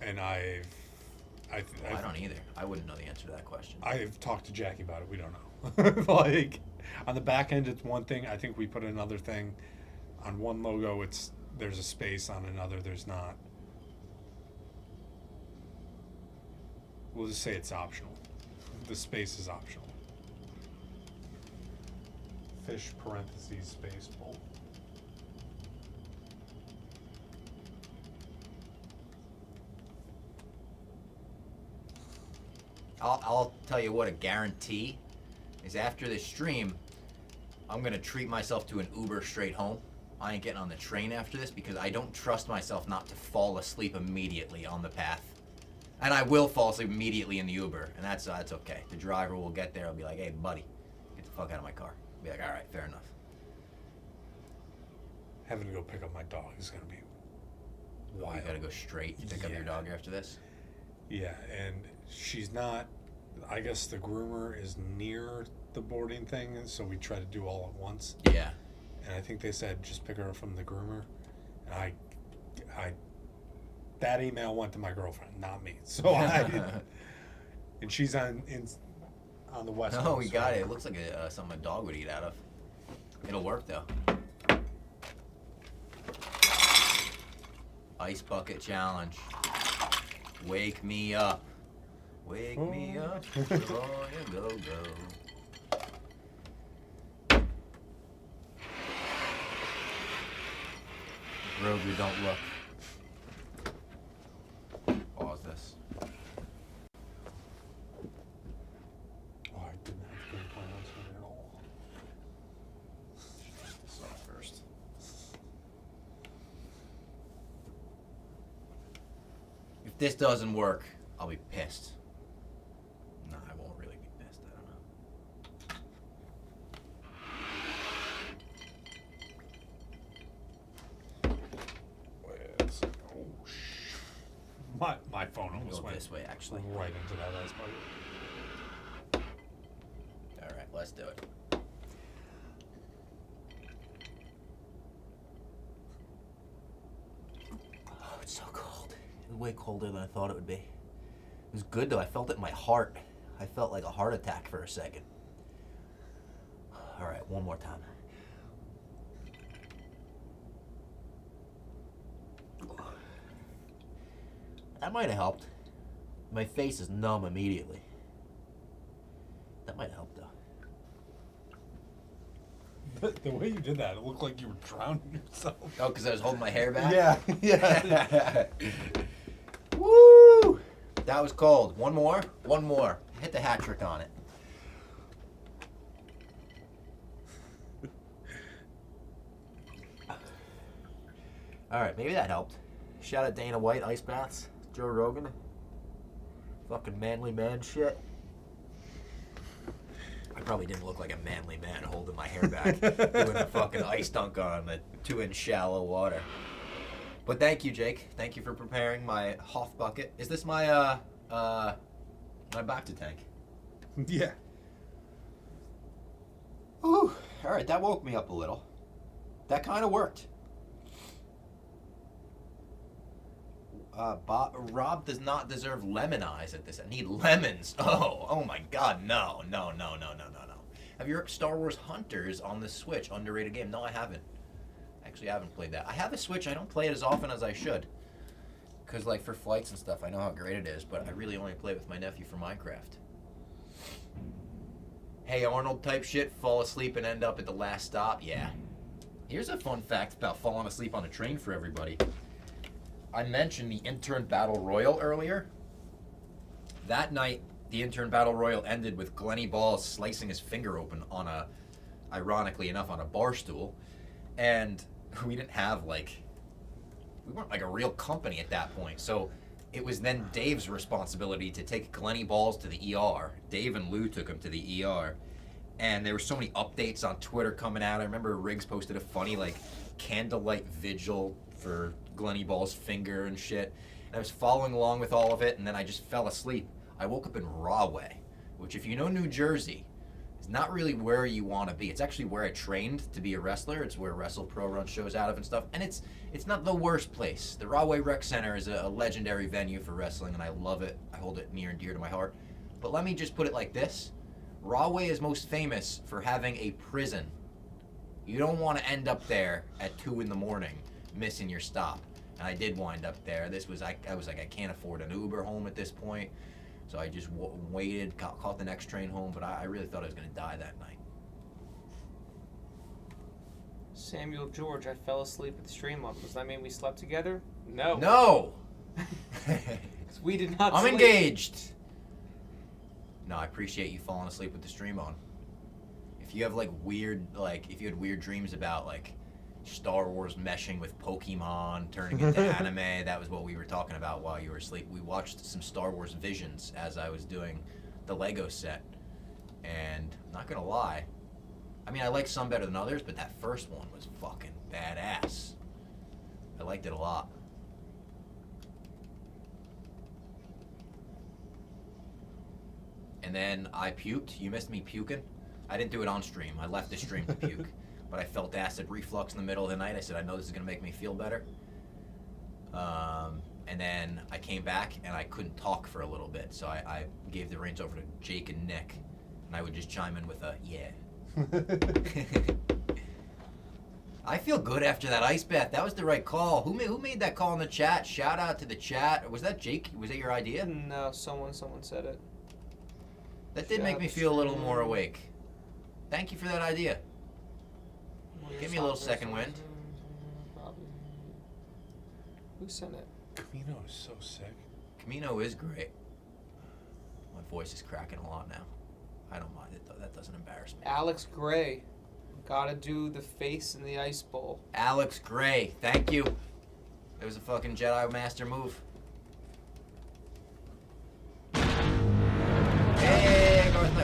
And I don't either. I wouldn't know the answer to that question. I've talked to Jackie about it. We don't know. Like, on the back end, it's one thing. I think we put another thing. On one logo, there's a space. On another, there's not. We'll just say it's optional. The space is optional. Fish parentheses space bowl. I'll tell you what, a guarantee is after this stream, I'm going to treat myself to an Uber straight home. I ain't getting on the train after this because I don't trust myself not to fall asleep immediately on the path. And I will fall asleep immediately in the Uber, and that's okay. The driver will get there. I'll be like, hey, buddy, get the fuck out of my car. I'll be like, all right, fair enough. Having to go pick up my dog is going to be wild. You got to go straight to pick up your dog after this? Yeah, and she's not... I guess the groomer is near the boarding thing, and so we try to do all at once. Yeah. And I think they said just pick her up from the groomer. And I that email went to my girlfriend, not me. So and she's on the west coast. Oh, we got it. It looks like something a dog would eat out of. It'll work though. Ice bucket challenge. Wake me up. Wake me up. Oh, you go. Grogu, don't look. Pause this. this doesn't work, I'll be pissed. No, I won't really be pissed. I don't know. My phone almost Go went this way, actually. right into that ice bucket. All right, let's do it. Oh, it's so cold. It's way colder than I thought it would be. It was good though. I felt it in my heart. I felt like a heart attack for a second. All right, one more time. That might have helped. My face is numb immediately. That might help though. The way you did that, it looked like you were drowning yourself. Oh, because I was holding my hair back? Yeah, yeah. Woo! That was cold. One more. One more. Hit the hat trick on it. All right, maybe that helped. Shout out Dana White, ice baths. Joe Rogan. Fucking manly man shit. I probably didn't look like a manly man holding my hair back, doing a fucking ice dunk on the 2-inch shallow water. But thank you, Jake. Thank you for preparing my Hoff bucket. Is this my my Bacta tank? Yeah. Ooh. All right, that woke me up a little. That kind of worked. Rob does not deserve lemon eyes at this. I need lemons. Oh my God, no. Have you heard Star Wars Hunters on the Switch? Underrated game. No, I haven't. Actually, I haven't played that. I have a Switch. I don't play it as often as I should. Because, like, for flights and stuff, I know how great it is, but I really only play it with my nephew for Minecraft. Hey Arnold type shit, fall asleep and end up at the last stop? Yeah. Here's a fun fact about falling asleep on a train for everybody. I mentioned the intern battle royal earlier. That night, the intern battle royal ended with Glenny Balls slicing his finger open on a, ironically enough, on a bar stool. And we didn't have we weren't like a real company at that point. So it was then Dave's responsibility to take Glenny Balls to the ER. Dave and Lou took him to the ER. And there were so many updates on Twitter coming out. I remember Riggs posted a funny candlelight vigil for Glenny Ball's finger and shit. And I was following along with all of it, and then I just fell asleep. I woke up in Rahway, which if you know New Jersey, is not really where you want to be. It's actually where I trained to be a wrestler. It's where Wrestle Pro runs shows out of and stuff. And it's not the worst place. The Rahway Rec Center is a legendary venue for wrestling, and I love it. I hold it near and dear to my heart. But let me just put it like this. Rahway is most famous for having a prison. You don't want to end up there at 2 in the morning missing your stop. And I did wind up there. I was like, I can't afford an Uber home at this point. So I just waited, caught the next train home, but I really thought I was going to die that night. Samuel George, I fell asleep at the stream up. Does that mean we slept together? No. No! We did not I'm sleep. engaged! No, I appreciate you falling asleep with the stream on. If you have if you had weird dreams about Star Wars meshing with Pokemon, turning into anime, that was what we were talking about while you were asleep. We watched some Star Wars Visions as I was doing the Lego set. And I'm not gonna lie, I mean, I like some better than others, but that first one was fucking badass. I liked it a lot. And then I puked. You missed me puking. I didn't do it on stream. I left the stream to puke. But I felt acid reflux in the middle of the night. I said, I know this is going to make me feel better. And then I came back and I couldn't talk for a little bit. So I gave the reins over to Jake and Nick. And I would just chime in with a, yeah. I feel good after that ice bath. That was the right call. Who made that call in the chat? Shout out to the chat. Was that Jake? Was that your idea? No, someone said it. That did make me feel a little more awake. Thank you for that idea. Give me a little second wind. Who sent it? Camino is so sick. Camino is great. My voice is cracking a lot now. I don't mind it though. That doesn't embarrass me. Alex Gray. Gotta do the face in the ice bowl. Alex Gray. Thank you. It was a fucking Jedi Master move.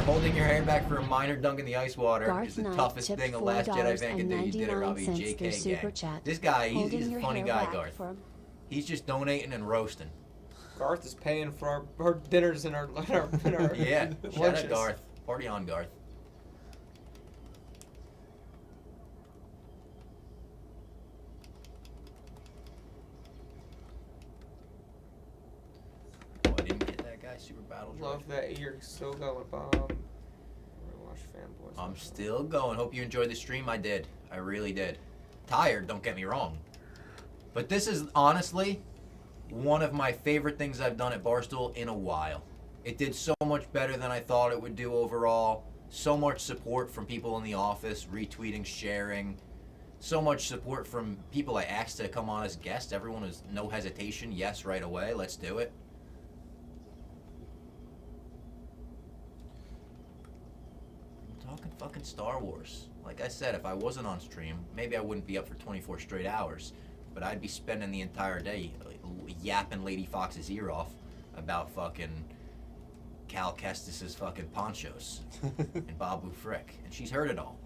Holding your hair back for a minor dunk in the ice water Garth is the Knight toughest tipped thing a Last Jedi fan can do. You did it, Robbie. $4.99 through JK Super gang. Chat. This guy, he's Holding a your funny hair guy, back Garth. for- He's just donating and roasting. Garth is paying for our dinners and our Yeah, shout lunches. out Garth. Party on, Garth. Oh, I didn't get that guy. Super Battle Droid. Love that you're still going, Bob. Watch fanboys. I'm still going. Hope you enjoyed the stream. I did. I really did. Tired, don't get me wrong. But this is honestly one of my favorite things I've done at Barstool in a while. It did so much better than I thought it would do overall. So much support from people in the office, retweeting, sharing. So much support from people I asked to come on as guests. Everyone was no hesitation. Yes, right away. Let's do it. I'm talking fucking Star Wars. Like I said, if I wasn't on stream, maybe I wouldn't be up for 24 straight hours. But I'd be spending the entire day yapping Lady Fox's ear off about fucking Cal Kestis's fucking ponchos and Babu Frick. And she's heard it all.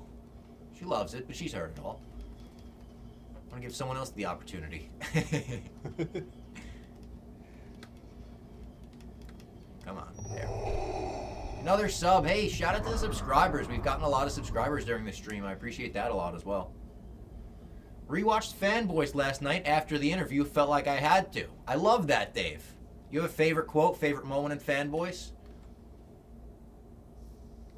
She loves it, but she's heard it all. I want to give someone else the opportunity. Come on. There. Another sub. Hey, shout out to the subscribers. We've gotten a lot of subscribers during the stream. I appreciate that a lot as well. Rewatched Fanboys last night after the interview. Felt like I had to. I love that, Dave. You have a favorite quote, favorite moment in Fanboys?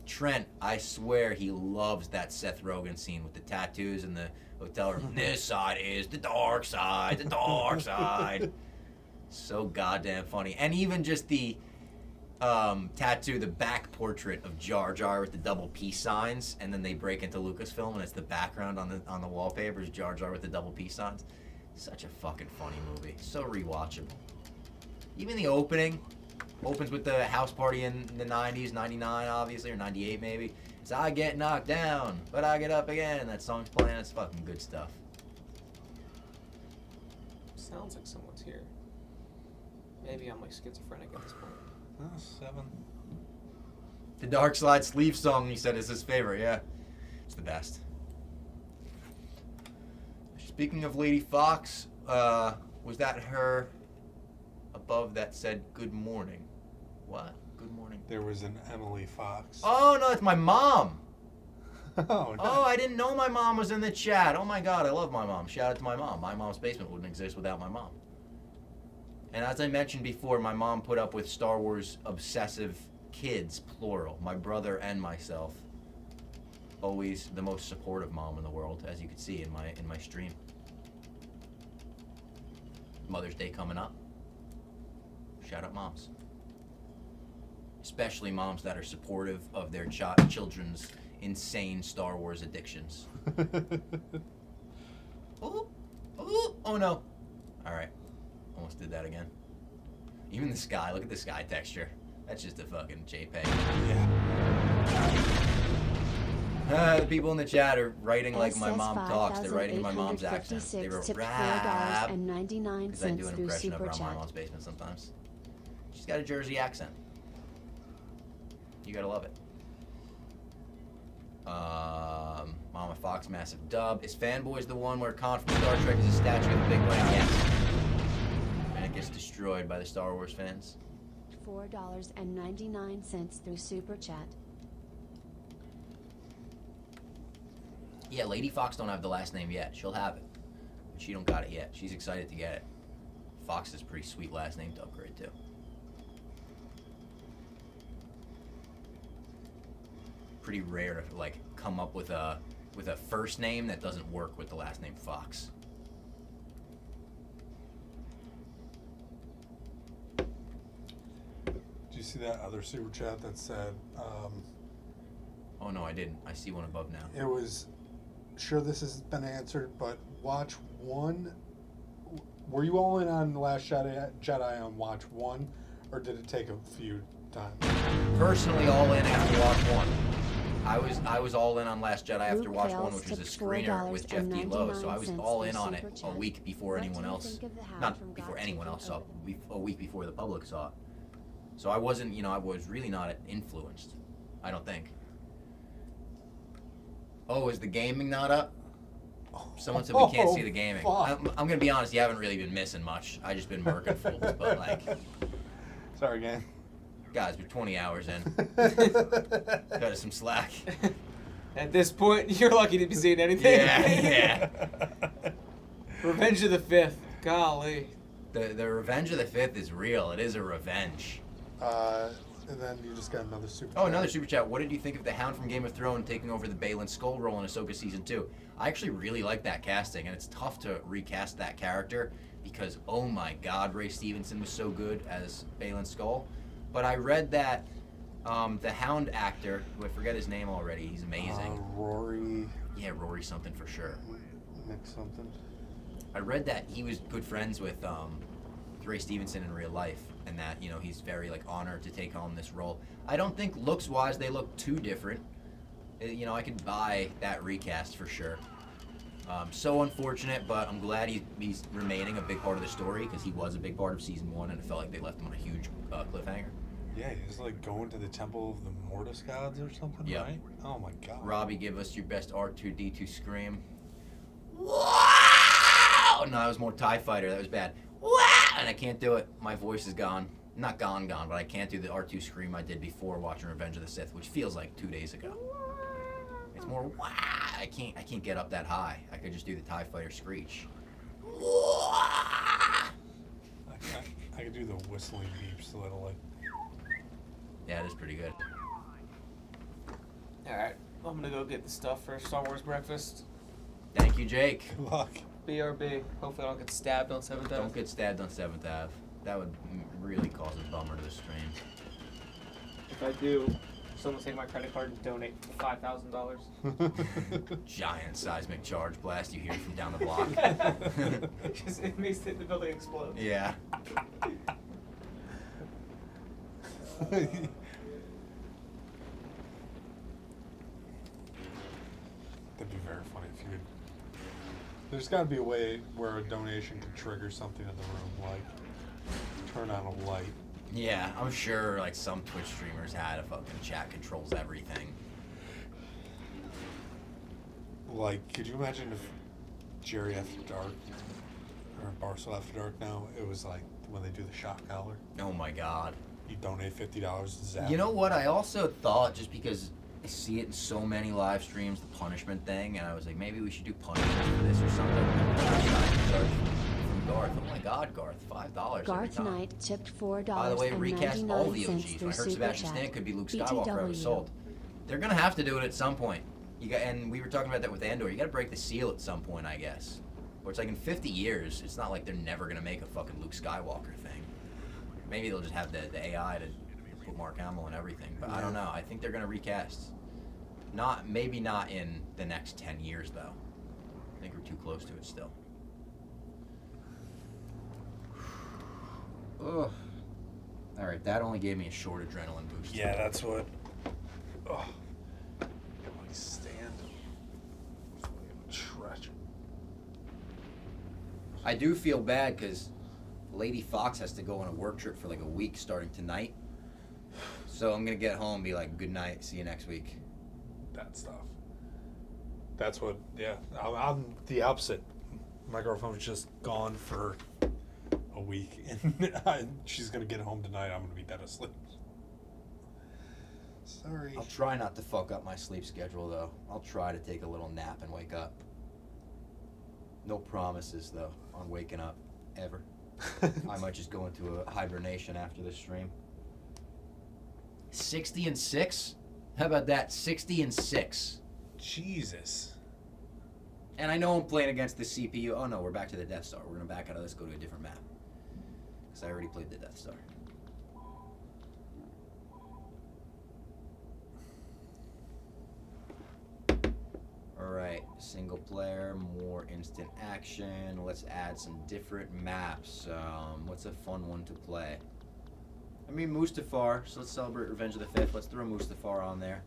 Trent, I swear he loves that Seth Rogen scene with the tattoos in the hotel room. This side is the dark side, the dark side. So goddamn funny. And even just the tattoo, the back portrait of Jar Jar with the double peace signs, and then they break into Lucasfilm and it's the background on the wallpaper is Jar Jar with the double peace signs. Such a fucking funny movie. So rewatchable. Even the opening opens with the house party in the 90s, 99 obviously, or 98 maybe. It's I get knocked down, but I get up again. That song's playing. It's fucking good stuff. Sounds like someone's here. Maybe I'm like schizophrenic at this point. 7. The Dark Slide Sleeve song, he said, is his favorite. Yeah, it's the best. Speaking of Lady Fox, was that her above that said good morning? What? Good morning. There was an Emily Fox. Oh, no, it's my mom. Oh, Oh, I didn't know my mom was in the chat. Oh my god, I love my mom. Shout out to my mom. My mom's basement wouldn't exist without my mom. And as I mentioned before, my mom put up with Star Wars obsessive kids, plural. My brother and myself. Always the most supportive mom in the world, as you can see in my stream. Mother's Day coming up. Shout out moms. Especially moms that are supportive of their children's insane Star Wars addictions. Oh, oh, oh no. All right. Almost did that again. Even the sky. Look at the sky texture. That's just a fucking JPEG. Yeah. The people in the chat are writing like my mom talks. They're writing in my mom's accent. They wrote rap. Because I do an impression of her on my mom's basement sometimes. She's got a Jersey accent. You gotta love it. Mama Fox, massive dub. Is Fanboys the one where Khan from Star Trek is a statue of the Big Bang? Yes. And it gets destroyed by the Star Wars fans. $4.99 through Super Chat. Yeah, Lady Fox don't have the last name yet. She'll have it. But she don't got it yet. She's excited to get it. Fox is a pretty sweet last name to upgrade to. Pretty rare to like come up with a first name that doesn't work with the last name Fox. Did you see that other super chat that said? Oh no, I didn't. I see one above now. It was. Sure, this has been answered, but Watch 1. Were you all in on The Last Jedi on Watch 1, or did it take a few times? Personally, all in after Watch 1. I was all in on Last Jedi after Watch 1, which was a screener with Jeff D. Lowe, so I was all in on it a week before anyone else. Not before anyone else saw it, a week before the public saw it. So I wasn't, I was really not influenced. I don't think. Oh, is the gaming not up? Someone said we can't see the gaming. I'm gonna be honest, you haven't really been missing much. I just been murking fools, but like. Sorry, gang. Guys, we're 20 hours in. Cut us some slack. At this point, you're lucky to be seeing anything. Yeah. Revenge of the Fifth. Golly. The Revenge of the Fifth is real. It is a revenge. And then you just got another super Oh, another super chat. What did you think of the Hound from Game of Thrones taking over the Balin Skull role in Ahsoka Season 2? I actually really like that casting, and it's tough to recast that character because, oh my god, Ray Stevenson was so good as Balin Skull. But I read that the Hound actor, who I forget his name already, he's amazing. Rory. Yeah, Rory something for sure. Nick something. I read that he was good friends with Ray Stevenson in real life, and that, you know, he's very like honored to take on this role. I don't think looks wise they look too different. You know, I could buy that recast for sure. So unfortunate, but I'm glad he's remaining a big part of the story because he was a big part of season 1, and it felt like they left him on a huge cliffhanger. Yeah, he's like going to the Temple of the Mortis Gods or something, Yep. right? Oh my god. Robbie, give us your best R2D2 scream. Wow! No, that was more TIE Fighter. That was bad. Wow! And I can't do it. My voice is gone. Not gone, but I can't do the R2 scream I did before watching Revenge of the Sith, which feels like 2 days ago. It's more wow. I can't get up that high. I could just do the TIE Fighter screech. I could do the whistling beeps so that'll like. Yeah, it is pretty good. Alright, I'm gonna go get the stuff for Star Wars breakfast. Thank you, Jake. Good luck. BRB. Hopefully I don't get stabbed on 7th Ave. Don't get stabbed on 7th Ave. That would really cause a bummer to the stream. If I do, someone take my credit card and donate $5,000. Giant seismic charge blast you hear from down the block. Just it makes the building explode. Yeah. That'd be very funny if you could. There's got to be a way where a donation could trigger something in the room, like turn on a light. Yeah, I'm sure like some Twitch streamers had a fucking chat controls everything. Like, could you imagine if Jerry After Dark or Barcel After Dark now, it was like when they do the shock collar? Oh my god. You donate $50 to Zap. You know what? I also thought, just because I see it in so many live streams, the punishment thing, and I was like, maybe we should do punishment for this or something. From Garth. Oh my god, Garth. $5. Garth Knight tipped $4. By the way, recast all the OGs. through When I heard Super Sebastian Chat. Stan could be Luke Skywalker, I was BTW. sold. They're gonna have to do it at some point. And we were talking about that with Andor. You gotta break the seal at some point, I guess. Or it's like in 50 years, it's not like they're never gonna make a fucking Luke Skywalker thing. Maybe they'll just have the AI to put Mark Hamill and everything, but I don't know. I think they're gonna recast. Maybe not in the next 10 years though. I think we're too close to it still. Ugh. All right, that only gave me a short adrenaline boost. Yeah, that's what. Oh, my stand. Treasure. I do feel bad because Lady Fox has to go on a work trip for like a week starting tonight. So I'm gonna get home and be like, good night, see you next week. That stuff. That's what, yeah. I'm the opposite. My girlfriend was just gone for a week, and she's gonna get home tonight. I'm gonna be dead asleep. Sorry. I'll try not to fuck up my sleep schedule though. I'll try to take a little nap and wake up. No promises though on waking up ever. I might just go into a hibernation after this stream. 60-6? How about that? 60-6. Jesus. And I know I'm playing against the CPU. Oh no, we're back to the Death Star. We're gonna back out of this, go to a different map. Because I already played the Death Star. Alright, single player, more instant action. Let's add some different maps. What's a fun one to play? I mean, Mustafar, so let's celebrate Revenge of the Fifth. Let's throw Mustafar on there.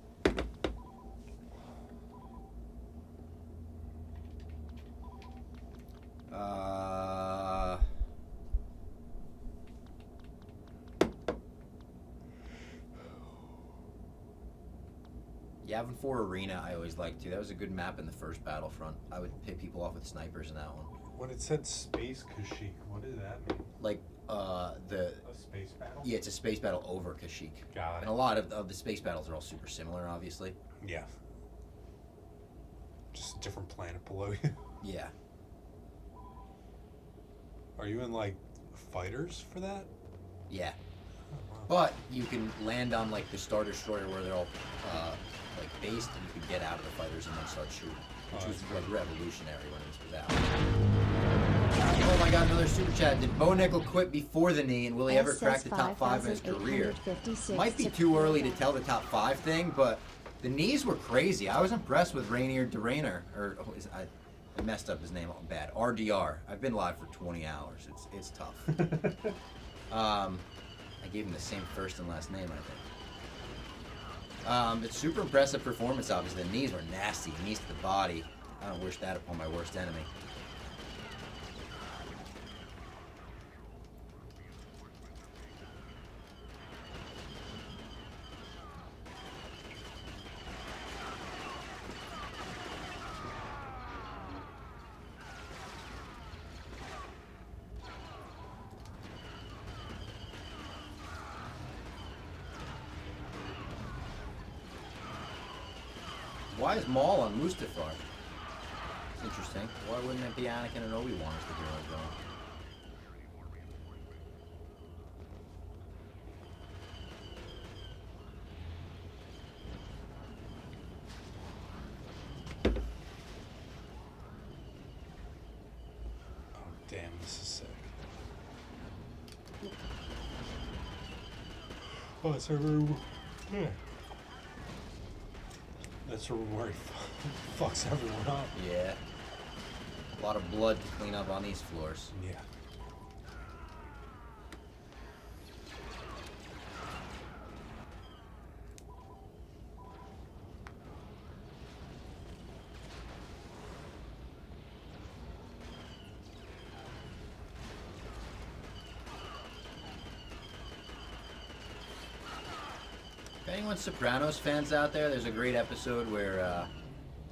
Yavin 4 Arena, I always liked too. That was a good map in the first Battlefront. I would pick people off with snipers in that one. When it said space Kashyyyk, what did that mean? Like a space battle? Yeah, it's a space battle over Kashyyyk. Got it. And a lot of the space battles are all super similar, obviously. Yeah. Just a different planet below you. Yeah. Are you in like fighters for that? Yeah. But you can land on like the Star Destroyer where they're all like based, and you can get out of the fighters and then start shooting, which was like revolutionary when this was out. Oh my God! Another super chat. Did Bo Nickel quit before the knee, and will he ever crack the top 5 in his career? Might be too early to tell the top 5 thing, but the knees were crazy. I was impressed with Rainier DeRainer, or I messed up his name bad. RDR. I've been live for 20 hours. It's tough. I gave him the same first and last name, I think. It's super impressive performance, obviously. The knees were nasty. Knees to the body. I don't wish that upon my worst enemy. Why is Maul on Mustafar? It's interesting. Why wouldn't it be Anakin and Obi-Wan as the heroes going? Oh damn, this is sick. Oh, it's everywhere. Yeah. That's where he fucks everyone up. Yeah. A lot of blood to clean up on these floors. Yeah. If anyone's Sopranos fans out there, there's a great episode where,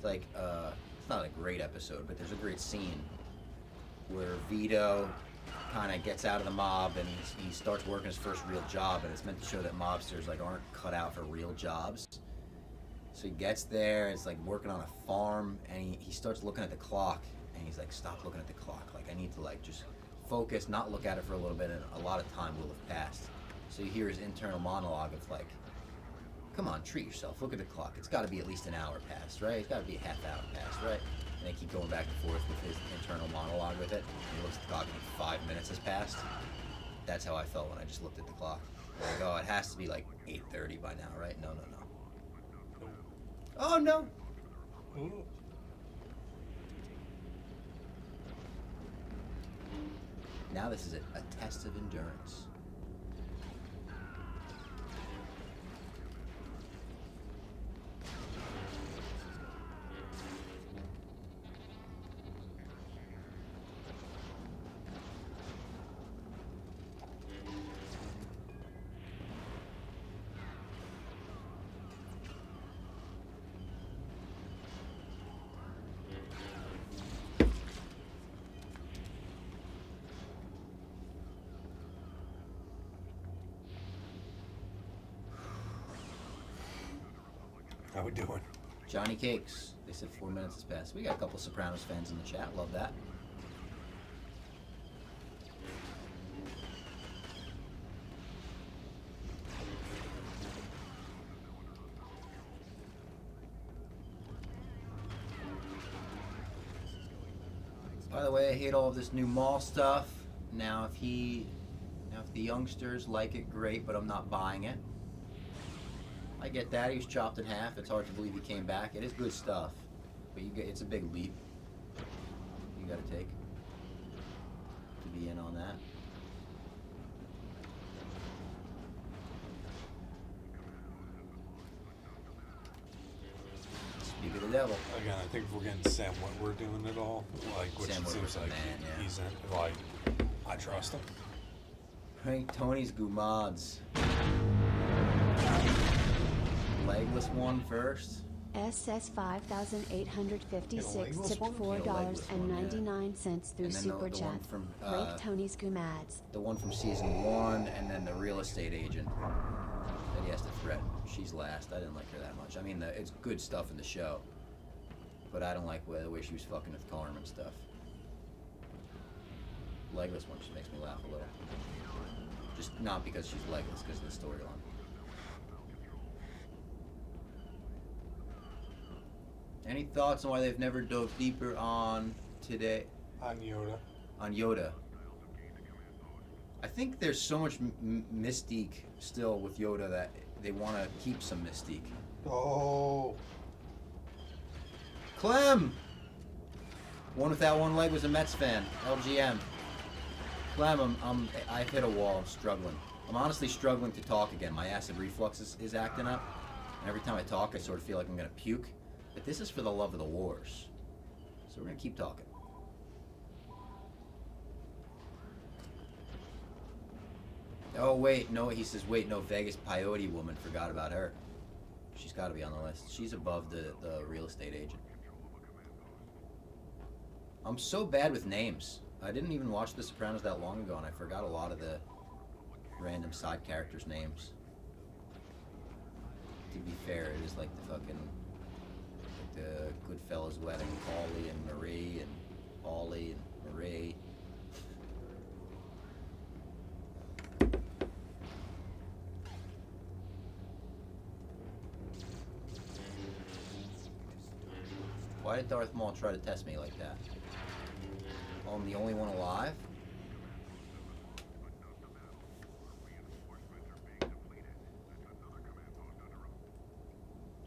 it's not a great episode, but there's a great scene where Vito kind of gets out of the mob and he starts working his first real job, and it's meant to show that mobsters aren't cut out for real jobs. So he gets there, it's like working on a farm, and he starts looking at the clock, and he's like, stop looking at the clock. Like, I need to just focus, not look at it for a little bit, and a lot of time will have passed. So you hear his internal monologue of like, come on, treat yourself. Look at the clock. It's got to be at least an hour past, right? It's got to be a half hour past, right? And they keep going back and forth with his internal monologue with it. And he looks at the clock and 5 minutes has passed. That's how I felt when I just looked at the clock. Like, oh, it has to be like 8:30 by now, right? No. Oh, no. Now this is a test of endurance. How we doing? Johnny Cakes. They said 4 minutes has passed. We got a couple Sopranos fans in the chat. Love that. By the way, I hate all of this new mall stuff. Now if the youngsters like it, great, but I'm not buying it. I get that. He was chopped in half. It's hard to believe he came back. It is good stuff, but it's a big leap you got to take to be in on that. Speak of the devil. Again, I think if we're getting Sam Witwer doing it all, like, which Sam it seems Witwer's like the man, yeah. he's in, like, I trust him. Rank Tony's Gumads. Legless one first. SS 5856 tipped $4.99 through And then Super the Chat. one from, Rake Tony's Goomads. The one from season 1, and then the real estate agent that he has to threaten. She's last. I didn't like her that much. I mean, it's good stuff in the show, but I don't like the way she was fucking with Carm and stuff. Legless one just makes me laugh a little. Just not because she's legless, because of the storyline. Any thoughts on why they've never dove deeper on today? On Yoda. On Yoda. I think there's so much mystique still with Yoda that they want to keep some mystique. Oh. Clem! One with that one leg was a Mets fan. LGM. Clem, I've hit a wall. I'm struggling. I'm honestly struggling to talk again. My acid reflux is acting up. And every time I talk, I sort of feel like I'm going to puke. But this is for the love of the wars. So we're going to keep talking. Oh, wait. No, he says, wait, no, Vegas Peyote woman. Forgot about her. She's got to be on the list. She's above the real estate agent. I'm so bad with names. I didn't even watch The Sopranos that long ago, and I forgot a lot of the random side characters' names. To be fair, it is like the fucking... the Goodfellas wedding, Paulie and Marie, and Paulie and Marie. Why did Darth Maul try to test me like that? Oh, I'm the only one alive?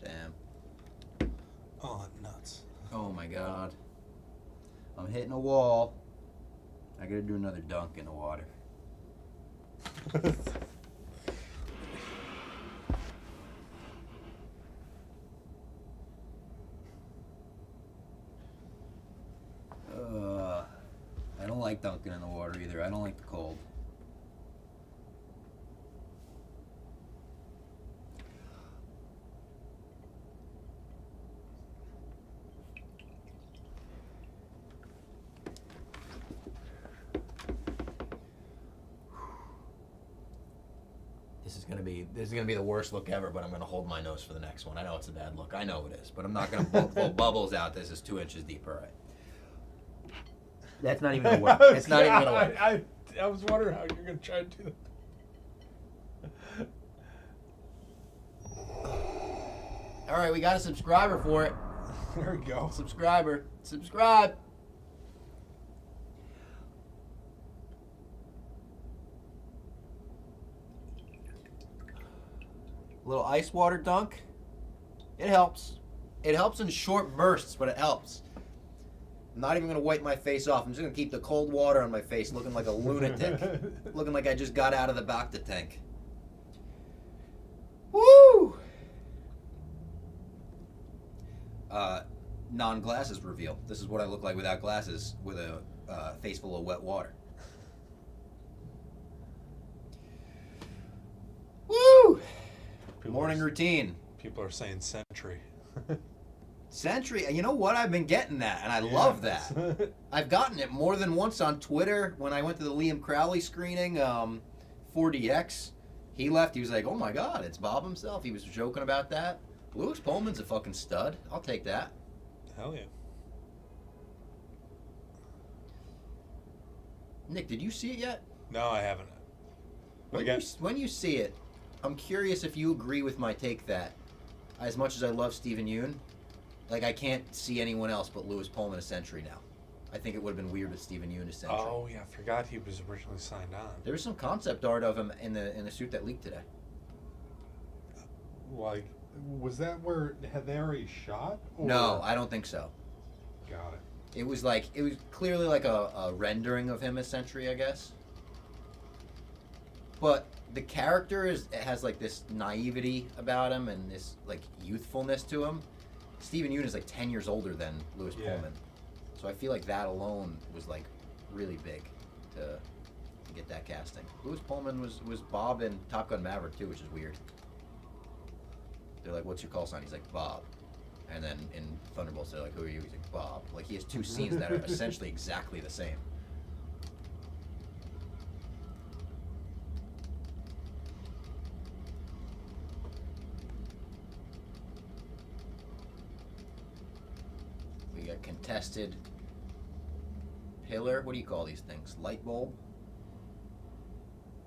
Damn. Oh, nuts. Oh my god. I'm hitting a wall. I gotta do another dunk in the water. I don't like dunking in the water either. I don't like the cold. This is gonna be the worst look ever, but I'm gonna hold my nose for the next one. I know it's a bad look. I know it is, but I'm not gonna blow bubbles out. This is 2 inches deep. All right. That's not even gonna work. It's not even gonna work. I was wondering how you're gonna try to do that. All right, we got a subscriber for it. There we go. Subscriber. Subscribe. Little ice water dunk. It helps. It helps in short bursts, but it helps. I'm not even going to wipe my face off. I'm just going to keep the cold water on my face looking like a lunatic. Looking like I just got out of the Bacta tank. Woo! Non-glasses reveal. This is what I look like without glasses with a face full of wet water. Woo! Morning routine. People are saying Sentry. Sentry, you know what? I've been getting that, and I love that. I've gotten it more than once on Twitter when I went to the Liam Crowley screening, 4DX. He left, he was like, oh my god, it's Bob himself. He was joking about that. Lewis Pullman's a fucking stud. I'll take that. Hell yeah. Nick, did you see it yet? No, I haven't. When you see it, I'm curious if you agree with my take that, as much as I love Stephen Yeun, like I can't see anyone else but Lewis Pullman as Sentry now. I think it would have been weird with Stephen Yeun as Sentry. Oh yeah, I forgot he was originally signed on. There was some concept art of him in the suit that leaked today. Like, was that where had they already shot? Or? No, I don't think so. Got it. It was clearly like a rendering of him as Sentry, I guess. But the character has like this naivety about him and this like youthfulness to him. Stephen Yeun is like 10 years older than Lewis Pullman, so I feel like that alone was like really big to get that casting. Lewis Pullman was Bob in Top Gun Maverick too, which is weird. They're like, "What's your call sign?" He's like, "Bob." And then in Thunderbolts, they're like, who are you? He's like, Bob. Like, he has two scenes that are essentially exactly the same. We got contested pillar. What do you call these things? Light bulb?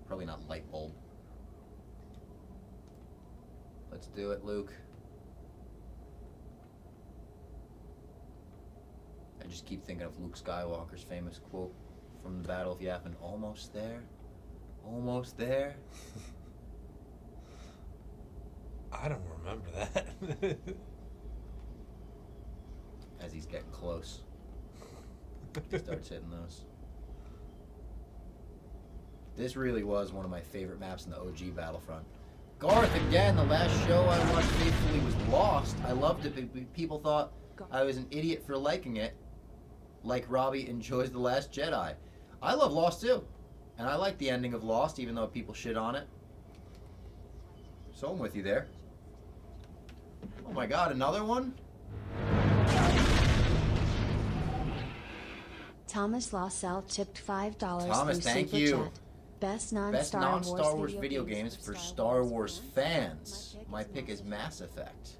Probably not light bulb. Let's do it, Luke. I just keep thinking of Luke Skywalker's famous quote from the Battle of Yavin, almost there, almost there. I don't remember that. As he's getting close, he starts hitting those. This really was one of my favorite maps in the OG Battlefront. Garth, again, the last show I watched faithfully was Lost. I loved it. People thought I was an idiot for liking it. Like Robbie enjoys The Last Jedi. I love Lost too. And I like the ending of Lost, even though people shit on it. So I'm with you there. Oh my god, another one? Thomas Lossell tipped $5 Thomas, through thank Super you. Chat. Best Best non-Star non-Star Wars Wars video games for Star Wars fans. My pick is Mass Effect.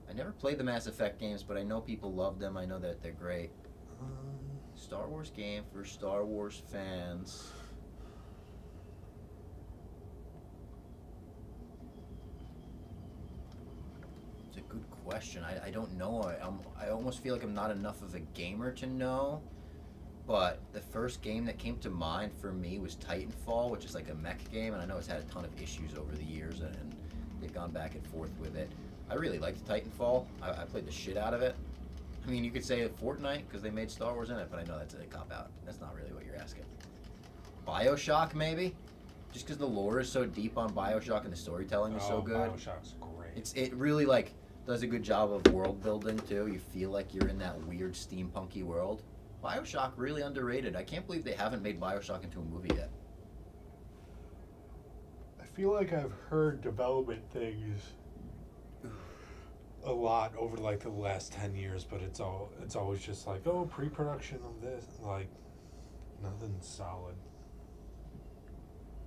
I never played the Mass Effect games, but I know people love them. I know that they're great. Star Wars game for Star Wars fans. It's a good question. I don't know. I almost feel like I'm not enough of a gamer to know. But the first game that came to mind for me was Titanfall, which is like a mech game, and I know it's had a ton of issues over the years, and they've gone back and forth with it. I really liked Titanfall. I played the shit out of it. I mean, you could say Fortnite, because they made Star Wars in it, but I know that's a cop-out. That's not really what you're asking. BioShock, maybe? Just because the lore is so deep on BioShock and the storytelling is so good. BioShock's great. It really, like, does a good job of world building, too. You feel like you're in that weird steampunky world. BioShock, really underrated. I can't believe they haven't made BioShock into a movie yet. I feel like I've heard development things a lot over like the last 10 years, but it's always just like, oh, pre-production of this, like nothing solid.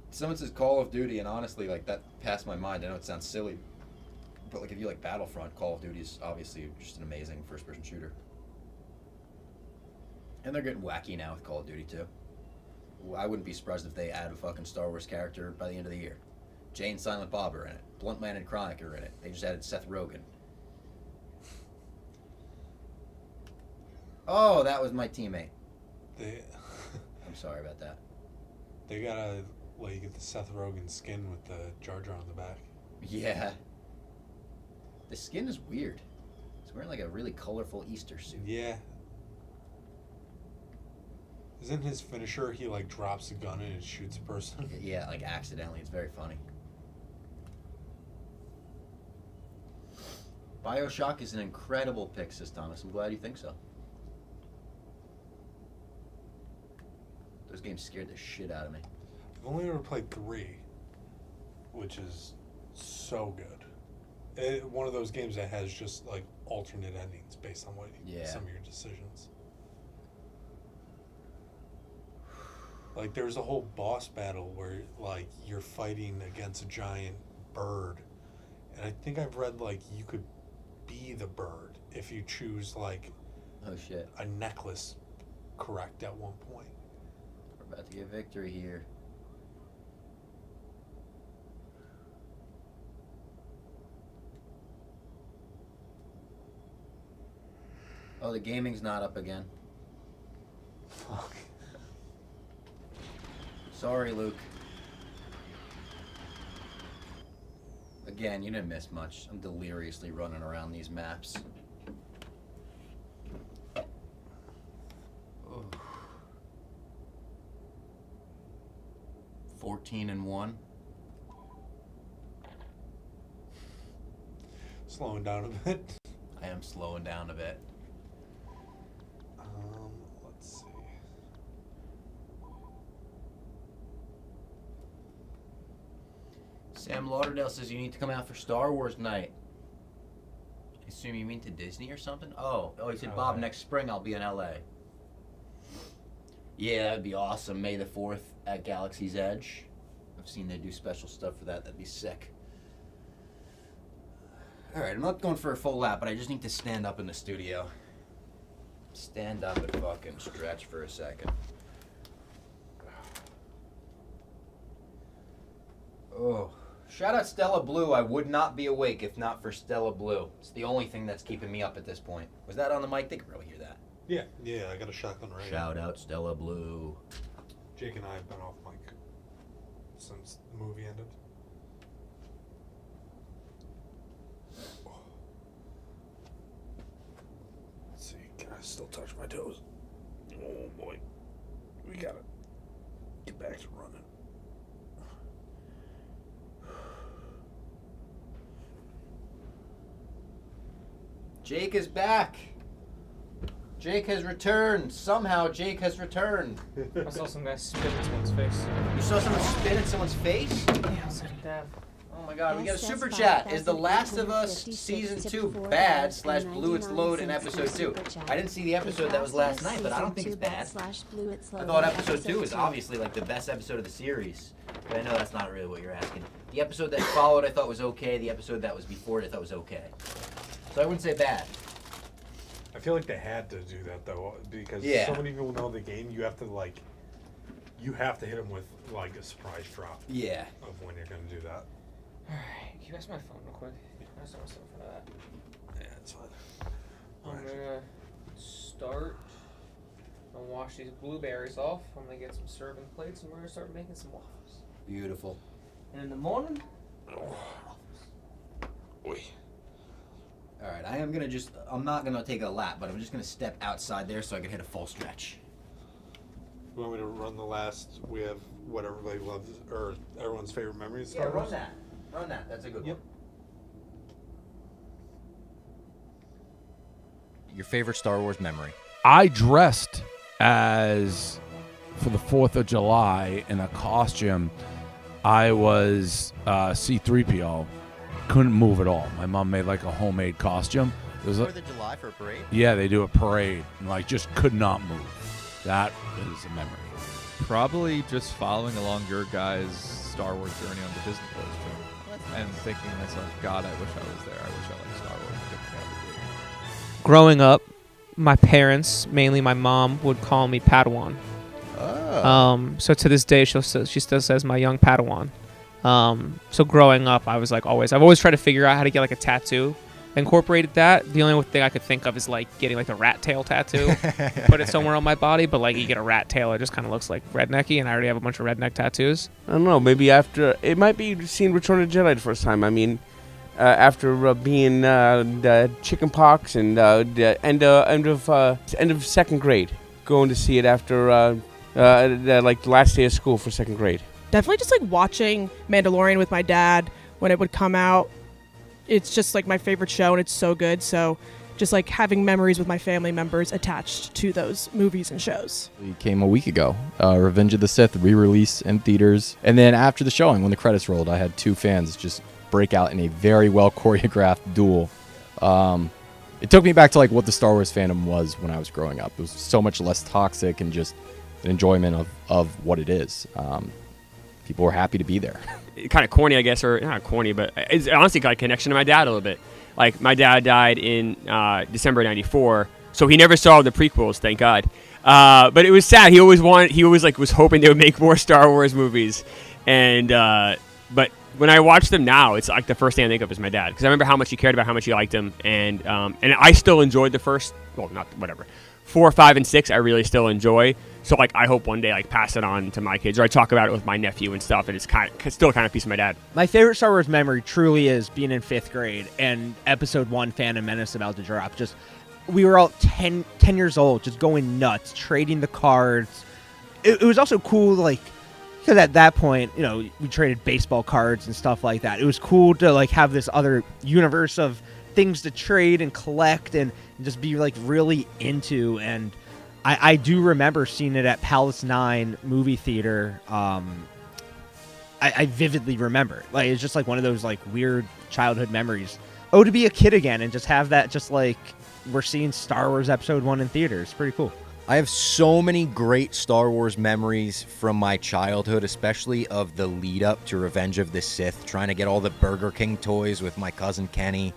Someone says Call of Duty, and honestly, like, that passed my mind. I know it sounds silly, but like, if you like Battlefront, Call of Duty is obviously just an amazing first-person shooter. And they're getting wacky now with Call of Duty too. I wouldn't be surprised if they add a fucking Star Wars character by the end of the year. Jay and Silent Bob are in it. Bluntman and Chronic are in it. They just added Seth Rogen. Oh, that was my teammate. I'm sorry about that. They gotta let you get the Seth Rogen skin with the Jar Jar on the back. Yeah. The skin is weird. He's wearing like a really colorful Easter suit. Yeah. Isn't his finisher, he like drops a gun and it shoots a person? Yeah, like accidentally. It's very funny. BioShock is an incredible pick, says Thomas. I'm glad you think so. Those games scared the shit out of me. I've only ever played 3, which is so good. One of those games that has just like alternate endings based on what some of your decisions. Like there's a whole boss battle where like you're fighting against a giant bird, and I think I've read like you could be the bird if you choose like a necklace correct at one point. We're about to get victory here. Oh, the gaming's not up again. Fuck. Sorry, Luke. Again, you didn't miss much. I'm deliriously running around these maps. Oh. 14-1. Slowing down a bit. I am slowing down a bit. Let's see. Sam Lauderdale says you need to come out for Star Wars night. assume you mean to Disney or something? Oh, he said, Bob, next spring I'll be in LA. Yeah, that'd be awesome. May the 4th at Galaxy's Edge. I've seen they do special stuff for that. That'd be sick. All right, I'm not going for a full lap, but I just need to stand up in the studio. Stand up and fucking stretch for a second. Oh. Shout out Stella Blue. I would not be awake if not for Stella Blue. It's the only thing that's keeping me up at this point. Was that on the mic? They could really hear that. Yeah, I got a shotgun right now. Shout out Stella Blue. Jake and I have been off mic since the movie ended. Let's see, can I still touch my toes? Oh boy. We gotta get back to running. Jake is back. Jake has returned. Somehow Jake has returned. I saw some guy spit in someone's face. You saw someone spit in someone's face? Yeah, I was like, Dad. Oh my god, we got a super chat. Is The Last of Us Season 2 bad / Blue Its Load in Episode 2? I didn't see the episode that was last night, but I don't think it's bad. I thought Episode 2 is obviously like the best episode of the series. But I know that's not really what you're asking. The episode that followed I thought was okay. The episode that was before it I thought was okay. So I wouldn't say bad. I feel like they had to do that though, because so many people know the game. You have to hit them with like a surprise drop. Yeah. Of when you're gonna do that. All right, can you pass my phone real quick? I just want to sit in front of that. Yeah, it's fine. I'm gonna start. I'm gonna wash these blueberries off. I'm gonna get some serving plates, and we're gonna start making some waffles. Beautiful. And in the morning. All right, I'm not gonna take a lap, but I'm just gonna step outside there so I can hit a full stretch. You want me to run the last? We have what everybody loves, or everyone's favorite memories. Yeah, run that. Run that. That's a good one. Your favorite Star Wars memory? I dressed as, for the 4th of July, in a costume. I was C-3PO. Couldn't move at all. My mom made like a homemade costume. It was 4th of July for a parade? Yeah, they do a parade. And like just could not move. That is a memory. Probably just following along your guys' Star Wars journey on the Disney Plus film. And thinking to myself, God, I wish I was there. I wish I liked Star Wars. Growing up, my parents, mainly my mom, would call me Padawan. Oh. So to this day, she still says my young Padawan. So growing up, I've always tried to figure out how to get like a tattoo. Incorporated that. The only thing I could think of is like getting like a rat tail tattoo, put it somewhere on my body. But like you get a rat tail, it just kind of looks like rednecky, and I already have a bunch of redneck tattoos. I don't know. Maybe after it might be seeing Return of the Jedi the first time. I mean, after being chicken pox and end of second grade, going to see it after like last day of school for second grade. Definitely just like watching Mandalorian with my dad when it would come out. It's just like my favorite show, and it's so good. So just like having memories with my family members attached to those movies and shows. It came a week ago. Revenge of the Sith re-release in theaters. And then after the showing, when the credits rolled, I had two fans just break out in a very well choreographed duel. It took me back to like what the Star Wars fandom was when I was growing up. It was so much less toxic and just an enjoyment of what it is. People were happy to be there. Kind of corny, I guess, or not corny, but it's honestly got a connection to my dad a little bit. Like, my dad died in December '94, so he never saw the prequels, thank God. But it was sad. He always was hoping they would make more Star Wars movies. And but when I watch them now, it's like the first thing I think of is my dad, because I remember how much he cared about, how much he liked them, and I still enjoyed the first, well, not whatever, 4, 5, and 6. I really still enjoy. So like, I hope one day like pass it on to my kids, or I talk about it with my nephew and stuff, and it's still kind of a piece of my dad. My favorite Star Wars memory truly is being in 5th grade and Episode 1, Phantom Menace, about to drop. We were all 10 years old, just going nuts, trading the cards. It was also cool, like, because at that point, you know, we traded baseball cards and stuff like that. It was cool to like have this other universe of things to trade and collect and just be like really into. And I do remember seeing it at Palace 9 movie theater. I vividly remember. Like, it's just like one of those like weird childhood memories. to be a kid again and just have that, just like we're seeing Star Wars Episode 1 in theaters. Pretty cool. I have so many great Star Wars memories from my childhood, especially of the lead up to Revenge of the Sith, trying to get all the Burger King toys with my cousin Kenny,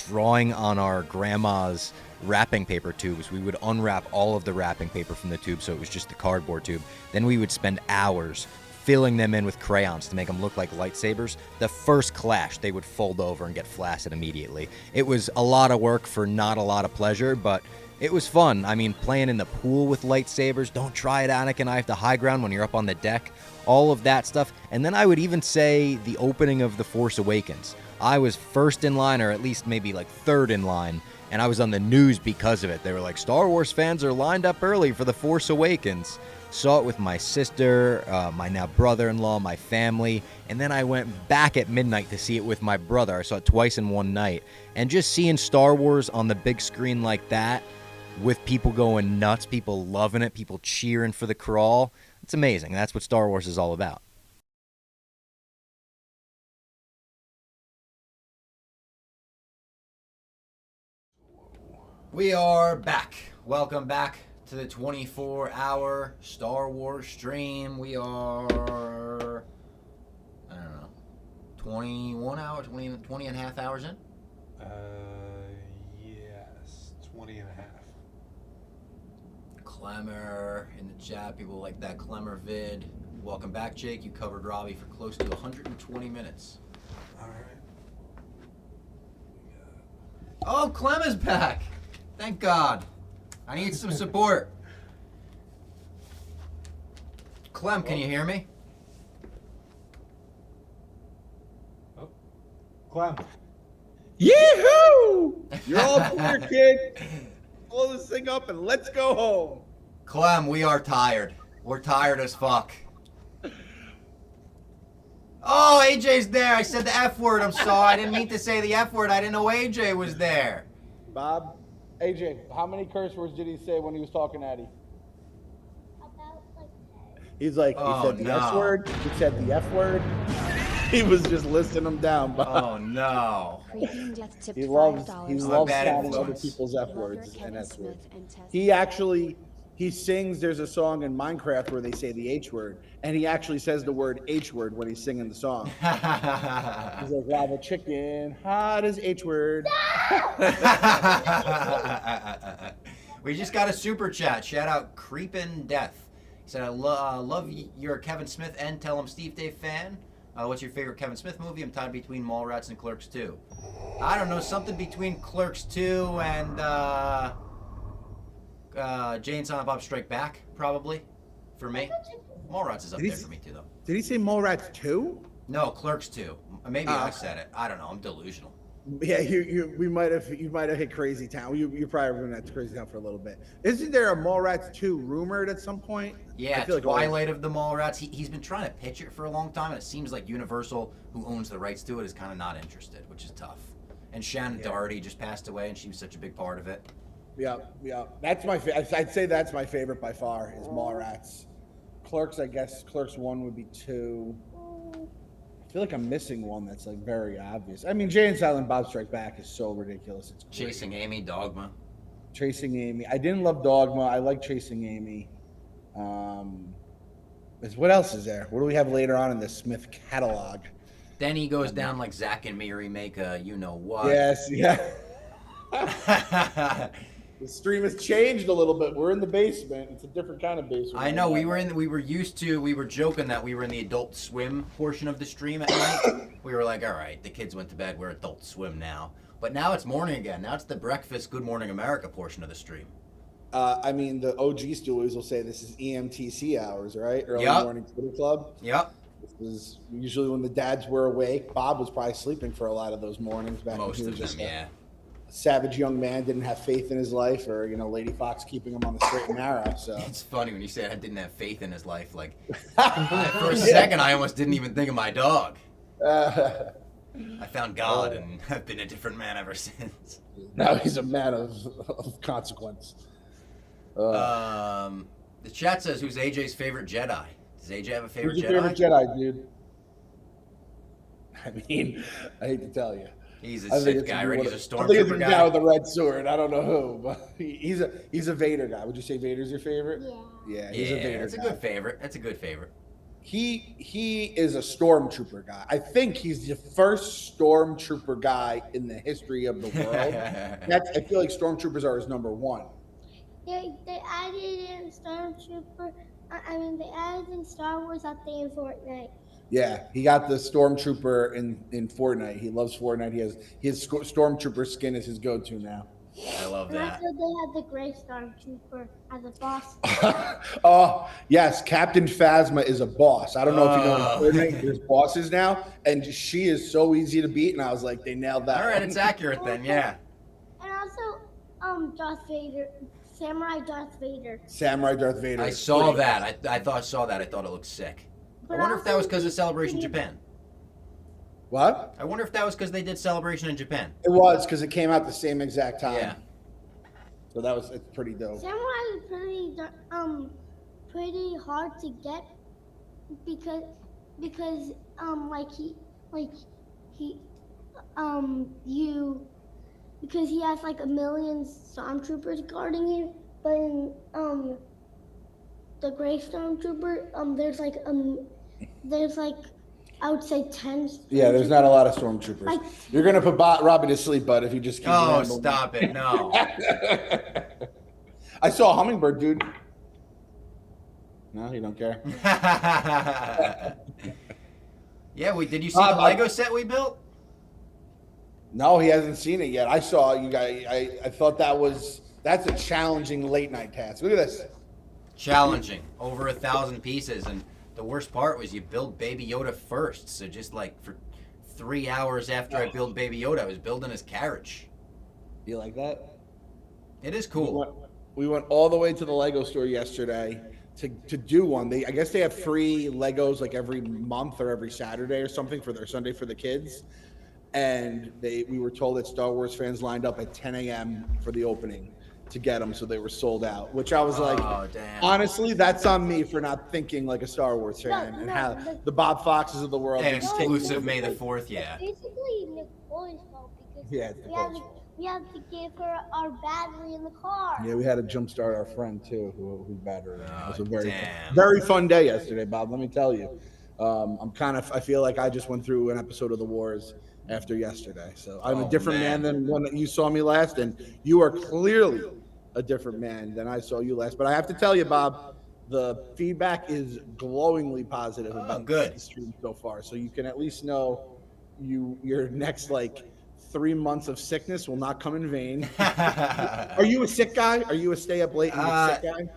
drawing on our grandma's wrapping paper tubes. We would unwrap all of the wrapping paper from the tube so it was just the cardboard tube. Then we would spend hours filling them in with crayons to make them look like lightsabers. The first clash, they would fold over and get flaccid immediately. It was a lot of work for not a lot of pleasure, but it was fun. I mean, playing in the pool with lightsabers, don't try it, Anakin. I have the high ground when you're up on the deck, all of that stuff. And then I would even say the opening of The Force Awakens. I was first in line, or at least maybe like third in line, and I was on the news because of it. They were like, Star Wars fans are lined up early for The Force Awakens. Saw it with my sister, my now brother-in-law, my family, and then I went back at midnight to see it with my brother. I saw it twice in one night. And just seeing Star Wars on the big screen like that, with people going nuts, people loving it, people cheering for the crawl, it's amazing. That's what Star Wars is all about. We are back. Welcome back to the 24-hour Star Wars stream. We are, I don't know, 21 hours, 20 and a half hours in? Yes, 20 and a half. Clemmer in the chat. People like that Clemmer vid. Welcome back, Jake. You covered Robbie for close to 120 minutes. All right. Oh, Clem is back. Thank God. I need some support. Clem, can you hear me? Oh, Clem. Yee-hoo! You're all clear, kid. Blow this thing up and let's go home. Clem, we are tired. We're tired as fuck. Oh, AJ's there. I said the F word. I'm sorry. I didn't mean to say the F word. I didn't know AJ was there. Bob, AJ, how many curse words did he say when he was talking at you? He's like, he said the S word, he said the F word. He was just listing them down. Bob. Oh, no. He loves counting other people's F words and S words. He sings, there's a song in Minecraft where they say the H word, and he actually says the word H word when he's singing the song. He's like, lava chicken, hot as H word. We just got a super chat. Shout out Creepin' Death. He said, I love your Kevin Smith and Tell Him Steve Dave fan. What's your favorite Kevin Smith movie? I'm tied between Mallrats and Clerks 2. I don't know, something between Clerks 2 and Jay and Silent Bob Strike Back, probably, for me. Mallrats is up there for me, too, though. Did he say Mallrats 2? No, Clerks 2. Maybe I said it. I don't know. I'm delusional. Yeah, you might have hit Crazy Town. You probably been at Crazy Town for a little bit. Isn't there a Mallrats 2 rumored at some point? Yeah, I feel like Twilight of the Mallrats. He's been trying to pitch it for a long time, and it seems like Universal, who owns the rights to it, is kind of not interested, which is tough. And Shannon Doherty just passed away, and she was such a big part of it. Yeah. That's my. I'd say that's my favorite by far is Mallrats. Clerks, I guess. Clerks 1 would be 2. I feel like I'm missing one that's like very obvious. I mean, Jay and Silent Bob Strike Back is so ridiculous. It's great. Chasing Amy, Dogma. Chasing Amy. I didn't love Dogma. I like Chasing Amy. What else is there? What do we have later on in the Smith catalog? Then he goes down like Zack and Miri make a you know what. Yes, yeah. The stream has changed a little bit. We're in the basement. It's a different kind of basement. I know. We were joking that we were in the Adult Swim portion of the stream at night. We were like, all right, the kids went to bed. We're Adult Swim now. But now it's morning again. Now it's the breakfast Good Morning America portion of the stream. I mean, the OG stoolies will say this is EMTC hours, right? Early morning Twitter club. Yep. This is usually when the dads were awake. Bob was probably sleeping for a lot of those mornings back when he was just a savage young man, didn't have faith in his life, or Lady Fox keeping him on the straight and narrow. So it's funny when you say I didn't have faith in his life. Like for a second, I almost didn't even think of my dog. I found God, and I've been a different man ever since. Now he's a man of consequence. The chat says, "Who's AJ's favorite Jedi?" Does AJ have a favorite Who's Jedi? your favorite Jedi, dude? I mean, I hate to tell you. He's a I think Sith it's guy, gonna be right? one He's a of- I think it's stormtrooper the guy. guy with the red sword. I don't know who, but he's a Vader guy. Would you say Vader's your favorite? Yeah, he's a Vader That's a guy. good favorite. That's a good favorite. He is a stormtrooper guy. I think he's the first stormtrooper guy in the history of the world. I feel like stormtroopers are his number one. Yeah, they added in Stormtrooper. I mean, they added in Star Wars that they in Fortnite. Yeah, he got the stormtrooper in Fortnite. He loves Fortnite. He has his stormtrooper skin is his go-to now. I love And also, they had the Gray Stormtrooper as a boss. Oh, yes, Captain Phasma is a boss. I don't know if you know in Fortnite, there's bosses now, and she is so easy to beat, and I was like, they nailed that. All right, it's accurate then, yeah. And also, Darth Vader, Samurai Darth Vader. Samurai Darth Vader. I is saw pretty- that. I saw that. I thought it looked sick. I But wonder if that was also, because of Celebration Japan. What? I wonder if that was because they did Celebration in Japan. It was because it came out the same exact time. Yeah. So it's pretty dope. Samurai is pretty hard to get because because he has like a million stormtroopers guarding him, but in the Gray Stormtrooper there's like I would say 10. Yeah, there's not a lot of stormtroopers. Like- You're gonna put Robbie to sleep, bud, if you just keep. Oh, rambling. stop it! No. I saw a hummingbird, dude. No, you don't care. Yeah, did you see the Lego set we built? No, he hasn't seen it yet. I saw you guys. I thought that's a challenging late night task. Look at this. Challenging. Over 1,000 pieces, and the worst part was you build Baby Yoda first. So just like for 3 hours after I built Baby Yoda, I was building his carriage. You like that? It is cool. We went all the way to the Lego store yesterday to do one. I guess they have free Legos like every month or every Saturday or something for their Sunday for the kids. And we were told that Star Wars fans lined up at 10 a.m. for the opening to get them, so they were sold out. Which I was like, damn. honestly, that's on me for not thinking like a Star Wars fan and how the Bob Foxes of the world. And exclusive May the 4th, yeah. Basically, Nicole's fault because Yeah, it's we had to give her our battery in the car. Yeah, we had to jumpstart our friend too, who battered. It was a very, damn. very fun day yesterday, Bob. Let me tell you, I feel like I just went through an episode of The Wars after yesterday. So I'm a different man than when you saw me last, and you are clearly a different man than I saw you last. But I have to tell you, Bob, the feedback is glowingly positive about the stream so far. So you can at least know your next 3 months of sickness will not come in vain. Are you a sick guy? Are you a stay up late and sick guy?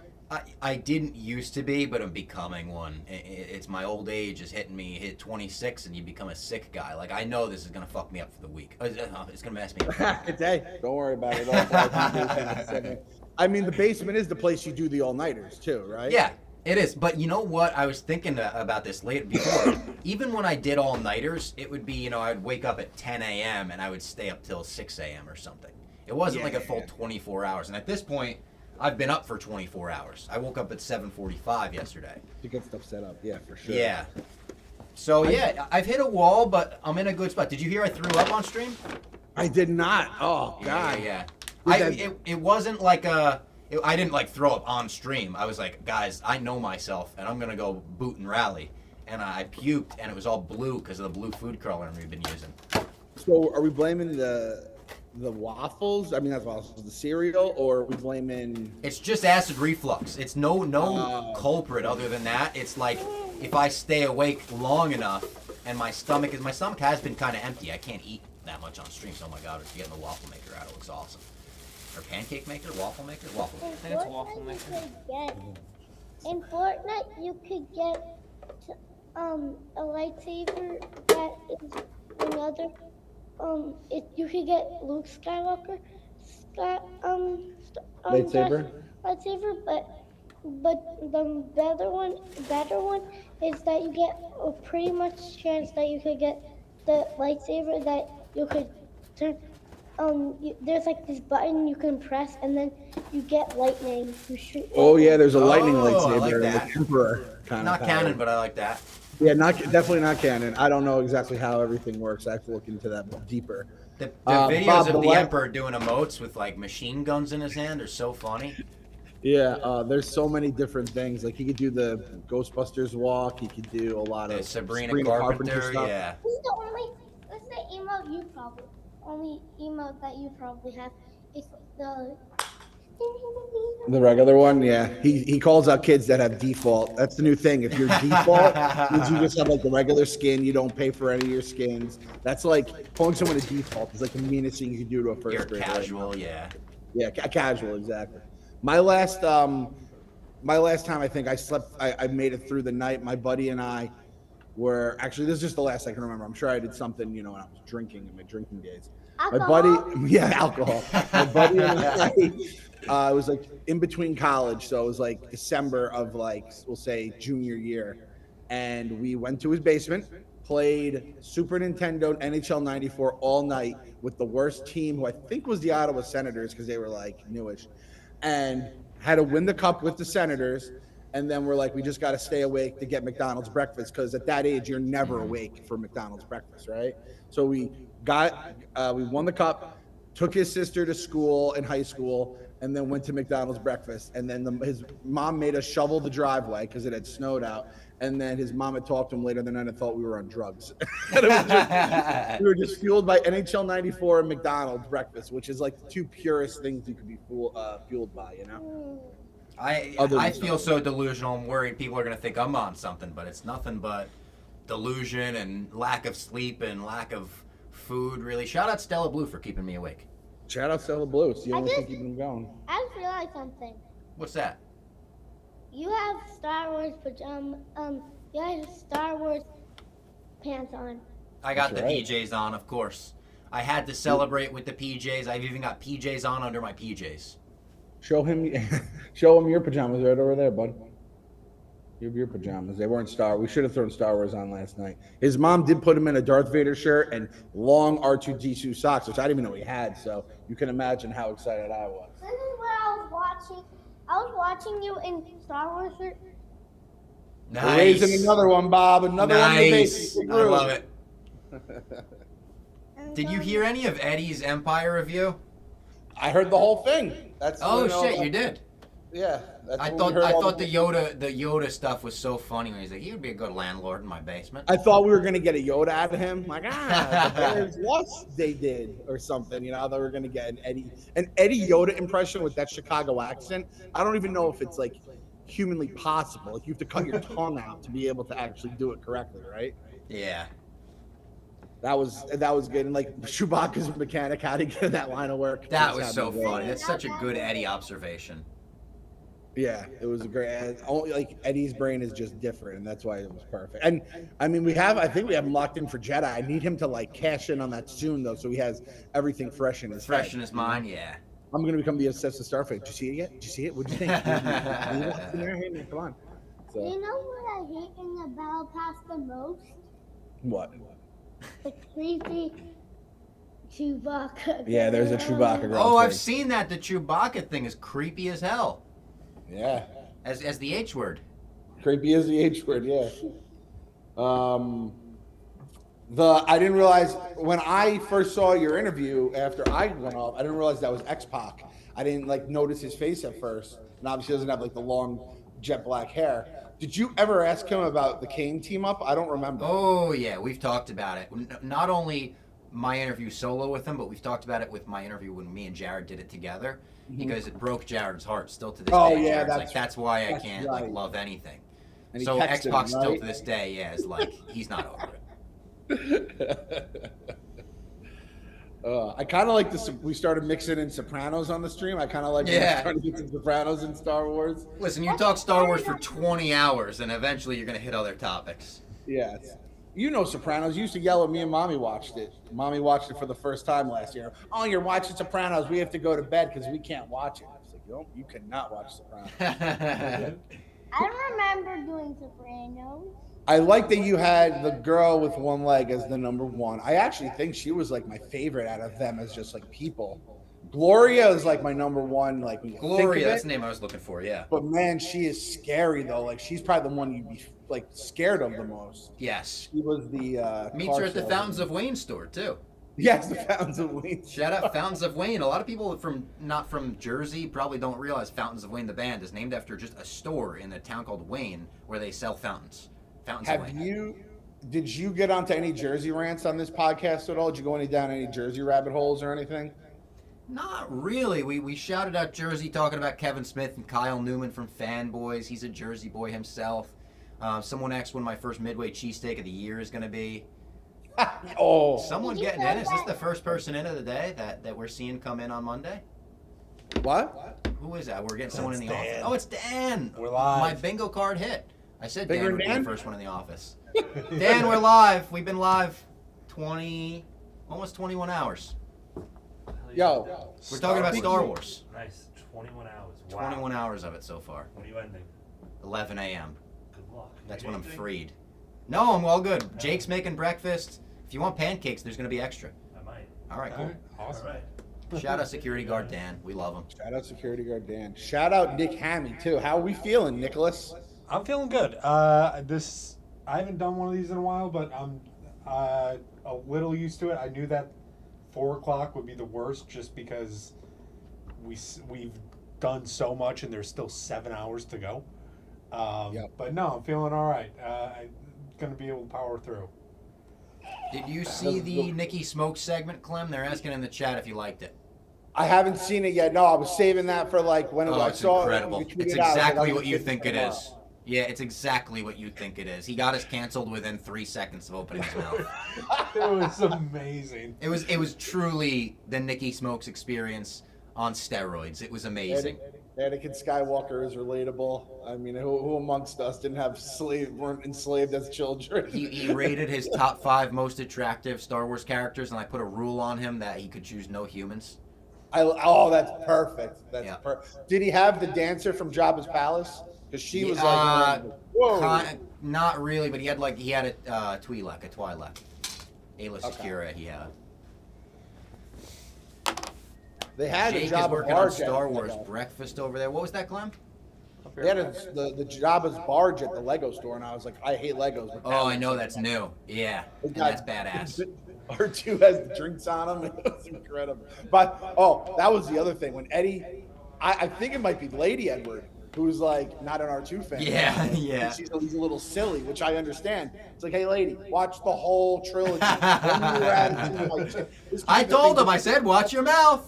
I didn't used to be, but I'm becoming one. It's my old age is hitting me. Hit 26 and you become a sick guy. Like, I know this is gonna fuck me up for the week. It's gonna mess me up. Hey, don't worry about it. I mean, the basement is the place you do the all-nighters too, right? Yeah, it is. But you know what? I was thinking about this later before. Even when I did all-nighters, it would be, I'd wake up at 10 a.m. and I would stay up till 6 a.m. or something. It wasn't like a full 24 hours. And at this point, I've been up for 24 hours. I woke up at 7:45 yesterday. To get stuff set up, yeah, for sure. Yeah. So, yeah, I've hit a wall, but I'm in a good spot. Did you hear I threw up on stream? I did not. Oh, God. Yeah. It wasn't like I didn't throw up on stream. I was like, guys, I know myself, and I'm going to go boot and rally. And I puked, and it was all blue because of the blue food coloring we've been using. So are we blaming the waffles? I mean, that's waffles, the cereal, or are we blaming? It's just acid reflux. It's no culprit other than that. It's like if I stay awake long enough, and my stomach has been kind of empty. I can't eat that much on stream. So, oh my God, if you're getting the waffle maker out, it looks awesome. Or pancake maker, waffle maker, waffle maker. I think it's a waffle maker. In Fortnite, you could get a lightsaber that is another. You could get Luke Skywalker, lightsaber, but the better one is that you get a pretty much chance that you could get the lightsaber that you could turn. There's this button you can press, and then you get lightning. You shoot. Oh yeah, there's a lightning I lightsaber, like that. like Emperor kind Not of. canon, but I like that. Yeah, definitely not canon. I don't know exactly how everything works. I have to look into that deeper. The Bob, videos of the la- Emperor doing emotes with like machine guns in his hand are so funny. Yeah, there's so many different things. Like he could do the Ghostbusters walk. He could do a lot of Sabrina Carpenter stuff. yeah. This is the emote you probably only emote that you probably have is The regular one, yeah. He calls out kids that have default. That's the new thing. If you're default, means you just have like the regular skin. You don't pay for any of your skins. That's like calling someone a default is like the meanest thing you can do to a first You're grader. casual, yeah. Yeah, casual, exactly. My last time I think I slept, I made it through the night. My buddy and I were actually, this is just the last I can remember. I'm sure I did something, when I was drinking in my drinking days. Alcohol? My buddy, yeah, alcohol. My buddy and I, it was like in between college, so it was like December of like we'll say junior year, and we went to his basement, played Super Nintendo NHL '94 all night with the worst team, who I think was the Ottawa Senators because they were like newish, and had to win the cup with the Senators. And then we're like, we just got to stay awake to get McDonald's breakfast because at that age, you're never awake for McDonald's breakfast, right? So we won the cup, took his sister to school in high school, and then went to McDonald's breakfast. And then his mom made us shovel the driveway because it had snowed out. And then his mom had talked to him later in the night and thought we were on drugs. We were just fueled by NHL '94 and McDonald's breakfast, which is like the two purest things you could be fueled by, I feel so delusional. I'm worried people are going to think I'm on something, but it's nothing but delusion and lack of sleep and lack of food, really. Shout out Stella Blue for keeping me awake. Shout out Stella Blue. It's the only thing keeping them going. I just realized something. What's that? You have Star Wars you have Star Wars pants on. I got the PJs on, of course. I had to celebrate with the PJs. I've even got PJs on under my PJs. Show him your pajamas right over there, bud. Your pajamas. They weren't We should have thrown Star Wars on last night. His mom did put him in a Darth Vader shirt and long R2D2 socks, which I didn't even know he had. So you can imagine how excited I was. This is what I was watching. I was watching you in Star Wars shirt. Nice. We're raising another one, Bob. Another one. Nice. I love it. Did you hear any of Eddie's Empire review? I heard the whole thing. Shit, you did. Yeah. I thought the Yoda stuff was so funny when he's like, he would be a good landlord in my basement. I thought we were gonna get a Yoda out of him. Like, the Bears lost, they did, or something. I thought we were gonna get an Eddie Yoda impression with that Chicago accent. I don't even know if it's like humanly possible. Like, you have to cut your tongue out to be able to actually do it correctly, right? Yeah. That was good. And like Chewbacca's mechanic, how to get that line of work. That was so funny. That's such a good Eddie observation. Yeah, it was a great. Like Eddie's brain is just different, and that's why it was perfect. And I mean, I think we have him locked in for Jedi. I need him to like cash in on that soon, though, so he has everything fresh in his head. In his mind. Yeah. I'm gonna become the obsessive Starfighter. Did you see it yet? Did you see it? What'd you think? Come on. So, You know what I hate in the Battle Pass the most? what? The creepy Chewbacca. Yeah, there's a Chewbacca girl. Oh, I've seen that. The Chewbacca thing is creepy as hell. Yeah. As the H word. Creepy as the H word. Yeah. I didn't realize when I first saw your interview after I went off, I didn't realize that was X-Pac. I didn't like notice his face at first, and obviously doesn't have like the long jet black hair. Did you ever ask him about the Kane team up? I don't remember. Oh yeah, we've talked about it. Not only my interview solo with him, but we've talked about it with my interview when me and Jared did it together, because it broke Jared's heart still to this day. Yeah, that's why I can't like love anything. And so Xbox still right? to this day, is like he's not over it. I kind of like this. We started mixing in Sopranos on the stream. I kind of like starting to get some Sopranos in Star Wars. Listen, you talk Star Wars for 20 hours, and eventually you're gonna hit other topics. Yes. You know Sopranos. You used to yell at me and Mommy watched it. Mommy watched it for the first time last year. Oh, you're watching Sopranos. We have to go to bed because we can't watch it. I was like, yo, you cannot watch Sopranos. I remember doing Sopranos. I like that you had the girl with one leg as the number one. I actually think she was like my favorite out of them as just like people. Gloria is like my number one. Like Gloria, that's the name I was looking for. Yeah. But man, she is scary though. Like she's probably the one you'd be like scared of the most. Yes. She was the meets her at the Fountains of Wayne store too. Yes, the Fountains of Wayne. Shout out Fountains of Wayne. A lot of people not from Jersey probably don't realize Fountains of Wayne, the band, is named after just a store in a town called Wayne where they sell fountains. Fountains of Wayne. Did you get onto any Jersey rants on this podcast at all? Did you go down any Jersey rabbit holes or anything? Not really. We shouted out Jersey talking about Kevin Smith and Kyle Newman from Fanboys. He's a Jersey boy himself. Someone asked when my first Midway cheesesteak of the year is going to be. Oh. Someone getting in? Is this the first person in of the day that we're seeing come in on Monday? What? Who is that? We're getting someone in the Dan. office. Oh, it's Dan. We're live. My bingo card hit. I said Bigger Dan would be Dan? the first one in the office. Dan, we're live. We've been live almost 21 hours. Yo. We're talking about Star Wars. Nice. 21 hours. Wow. 21 hours of it so far. When are you ending? 11 a.m. Good luck. That's You when I'm anything? freed. No, I'm all good. Jake's making breakfast. If you want pancakes, there's going to be extra. I might. All right, cool. Awesome. All right. Shout out security guard Dan. We love him. Shout out security guard Dan. Shout out Nick Hammy too. How are we feeling, Nicholas? I'm feeling good. I haven't done one of these in a while, but I'm a little used to it. I knew that 4 o'clock would be the worst, just because we've done so much and there's still 7 hours to go. But no, I'm feeling all right. I'm gonna be able to power through. Did you see the Nikki Smoke segment, Clem? They're asking in the chat if you liked it. I haven't seen it yet. No, I was saving that for like when I It's saw incredible. it. It's exactly what you think it is. Yeah, it's exactly what you think it is. He got us canceled within 3 seconds of opening his mouth. It was amazing. It was truly the Nikki Smokes experience on steroids. It was amazing. Anakin Skywalker is relatable. I mean, who amongst us weren't enslaved as children? He rated his top 5 most attractive Star Wars characters, and I put a rule on him that he could choose no humans. That's perfect. Did he have the dancer from Jabba's palace? Because she was like, whoa. Not really, but he had a Twi'lek, a Twi'lek. Ayla Secura he had. They had Jake a is Jabba working on barge Star at- Wars breakfast over there. What was that, Clem? They had the Jabba's barge at the Lego store, and I was like, I hate Legos. But Oh, I know, that's new. Yeah, and that's badass. R2 has the drinks on him. It was incredible. But, that was the other thing. When Eddie, I think it might be Lady Edward, who's like not an R2 fan. Yeah. He's a little silly, which I understand. It's like, hey, lady, watch the whole trilogy. When you were at it, like, this I kid- told him, I said, watch your mouth.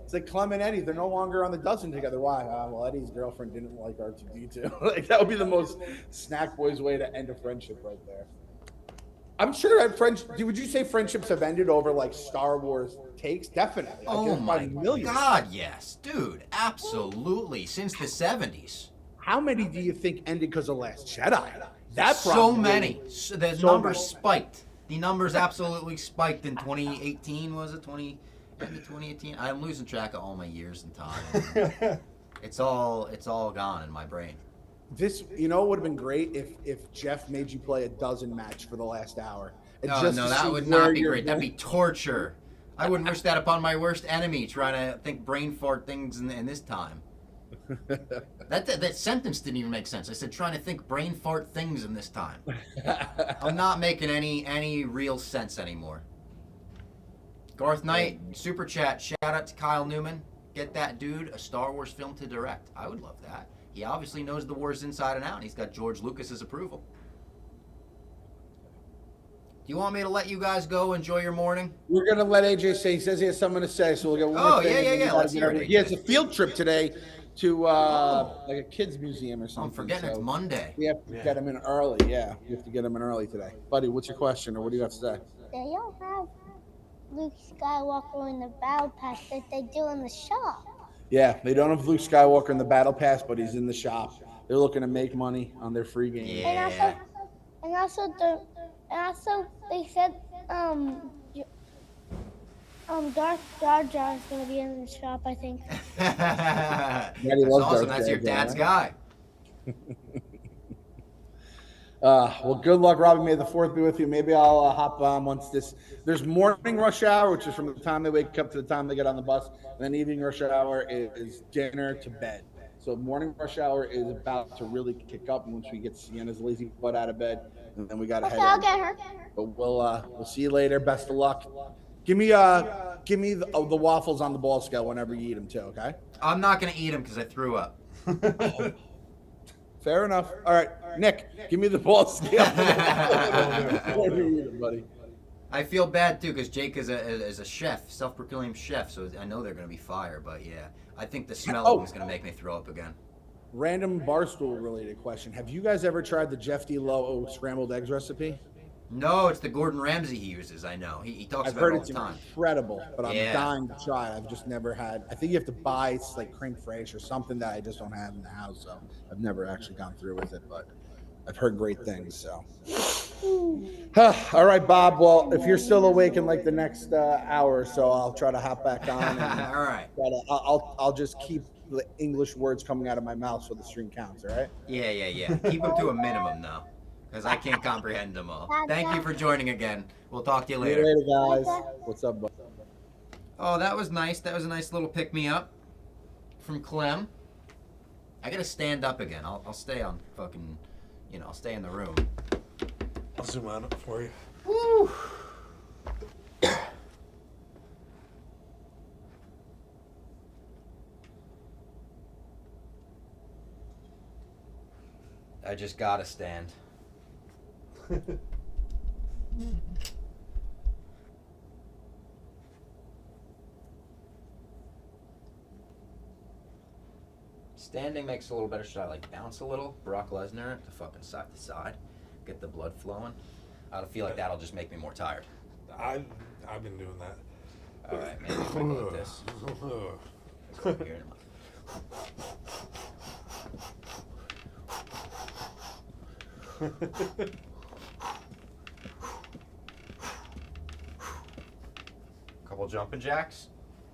It's like Clem and Eddie, they're no longer on the dozen together. Why? Well, Eddie's girlfriend didn't like R2D2. Like, that would be the most snack boys way to end a friendship right there. I'm sure would you say friendships have ended over like Star Wars takes? Definitely. Oh my millions. God, yes. Dude, absolutely. Since the 70s. How many do you think ended because of Last Jedi? That So probably- many. The so numbers many. spiked. The numbers absolutely spiked in 2018, was it? End of 2018? I'm losing track of all my years and time. It's all gone in my brain. This, would have been great if Jeff made you play a dozen match for the last hour. And No, just to that see would where not be you're great. That'd be going. torture. I wouldn't wish that upon my worst enemy, trying to think brain fart things in this time. That sentence didn't even make sense. I said trying to think brain fart things in this time. I'm not making any real sense anymore. Garth Knight, super chat. Shout out to Kyle Newman. Get that dude a Star Wars film to direct. I would love that. He obviously knows the wars inside and out, and he's got George Lucas's approval. Do you want me to let you guys go enjoy your morning? We're gonna let AJ say. He says he has something to say, so we'll get one Oh, more thing. yeah, and then yeah. we gotta Let's get hear it, everything. He has a field trip today to like a kids museum or something. I'm forgetting it's Monday. We have to get him in early. Yeah, we have to get him in early today. Buddy, what's your question, or what do you have to say? They don't have Luke Skywalker in the battle pass that they do in the shop. Yeah, they don't have Luke Skywalker in the battle pass, but he's in the shop. They're looking to make money on their free game. And also they said Darth Jar Jar is gonna be in the shop, I think. That's loves awesome. Darth That's your Jar Jar, dad's right? guy. Well, good luck, Robbie. May the 4th be with you. Maybe I'll hop on once there's morning rush hour, which is from the time they wake up to the time they get on the bus. And then evening rush hour is dinner to bed. So morning rush hour is about to really kick up once we get Sienna's lazy butt out of bed, and then we got to head. I'll in. get her. But we'll see you later. Best of luck. Give me the waffles on the ball scale whenever you eat them too. Okay. I'm not gonna eat them because I threw up. Fair enough. All right, Nick, give me the ball scale. Whenever you eat 'em, buddy. I feel bad too because Jake is a chef, self-proclaimed chef, so I know they're gonna be fire. But yeah, I think the smell of them is gonna make me throw up again. Random barstool related question: have you guys ever tried the Jeff D. Lowe scrambled eggs recipe? No, it's the Gordon Ramsay he uses. I know he talks I've about heard it all it's the time. incredible, but I'm Yeah. dying to try it. I've just never had. I think you have to buy like creme fraiche or something that I just don't have in the house, so I've never actually gone through with it. But I've heard great things. So, all right, Bob. Well, if you're still awake in like the next hour or so, I'll try to hop back on. And All right. I'll just keep the English words coming out of my mouth so the stream counts. All right. Yeah. Keep them to a minimum though, because I can't comprehend them all. Thank you for joining again. We'll talk to you See you later. later, guys. What's up, bud? Oh, that was nice. That was a nice little pick me up from Clem. I gotta stand up again. I'll stay on fucking, I'll stay in the room. I'll zoom on it for you. Woo! I just gotta stand. Standing makes it a little better. Should I like bounce a little? Brock Lesnar to fucking side to side, get the blood flowing. I feel like that'll just make me more tired. I've been doing that. All right, maybe if I go like this. Let's go over here. Couple jumping jacks.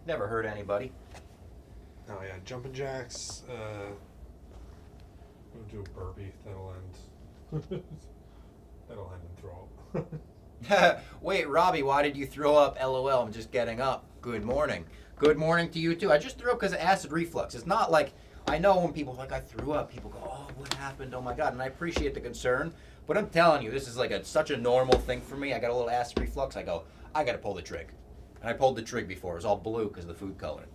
Never hurt anybody. Oh yeah, jumping jacks. We'll do a burpee. That'll end. That'll end in throw up. Wait, Robbie, why did you throw up? LOL, I'm just getting up. Good morning. Good morning to you too. I just threw up because of acid reflux. It's not like, I know when people are like, I threw up, people go, oh, what happened? Oh my God. And I appreciate the concern, but I'm telling you, this is like such a normal thing for me. I got a little acid reflux. I go, I got to pull the trig. And I pulled the trig before. It was all blue because of the food coloring.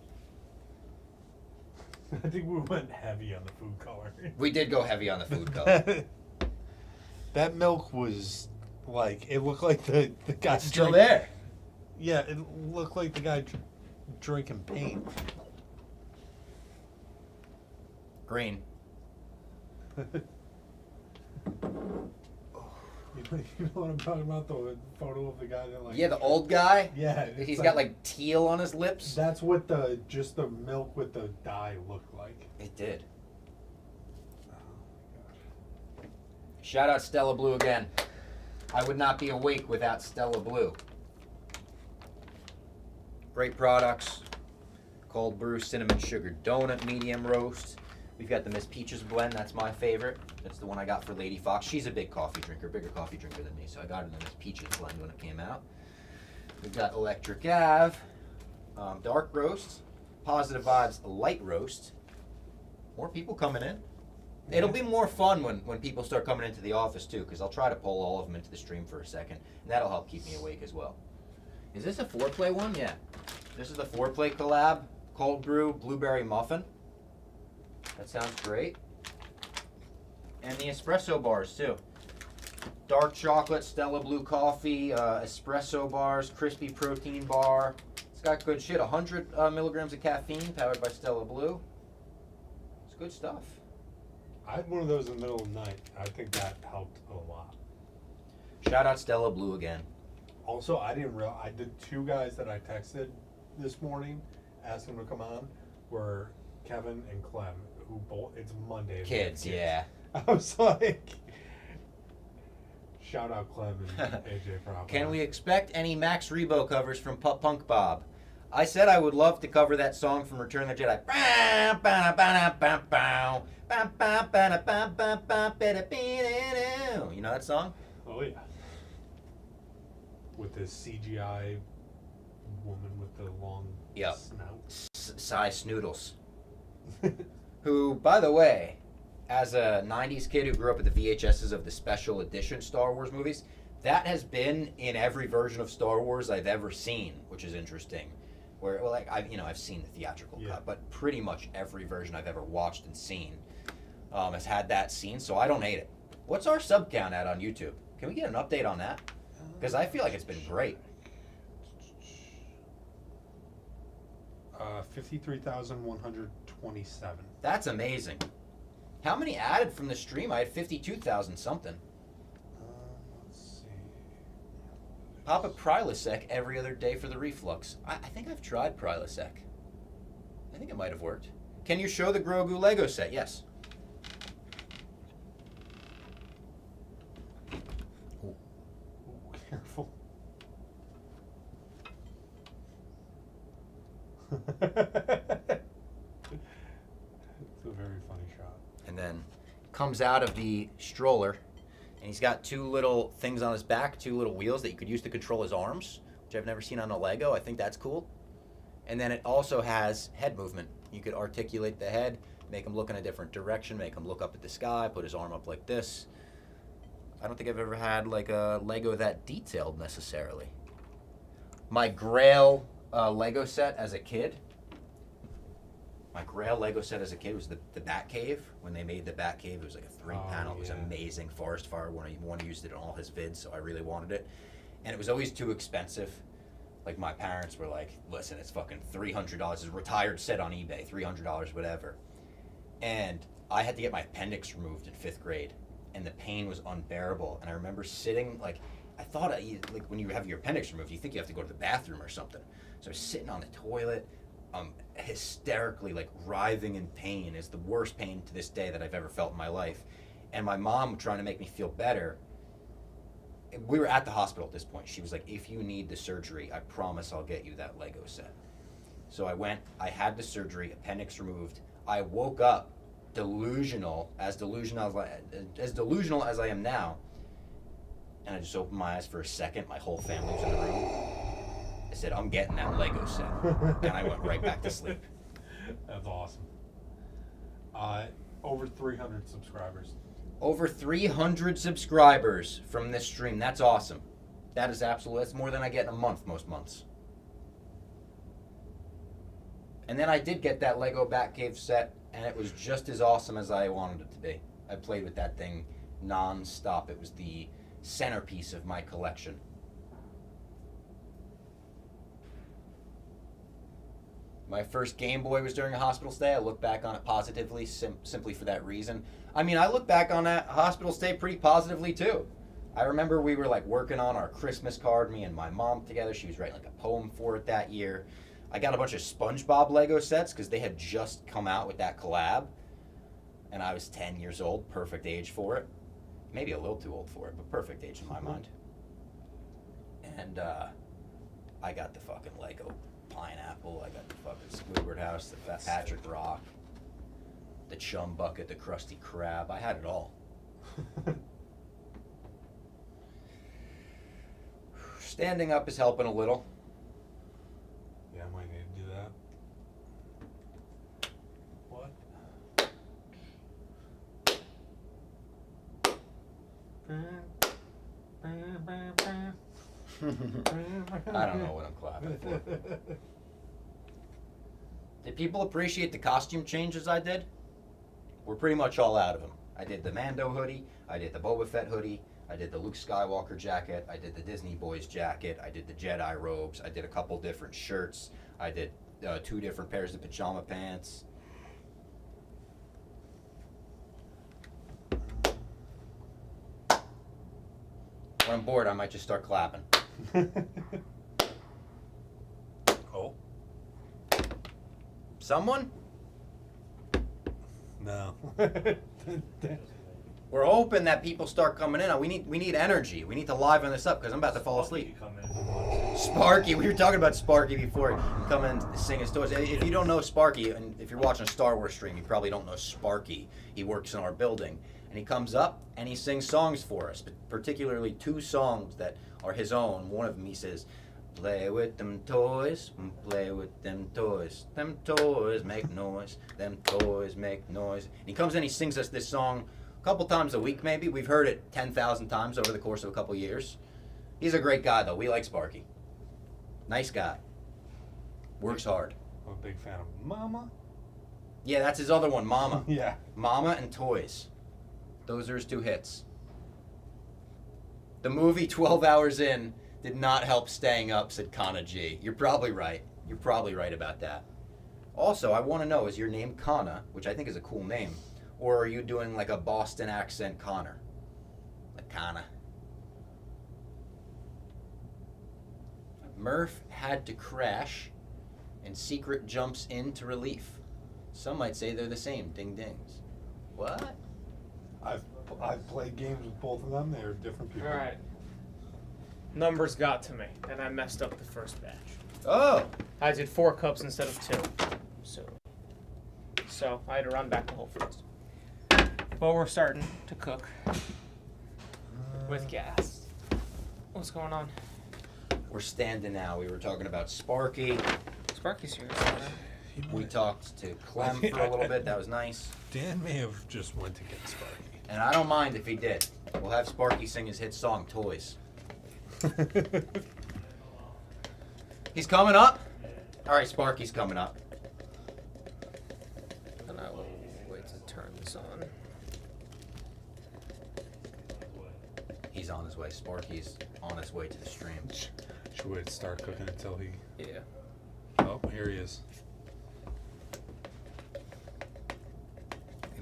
I think we went heavy on the food coloring. We did go heavy on the food coloring. That milk was like, it looked like the guy It's still there. Yeah, it looked like the guy drinking paint. Green. You know what I'm talking about? The photo of the guy that like. Yeah, the old guy. Yeah, He's got like teal on his lips. That's what the milk with the dye looked like. It did. Shout out Stella Blue again. I would not be awake without Stella Blue. Great products. Cold brew, cinnamon sugar donut, medium roast. We've got the Miss Peaches blend. That's my favorite. That's the one I got for Lady Fox. She's a big coffee drinker, bigger coffee drinker than me, so I got her the Miss Peaches blend when it came out. We've got Electric Ave, dark roast, Positive Vibes light roast. More people coming in. It'll be more fun when people start coming into the office too, because I'll try to pull all of them into the stream for a second, and that'll help keep me awake as well. Is this a foreplay one? Yeah. This is the foreplay collab. Cold brew, blueberry muffin. That sounds great. And the espresso bars too. Dark chocolate, Stella Blue coffee, espresso bars, crispy protein bar. It's got good shit. 100 milligrams of caffeine, powered by Stella Blue. It's good stuff. I had one of those in the middle of the night. I think that helped a lot. Shout out Stella Blue again. Also, I didn't realize, the two guys that I texted this morning, asking them to come on, were Kevin and Clem, who both, it's Monday. Kids, yeah. I was like, shout out Clem and AJ Prop. Can we expect any Max Rebo covers from Pup Punk Bob? I said I would love to cover that song from Return of the Jedi. You know that song? Oh, yeah. With this CGI woman with the long snout. Size Snoodles. who, by the way, as a 90s kid who grew up with the VHSs of the special edition Star Wars movies, that has been in every version of Star Wars I've ever seen, which is interesting. Where, well, like, I've seen the theatrical cut, but pretty much every version I've ever watched and seen has had that scene, so I don't hate it. What's our sub count at on YouTube? Can we get an update on that? Because I feel like it's been great. 53,127. That's amazing. How many added from the stream? I had 52,000 something. Let's see. Pop a Prilosec every other day for the reflux. I think I've tried Prilosec. I think it might have worked. Can you show the Grogu Lego set? Yes. Ooh, careful. It's a very funny shot. And then comes out of the stroller, and he's got two little things on his back, two little wheels that you could use to control his arms, which I've never seen on a Lego. I think that's cool. And then it also has head movement. You could articulate the head, make him look in a different direction, make him look up at the sky, put his arm up like this. I don't think I've ever had like a Lego that detailed necessarily. My Grail Lego set as a kid. My Grail Lego set as a kid was the Batcave. When they made the Batcave, it was like a 3-panel. It was amazing. Forest Fire, one used it in all his vids, so I really wanted it. And it was always too expensive. Like, my parents were like, listen, it's fucking $300. It's a retired set on eBay, $300, whatever. And I had to get my appendix removed in 5th grade, and the pain was unbearable. And I remember sitting, like, I thought, like, when you have your appendix removed, you think you have to go to the bathroom or something. So I was sitting on the toilet, hysterically, like, writhing in pain. It's the worst pain to this day that I've ever felt in my life. And my mom, trying to make me feel better, we were at the hospital at this point. She was like, if you need the surgery, I promise I'll get you that Lego set. So I went, I had the surgery, appendix removed. I woke up delusional as I am now. And I just opened my eyes for a second. My whole family was in the room. I said, I'm getting that Lego set. And I went right back to sleep. That's awesome. Over 300 subscribers. Over 300 subscribers from this stream. That's awesome. That is absolutely, that's more than I get in a month most months. And then I did get that Lego Batcave set, and it was just as awesome as I wanted it to be. I played with that thing non-stop. It was the centerpiece of my collection. My first Game Boy was during a hospital stay. I look back on it positively, simply for that reason. I mean, I look back on that hospital stay pretty positively too. I remember we were like working on our Christmas card, me and my mom together. She was writing like a poem for it that year. I got a bunch of SpongeBob Lego sets because they had just come out with that collab. And I was 10 years old, perfect age for it. Maybe a little too old for it, but perfect age in my mind. And I got the fucking Lego Pineapple, I got the fucking Squidward House, the Patrick Rock, the Chum Bucket, the Krusty Krab. I had it all. Standing up is helping a little. Yeah, I might need to do that. What? I don't know what I'm clapping for. Did people appreciate the costume changes I did? We're pretty much all out of them. I did the Mando hoodie, I did the Boba Fett hoodie, I did the Luke Skywalker jacket, I did the Disney Boys jacket, I did the Jedi robes, I did a couple different shirts, I did 2 different pairs of pajama pants. When I'm bored, I might just start clapping. Oh. Someone? No. We're hoping that people start coming in. We need energy. We need to liven this up because I'm about to fall asleep. Sparky, we were talking about Sparky before he come in and sing his stories. If you don't know Sparky, and if you're watching a Star Wars stream, you probably don't know Sparky. He works in our building. And he comes up and he sings songs for us, but particularly 2 songs that are his own. One of them he says, Play with them toys, play with them toys. Them toys make noise, them toys make noise. And he comes in, he sings us this song a couple times a week maybe. We've heard it 10,000 times over the course of a couple years. He's a great guy though. We like Sparky. Nice guy. Works hard. I'm a big fan of Mama. Yeah, that's his other one, Mama. Yeah. Mama and Toys. Those are his two hits. The movie 12 Hours In did not help staying up, said Kana G. You're probably right. You're probably right about that. Also, I want to know, is your name Kana, which I think is a cool name, or are you doing like a Boston accent Connor? Like Kana. Murph had to crash, and Secret jumps in to relief. Some might say they're the same. Ding dings. What? I've played games with both of them. They're different people. All right. Numbers got to me, and I messed up the first batch. Oh! I did 4 cups instead of 2. So I had to run back the whole first. But we're starting to cook with gas. What's going on? We're standing now. We were talking about Sparky. Sparky's here. We talked to Clem for a little bit. That was nice. Dan may have just went to get Sparky. And I don't mind if he did. We'll have Sparky sing his hit song, Toys. He's coming up? All right, Sparky's coming up. And I will wait to turn this on. He's on his way. Sparky's on his way to the stream. Should we start cooking until he... Yeah. Oh, here he is.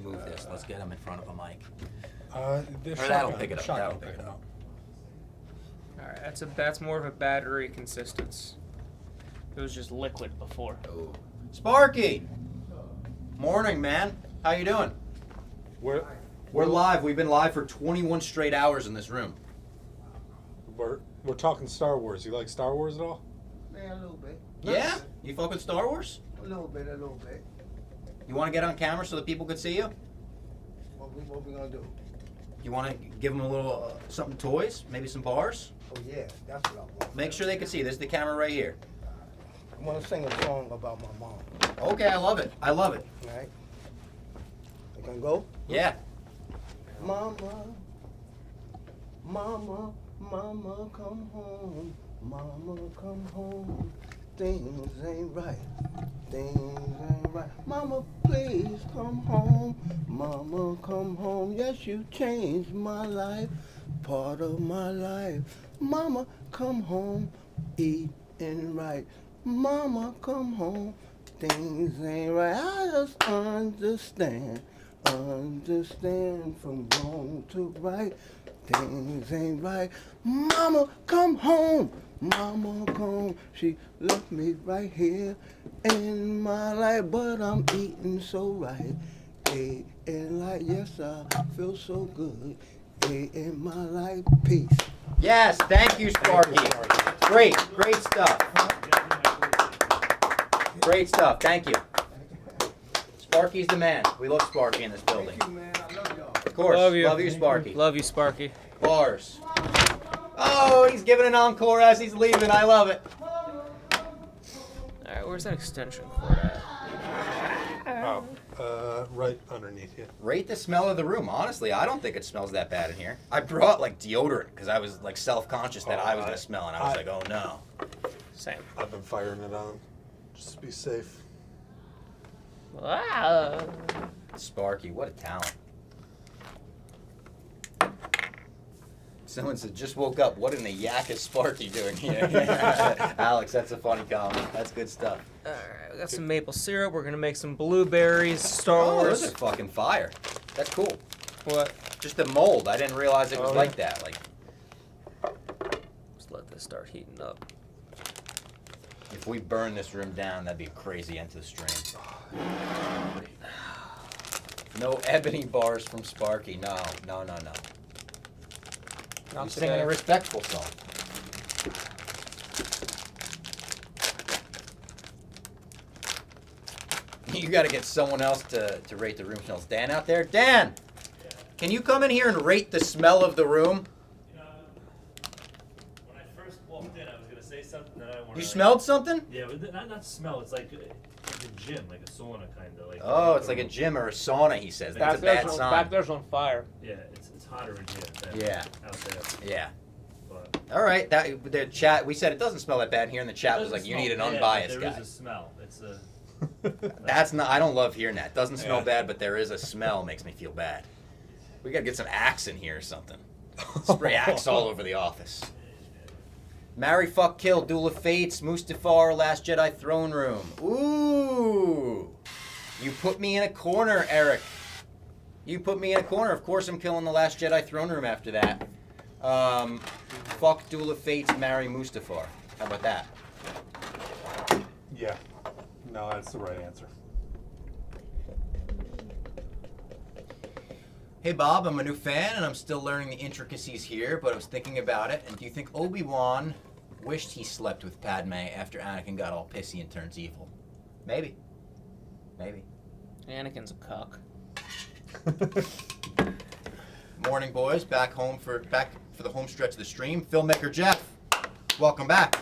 Move this. Let's get him in front of a mic. Or that'll pick it up. That'll pick it up. All right, that's more of a battery consistence. It was just liquid before. Oh, Sparky! Morning, man. How you doing? We're live. We've been live for 21 straight hours in this room. We're talking Star Wars. You like Star Wars at all? Yeah, a little bit. Yeah? You fuck with Star Wars? A little bit. You want to get on camera so that people could see you? What we gonna do? You want to give them a little something toys? Maybe some bars? Oh yeah, that's what I want. Make sure they can see. This is the camera right here. I want to sing a song about my mom. Okay, I love it. I love it. All right. You can go? Yeah. Mama, mama, mama, come home. Mama, come home. Things ain't right. Things ain't right. Mama, please come home. Mama, come home. Yes, you changed my life. Part of my life. Mama, come home. Eating right. Mama, come home. Things ain't right. I just understand from wrong to right. Things ain't right. Mama, come home. Mama, come. She left me right here in my life, but I'm eating so right. And like, yes, I feel so good. In my life, peace. Yes, thank you, Sparky. Great stuff. Great stuff. Thank you. Sparky's the man. We love Sparky in this building. Thank you, man. I love y'all. Of course. Love you. Love you, Sparky. Love you, Sparky. Bars. Oh, he's giving an encore as he's leaving. I love it. All right, where's that extension cord at? Right underneath you. Rate the smell of the room. Honestly, I don't think it smells that bad in here. I brought like deodorant because I was like self-conscious that I was gonna smell, and I was like, oh no. Same. I've been firing it on just to be safe. Wow. Sparky, what a talent. Someone said, just woke up. What in the yak is Sparky doing here? Alex, that's a funny comment. That's good stuff. All right, we got some maple syrup. We're going to make some blueberries, Star Wars. Those are fucking fire. That's cool. What? Just the mold. I didn't realize it was like that. Like, just let this start heating up. if we burn this room down, that'd be a crazy end to the stream. No ebony bars from Sparky. No. Not You're singing today. a respectful song. You got to get someone else to rate the room smells. Dan out there? Dan! Can you come in here and rate the smell of the room? When I first walked in, I was going to say something that like, smelled something? Yeah, but not smell. It's like a gym, like a sauna kind of. Like Oh, it's like a gym or a sauna, he says. That's a bad sign. Back there's on fire. Yeah, it's hotter in here than Yeah. out there. Yeah. But All right. The chat, we said it doesn't smell that bad here, and the chat it was like, doesn't you smell need an bad, unbiased there guy. is a smell. It's a. That's not. I don't love hearing that. Doesn't smell Yeah. bad, but there is a smell. Makes me feel bad. We gotta get some Axe in here or something. Spray Axe all over the office. Marry, fuck, kill, Duel of Fates, Mustafar, Last Jedi Throne Room. Ooh. You put me in a corner, Eric. You put me in a corner. Of course I'm killing the Last Jedi Throne Room after that. Fuck Duel of Fates, marry Mustafar. How about that? Yeah. No, that's the right answer. Hey Bob, I'm a new fan and I'm still learning the intricacies here, but I was thinking about it. And do you think Obi-Wan wished he slept with Padme after Anakin got all pissy and turns evil? Maybe. Maybe. Anakin's a cuck. Morning, boys. Back for the home stretch of the stream. Filmmaker Jeff, welcome back.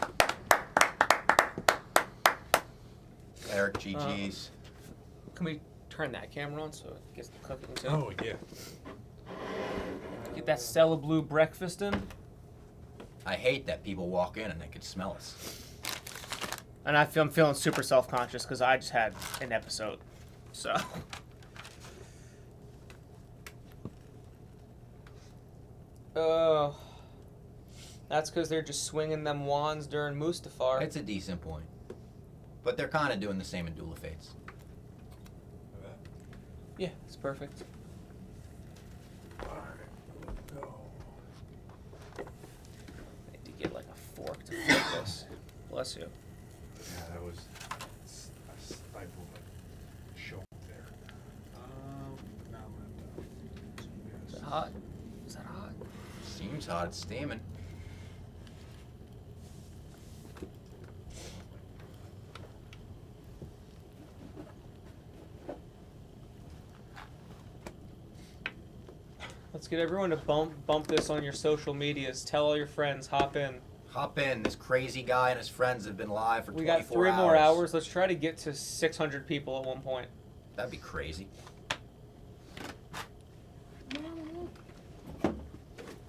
Eric GG's. Can we turn that camera on so it gets the cooking too? Oh, yeah. Get that Stella Blue breakfast in. I hate that people walk in and they can smell us. And I'm feeling super self-conscious because I just had an episode. So. That's because they're just swinging them wands during Mustafar. It's a decent point. But they're kind of doing the same in Duel of Fates. Yeah, it's perfect. I need to get like a fork to flip this. Bless you. Yeah, that was. I stifled my show there. Now I'm gonna. Is that hot? Is that hot? Seems hot. It's steaming. Let's get everyone to bump this on your social medias. Tell all your friends. Hop in. Hop in. This crazy guy and his friends have been live for 24 We hours. got 3 more hours. Let's try to get to 600 people at one point. That'd be crazy.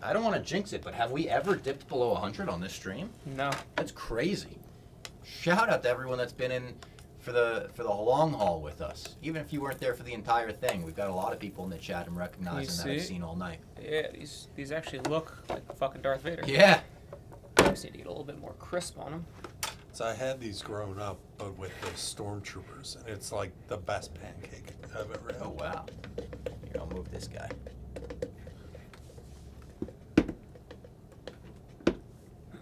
I don't want to jinx it, but have we ever dipped below 100 on this stream? No. That's crazy. Shout out to everyone that's been in for the long haul with us. Even if you weren't there for the entire thing, we've got a lot of people in the chat I'm recognizing that I've seen all night. Yeah, these actually look like fucking Darth Vader. Yeah. I just need to get a little bit more crisp on them. So I had these growing up, but with the stormtroopers, and it's like the best pancake I've ever had. Oh wow. Here, I'll move this guy.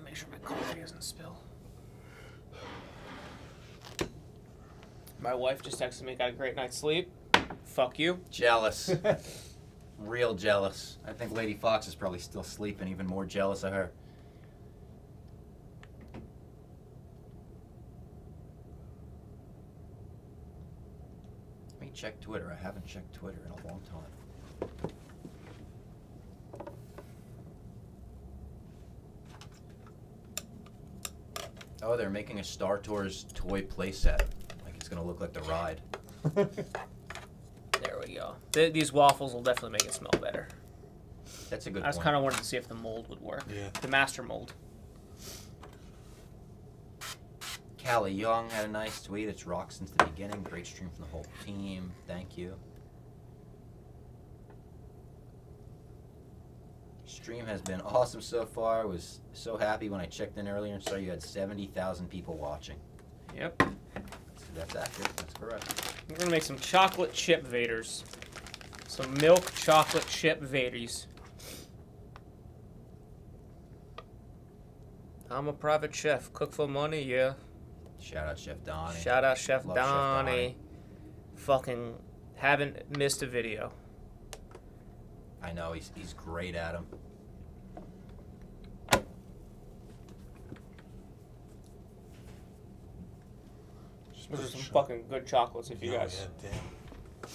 Make sure my coffee doesn't spill. My wife just texted me, got a great night's sleep. Fuck you. Jealous. Real jealous. I think Lady Fox is probably still sleeping, even more jealous of her. Let me check Twitter. I haven't checked Twitter in a long time. Oh, they're making a Star Tours toy playset. Like it's gonna look like the ride. There we go. These waffles will definitely make it smell better. That's a good I just point. kind of wanted to see if the mold would work. Yeah. The master mold. Callie Young had a nice tweet. It's rocked since the beginning. Great stream from the whole team. Thank you. Stream has been awesome so far. I was so happy when I checked in earlier and saw you had 70,000 people watching. Yep. That's accurate. That's correct. We're gonna make some chocolate chip Vaders. Some milk chocolate chip Vaders. I'm a private chef. Cook for money, yeah. Shout out Chef Donnie. Shout out Chef Love Donnie. Fucking haven't missed a video. I know, he's great at them. Those are some fucking good chocolates if you guys. Yeah, damn.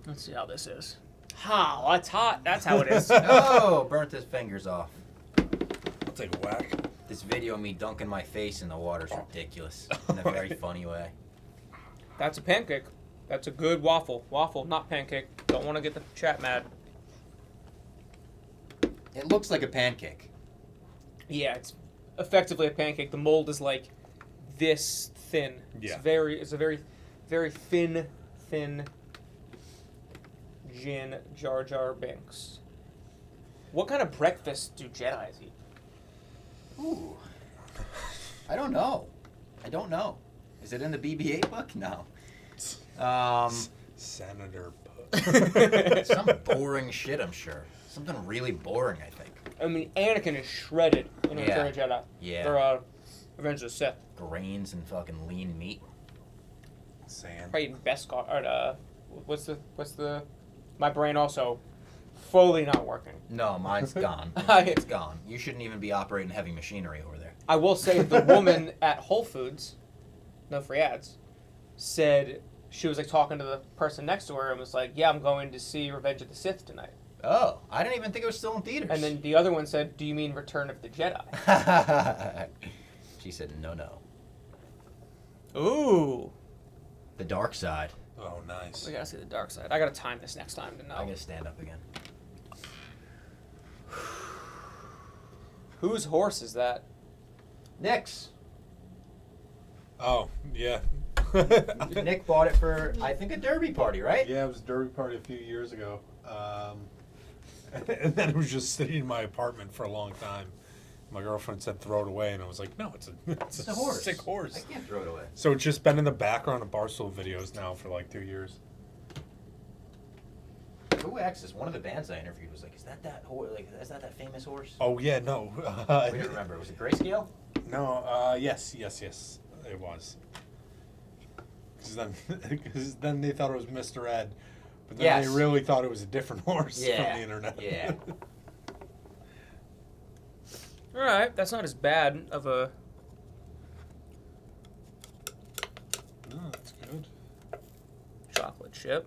Let's see how this is. How? That's hot. That's how it is. Oh, burnt his fingers off. I'll take a whack. This video of me dunking my face in the water is ridiculous in a very funny way. That's a pancake. That's a good waffle. Waffle, not pancake. Don't want to get the chat mad. It looks like a pancake. Yeah, it's effectively a pancake. The mold is like this thin. Yeah. It's a very, very thin Jin Jar Jar Binks. What kind of breakfast do Jedis eat? Ooh. I don't know. Is it in the BB-8 book? No. Senator. Some boring shit, I'm sure. Something really boring, I think. I mean, Anakin is shredded in Return of the Jedi. Yeah. Or Revenge of the Sith. Grains and fucking lean meat. Sand. Probably eating Beskar. Or what's the? My brain also fully not working. No, mine's gone. It's gone. You shouldn't even be operating heavy machinery over there. I will say the woman at Whole Foods, no free ads, said she was like talking to the person next to her and was like, "Yeah, I'm going to see Revenge of the Sith tonight." Oh, I didn't even think it was still in theaters. And then the other one said, "Do you mean Return of the Jedi?" She said, no. Ooh. The dark side. Oh, nice. We gotta see the dark side. I gotta time this next time to know. I gotta stand up again. Whose horse is that? Nick's. Oh, yeah. Nick bought it for, I think, a derby party, right? Yeah, it was a derby party a few years ago. And then it was just sitting in my apartment for a long time. My girlfriend said throw it away, and I was like, no, it's a horse. sick horse. I can't throw it away. So it's just been in the background of Barstool videos now for like 2 years. Who X's? One of the bands I interviewed was like, is that horse? Like, is that famous horse? Oh, yeah, no. We don't remember. Was it Grayscale? No, yes, it was. Because then they thought it was Mr. Ed, but then they really thought it was a different horse from the internet. Yeah. All right, that's not as bad of a. No, that's good. Chocolate chip.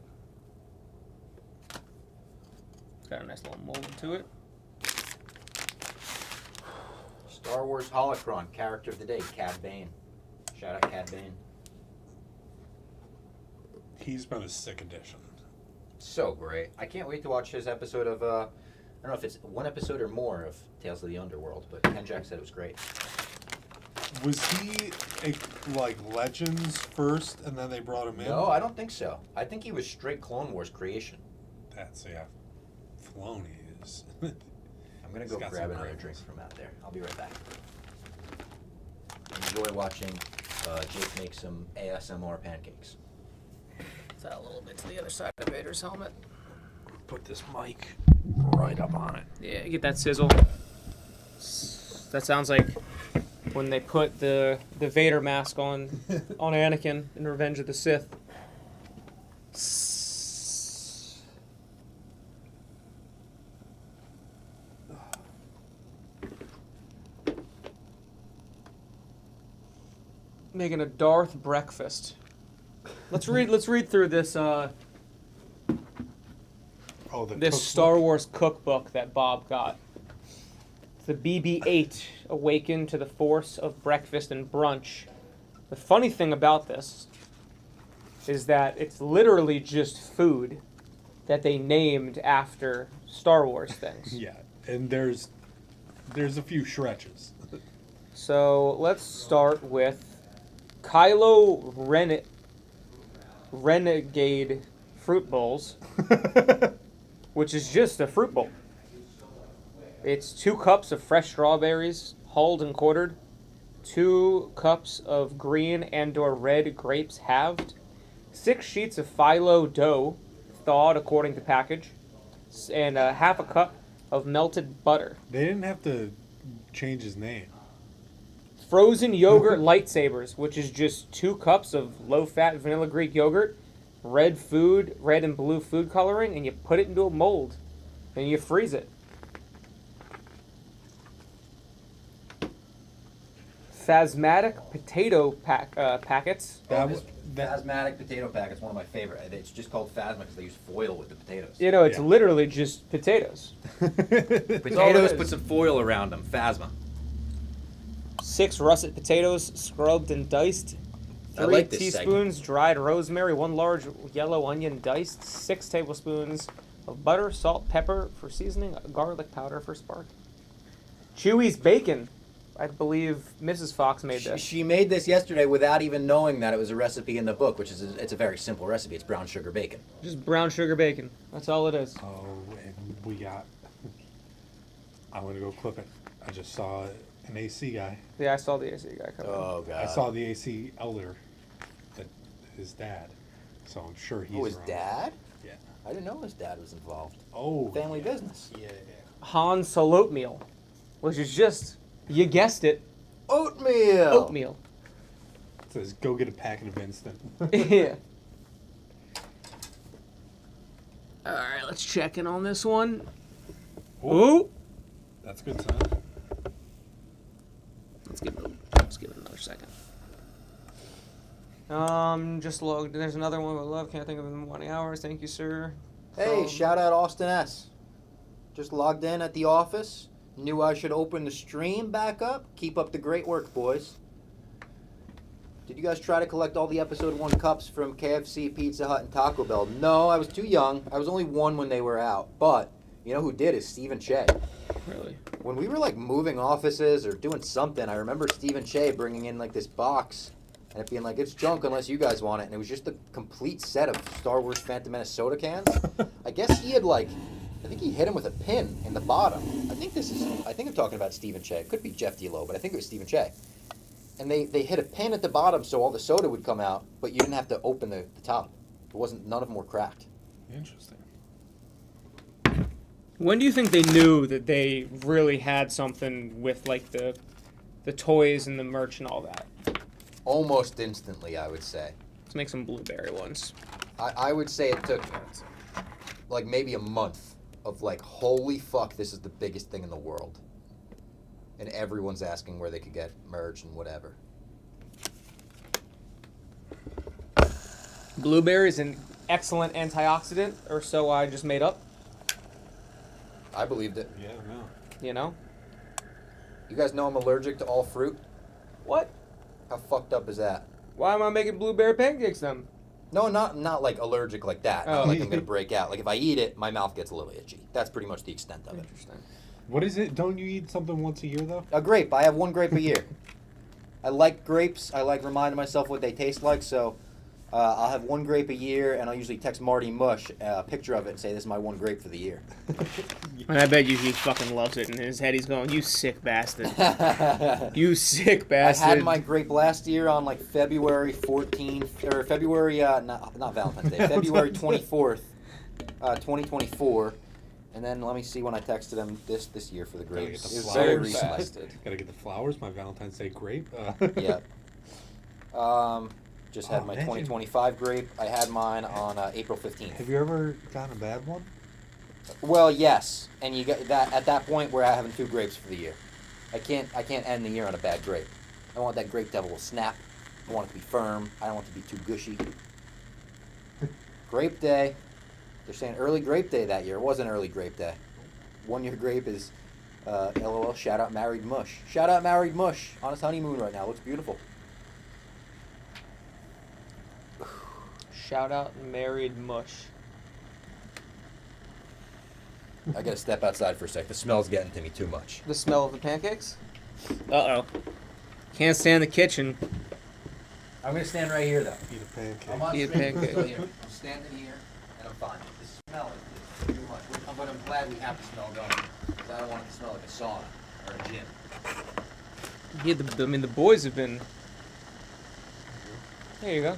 It's got a nice little mold to it. Star Wars Holocron, character of the day, Cad Bane. Shout out Cad Bane. He's been a sick addition. So great. I can't wait to watch his episode of, I don't know if it's one episode or more of Tales of the Underworld, but Ken Jack said it was great. Was he like Legends first, and then they brought him in? No, I don't think so. I think he was straight Clone Wars creation. That's, yeah. Filoni is. I'm going to go grab another drink from out there. I'll be right back. Enjoy watching Jake make some ASMR pancakes. Is that a little bit to the other side of Vader's helmet? Put this mic right up on it. Yeah, get that sizzle. That sounds like when they put the Vader mask on Anakin in Revenge of the Sith. Making a Darth breakfast. Let's read through this this Star Wars cookbook that Bob got. The BB-8, Awakened to the Force of Breakfast and Brunch. The funny thing about this is that it's literally just food that they named after Star Wars things. Yeah, and there's a few stretches. So let's start with Kylo Renegade Fruit Bowls, which is just a fruit bowl. It's 2 cups of fresh strawberries, hulled and quartered, 2 cups of green and/or red grapes halved, 6 sheets of phyllo dough, thawed according to package, and half a cup of melted butter. They didn't have to change his name. Frozen yogurt lightsabers, which is just 2 cups of low-fat vanilla Greek yogurt, red and blue food coloring, and you put it into a mold, and you freeze it. Phasmatic potato packets. Phasmatic potato packets, one of my favorite. It's just called Phasma because they use foil with the potatoes. You know, it's literally just potatoes. Potatoes, put some foil around them. Phasma. 6 russet potatoes, scrubbed and diced. I 3 like this teaspoons dried rosemary, 1 large yellow onion diced, 6 tablespoons of butter, salt, pepper for seasoning, garlic powder for spark. Chewy's bacon. I believe Mrs. Fox made this. She made this yesterday without even knowing that it was a recipe in the book, which is it's a very simple recipe. It's brown sugar bacon. Just brown sugar bacon. That's all it is. Oh, and we got. I'm gonna go clip it. I just saw an AC guy. Yeah, I saw the AC guy come. Oh god. I saw the AC elder, that his dad. So I'm sure he's. Oh, his around. dad? Yeah. I didn't know his dad was involved. Oh. Family business. Yeah. Han Solo oatmeal, which is just, you guessed it, oatmeal. Oatmeal. It says go get a packet of instant. Yeah. All right, let's check in on this one. Ooh. That's a good sign. Let's give it another second. Just logged. There's another one with love. Can't think of it in 20 hours. Thank you, sir. Hey, shout out Austin S. Just logged in at the office. Knew I should open the stream back up. Keep up the great work, boys. Did you guys try to collect all the episode 1 cups from KFC, Pizza Hut, and Taco Bell? No, I was too young. I was only 1 when they were out. But you know who did is Stephen Che. Really? When we were like moving offices or doing something, I remember Stephen Che bringing in like this box and it being like, it's junk unless you guys want it. And it was just a complete set of Star Wars Phantom Menace soda cans. I guess he had like, I think he hit him with a pin in the bottom. I think I'm talking about Stephen Che. It could be Jeff D'Lo, but I think it was Stephen Che. And they hit a pin at the bottom so all the soda would come out, but you didn't have to open the top. None of them were cracked. Interesting. When do you think they knew that they really had something with like the toys and the merch and all that? Almost instantly, I would say. Let's make some blueberry ones. I would say it took like maybe a month of like, holy fuck, this is the biggest thing in the world. And everyone's asking where they could get merch and whatever. Blueberry is an excellent antioxidant, or so I just made up. I believed it. Yeah, no. You know? You guys know I'm allergic to all fruit? What? How fucked up is that? Why am I making blueberry pancakes then? No, not like allergic like that. Oh. Not like I'm gonna break out. Like if I eat it, my mouth gets a little itchy. That's pretty much the extent of it. Interesting. What is it? Don't you eat something once a year though? A grape. I have 1 grape a year. I like grapes. I like reminding myself what they taste like. So I'll have 1 grape a year, and I'll usually text Marty Mush a picture of it and say, "This is my 1 grape for the year." And I bet you he fucking loves it. In his head, he's going, "You sick bastard! You sick bastard!" I had my grape last year on like February 14th or February not Valentine's Day, February 24th, 2024. And then let me see when I texted him this year for the grapes. It was very recently. Gotta get the flowers. My Valentine's Day grape. Yeah. Just had my 2025 grape. I had mine on April 15th. Have you ever gotten a bad one? Well, yes. And you get that at that point where I'm having 2 grapes for the year. I can't end the year on a bad grape. I want that grape to have a little snap. I want it to be firm. I don't want it to be too gushy. Grape day. They're saying early grape day that year. It wasn't early grape day. 1 year grape is LOL. Shout out Married Mush. Shout out Married Mush on his honeymoon right now. Looks beautiful. Shout out Married Mush. I gotta step outside for a sec. The smell's getting to me too much. The smell of the pancakes? Uh-oh. Can't stand the kitchen. I'm gonna stand right here though. Eat a pancake. I'm on Eat a stream pancake. still here. I'm standing here and I'm fine. The smell is too much. But I'm glad we have the smell going. Because I don't want it to smell like a sauna or a gym. Yeah, the boys have been... There you go.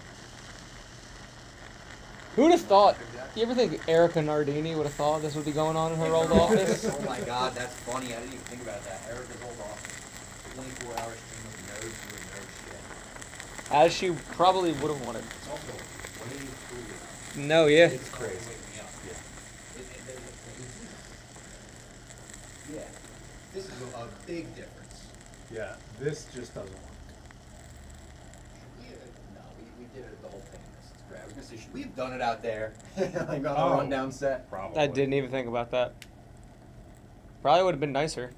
Who'd have thought? You ever think Erica Nardini would have thought this would be going on in her old office? Oh my god, that's funny. I didn't even think about that. Erica's old office. 24-hour stream of nerds doing nerd shit. As she probably would have wanted. It's also way cooler. No, yeah. It's crazy. Yeah. This is a big difference. Yeah, this just doesn't work. Yeah, no, we did it the whole thing. This is great. I was gonna say, should we have done it out there? Like on a rundown set? Probably. I didn't even think about that. Probably would have been nicer.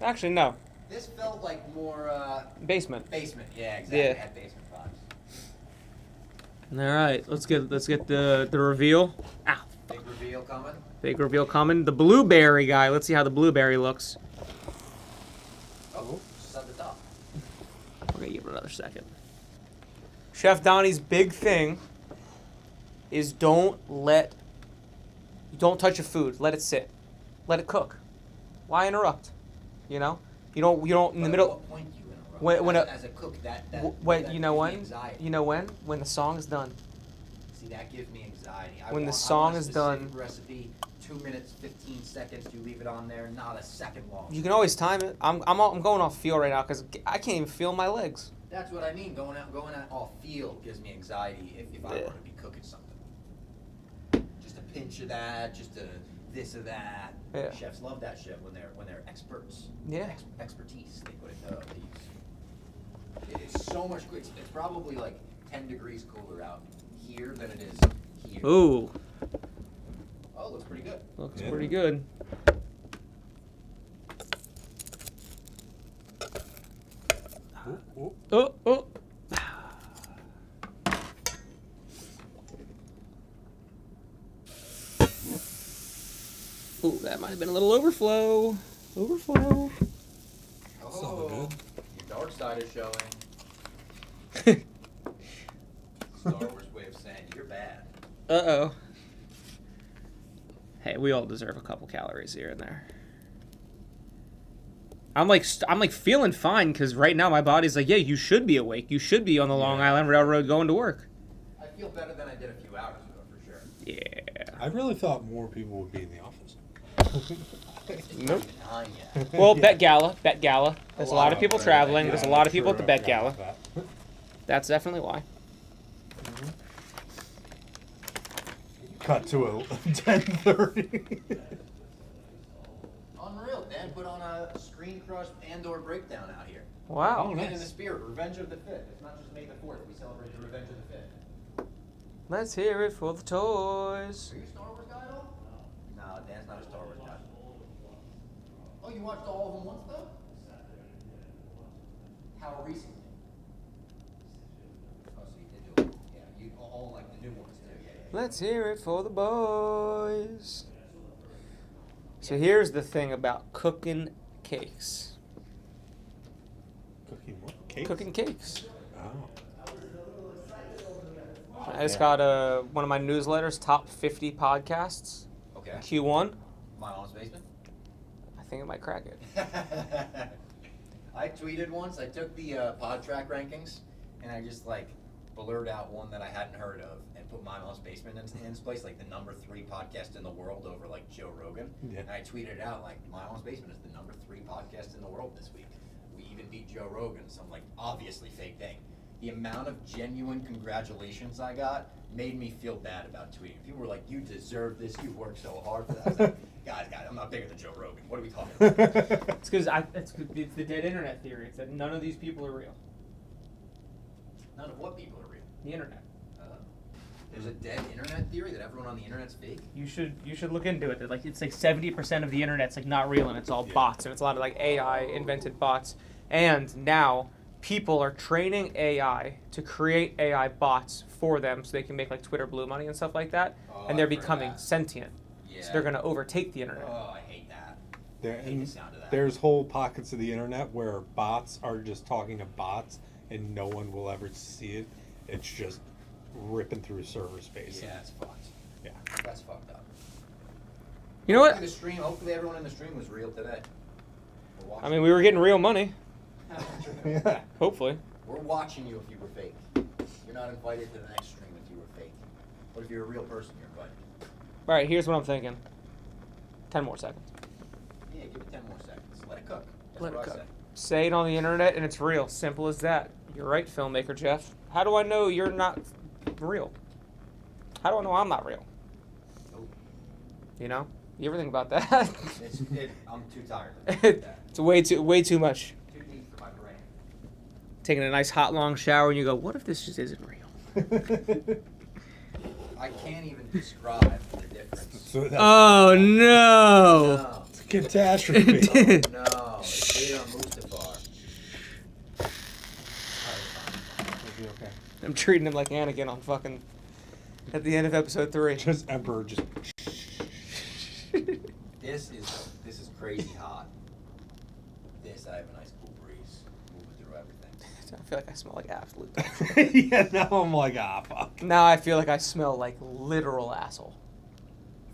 Actually, no. This felt like more Basement. Basement, yeah, exactly. Yeah. It had basement vibes. All right, let's get the reveal. Ow. Big reveal coming. Big reveal coming. The blueberry guy. Let's see how the blueberry looks. Oh, just at the top. We're gonna give it another second. Chef Donnie's big thing is don't touch your food. Let it sit. Let it cook. Why interrupt? You know? You don't in the middle. At what point do you interrupt? As a cook, that You know when? anxiety. You know when? When the song is done. See, that gives me anxiety. When the I song want a is specific done. Recipe, 2 minutes, 15 seconds. You leave it on there, not a second long. You can always time it. I'm going off feel right now because I can't even feel my legs. That's what I mean. Going out off field gives me anxiety if I want to be cooking something. Just a pinch of that, just a this or that. Yeah. Chefs love that shit when they're experts. Yeah. Expertise. They put it. It is so much. It's probably like 10 degrees cooler out here than it is here. Ooh. Oh, looks pretty good. Looks pretty good. Oh. Ooh, that might have been a little overflow. Oh, your dark side is showing. Star Wars way of saying you're bad. Uh-oh. Hey, we all deserve a couple calories here and there. I'm like feeling fine because right now my body's like, yeah, you should be awake. You should be on the Long Island Railroad going to work. I feel better than I did a few hours ago, for sure. Yeah. I really thought more people would be in the office. Nope. Well, Bet Gala. There's a lot of people traveling. There's a lot of people at the Bet Gala. That's definitely why. Cut to a 10:30. Unreal. Dan put on a Screen Crush and/or breakdown out here. Wow. Oh, nice. In the spirit, Revenge of the Fifth. It's not just May the 4th. We celebrate the Revenge of the Fifth. Let's hear it for the toys. Are you a Star Wars guy at all? No, Dan's not a Star Wars guy. Oh, you watched all of them once, though? How recently? Oh, so you did do it. Yeah, you all like the new ones, too. Yeah. Let's hear it for the boys. So here's the thing about cooking cakes. Cooking what? Cakes? Cooking cakes. Oh. I just got one of my newsletters, top 50 podcasts. Okay. Q1. My Mom's Basement? I think it might crack it. I tweeted once, I took the pod track rankings, and I just blurred out one that I hadn't heard of and put My Mom's Basement in its place, like the number 3 podcast in the world over Joe Rogan. Yeah. And I tweeted it out My Mom's Basement is the number 3 podcast in the world this week. We even beat Joe Rogan, some obviously fake thing. The amount of genuine congratulations I got made me feel bad about tweeting. People were like, you deserve this, you worked so hard for that. I was like, guys, I'm not bigger than Joe Rogan. What are we talking about? It's because it's the dead internet theory. It's that none of these people are real. None of what people are real? The internet. There's a dead internet theory that everyone on the internet's fake? You should look into it. It's 70% of the internet's not real and it's all bots, and it's a lot of AI invented bots. And now people are training AI to create AI bots for them so they can make Twitter Blue money and stuff like that. And they're becoming sentient. Yeah. So they're going to overtake the internet. Oh, I hate that. There's whole pockets of the internet where bots are just talking to bots and no one will ever see it. It's just ripping through server space. Yeah, it's fucked. Yeah. That's fucked up. You know what? Hopefully everyone in the stream was real today. I mean, we were getting real money. Hopefully. We're watching you if you were fake. You're not invited to the next stream if you were fake. But if you're a real person, you're invited. All right, here's what I'm thinking. 10 more seconds. Yeah, give it 10 more seconds. Let it cook. That's Let what it I cook. say. Say it on the internet and it's real. Simple as that. You're right, filmmaker Jeff. How do I know you're not real? How do I know I'm not real? Nope. You know? You ever think about that? I'm too tired to think about that. It's way too much. Too deep for my brain. Taking a nice hot long shower and you go, what if this just isn't real? I can't even describe the difference. Oh no! It's a catastrophe. No, it's Mustafa. I'm treating him like Anakin on fucking at the end of episode 3. Just Emperor, just. This is crazy hot. I have a nice cool breeze moving through everything. I feel like I smell like absolute dog shit. Yeah, now I'm like, fuck. Now I feel like I smell like literal asshole.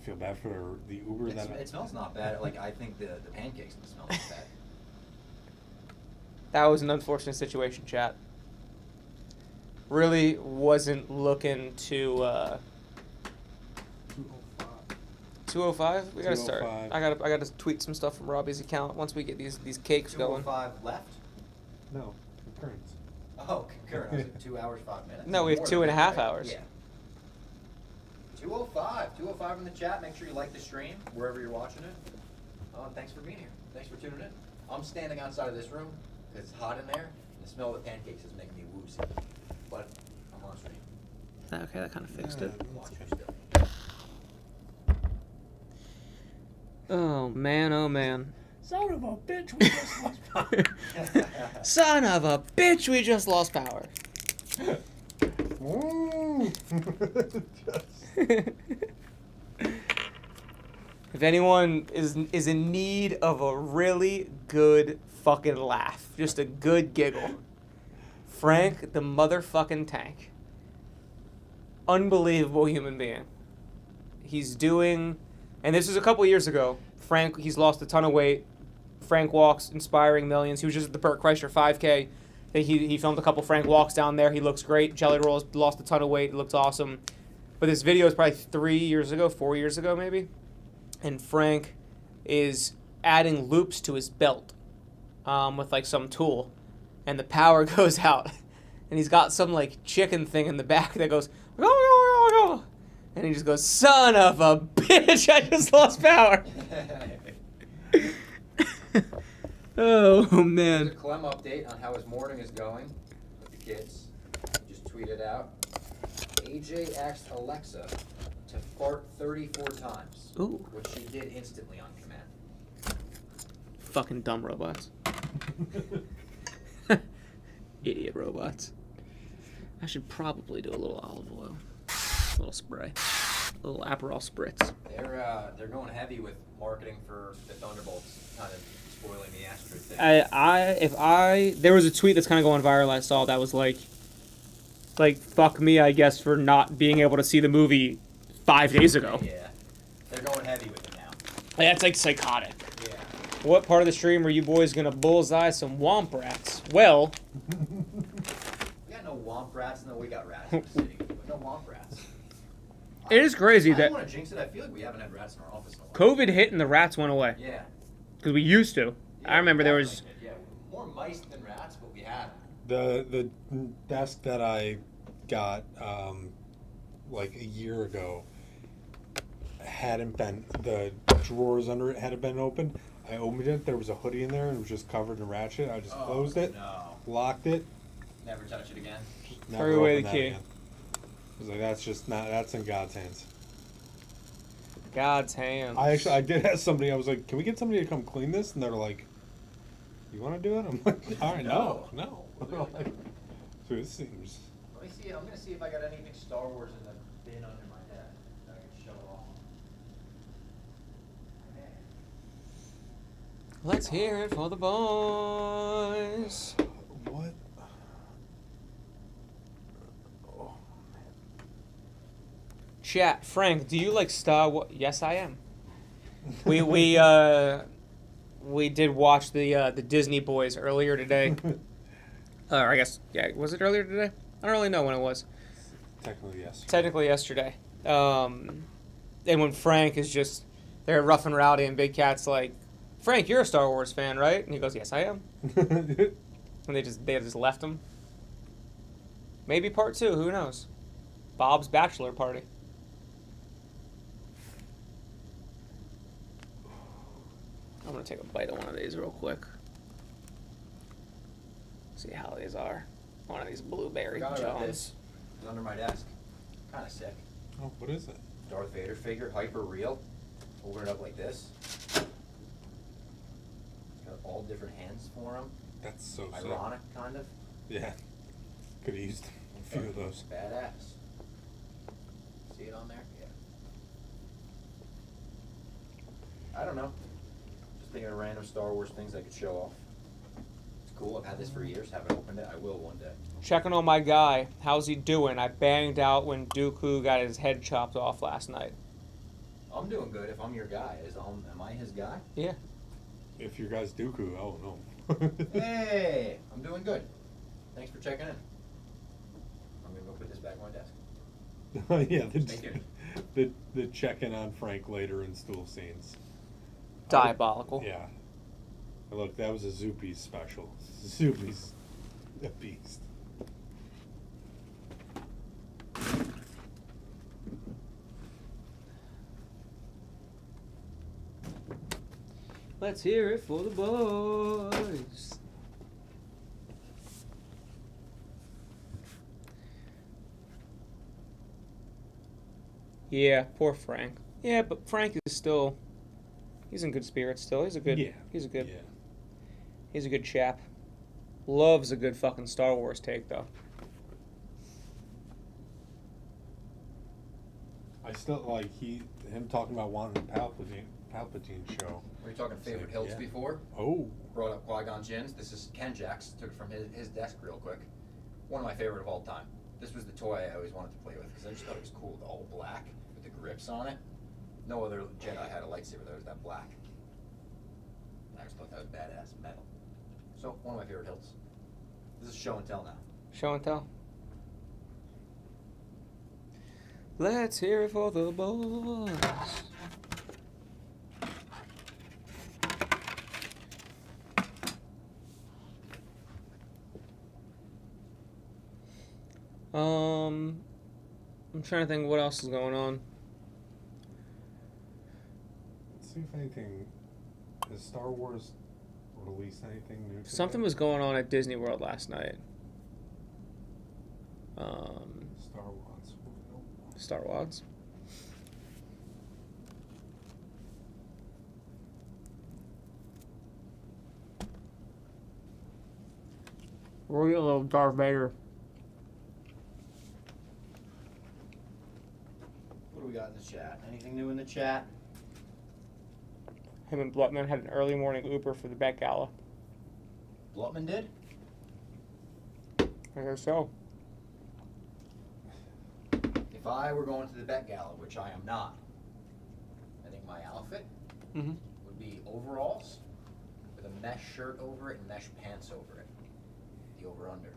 I feel bad for the Uber It smells not bad. Like, I think the pancakes smell not bad. That was an unfortunate situation, chat. Really wasn't looking to 205? We gotta start. 205. I gotta tweet some stuff from Robbie's account once we get these cakes going. 205 left? No, concurrent. Oh, concurrent. I was like 2 hours, 5 minutes. No, we have More 2.5 than that, right? hours. Yeah. 205 in the chat. Make sure you like the stream wherever you're watching it. Thanks for being here. Thanks for tuning in. I'm standing outside of this room because it's hot in there, and the smell of the pancakes is making me woozy. But I'm on stream. Okay, that kind of fixed it. Watch me still. Oh man, oh man. Son of a bitch, we just lost power. Son of a bitch, we just lost power. If anyone is in need of a really good fucking laugh, just a good giggle, Frank the motherfucking Tank. Unbelievable human being. He's doing, and this was a couple years ago. Frank, he's lost a ton of weight. Frank Walks, inspiring millions. He was just at the Burt Kreischer 5K. He filmed a couple Frank Walks down there. He looks great. Jelly Rolls lost a ton of weight. It looks awesome. But this video is probably 4 years ago maybe. And Frank is adding loops to his belt with like some tool. And the power goes out. And he's got some like chicken thing in the back that goes, go, go, go, go. And he just goes, son of a bitch, I just lost power. Oh, man. There's a Clem update on how his morning is going with the kids. He just tweeted out, AJ asked Alexa to fart 34 times. Ooh. Which she did instantly on command. Fucking dumb robots. Idiot robots. I should probably do a little olive oil. A little spray. A little Aperol spritz. They're going heavy with marketing for the Thunderbolts, kind of spoiling the Astrid thing. There was a tweet that's kind of going viral I saw that was like fuck me, I guess, for not being able to see the movie 5 days ago. Yeah, they're going heavy with it now. That's like psychotic. Yeah. What part of the stream are you boys gonna bullseye some womp rats? Well, We got no womp rats, no, we got rats in the city, but no womp rats. it is crazy I that don't want to jinx it. I feel like we haven't had rats in our office in a while. COVID hit and the rats went away. Yeah. Because we used to. I remember there was. Yeah, more mice than rats, but we had. The desk that I got like a year ago hadn't been, the drawers under it hadn't been opened. I opened it, there was a hoodie in there and it was just covered in rat shit. I just closed it, locked it. Never touch it again. Never Throw away opened the that key. again. I was like, that's just not, that's in God's hands. God's hands. I did ask somebody, I was like, can we get somebody to come clean this? And they're like, you want to do it? I'm like, all right, no. Like, so it seems. Let me see. I'm gonna see if I got anything Star Wars in the bin under my desk that I can show off. Let's hear it for the boys. What? Chat, Frank, do you like Star Wars? Yes, I am. We did watch the Disney Boys earlier today. Or I guess, yeah, was it earlier today? I don't really know when it was. Technically, yes. Technically yesterday. And when Frank is just, they're rough and rowdy and Big Cat's like, Frank, you're a Star Wars fan, right? And he goes, yes, I am. And they just left him. Maybe part 2, who knows? Bob's bachelor party. I'm gonna take a bite of one of these real quick. See how these are. One of these blueberry Forgot about Johns. this. It's under my desk. Kind of sick. Oh, what is it? Darth Vader figure, hyper real. Open it up like this. Got all different hands for him. That's so sick. Ironic, kind of. Yeah. Could have used. few of those. Badass. See it on there? Yeah. I don't know. Just thinking of random Star Wars things I could show off. It's cool. I've had this for years. Haven't opened it. I will one day. Checking on my guy. How's he doing? I banged out when Dooku got his head chopped off last night. I'm doing good. If I'm your guy, am I his guy? Yeah. If your guy's Dooku, oh no. Hey, I'm doing good. Thanks for checking in. I'm gonna go put this back on my desk. Yeah, Thank you. the check-in on Frank later in stool scenes. Diabolical. Yeah. Look, that was a Zoopies special. Zoopies, a beast. Let's hear it for the boys. Yeah, poor Frank. Yeah, but Frank is still, he's in good spirits still. He's a good chap. Loves a good fucking Star Wars take though. I still like him talking about wanting a Palpatine show. Were you talking favorite hilts before? Oh. Brought up Qui-Gon Jinn's. This is Ken Jax. Took it from his desk real quick. One of my favorite of all time. This was the toy I always wanted to play with because I just thought it was cool. The all black with the grips on it. No other Jedi had a lightsaber that was that black. I just thought that was badass metal. So, one of my favorite hilts. This is show and tell now. Show and tell. Let's hear it for the boys. I'm trying to think what else is going on. Let's see if anything. Has Star Wars released anything new today? Something was going on at Disney World last night. Star Wars. Star Wars. Real Darth Vader. What do we got in the chat? Anything new in the chat? Him and Blutman had an early morning Uber for the Met Gala. Blutman did? I guess so. If I were going to the Met Gala, which I am not, I think my outfit would be overalls with a mesh shirt over it and mesh pants over it. The over-under.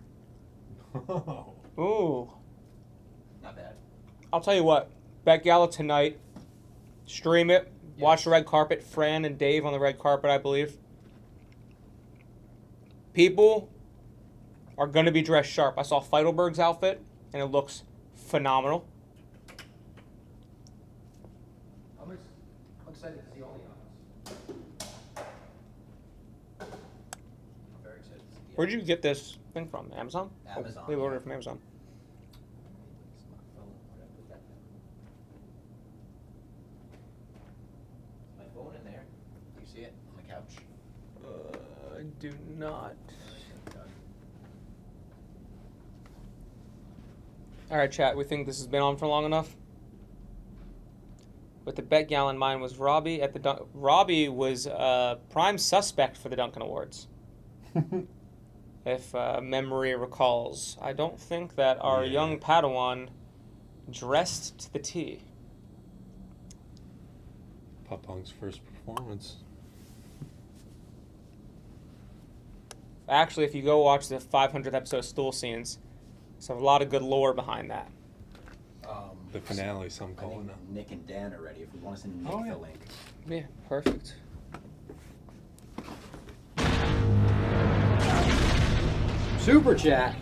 Ooh. Not bad. I'll tell you what. Met Gala tonight. Stream it. Yes. Watch the red carpet. Fran and Dave on the red carpet, I believe. People are going to be dressed sharp. I saw Feidelberg's outfit, and it looks phenomenal. I'm excited to see all the outfits. I'm very excited to see the Where'd you get this thing from? Amazon? Amazon. We ordered it from Amazon. My phone in there. Do you see it on the couch? I do not. All right, chat. We think this has been on for long enough. With the bet gal in mind was Robbie at the Robbie was prime suspect for the Duncan Awards. If memory recalls, I don't think that our young Padawan dressed to the T. Pop-Punk's first performance. Actually, if you go watch the 500th episode of Stool Scenes, there's a lot of good lore behind that. The finale, some call it now. Nick and Dan are ready. If we want to send Nick the link. Yeah, perfect. Super chat.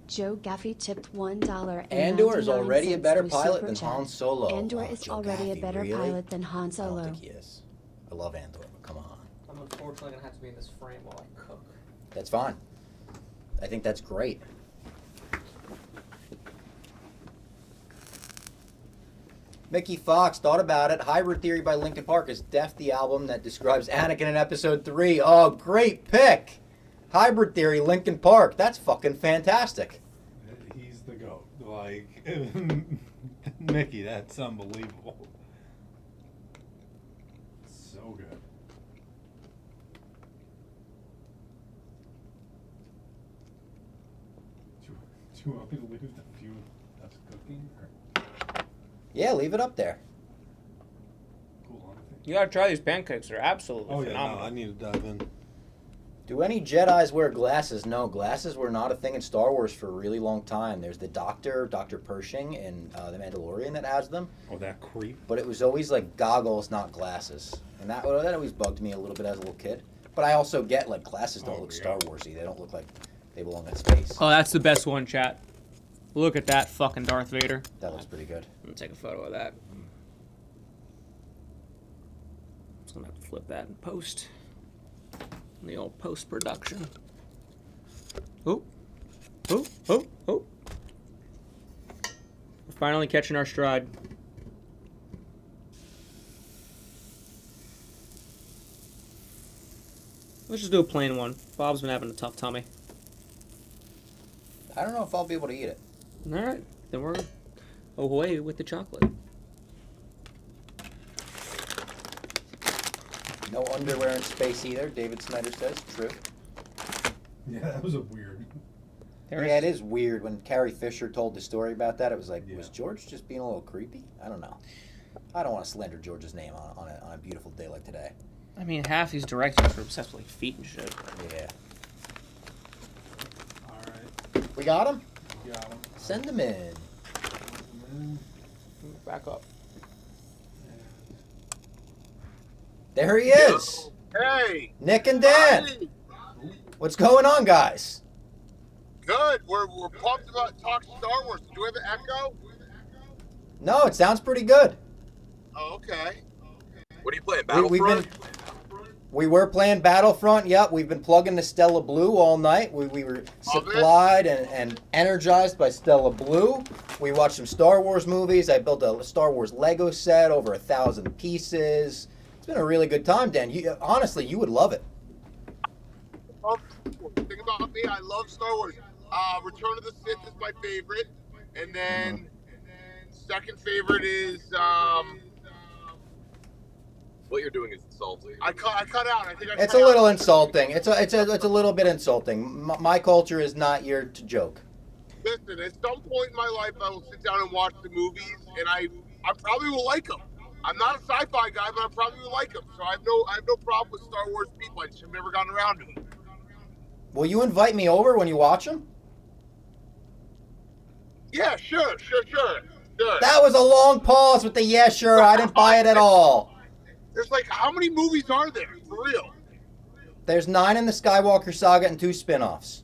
Joe Gaffey tipped $1. Andor is already a better for pilot Super than Chat. Han Solo. Andor Wow, is Joe already Gaffey, a better really? pilot than Han I don't Solo. think he is. I love Andor, but come on. I'm unfortunately going to have to be in this frame while I cook. That's fine. I think that's great. Mickey Fox thought about it. Hybrid Theory by Linkin Park is Def, the album that describes Anakin in Episode 3. Oh, great pick. Hybrid Theory, Linkin Park. That's fucking fantastic. Like, Mickey, that's unbelievable. So good. Do you want me to leave the few that's cooking? Or? Yeah, leave it up there. You gotta try these pancakes. They're absolutely Oh, yeah, phenomenal. no, I need to dive in. Do any Jedis wear glasses? No, glasses were not a thing in Star Wars for a really long time. There's the Dr. Pershing in The Mandalorian that has them. Oh, that creep. But it was always like goggles, not glasses. And that always bugged me a little bit as a little kid. But I also get like glasses don't look Star Warsy. They don't look like they belong in space. Oh, that's the best one, chat. Look at that fucking Darth Vader. That looks pretty good. I'm gonna take a photo of that. Just gonna have to flip that in post. In the old post-production. Oh. Oh, oh, oh. We're finally catching our stride. Let's just do a plain one. Bob's been having a tough tummy. I don't know if I'll be able to eat it. Alright, then we're away with the chocolate. No underwear in space either, David Snyder says. True. Yeah, that was a weird. Yeah, it is weird. When Carrie Fisher told the story about that, it was like, was George just being a little creepy? I don't know. I don't want to slander George's name on a beautiful day like today. I mean, half these directors are obsessed with like feet and shit. Yeah. Alright. We got him? Got him. Send him in. Back up. There he is. Hey. Nick and Dan. What's going on, guys? Good. We're pumped about talking Star Wars. Do we have an echo? No, it sounds pretty good. Oh, okay. What are you playing, Battlefront? We were playing Battlefront, yep. We've been plugging the Stella Blue all night. We were supplied and energized by Stella Blue. We watched some Star Wars movies. I built a Star Wars Lego set, over 1,000 pieces. It's been a really good time, Dan. Honestly, you would love it. The thing about me, I love Star Wars. Return of the Sith is my favorite. And then second favorite is... What you're doing is insulting. I cut out. I think It's a little insulting. It's a little bit insulting. My culture is not your to joke. Listen, at some point in my life, I will sit down and watch the movies, and I probably will like them. I'm not a sci-fi guy, but I probably will like them. So I have no problem with Star Wars people. I just have never gotten around to them. Will you invite me over when you watch them? Yeah, sure. That was a long pause with the yeah, sure. I didn't buy it at all. There's like, how many movies are there, for real? There's 9 in the Skywalker saga and 2 spin-offs.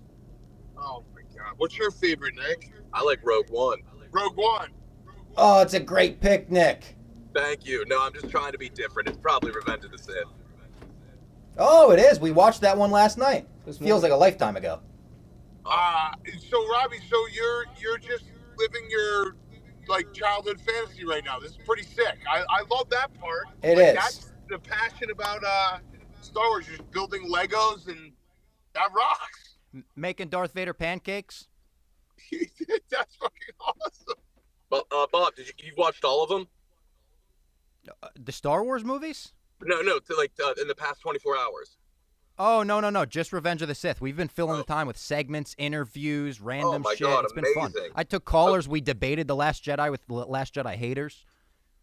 Oh my God. What's your favorite, Nick? I like Rogue One. Rogue One. Oh, it's a great pick, Nick. Thank you. No, I'm just trying to be different. It's probably Revenge of the Sith. Oh, it is. We watched that one last night. Feels like a lifetime ago. So Robbie, so you're just living your like childhood fantasy right now. This is pretty sick. I love that part. It is. That's the passion about Star Wars. Just building Legos, and that rocks. Making Darth Vader pancakes. That's fucking awesome. Well, Bob, you've watched all of them? The Star Wars movies? No, in the past 24 hours. Oh, no. Just Revenge of the Sith. We've been filling the time with segments, interviews, random my shit. God, It's been fun. amazing. I took callers. We debated The Last Jedi with Last Jedi haters.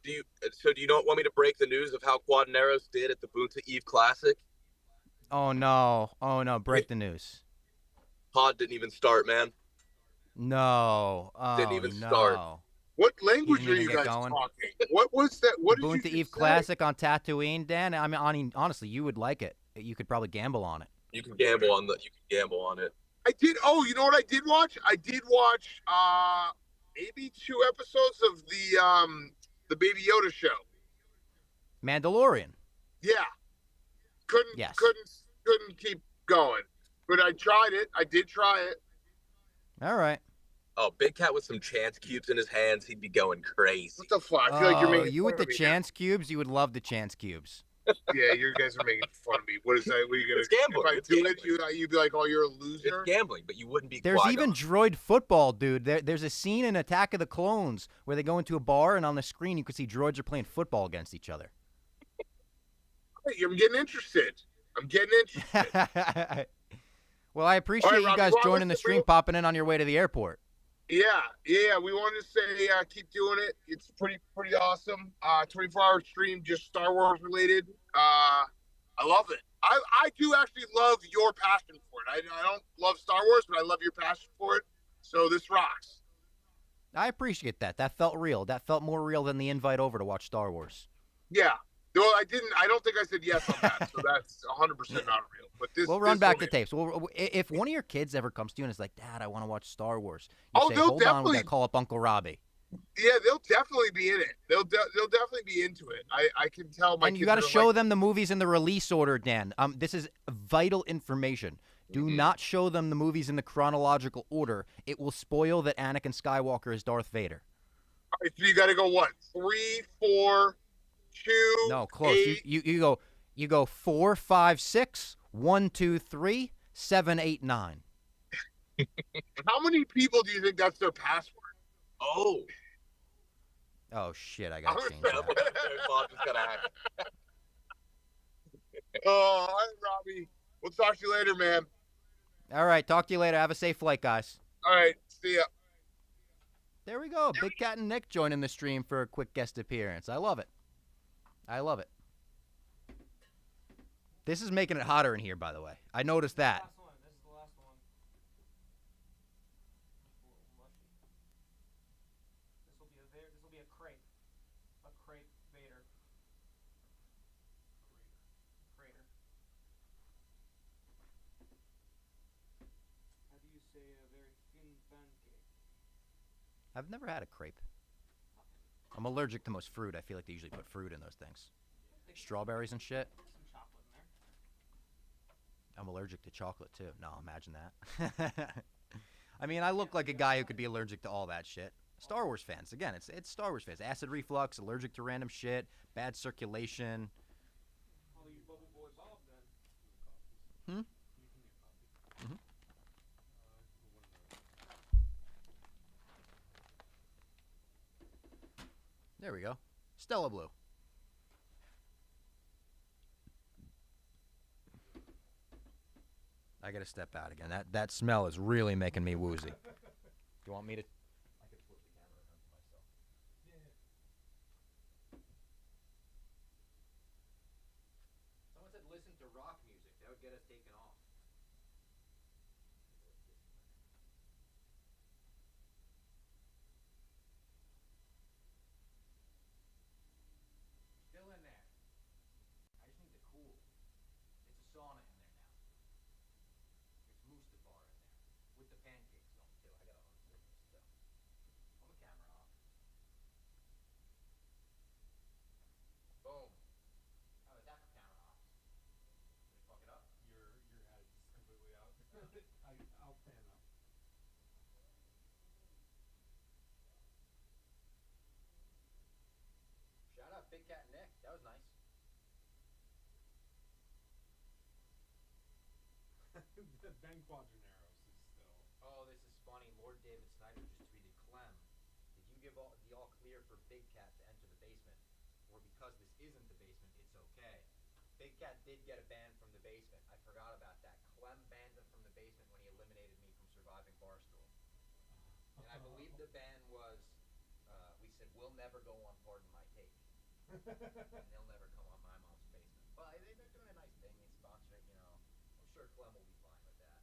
Do you not want me to break the news of how Quadaneros did at the Boonta Eve Classic? Oh, no. Break the news. Pod didn't even start, man. No. Oh, Didn't even no. start. What language You are didn't you even guys get going? talking? What was that? What did you Boonta just Eve say? Classic on Tatooine, Dan. I mean, honestly, you would like it. You could probably gamble on it. You can gamble on it. I did. Oh, you know what I did watch? I did watch maybe 2 episodes of the Baby Yoda show. Mandalorian. Yeah. Couldn't keep going. But I tried it. I did try it. All right. Oh, Big Cat with some chance cubes in his hands, he'd be going crazy. What the fuck? I feel like you're making you with fun the of me chance cubes, you would love the chance cubes. Yeah, you guys are making fun of me. What is that? What are you gonna? It's gambling. If I It's do gambling. it, you'd be like, "Oh, you're a loser." It's gambling, but you wouldn't be. There's Qui-Gon. even droid football, dude. There's a scene in Attack of the Clones where they go into a bar and on the screen you can see droids are playing football against each other. Hey, I'm getting interested. Well, I appreciate All right, you Robbie, guys well, joining the listen, stream, popping in on your way to the airport. Yeah. We wanted to say keep doing it. It's pretty awesome. 24-hour stream, just Star Wars related. I love it. I do actually love your passion for it. I don't love Star Wars, but I love your passion for it. So this rocks. I appreciate that. That felt real. That felt more real than the invite over to watch Star Wars. Yeah. No, I didn't. I don't think I said yes on that. So that's 100% not real. But this. We'll run this back one the is. tapes. If one of your kids ever comes to you and is like, "Dad, I want to watch Star Wars," you say, They'll "Hold on, we definitely- gotta call up Uncle Robbie." Yeah, they'll definitely be in it. They'll definitely be into it. I can tell my And you kids got to are show like, them the movies in the release order, Dan. This is vital information. Do not show them the movies in the chronological order. It will spoil that Anakin Skywalker is Darth Vader. All right, so you got to go what? 3, 4, 2. No, close. 8. You go 4, 5, 6, 1, 2, 3, 7, 8, 9. How many people do you think that's their password? Oh shit! I got to change that. Bob just got to hack. All right, Robbie. We'll talk to you later, man. All right, talk to you later. Have a safe flight, guys. All right, see ya. There we go. Big Cat and Nick joining the stream for a quick guest appearance. I love it. I love it. This is making it hotter in here, by the way. I noticed that. This is the last one. This will be a crepe. A crepe Vader. Crater. How do you say a very thin pancake? I've never had a crepe. I'm allergic to most fruit. I feel like they usually put fruit in those things. Strawberries and shit. Some chocolate in there. I'm allergic to chocolate too. No, imagine that. I mean, I look like a guy who could be allergic to all that shit. Star Wars fans, again, it's Star Wars fans. Acid reflux, allergic to random shit, bad circulation. Oh, you Bubble Boy Bob then. Hmm? There we go. Stella Blue. I gotta step out again. That smell is really making me woozy. Do you want me to? I could flip the camera around to myself. Someone said listen to rock music. That would get us taken off. Still in there. I just need to cool. It's a sauna in there now. There's Mustafar in there. With the pancakes going too. I gotta unzip this too. Pull the camera off. Boom. How did that camera off? Did it fuck it up? Your head's completely out. I'll pan up. Shout out Big Cat Nick. That was nice. Ben Quadraneros is still. Oh, this is funny. Lord David Snyder just tweeted, Clem, did you give the all clear for Big Cat to enter the basement? Or because this isn't the basement, it's okay? Big Cat did get a ban from the basement. I forgot about that. Clem banned him from the basement when he eliminated me from surviving Barstool. And I believe the ban was, we said, we'll never go on Pardon My Take. And they'll never come on My Mom's Basement. But they're doing a nice thing. They sponsor it, you know. I'm sure Clem will be fine with that.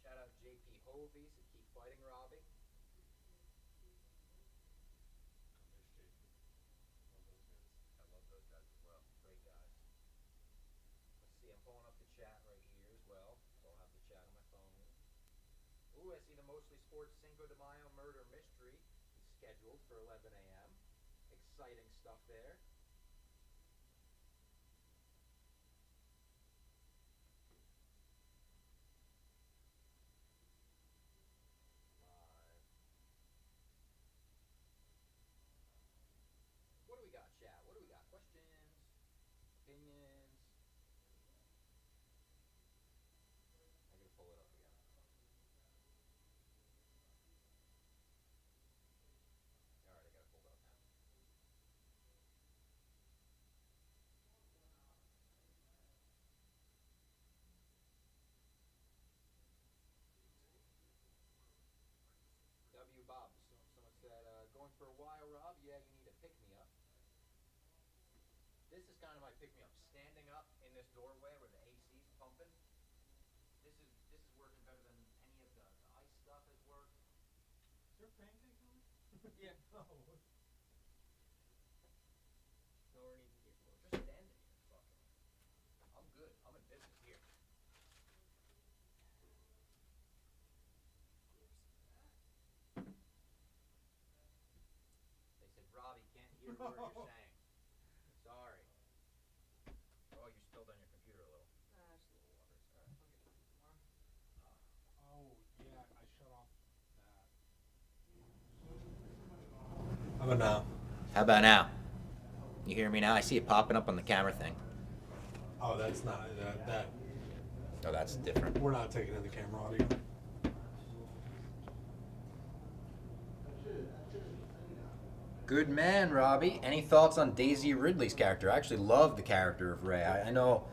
Shout out JP Hovey, said keep fighting Robbie. I love those guys as well. Great guys. Let's see, I'm pulling up the chat right here as well. So I'll have the chat on my phone. Ooh, I see the Mostly Sports Cinco de Mayo murder mystery is scheduled for 11 a.m. Exciting stuff there. this is kind of my pick-me-up. Standing up in this doorway where the AC's pumping. This is working better than any of the ice stuff has worked. Is there pancake on it? Yeah. Oh. Nowhere needs to get close. Just standing here, fucking. I'm good. I'm in business here. They said, Robbie, can't hear a word you're saying. Sorry. Oh, you spilled on your computer a little. Just a little water. It's all right. Oh, yeah, I shut off that. How about now? How about now? You hear me now? I see it popping up on the camera thing. Oh, that's not that. Oh, that's different. We're not taking in the camera audio. Good man, Robbie. Any thoughts on Daisy Ridley's character? I actually love the character of Rey. I know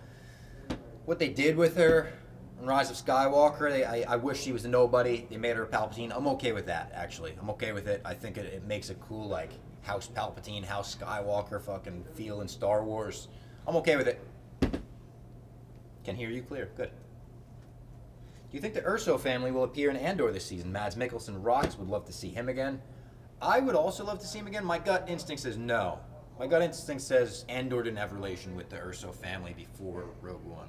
what they did with her in Rise of Skywalker. I wish she was a nobody. They made her Palpatine. I'm okay with that, actually. I'm okay with it. I think it makes a cool, like, House Palpatine, House Skywalker fucking feel in Star Wars. I'm okay with it. Can hear you clear. Good. Do you think the Urso family will appear in Andor this season? Mads Mikkelsen rocks. Would love to see him again. I would also love to see him again. My gut instinct says no. My gut instinct says Andor didn't have relation with the Urso family before Rogue One.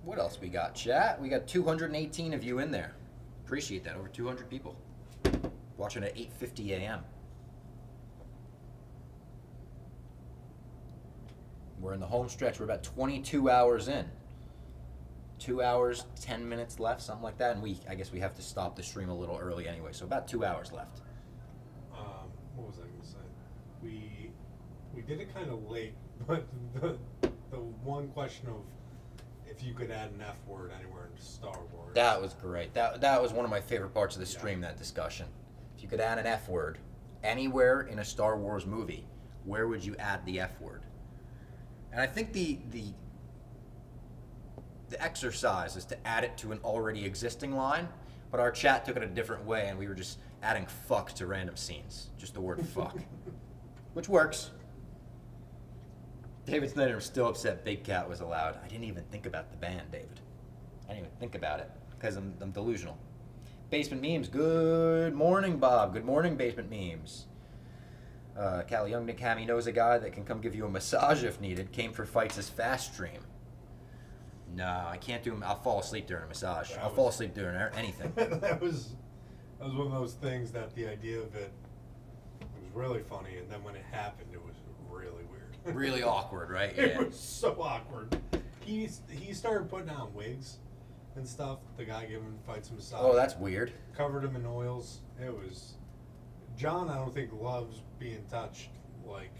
What else we got, chat? We got 218 of you in there. Appreciate that. Over 200 people watching at 8:50 a.m. We're in the home stretch. We're about 22 hours in. 2 hours, 10 minutes left, something like that. And I guess we have to stop the stream a little early anyway. So about 2 hours left. What was I going to say? We did it kind of late, but the one question of if you could add an F word anywhere in Star Wars. That was great. That was one of my favorite parts of the stream, that discussion. If you could add an F word anywhere in a Star Wars movie, where would you add the F word? And I think the exercise is to add it to an already existing line, but our chat took it a different way, and we were just adding fuck to random scenes. Just the word fuck. Which works. David Snyder was still upset Big Cat was allowed. I didn't even think about the ban, David. I didn't even think about it, because I'm delusional. Basement Memes, good morning, Bob. Good morning, Basement Memes. Callie Youngnick Hammy knows a guy that can come give you a massage if needed. Came for fights as fast stream. No, I can't do them. I'll fall asleep during a massage. I'll fall asleep during anything. that was one of those things that the idea of it was really funny, and then when it happened, it was really weird. Really awkward, right? Yeah. It was so awkward. He started putting on wigs and stuff. The guy giving fights a massage. Oh, that's weird. Covered him in oils. It was. John, I don't think loves being touched. Like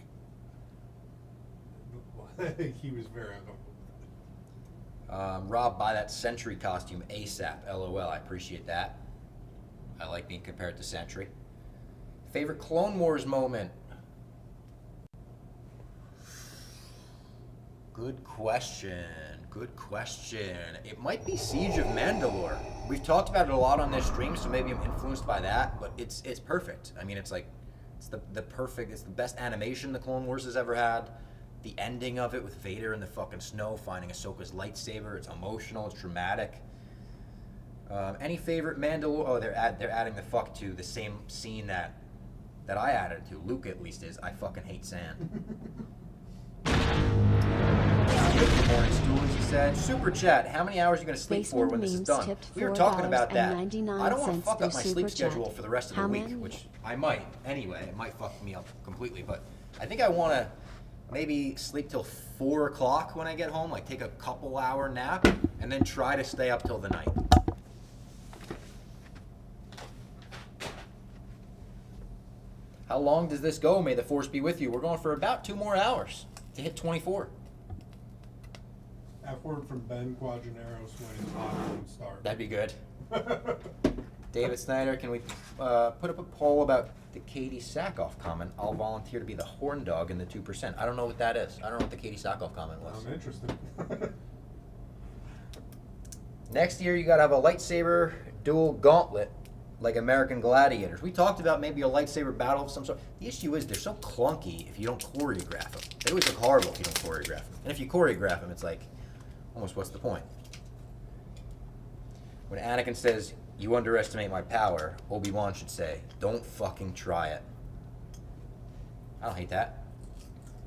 he was very uncomfortable. Rob, buy that Sentry costume ASAP. LOL. I appreciate that. I like being compared to Sentry. Favorite Clone Wars moment? Good question. Good question. It might be Siege of Mandalore. We've talked about it a lot on this stream, so maybe I'm influenced by that, but it's perfect. I mean, it's the perfect, it's the best animation the Clone Wars has ever had. The ending of it with Vader in the fucking snow finding Ahsoka's lightsaber, it's emotional, it's dramatic. Any favorite Mandalore? Oh, they're adding the fuck to the same scene that I added to. Luke at least is. I fucking hate sand. Good morning, Stoolies, he said. Super chat. How many hours are you going to sleep for when this is done? We were talking about that. I don't want to fuck up my sleep schedule for the rest of the week, which I might anyway. It might fuck me up completely, but I think I want to maybe sleep till 4 o'clock when I get home, like take a couple hour nap, and then try to stay up till the night. How long does this go? May the force be with you. We're going for about 2 more hours to hit 24. F word from Ben Quadraneros when his body won't start. That'd be good. David Snyder, can we put up a poll about the Katie Sackhoff comment? I'll volunteer to be the horn dog in the 2%. I don't know what that is. I don't know what the Katie Sackhoff comment was. I'm interested. Next year, you gotta have a lightsaber dual gauntlet like American Gladiators. We talked about maybe a lightsaber battle of some sort. The issue is they're so clunky if you don't choreograph them. They always look horrible if you don't choreograph them. And if you choreograph them, it's like, almost what's the point? When Anakin says, "You underestimate my power," Obi-Wan should say, "Don't fucking try it." I don't hate that.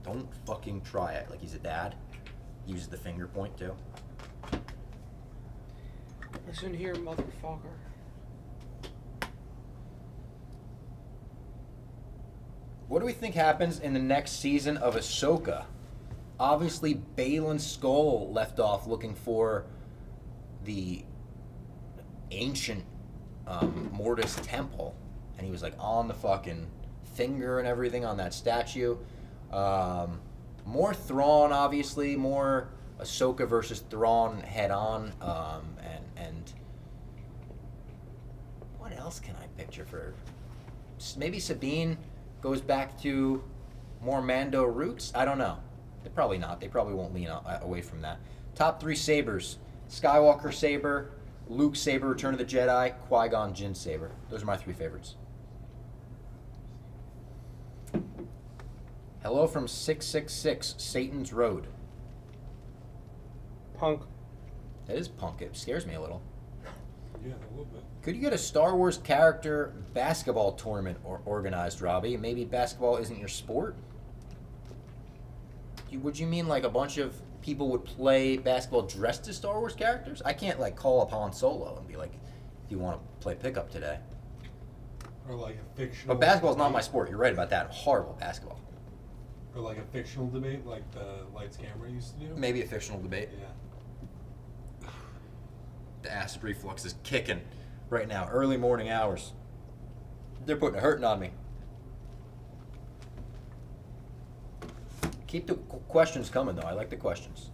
Don't fucking try it. Like he's a dad. He uses the finger point too. Listen here, motherfucker. What do we think happens in the next season of Ahsoka? Obviously, Baylan Skoll left off looking for the ancient Mortis temple, and he was like on the fucking finger and everything on that statue. More Thrawn, obviously, more Ahsoka versus Thrawn head on, and what else can I picture for? Maybe Sabine goes back to more Mando roots. I don't know. They're probably not. They probably won't lean away from that. Top 3 sabers: Skywalker saber, Luke saber, Return of the Jedi, Qui-Gon Jinn saber. Those are my 3 favorites. Hello from 666 Satan's Road. Punk. That is punk. It scares me a little. Yeah, a little bit. Could you get a Star Wars character basketball tournament organized, Robbie? Maybe basketball isn't your sport? Would you mean like a bunch of people would play basketball dressed as Star Wars characters? I can't like call up Han Solo and be like, "Do you want to play pickup today?" Or like a fictional. But basketball's not my sport. You're right about that. Horrible basketball. Or like a fictional debate, like the Lights Camera used to do. Maybe a fictional debate. Yeah. The acid reflux is kicking right now. Early morning hours. They're putting a hurting on me. Keep the questions coming, though. I like the questions.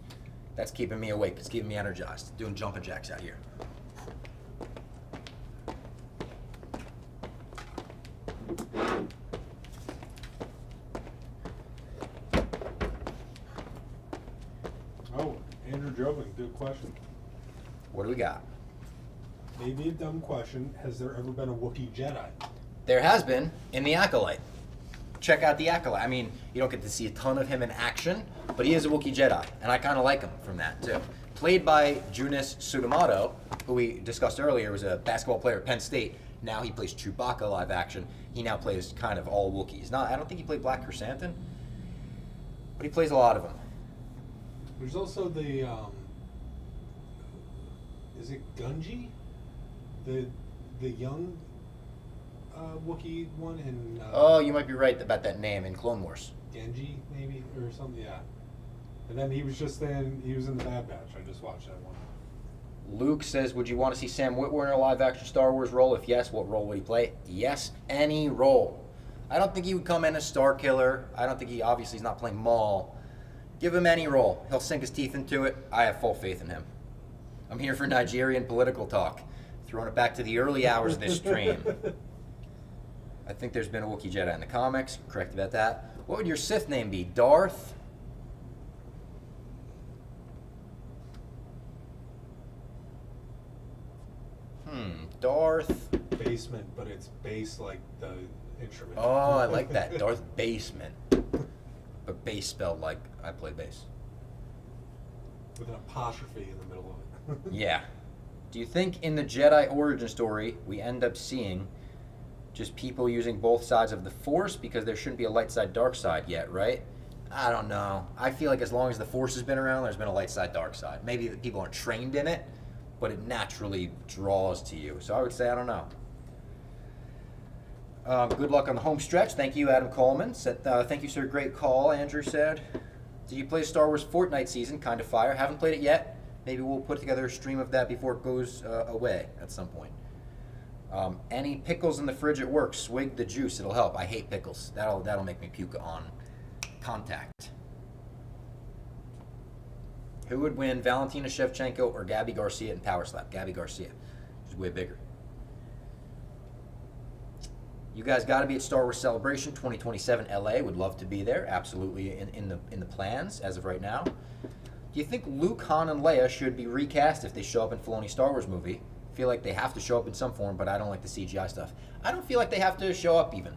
That's keeping me awake. It's keeping me energized. Doing jumping jacks out here. Oh, Andrew Joven, good question. What do we got? Maybe a dumb question. Has there ever been a Wookiee Jedi? There has been in The Acolyte. Check out The Acolyte. I mean, you don't get to see a ton of him in action, but he is a Wookiee Jedi, and I kind of like him from that, too. Played by Junis Sudamato, who we discussed earlier, was a basketball player at Penn State. Now he plays Chewbacca live action. He now plays kind of all Wookiees. I don't think he played Black Chrysanthemum, but he plays a lot of them. There's also the, is it Gunji? The young Wookiee one in... oh, you might be right about that name in Clone Wars. Genji, maybe, or something, yeah. And then he was in the Bad Batch. I just watched that one. Luke says, would you want to see Sam Witwer in a live-action Star Wars role? If yes, what role would he play? Yes, any role. I don't think he would come in as Star Killer. I don't think obviously he's not playing Maul. Give him any role. He'll sink his teeth into it. I have full faith in him. I'm here for Nigerian political talk. Throwing it back to the early hours of this stream. I think there's been a Wookiee Jedi in the comics. Correct about that. What would your Sith name be? Darth? Darth. Basement, but it's bass like the instrument. Oh, I like that. Darth Basement. But bass spelled like I play bass. With an apostrophe in the middle of it. Yeah. Do you think in the Jedi origin story we end up seeing just people using both sides of the Force because there shouldn't be a light side, dark side yet, right? I don't know. I feel like as long as the Force has been around, there's been a light side, dark side. Maybe the people aren't trained in it, but it naturally draws to you. So I would say I don't know. Good luck on the home stretch. Thank you, Adam Coleman. Said, thank you, sir. Great call, Andrew said. Did you play Star Wars Fortnite season? Kind of fire. Haven't played it yet. Maybe we'll put together a stream of that before it goes away at some point. Any pickles in the fridge at work? Swig the juice. It'll help. I hate pickles. That'll make me puke on contact. Who would win, Valentina Shevchenko or Gabby Garcia in Power Slap? Gabby Garcia. She's way bigger. You guys got to be at Star Wars Celebration 2027 LA. Would love to be there. Absolutely in the plans as of right now. Do you think Luke, Han, and Leia should be recast if they show up in Filoni's Star Wars movie? feel like they have to show up in some form, but I don't like the CGI stuff. I don't feel like they have to show up even.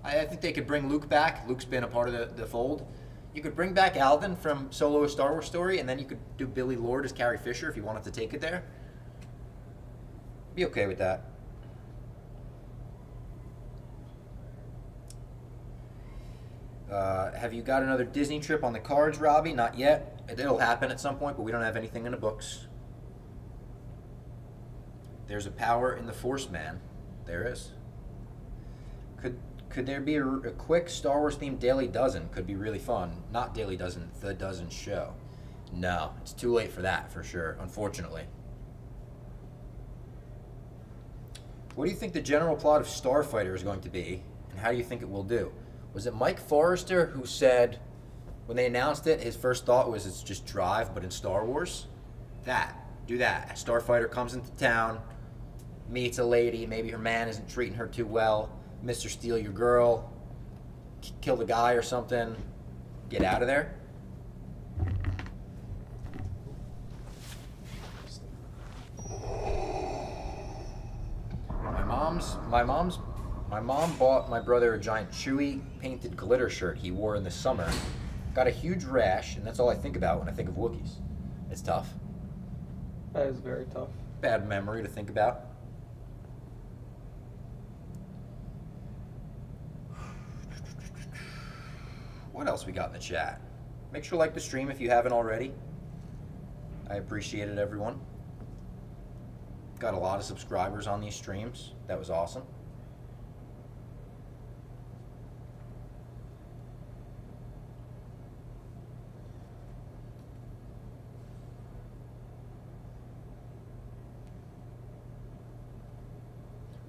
I think they could bring Luke back. Luke's been a part of the fold. You could bring back Alvin from Solo: A Star Wars Story, and then you could do Billy Lord as Carrie Fisher if you wanted to take it there. Be okay with that. Have you got another Disney trip on the cards, Robbie? Not yet. It'll happen at some point, but we don't have anything in the books. There's a power in the Force, man. There is. Could there be a quick Star Wars themed Daily Dozen? Could be really fun. Not Daily Dozen, The Dozen Show. No, it's too late for that, for sure, unfortunately. What do you think the general plot of Starfighter is going to be, and how do you think it will do? Was it Mike Forrester who said, when they announced it, his first thought was it's just Drive, but in Star Wars? Do that. A Starfighter comes into town, meets a lady, maybe her man isn't treating her too well, Mr. Steal Your Girl, kill the guy or something, get out of there. My mom bought my brother a giant Chewie painted glitter shirt he wore in the summer. Got a huge rash, and that's all I think about when I think of Wookiees. It's tough. That is very tough. Bad memory to think about. What else we got in the chat? Make sure to like the stream if you haven't already. I appreciate it, everyone. Got a lot of subscribers on these streams. That was awesome.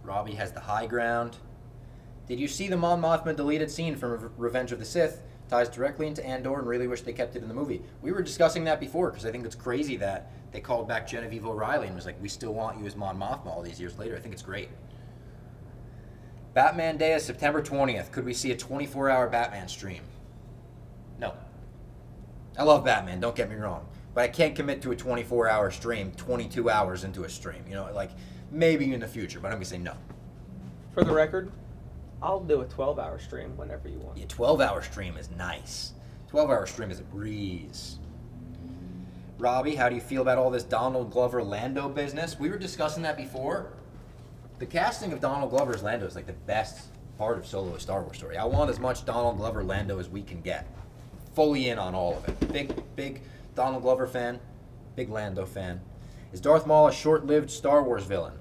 Robbie has the high ground. Did you see the Mon Mothma deleted scene from Revenge of the Sith? Ties directly into Andor and really wish they kept it in the movie. We were discussing that before because I think it's crazy that they called back Genevieve O'Reilly and was like, we still want you as Mon Mothma all these years later. I think it's great. Batman Day is September 20th. Could we see a 24-hour Batman stream? No. I love Batman, don't get me wrong. But I can't commit to a 24-hour stream 22 hours into a stream. You know, like, maybe in the future, but I'm going to say no. For the record, I'll do a 12-hour stream whenever you want. Yeah, 12-hour stream is nice. 12-hour stream is a breeze. Robbie, how do you feel about all this Donald Glover Lando business? We were discussing that before. The casting of Donald Glover's Lando is like the best part of Solo: A Star Wars Story. I want as much Donald Glover Lando as we can get. Fully in on all of it. Big Donald Glover fan. Big Lando fan. Is Darth Maul a short-lived Star Wars villain?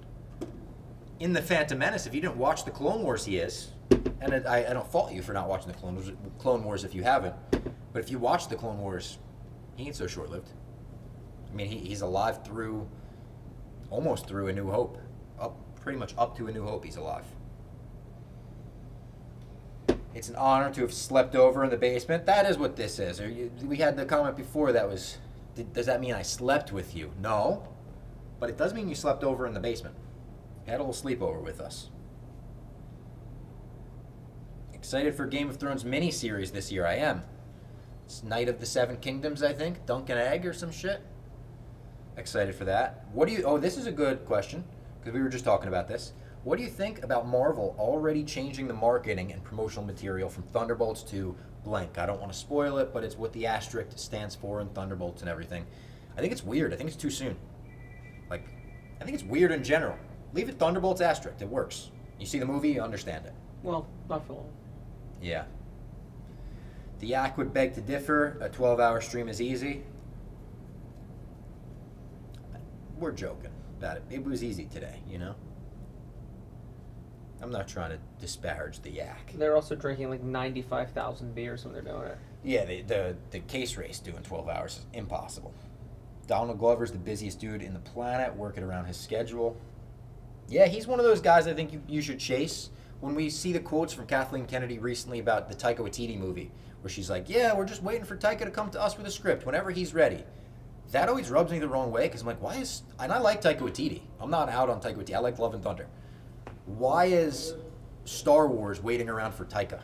In The Phantom Menace, if you didn't watch the Clone Wars, he is. And I don't fault you for not watching the Clone Wars if you haven't. But if you watch the Clone Wars, he ain't so short-lived. I mean, he's alive through, almost through A New Hope. Pretty much up to A New Hope, he's alive. It's an honor to have slept over in the basement. That is what this is. We had the comment before that was, does that mean I slept with you? No. But it does mean you slept over in the basement. You had a little sleepover with us. Excited for Game of Thrones miniseries this year. I am. It's Night of the Seven Kingdoms, I think. Dunkin' Egg or some shit. Excited for that. What do you... Oh, this is a good question, because we were just talking about this. What do you think about Marvel already changing the marketing and promotional material from Thunderbolts to blank? I don't want to spoil it, but it's what the asterisk stands for in Thunderbolts and everything. I think it's weird. I think it's too soon. Like, I think it's weird in general. Leave it Thunderbolts asterisk. It works. You see the movie, you understand it. Well, not for long. Yeah. The Yak would beg to differ. A 12-hour stream is easy. We're joking about it. It was easy today, you know? I'm not trying to disparage the Yak. They're also drinking like 95,000 beers when they're doing it. Yeah, the case race doing 12 hours is impossible. Donald Glover's the busiest dude in the planet, working around his schedule. Yeah, he's one of those guys I think you should chase. When we see the quotes from Kathleen Kennedy recently about the Taika Waititi movie, where she's like, yeah, we're just waiting for Taika to come to us with a script whenever he's ready. That always rubs me the wrong way, because I'm like, why is... And I like Taika Waititi. I'm not out on Taika Waititi. I like Love and Thunder. Why is Star Wars waiting around for Taika?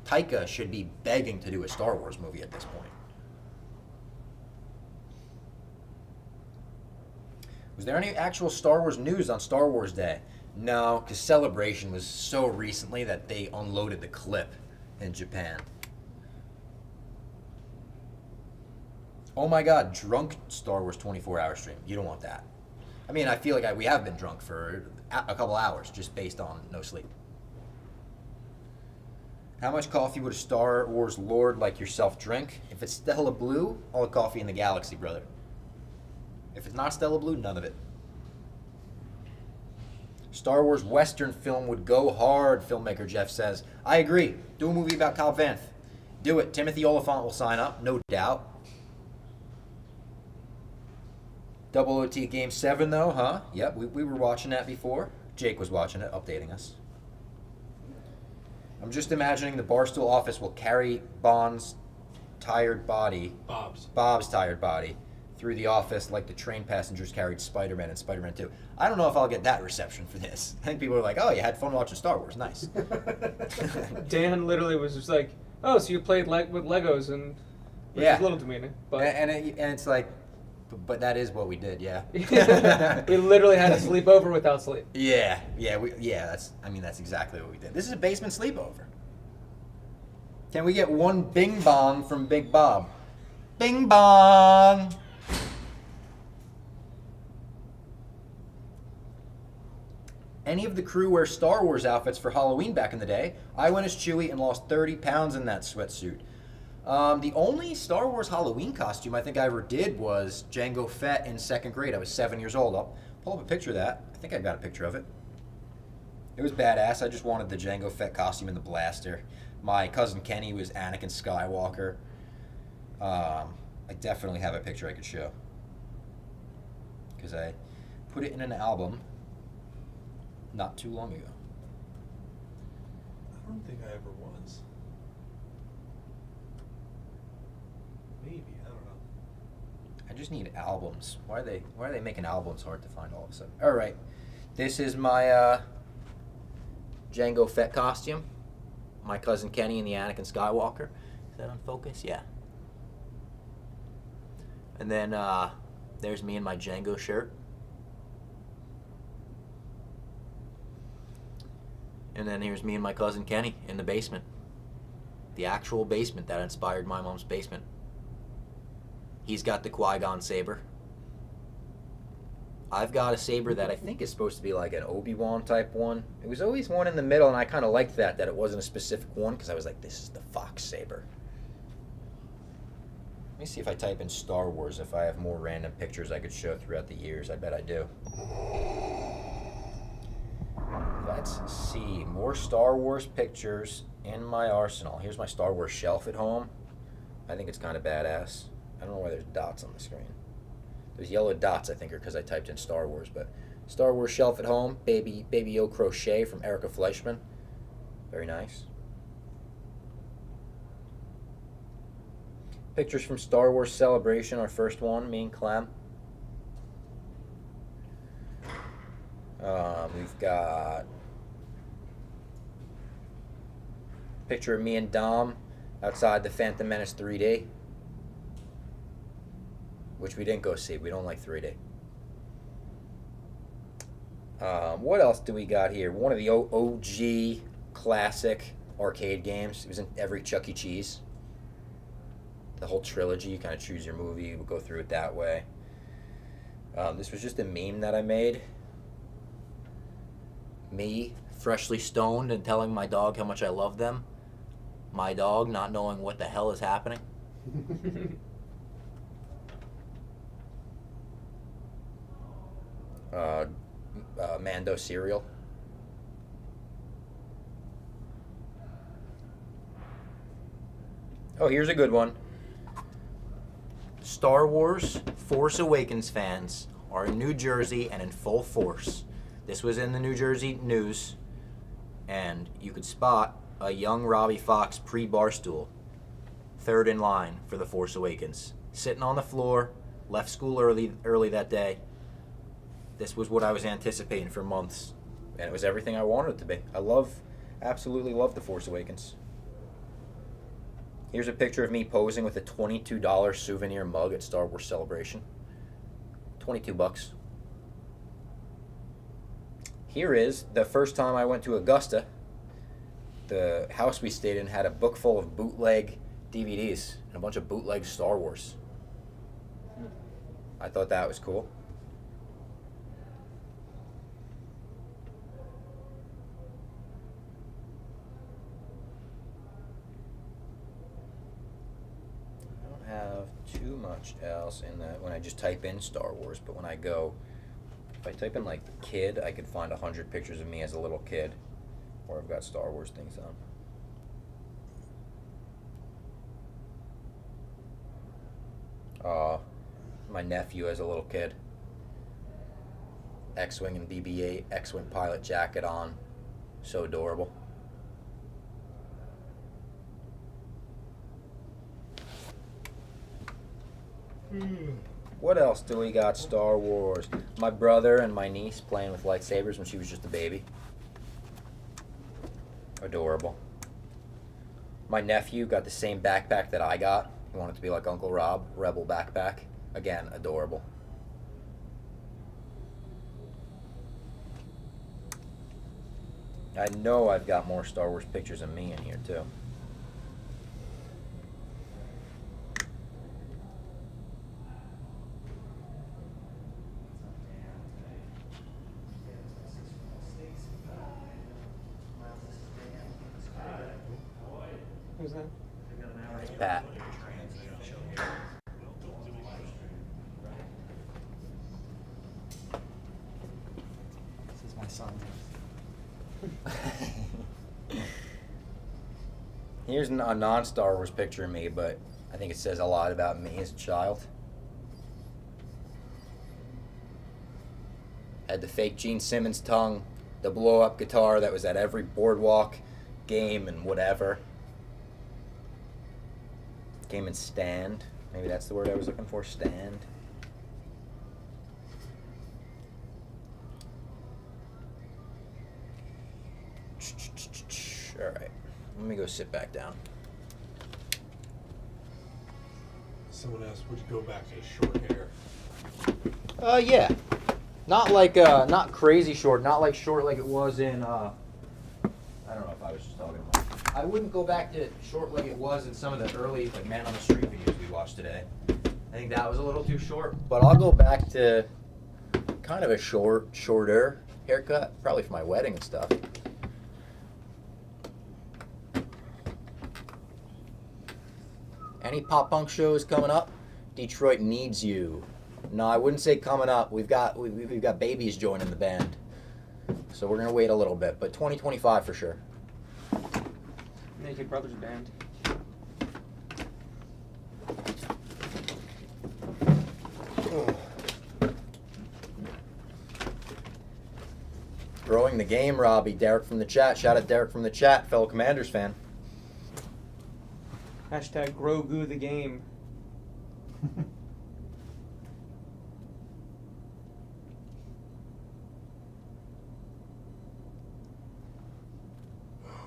Taika should be begging to do a Star Wars movie at this point. Was there any actual Star Wars news on Star Wars Day? No, because Celebration was so recently that they unloaded the clip in Japan. Oh my god, drunk Star Wars 24-hour stream. You don't want that. I mean, I feel like we have been drunk for a couple hours just based on no sleep. How much coffee would a Star Wars lord like yourself drink? If it's Stella Blue, all the coffee in the galaxy, brother. If it's not Stella Blue, none of it. Star Wars Western film would go hard, filmmaker Jeff says. I agree. Do a movie about Cobb Vanth. Do it. Timothy Oliphant will sign up, no doubt. Double OT Game 7, though, huh? Yep, we were watching that before. Jake was watching it, updating us. I'm just imagining the Barstool office will carry Bob's tired body through the office like the train passengers carried Spider-Man and Spider-Man 2. I don't know if I'll get that reception for this. I think people are like, oh, you had fun watching Star Wars. Nice. Dan literally was just like, oh, so you played with Legos, and which is a little demeaning. But and it's like, but that is what we did, yeah. We literally had a sleepover without sleep. Yeah, that's exactly what we did. This is a basement sleepover. Can we get one bing bong from Big Bob? Bing bong! Any of the crew wear Star Wars outfits for Halloween back in the day? I went as Chewie and lost 30 pounds in that sweatsuit. The only Star Wars Halloween costume I think I ever did was Jango Fett in 2nd grade. I was 7 years old. I'll pull up a picture of that. I think I got a picture of it. It was badass. I just wanted the Jango Fett costume and the blaster. My cousin Kenny was Anakin Skywalker. I definitely have a picture I could show. Because I put it in an album not too long ago. I don't think I ever was. Maybe, I don't know. I just need albums. Why are they making albums hard to find all of a sudden? All right, this is my Jango Fett costume. My cousin Kenny and the Anakin Skywalker. Is that on focus? Yeah. And then there's me in my Jango shirt. And then here's me and my cousin Kenny in the basement. The actual basement that inspired my mom's basement. He's got the Qui-Gon saber. I've got a saber that I think is supposed to be like an Obi-Wan type one. It was always one in the middle, and I kind of liked that it wasn't a specific one, because I was like, this is the Fox saber. Let me see if I type in Star Wars, if I have more random pictures I could show throughout the years. I bet I do. Let's see. More Star Wars pictures in my arsenal. Here's my Star Wars shelf at home. I think it's kind of badass. I don't know why there's dots on the screen. There's yellow dots, I think, are because I typed in Star Wars. But Star Wars shelf at home. Baby O Crochet from Erica Fleischman. Very nice. Pictures from Star Wars Celebration, our first one, me and Clem. We've got a picture of me and Dom outside the Phantom Menace 3D, which we didn't go see. We don't like 3D. What else do we got here? One of the OG classic arcade games. It was in every Chuck E. Cheese. The whole trilogy. You kind of choose your movie. We'll go through it that way. This was just a meme that I made. Me, freshly stoned and telling my dog how much I love them. My dog not knowing what the hell is happening. Mando cereal. Oh, here's a good one. Star Wars Force Awakens fans are in New Jersey and in full force. This was in the New Jersey News, and you could spot a young Robbie Fox pre-Barstool, third in line for The Force Awakens, sitting on the floor, left school early that day. This was what I was anticipating for months, and it was everything I wanted it to be. I absolutely love The Force Awakens. Here's a picture of me posing with a $22 souvenir mug at Star Wars Celebration. $22. Here is the first time I went to Augusta. The house we stayed in had a book full of bootleg DVDs and a bunch of bootleg Star Wars. I thought that was cool. I don't have too much else in that when I just type in Star Wars, but when I go, if I type in like kid, I could find 100 pictures of me as a little kid, or I've got Star Wars things on. My nephew as a little kid. X-Wing and BB-8, X-Wing pilot jacket on. So adorable. What else do we got? Star Wars. My brother and my niece playing with lightsabers when she was just a baby. Adorable. My nephew got the same backpack that I got. He wanted to be like Uncle Rob. Rebel backpack. Again, adorable. I know I've got more Star Wars pictures of me in here too. Who's that? Pat. This is my son. Here's a non-Star Wars picture of me, but I think it says a lot about me as a child. Had the fake Gene Simmons tongue, the blow-up guitar that was at every boardwalk game and whatever. Game and stand. Maybe that's the word I was looking for, stand. Alright, let me go sit back down. Someone asked, would you go back to short hair? Yeah. Not like, not crazy short, not like short like it was in, I don't know if I was just talking about. I wouldn't go back to short like it was in some of the early, like, Man on the Street videos we watched today. I think that was a little too short, but I'll go back to kind of a shorter haircut, probably for my wedding and stuff. Any pop punk shows coming up? Detroit needs you. No, I wouldn't say coming up. We've got babies joining the band, so we're gonna wait a little bit. But 2025 for sure. Naked Brothers Band. Growing the game, Robbie. Derek from the chat. Shout out Derek from the chat, fellow Commanders fan. Hashtag Grogu the game.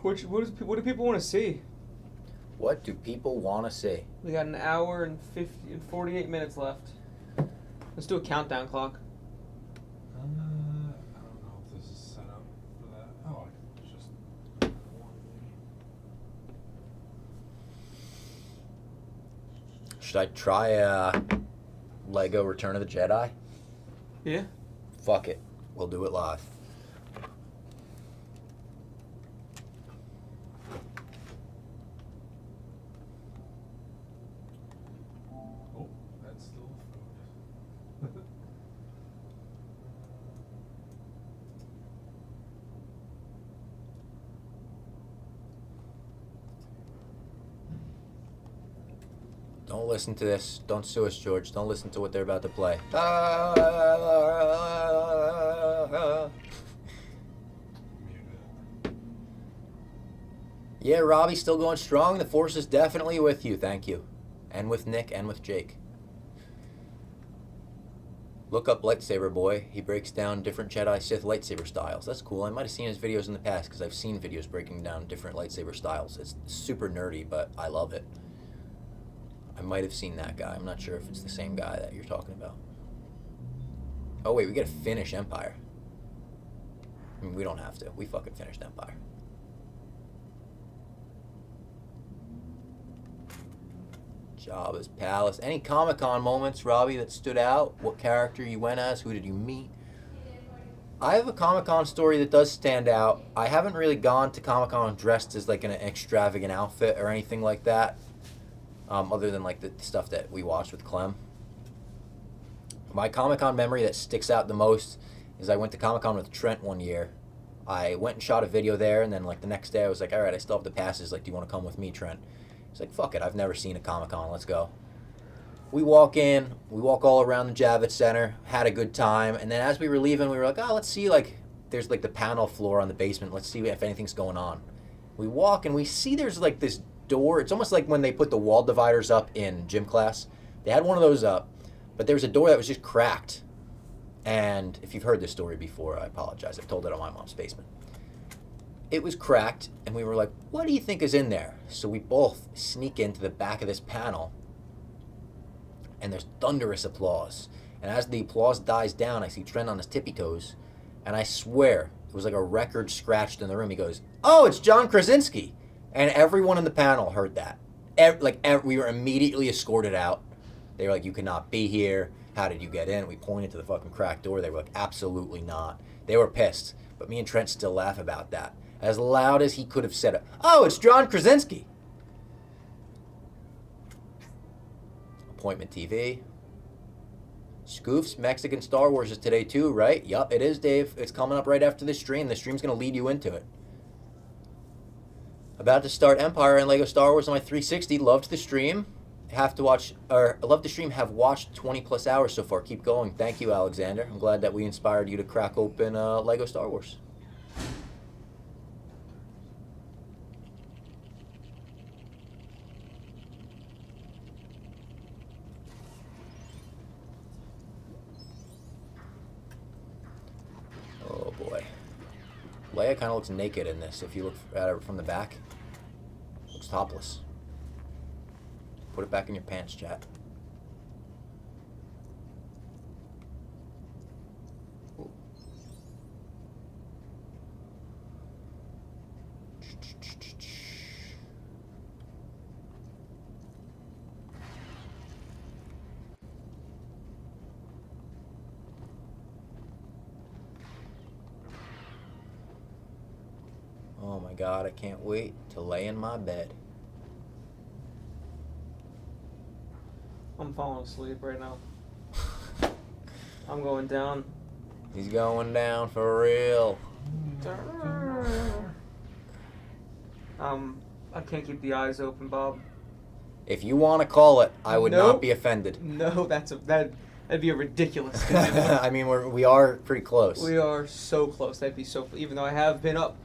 What do people want to see? What do people want to see? We got an hour and 48 minutes left. Let's do a countdown clock. I don't know if this is set up for that. Oh, it's just Should I try Lego Return of the Jedi? Yeah. Fuck it. We'll do it live. Oh, that's still food. Don't listen to this. Don't sue us, George. Don't listen to what they're about to play. Yeah, Robbie, still going strong. The force is definitely with you. Thank you. And with Nick and with Jake. Look up Lightsaber Boy. He breaks down different Jedi Sith lightsaber styles. That's cool. I might have seen his videos in the past because I've seen videos breaking down different lightsaber styles. It's super nerdy, but I love it. I might have seen that guy. I'm not sure if it's the same guy that you're talking about. Oh wait, we gotta finish Empire. I mean, we don't have to. We fucking finished Empire. Jabba's Palace. Any Comic-Con moments, Robbie, that stood out? What character you went as? Who did you meet? I have a Comic-Con story that does stand out. I haven't really gone to Comic-Con dressed as like an extravagant outfit or anything like that, other than like the stuff that we watched with Clem. My Comic-Con memory that sticks out the most is I went to Comic-Con with Trent one year. I went and shot a video there, and then like the next day I was like, all right, I still have the passes. Like, do you want to come with me, Trent? He's like, fuck it, I've never seen a Comic-Con, let's go. We walk in, we walk all around the Javits Center, had a good time, and then as we were leaving, we were like, oh, let's see, like, there's like the panel floor on the basement, let's see if anything's going on. We walk and we see there's like this door. It's almost like when they put the wall dividers up in gym class. They had one of those up, but there was a door that was just cracked. And if you've heard this story before, I apologize, I've told it on my mom's basement. It was cracked, and we were like, what do you think is in there? So we both sneak into the back of this panel, and there's thunderous applause. And as the applause dies down, I see Trent on his tippy toes, and I swear, it was like a record scratched in the room. He goes, oh, it's John Krasinski. And everyone in the panel heard that. We were immediately escorted out. They were like, you cannot be here. How did you get in? We pointed to the fucking cracked door. They were like, absolutely not. They were pissed, but me and Trent still laugh about that. As loud as he could have said it. Oh, it's John Krasinski. Appointment TV. Scoof's Mexican Star Wars is today too, right? Yup, it is, Dave. It's coming up right after this stream. The stream's going to lead you into it. About to start Empire and Lego Star Wars on my 360. Loved the stream. Loved the stream. Have watched 20 plus hours so far. Keep going. Thank you, Alexander. I'm glad that we inspired you to crack open Lego Star Wars. Oh boy. Leia kind of looks naked in this. If you look at her from the back, looks topless. Put it back in your pants, chat. Ooh. Oh my God, I can't wait to lay in my bed. I'm falling asleep right now. I'm going down. He's going down for real. I can't keep the eyes open, Bob. If you want to call it, I would not be offended. No, that'd be a ridiculous. I mean, we are pretty close. We are so close. That'd be so. Even though I have been up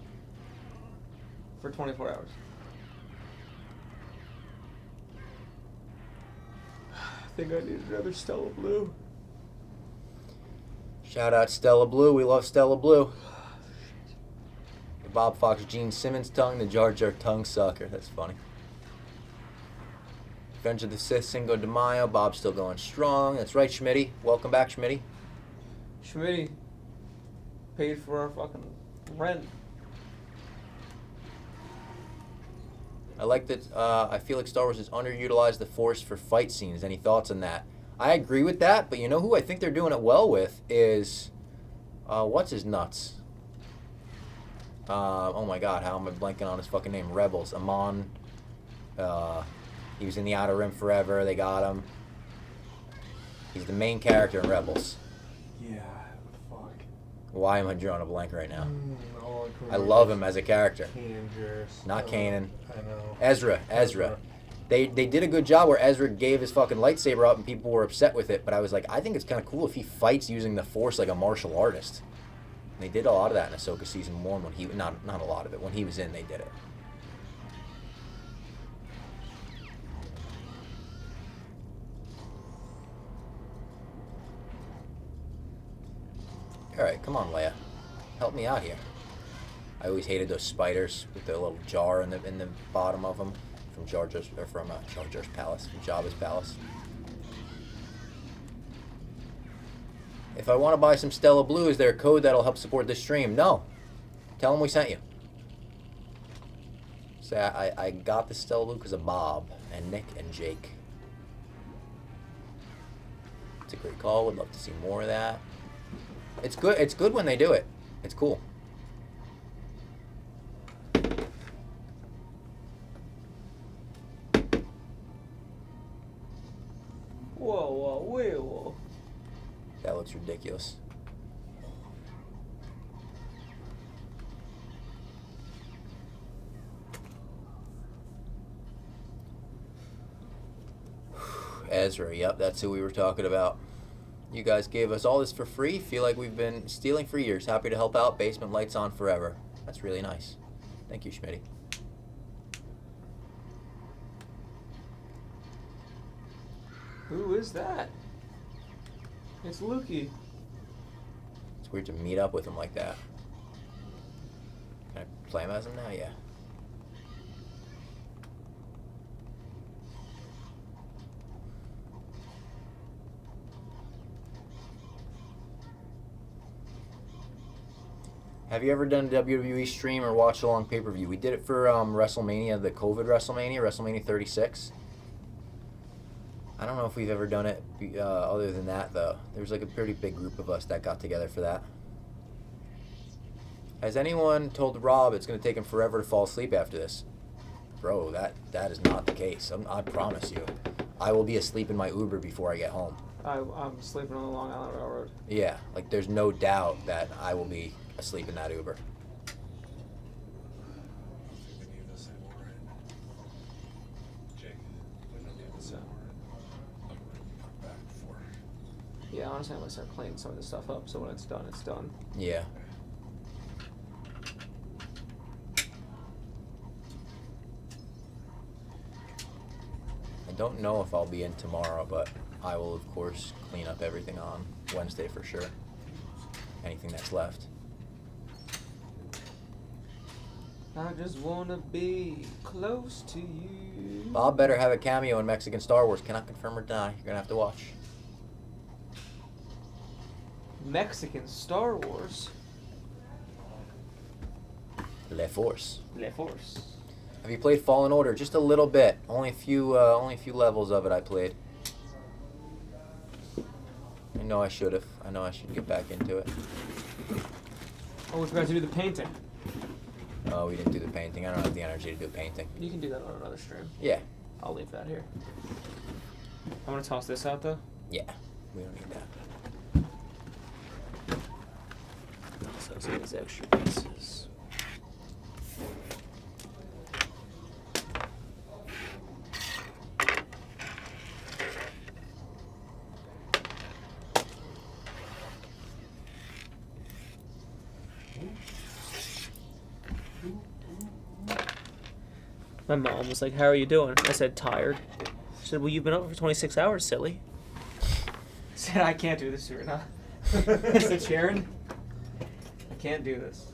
for 24 hours. I think I need another Stella Blue. Shout out Stella Blue. We love Stella Blue. The Bob Fox Gene Simmons tongue, the Jar Jar tongue sucker. That's funny. Revenge of the Sith, Cinco de Mayo. Bob's still going strong. That's right, Schmitty. Welcome back, Schmitty. Schmitty paid for our fucking rent. I like that. I feel like Star Wars has underutilized the Force for fight scenes. Any thoughts on that? I agree with that, but you know who I think they're doing it well with is, what's his nuts? Oh my God, how am I blanking on his fucking name? Rebels. Amon. He was in the Outer Rim forever. They got him. He's the main character in Rebels. Yeah, fuck. Why am I drawing a blank right now? I love him as a character. Not Kanan. I know. Ezra. They did a good job where Ezra gave his fucking lightsaber up and people were upset with it, but I was like, I think it's kind of cool if he fights using the Force like a martial artist. And they did a lot of that in Ahsoka Season 1 when he, not a lot of it, when he was in, they did it. Alright, come on, Leia. Help me out here. I always hated those spiders with the little jar in the bottom of them from Jar Jar's palace, from Jabba's palace. If I want to buy some Stella Blue, is there a code that'll help support this stream? No. Tell him we sent you. Say I got the Stella Blue because of Bob and Nick and Jake. It's a great call. Would love to see more of that. It's good. It's good when they do it. It's cool. Whoa. That looks ridiculous. Ezra, yep, that's who we were talking about. You guys gave us all this for free. Feel like we've been stealing for years. Happy to help out. Basement lights on forever. That's really nice. Thank you, Schmitty. Who is that? It's Lukey. It's weird to meet up with him like that. Can I play him as him now? Yeah. Have you ever done a WWE stream or watch along pay-per-view? We did it for WrestleMania, the COVID WrestleMania 36. I don't know if we've ever done it other than that, though. There was like a pretty big group of us that got together for that. Has anyone told Rob it's going to take him forever to fall asleep after this? Bro, that is not the case. I promise you. I will be asleep in my Uber before I get home. I'm sleeping on the Long Island Railroad. Yeah, like there's no doubt that I will be asleep in that Uber. Yeah, honestly, I'm gonna start cleaning some of this stuff up, so when it's done, it's done. Yeah. I don't know if I'll be in tomorrow, but I will, of course, clean up everything on Wednesday for sure. Anything that's left. I just wanna be close to you. Bob better have a cameo in Mexican Star Wars. Cannot confirm or deny. You're gonna have to watch. Mexican Star Wars. Le Force. Le Force. Have you played Fallen Order? Just a little bit. Only a few levels of it I played. I know I should have. I know I should get back into it. Oh, we forgot to do the painting. Oh, we didn't do the painting. I don't have the energy to do painting. You can do that on another stream. Yeah. I'll leave that here. I'm gonna toss this out though. Yeah. We don't need that. So some of these extra pieces. My mom was like, "How are you doing?" I said, "Tired." She said, "Well, you've been up for 26 hours, silly." I said, "I can't do this, Serena." I said, "Sharon, I can't do this."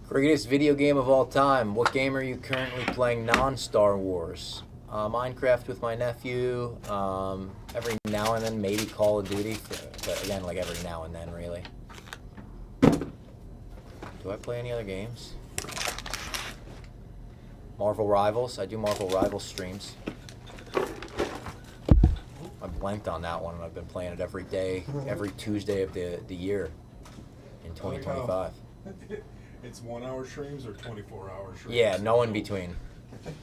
Greatest video game of all time. What game are you currently playing non-Star Wars? Minecraft with my nephew. Every now and then, maybe Call of Duty. But again, like every now and then, really. Do I play any other games? Marvel Rivals. I do Marvel Rivals streams. I blanked on that one, and I've been playing it every day, every Tuesday of the year in 2025. It's 1 hour streams or 24-hour streams? Yeah, no in between. Do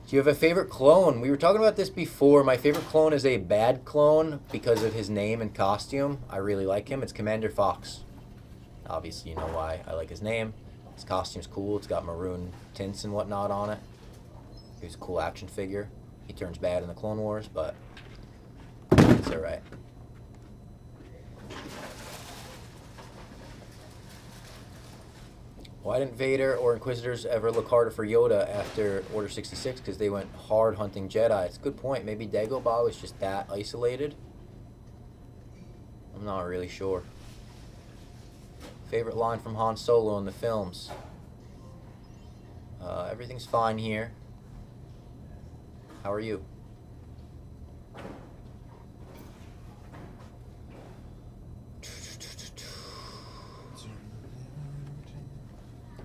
you have a favorite clone? We were talking about this before. My favorite clone is a bad clone because of his name and costume. I really like him. It's Commander Fox. Obviously, you know why I like his name. His costume's cool. It's got maroon tints and whatnot on it. He's a cool action figure. He turns bad in the Clone Wars, but it's alright. Why didn't Vader or Inquisitors ever look harder for Yoda after Order 66? Because they went hard hunting Jedi. It's a good point. Maybe Dagobah was just that isolated. I'm not really sure. Favorite line from Han Solo in the films? Everything's fine here. How are you?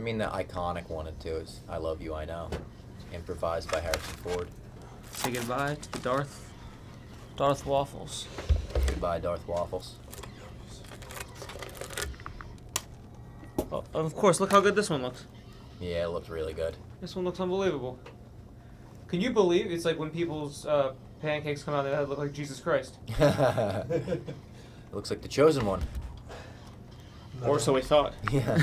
mean, the iconic one and two is "I Love You, I Know," improvised by Harrison Ford. Say goodbye to the Darth Waffles. Goodbye, Darth Waffles. Oh, of course, look how good this one looks. Yeah, it looks really good. This one looks unbelievable. Can you believe it's like when people's pancakes come out, they look like Jesus Christ? It looks like the chosen one. Or so we thought. Yeah.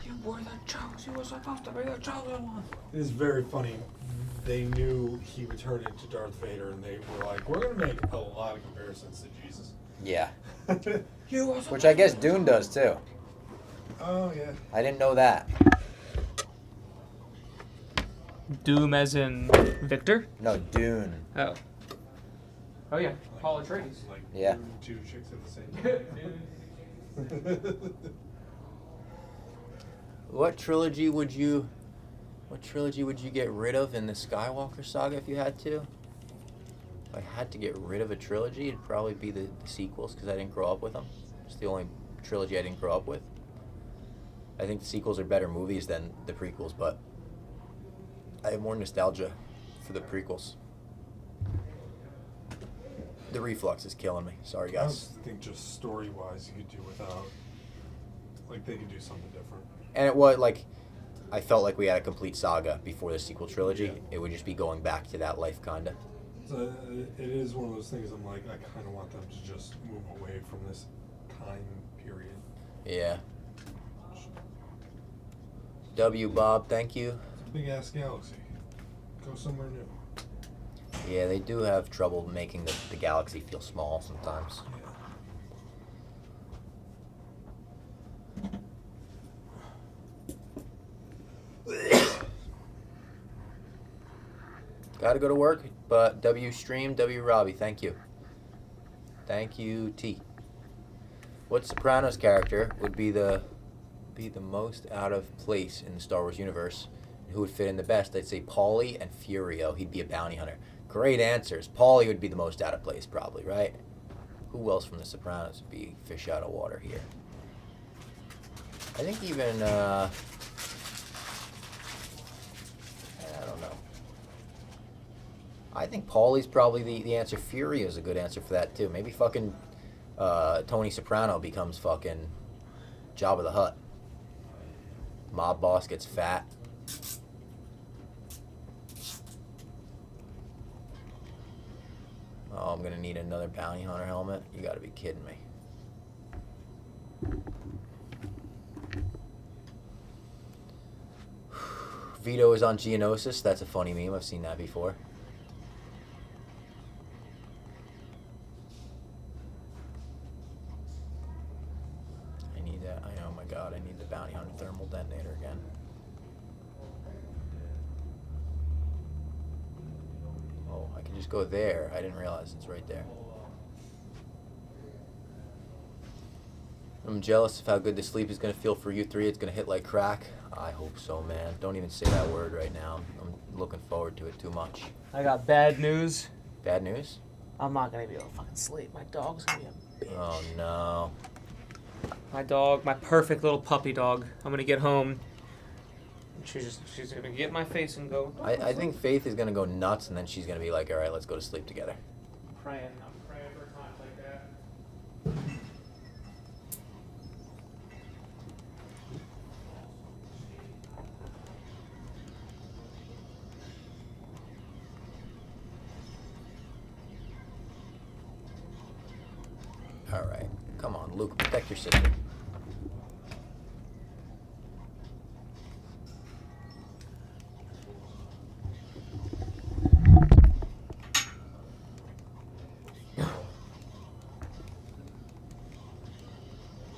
You were the chosen. You were supposed to be the chosen one. It is very funny. They knew he would turn into Darth Vader, and they were like, "We're going to make a lot of comparisons to Jesus." Yeah. Which I guess Dune does too. Oh yeah. I didn't know that. Doom as in Victor? No, Dune. Oh. Oh yeah, Paul Atreides. Yeah. Two chicks at the same time. What trilogy would you get rid of in the Skywalker saga if you had to? If I had to get rid of a trilogy, it'd probably be the sequels because I didn't grow up with them. It's the only trilogy I didn't grow up with. I think the sequels are better movies than the prequels, but I have more nostalgia for the prequels. The reflux is killing me. Sorry, I guys. think just story-wise, you could do without. Like they could do something different. And it was like, I felt like we had a complete saga before the sequel trilogy. Yeah. It would just be going back to that life, kinda. So it is one of those things. I'm like, I kind of want them to just move away from this time period. Yeah. W. Bob, thank you. It's a big ass galaxy. Go somewhere new. Yeah, they do have trouble making the galaxy feel small sometimes. Gotta go to work, but W Stream, W Robbie, thank you. Thank you, T. What Sopranos character would be the most out of place in the Star Wars universe? Who would fit in the best? I'd say Paulie and Furio. He'd be a bounty hunter. Great answers. Paulie would be the most out of place, probably, right? Who else from the Sopranos would be fish out of water here? I think even, I don't know. I think Paulie's probably the answer. Furio's a good answer for that, too. Maybe fucking Tony Soprano becomes fucking Jabba the Hutt. Mob boss gets fat. Oh, I'm gonna need another bounty hunter helmet. You gotta be kidding me. Vito is on Geonosis. That's a funny meme. I've seen that before. I need that. Oh my god, I need the bounty hunter thermal detonator again. Oh, I can just go there. I didn't realize it's right there. I'm jealous of how good the sleep is going to feel for you three. It's going to hit like crack. I hope so, man. Don't even say that word right now. I'm looking forward to it too much. I got bad news. Bad news? I'm not gonna be able to fucking sleep. My dog's gonna be a bitch. Oh, no. My dog, my perfect little puppy dog. I'm gonna get home. And she's gonna get in my face and go. Oh, I think Faith is going to go nuts, and then she's going to be like, all right, let's go to sleep together. I'm praying for times like that. All right. Come on, Luke, protect your sister.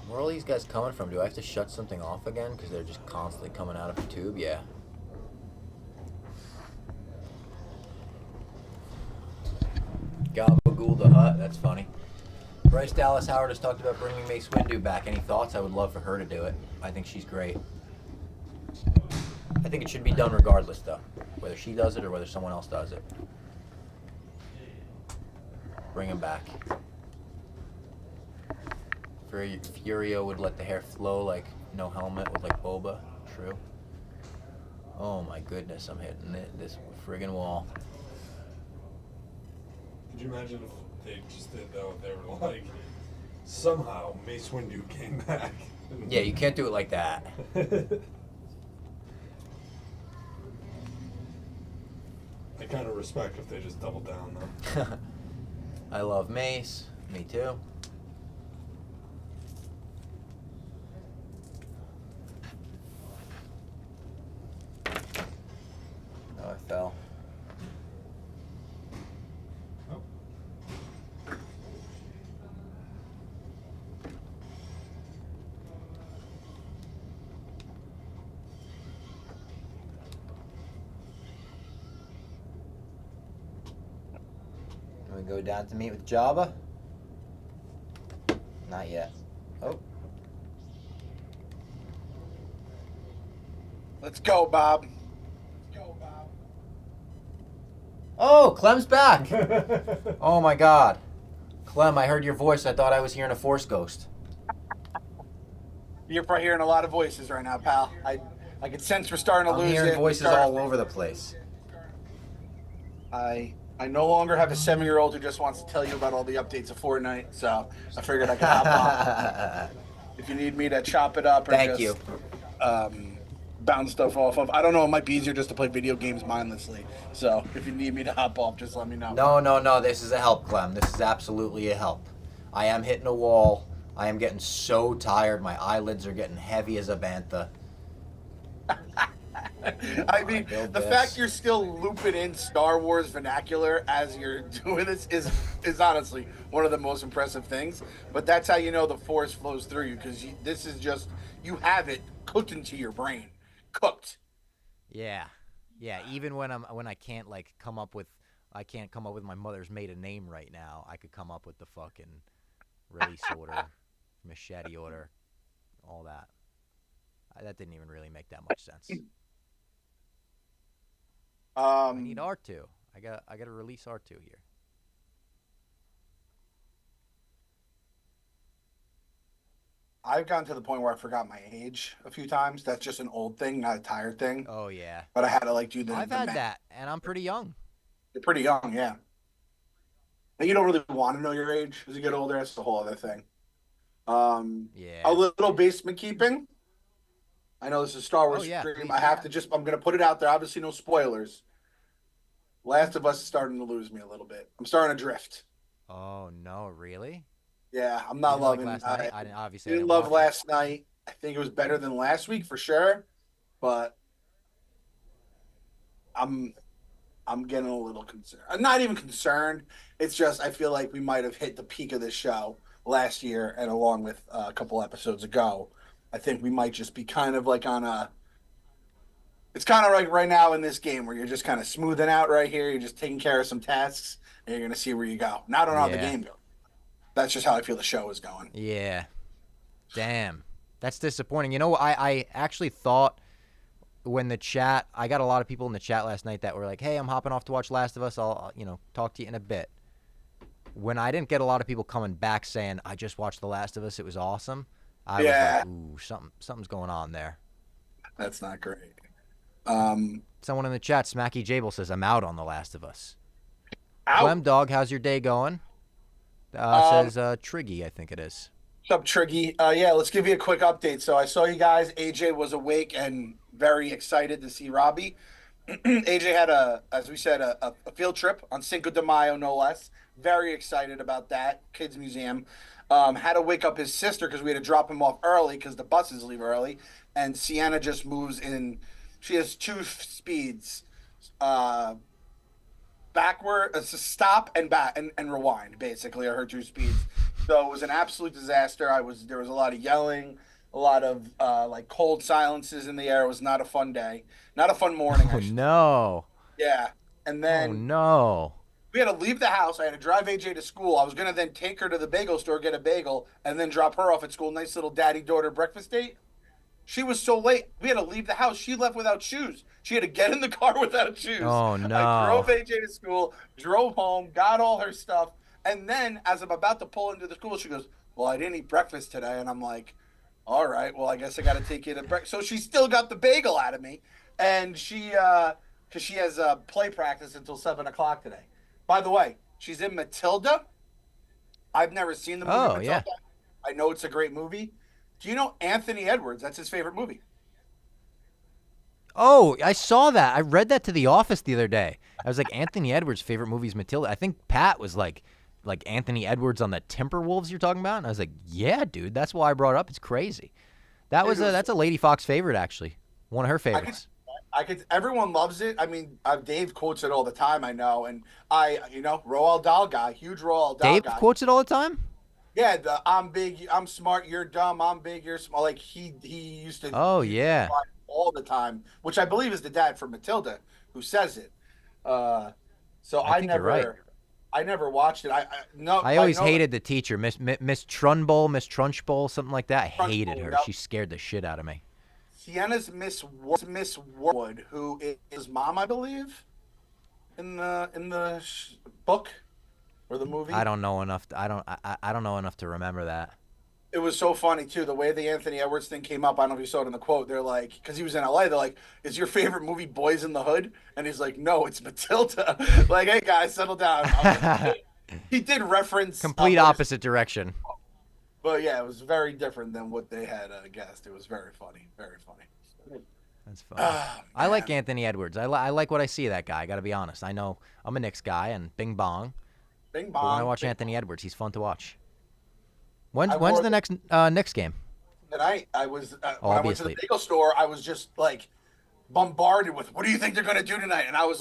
Where are all these guys coming from? Do I have to shut something off again? Because they're just constantly coming out of the tube? Yeah. Gabagool the Hut, that's funny. Bryce Dallas Howard has talked about bringing Mace Windu back. Any thoughts? I would love for her to do it. I think she's great. I think it should be done regardless, though. Whether she does it or whether someone else does it. Bring him back. Furio would let the hair flow like No helmet with like Boba. True. Oh my goodness, I'm hitting this friggin' wall. Could you imagine if they just did that? They were like, somehow Mace Windu came back. Yeah, you can't do it like that. I kind of respect if they just double down though. I love Mace. Me too. Oh, I fell. We go down to meet with Jabba? Not yet. Oh. Let's go, Bob. Oh, Clem's back. Oh my God. Clem, I heard your voice. I thought I was hearing a Force ghost. You're probably hearing a lot of voices right now, pal. I can sense we're starting to lose it. I'm hearing voices all over the place. I no longer have a 7-year-old who just wants to tell you about all the updates of Fortnite, so I figured I could hop on. If you need me to chop it up or Thank you. Bounce stuff off of. I don't know, it might be easier just to play video games mindlessly. So if you need me to hop off, just let me know. No, this is a help, Clem. This is absolutely a help. I am hitting a wall. I am getting so tired. My eyelids are getting heavy as a bantha. I mean, the fact you're still looping in Star Wars vernacular as you're doing this is honestly one of the most impressive things. But that's how you know the Force flows through you, because this is just, you have it cooked into your brain. Cooked. Yeah. Even when I can't come up with my mother's maiden name right now, I could come up with the fucking release order, machete order, all that. That didn't even really make that much sense. I need R2. I got to release R2 here. I've gotten to the point where I forgot my age a few times. That's just an old thing, not a tired thing. Oh yeah. But I had to do the. I've had that, and I'm pretty young. You're pretty young, yeah. And you don't really want to know your age as you get older. That's the whole other thing. Yeah. A little basement keeping. I know this is Star Wars yeah, stream. please, I have to I'm going to put it out there. Obviously, no spoilers. Last of Us is starting to lose me a little bit. I'm starting to drift. Oh no, really? Yeah, I'm not loving last night? I obviously didn't watch love it. last night. I think it was better than last week for sure, but I'm getting a little concerned. I'm not even concerned. It's just I feel like we might have hit the peak of this show last year, and along with a couple episodes ago, I think we might just be kind of like on a. It's kind of like right now in this game where you're just kind of smoothing out right here. You're just taking care of some tasks, and you're gonna see where you go. Now I don't know how the game goes. That's just how I feel the show is going. Yeah. Damn. That's disappointing. You know, I actually thought when I got a lot of people in the chat last night that were like, hey, I'm hopping off to watch Last of Us. I'll talk to you in a bit. When I didn't get a lot of people coming back saying, I just watched The Last of Us, it was awesome, I was like, ooh, something's going on there. That's not great. Someone in the chat, Smacky Jable, says, I'm out on The Last of Us. Out? Clem Dog, how's your day going? Says Triggy, I think it is. What's up, Triggy? Yeah, let's give you a quick update. So I saw you guys. AJ was awake and very excited to see Robbie. AJ had as we said, a field trip on Cinco de Mayo, no less. Very excited about that. Kids Museum. Had to wake up his sister because we had to drop him off early because the buses leave early. And Sienna just moves in. She has 2 speeds. Backward, stop and back and rewind, basically, are her 2 speeds. So it was an absolute disaster. There was a lot of yelling, a lot of cold silences in the air. It was not a fun day, not a fun morning. Oh no. Yeah, and then oh no. We had to leave the house. I had to drive AJ to school. I was gonna then take her to the bagel store, get a bagel, and then drop her off at school. Nice little daddy-daughter breakfast date. She was so late. We had to leave the house. She left without shoes. She had to get in the car without shoes. Oh, no. I drove AJ to school, drove home, got all her stuff. And then as I'm about to pull into the school, she goes, well, I didn't eat breakfast today. And I'm like, All right. Well, I guess I got to take you to break. So she still got the bagel out of me, and because she has play practice until 7 o'clock today. By the way, she's in Matilda. I've never seen the movie Matilda. Yeah. I know it's a great movie. Do you know Anthony Edwards? That's his favorite movie. Oh, I saw that. I read that to The Office the other day. I was like, Anthony Edwards' favorite movie is Matilda. I think Pat was like Anthony Edwards on the Timberwolves you're talking about, and I was like, yeah, dude, that's why I brought it up. It's crazy. That's a Lady Fox favorite, actually. One of her favorites. Everyone loves it. I mean, Dave quotes it all the time, I know, and Roald Dahl guy, huge Roald Dahl guy. Dave quotes it all the time? Yeah, I'm big, I'm smart, you're dumb, I'm big, you're small. Like he used to. Oh yeah. All the time, which I believe is the dad from Matilda who says it. So I never watched it. I always hated the teacher, Miss Trunchbull, something like that. I hated her. She scared the shit out of me. Sienna's Miss Wood, who is mom, I believe, in the book or the movie. I don't know enough. I don't know enough to remember that. It was so funny too, the way the Anthony Edwards thing came up. I don't know if you saw it in the quote. They're like, because he was in LA, they're like, "Is your favorite movie Boys in the Hood?" And he's like, "No, it's Matilda." Like, hey guys, settle down. He did reference complete opposite direction. But yeah, it was very different than what they had guessed. It was very funny, very funny. That's funny. I like Anthony Edwards. I like what I see of that guy. I got to be honest. I know I'm a Knicks guy, and Bing Bong. Bing Bong. But when I watch Anthony Edwards, he's fun to watch. When's the next Knicks game? Tonight. I was when I went to the bagel store. I was just like bombarded with, "What do you think they're gonna do tonight?" And I was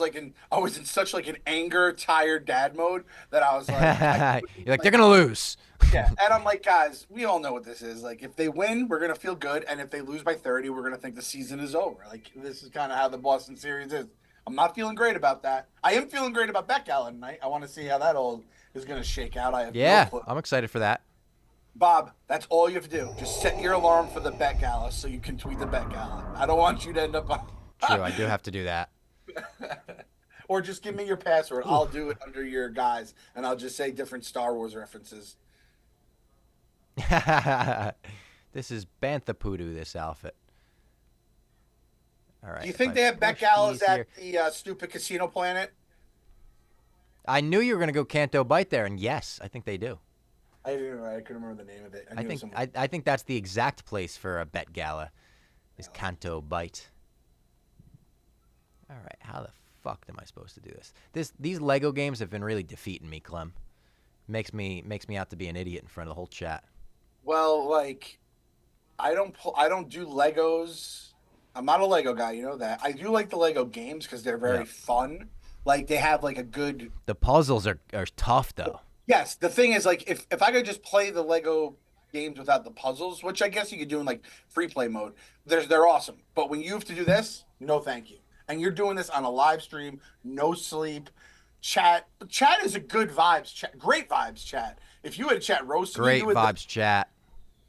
in such like an anger, tired dad mode that I was like, "You're like they're gonna lose." Yeah, and I'm like, guys, we all know what this is. Like, if they win, we're gonna feel good, and if they lose by 30, we're gonna think the season is over. Like, this is kind of how the Boston series is. I'm not feeling great about that. I am feeling great about Bet Gala tonight. I want to see how that all is gonna shake out. I have no clue. I'm excited for that. Bob, that's all you have to do. Just set your alarm for the Bet Gala so you can tweet the Bet Gala. I don't want you to end up on... True, I do have to do that. Or just give me your password. I'll do it under your guise, and I'll just say different Star Wars references. This is Bantha-Poodoo, this outfit. All right. Do you think they have Bet Galas at the stupid Casino Planet? I knew you were going to go Canto Bite there, and yes, I think they do. I couldn't remember the name of it. I think that's the exact place for a Bet Gala, is Canto Bite. All right, how the fuck am I supposed to do this? These Lego games have been really defeating me, Clem. Makes me out to be an idiot in front of the whole chat. Well, like, I don't do Legos. I'm not a Lego guy, you know that. I do like the Lego games because they're very fun. Like, they have like a good. The puzzles are tough though. Yes, the thing is, like, if I could just play the Lego games without the puzzles, which I guess you could do in like free play mode, they're awesome. But when you have to do this, no, thank you. And you're doing this on a live stream, no sleep. Chat is a good vibes chat, great vibes chat. If you had a chat roasting, great vibes chat.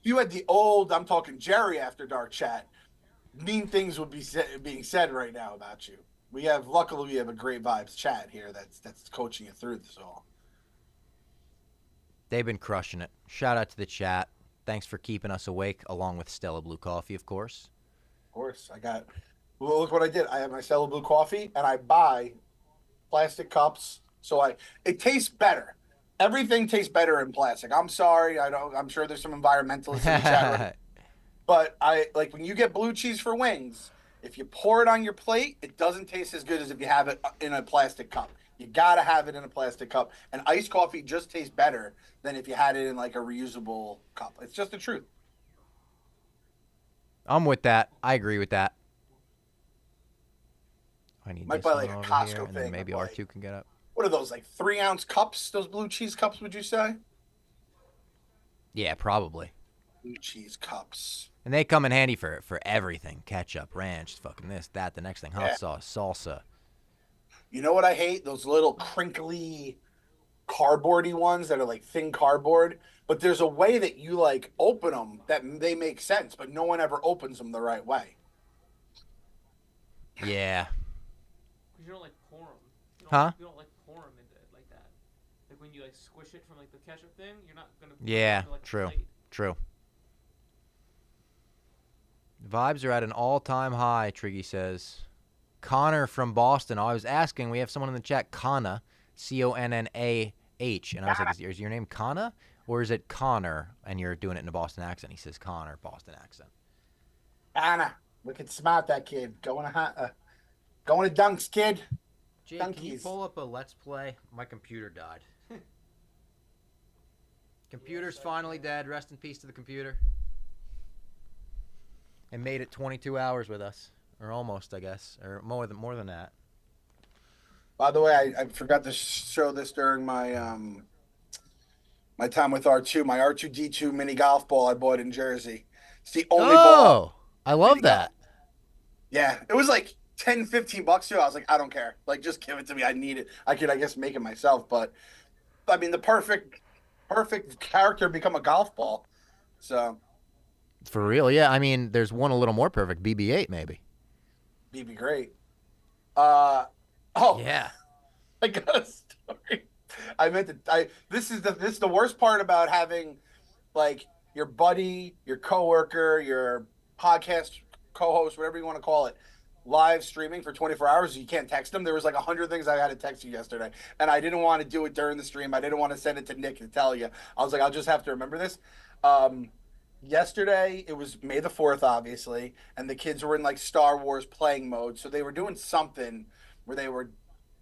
If you had the old, I'm talking Jerry After Dark chat, mean things would be being said right now about you. Luckily we have a great vibes chat here that's coaching you through this all. They've been crushing it. Shout out to the chat. Thanks for keeping us awake, along with Stella Blue coffee, of course. Of course. Well, look what I did. I have my Stella Blue coffee, and I buy plastic cups, so it tastes better. Everything tastes better in plastic. I'm sorry. I'm sure there's some environmentalists in the chat room. But when you get blue cheese for wings, if you pour it on your plate, it doesn't taste as good as if you have it in a plastic cup. You gotta have it in a plastic cup. And iced coffee just tastes better than if you had it in like a reusable cup. It's just the truth. I'm with that. I agree with that. I need might this buy one like a over Costco here, and then thing. maybe R2 can get up. What are those, like 3-ounce cups? Those blue cheese cups, would you say? Yeah, probably. Blue cheese cups. And they come in handy for everything. Ketchup, ranch, fucking this, that, the next thing. Hot sauce, salsa. You know what I hate? Those little crinkly cardboardy ones that are like thin cardboard. But there's a way that you like open them that they make sense, but no one ever opens them the right way. Yeah. Because you don't like pour them. You don't like pour them into it like that. Like when you like squish it from like the ketchup thing, you're not gonna. Yeah, into, like, true, plate. true. Vibes are at an all-time high, Triggy says. Connor from Boston. I was asking, we have someone in the chat, Connah, Connah. And I was like, is your name Connor or is it Connor? And you're doing it in a Boston accent. He says Connor, Boston accent. Anna, wicked smart, that kid. Going to dunks, kid. Jake, can you pull up a Let's Play? My computer died. Computer's finally dead. Rest in peace to the computer. It made it 22 hours with us. Or almost, I guess. Or more than that. By the way, I forgot to show this during my my time with R2. My R2D2 mini golf ball I bought in Jersey. It's the only ball. I love that. Yeah, it was like $10-15 too. I was like, I don't care. Like, just give it to me. I need it. I could, I guess, make it myself. But I mean, the perfect character become a golf ball. So For real, yeah. I mean, there's one a little more perfect. BB-8, maybe. BB great. Yeah. I got a story. This is the worst part about having like your buddy, your coworker, your podcast co-host, whatever you want to call it, live streaming for 24 hours. You can't text them. There was like 100 things I had to text you yesterday, and I didn't want to do it during the stream. I didn't want to send it to Nick to tell you. I was like, I'll just have to remember this. Yesterday, it was May the 4th, obviously, and the kids were in like Star Wars playing mode. So they were doing something where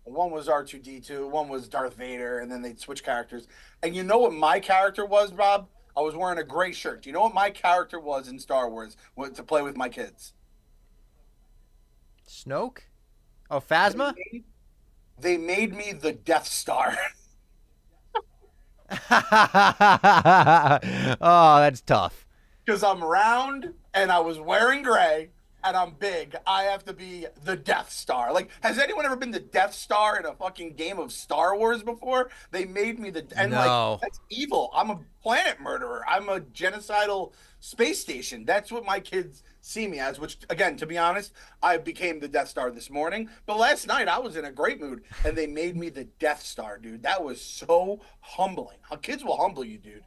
one was R2D2, one was Darth Vader, and then they'd switch characters. And you know what my character was, Rob? I was wearing a gray shirt. Do you know what my character was in Star Wars to play with my kids? Snoke? Oh, Phasma? They made me the Death Star. Oh, that's tough. Because I'm round and I was wearing gray and I'm big. I have to be the Death Star. Like, has anyone ever been the Death Star in a fucking game of Star Wars before? They made me No. like, that's evil. I'm a planet murderer. I'm a genocidal space station. That's what my kids see me as, which, again, to be honest, I became the Death Star this morning. But last night, I was in a great mood, and they made me the Death Star, dude. That was so humbling. How kids will humble you, dude.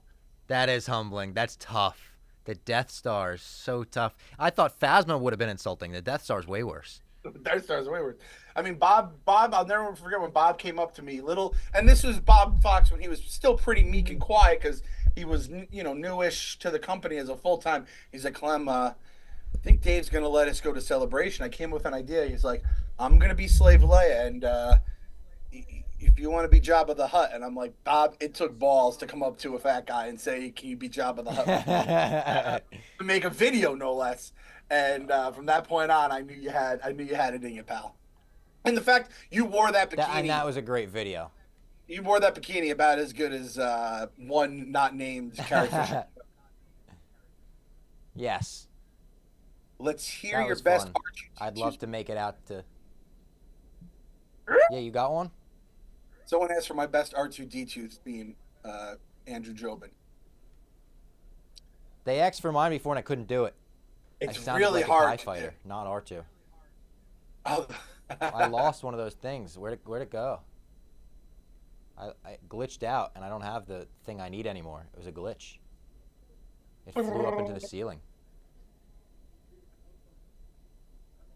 That is humbling. That's tough. The Death Star is so tough. I thought Phasma would have been insulting. The Death Star is way worse. The Death Star is way worse. I mean, Bob, I'll never forget when Bob came up to me, and this was Bob Fox when he was still pretty meek and quiet because he was, newish to the company as a full-time. He's like, Clem, I think Dave's going to let us go to Celebration. I came with an idea. He's like, I'm going to be Slave Leia, and if you want to be Jabba the Hutt. And I'm like, Bob, it took balls to come up to a fat guy and say, can you be Jabba the Hutt? To make a video, no less. And from that point on, I knew you had it in you, pal. And the fact you wore that bikini. That was a great video. You wore that bikini about as good as one not named character. Yes. Let's hear That your was best fun. R2D2. I'd love to make it out to... Yeah, you got one? Someone asked for my best R2D2 theme, Andrew Jobin. They asked for mine before and I couldn't do it. It's I sounded really like hard a TIE to fighter, not R2. Oh. I lost one of those things. Where'd it go? I glitched out and I don't have the thing I need anymore. It was a glitch. It flew up into the ceiling.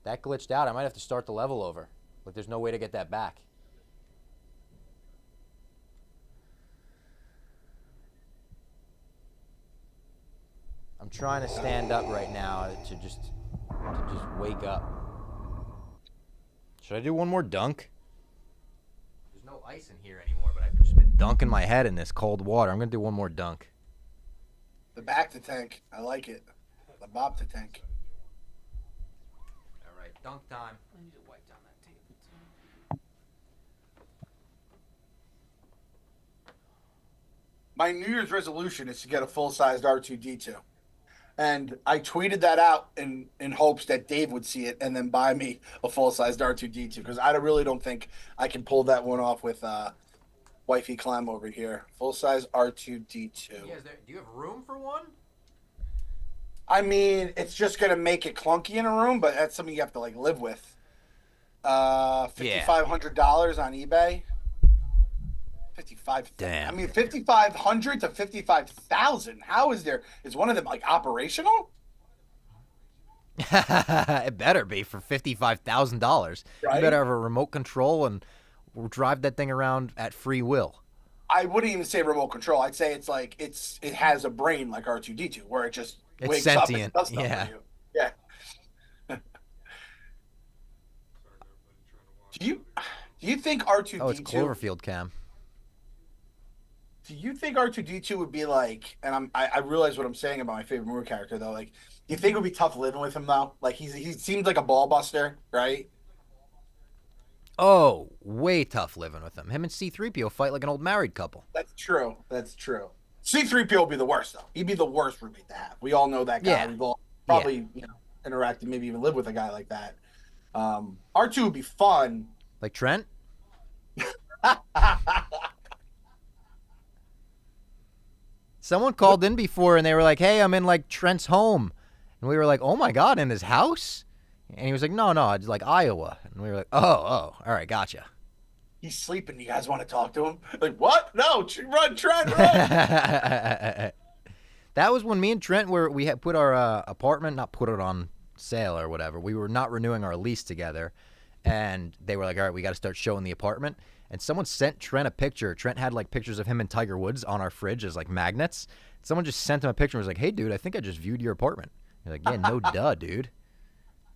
That glitched out. I might have to start the level over. Like, there's no way to get that back. I'm trying to stand up right now to just wake up. Should I do one more dunk? There's no ice in here anymore, but I've just been dunking my head in this cold water. I'm going to do one more dunk. The back to tank. I like it. The bob to tank. All right, dunk time. I need to wipe down that table too. My New Year's resolution is to get a full-sized R2D2. And I tweeted that out in hopes that Dave would see it and then buy me a full-sized R2D2 because I really don't think I can pull that one off with wifey Clem over here. Full-size R2D2. Yeah, do you have room for one? I mean, it's just going to make it clunky in a room, but that's something you have to like live with. $5,500 on eBay. 55. Damn. I mean, 5,500 to 55,000. How is one of them like operational? It better be for $55,000. Right? You better have a remote control and drive that thing around at free will. I wouldn't even say remote control. I'd say it's like it has a brain like R2D2, where it just It's wakes sentient. up and does stuff Yeah. for you. Yeah. Do you think R2D2? Oh, it's Cloverfield Cam. Do you think R2D2 would be like? And I realize what I'm saying about my favorite movie character though. Like, do you think it would be tough living with him though? Like he seems like a ball buster, right? Oh, way tough living with him. Him and C-3PO fight like an old married couple. That's true. That's true. C-3PO would be the worst though. He'd be the worst roommate to have. We all know that guy. Yeah. We've all probably interacted, maybe even lived with a guy like that. R2 would be fun. Like Trent? Someone called in before and they were like, hey, I'm in like Trent's home. And we were like, oh my God, in his house? And he was like, no, it's like Iowa. And we were like, oh, all right, gotcha. He's sleeping. You guys want to talk to him? Like, what? No, run, Trent, run. That was when me and Trent we had put our apartment, not put it on sale or whatever. We were not renewing our lease together. And they were like, all right, we got to start showing the apartment. And someone sent Trent a picture. Trent had like pictures of him and Tiger Woods on our fridge as like magnets. Someone just sent him a picture and was like, hey, dude, I think I just viewed your apartment. You're like, yeah, no duh, dude.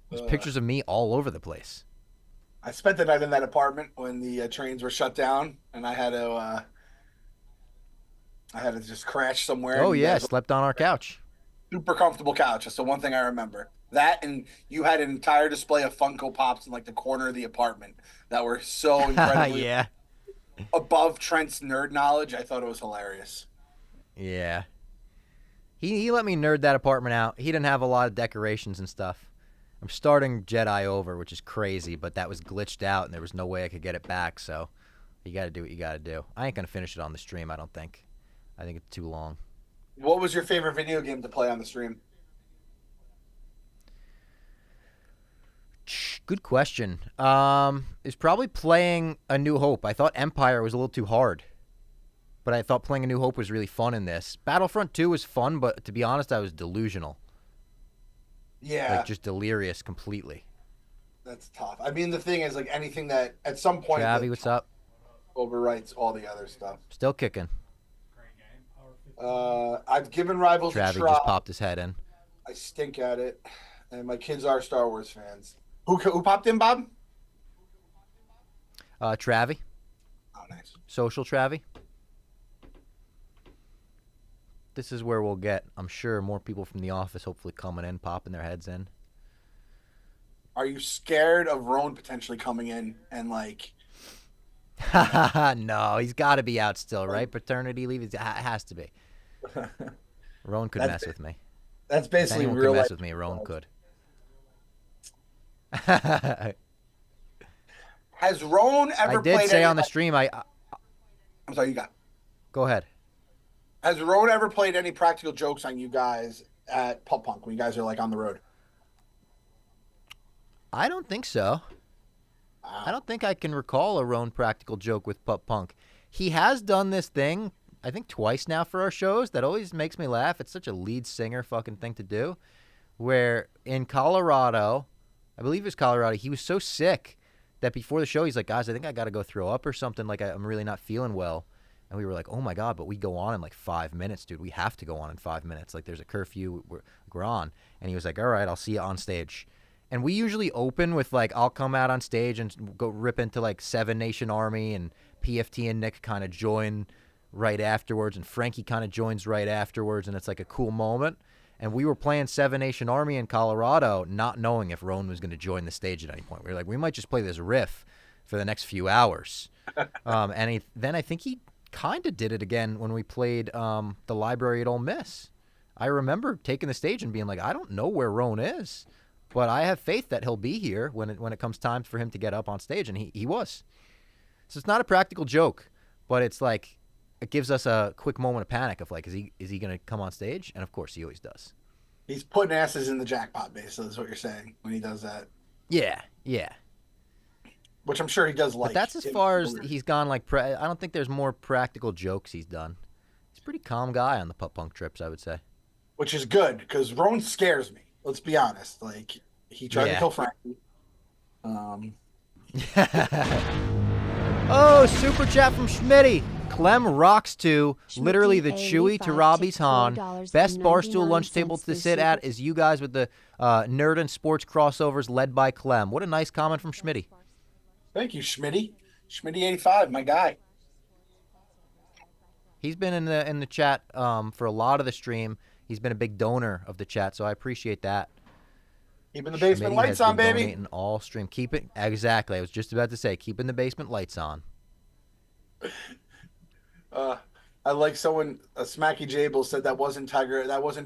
There's pictures of me all over the place. I spent the night in that apartment when the trains were shut down, and I had to just crash somewhere. Oh, yeah, slept on our couch. Super comfortable couch. That's the one thing I remember. That, and you had an entire display of Funko Pops in like the corner of the apartment that were so incredibly above Trent's nerd knowledge. I thought it was hilarious. Yeah. He let me nerd that apartment out. He didn't have a lot of decorations and stuff. I'm starting Jedi over, which is crazy, but that was glitched out and there was no way I could get it back, so you got to do what you got to do. I ain't going to finish it on the stream, I don't think. I think it's too long. What was your favorite video game to play on the stream? Good question. Is probably playing A New Hope. I thought Empire was a little too hard, but I thought playing A New Hope was really fun in this. Battlefront 2 was fun, but to be honest, I was delusional. Yeah. Like, just delirious completely. That's tough. I mean, the thing is, like, anything that at some point Travi, what's up? Overwrites all the other stuff. Still kicking. I've given Rivals a Travi try. just popped his head in. I stink at it, and my kids are Star Wars fans. Who popped in, Bob? Travi. Oh, nice. Social Travi. This is where we'll get, I'm sure, more people from the office hopefully coming in, popping their heads in. Are you scared of Roan potentially coming in and, like... No, he's got to be out still, right? Paternity leave, it has to be. Roan could mess with me. That's basically if anyone real could mess life. with me, Roan could. Has Roan ever I did played say any, on the stream, I'm sorry, you got. Go ahead. Has Roan ever played any practical jokes on you guys at Pub Punk when you guys are like on the road? I don't think so. I don't think I can recall a Roan practical joke with Pup Punk. He has done this thing, I think twice now for our shows, that always makes me laugh. It's such a lead singer fucking thing to do. Where in Colorado, I believe it was Colorado, he was so sick that before the show he's like, guys, I think I got to go throw up or something. Like, I'm really not feeling well. And we were like, oh my God, but we go on in like 5 minutes, dude. We have to go on in 5 minutes. Like, there's a curfew. We're on. And he was like, all right, I'll see you on stage. And we usually open with like, I'll come out on stage and go rip into like Seven Nation Army, and PFT and Nick kind of join right afterwards, and Frankie kind of joins right afterwards, and it's like a cool moment. And we were playing Seven Nation Army in Colorado, not knowing if Roan was going to join the stage at any point. We were like, we might just play this riff for the next few hours. And then I think he kind of did it again when we played the library at Ole Miss. I remember taking the stage and being like, I don't know where Roan is, but I have faith that he'll be here when it comes time for him to get up on stage, and he was. So it's not a practical joke, but it's like, it gives us a quick moment of panic of like, is he going to come on stage? And of course, he always does. He's putting asses in the jackpot, basically, is what you're saying when he does that. Yeah. Which I'm sure he does like. But that's as far as he's gone. Like, I don't think there's more practical jokes he's done. He's a pretty calm guy on the Pup Punk trips, I would say. Which is good, because Roan scares me. Let's be honest. Like he tried to kill Frankie. Oh, super chat from Schmitty. Clem rocks too. Literally the Chewy to Robbie's Han. Best barstool lunch table to sit at is you guys with the nerd and sports crossovers led by Clem. What a nice comment from Schmitty. Thank you, Schmitty. Schmitty85, my guy. He's been in the chat for a lot of the stream. He's been a big donor of the chat, so I appreciate that. Keeping the basement Schmitty lights has on, been baby. donating all stream. Keep it exactly. I was just about to say, keeping the basement lights on. I like someone, Smacky Jable said that wasn't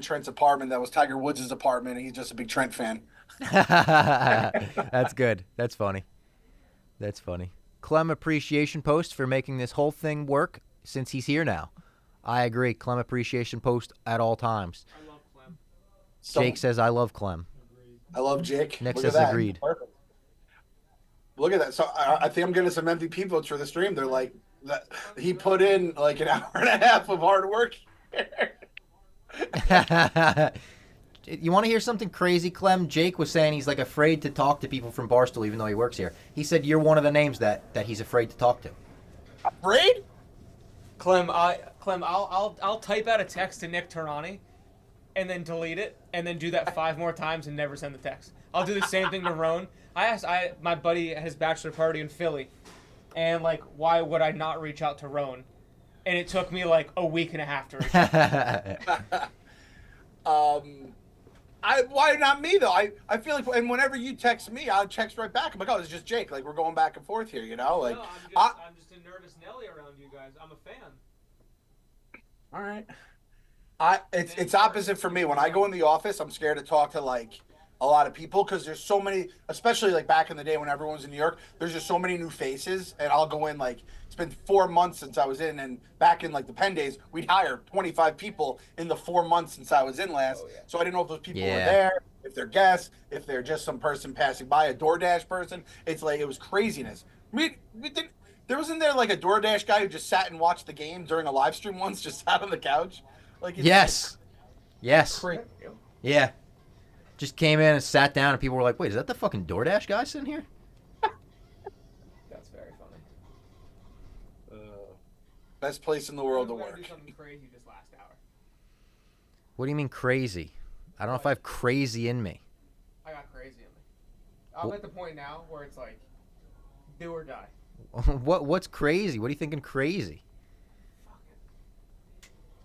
Trent's apartment, that was Tiger Woods' apartment, and he's just a big Trent fan. That's good. That's funny. That's funny. Clem appreciation post for making this whole thing work since he's here now. I agree. Clem appreciation post at all times. I love Clem. Jake says, I love Clem. I love Jake. Nick Look says at that. agreed. Perfect. Look at that. So I think I'm getting some MVP votes for the stream. They're like, that he put in like an hour and a half of hard work here. You want to hear something crazy, Clem? Jake was saying he's like afraid to talk to people from Barstool even though he works here. He said you're one of the names that he's afraid to talk to. Afraid? Clem, I'll type out a text to Nick Turani and then delete it and then do that 5 more times and never send the text. I'll do the same thing to Roan. My buddy had his bachelor party in Philly, and like, why would I not reach out to Roan? And it took me like a week and a half to reach out. Why not me though? I feel like, and whenever you text me, I'll text right back. I'm like, oh, it's just Jake. Like we're going back and forth here, you know? Like No, I'm just a nervous Nelly around you guys. I'm a fan. all right. It's opposite for me. When I go in the office, I'm scared to talk to like a lot of people because there's so many, especially like back in the day when everyone was in New York, there's just so many new faces, and I'll go in like, it's been 4 months since I was in, and back in like the Penn days, we'd hire 25 people in the 4 months since I was in last. So I didn't know if those people were there, if they're guests, if they're just some person passing by, a DoorDash person. It's like, it was craziness. There wasn't there like a DoorDash guy who just sat and watched the game during a live stream once, just sat on the couch? Like Yes. Yes. Crazy. Yeah. Just came in and sat down, and people were like, wait, is that the fucking DoorDash guy sitting here? That's very funny. Best place in the world to I'm gonna work. do something crazy this last hour. What do you mean crazy? I don't know if I have crazy in me. I got crazy in me. I'm at the point now where it's like, do or die. What's crazy? What are you thinking crazy?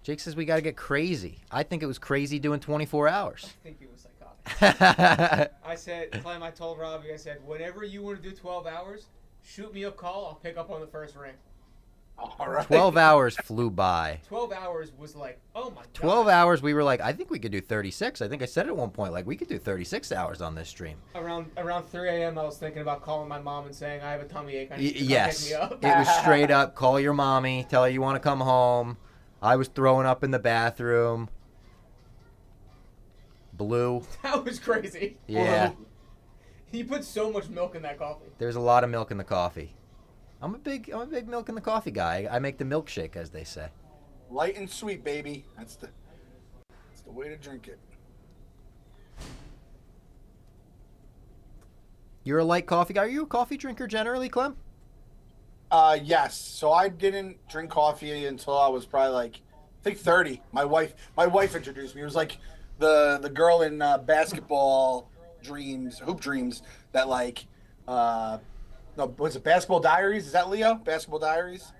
Jake says we got to get crazy. I think it was crazy doing 24 hours. I think it was psychotic. I said, Clem, I told Robbie, I said, whenever you want to do 12 hours, shoot me a call. I'll pick up on the first ring. All right. 12 hours flew by. 12 hours was like, oh my God. 12 hours, we were like, I think we could do 36. I think I said at one point, like, we could do 36 hours on this stream. Around 3 a.m., I was thinking about calling my mom and saying, I have a tummy ache. I need you to come Yes. pick me up. It was straight up, call your mommy, tell her you want to come home. I was throwing up in the bathroom. Blue. That was crazy. Yeah. He put so much milk in that coffee. There's a lot of milk in the coffee. I'm a big milk in the coffee guy. I make the milkshake, as they say. Light and sweet, baby. That's the way to drink it. You're a light coffee guy. Are you a coffee drinker generally, Clem? Yes. So I didn't drink coffee until I was probably like, I think 30. My wife introduced me. It was like the girl in basketball dreams, hoop dreams that like, no, was it Basketball Diaries? Is that Leo? Basketball Diaries?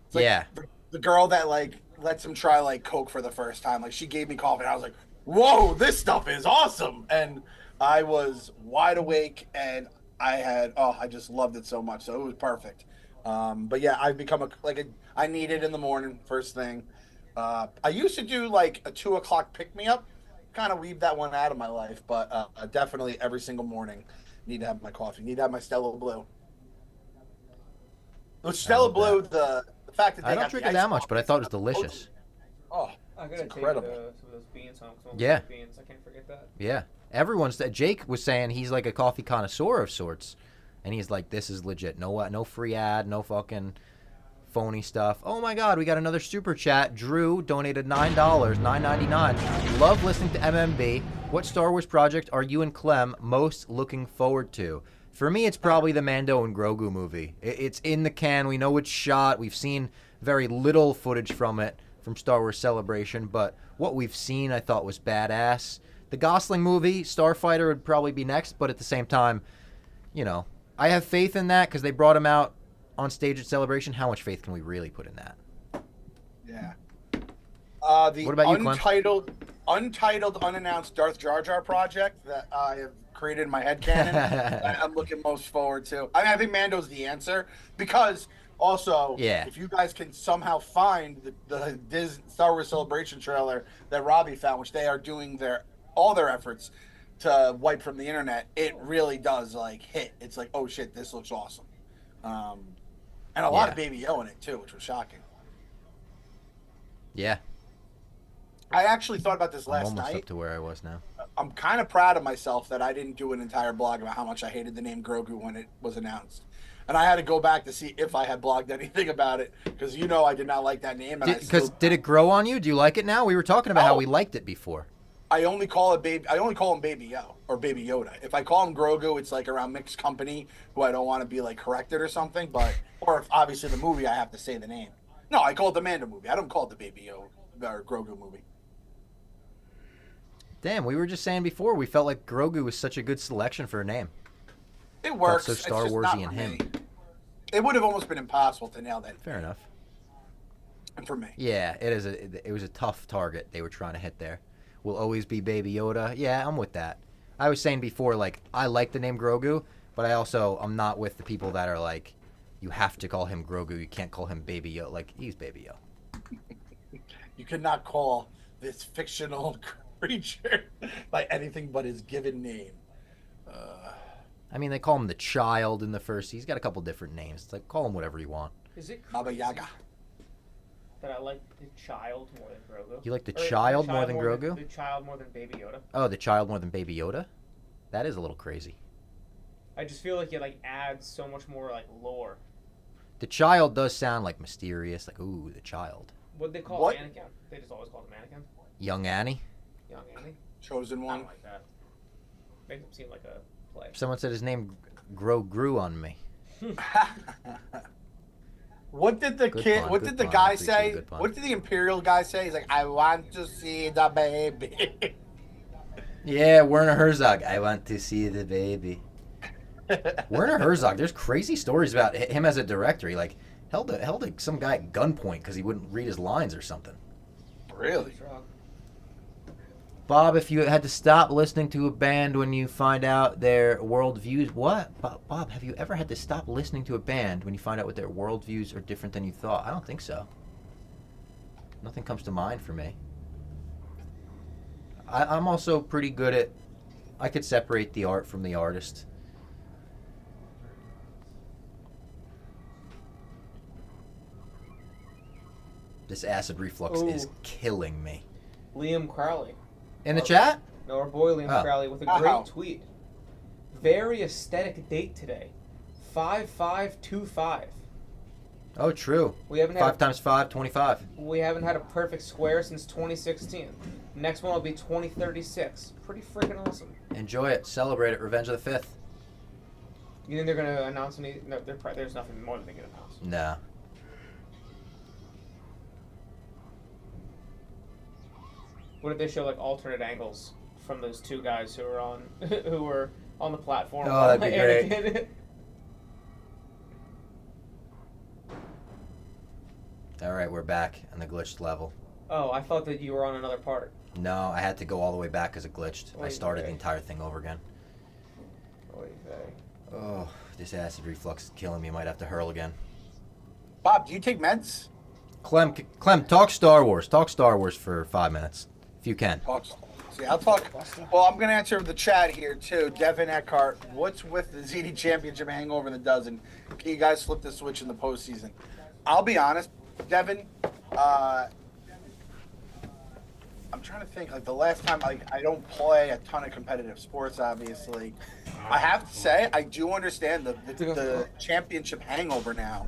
It's like yeah. The girl that like lets him try like Coke for the first time. Like she gave me coffee and I was like, whoa, this stuff is awesome. And I was wide awake and I just loved it so much. So it was perfect. But yeah, I've become I need it in the morning, first thing. I used to do like a 2 o'clock pick me up, kind of weave that one out of my life, but definitely every single morning need to have my coffee, need to have my Stella Blue. The Stella Blue, the fact that they I don't got drink the it that ice much, but I thought it was delicious. Oh, I it's gotta incredible. take some of those beans home. Yeah. Beans. I can't forget that. Yeah. Jake was saying he's like a coffee connoisseur of sorts, and he's like, this is legit. No free ad, no fucking phony stuff. Oh my God, we got another super chat. Drew donated $9, $9.99. Love listening to MMB. What Star Wars project are you and Clem most looking forward to? For me, it's probably the Mando and Grogu movie. It's in the can. We know it's shot. We've seen very little footage from it, from Star Wars Celebration, but what we've seen I thought was badass. The Gosling movie, Starfighter, would probably be next, but at the same time, you know, I have faith in that because they brought him out on stage at Celebration. How much faith can we really put in that? Yeah. The What about you, Clem? untitled, unannounced Darth Jar Jar project that I have created in my headcanon. I'm looking most forward to. I mean, I think Mando's the answer because also, if you guys can somehow find the Disney Star Wars Celebration trailer that Robbie found, which they are doing all their efforts to wipe from the internet, it really does like hit. It's like, oh shit, this looks awesome. And a lot of Baby Yoda in it too, which was shocking. Yeah. I actually thought about this last I'm almost night. up to where I was now. I'm kind of proud of myself that I didn't do an entire blog about how much I hated the name Grogu when it was announced. And I had to go back to see if I had blogged anything about it because I did not like that name. Did it grow on you? Do you like it now? We were talking about how we liked it before. I only call him Baby Yoda or Baby Yoda. If I call him Grogu, it's like around mixed company who I don't want to be like corrected or something. Or if obviously the movie, I have to say the name. No, I call it the Mando movie. I don't call it the Baby Yoda or Grogu movie. Damn, we were just saying before we felt like Grogu was such a good selection for a name. It works. So Star Warsy and him. It would have almost been impossible to nail that. Fair enough. And for me. Yeah, it was a tough target they were trying to hit there. Will always be Baby Yoda. Yeah, I'm with that. I was saying before, like, I like the name Grogu, but I'm not with the people that are like, you have to call him Grogu. You can't call him Baby Yoda. Like, he's Baby Yoda. You could not call this fictional creature by anything but his given name. I mean, they call him the Child in the first. He's got a couple different names. It's like, call him whatever you want. Is it Baba Yaga? That I like the Child more than Grogu? You like the Child more than Grogu? The Child more than Baby Yoda. Oh, the Child more than Baby Yoda? That is a little crazy. I just feel like it like adds so much more like lore. The Child does sound like mysterious, like, ooh, the Child. What'd they call Anakin? They just always call him Anakin? Young Annie? Young Annie? Chosen one. I don't like that. Makes him seem like a play. Someone said his name grew on me. What did the What did the guy say? What did the Imperial guy say? He's like, I want to see the baby. Yeah, Werner Herzog. I want to see the baby. Werner Herzog. There's crazy stories about him as a director. He like held some guy at gunpoint because he wouldn't read his lines or something. Really? Bob, if you had to stop listening to a band when you find out their worldviews, what? Bob, have you ever had to stop listening to a band when you find out what their worldviews are different than you thought? I don't think so. Nothing comes to mind for me. I'm also pretty good at, I could separate the art from the artist. This acid reflux is killing me. Liam Crowley. In the chat? No, our boy Liam Crowley with a great tweet. Very aesthetic date today. 5525. Oh, true. We haven't 5 times 5, 25. We haven't had a perfect square since 2016. Next one will be 2036. Pretty freaking awesome. Enjoy it. Celebrate it. Revenge of the 5th. You think they're going to announce any? No, there's nothing more than they can announce. Nah. What if they show like alternate angles from those two guys who were on the platform? Oh, that'd be great. All right, we're back on the glitched level. Oh, I thought that you were on another part. No, I had to go all the way back because it glitched. I started the entire thing over again. Oh, this acid reflux is killing me. I might have to hurl again. Bob, do you take meds? Clem, talk Star Wars. Talk Star Wars for 5 minutes, if you can. See, I'll talk. Well, I'm going to answer the chat here, too. Devin Eckhart, what's with the ZD Championship hangover in the dozen? Can you guys flip the switch in the postseason? I'll be honest, Devin, I'm trying to think, like, the last time, I don't play a ton of competitive sports, obviously. I have to say, I do understand the championship hangover now.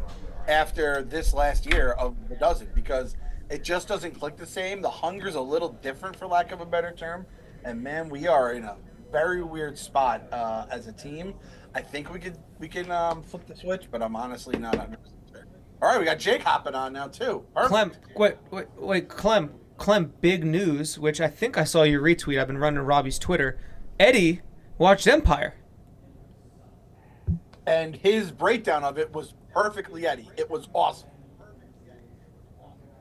after this last year of the dozen because it just doesn't click the same. The hunger's a little different, for lack of a better term. And man, we are in a very weird spot as a team. I think we can flip the switch, but I'm honestly not 100% sure. All right, we got Jake hopping on now too. Perfect. Clem, wait, Clem, big news, which I think I saw you retweet. I've been running Robbie's Twitter. Eddie watched Empire. And his breakdown of it was perfectly Eddie. It was awesome.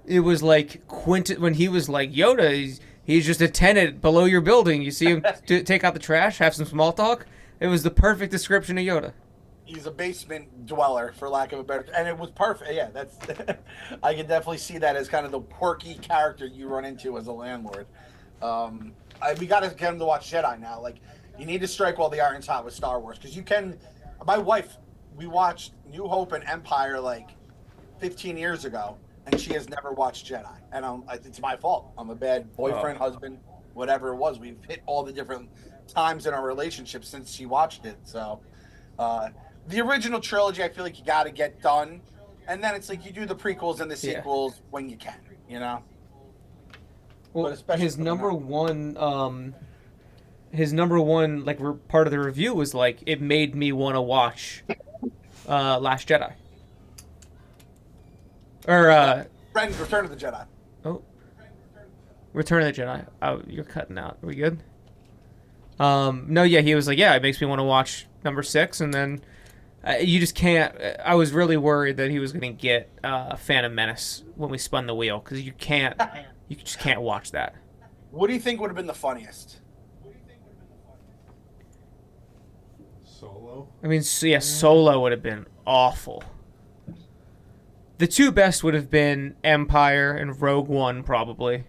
It was like when he was like, Yoda, he's just a tenant below your building. You see him take out the trash, have some small talk. It was the perfect description of Yoda. He's a basement dweller, for lack of a better, and it was perfect. Yeah, that's. I can definitely see that as kind of the quirky character you run into as a landlord. We got to get him to watch Jedi now. Like, you need to strike while the iron's hot with Star Wars because you can. My wife, we watched New Hope and Empire like 15 years ago, and she has never watched Jedi, and it's my fault. I'm a bad boyfriend, husband, whatever it was. We've hit all the different times in our relationship since she watched it. So. The original trilogy, I feel like you got to get done, and then it's like you do the prequels and the sequels when you can, you know. Well, his number one, like part of the review was like it made me want to watch Last Jedi. Or Return of the Jedi. Oh, Return of the Jedi. Oh, you're cutting out. Are we good? No, yeah, he was like, yeah, it makes me want to watch number 6, and then you just can't. I was really worried that he was going to get Phantom Menace when we spun the wheel because you just can't watch that. What do you think would have been the funniest? Solo. I mean, Solo would have been awful. The two best would have been Empire and Rogue One, probably.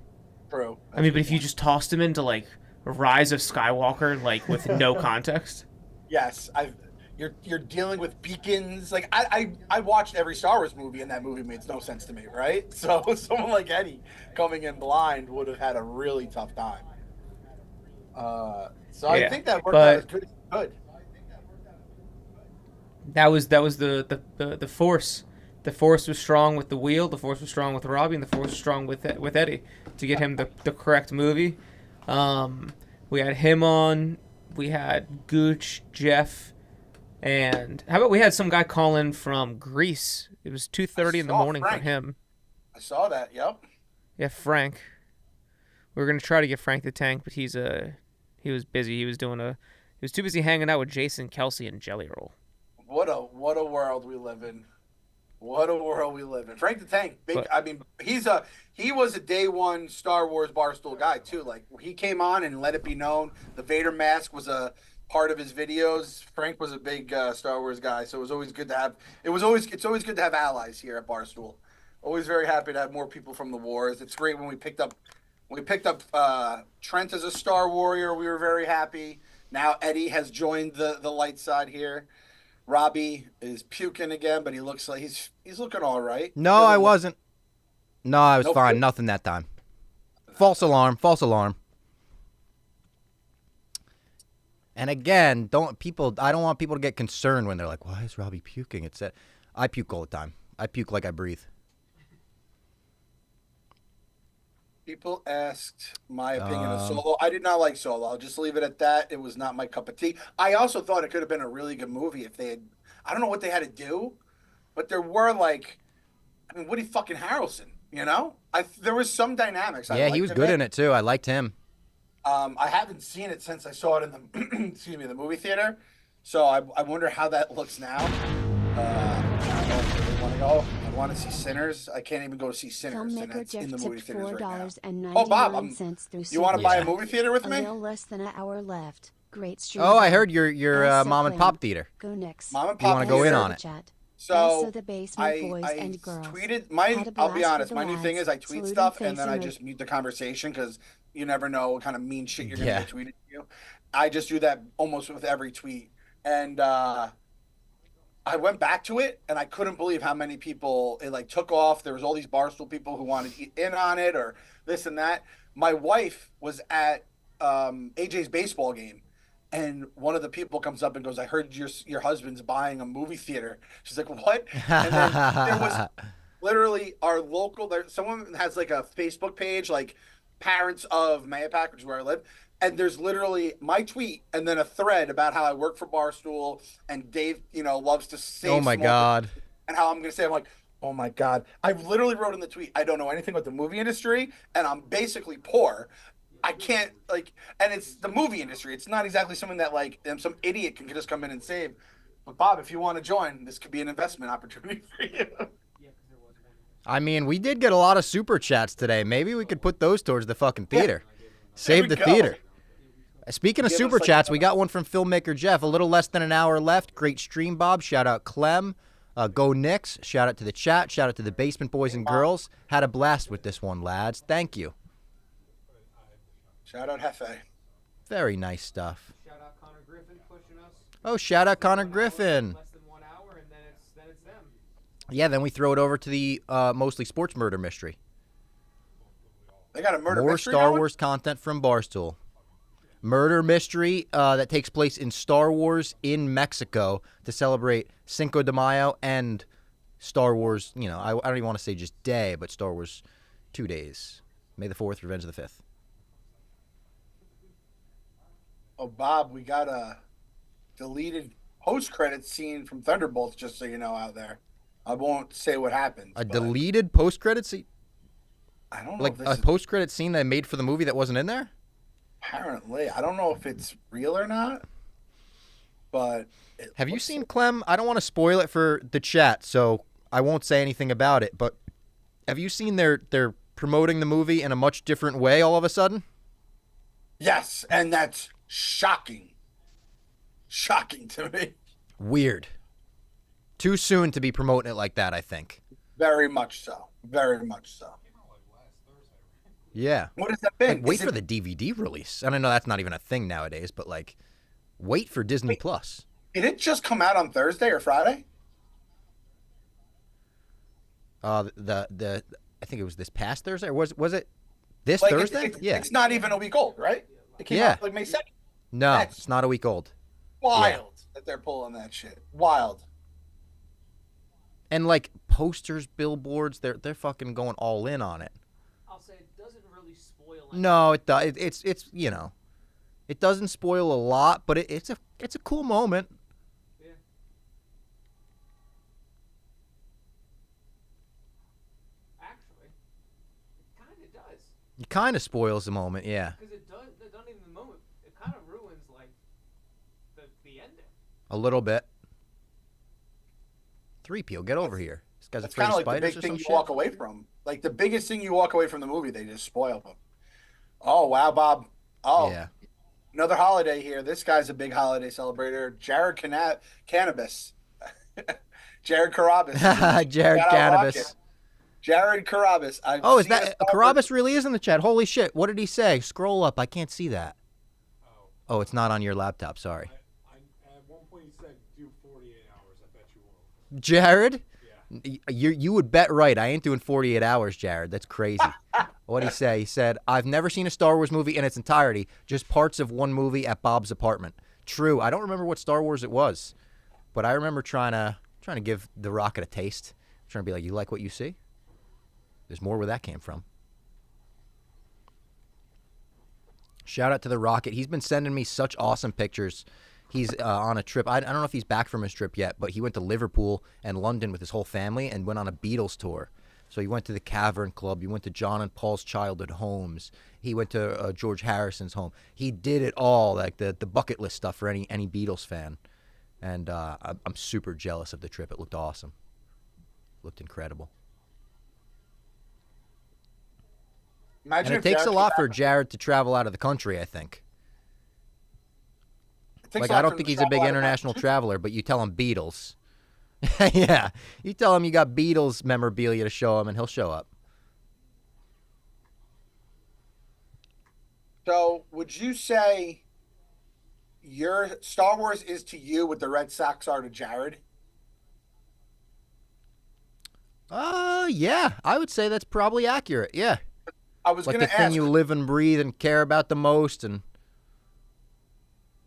True. I mean, but if you just tossed him into like Rise of Skywalker, like with no context. Yes, you're dealing with beacons. Like I watched every Star Wars movie, and that movie made no sense to me, right? So someone like Eddie coming in blind would have had a really tough time. I think that worked out as good as it could. That was the Force. The Force was strong with the wheel. The Force was strong with Robbie, and the Force was strong with Eddie to get him the correct movie. We had him on. We had Gooch, Jeff, and how about we had some guy call in from Greece? It was 2:30 in the morning for him. I saw that. Yep. Yeah, Frank. We were gonna try to get Frank the Tank, but he was busy. He was too busy hanging out with Jason, Kelsey, and Jelly Roll. What a world we live in. What a world we live in. Frank the Tank, he was a day one Star Wars Barstool guy too. Like he came on and let it be known the Vader mask was a part of his videos. Frank was a big Star Wars guy, so it was always good to have. It's always good to have allies here at Barstool. Always very happy to have more people from the wars. It's great when we picked up Trent as a Star Warrior. We were very happy. Now Eddie has joined the light side here. Robbie is puking again, but he looks like he's looking all right. No, I wasn't. No, I was fine. Nothing that time. False alarm. And again, I don't want people to get concerned when they're like, why is Robbie puking? It's that I puke all the time. I puke like I breathe. People asked my opinion of Solo. I did not like Solo. I'll just leave it at that. It was not my cup of tea. I also thought it could have been a really good movie if they had. I don't know what they had to do, but there were Woody fucking Harrelson. You know, there was some dynamics. Yeah, he was good in it too. I liked him. I haven't seen it since I saw it in the the movie theater. So I wonder how that looks now. I don't really want to go. I want to see Sinners. I can't even go to see Sinners. And that's in the movie theaters right now. Oh, Bob, you want to buy a movie theater with me? A little less than an hour left. Great stream. Oh, I heard your mom and pop theater. Go next. Mom and pop. You want to go in on it? So also the basement boys and girls. Tweeted I'll be honest. My new thing is I tweet stuff and then I just mute the conversation because you never know what kind of mean shit you're gonna get tweeted to you. I just do that almost with every tweet, and I went back to it and I couldn't believe how many people it took off. There was all these Barstool people who wanted in on it or this and that. My wife was at AJ's baseball game, And one of the people comes up and goes, "I heard your husband's buying a movie theater." She's like, "What?" And then there was literally our local. Someone has like a Facebook page, like parents of Mayapack, which is where I live. And there's literally my tweet and then a thread about how I work for Barstool and Dave, loves to save. Oh my God. And how I'm going to say, I'm like, oh my God. I literally wrote in the tweet, I don't know anything about the movie industry and I'm basically poor. I can't and it's the movie industry. It's not exactly something that some idiot can just come in and save. But Bob, if you want to join, this could be an investment opportunity for you. I mean, we did get a lot of super chats today. Maybe we could put those towards the fucking theater. Save the theater. Speaking of super chats, we got one from Filmmaker Jeff. A little less than an hour left. Great stream, Bob. Shout out Clem. Go Knicks. Shout out to the chat. Shout out to the basement boys and girls. Had a blast with this one, lads. Thank you. Shout out Hefe. Very nice stuff. Shout out Connor Griffin pushing us. Oh, shout out Connor Griffin. Less than 1 hour, and then it's them. Yeah, then we throw it over to the mostly sports murder mystery. They got a murder mystery. More Star going? Wars content from Barstool. Murder mystery that takes place in Star Wars in Mexico to celebrate Cinco de Mayo and Star Wars. I don't even want to say just day, but Star Wars 2 days. May the 4th, Revenge of the 5th. Oh, Bob, we got a deleted post-credit scene from Thunderbolts, just so you know out there. I won't say what happened. Deleted post-credit scene? I don't know Like if this a is post-credit scene they made for the movie that wasn't in there? apparently. I don't know if it's real or not, but... Have you seen Clem? I don't want to spoil it for the chat, so I won't say anything about it, but have you seen they're promoting the movie in a much different way all of a sudden? Yes, and that's shocking. Shocking to me. Weird. Too soon to be promoting it like that, I think. Very much so. Very much so. Yeah. What has that been? Like, wait for the DVD release. And I know that's not even a thing nowadays, but wait for Disney Plus. Did it just come out on Thursday or Friday? I think it was this past Thursday, or was it this Thursday? Yeah. It's not even a week old, right? It came out May 2nd. No, it's not a week old. Wild that they're pulling that shit. Wild. And posters, billboards, they're fucking going all in on it. I'll say it doesn't really spoil. No, it does. It's it doesn't spoil a lot, but it's a cool moment. Yeah. Actually, it kind of does. It kind of spoils the moment, yeah. Because it doesn't even the moment. It kind of ruins the ending. A little bit. 3PO, get over here. This guy's It's afraid kind of of like the spiders big or thing some you shit. walk away from. Like the biggest thing you walk away from the movie, they just spoil them. Oh, wow, Bob. Oh, yeah. Another holiday here. This guy's a big holiday celebrator. Jared Cannabis. Jared Carabas. Jared Cannabis. Jared Carabas. Is that Carabas really is in the chat? Holy shit. What did he say? Scroll up. I can't see that. Oh, it's not on your laptop. Sorry. At one point he said do 48 hours. I bet you won't. Jared? You would bet right. I ain't doing 48 hours, Jared. That's crazy. What'd he say? He said, I've never seen a Star Wars movie in its entirety, just parts of one movie at Bob's apartment. True. I don't remember what Star Wars it was, but I remember trying to give the rocket a taste. Trying to be like, you like what you see? There's more where that came from. Shout out to the Rocket. He's been sending me such awesome pictures. He's on a trip. I don't know if he's back from his trip yet, but he went to Liverpool and London with his whole family and went on a Beatles tour. So he went to the Cavern Club. He went to John and Paul's childhood homes. He went to George Harrison's home. He did it all, like the bucket list stuff for any Beatles fan. And I'm super jealous of the trip. It looked awesome. Looked incredible. Imagine and it takes a lot for Jared to travel out of the country, I think. Like, I don't think he's a big international traveler, but you tell him Beatles. Yeah. You tell him you got Beatles memorabilia to show him, and he'll show up. So, would you say your Star Wars is to you what the Red Sox are to Jared? Yeah. I would say that's probably accurate. Yeah. I was like going the to thing ask. you live and breathe and care about the most, and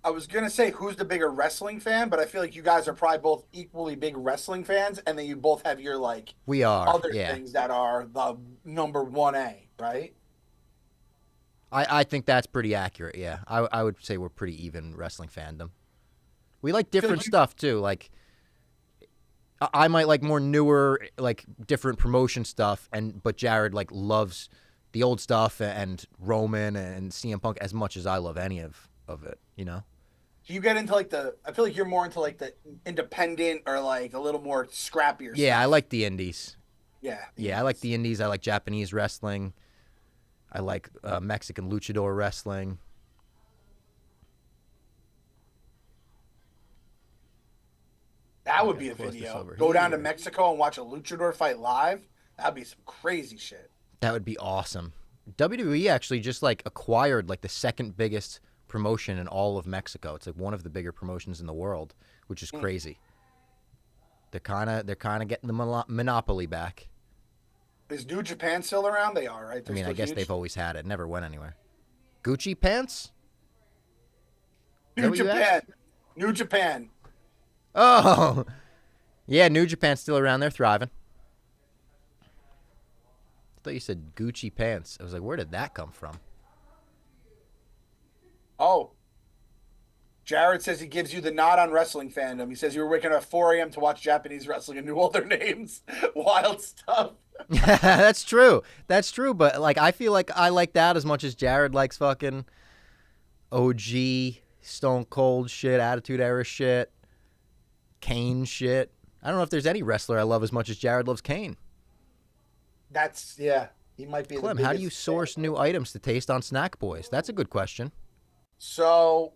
I was gonna say who's the bigger wrestling fan, but I feel like you guys are probably both equally big wrestling fans, and then you both have your like We are, other yeah. things that are the number 1A, right? I think that's pretty accurate, yeah. I would say we're pretty even wrestling fandom. We like different stuff, too. Like, I might like more newer, like, different promotion stuff, but Jared, like, loves the old stuff and Roman and CM Punk as much as I love any of it, you know? Do you get into like I feel like you're more into like the independent or like a little more scrappier Yeah, stuff. I like the indies. Yeah. Yeah, I like the indies. I like Japanese wrestling. I like Mexican luchador wrestling. That would be a video. Go down to Mexico and watch a luchador fight live. That'd be some crazy shit. That would be awesome. WWE actually just like acquired like the second biggest promotion in all of Mexico. It's like one of the bigger promotions in the world, which is crazy. They're kind of getting the monopoly back. Is New Japan still around? They are, right? I mean, I guess they've always had it. Never went anywhere. Gucci pants? New Japan. New Japan. Oh, yeah, New Japan's still around. They're thriving. I thought you said Gucci pants. I was like, where did that come from? Oh. Jared says he gives you the nod on wrestling fandom. He says you were waking up at 4 a.m. to watch Japanese wrestling and knew all their names. Wild stuff. That's true. That's true. But like, I feel like I like that as much as Jared likes fucking OG, Stone Cold shit, Attitude Era shit, Kane shit. I don't know if there's any wrestler I love as much as Jared loves Kane. That's, yeah. He might be Clem, how do you source new items to taste on Snack Boys? That's a good question. So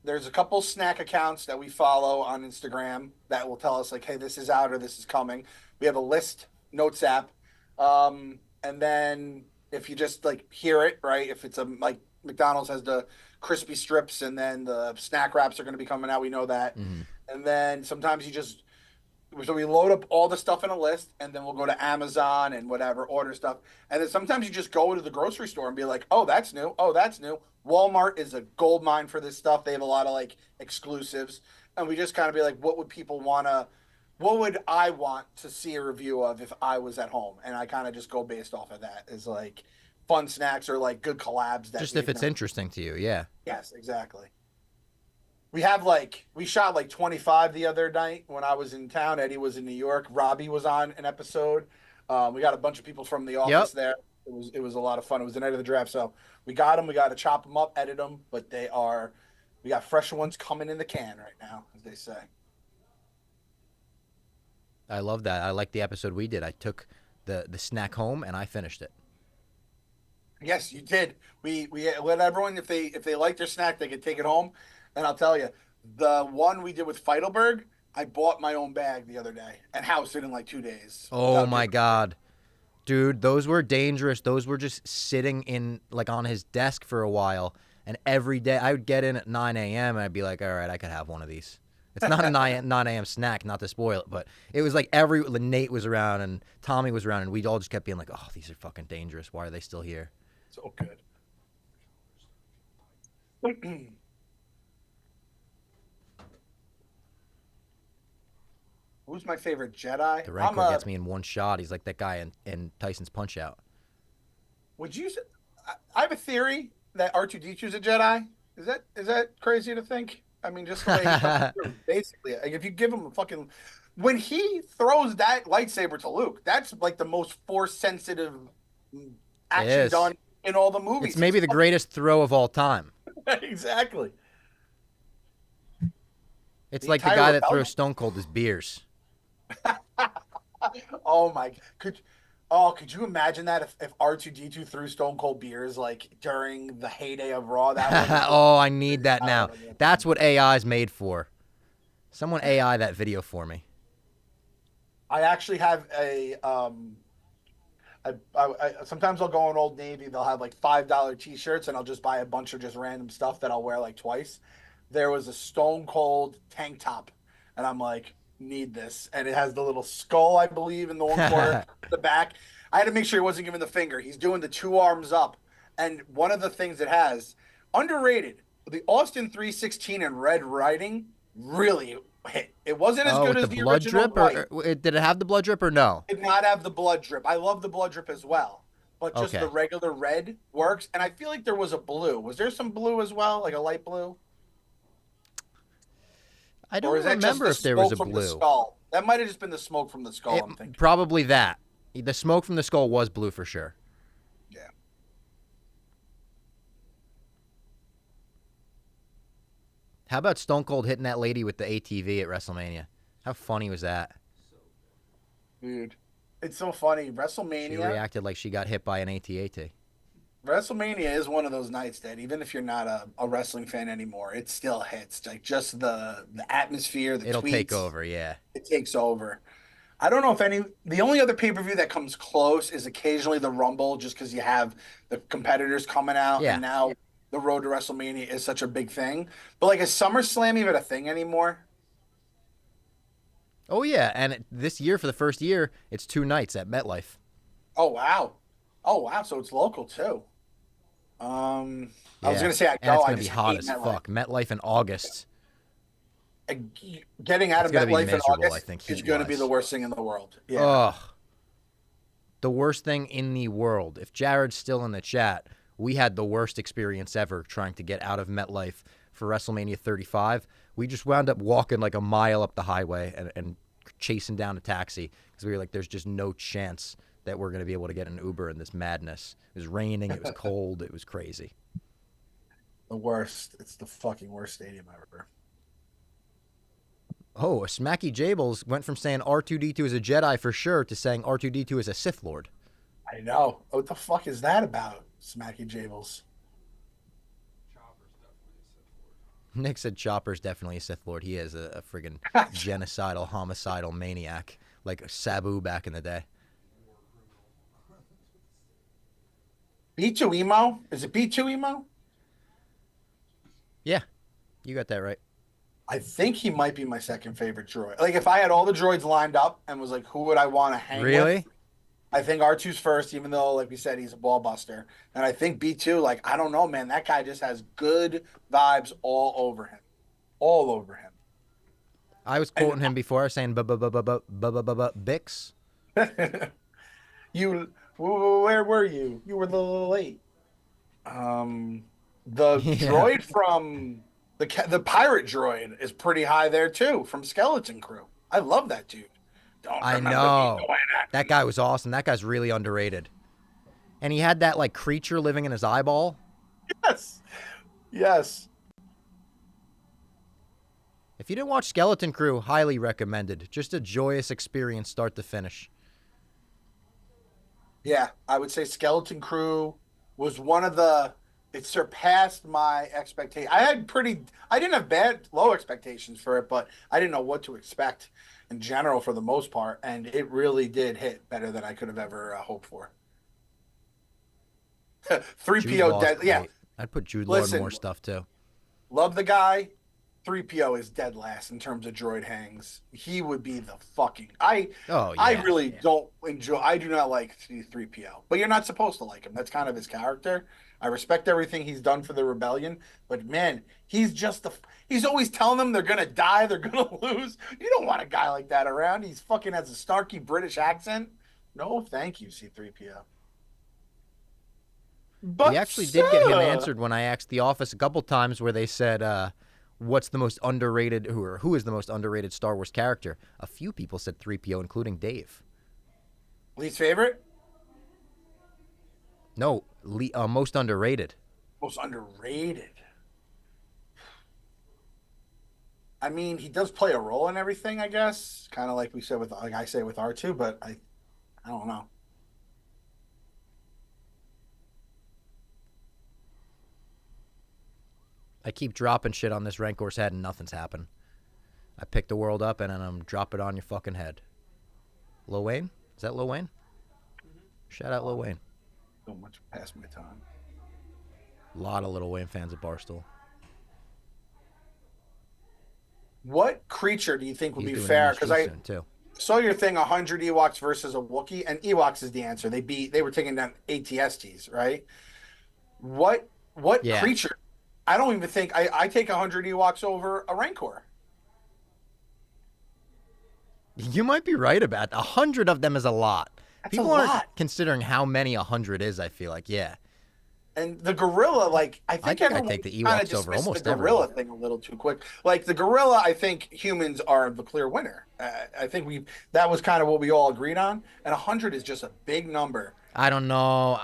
there's a couple snack accounts that we follow on Instagram that will tell us like, hey, this is out or this is coming. We have a list notes app. And then if you just like hear it, right? If it's like McDonald's has the crispy strips and then the snack wraps are going to be coming out. We know that. Mm-hmm. And then sometimes so we load up all the stuff in a list and then we'll go to Amazon and whatever, order stuff. And then sometimes you just go to the grocery store and be like, oh, that's new. Oh, that's new. Walmart is a gold mine for this stuff. They have a lot of like exclusives. And we just kind of be like, what would I want to see a review of if I was at home? And I kind of just go based off of that as like fun snacks or like good collabs. Just if it's interesting to you, yeah. Yes, exactly. We shot like 25 the other night when I was in town. Eddie was in New York. Robbie was on an episode. We got a bunch of people from the office there. It was a lot of fun. It was the night of the draft. So we got them. We got to chop them up, edit them. But we got fresh ones coming in the can right now, as they say. I love that. I like the episode we did. I took the snack home and I finished it. Yes, you did. We let everyone, if they like their snack, they can take it home. And I'll tell you, the one we did with Feidelberg, I bought my own bag the other day and housed it in like 2 days. Oh my God. Dude, those were dangerous. Those were just sitting in like on his desk for a while. And every day I would get in at 9 a.m. and I'd be like, all right, I could have one of these. It's not a 9 a.m. snack, not to spoil it, but it was like Nate was around and Tommy was around and we all just kept being like, oh, these are fucking dangerous. Why are they still here? So good. Who's my favorite Jedi? The Rancor gets me in one shot. He's like that guy in Tyson's Punch-Out. I have a theory that R2-D2 is a Jedi. Is that crazy to think? I mean, just the way he basically, like, if you give him a fucking, when he throws that lightsaber to Luke, that's like the most force-sensitive action done in all the movies. It's maybe the greatest throw of all time. Exactly. It's like the guy that throws Stone Cold his beers. Oh my! Could you imagine that if R2-D2 threw Stone Cold beers like during the heyday of Raw? That oh, I need that now. That's what AI is made for. Someone AI that video for me. I actually have a sometimes I'll go on Old Navy. They'll have like $5 T-shirts, and I'll just buy a bunch of just random stuff that I'll wear like twice. There was a Stone Cold tank top, and I'm like, need this. And it has the little skull, I believe, in the one corner, the back. I had to make sure he wasn't giving the finger. He's doing the two arms up. And one of the things it has, underrated, the Austin 316 and Red Riding really hit. It wasn't as good with as the the blood original drip, White. or did it have the blood drip or no? Did not have the blood drip. I love the blood drip as well, but just Okay. the regular red works. And I feel like there was a blue. Was there some blue as well, like a light blue? I Or don't is that just remember the if there was smoke a from the blue. skull? That might have just been the smoke from the skull. I'm thinking. Probably that. The smoke from the skull was blue for sure. Yeah. How about Stone Cold hitting that lady with the ATV at WrestleMania? How funny was that? Dude, it's so funny. She WrestleMania. reacted like she got hit by an AT-AT. WrestleMania is one of those nights that even if you're not a wrestling fan anymore, it still hits. Like just the atmosphere, the It'll tweets. take over, yeah. It takes over. I don't know if the only other pay-per-view that comes close is occasionally the Rumble, just because you have the competitors coming out, Yeah. and now the road to WrestleMania is such a big thing. But like, is SummerSlam even a thing anymore? Oh, yeah, and this year, for the first year, it's 2 nights at MetLife. Oh wow, so it's local too. I was gonna say and it's I gonna be just hot hate as MetLife. fuck. MetLife in August. Getting out It's of gonna be MetLife in miserable, August I think, is going to be heat-wise. the worst thing in the world. Yeah. Ugh. The worst thing in the world. If Jared's still in the chat, we had the worst experience ever trying to get out of MetLife for WrestleMania 35. We just wound up walking like a mile up the highway and chasing down a taxi because we were like, there's just no chance that we're going to be able to get an Uber in this madness. It was raining. It was cold. It was crazy. The worst. It's the fucking worst stadium ever. Oh, Smacky Jables went from saying R2-D2 is a Jedi for sure to saying R2-D2 is a Sith Lord. I know. What the fuck is that about, Smacky Jables? Nick said Chopper's definitely a Sith Lord. He is a friggin' genocidal, homicidal maniac, like Sabu back in the day. B2 Emo? Is it B2 Emo? Yeah, you got that right. I think he might be my second favorite droid. Like, if I had all the droids lined up and was like, who would I want to hang with? Really? I think R2's first, even though, like we said, he's a ball buster. And I think B2, like, I don't know, man. That guy just has good vibes all over him. All over him. I was quoting him before, saying Bix. Where were you? You were a little late. The droid from the pirate droid is pretty high there too, from Skeleton Crew. I love that dude. I know. That guy was awesome. That guy's really underrated. And he had that like creature living in his eyeball. Yes. If you didn't watch Skeleton Crew, highly recommended. Just a joyous experience start to finish. Yeah, I would say Skeleton Crew was one of the. It surpassed my expectation. I didn't have low expectations for it, but I didn't know what to expect in general for the most part, and it really did hit better than I could have ever hoped for. 3PO dead. Yeah, I'd put Jude Law in more stuff too. Love the guy. 3PO is dead last in terms of droid hangs. He would be the fucking. I really don't enjoy. I do not like 3PO, but you're not supposed to like him. That's kind of his character. I respect everything he's done for the rebellion, but man, he's just he's always telling them they're gonna die, they're gonna lose. You don't want a guy like that around. He's fucking has a snarky British accent. No, thank you, C3PO. But we actually did get him answered when I asked the office a couple times where they said, what's the most underrated, who is the most underrated Star Wars character? A few people said 3PO, including Dave. Least favorite? No, most underrated. Most underrated. I mean, he does play a role in everything, I guess. Kind of like we said with R2, but I don't know. I keep dropping shit on this Rancor's head and nothing's happened. I pick the world up and then I'm drop it on your fucking head. Lil Wayne? Is that Lil Wayne? Shout out Lil Wayne. So much past my time. A lot of Lil Wayne fans at Barstool. What creature do you think would He's be doing fair? MSG Because I soon, too. saw your thing, 100 Ewoks versus a Wookiee, and Ewoks is the answer. They were taking down ATSTs, right? What Yeah. creature I don't even think I take 100 Ewoks over a Rancor. You might be right about 100 of them is a lot. That's People a aren't lot. considering how many 100 is, I feel like. Yeah. And the gorilla, like, I think I everyone take the kind of Ewoks over dismissed almost the gorilla everyone. thing a little too quick. Like, the gorilla, I think humans are the clear winner. I think that was kind of what we all agreed on. And 100 is just a big number. I don't know.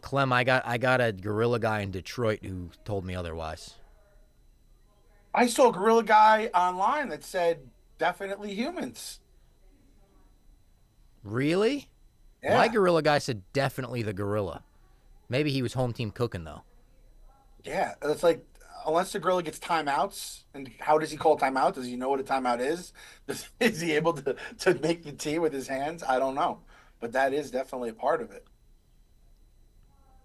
Clem, I got a gorilla guy in Detroit who told me otherwise. I saw a gorilla guy online that said definitely humans. Really? Yeah. My gorilla guy said definitely the gorilla. Maybe he was home team cooking, though. Yeah, it's like, unless the gorilla gets timeouts, and how does he call timeout? Does he know what a timeout is? Is he able to make the T with his hands? I don't know. But that is definitely a part of it.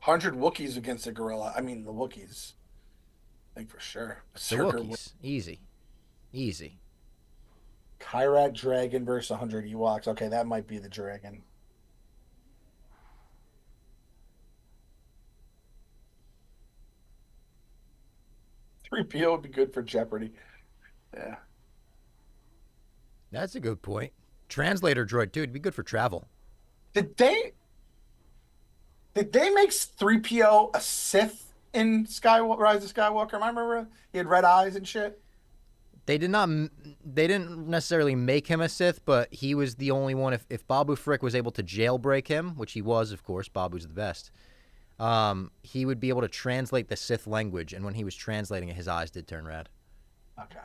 100 Wookiees against a gorilla. I mean, the Wookiees. I think for sure. The Wookiees. Easy. Easy. Kyrat Dragon versus 100 Ewoks. Okay, that might be the dragon. .3PO would be good for Jeopardy. Yeah. That's a good point. Translator droid, too. It'd be good for travel. Did they make 3PO a Sith in Rise of Skywalker? I remember he had red eyes and shit. They didn't necessarily make him a Sith, but he was the only one. If Babu Frick was able to jailbreak him, which he was, of course, Babu's the best, he would be able to translate the Sith language, and when he was translating it, his eyes did turn red. Okay.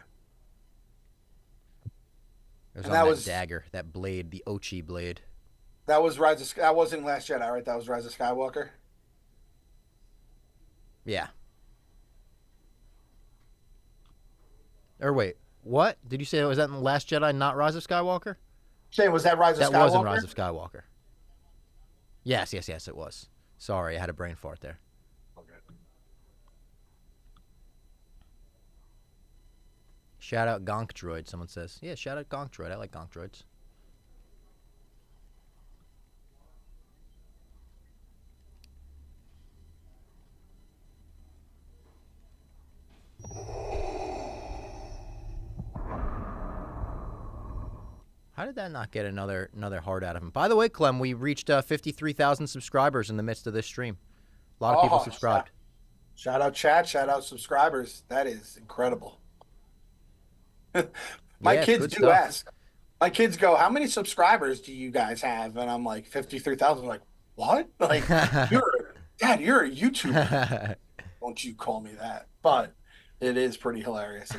It was And on that that was- dagger, that blade, the Ochi blade. That was that wasn't Last Jedi, right? That was Rise of Skywalker. Yeah. Or wait, what? Did you say was that in The Last Jedi, not Rise of Skywalker? Shane, was that Rise of Skywalker? That was in Rise of Skywalker. Yes, it was. Sorry, I had a brain fart there. Okay. Shout out Gonk Droid, someone says. Yeah, shout out Gonk Droid. I like Gonk Droids. How did that not get another heart out of him? By the way, Clem, we reached 53,000 subscribers in the midst of this stream. A lot of people subscribed. Shout out chat, shout out subscribers. That is incredible. My Yeah, kids good do stuff. ask. My kids go, "How many subscribers do you guys have?" And I'm like, 53,000. Like, what? Like, Dad, you're a YouTuber. Don't you call me that? But it is pretty hilarious.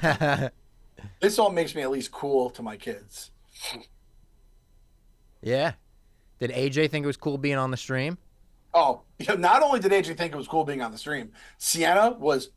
This all makes me at least cool to my kids. Yeah. Did AJ think it was cool being on the stream? Oh, not only did AJ think it was cool being on the stream, Sienna was,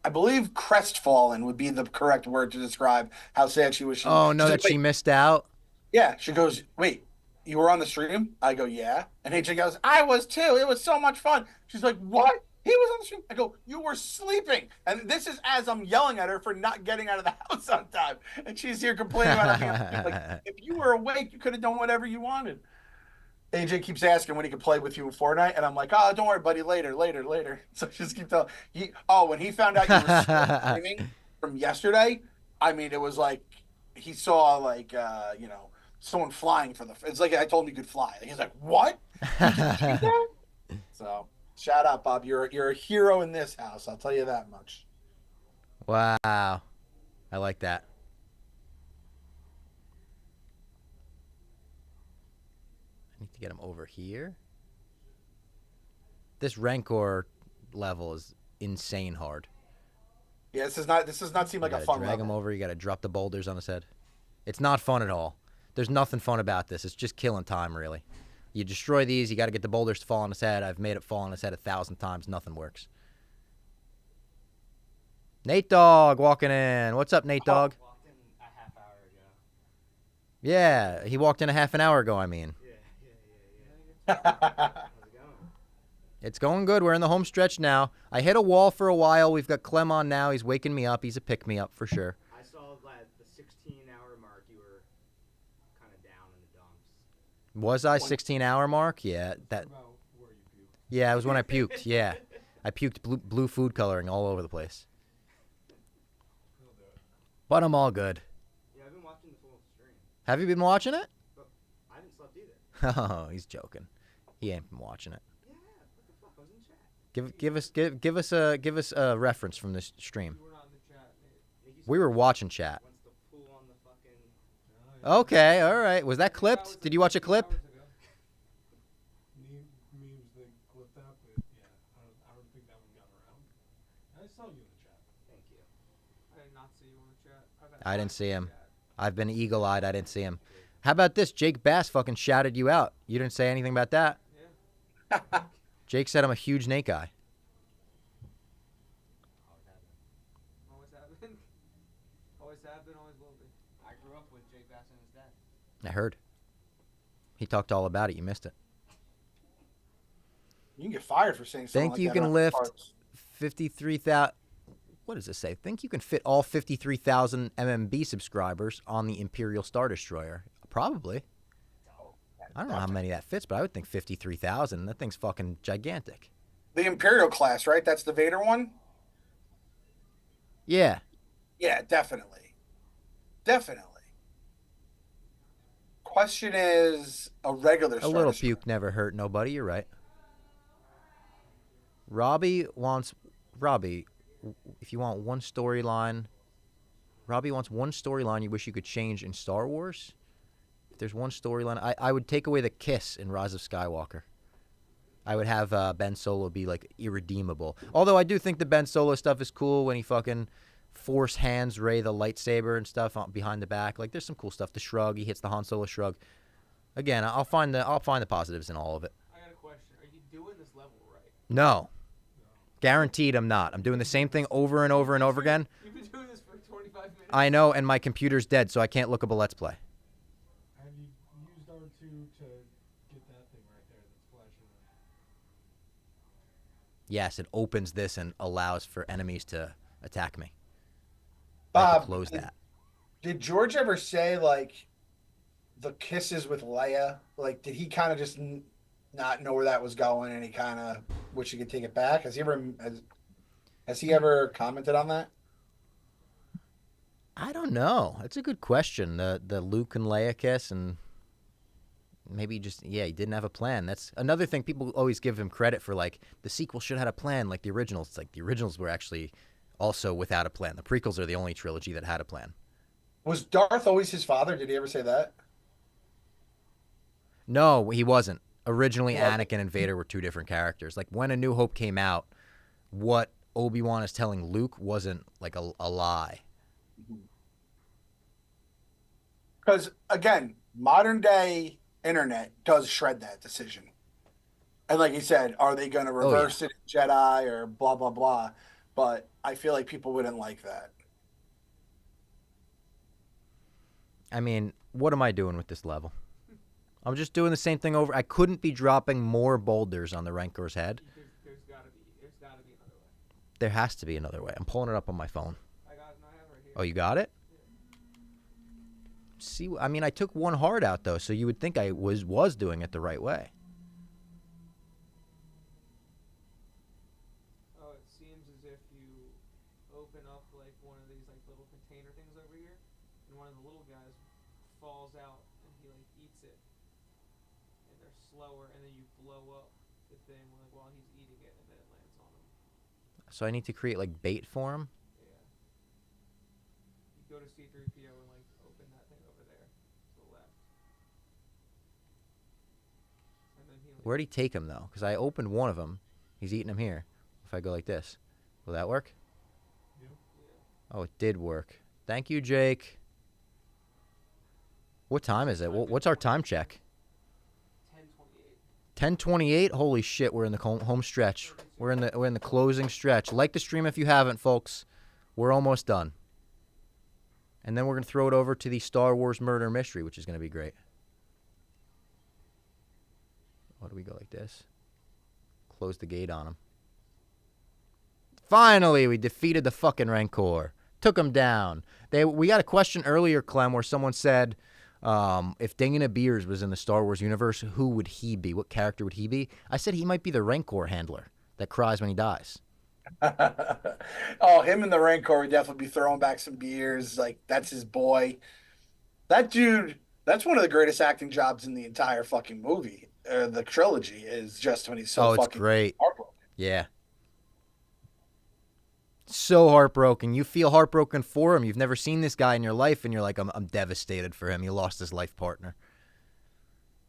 I believe, crestfallen would be the correct word to describe how sad she was. Oh, no, she's that like, she missed out? Yeah, she goes, "Wait, you were on the stream?" I go, "Yeah." And AJ goes, "I was too. It was so much fun." She's like, "What? He was on the stream?" I go, "You were sleeping." And this is as I'm yelling at her for not getting out of the house on time. And she's here complaining about it. Like, if you were awake, you could have done whatever you wanted. AJ keeps asking when he can play with you in Fortnite, and I'm like, "Oh, don't worry, buddy. Later." So she just keeps telling. When he found out you were still streaming from yesterday, I mean, it was like he saw like someone flying for the. It's like I told him he could fly. He's like, "What?" So shout out, Bob. You're a hero in this house. I'll tell you that much. Wow. I like that. I need to get him over here. This Rancor level is insane hard. Yeah, this does not seem like a fun Drag him level. over. You got to drop the boulders on his head. It's not fun at all. There's nothing fun about this. It's just killing time, really. You destroy these. You got to get the boulders to fall on his head. I've made it fall on his head 1,000 times. Nothing works. Nate Dogg walking in. What's up, Nate Dogg? Walked in a half hour ago. Yeah, he walked in a half an hour ago, I mean. Yeah. How's it going? It's going good. We're in the home stretch now. I hit a wall for a while. We've got Clem on now. He's waking me up. He's a pick-me-up for sure. I saw that the 16-hour mark, you were kind of down in the dumps. Was I 16-hour mark? Yeah, that. About where you puked. Yeah, it was when I puked. Yeah, I puked blue food coloring all over the place. But I'm all good. Yeah, I've been watching the full stream. Have you been watching it? But I haven't slept either. Oh, he's joking. He ain't been watching it. Yeah, what the fuck? I was in chat. Give us a reference from this stream. You were not in the chat, mate. We were watching chat. Wants to pull on the fucking... Okay, all right. Was that clipped? Did you watch a clip? Memes, they clipped that, but yeah, I don't think that one got around. I saw you in the chat. Thank you. I did not see you in the chat. I didn't see him. I've been eagle-eyed. I didn't see him. How about this? Jake Bass fucking shouted you out. You didn't say anything about that. Yeah. Jake said I'm a huge Nate guy. Always have been. Always have been, always will be. I grew up with Jake Bass and his dad. I heard. He talked all about it. You missed it. You can get fired for saying something Think like you that can around lift parts. 53,000. What does it say? Think you can fit all 53,000 MMB subscribers on the Imperial Star Destroyer? Probably. I don't know how many that fits, but I would think 53,000. That thing's fucking gigantic. The Imperial class, right? That's the Vader one? Yeah. Yeah, definitely. Definitely. Question is a regular A Star little Destroyer. puke never hurt nobody. You're right. Robbie, if you want one storyline, Robbie wants one storyline you wish you could change in Star Wars. If there's one storyline, I would take away the kiss in Rise of Skywalker. I would have Ben Solo be like irredeemable. Although I do think the Ben Solo stuff is cool when he fucking force hands Rey the lightsaber and stuff behind the back. Like there's some cool stuff. The shrug, he hits the Han Solo shrug. Again, I'll find the positives in all of it. I got a question. Are you doing this level right? No. Guaranteed I'm not. I'm doing the same thing over and over and over again. You've been doing this for 25 minutes. I know, and my computer's dead, so I can't look up a Let's Play. Have you used R2 to get that thing right there that's flashing? Yes, it opens this and allows for enemies to attack me. I have to close that. Did George ever say, like, the kisses with Leia? Like, did he kind of just not know where that was going and he kind of wish he could take it back? Has he ever commented on that? I don't know. That's a good question. The Luke and Leia kiss, and maybe just, he didn't have a plan. That's another thing. People always give him credit for, like, the sequel should have had a plan like the originals. It's like the originals were actually also without a plan. The prequels are the only trilogy that had a plan. Was Darth always his father? Did he ever say that? No, he wasn't. Originally, Anakin and Vader were two different characters. Like, when A New Hope came out, what Obi-Wan is telling Luke wasn't, like, a lie. Because, again, modern-day internet does shred that decision. And like you said, are they going to reverse it in Jedi or blah, blah, blah? But I feel like people wouldn't like that. I mean, what am I doing with this level? I'm just doing the same thing over. I couldn't be dropping more boulders on the Rancor's head. There's gotta be another way. There has to be another way. I'm pulling it up on my phone. I have it right here. Oh, you got it? See, I mean, I took one heart out, though, so you would think I was doing it the right way. Oh, it seems as if you open up, like, one of these, like, little container things over here, and one of the little guys falls out, and he, like, eats it. And they're slower, and then you blow up the thing, like, while he's eating it, and then it lands on him. So I need to create, like, bait for him? Yeah. You go to C-3PO and, like, open that thing over there to the left. And then he, like, Where'd he take him, though? Because I opened one of them. He's eating him here. If I go like this, will that work? Yep. Oh, it did work. Thank you, Jake. What time is it? What's our time check? 10:28. Holy shit, we're in the home stretch. We're in the closing stretch. Like the stream if you haven't, folks. We're almost done. And then we're going to throw it over to the Star Wars Murder Mystery, which is going to be great. What do we go like this? Close the gate on him. Finally, we defeated the fucking Rancor. Took him down. We got a question earlier, Clem, where someone said, if Dana Beers was in the Star Wars universe, who would he be? What character would he be? I said he might be the Rancor handler. that cries when he dies. Oh, him and the Rancor would definitely be throwing back some beers. Like, that's his boy. That dude, that's one of the greatest acting jobs in the entire fucking movie. The trilogy is just when he's so it's fucking great. heartbroken. Yeah. So heartbroken. You feel heartbroken for him. You've never seen this guy in your life, and you're like, I'm devastated for him. He lost his life partner.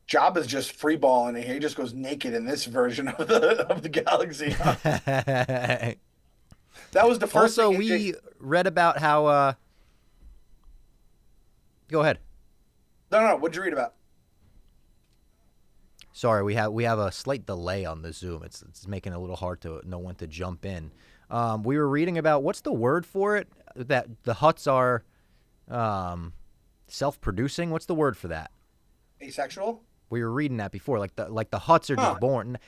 Jabba's just freeballing it. He just goes naked in this version of the galaxy. That was the first. Also, we read about how. Go ahead. No. What'd you read about? Sorry, we have a slight delay on the Zoom. It's making it a little hard to know when to jump in. We were reading about, what's the word for it? That the Hutts are self-producing. What's the word for that? Asexual. We were reading that before. Like the Hutts are just born,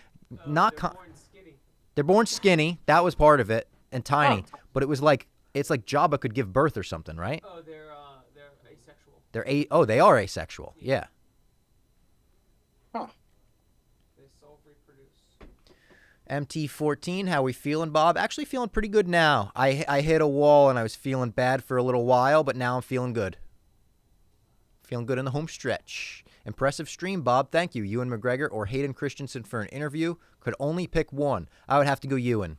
they're born skinny. That was part of it, and tiny. But it was like, it's like Jabba could give birth or something, right? Oh, they're asexual. They are asexual. Yeah. Huh. They self-reproduce. MT14, how we feeling, Bob? Actually feeling pretty good now. I hit a wall and I was feeling bad for a little while, but now I'm feeling good. Feeling good in the home stretch. Impressive stream, Bob. Thank you. Ewan McGregor or Hayden Christensen for an interview. Could only pick one. I would have to go Ewan.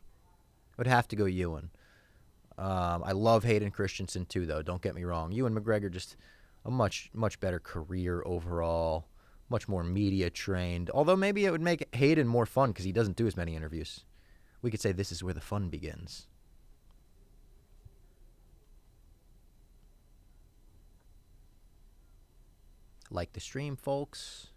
I love Hayden Christensen too, though. Don't get me wrong. Ewan McGregor, just a much better career overall. Much more media trained. Although maybe it would make Hayden more fun because he doesn't do as many interviews. We could say this is where the fun begins. Like the stream, folks.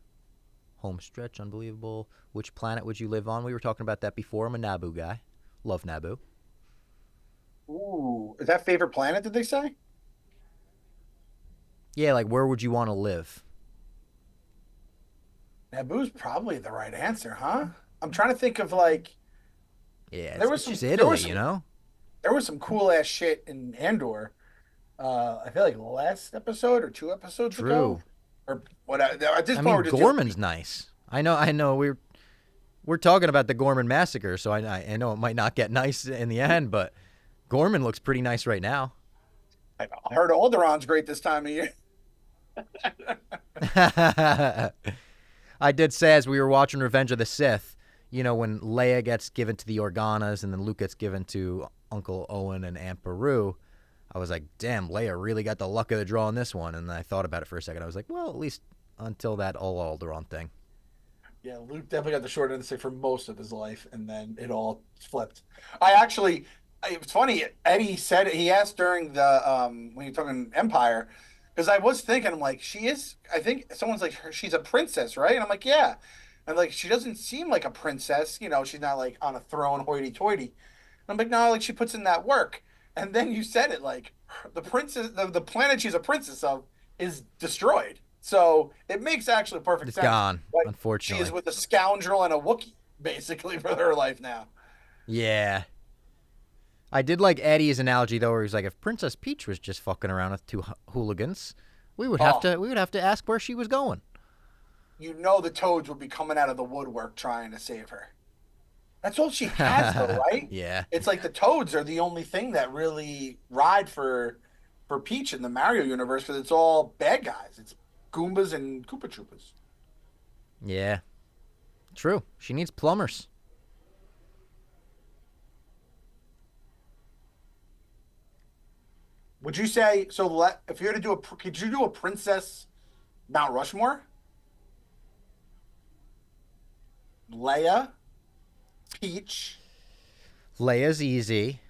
Home stretch, unbelievable. Which planet would you live on? We were talking about that before. I'm a Naboo guy. Love Naboo. Ooh, is that favorite planet, did they say? Yeah, like where would you want to live? Naboo's probably the right answer, huh? I'm trying to think of like. Yeah, there was just some, Italy, you know? There was some cool ass shit in Andor. I feel like last episode or 2 episodes ago. Or what? At this point, we're just Gorman's nice. I know. We're talking about the Gorman massacre, so I know it might not get nice in the end, but Gorman looks pretty nice right now. I heard Alderaa's great this time of year. I did say as we were watching Revenge of the Sith, you know, when Leia gets given to the Organas and then Luke gets given to Uncle Owen and Aunt Beru, I was like, damn, Leia really got the luck of the draw on this one. And then I thought about it for a second. I was like, well, at least until that Alderaan thing. Yeah, Luke definitely got the short end of the stick for most of his life, and then it all flipped. It's funny, Eddie said, he asked during the, when you're talking Empire, because I was thinking, I'm like, I think someone's like, she's a princess, right? And I'm like, yeah. And like, she doesn't seem like a princess, you know, she's not like on a throne hoity-toity. And I'm like, no, like she puts in that work. And then you said it, like, the princess, the planet she's a princess of is destroyed. So it makes actually perfect sense. It's gone, like, unfortunately. She is with a scoundrel and a Wookiee, basically, for her life now. Yeah. I did like Eddie's analogy though, where he's like, if Princess Peach was just fucking around with 2 hooligans, we would have to ask where she was going. You know the Toads would be coming out of the woodwork trying to save her. That's all she has, though, right? Yeah. It's like the Toads are the only thing that really ride for Peach in the Mario universe, because it's all bad guys. It's Goombas and Koopa Troopas. Yeah. True. She needs plumbers. Would you say, so if you had to do could you do a Princess Mount Rushmore? Leia, Peach. Leia's easy.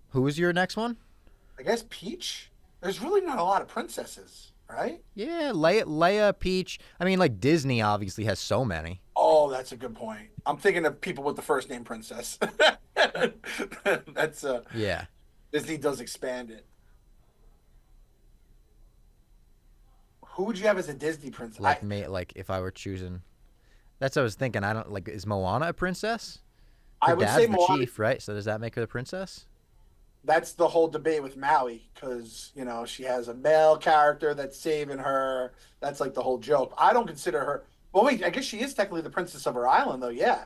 Who was your next one? I guess Peach. There's really not a lot of princesses, right? Yeah, Leia, Peach. I mean, like Disney obviously has so many. Oh, that's a good point. I'm thinking of people with the first name Princess. That's yeah. Disney does expand it. Who would you have as a Disney princess? Like if I were choosing, that's what I was thinking. I don't like. Is Moana a princess? I would say the Moana. chief, right? So does that make her the princess? That's the whole debate with Maui, because you know she has a male character that's saving her. That's like the whole joke. I don't consider her. Well, wait. I guess she is technically the princess of her island, though. Yeah,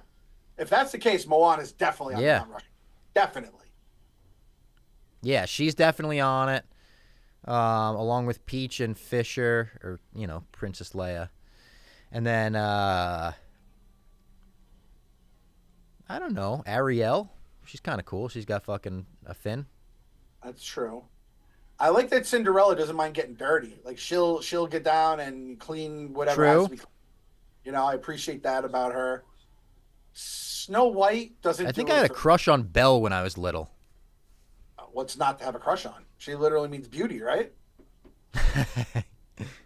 if that's the case, Moana's definitely on Yeah. Mount Rushmore. Definitely. Yeah, she's definitely on it, along with Peach and Fisher, or, Princess Leia. And then, I don't know, Ariel. She's kind of cool. She's got fucking a fin. That's true. I like that Cinderella doesn't mind getting dirty. Like she'll get down and clean whatever has to be. I appreciate that about her. Snow White doesn't. I think I had a crush on Belle when I was little. What's not to have a crush on? She literally means beauty, right?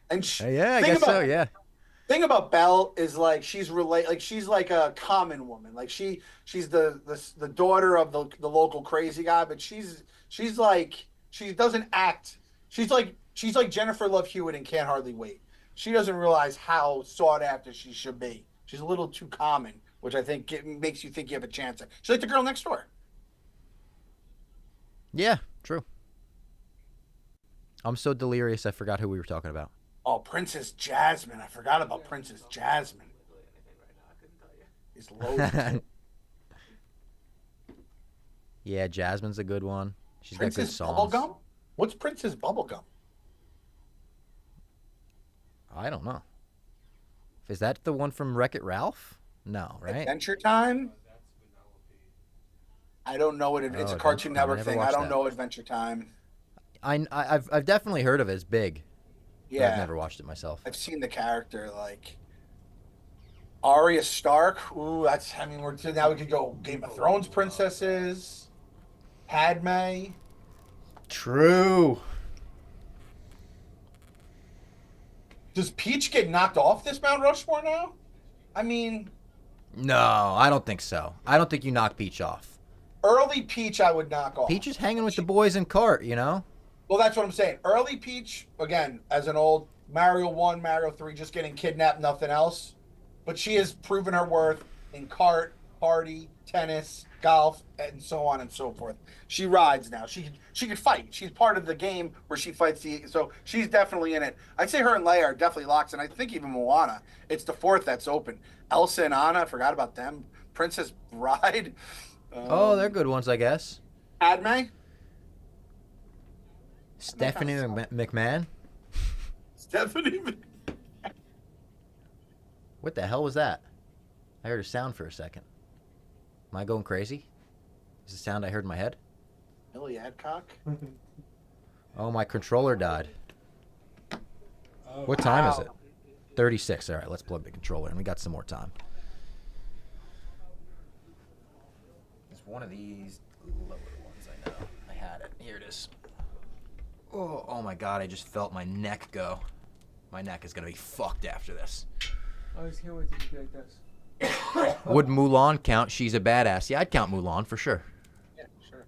And yeah, I guess so. Yeah. Thing about Belle is like she's like a common woman. Like she's the daughter of the local crazy guy, but she's like she doesn't act. She's like Jennifer Love Hewitt and Can't Hardly Wait. She doesn't realize how sought after she should be. She's a little too common, which I think makes you think you have a chance. She's like the girl next door. Yeah, true. I'm so delirious I forgot who we were talking about. Oh, Princess Jasmine. I forgot about Princess Jasmine. It's loaded. Yeah, Jasmine's a good one. She's got good Princess songs. Bubblegum? What's Princess Bubblegum? I don't know. Is that the one from Wreck-It Ralph? No, right? Adventure Time? I don't know what it's a Cartoon Network thing. I don't know Adventure Time. I've definitely heard of it. It's big. Yeah. I've never watched it myself. I've seen the character, like Arya Stark. Ooh, now we could go Game of Thrones princesses. Padme. True. Does Peach get knocked off this Mount Rushmore now? I mean, No, I don't think so. I don't think you knock Peach off. early Peach I would knock off. Peach is hanging with the boys in cart, Well, that's what I'm saying. Early Peach, again, as an old Mario 1, Mario 3, just getting kidnapped, nothing else. But she has proven her worth in kart, party, tennis, golf, and so on and so forth. She rides now. She can fight. She's part of the game where she fights so she's definitely in it. I'd say her and Leia are definitely locks, and I think even Moana. It's the fourth that's open. Elsa and Anna, I forgot about them. Princess Bride. Oh, they're good ones, I guess. Padme. Stephanie McMahon. Stephanie. What the hell was that? I heard a sound for a second. Am I going crazy? Is the sound I heard in my head? Millie Adcock. Oh, my controller died. What time is it? 36. All right, let's plug the controller in. We got some more time. It's one of these lower ones, I know. I had it. Here it is. Oh my God, I just felt my neck go. My neck is going to be fucked after this. I just can't wait to be like this. Would Mulan count? She's a badass. Yeah, I'd count Mulan for sure. Yeah, sure.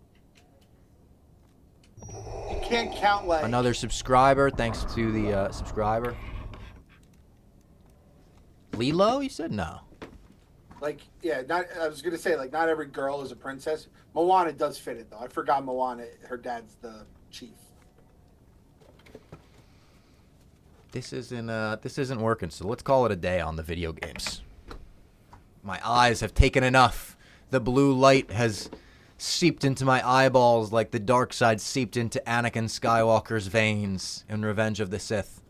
You can't count like Another subscriber. Thanks to the subscriber. Lilo, you said? No. I was gonna say not every girl is a princess. Moana does fit it though. I forgot Moana. Her dad's the chief. This isn't working, so let's call it a day on the video games. My eyes have taken enough. The blue light has seeped into my eyeballs like the dark side seeped into Anakin Skywalker's veins in Revenge of the Sith.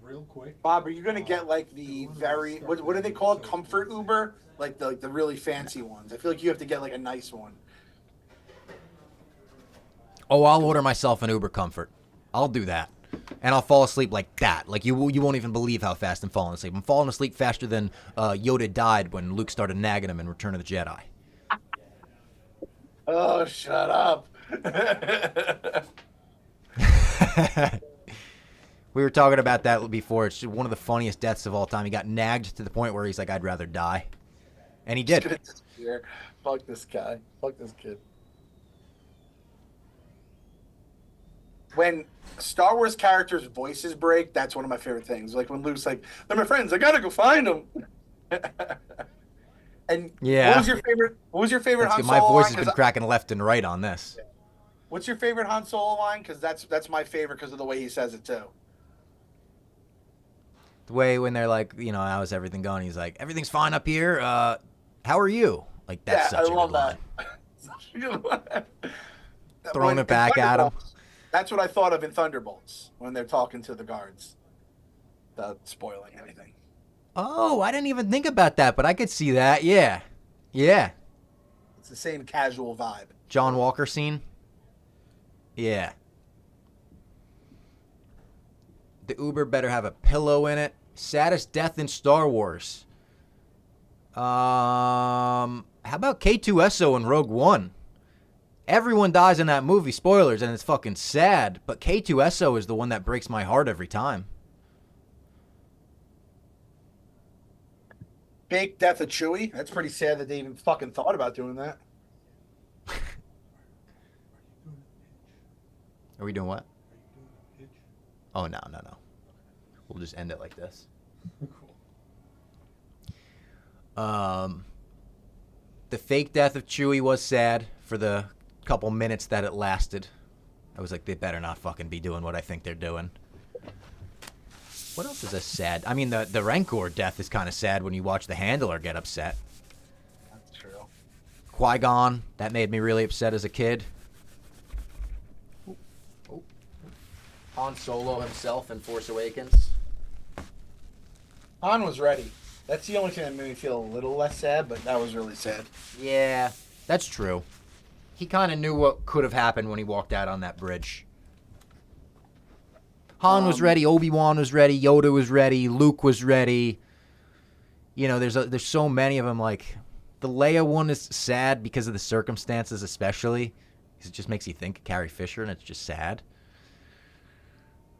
Real quick. Bob, are you gonna get the very what do they call it? Comfort Uber? Like the really fancy ones. I feel like you have to get a nice one. Oh, I'll order myself an Uber Comfort. I'll do that. And I'll fall asleep like that. Like you won't even believe how fast I'm falling asleep. I'm falling asleep faster than Yoda died when Luke started nagging him in Return of the Jedi. Oh, shut up. We were talking about that before. It's one of the funniest deaths of all time. He got nagged to the point where he's like, I'd rather die. And he did. Fuck this guy. Fuck this kid. When Star Wars characters' voices break, that's one of my favorite things. Like when Luke's like, they're my friends, I gotta go find them. And yeah. What was your favorite Han Solo My voice line? has been cracking left and right on this. What's your favorite Han Solo line? Because that's my favorite because of the way he says it too. The way when they're like, you know, how's everything going? He's like, everything's fine up here. How are you? Like, that's such a good line. Throwing it back at him. That's what I thought of in Thunderbolts when they're talking to the guards. Without spoiling anything. Oh, I didn't even think about that, but I could see that. Yeah. Yeah. It's the same casual vibe. John Walker scene. Yeah. The Uber better have a pillow in it. Saddest death in Star Wars. How about K2SO in Rogue One? Everyone dies in that movie, spoilers, and it's fucking sad. But K2SO is the one that breaks my heart every time. Fake death of Chewie. That's pretty sad that they even fucking thought about doing that. Are we doing what? Oh, no. We'll just end it like this. The fake death of Chewie was sad for the couple minutes that it lasted. I was like, they better not fucking be doing what I think they're doing. What else is a sad? I mean, the Rancor death is kind of sad when you watch the Handler get upset. That's true. Qui-Gon, that made me really upset as a kid. Han Solo himself in Force Awakens. Han was ready. That's the only thing that made me feel a little less sad, but that was really sad. Yeah, that's true. He kind of knew what could have happened when he walked out on that bridge. Han was ready, Obi-Wan was ready, Yoda was ready, Luke was ready. You know, there's so many of them. Like, the Leia one is sad because of the circumstances, especially. Because it just makes you think of Carrie Fisher, and it's just sad.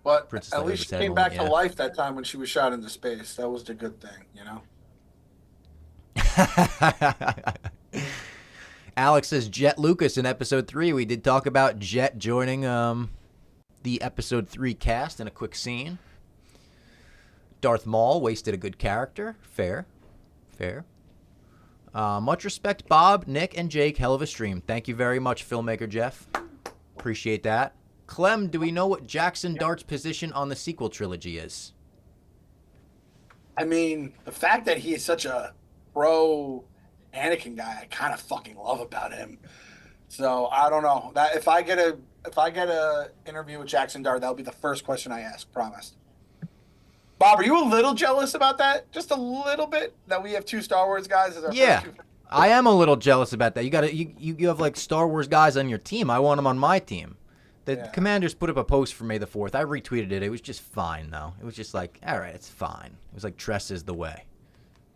But Princess at Leia least she was sad came moment, back to life that time when she was shot into space. That was the good thing, you know? Alex says Jet Lucas in episode 3. We did talk about Jet joining the episode 3 cast in a quick scene. Darth Maul wasted a good character. Fair. Much respect, Bob, Nick, and Jake. Hell of a stream. Thank you very much, filmmaker Jeff. Appreciate that. Clem, do we know what Jackson Dart's position on the sequel trilogy is? I mean, the fact that he is such a pro Anakin guy, I kind of fucking love about him. So I don't know. That if I get a interview with Jackson Dart, that'll be the first question I ask. Promised. Bob, are you a little jealous about that? Just a little bit that we have 2 Star Wars guys as our Yeah, first 2? I am a little jealous about that. You have like Star Wars guys on your team. I want them on my team. The Commanders put up a post for May the 4th. I retweeted it. It was just fine, though. It was just like, all right, it's fine. It was like Tress is the way.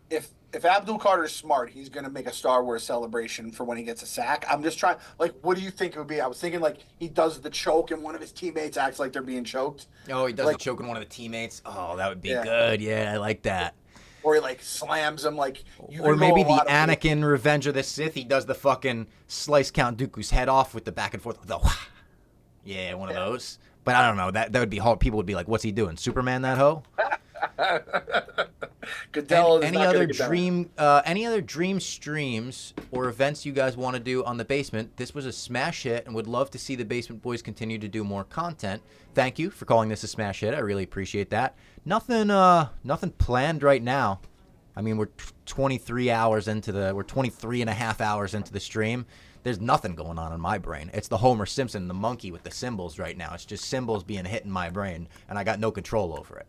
If Abdul Carter's smart, he's going to make a Star Wars celebration for when he gets a sack. I'm just trying, like, what do you think it would be? I was thinking, like, he does the choke and one of his teammates acts like they're being choked. Oh, he does like, the choke on one of the teammates? Oh, that would be good. Yeah, I like that. Or he, like, slams him, like... Or maybe the Anakin Revenge of the Sith, he does the fucking slice Count Dooku's head off with the back and forth. Yeah, one of those. But I don't know. That would be hard. People would be like, what's he doing? Superman that hoe? Goodell any other dream streams or events you guys want to do on the basement? This was a smash hit and would love to see the Basement Boys continue to do more content. Thank you for calling this a smash hit. I really appreciate that. Nothing planned right now. I mean, we're 23 hours into we're 23 and a half hours into the stream. There's nothing going on in my brain. It's the Homer Simpson, the monkey with the symbols right now. It's just symbols being hit in my brain, and I got no control over it.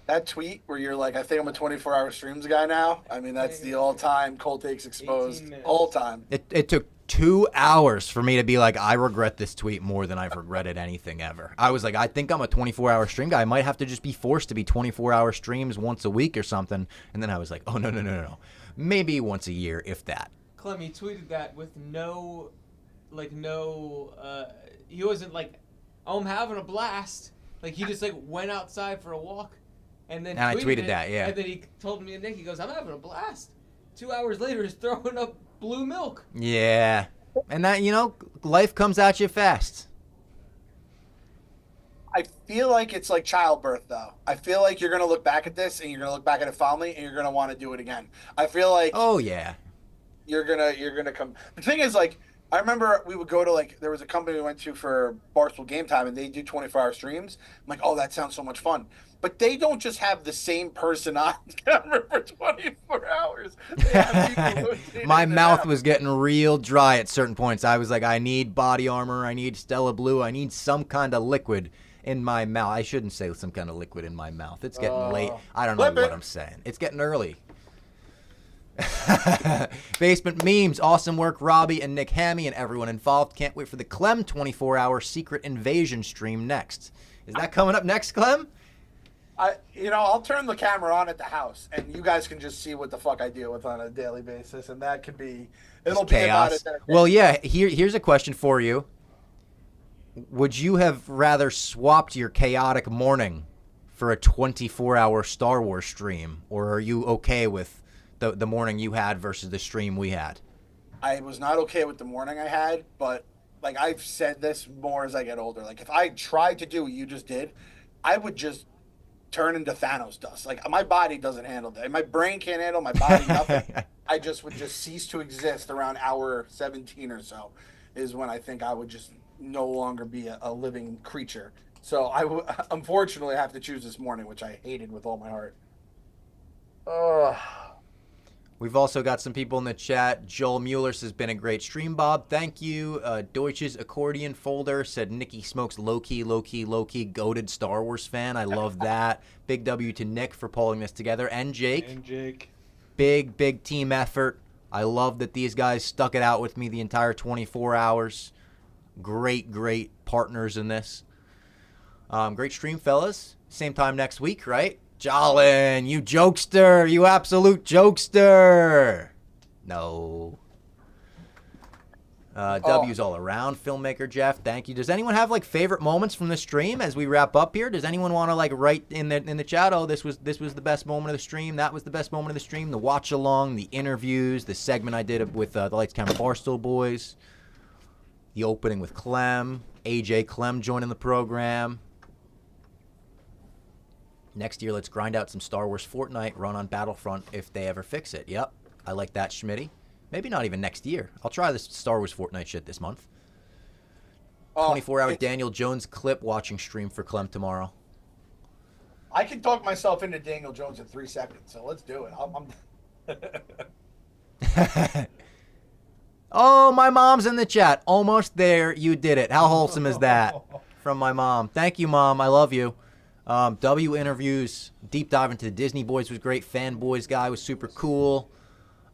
That tweet where you're like, I think I'm a 24-hour streams guy now. I mean, that's the all-time Cold Takes Exposed. All time. It took 2 hours for me to be like, I regret this tweet more than I've regretted anything ever. I was like, I think I'm a 24-hour stream guy. I might have to just be forced to be 24-hour streams once a week or something. And then I was like, oh, no. Maybe once a year, if that. Clem, he tweeted that with he wasn't like, oh, I'm having a blast. Like, he just, like, went outside for a walk and then I tweeted that, yeah. And then he told me and Nick, he goes, I'm having a blast. 2 hours later, he's throwing up blue milk. Yeah. And that, life comes at you fast. I feel like it's like childbirth, though. I feel like you're going to look back at this and you're going to look back at it fondly and you're going to want to do it again. I feel like... Oh, yeah. You're gonna come. The thing is, like, I remember we would go to, like, there was a company we went to for Barstool Game Time, and they do 24-hour streams. I'm like, oh, that sounds so much fun. But they don't just have the same person on camera for 24 hours. They have people rotating My in and mouth out. was getting real dry at certain points. I was like, I need body armor. I need Stella Blue. I need some kind of liquid in my mouth. I shouldn't say some kind of liquid in my mouth. It's getting late. I don't know flip what it. I'm saying. It's getting early. Basement memes. Awesome work, Robbie and Nick Hammy and everyone involved. Can't wait for the Clem 24-hour Secret Invasion stream next. Is that coming up next, Clem? I'll turn the camera on at the house, and you guys can just see what the fuck I deal with on a daily basis, and that could be, it'll be about Chaos. it. Well, yeah. Here's a question for you. Would you have rather swapped your chaotic morning for a 24-hour Star Wars stream, or are you okay with the morning you had versus the stream we had? I was not okay with the morning I had, but like I've said this more as I get older. Like if I tried to do what you just did, I would just turn into Thanos dust. Like my body doesn't handle that. My brain can't handle my body, nothing. I just would just cease to exist around hour 17 or so is when I think I would just no longer be a living creature. So I would unfortunately have to choose this morning, which I hated with all my heart. Ugh. We've also got some people in the chat. Joel Mueller says, been a great stream, Bob. Thank you. Deutsch's accordion folder said, Nikki Smokes low-key, goated Star Wars fan. I love that. Big W to Nick for pulling this together. And Jake. Big team effort. I love that these guys stuck it out with me the entire 24 hours. Great partners in this. Great stream, fellas. Same time next week, right? Jolin, you jokester. You absolute jokester. No. W's all around. Filmmaker Jeff, thank you. Does anyone have like favorite moments from the stream as we wrap up here? Does anyone want to like write in the chat? Oh, this was the best moment of the stream. That was the best moment of the stream. The watch along, the interviews, the segment I did with the Lights Camera Barstool boys, the opening with Clem, AJ Clem joining the program. Next year, let's grind out some Star Wars Fortnite, run on Battlefront if they ever fix it. Yep, I like that, Schmitty. Maybe not even next year. I'll try this Star Wars Fortnite shit this month. 24-hour Daniel Jones clip watching stream for Clem tomorrow. I can talk myself into Daniel Jones in 3 seconds, so let's do it. Oh, my mom's in the chat. Almost there. You did it. How wholesome is that from my mom? Thank you, Mom. I love you. W interviews, deep dive into the Disney Boys was great. Fanboys guy was super cool.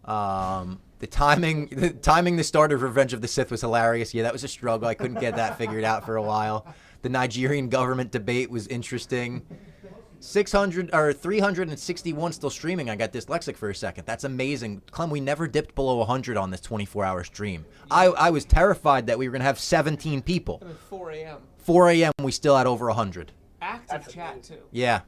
The timing the start of Revenge of the Sith was hilarious. Yeah, that was a struggle. I couldn't get that figured out for a while. The Nigerian government debate was interesting. 361 still streaming. I got dyslexic for a second. That's amazing. Clem, we never dipped below 100 on this 24-hour stream. I was terrified that we were going to have 17 people. It was 4 a.m. 4 a.m. we still had over 100. Active chat, too. Yeah.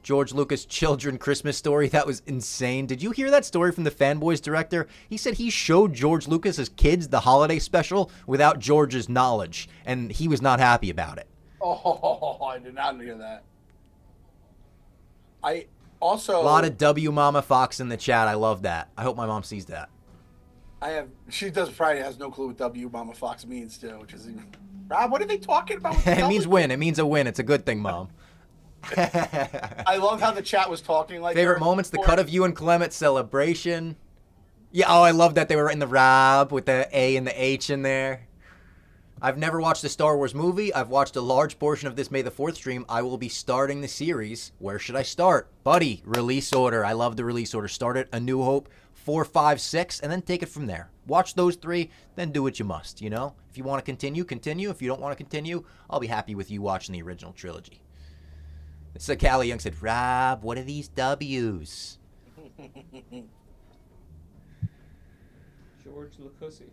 George Lucas Children Christmas Story. That was insane. Did you hear that story from the Fanboys director? He said he showed George Lucas's kids the holiday special without George's knowledge, and he was not happy about it. Oh, I did not hear that. I also... A lot of W Mama Fox in the chat. I love that. I hope my mom sees that. She probably has no clue what W Mama Fox means, too, which is... Rob, what are they talking about? With It means win. It means a win. It's a good thing, Mom. I love how the chat was talking like favorite moments, the cut of you and Clem at Celebration. Yeah, oh, I love that they were in the Rob with the A and the H in there. I've never watched a Star Wars movie. I've watched a large portion of this May the 4th stream. I will be starting the series. Where should I start? Buddy, release order. I love the release order. Start at A New Hope, 4, 5, 6, and then take it from there. Watch those 3, then do what you must, you know? If you want to continue, continue. If you don't want to continue, I'll be happy with you watching the original trilogy. So Callie Young said, Rob, what are these W's? George Lacussy.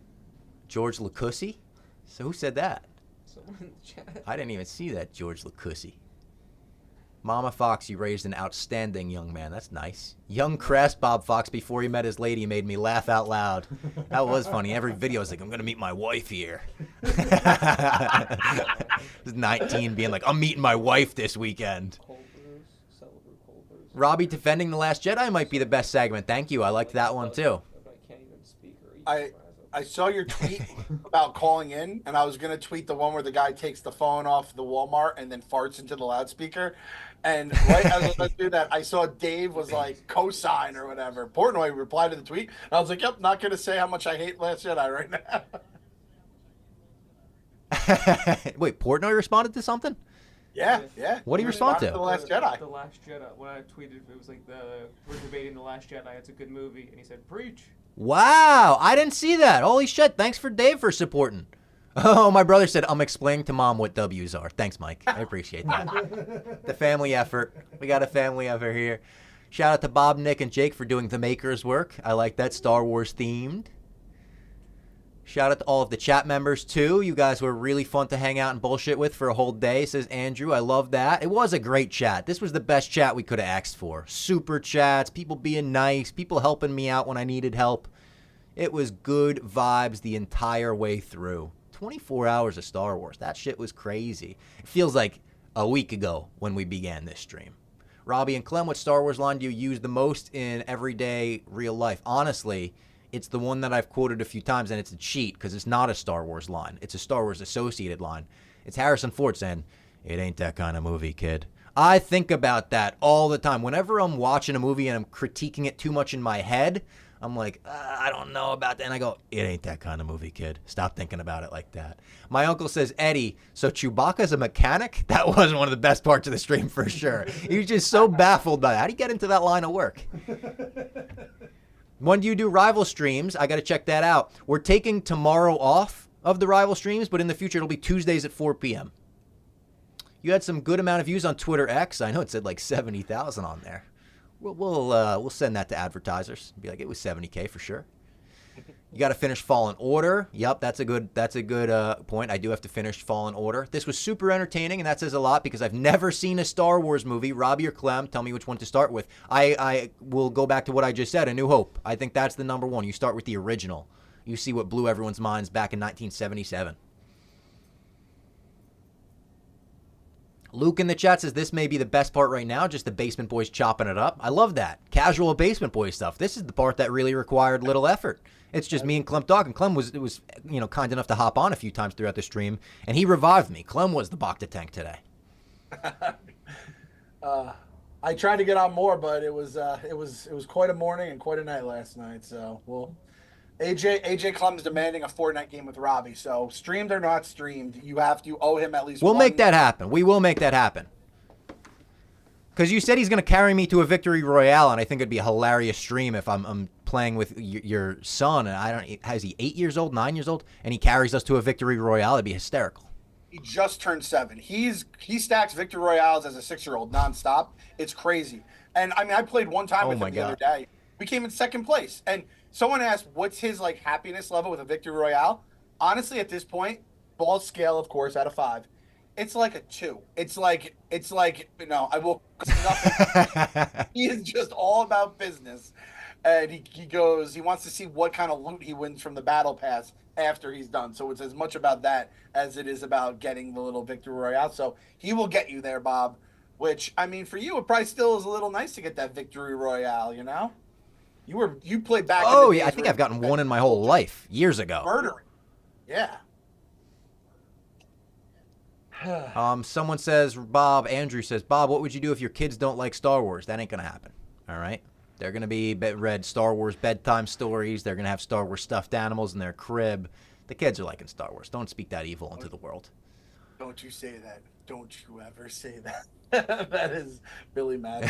George Lacussy? So who said that? Someone in the chat. I didn't even see that, George Lacussy. Mama Fox, you raised an outstanding young man. That's nice. Young crass Bob Fox before he met his lady made me laugh out loud. That was funny. Every video was like, I'm going to meet my wife here. 19 being like, I'm meeting my wife this weekend. Robbie defending The Last Jedi might be the best segment. Thank you. I liked that one too. I I saw your tweet about calling in, and I was gonna tweet the one where the guy takes the phone off the Walmart and then farts into the loudspeaker. And right as I was about to do that, I saw Dave was like cosign or whatever. Portnoy replied to the tweet, and I was like, "Yep, not gonna say how much I hate Last Jedi right now." Wait, Portnoy responded to something? Yeah. What did he respond to? The Last Jedi. The Last Jedi. When I tweeted, it was like we're debating The Last Jedi. It's a good movie, and he said, "Preach." Wow, I didn't see that. Holy shit, thanks for Dave for supporting. Oh, my brother said, I'm explaining to Mom what W's are. Thanks, Mike. I appreciate that. The family effort. We got a family effort here. Shout out to Bob, Nick, and Jake for doing the Maker's work. I like that, Star Wars themed. Shout out to all of the chat members, too. You guys were really fun to hang out and bullshit with for a whole day, says Andrew. I love that. It was a great chat. This was the best chat we could have asked for. Super chats, people being nice, people helping me out when I needed help. It was good vibes the entire way through. 24 hours of Star Wars. That shit was crazy. It feels like a week ago when we began this stream. Robbie and Clem, what Star Wars line do you use the most in everyday real life? Honestly, it's the one that I've quoted a few times, and it's a cheat because it's not a Star Wars line. It's a Star Wars associated line. It's Harrison Ford saying, "It ain't that kind of movie, kid." I think about that all the time. Whenever I'm watching a movie and I'm critiquing it too much in my head, I'm like, I don't know about that. And I go, it ain't that kind of movie, kid. Stop thinking about it like that. My uncle says, Eddie, so Chewbacca's a mechanic? That was one of the best parts of the stream for sure. He was just so baffled by that. How do you get into that line of work? When do you do rival streams? I got to check that out. We're taking tomorrow off of the rival streams, but in the future it'll be Tuesdays at 4 p.m. You had some good amount of views on Twitter X. I know it said like 70,000 on there. We'll send that to advertisers. Be like, it was 70K for sure. You got to finish Fallen Order. Yep, that's a good point. I do have to finish Fallen Order. This was super entertaining, and that says a lot because I've never seen a Star Wars movie. Robbie or Clem, tell me which one to start with. I will go back to what I just said, A New Hope. I think that's the number one. You start with the original. You see what blew everyone's minds back in 1977. Luke in the chat says this may be the best part right now, just the Basement Boys chopping it up. I love that. Casual Basement Boys stuff. This is the part that really required little effort. It's just me and Clem talking. Clem was kind enough to hop on a few times throughout the stream, and he revived me. Clem was the Bacta tank today. I tried to get on more, but it was quite a morning and quite a night last night. So AJ Clem's demanding a Fortnite game with Robbie. So streamed or not streamed, you owe him at least. We'll make that happen. We will make that happen. Because you said he's going to carry me to a victory royale, and I think it'd be a hilarious stream if I'm playing with your son. And has he 8 years old, 9 years old, and he carries us to a victory royale? It'd be hysterical. He just turned 7. He stacks victory royales as a 6-year-old nonstop. It's crazy. And I mean, I played one time with him the other day. We came in second place, and someone asked, "What's his happiness level with a victory royale?" Honestly, at this point, ball scale, of course, out of 5, it's like a 2. It's like I will nothing. He is just all about business, and he wants to see what kind of loot he wins from the battle pass after he's done. So it's as much about that as it is about getting the little victory royale. So he will get you there, Bob. Which, I mean, for you, it probably still is a little nice to get that victory royale. You played back. Oh yeah, I think I've gotten one in my whole life years ago. Murdering. Yeah. Someone says, Andrew says, Bob, what would you do if your kids don't like Star Wars? That ain't gonna happen. All right. They're gonna be read Star Wars bedtime stories. They're gonna have Star Wars stuffed animals in their crib. The kids are liking Star Wars. Don't speak that evil into the world. Don't you say that. Don't you ever say that. That is really mad.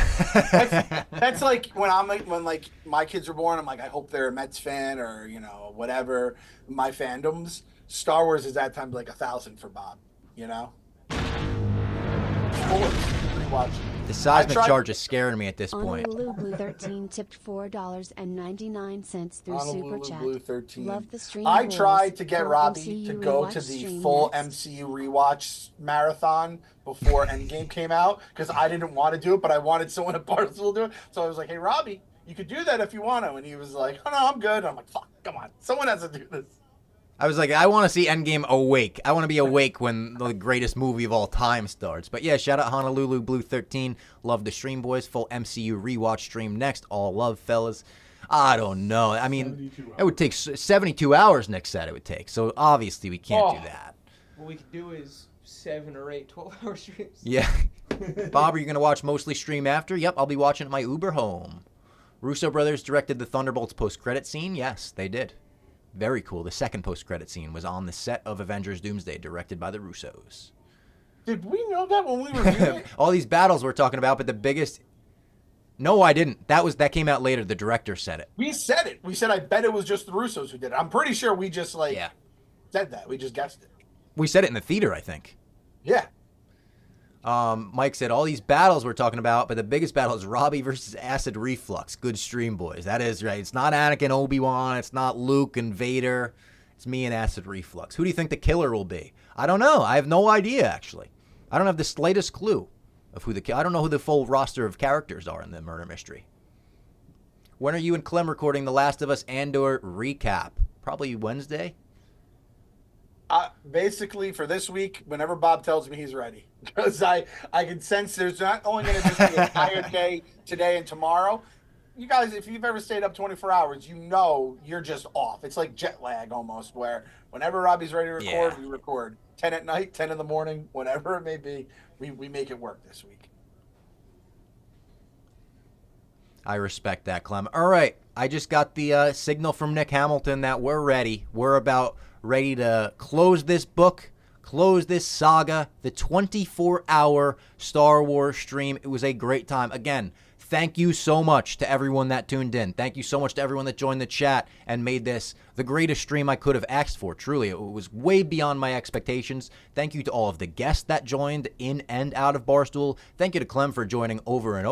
That's like when my kids were born, I'm like, I hope they're a Mets fan or whatever my fandoms. Star Wars is that time like 1,000 for Bob. The seismic charge is scaring me at this point. Honolulu Blue 13 tipped $4.99 through Super Chat. Blue 13. Love the stream. I tried to get for Robbie MCU to go to the full MCU rewatch marathon before Endgame came out because I didn't want to do it, but I wanted someone at Barstool to do it. So I was like, hey, Robbie, you could do that if you want to. And he was like, oh, no, I'm good. And I'm like, fuck, come on. Someone has to do this. I was like, I want to see Endgame awake. I want to be awake when the greatest movie of all time starts. But yeah, shout out Honolulu Blue 13. Love the stream, boys. Full MCU rewatch stream next. All love, fellas. I don't know. I mean, 72 it would take 72 hours, Nick said it would take. So obviously we can't do that. What we could do is 7 or 8 12-hour streams. Yeah. Bob, are you going to watch mostly stream after? Yep, I'll be watching at my Uber home. Russo brothers directed the Thunderbolts post-credit scene? Yes, they did. Very cool. The second post-credit scene was on the set of Avengers Doomsday, directed by the Russos. Did we know that when we reviewed it? All these battles we're talking about, but the biggest... No, I didn't. That came out later. The director said it. We said it. We said, I bet it was just the Russos who did it. I'm pretty sure we just, said that. We just guessed it. We said it in the theater, I think. Yeah. Mike said, all these battles we're talking about, but the biggest battle is Robbie versus Acid Reflux. Good stream, boys. That is right. It's not Anakin, Obi-Wan. It's not Luke and Vader. It's me and Acid Reflux. Who do you think the killer will be? I don't know. I have no idea, actually. I don't have the slightest clue of who I don't know who the full roster of characters are in the murder mystery. When are you and Clem recording The Last of Us Andor recap? Probably Wednesday? Basically, for this week, whenever Bob tells me he's ready. Because I can sense there's not only going to just be a tired day today and tomorrow. You guys, if you've ever stayed up 24 hours, you know you're just off. It's like jet lag almost, where whenever Robbie's ready to record, we record. 10 at night, 10 in the morning, whatever it may be, we make it work this week. I respect that, Clem. All right, I just got the signal from Nick Hamilton that we're ready. We're about ready to close this book, close this saga, the 24-hour Star Wars stream. It was a great time. Again, thank you so much to everyone that tuned in. Thank you so much to everyone that joined the chat and made this the greatest stream I could have asked for. Truly, it was way beyond my expectations. Thank you to all of the guests that joined in and out of Barstool. Thank you to Clem for joining over and over.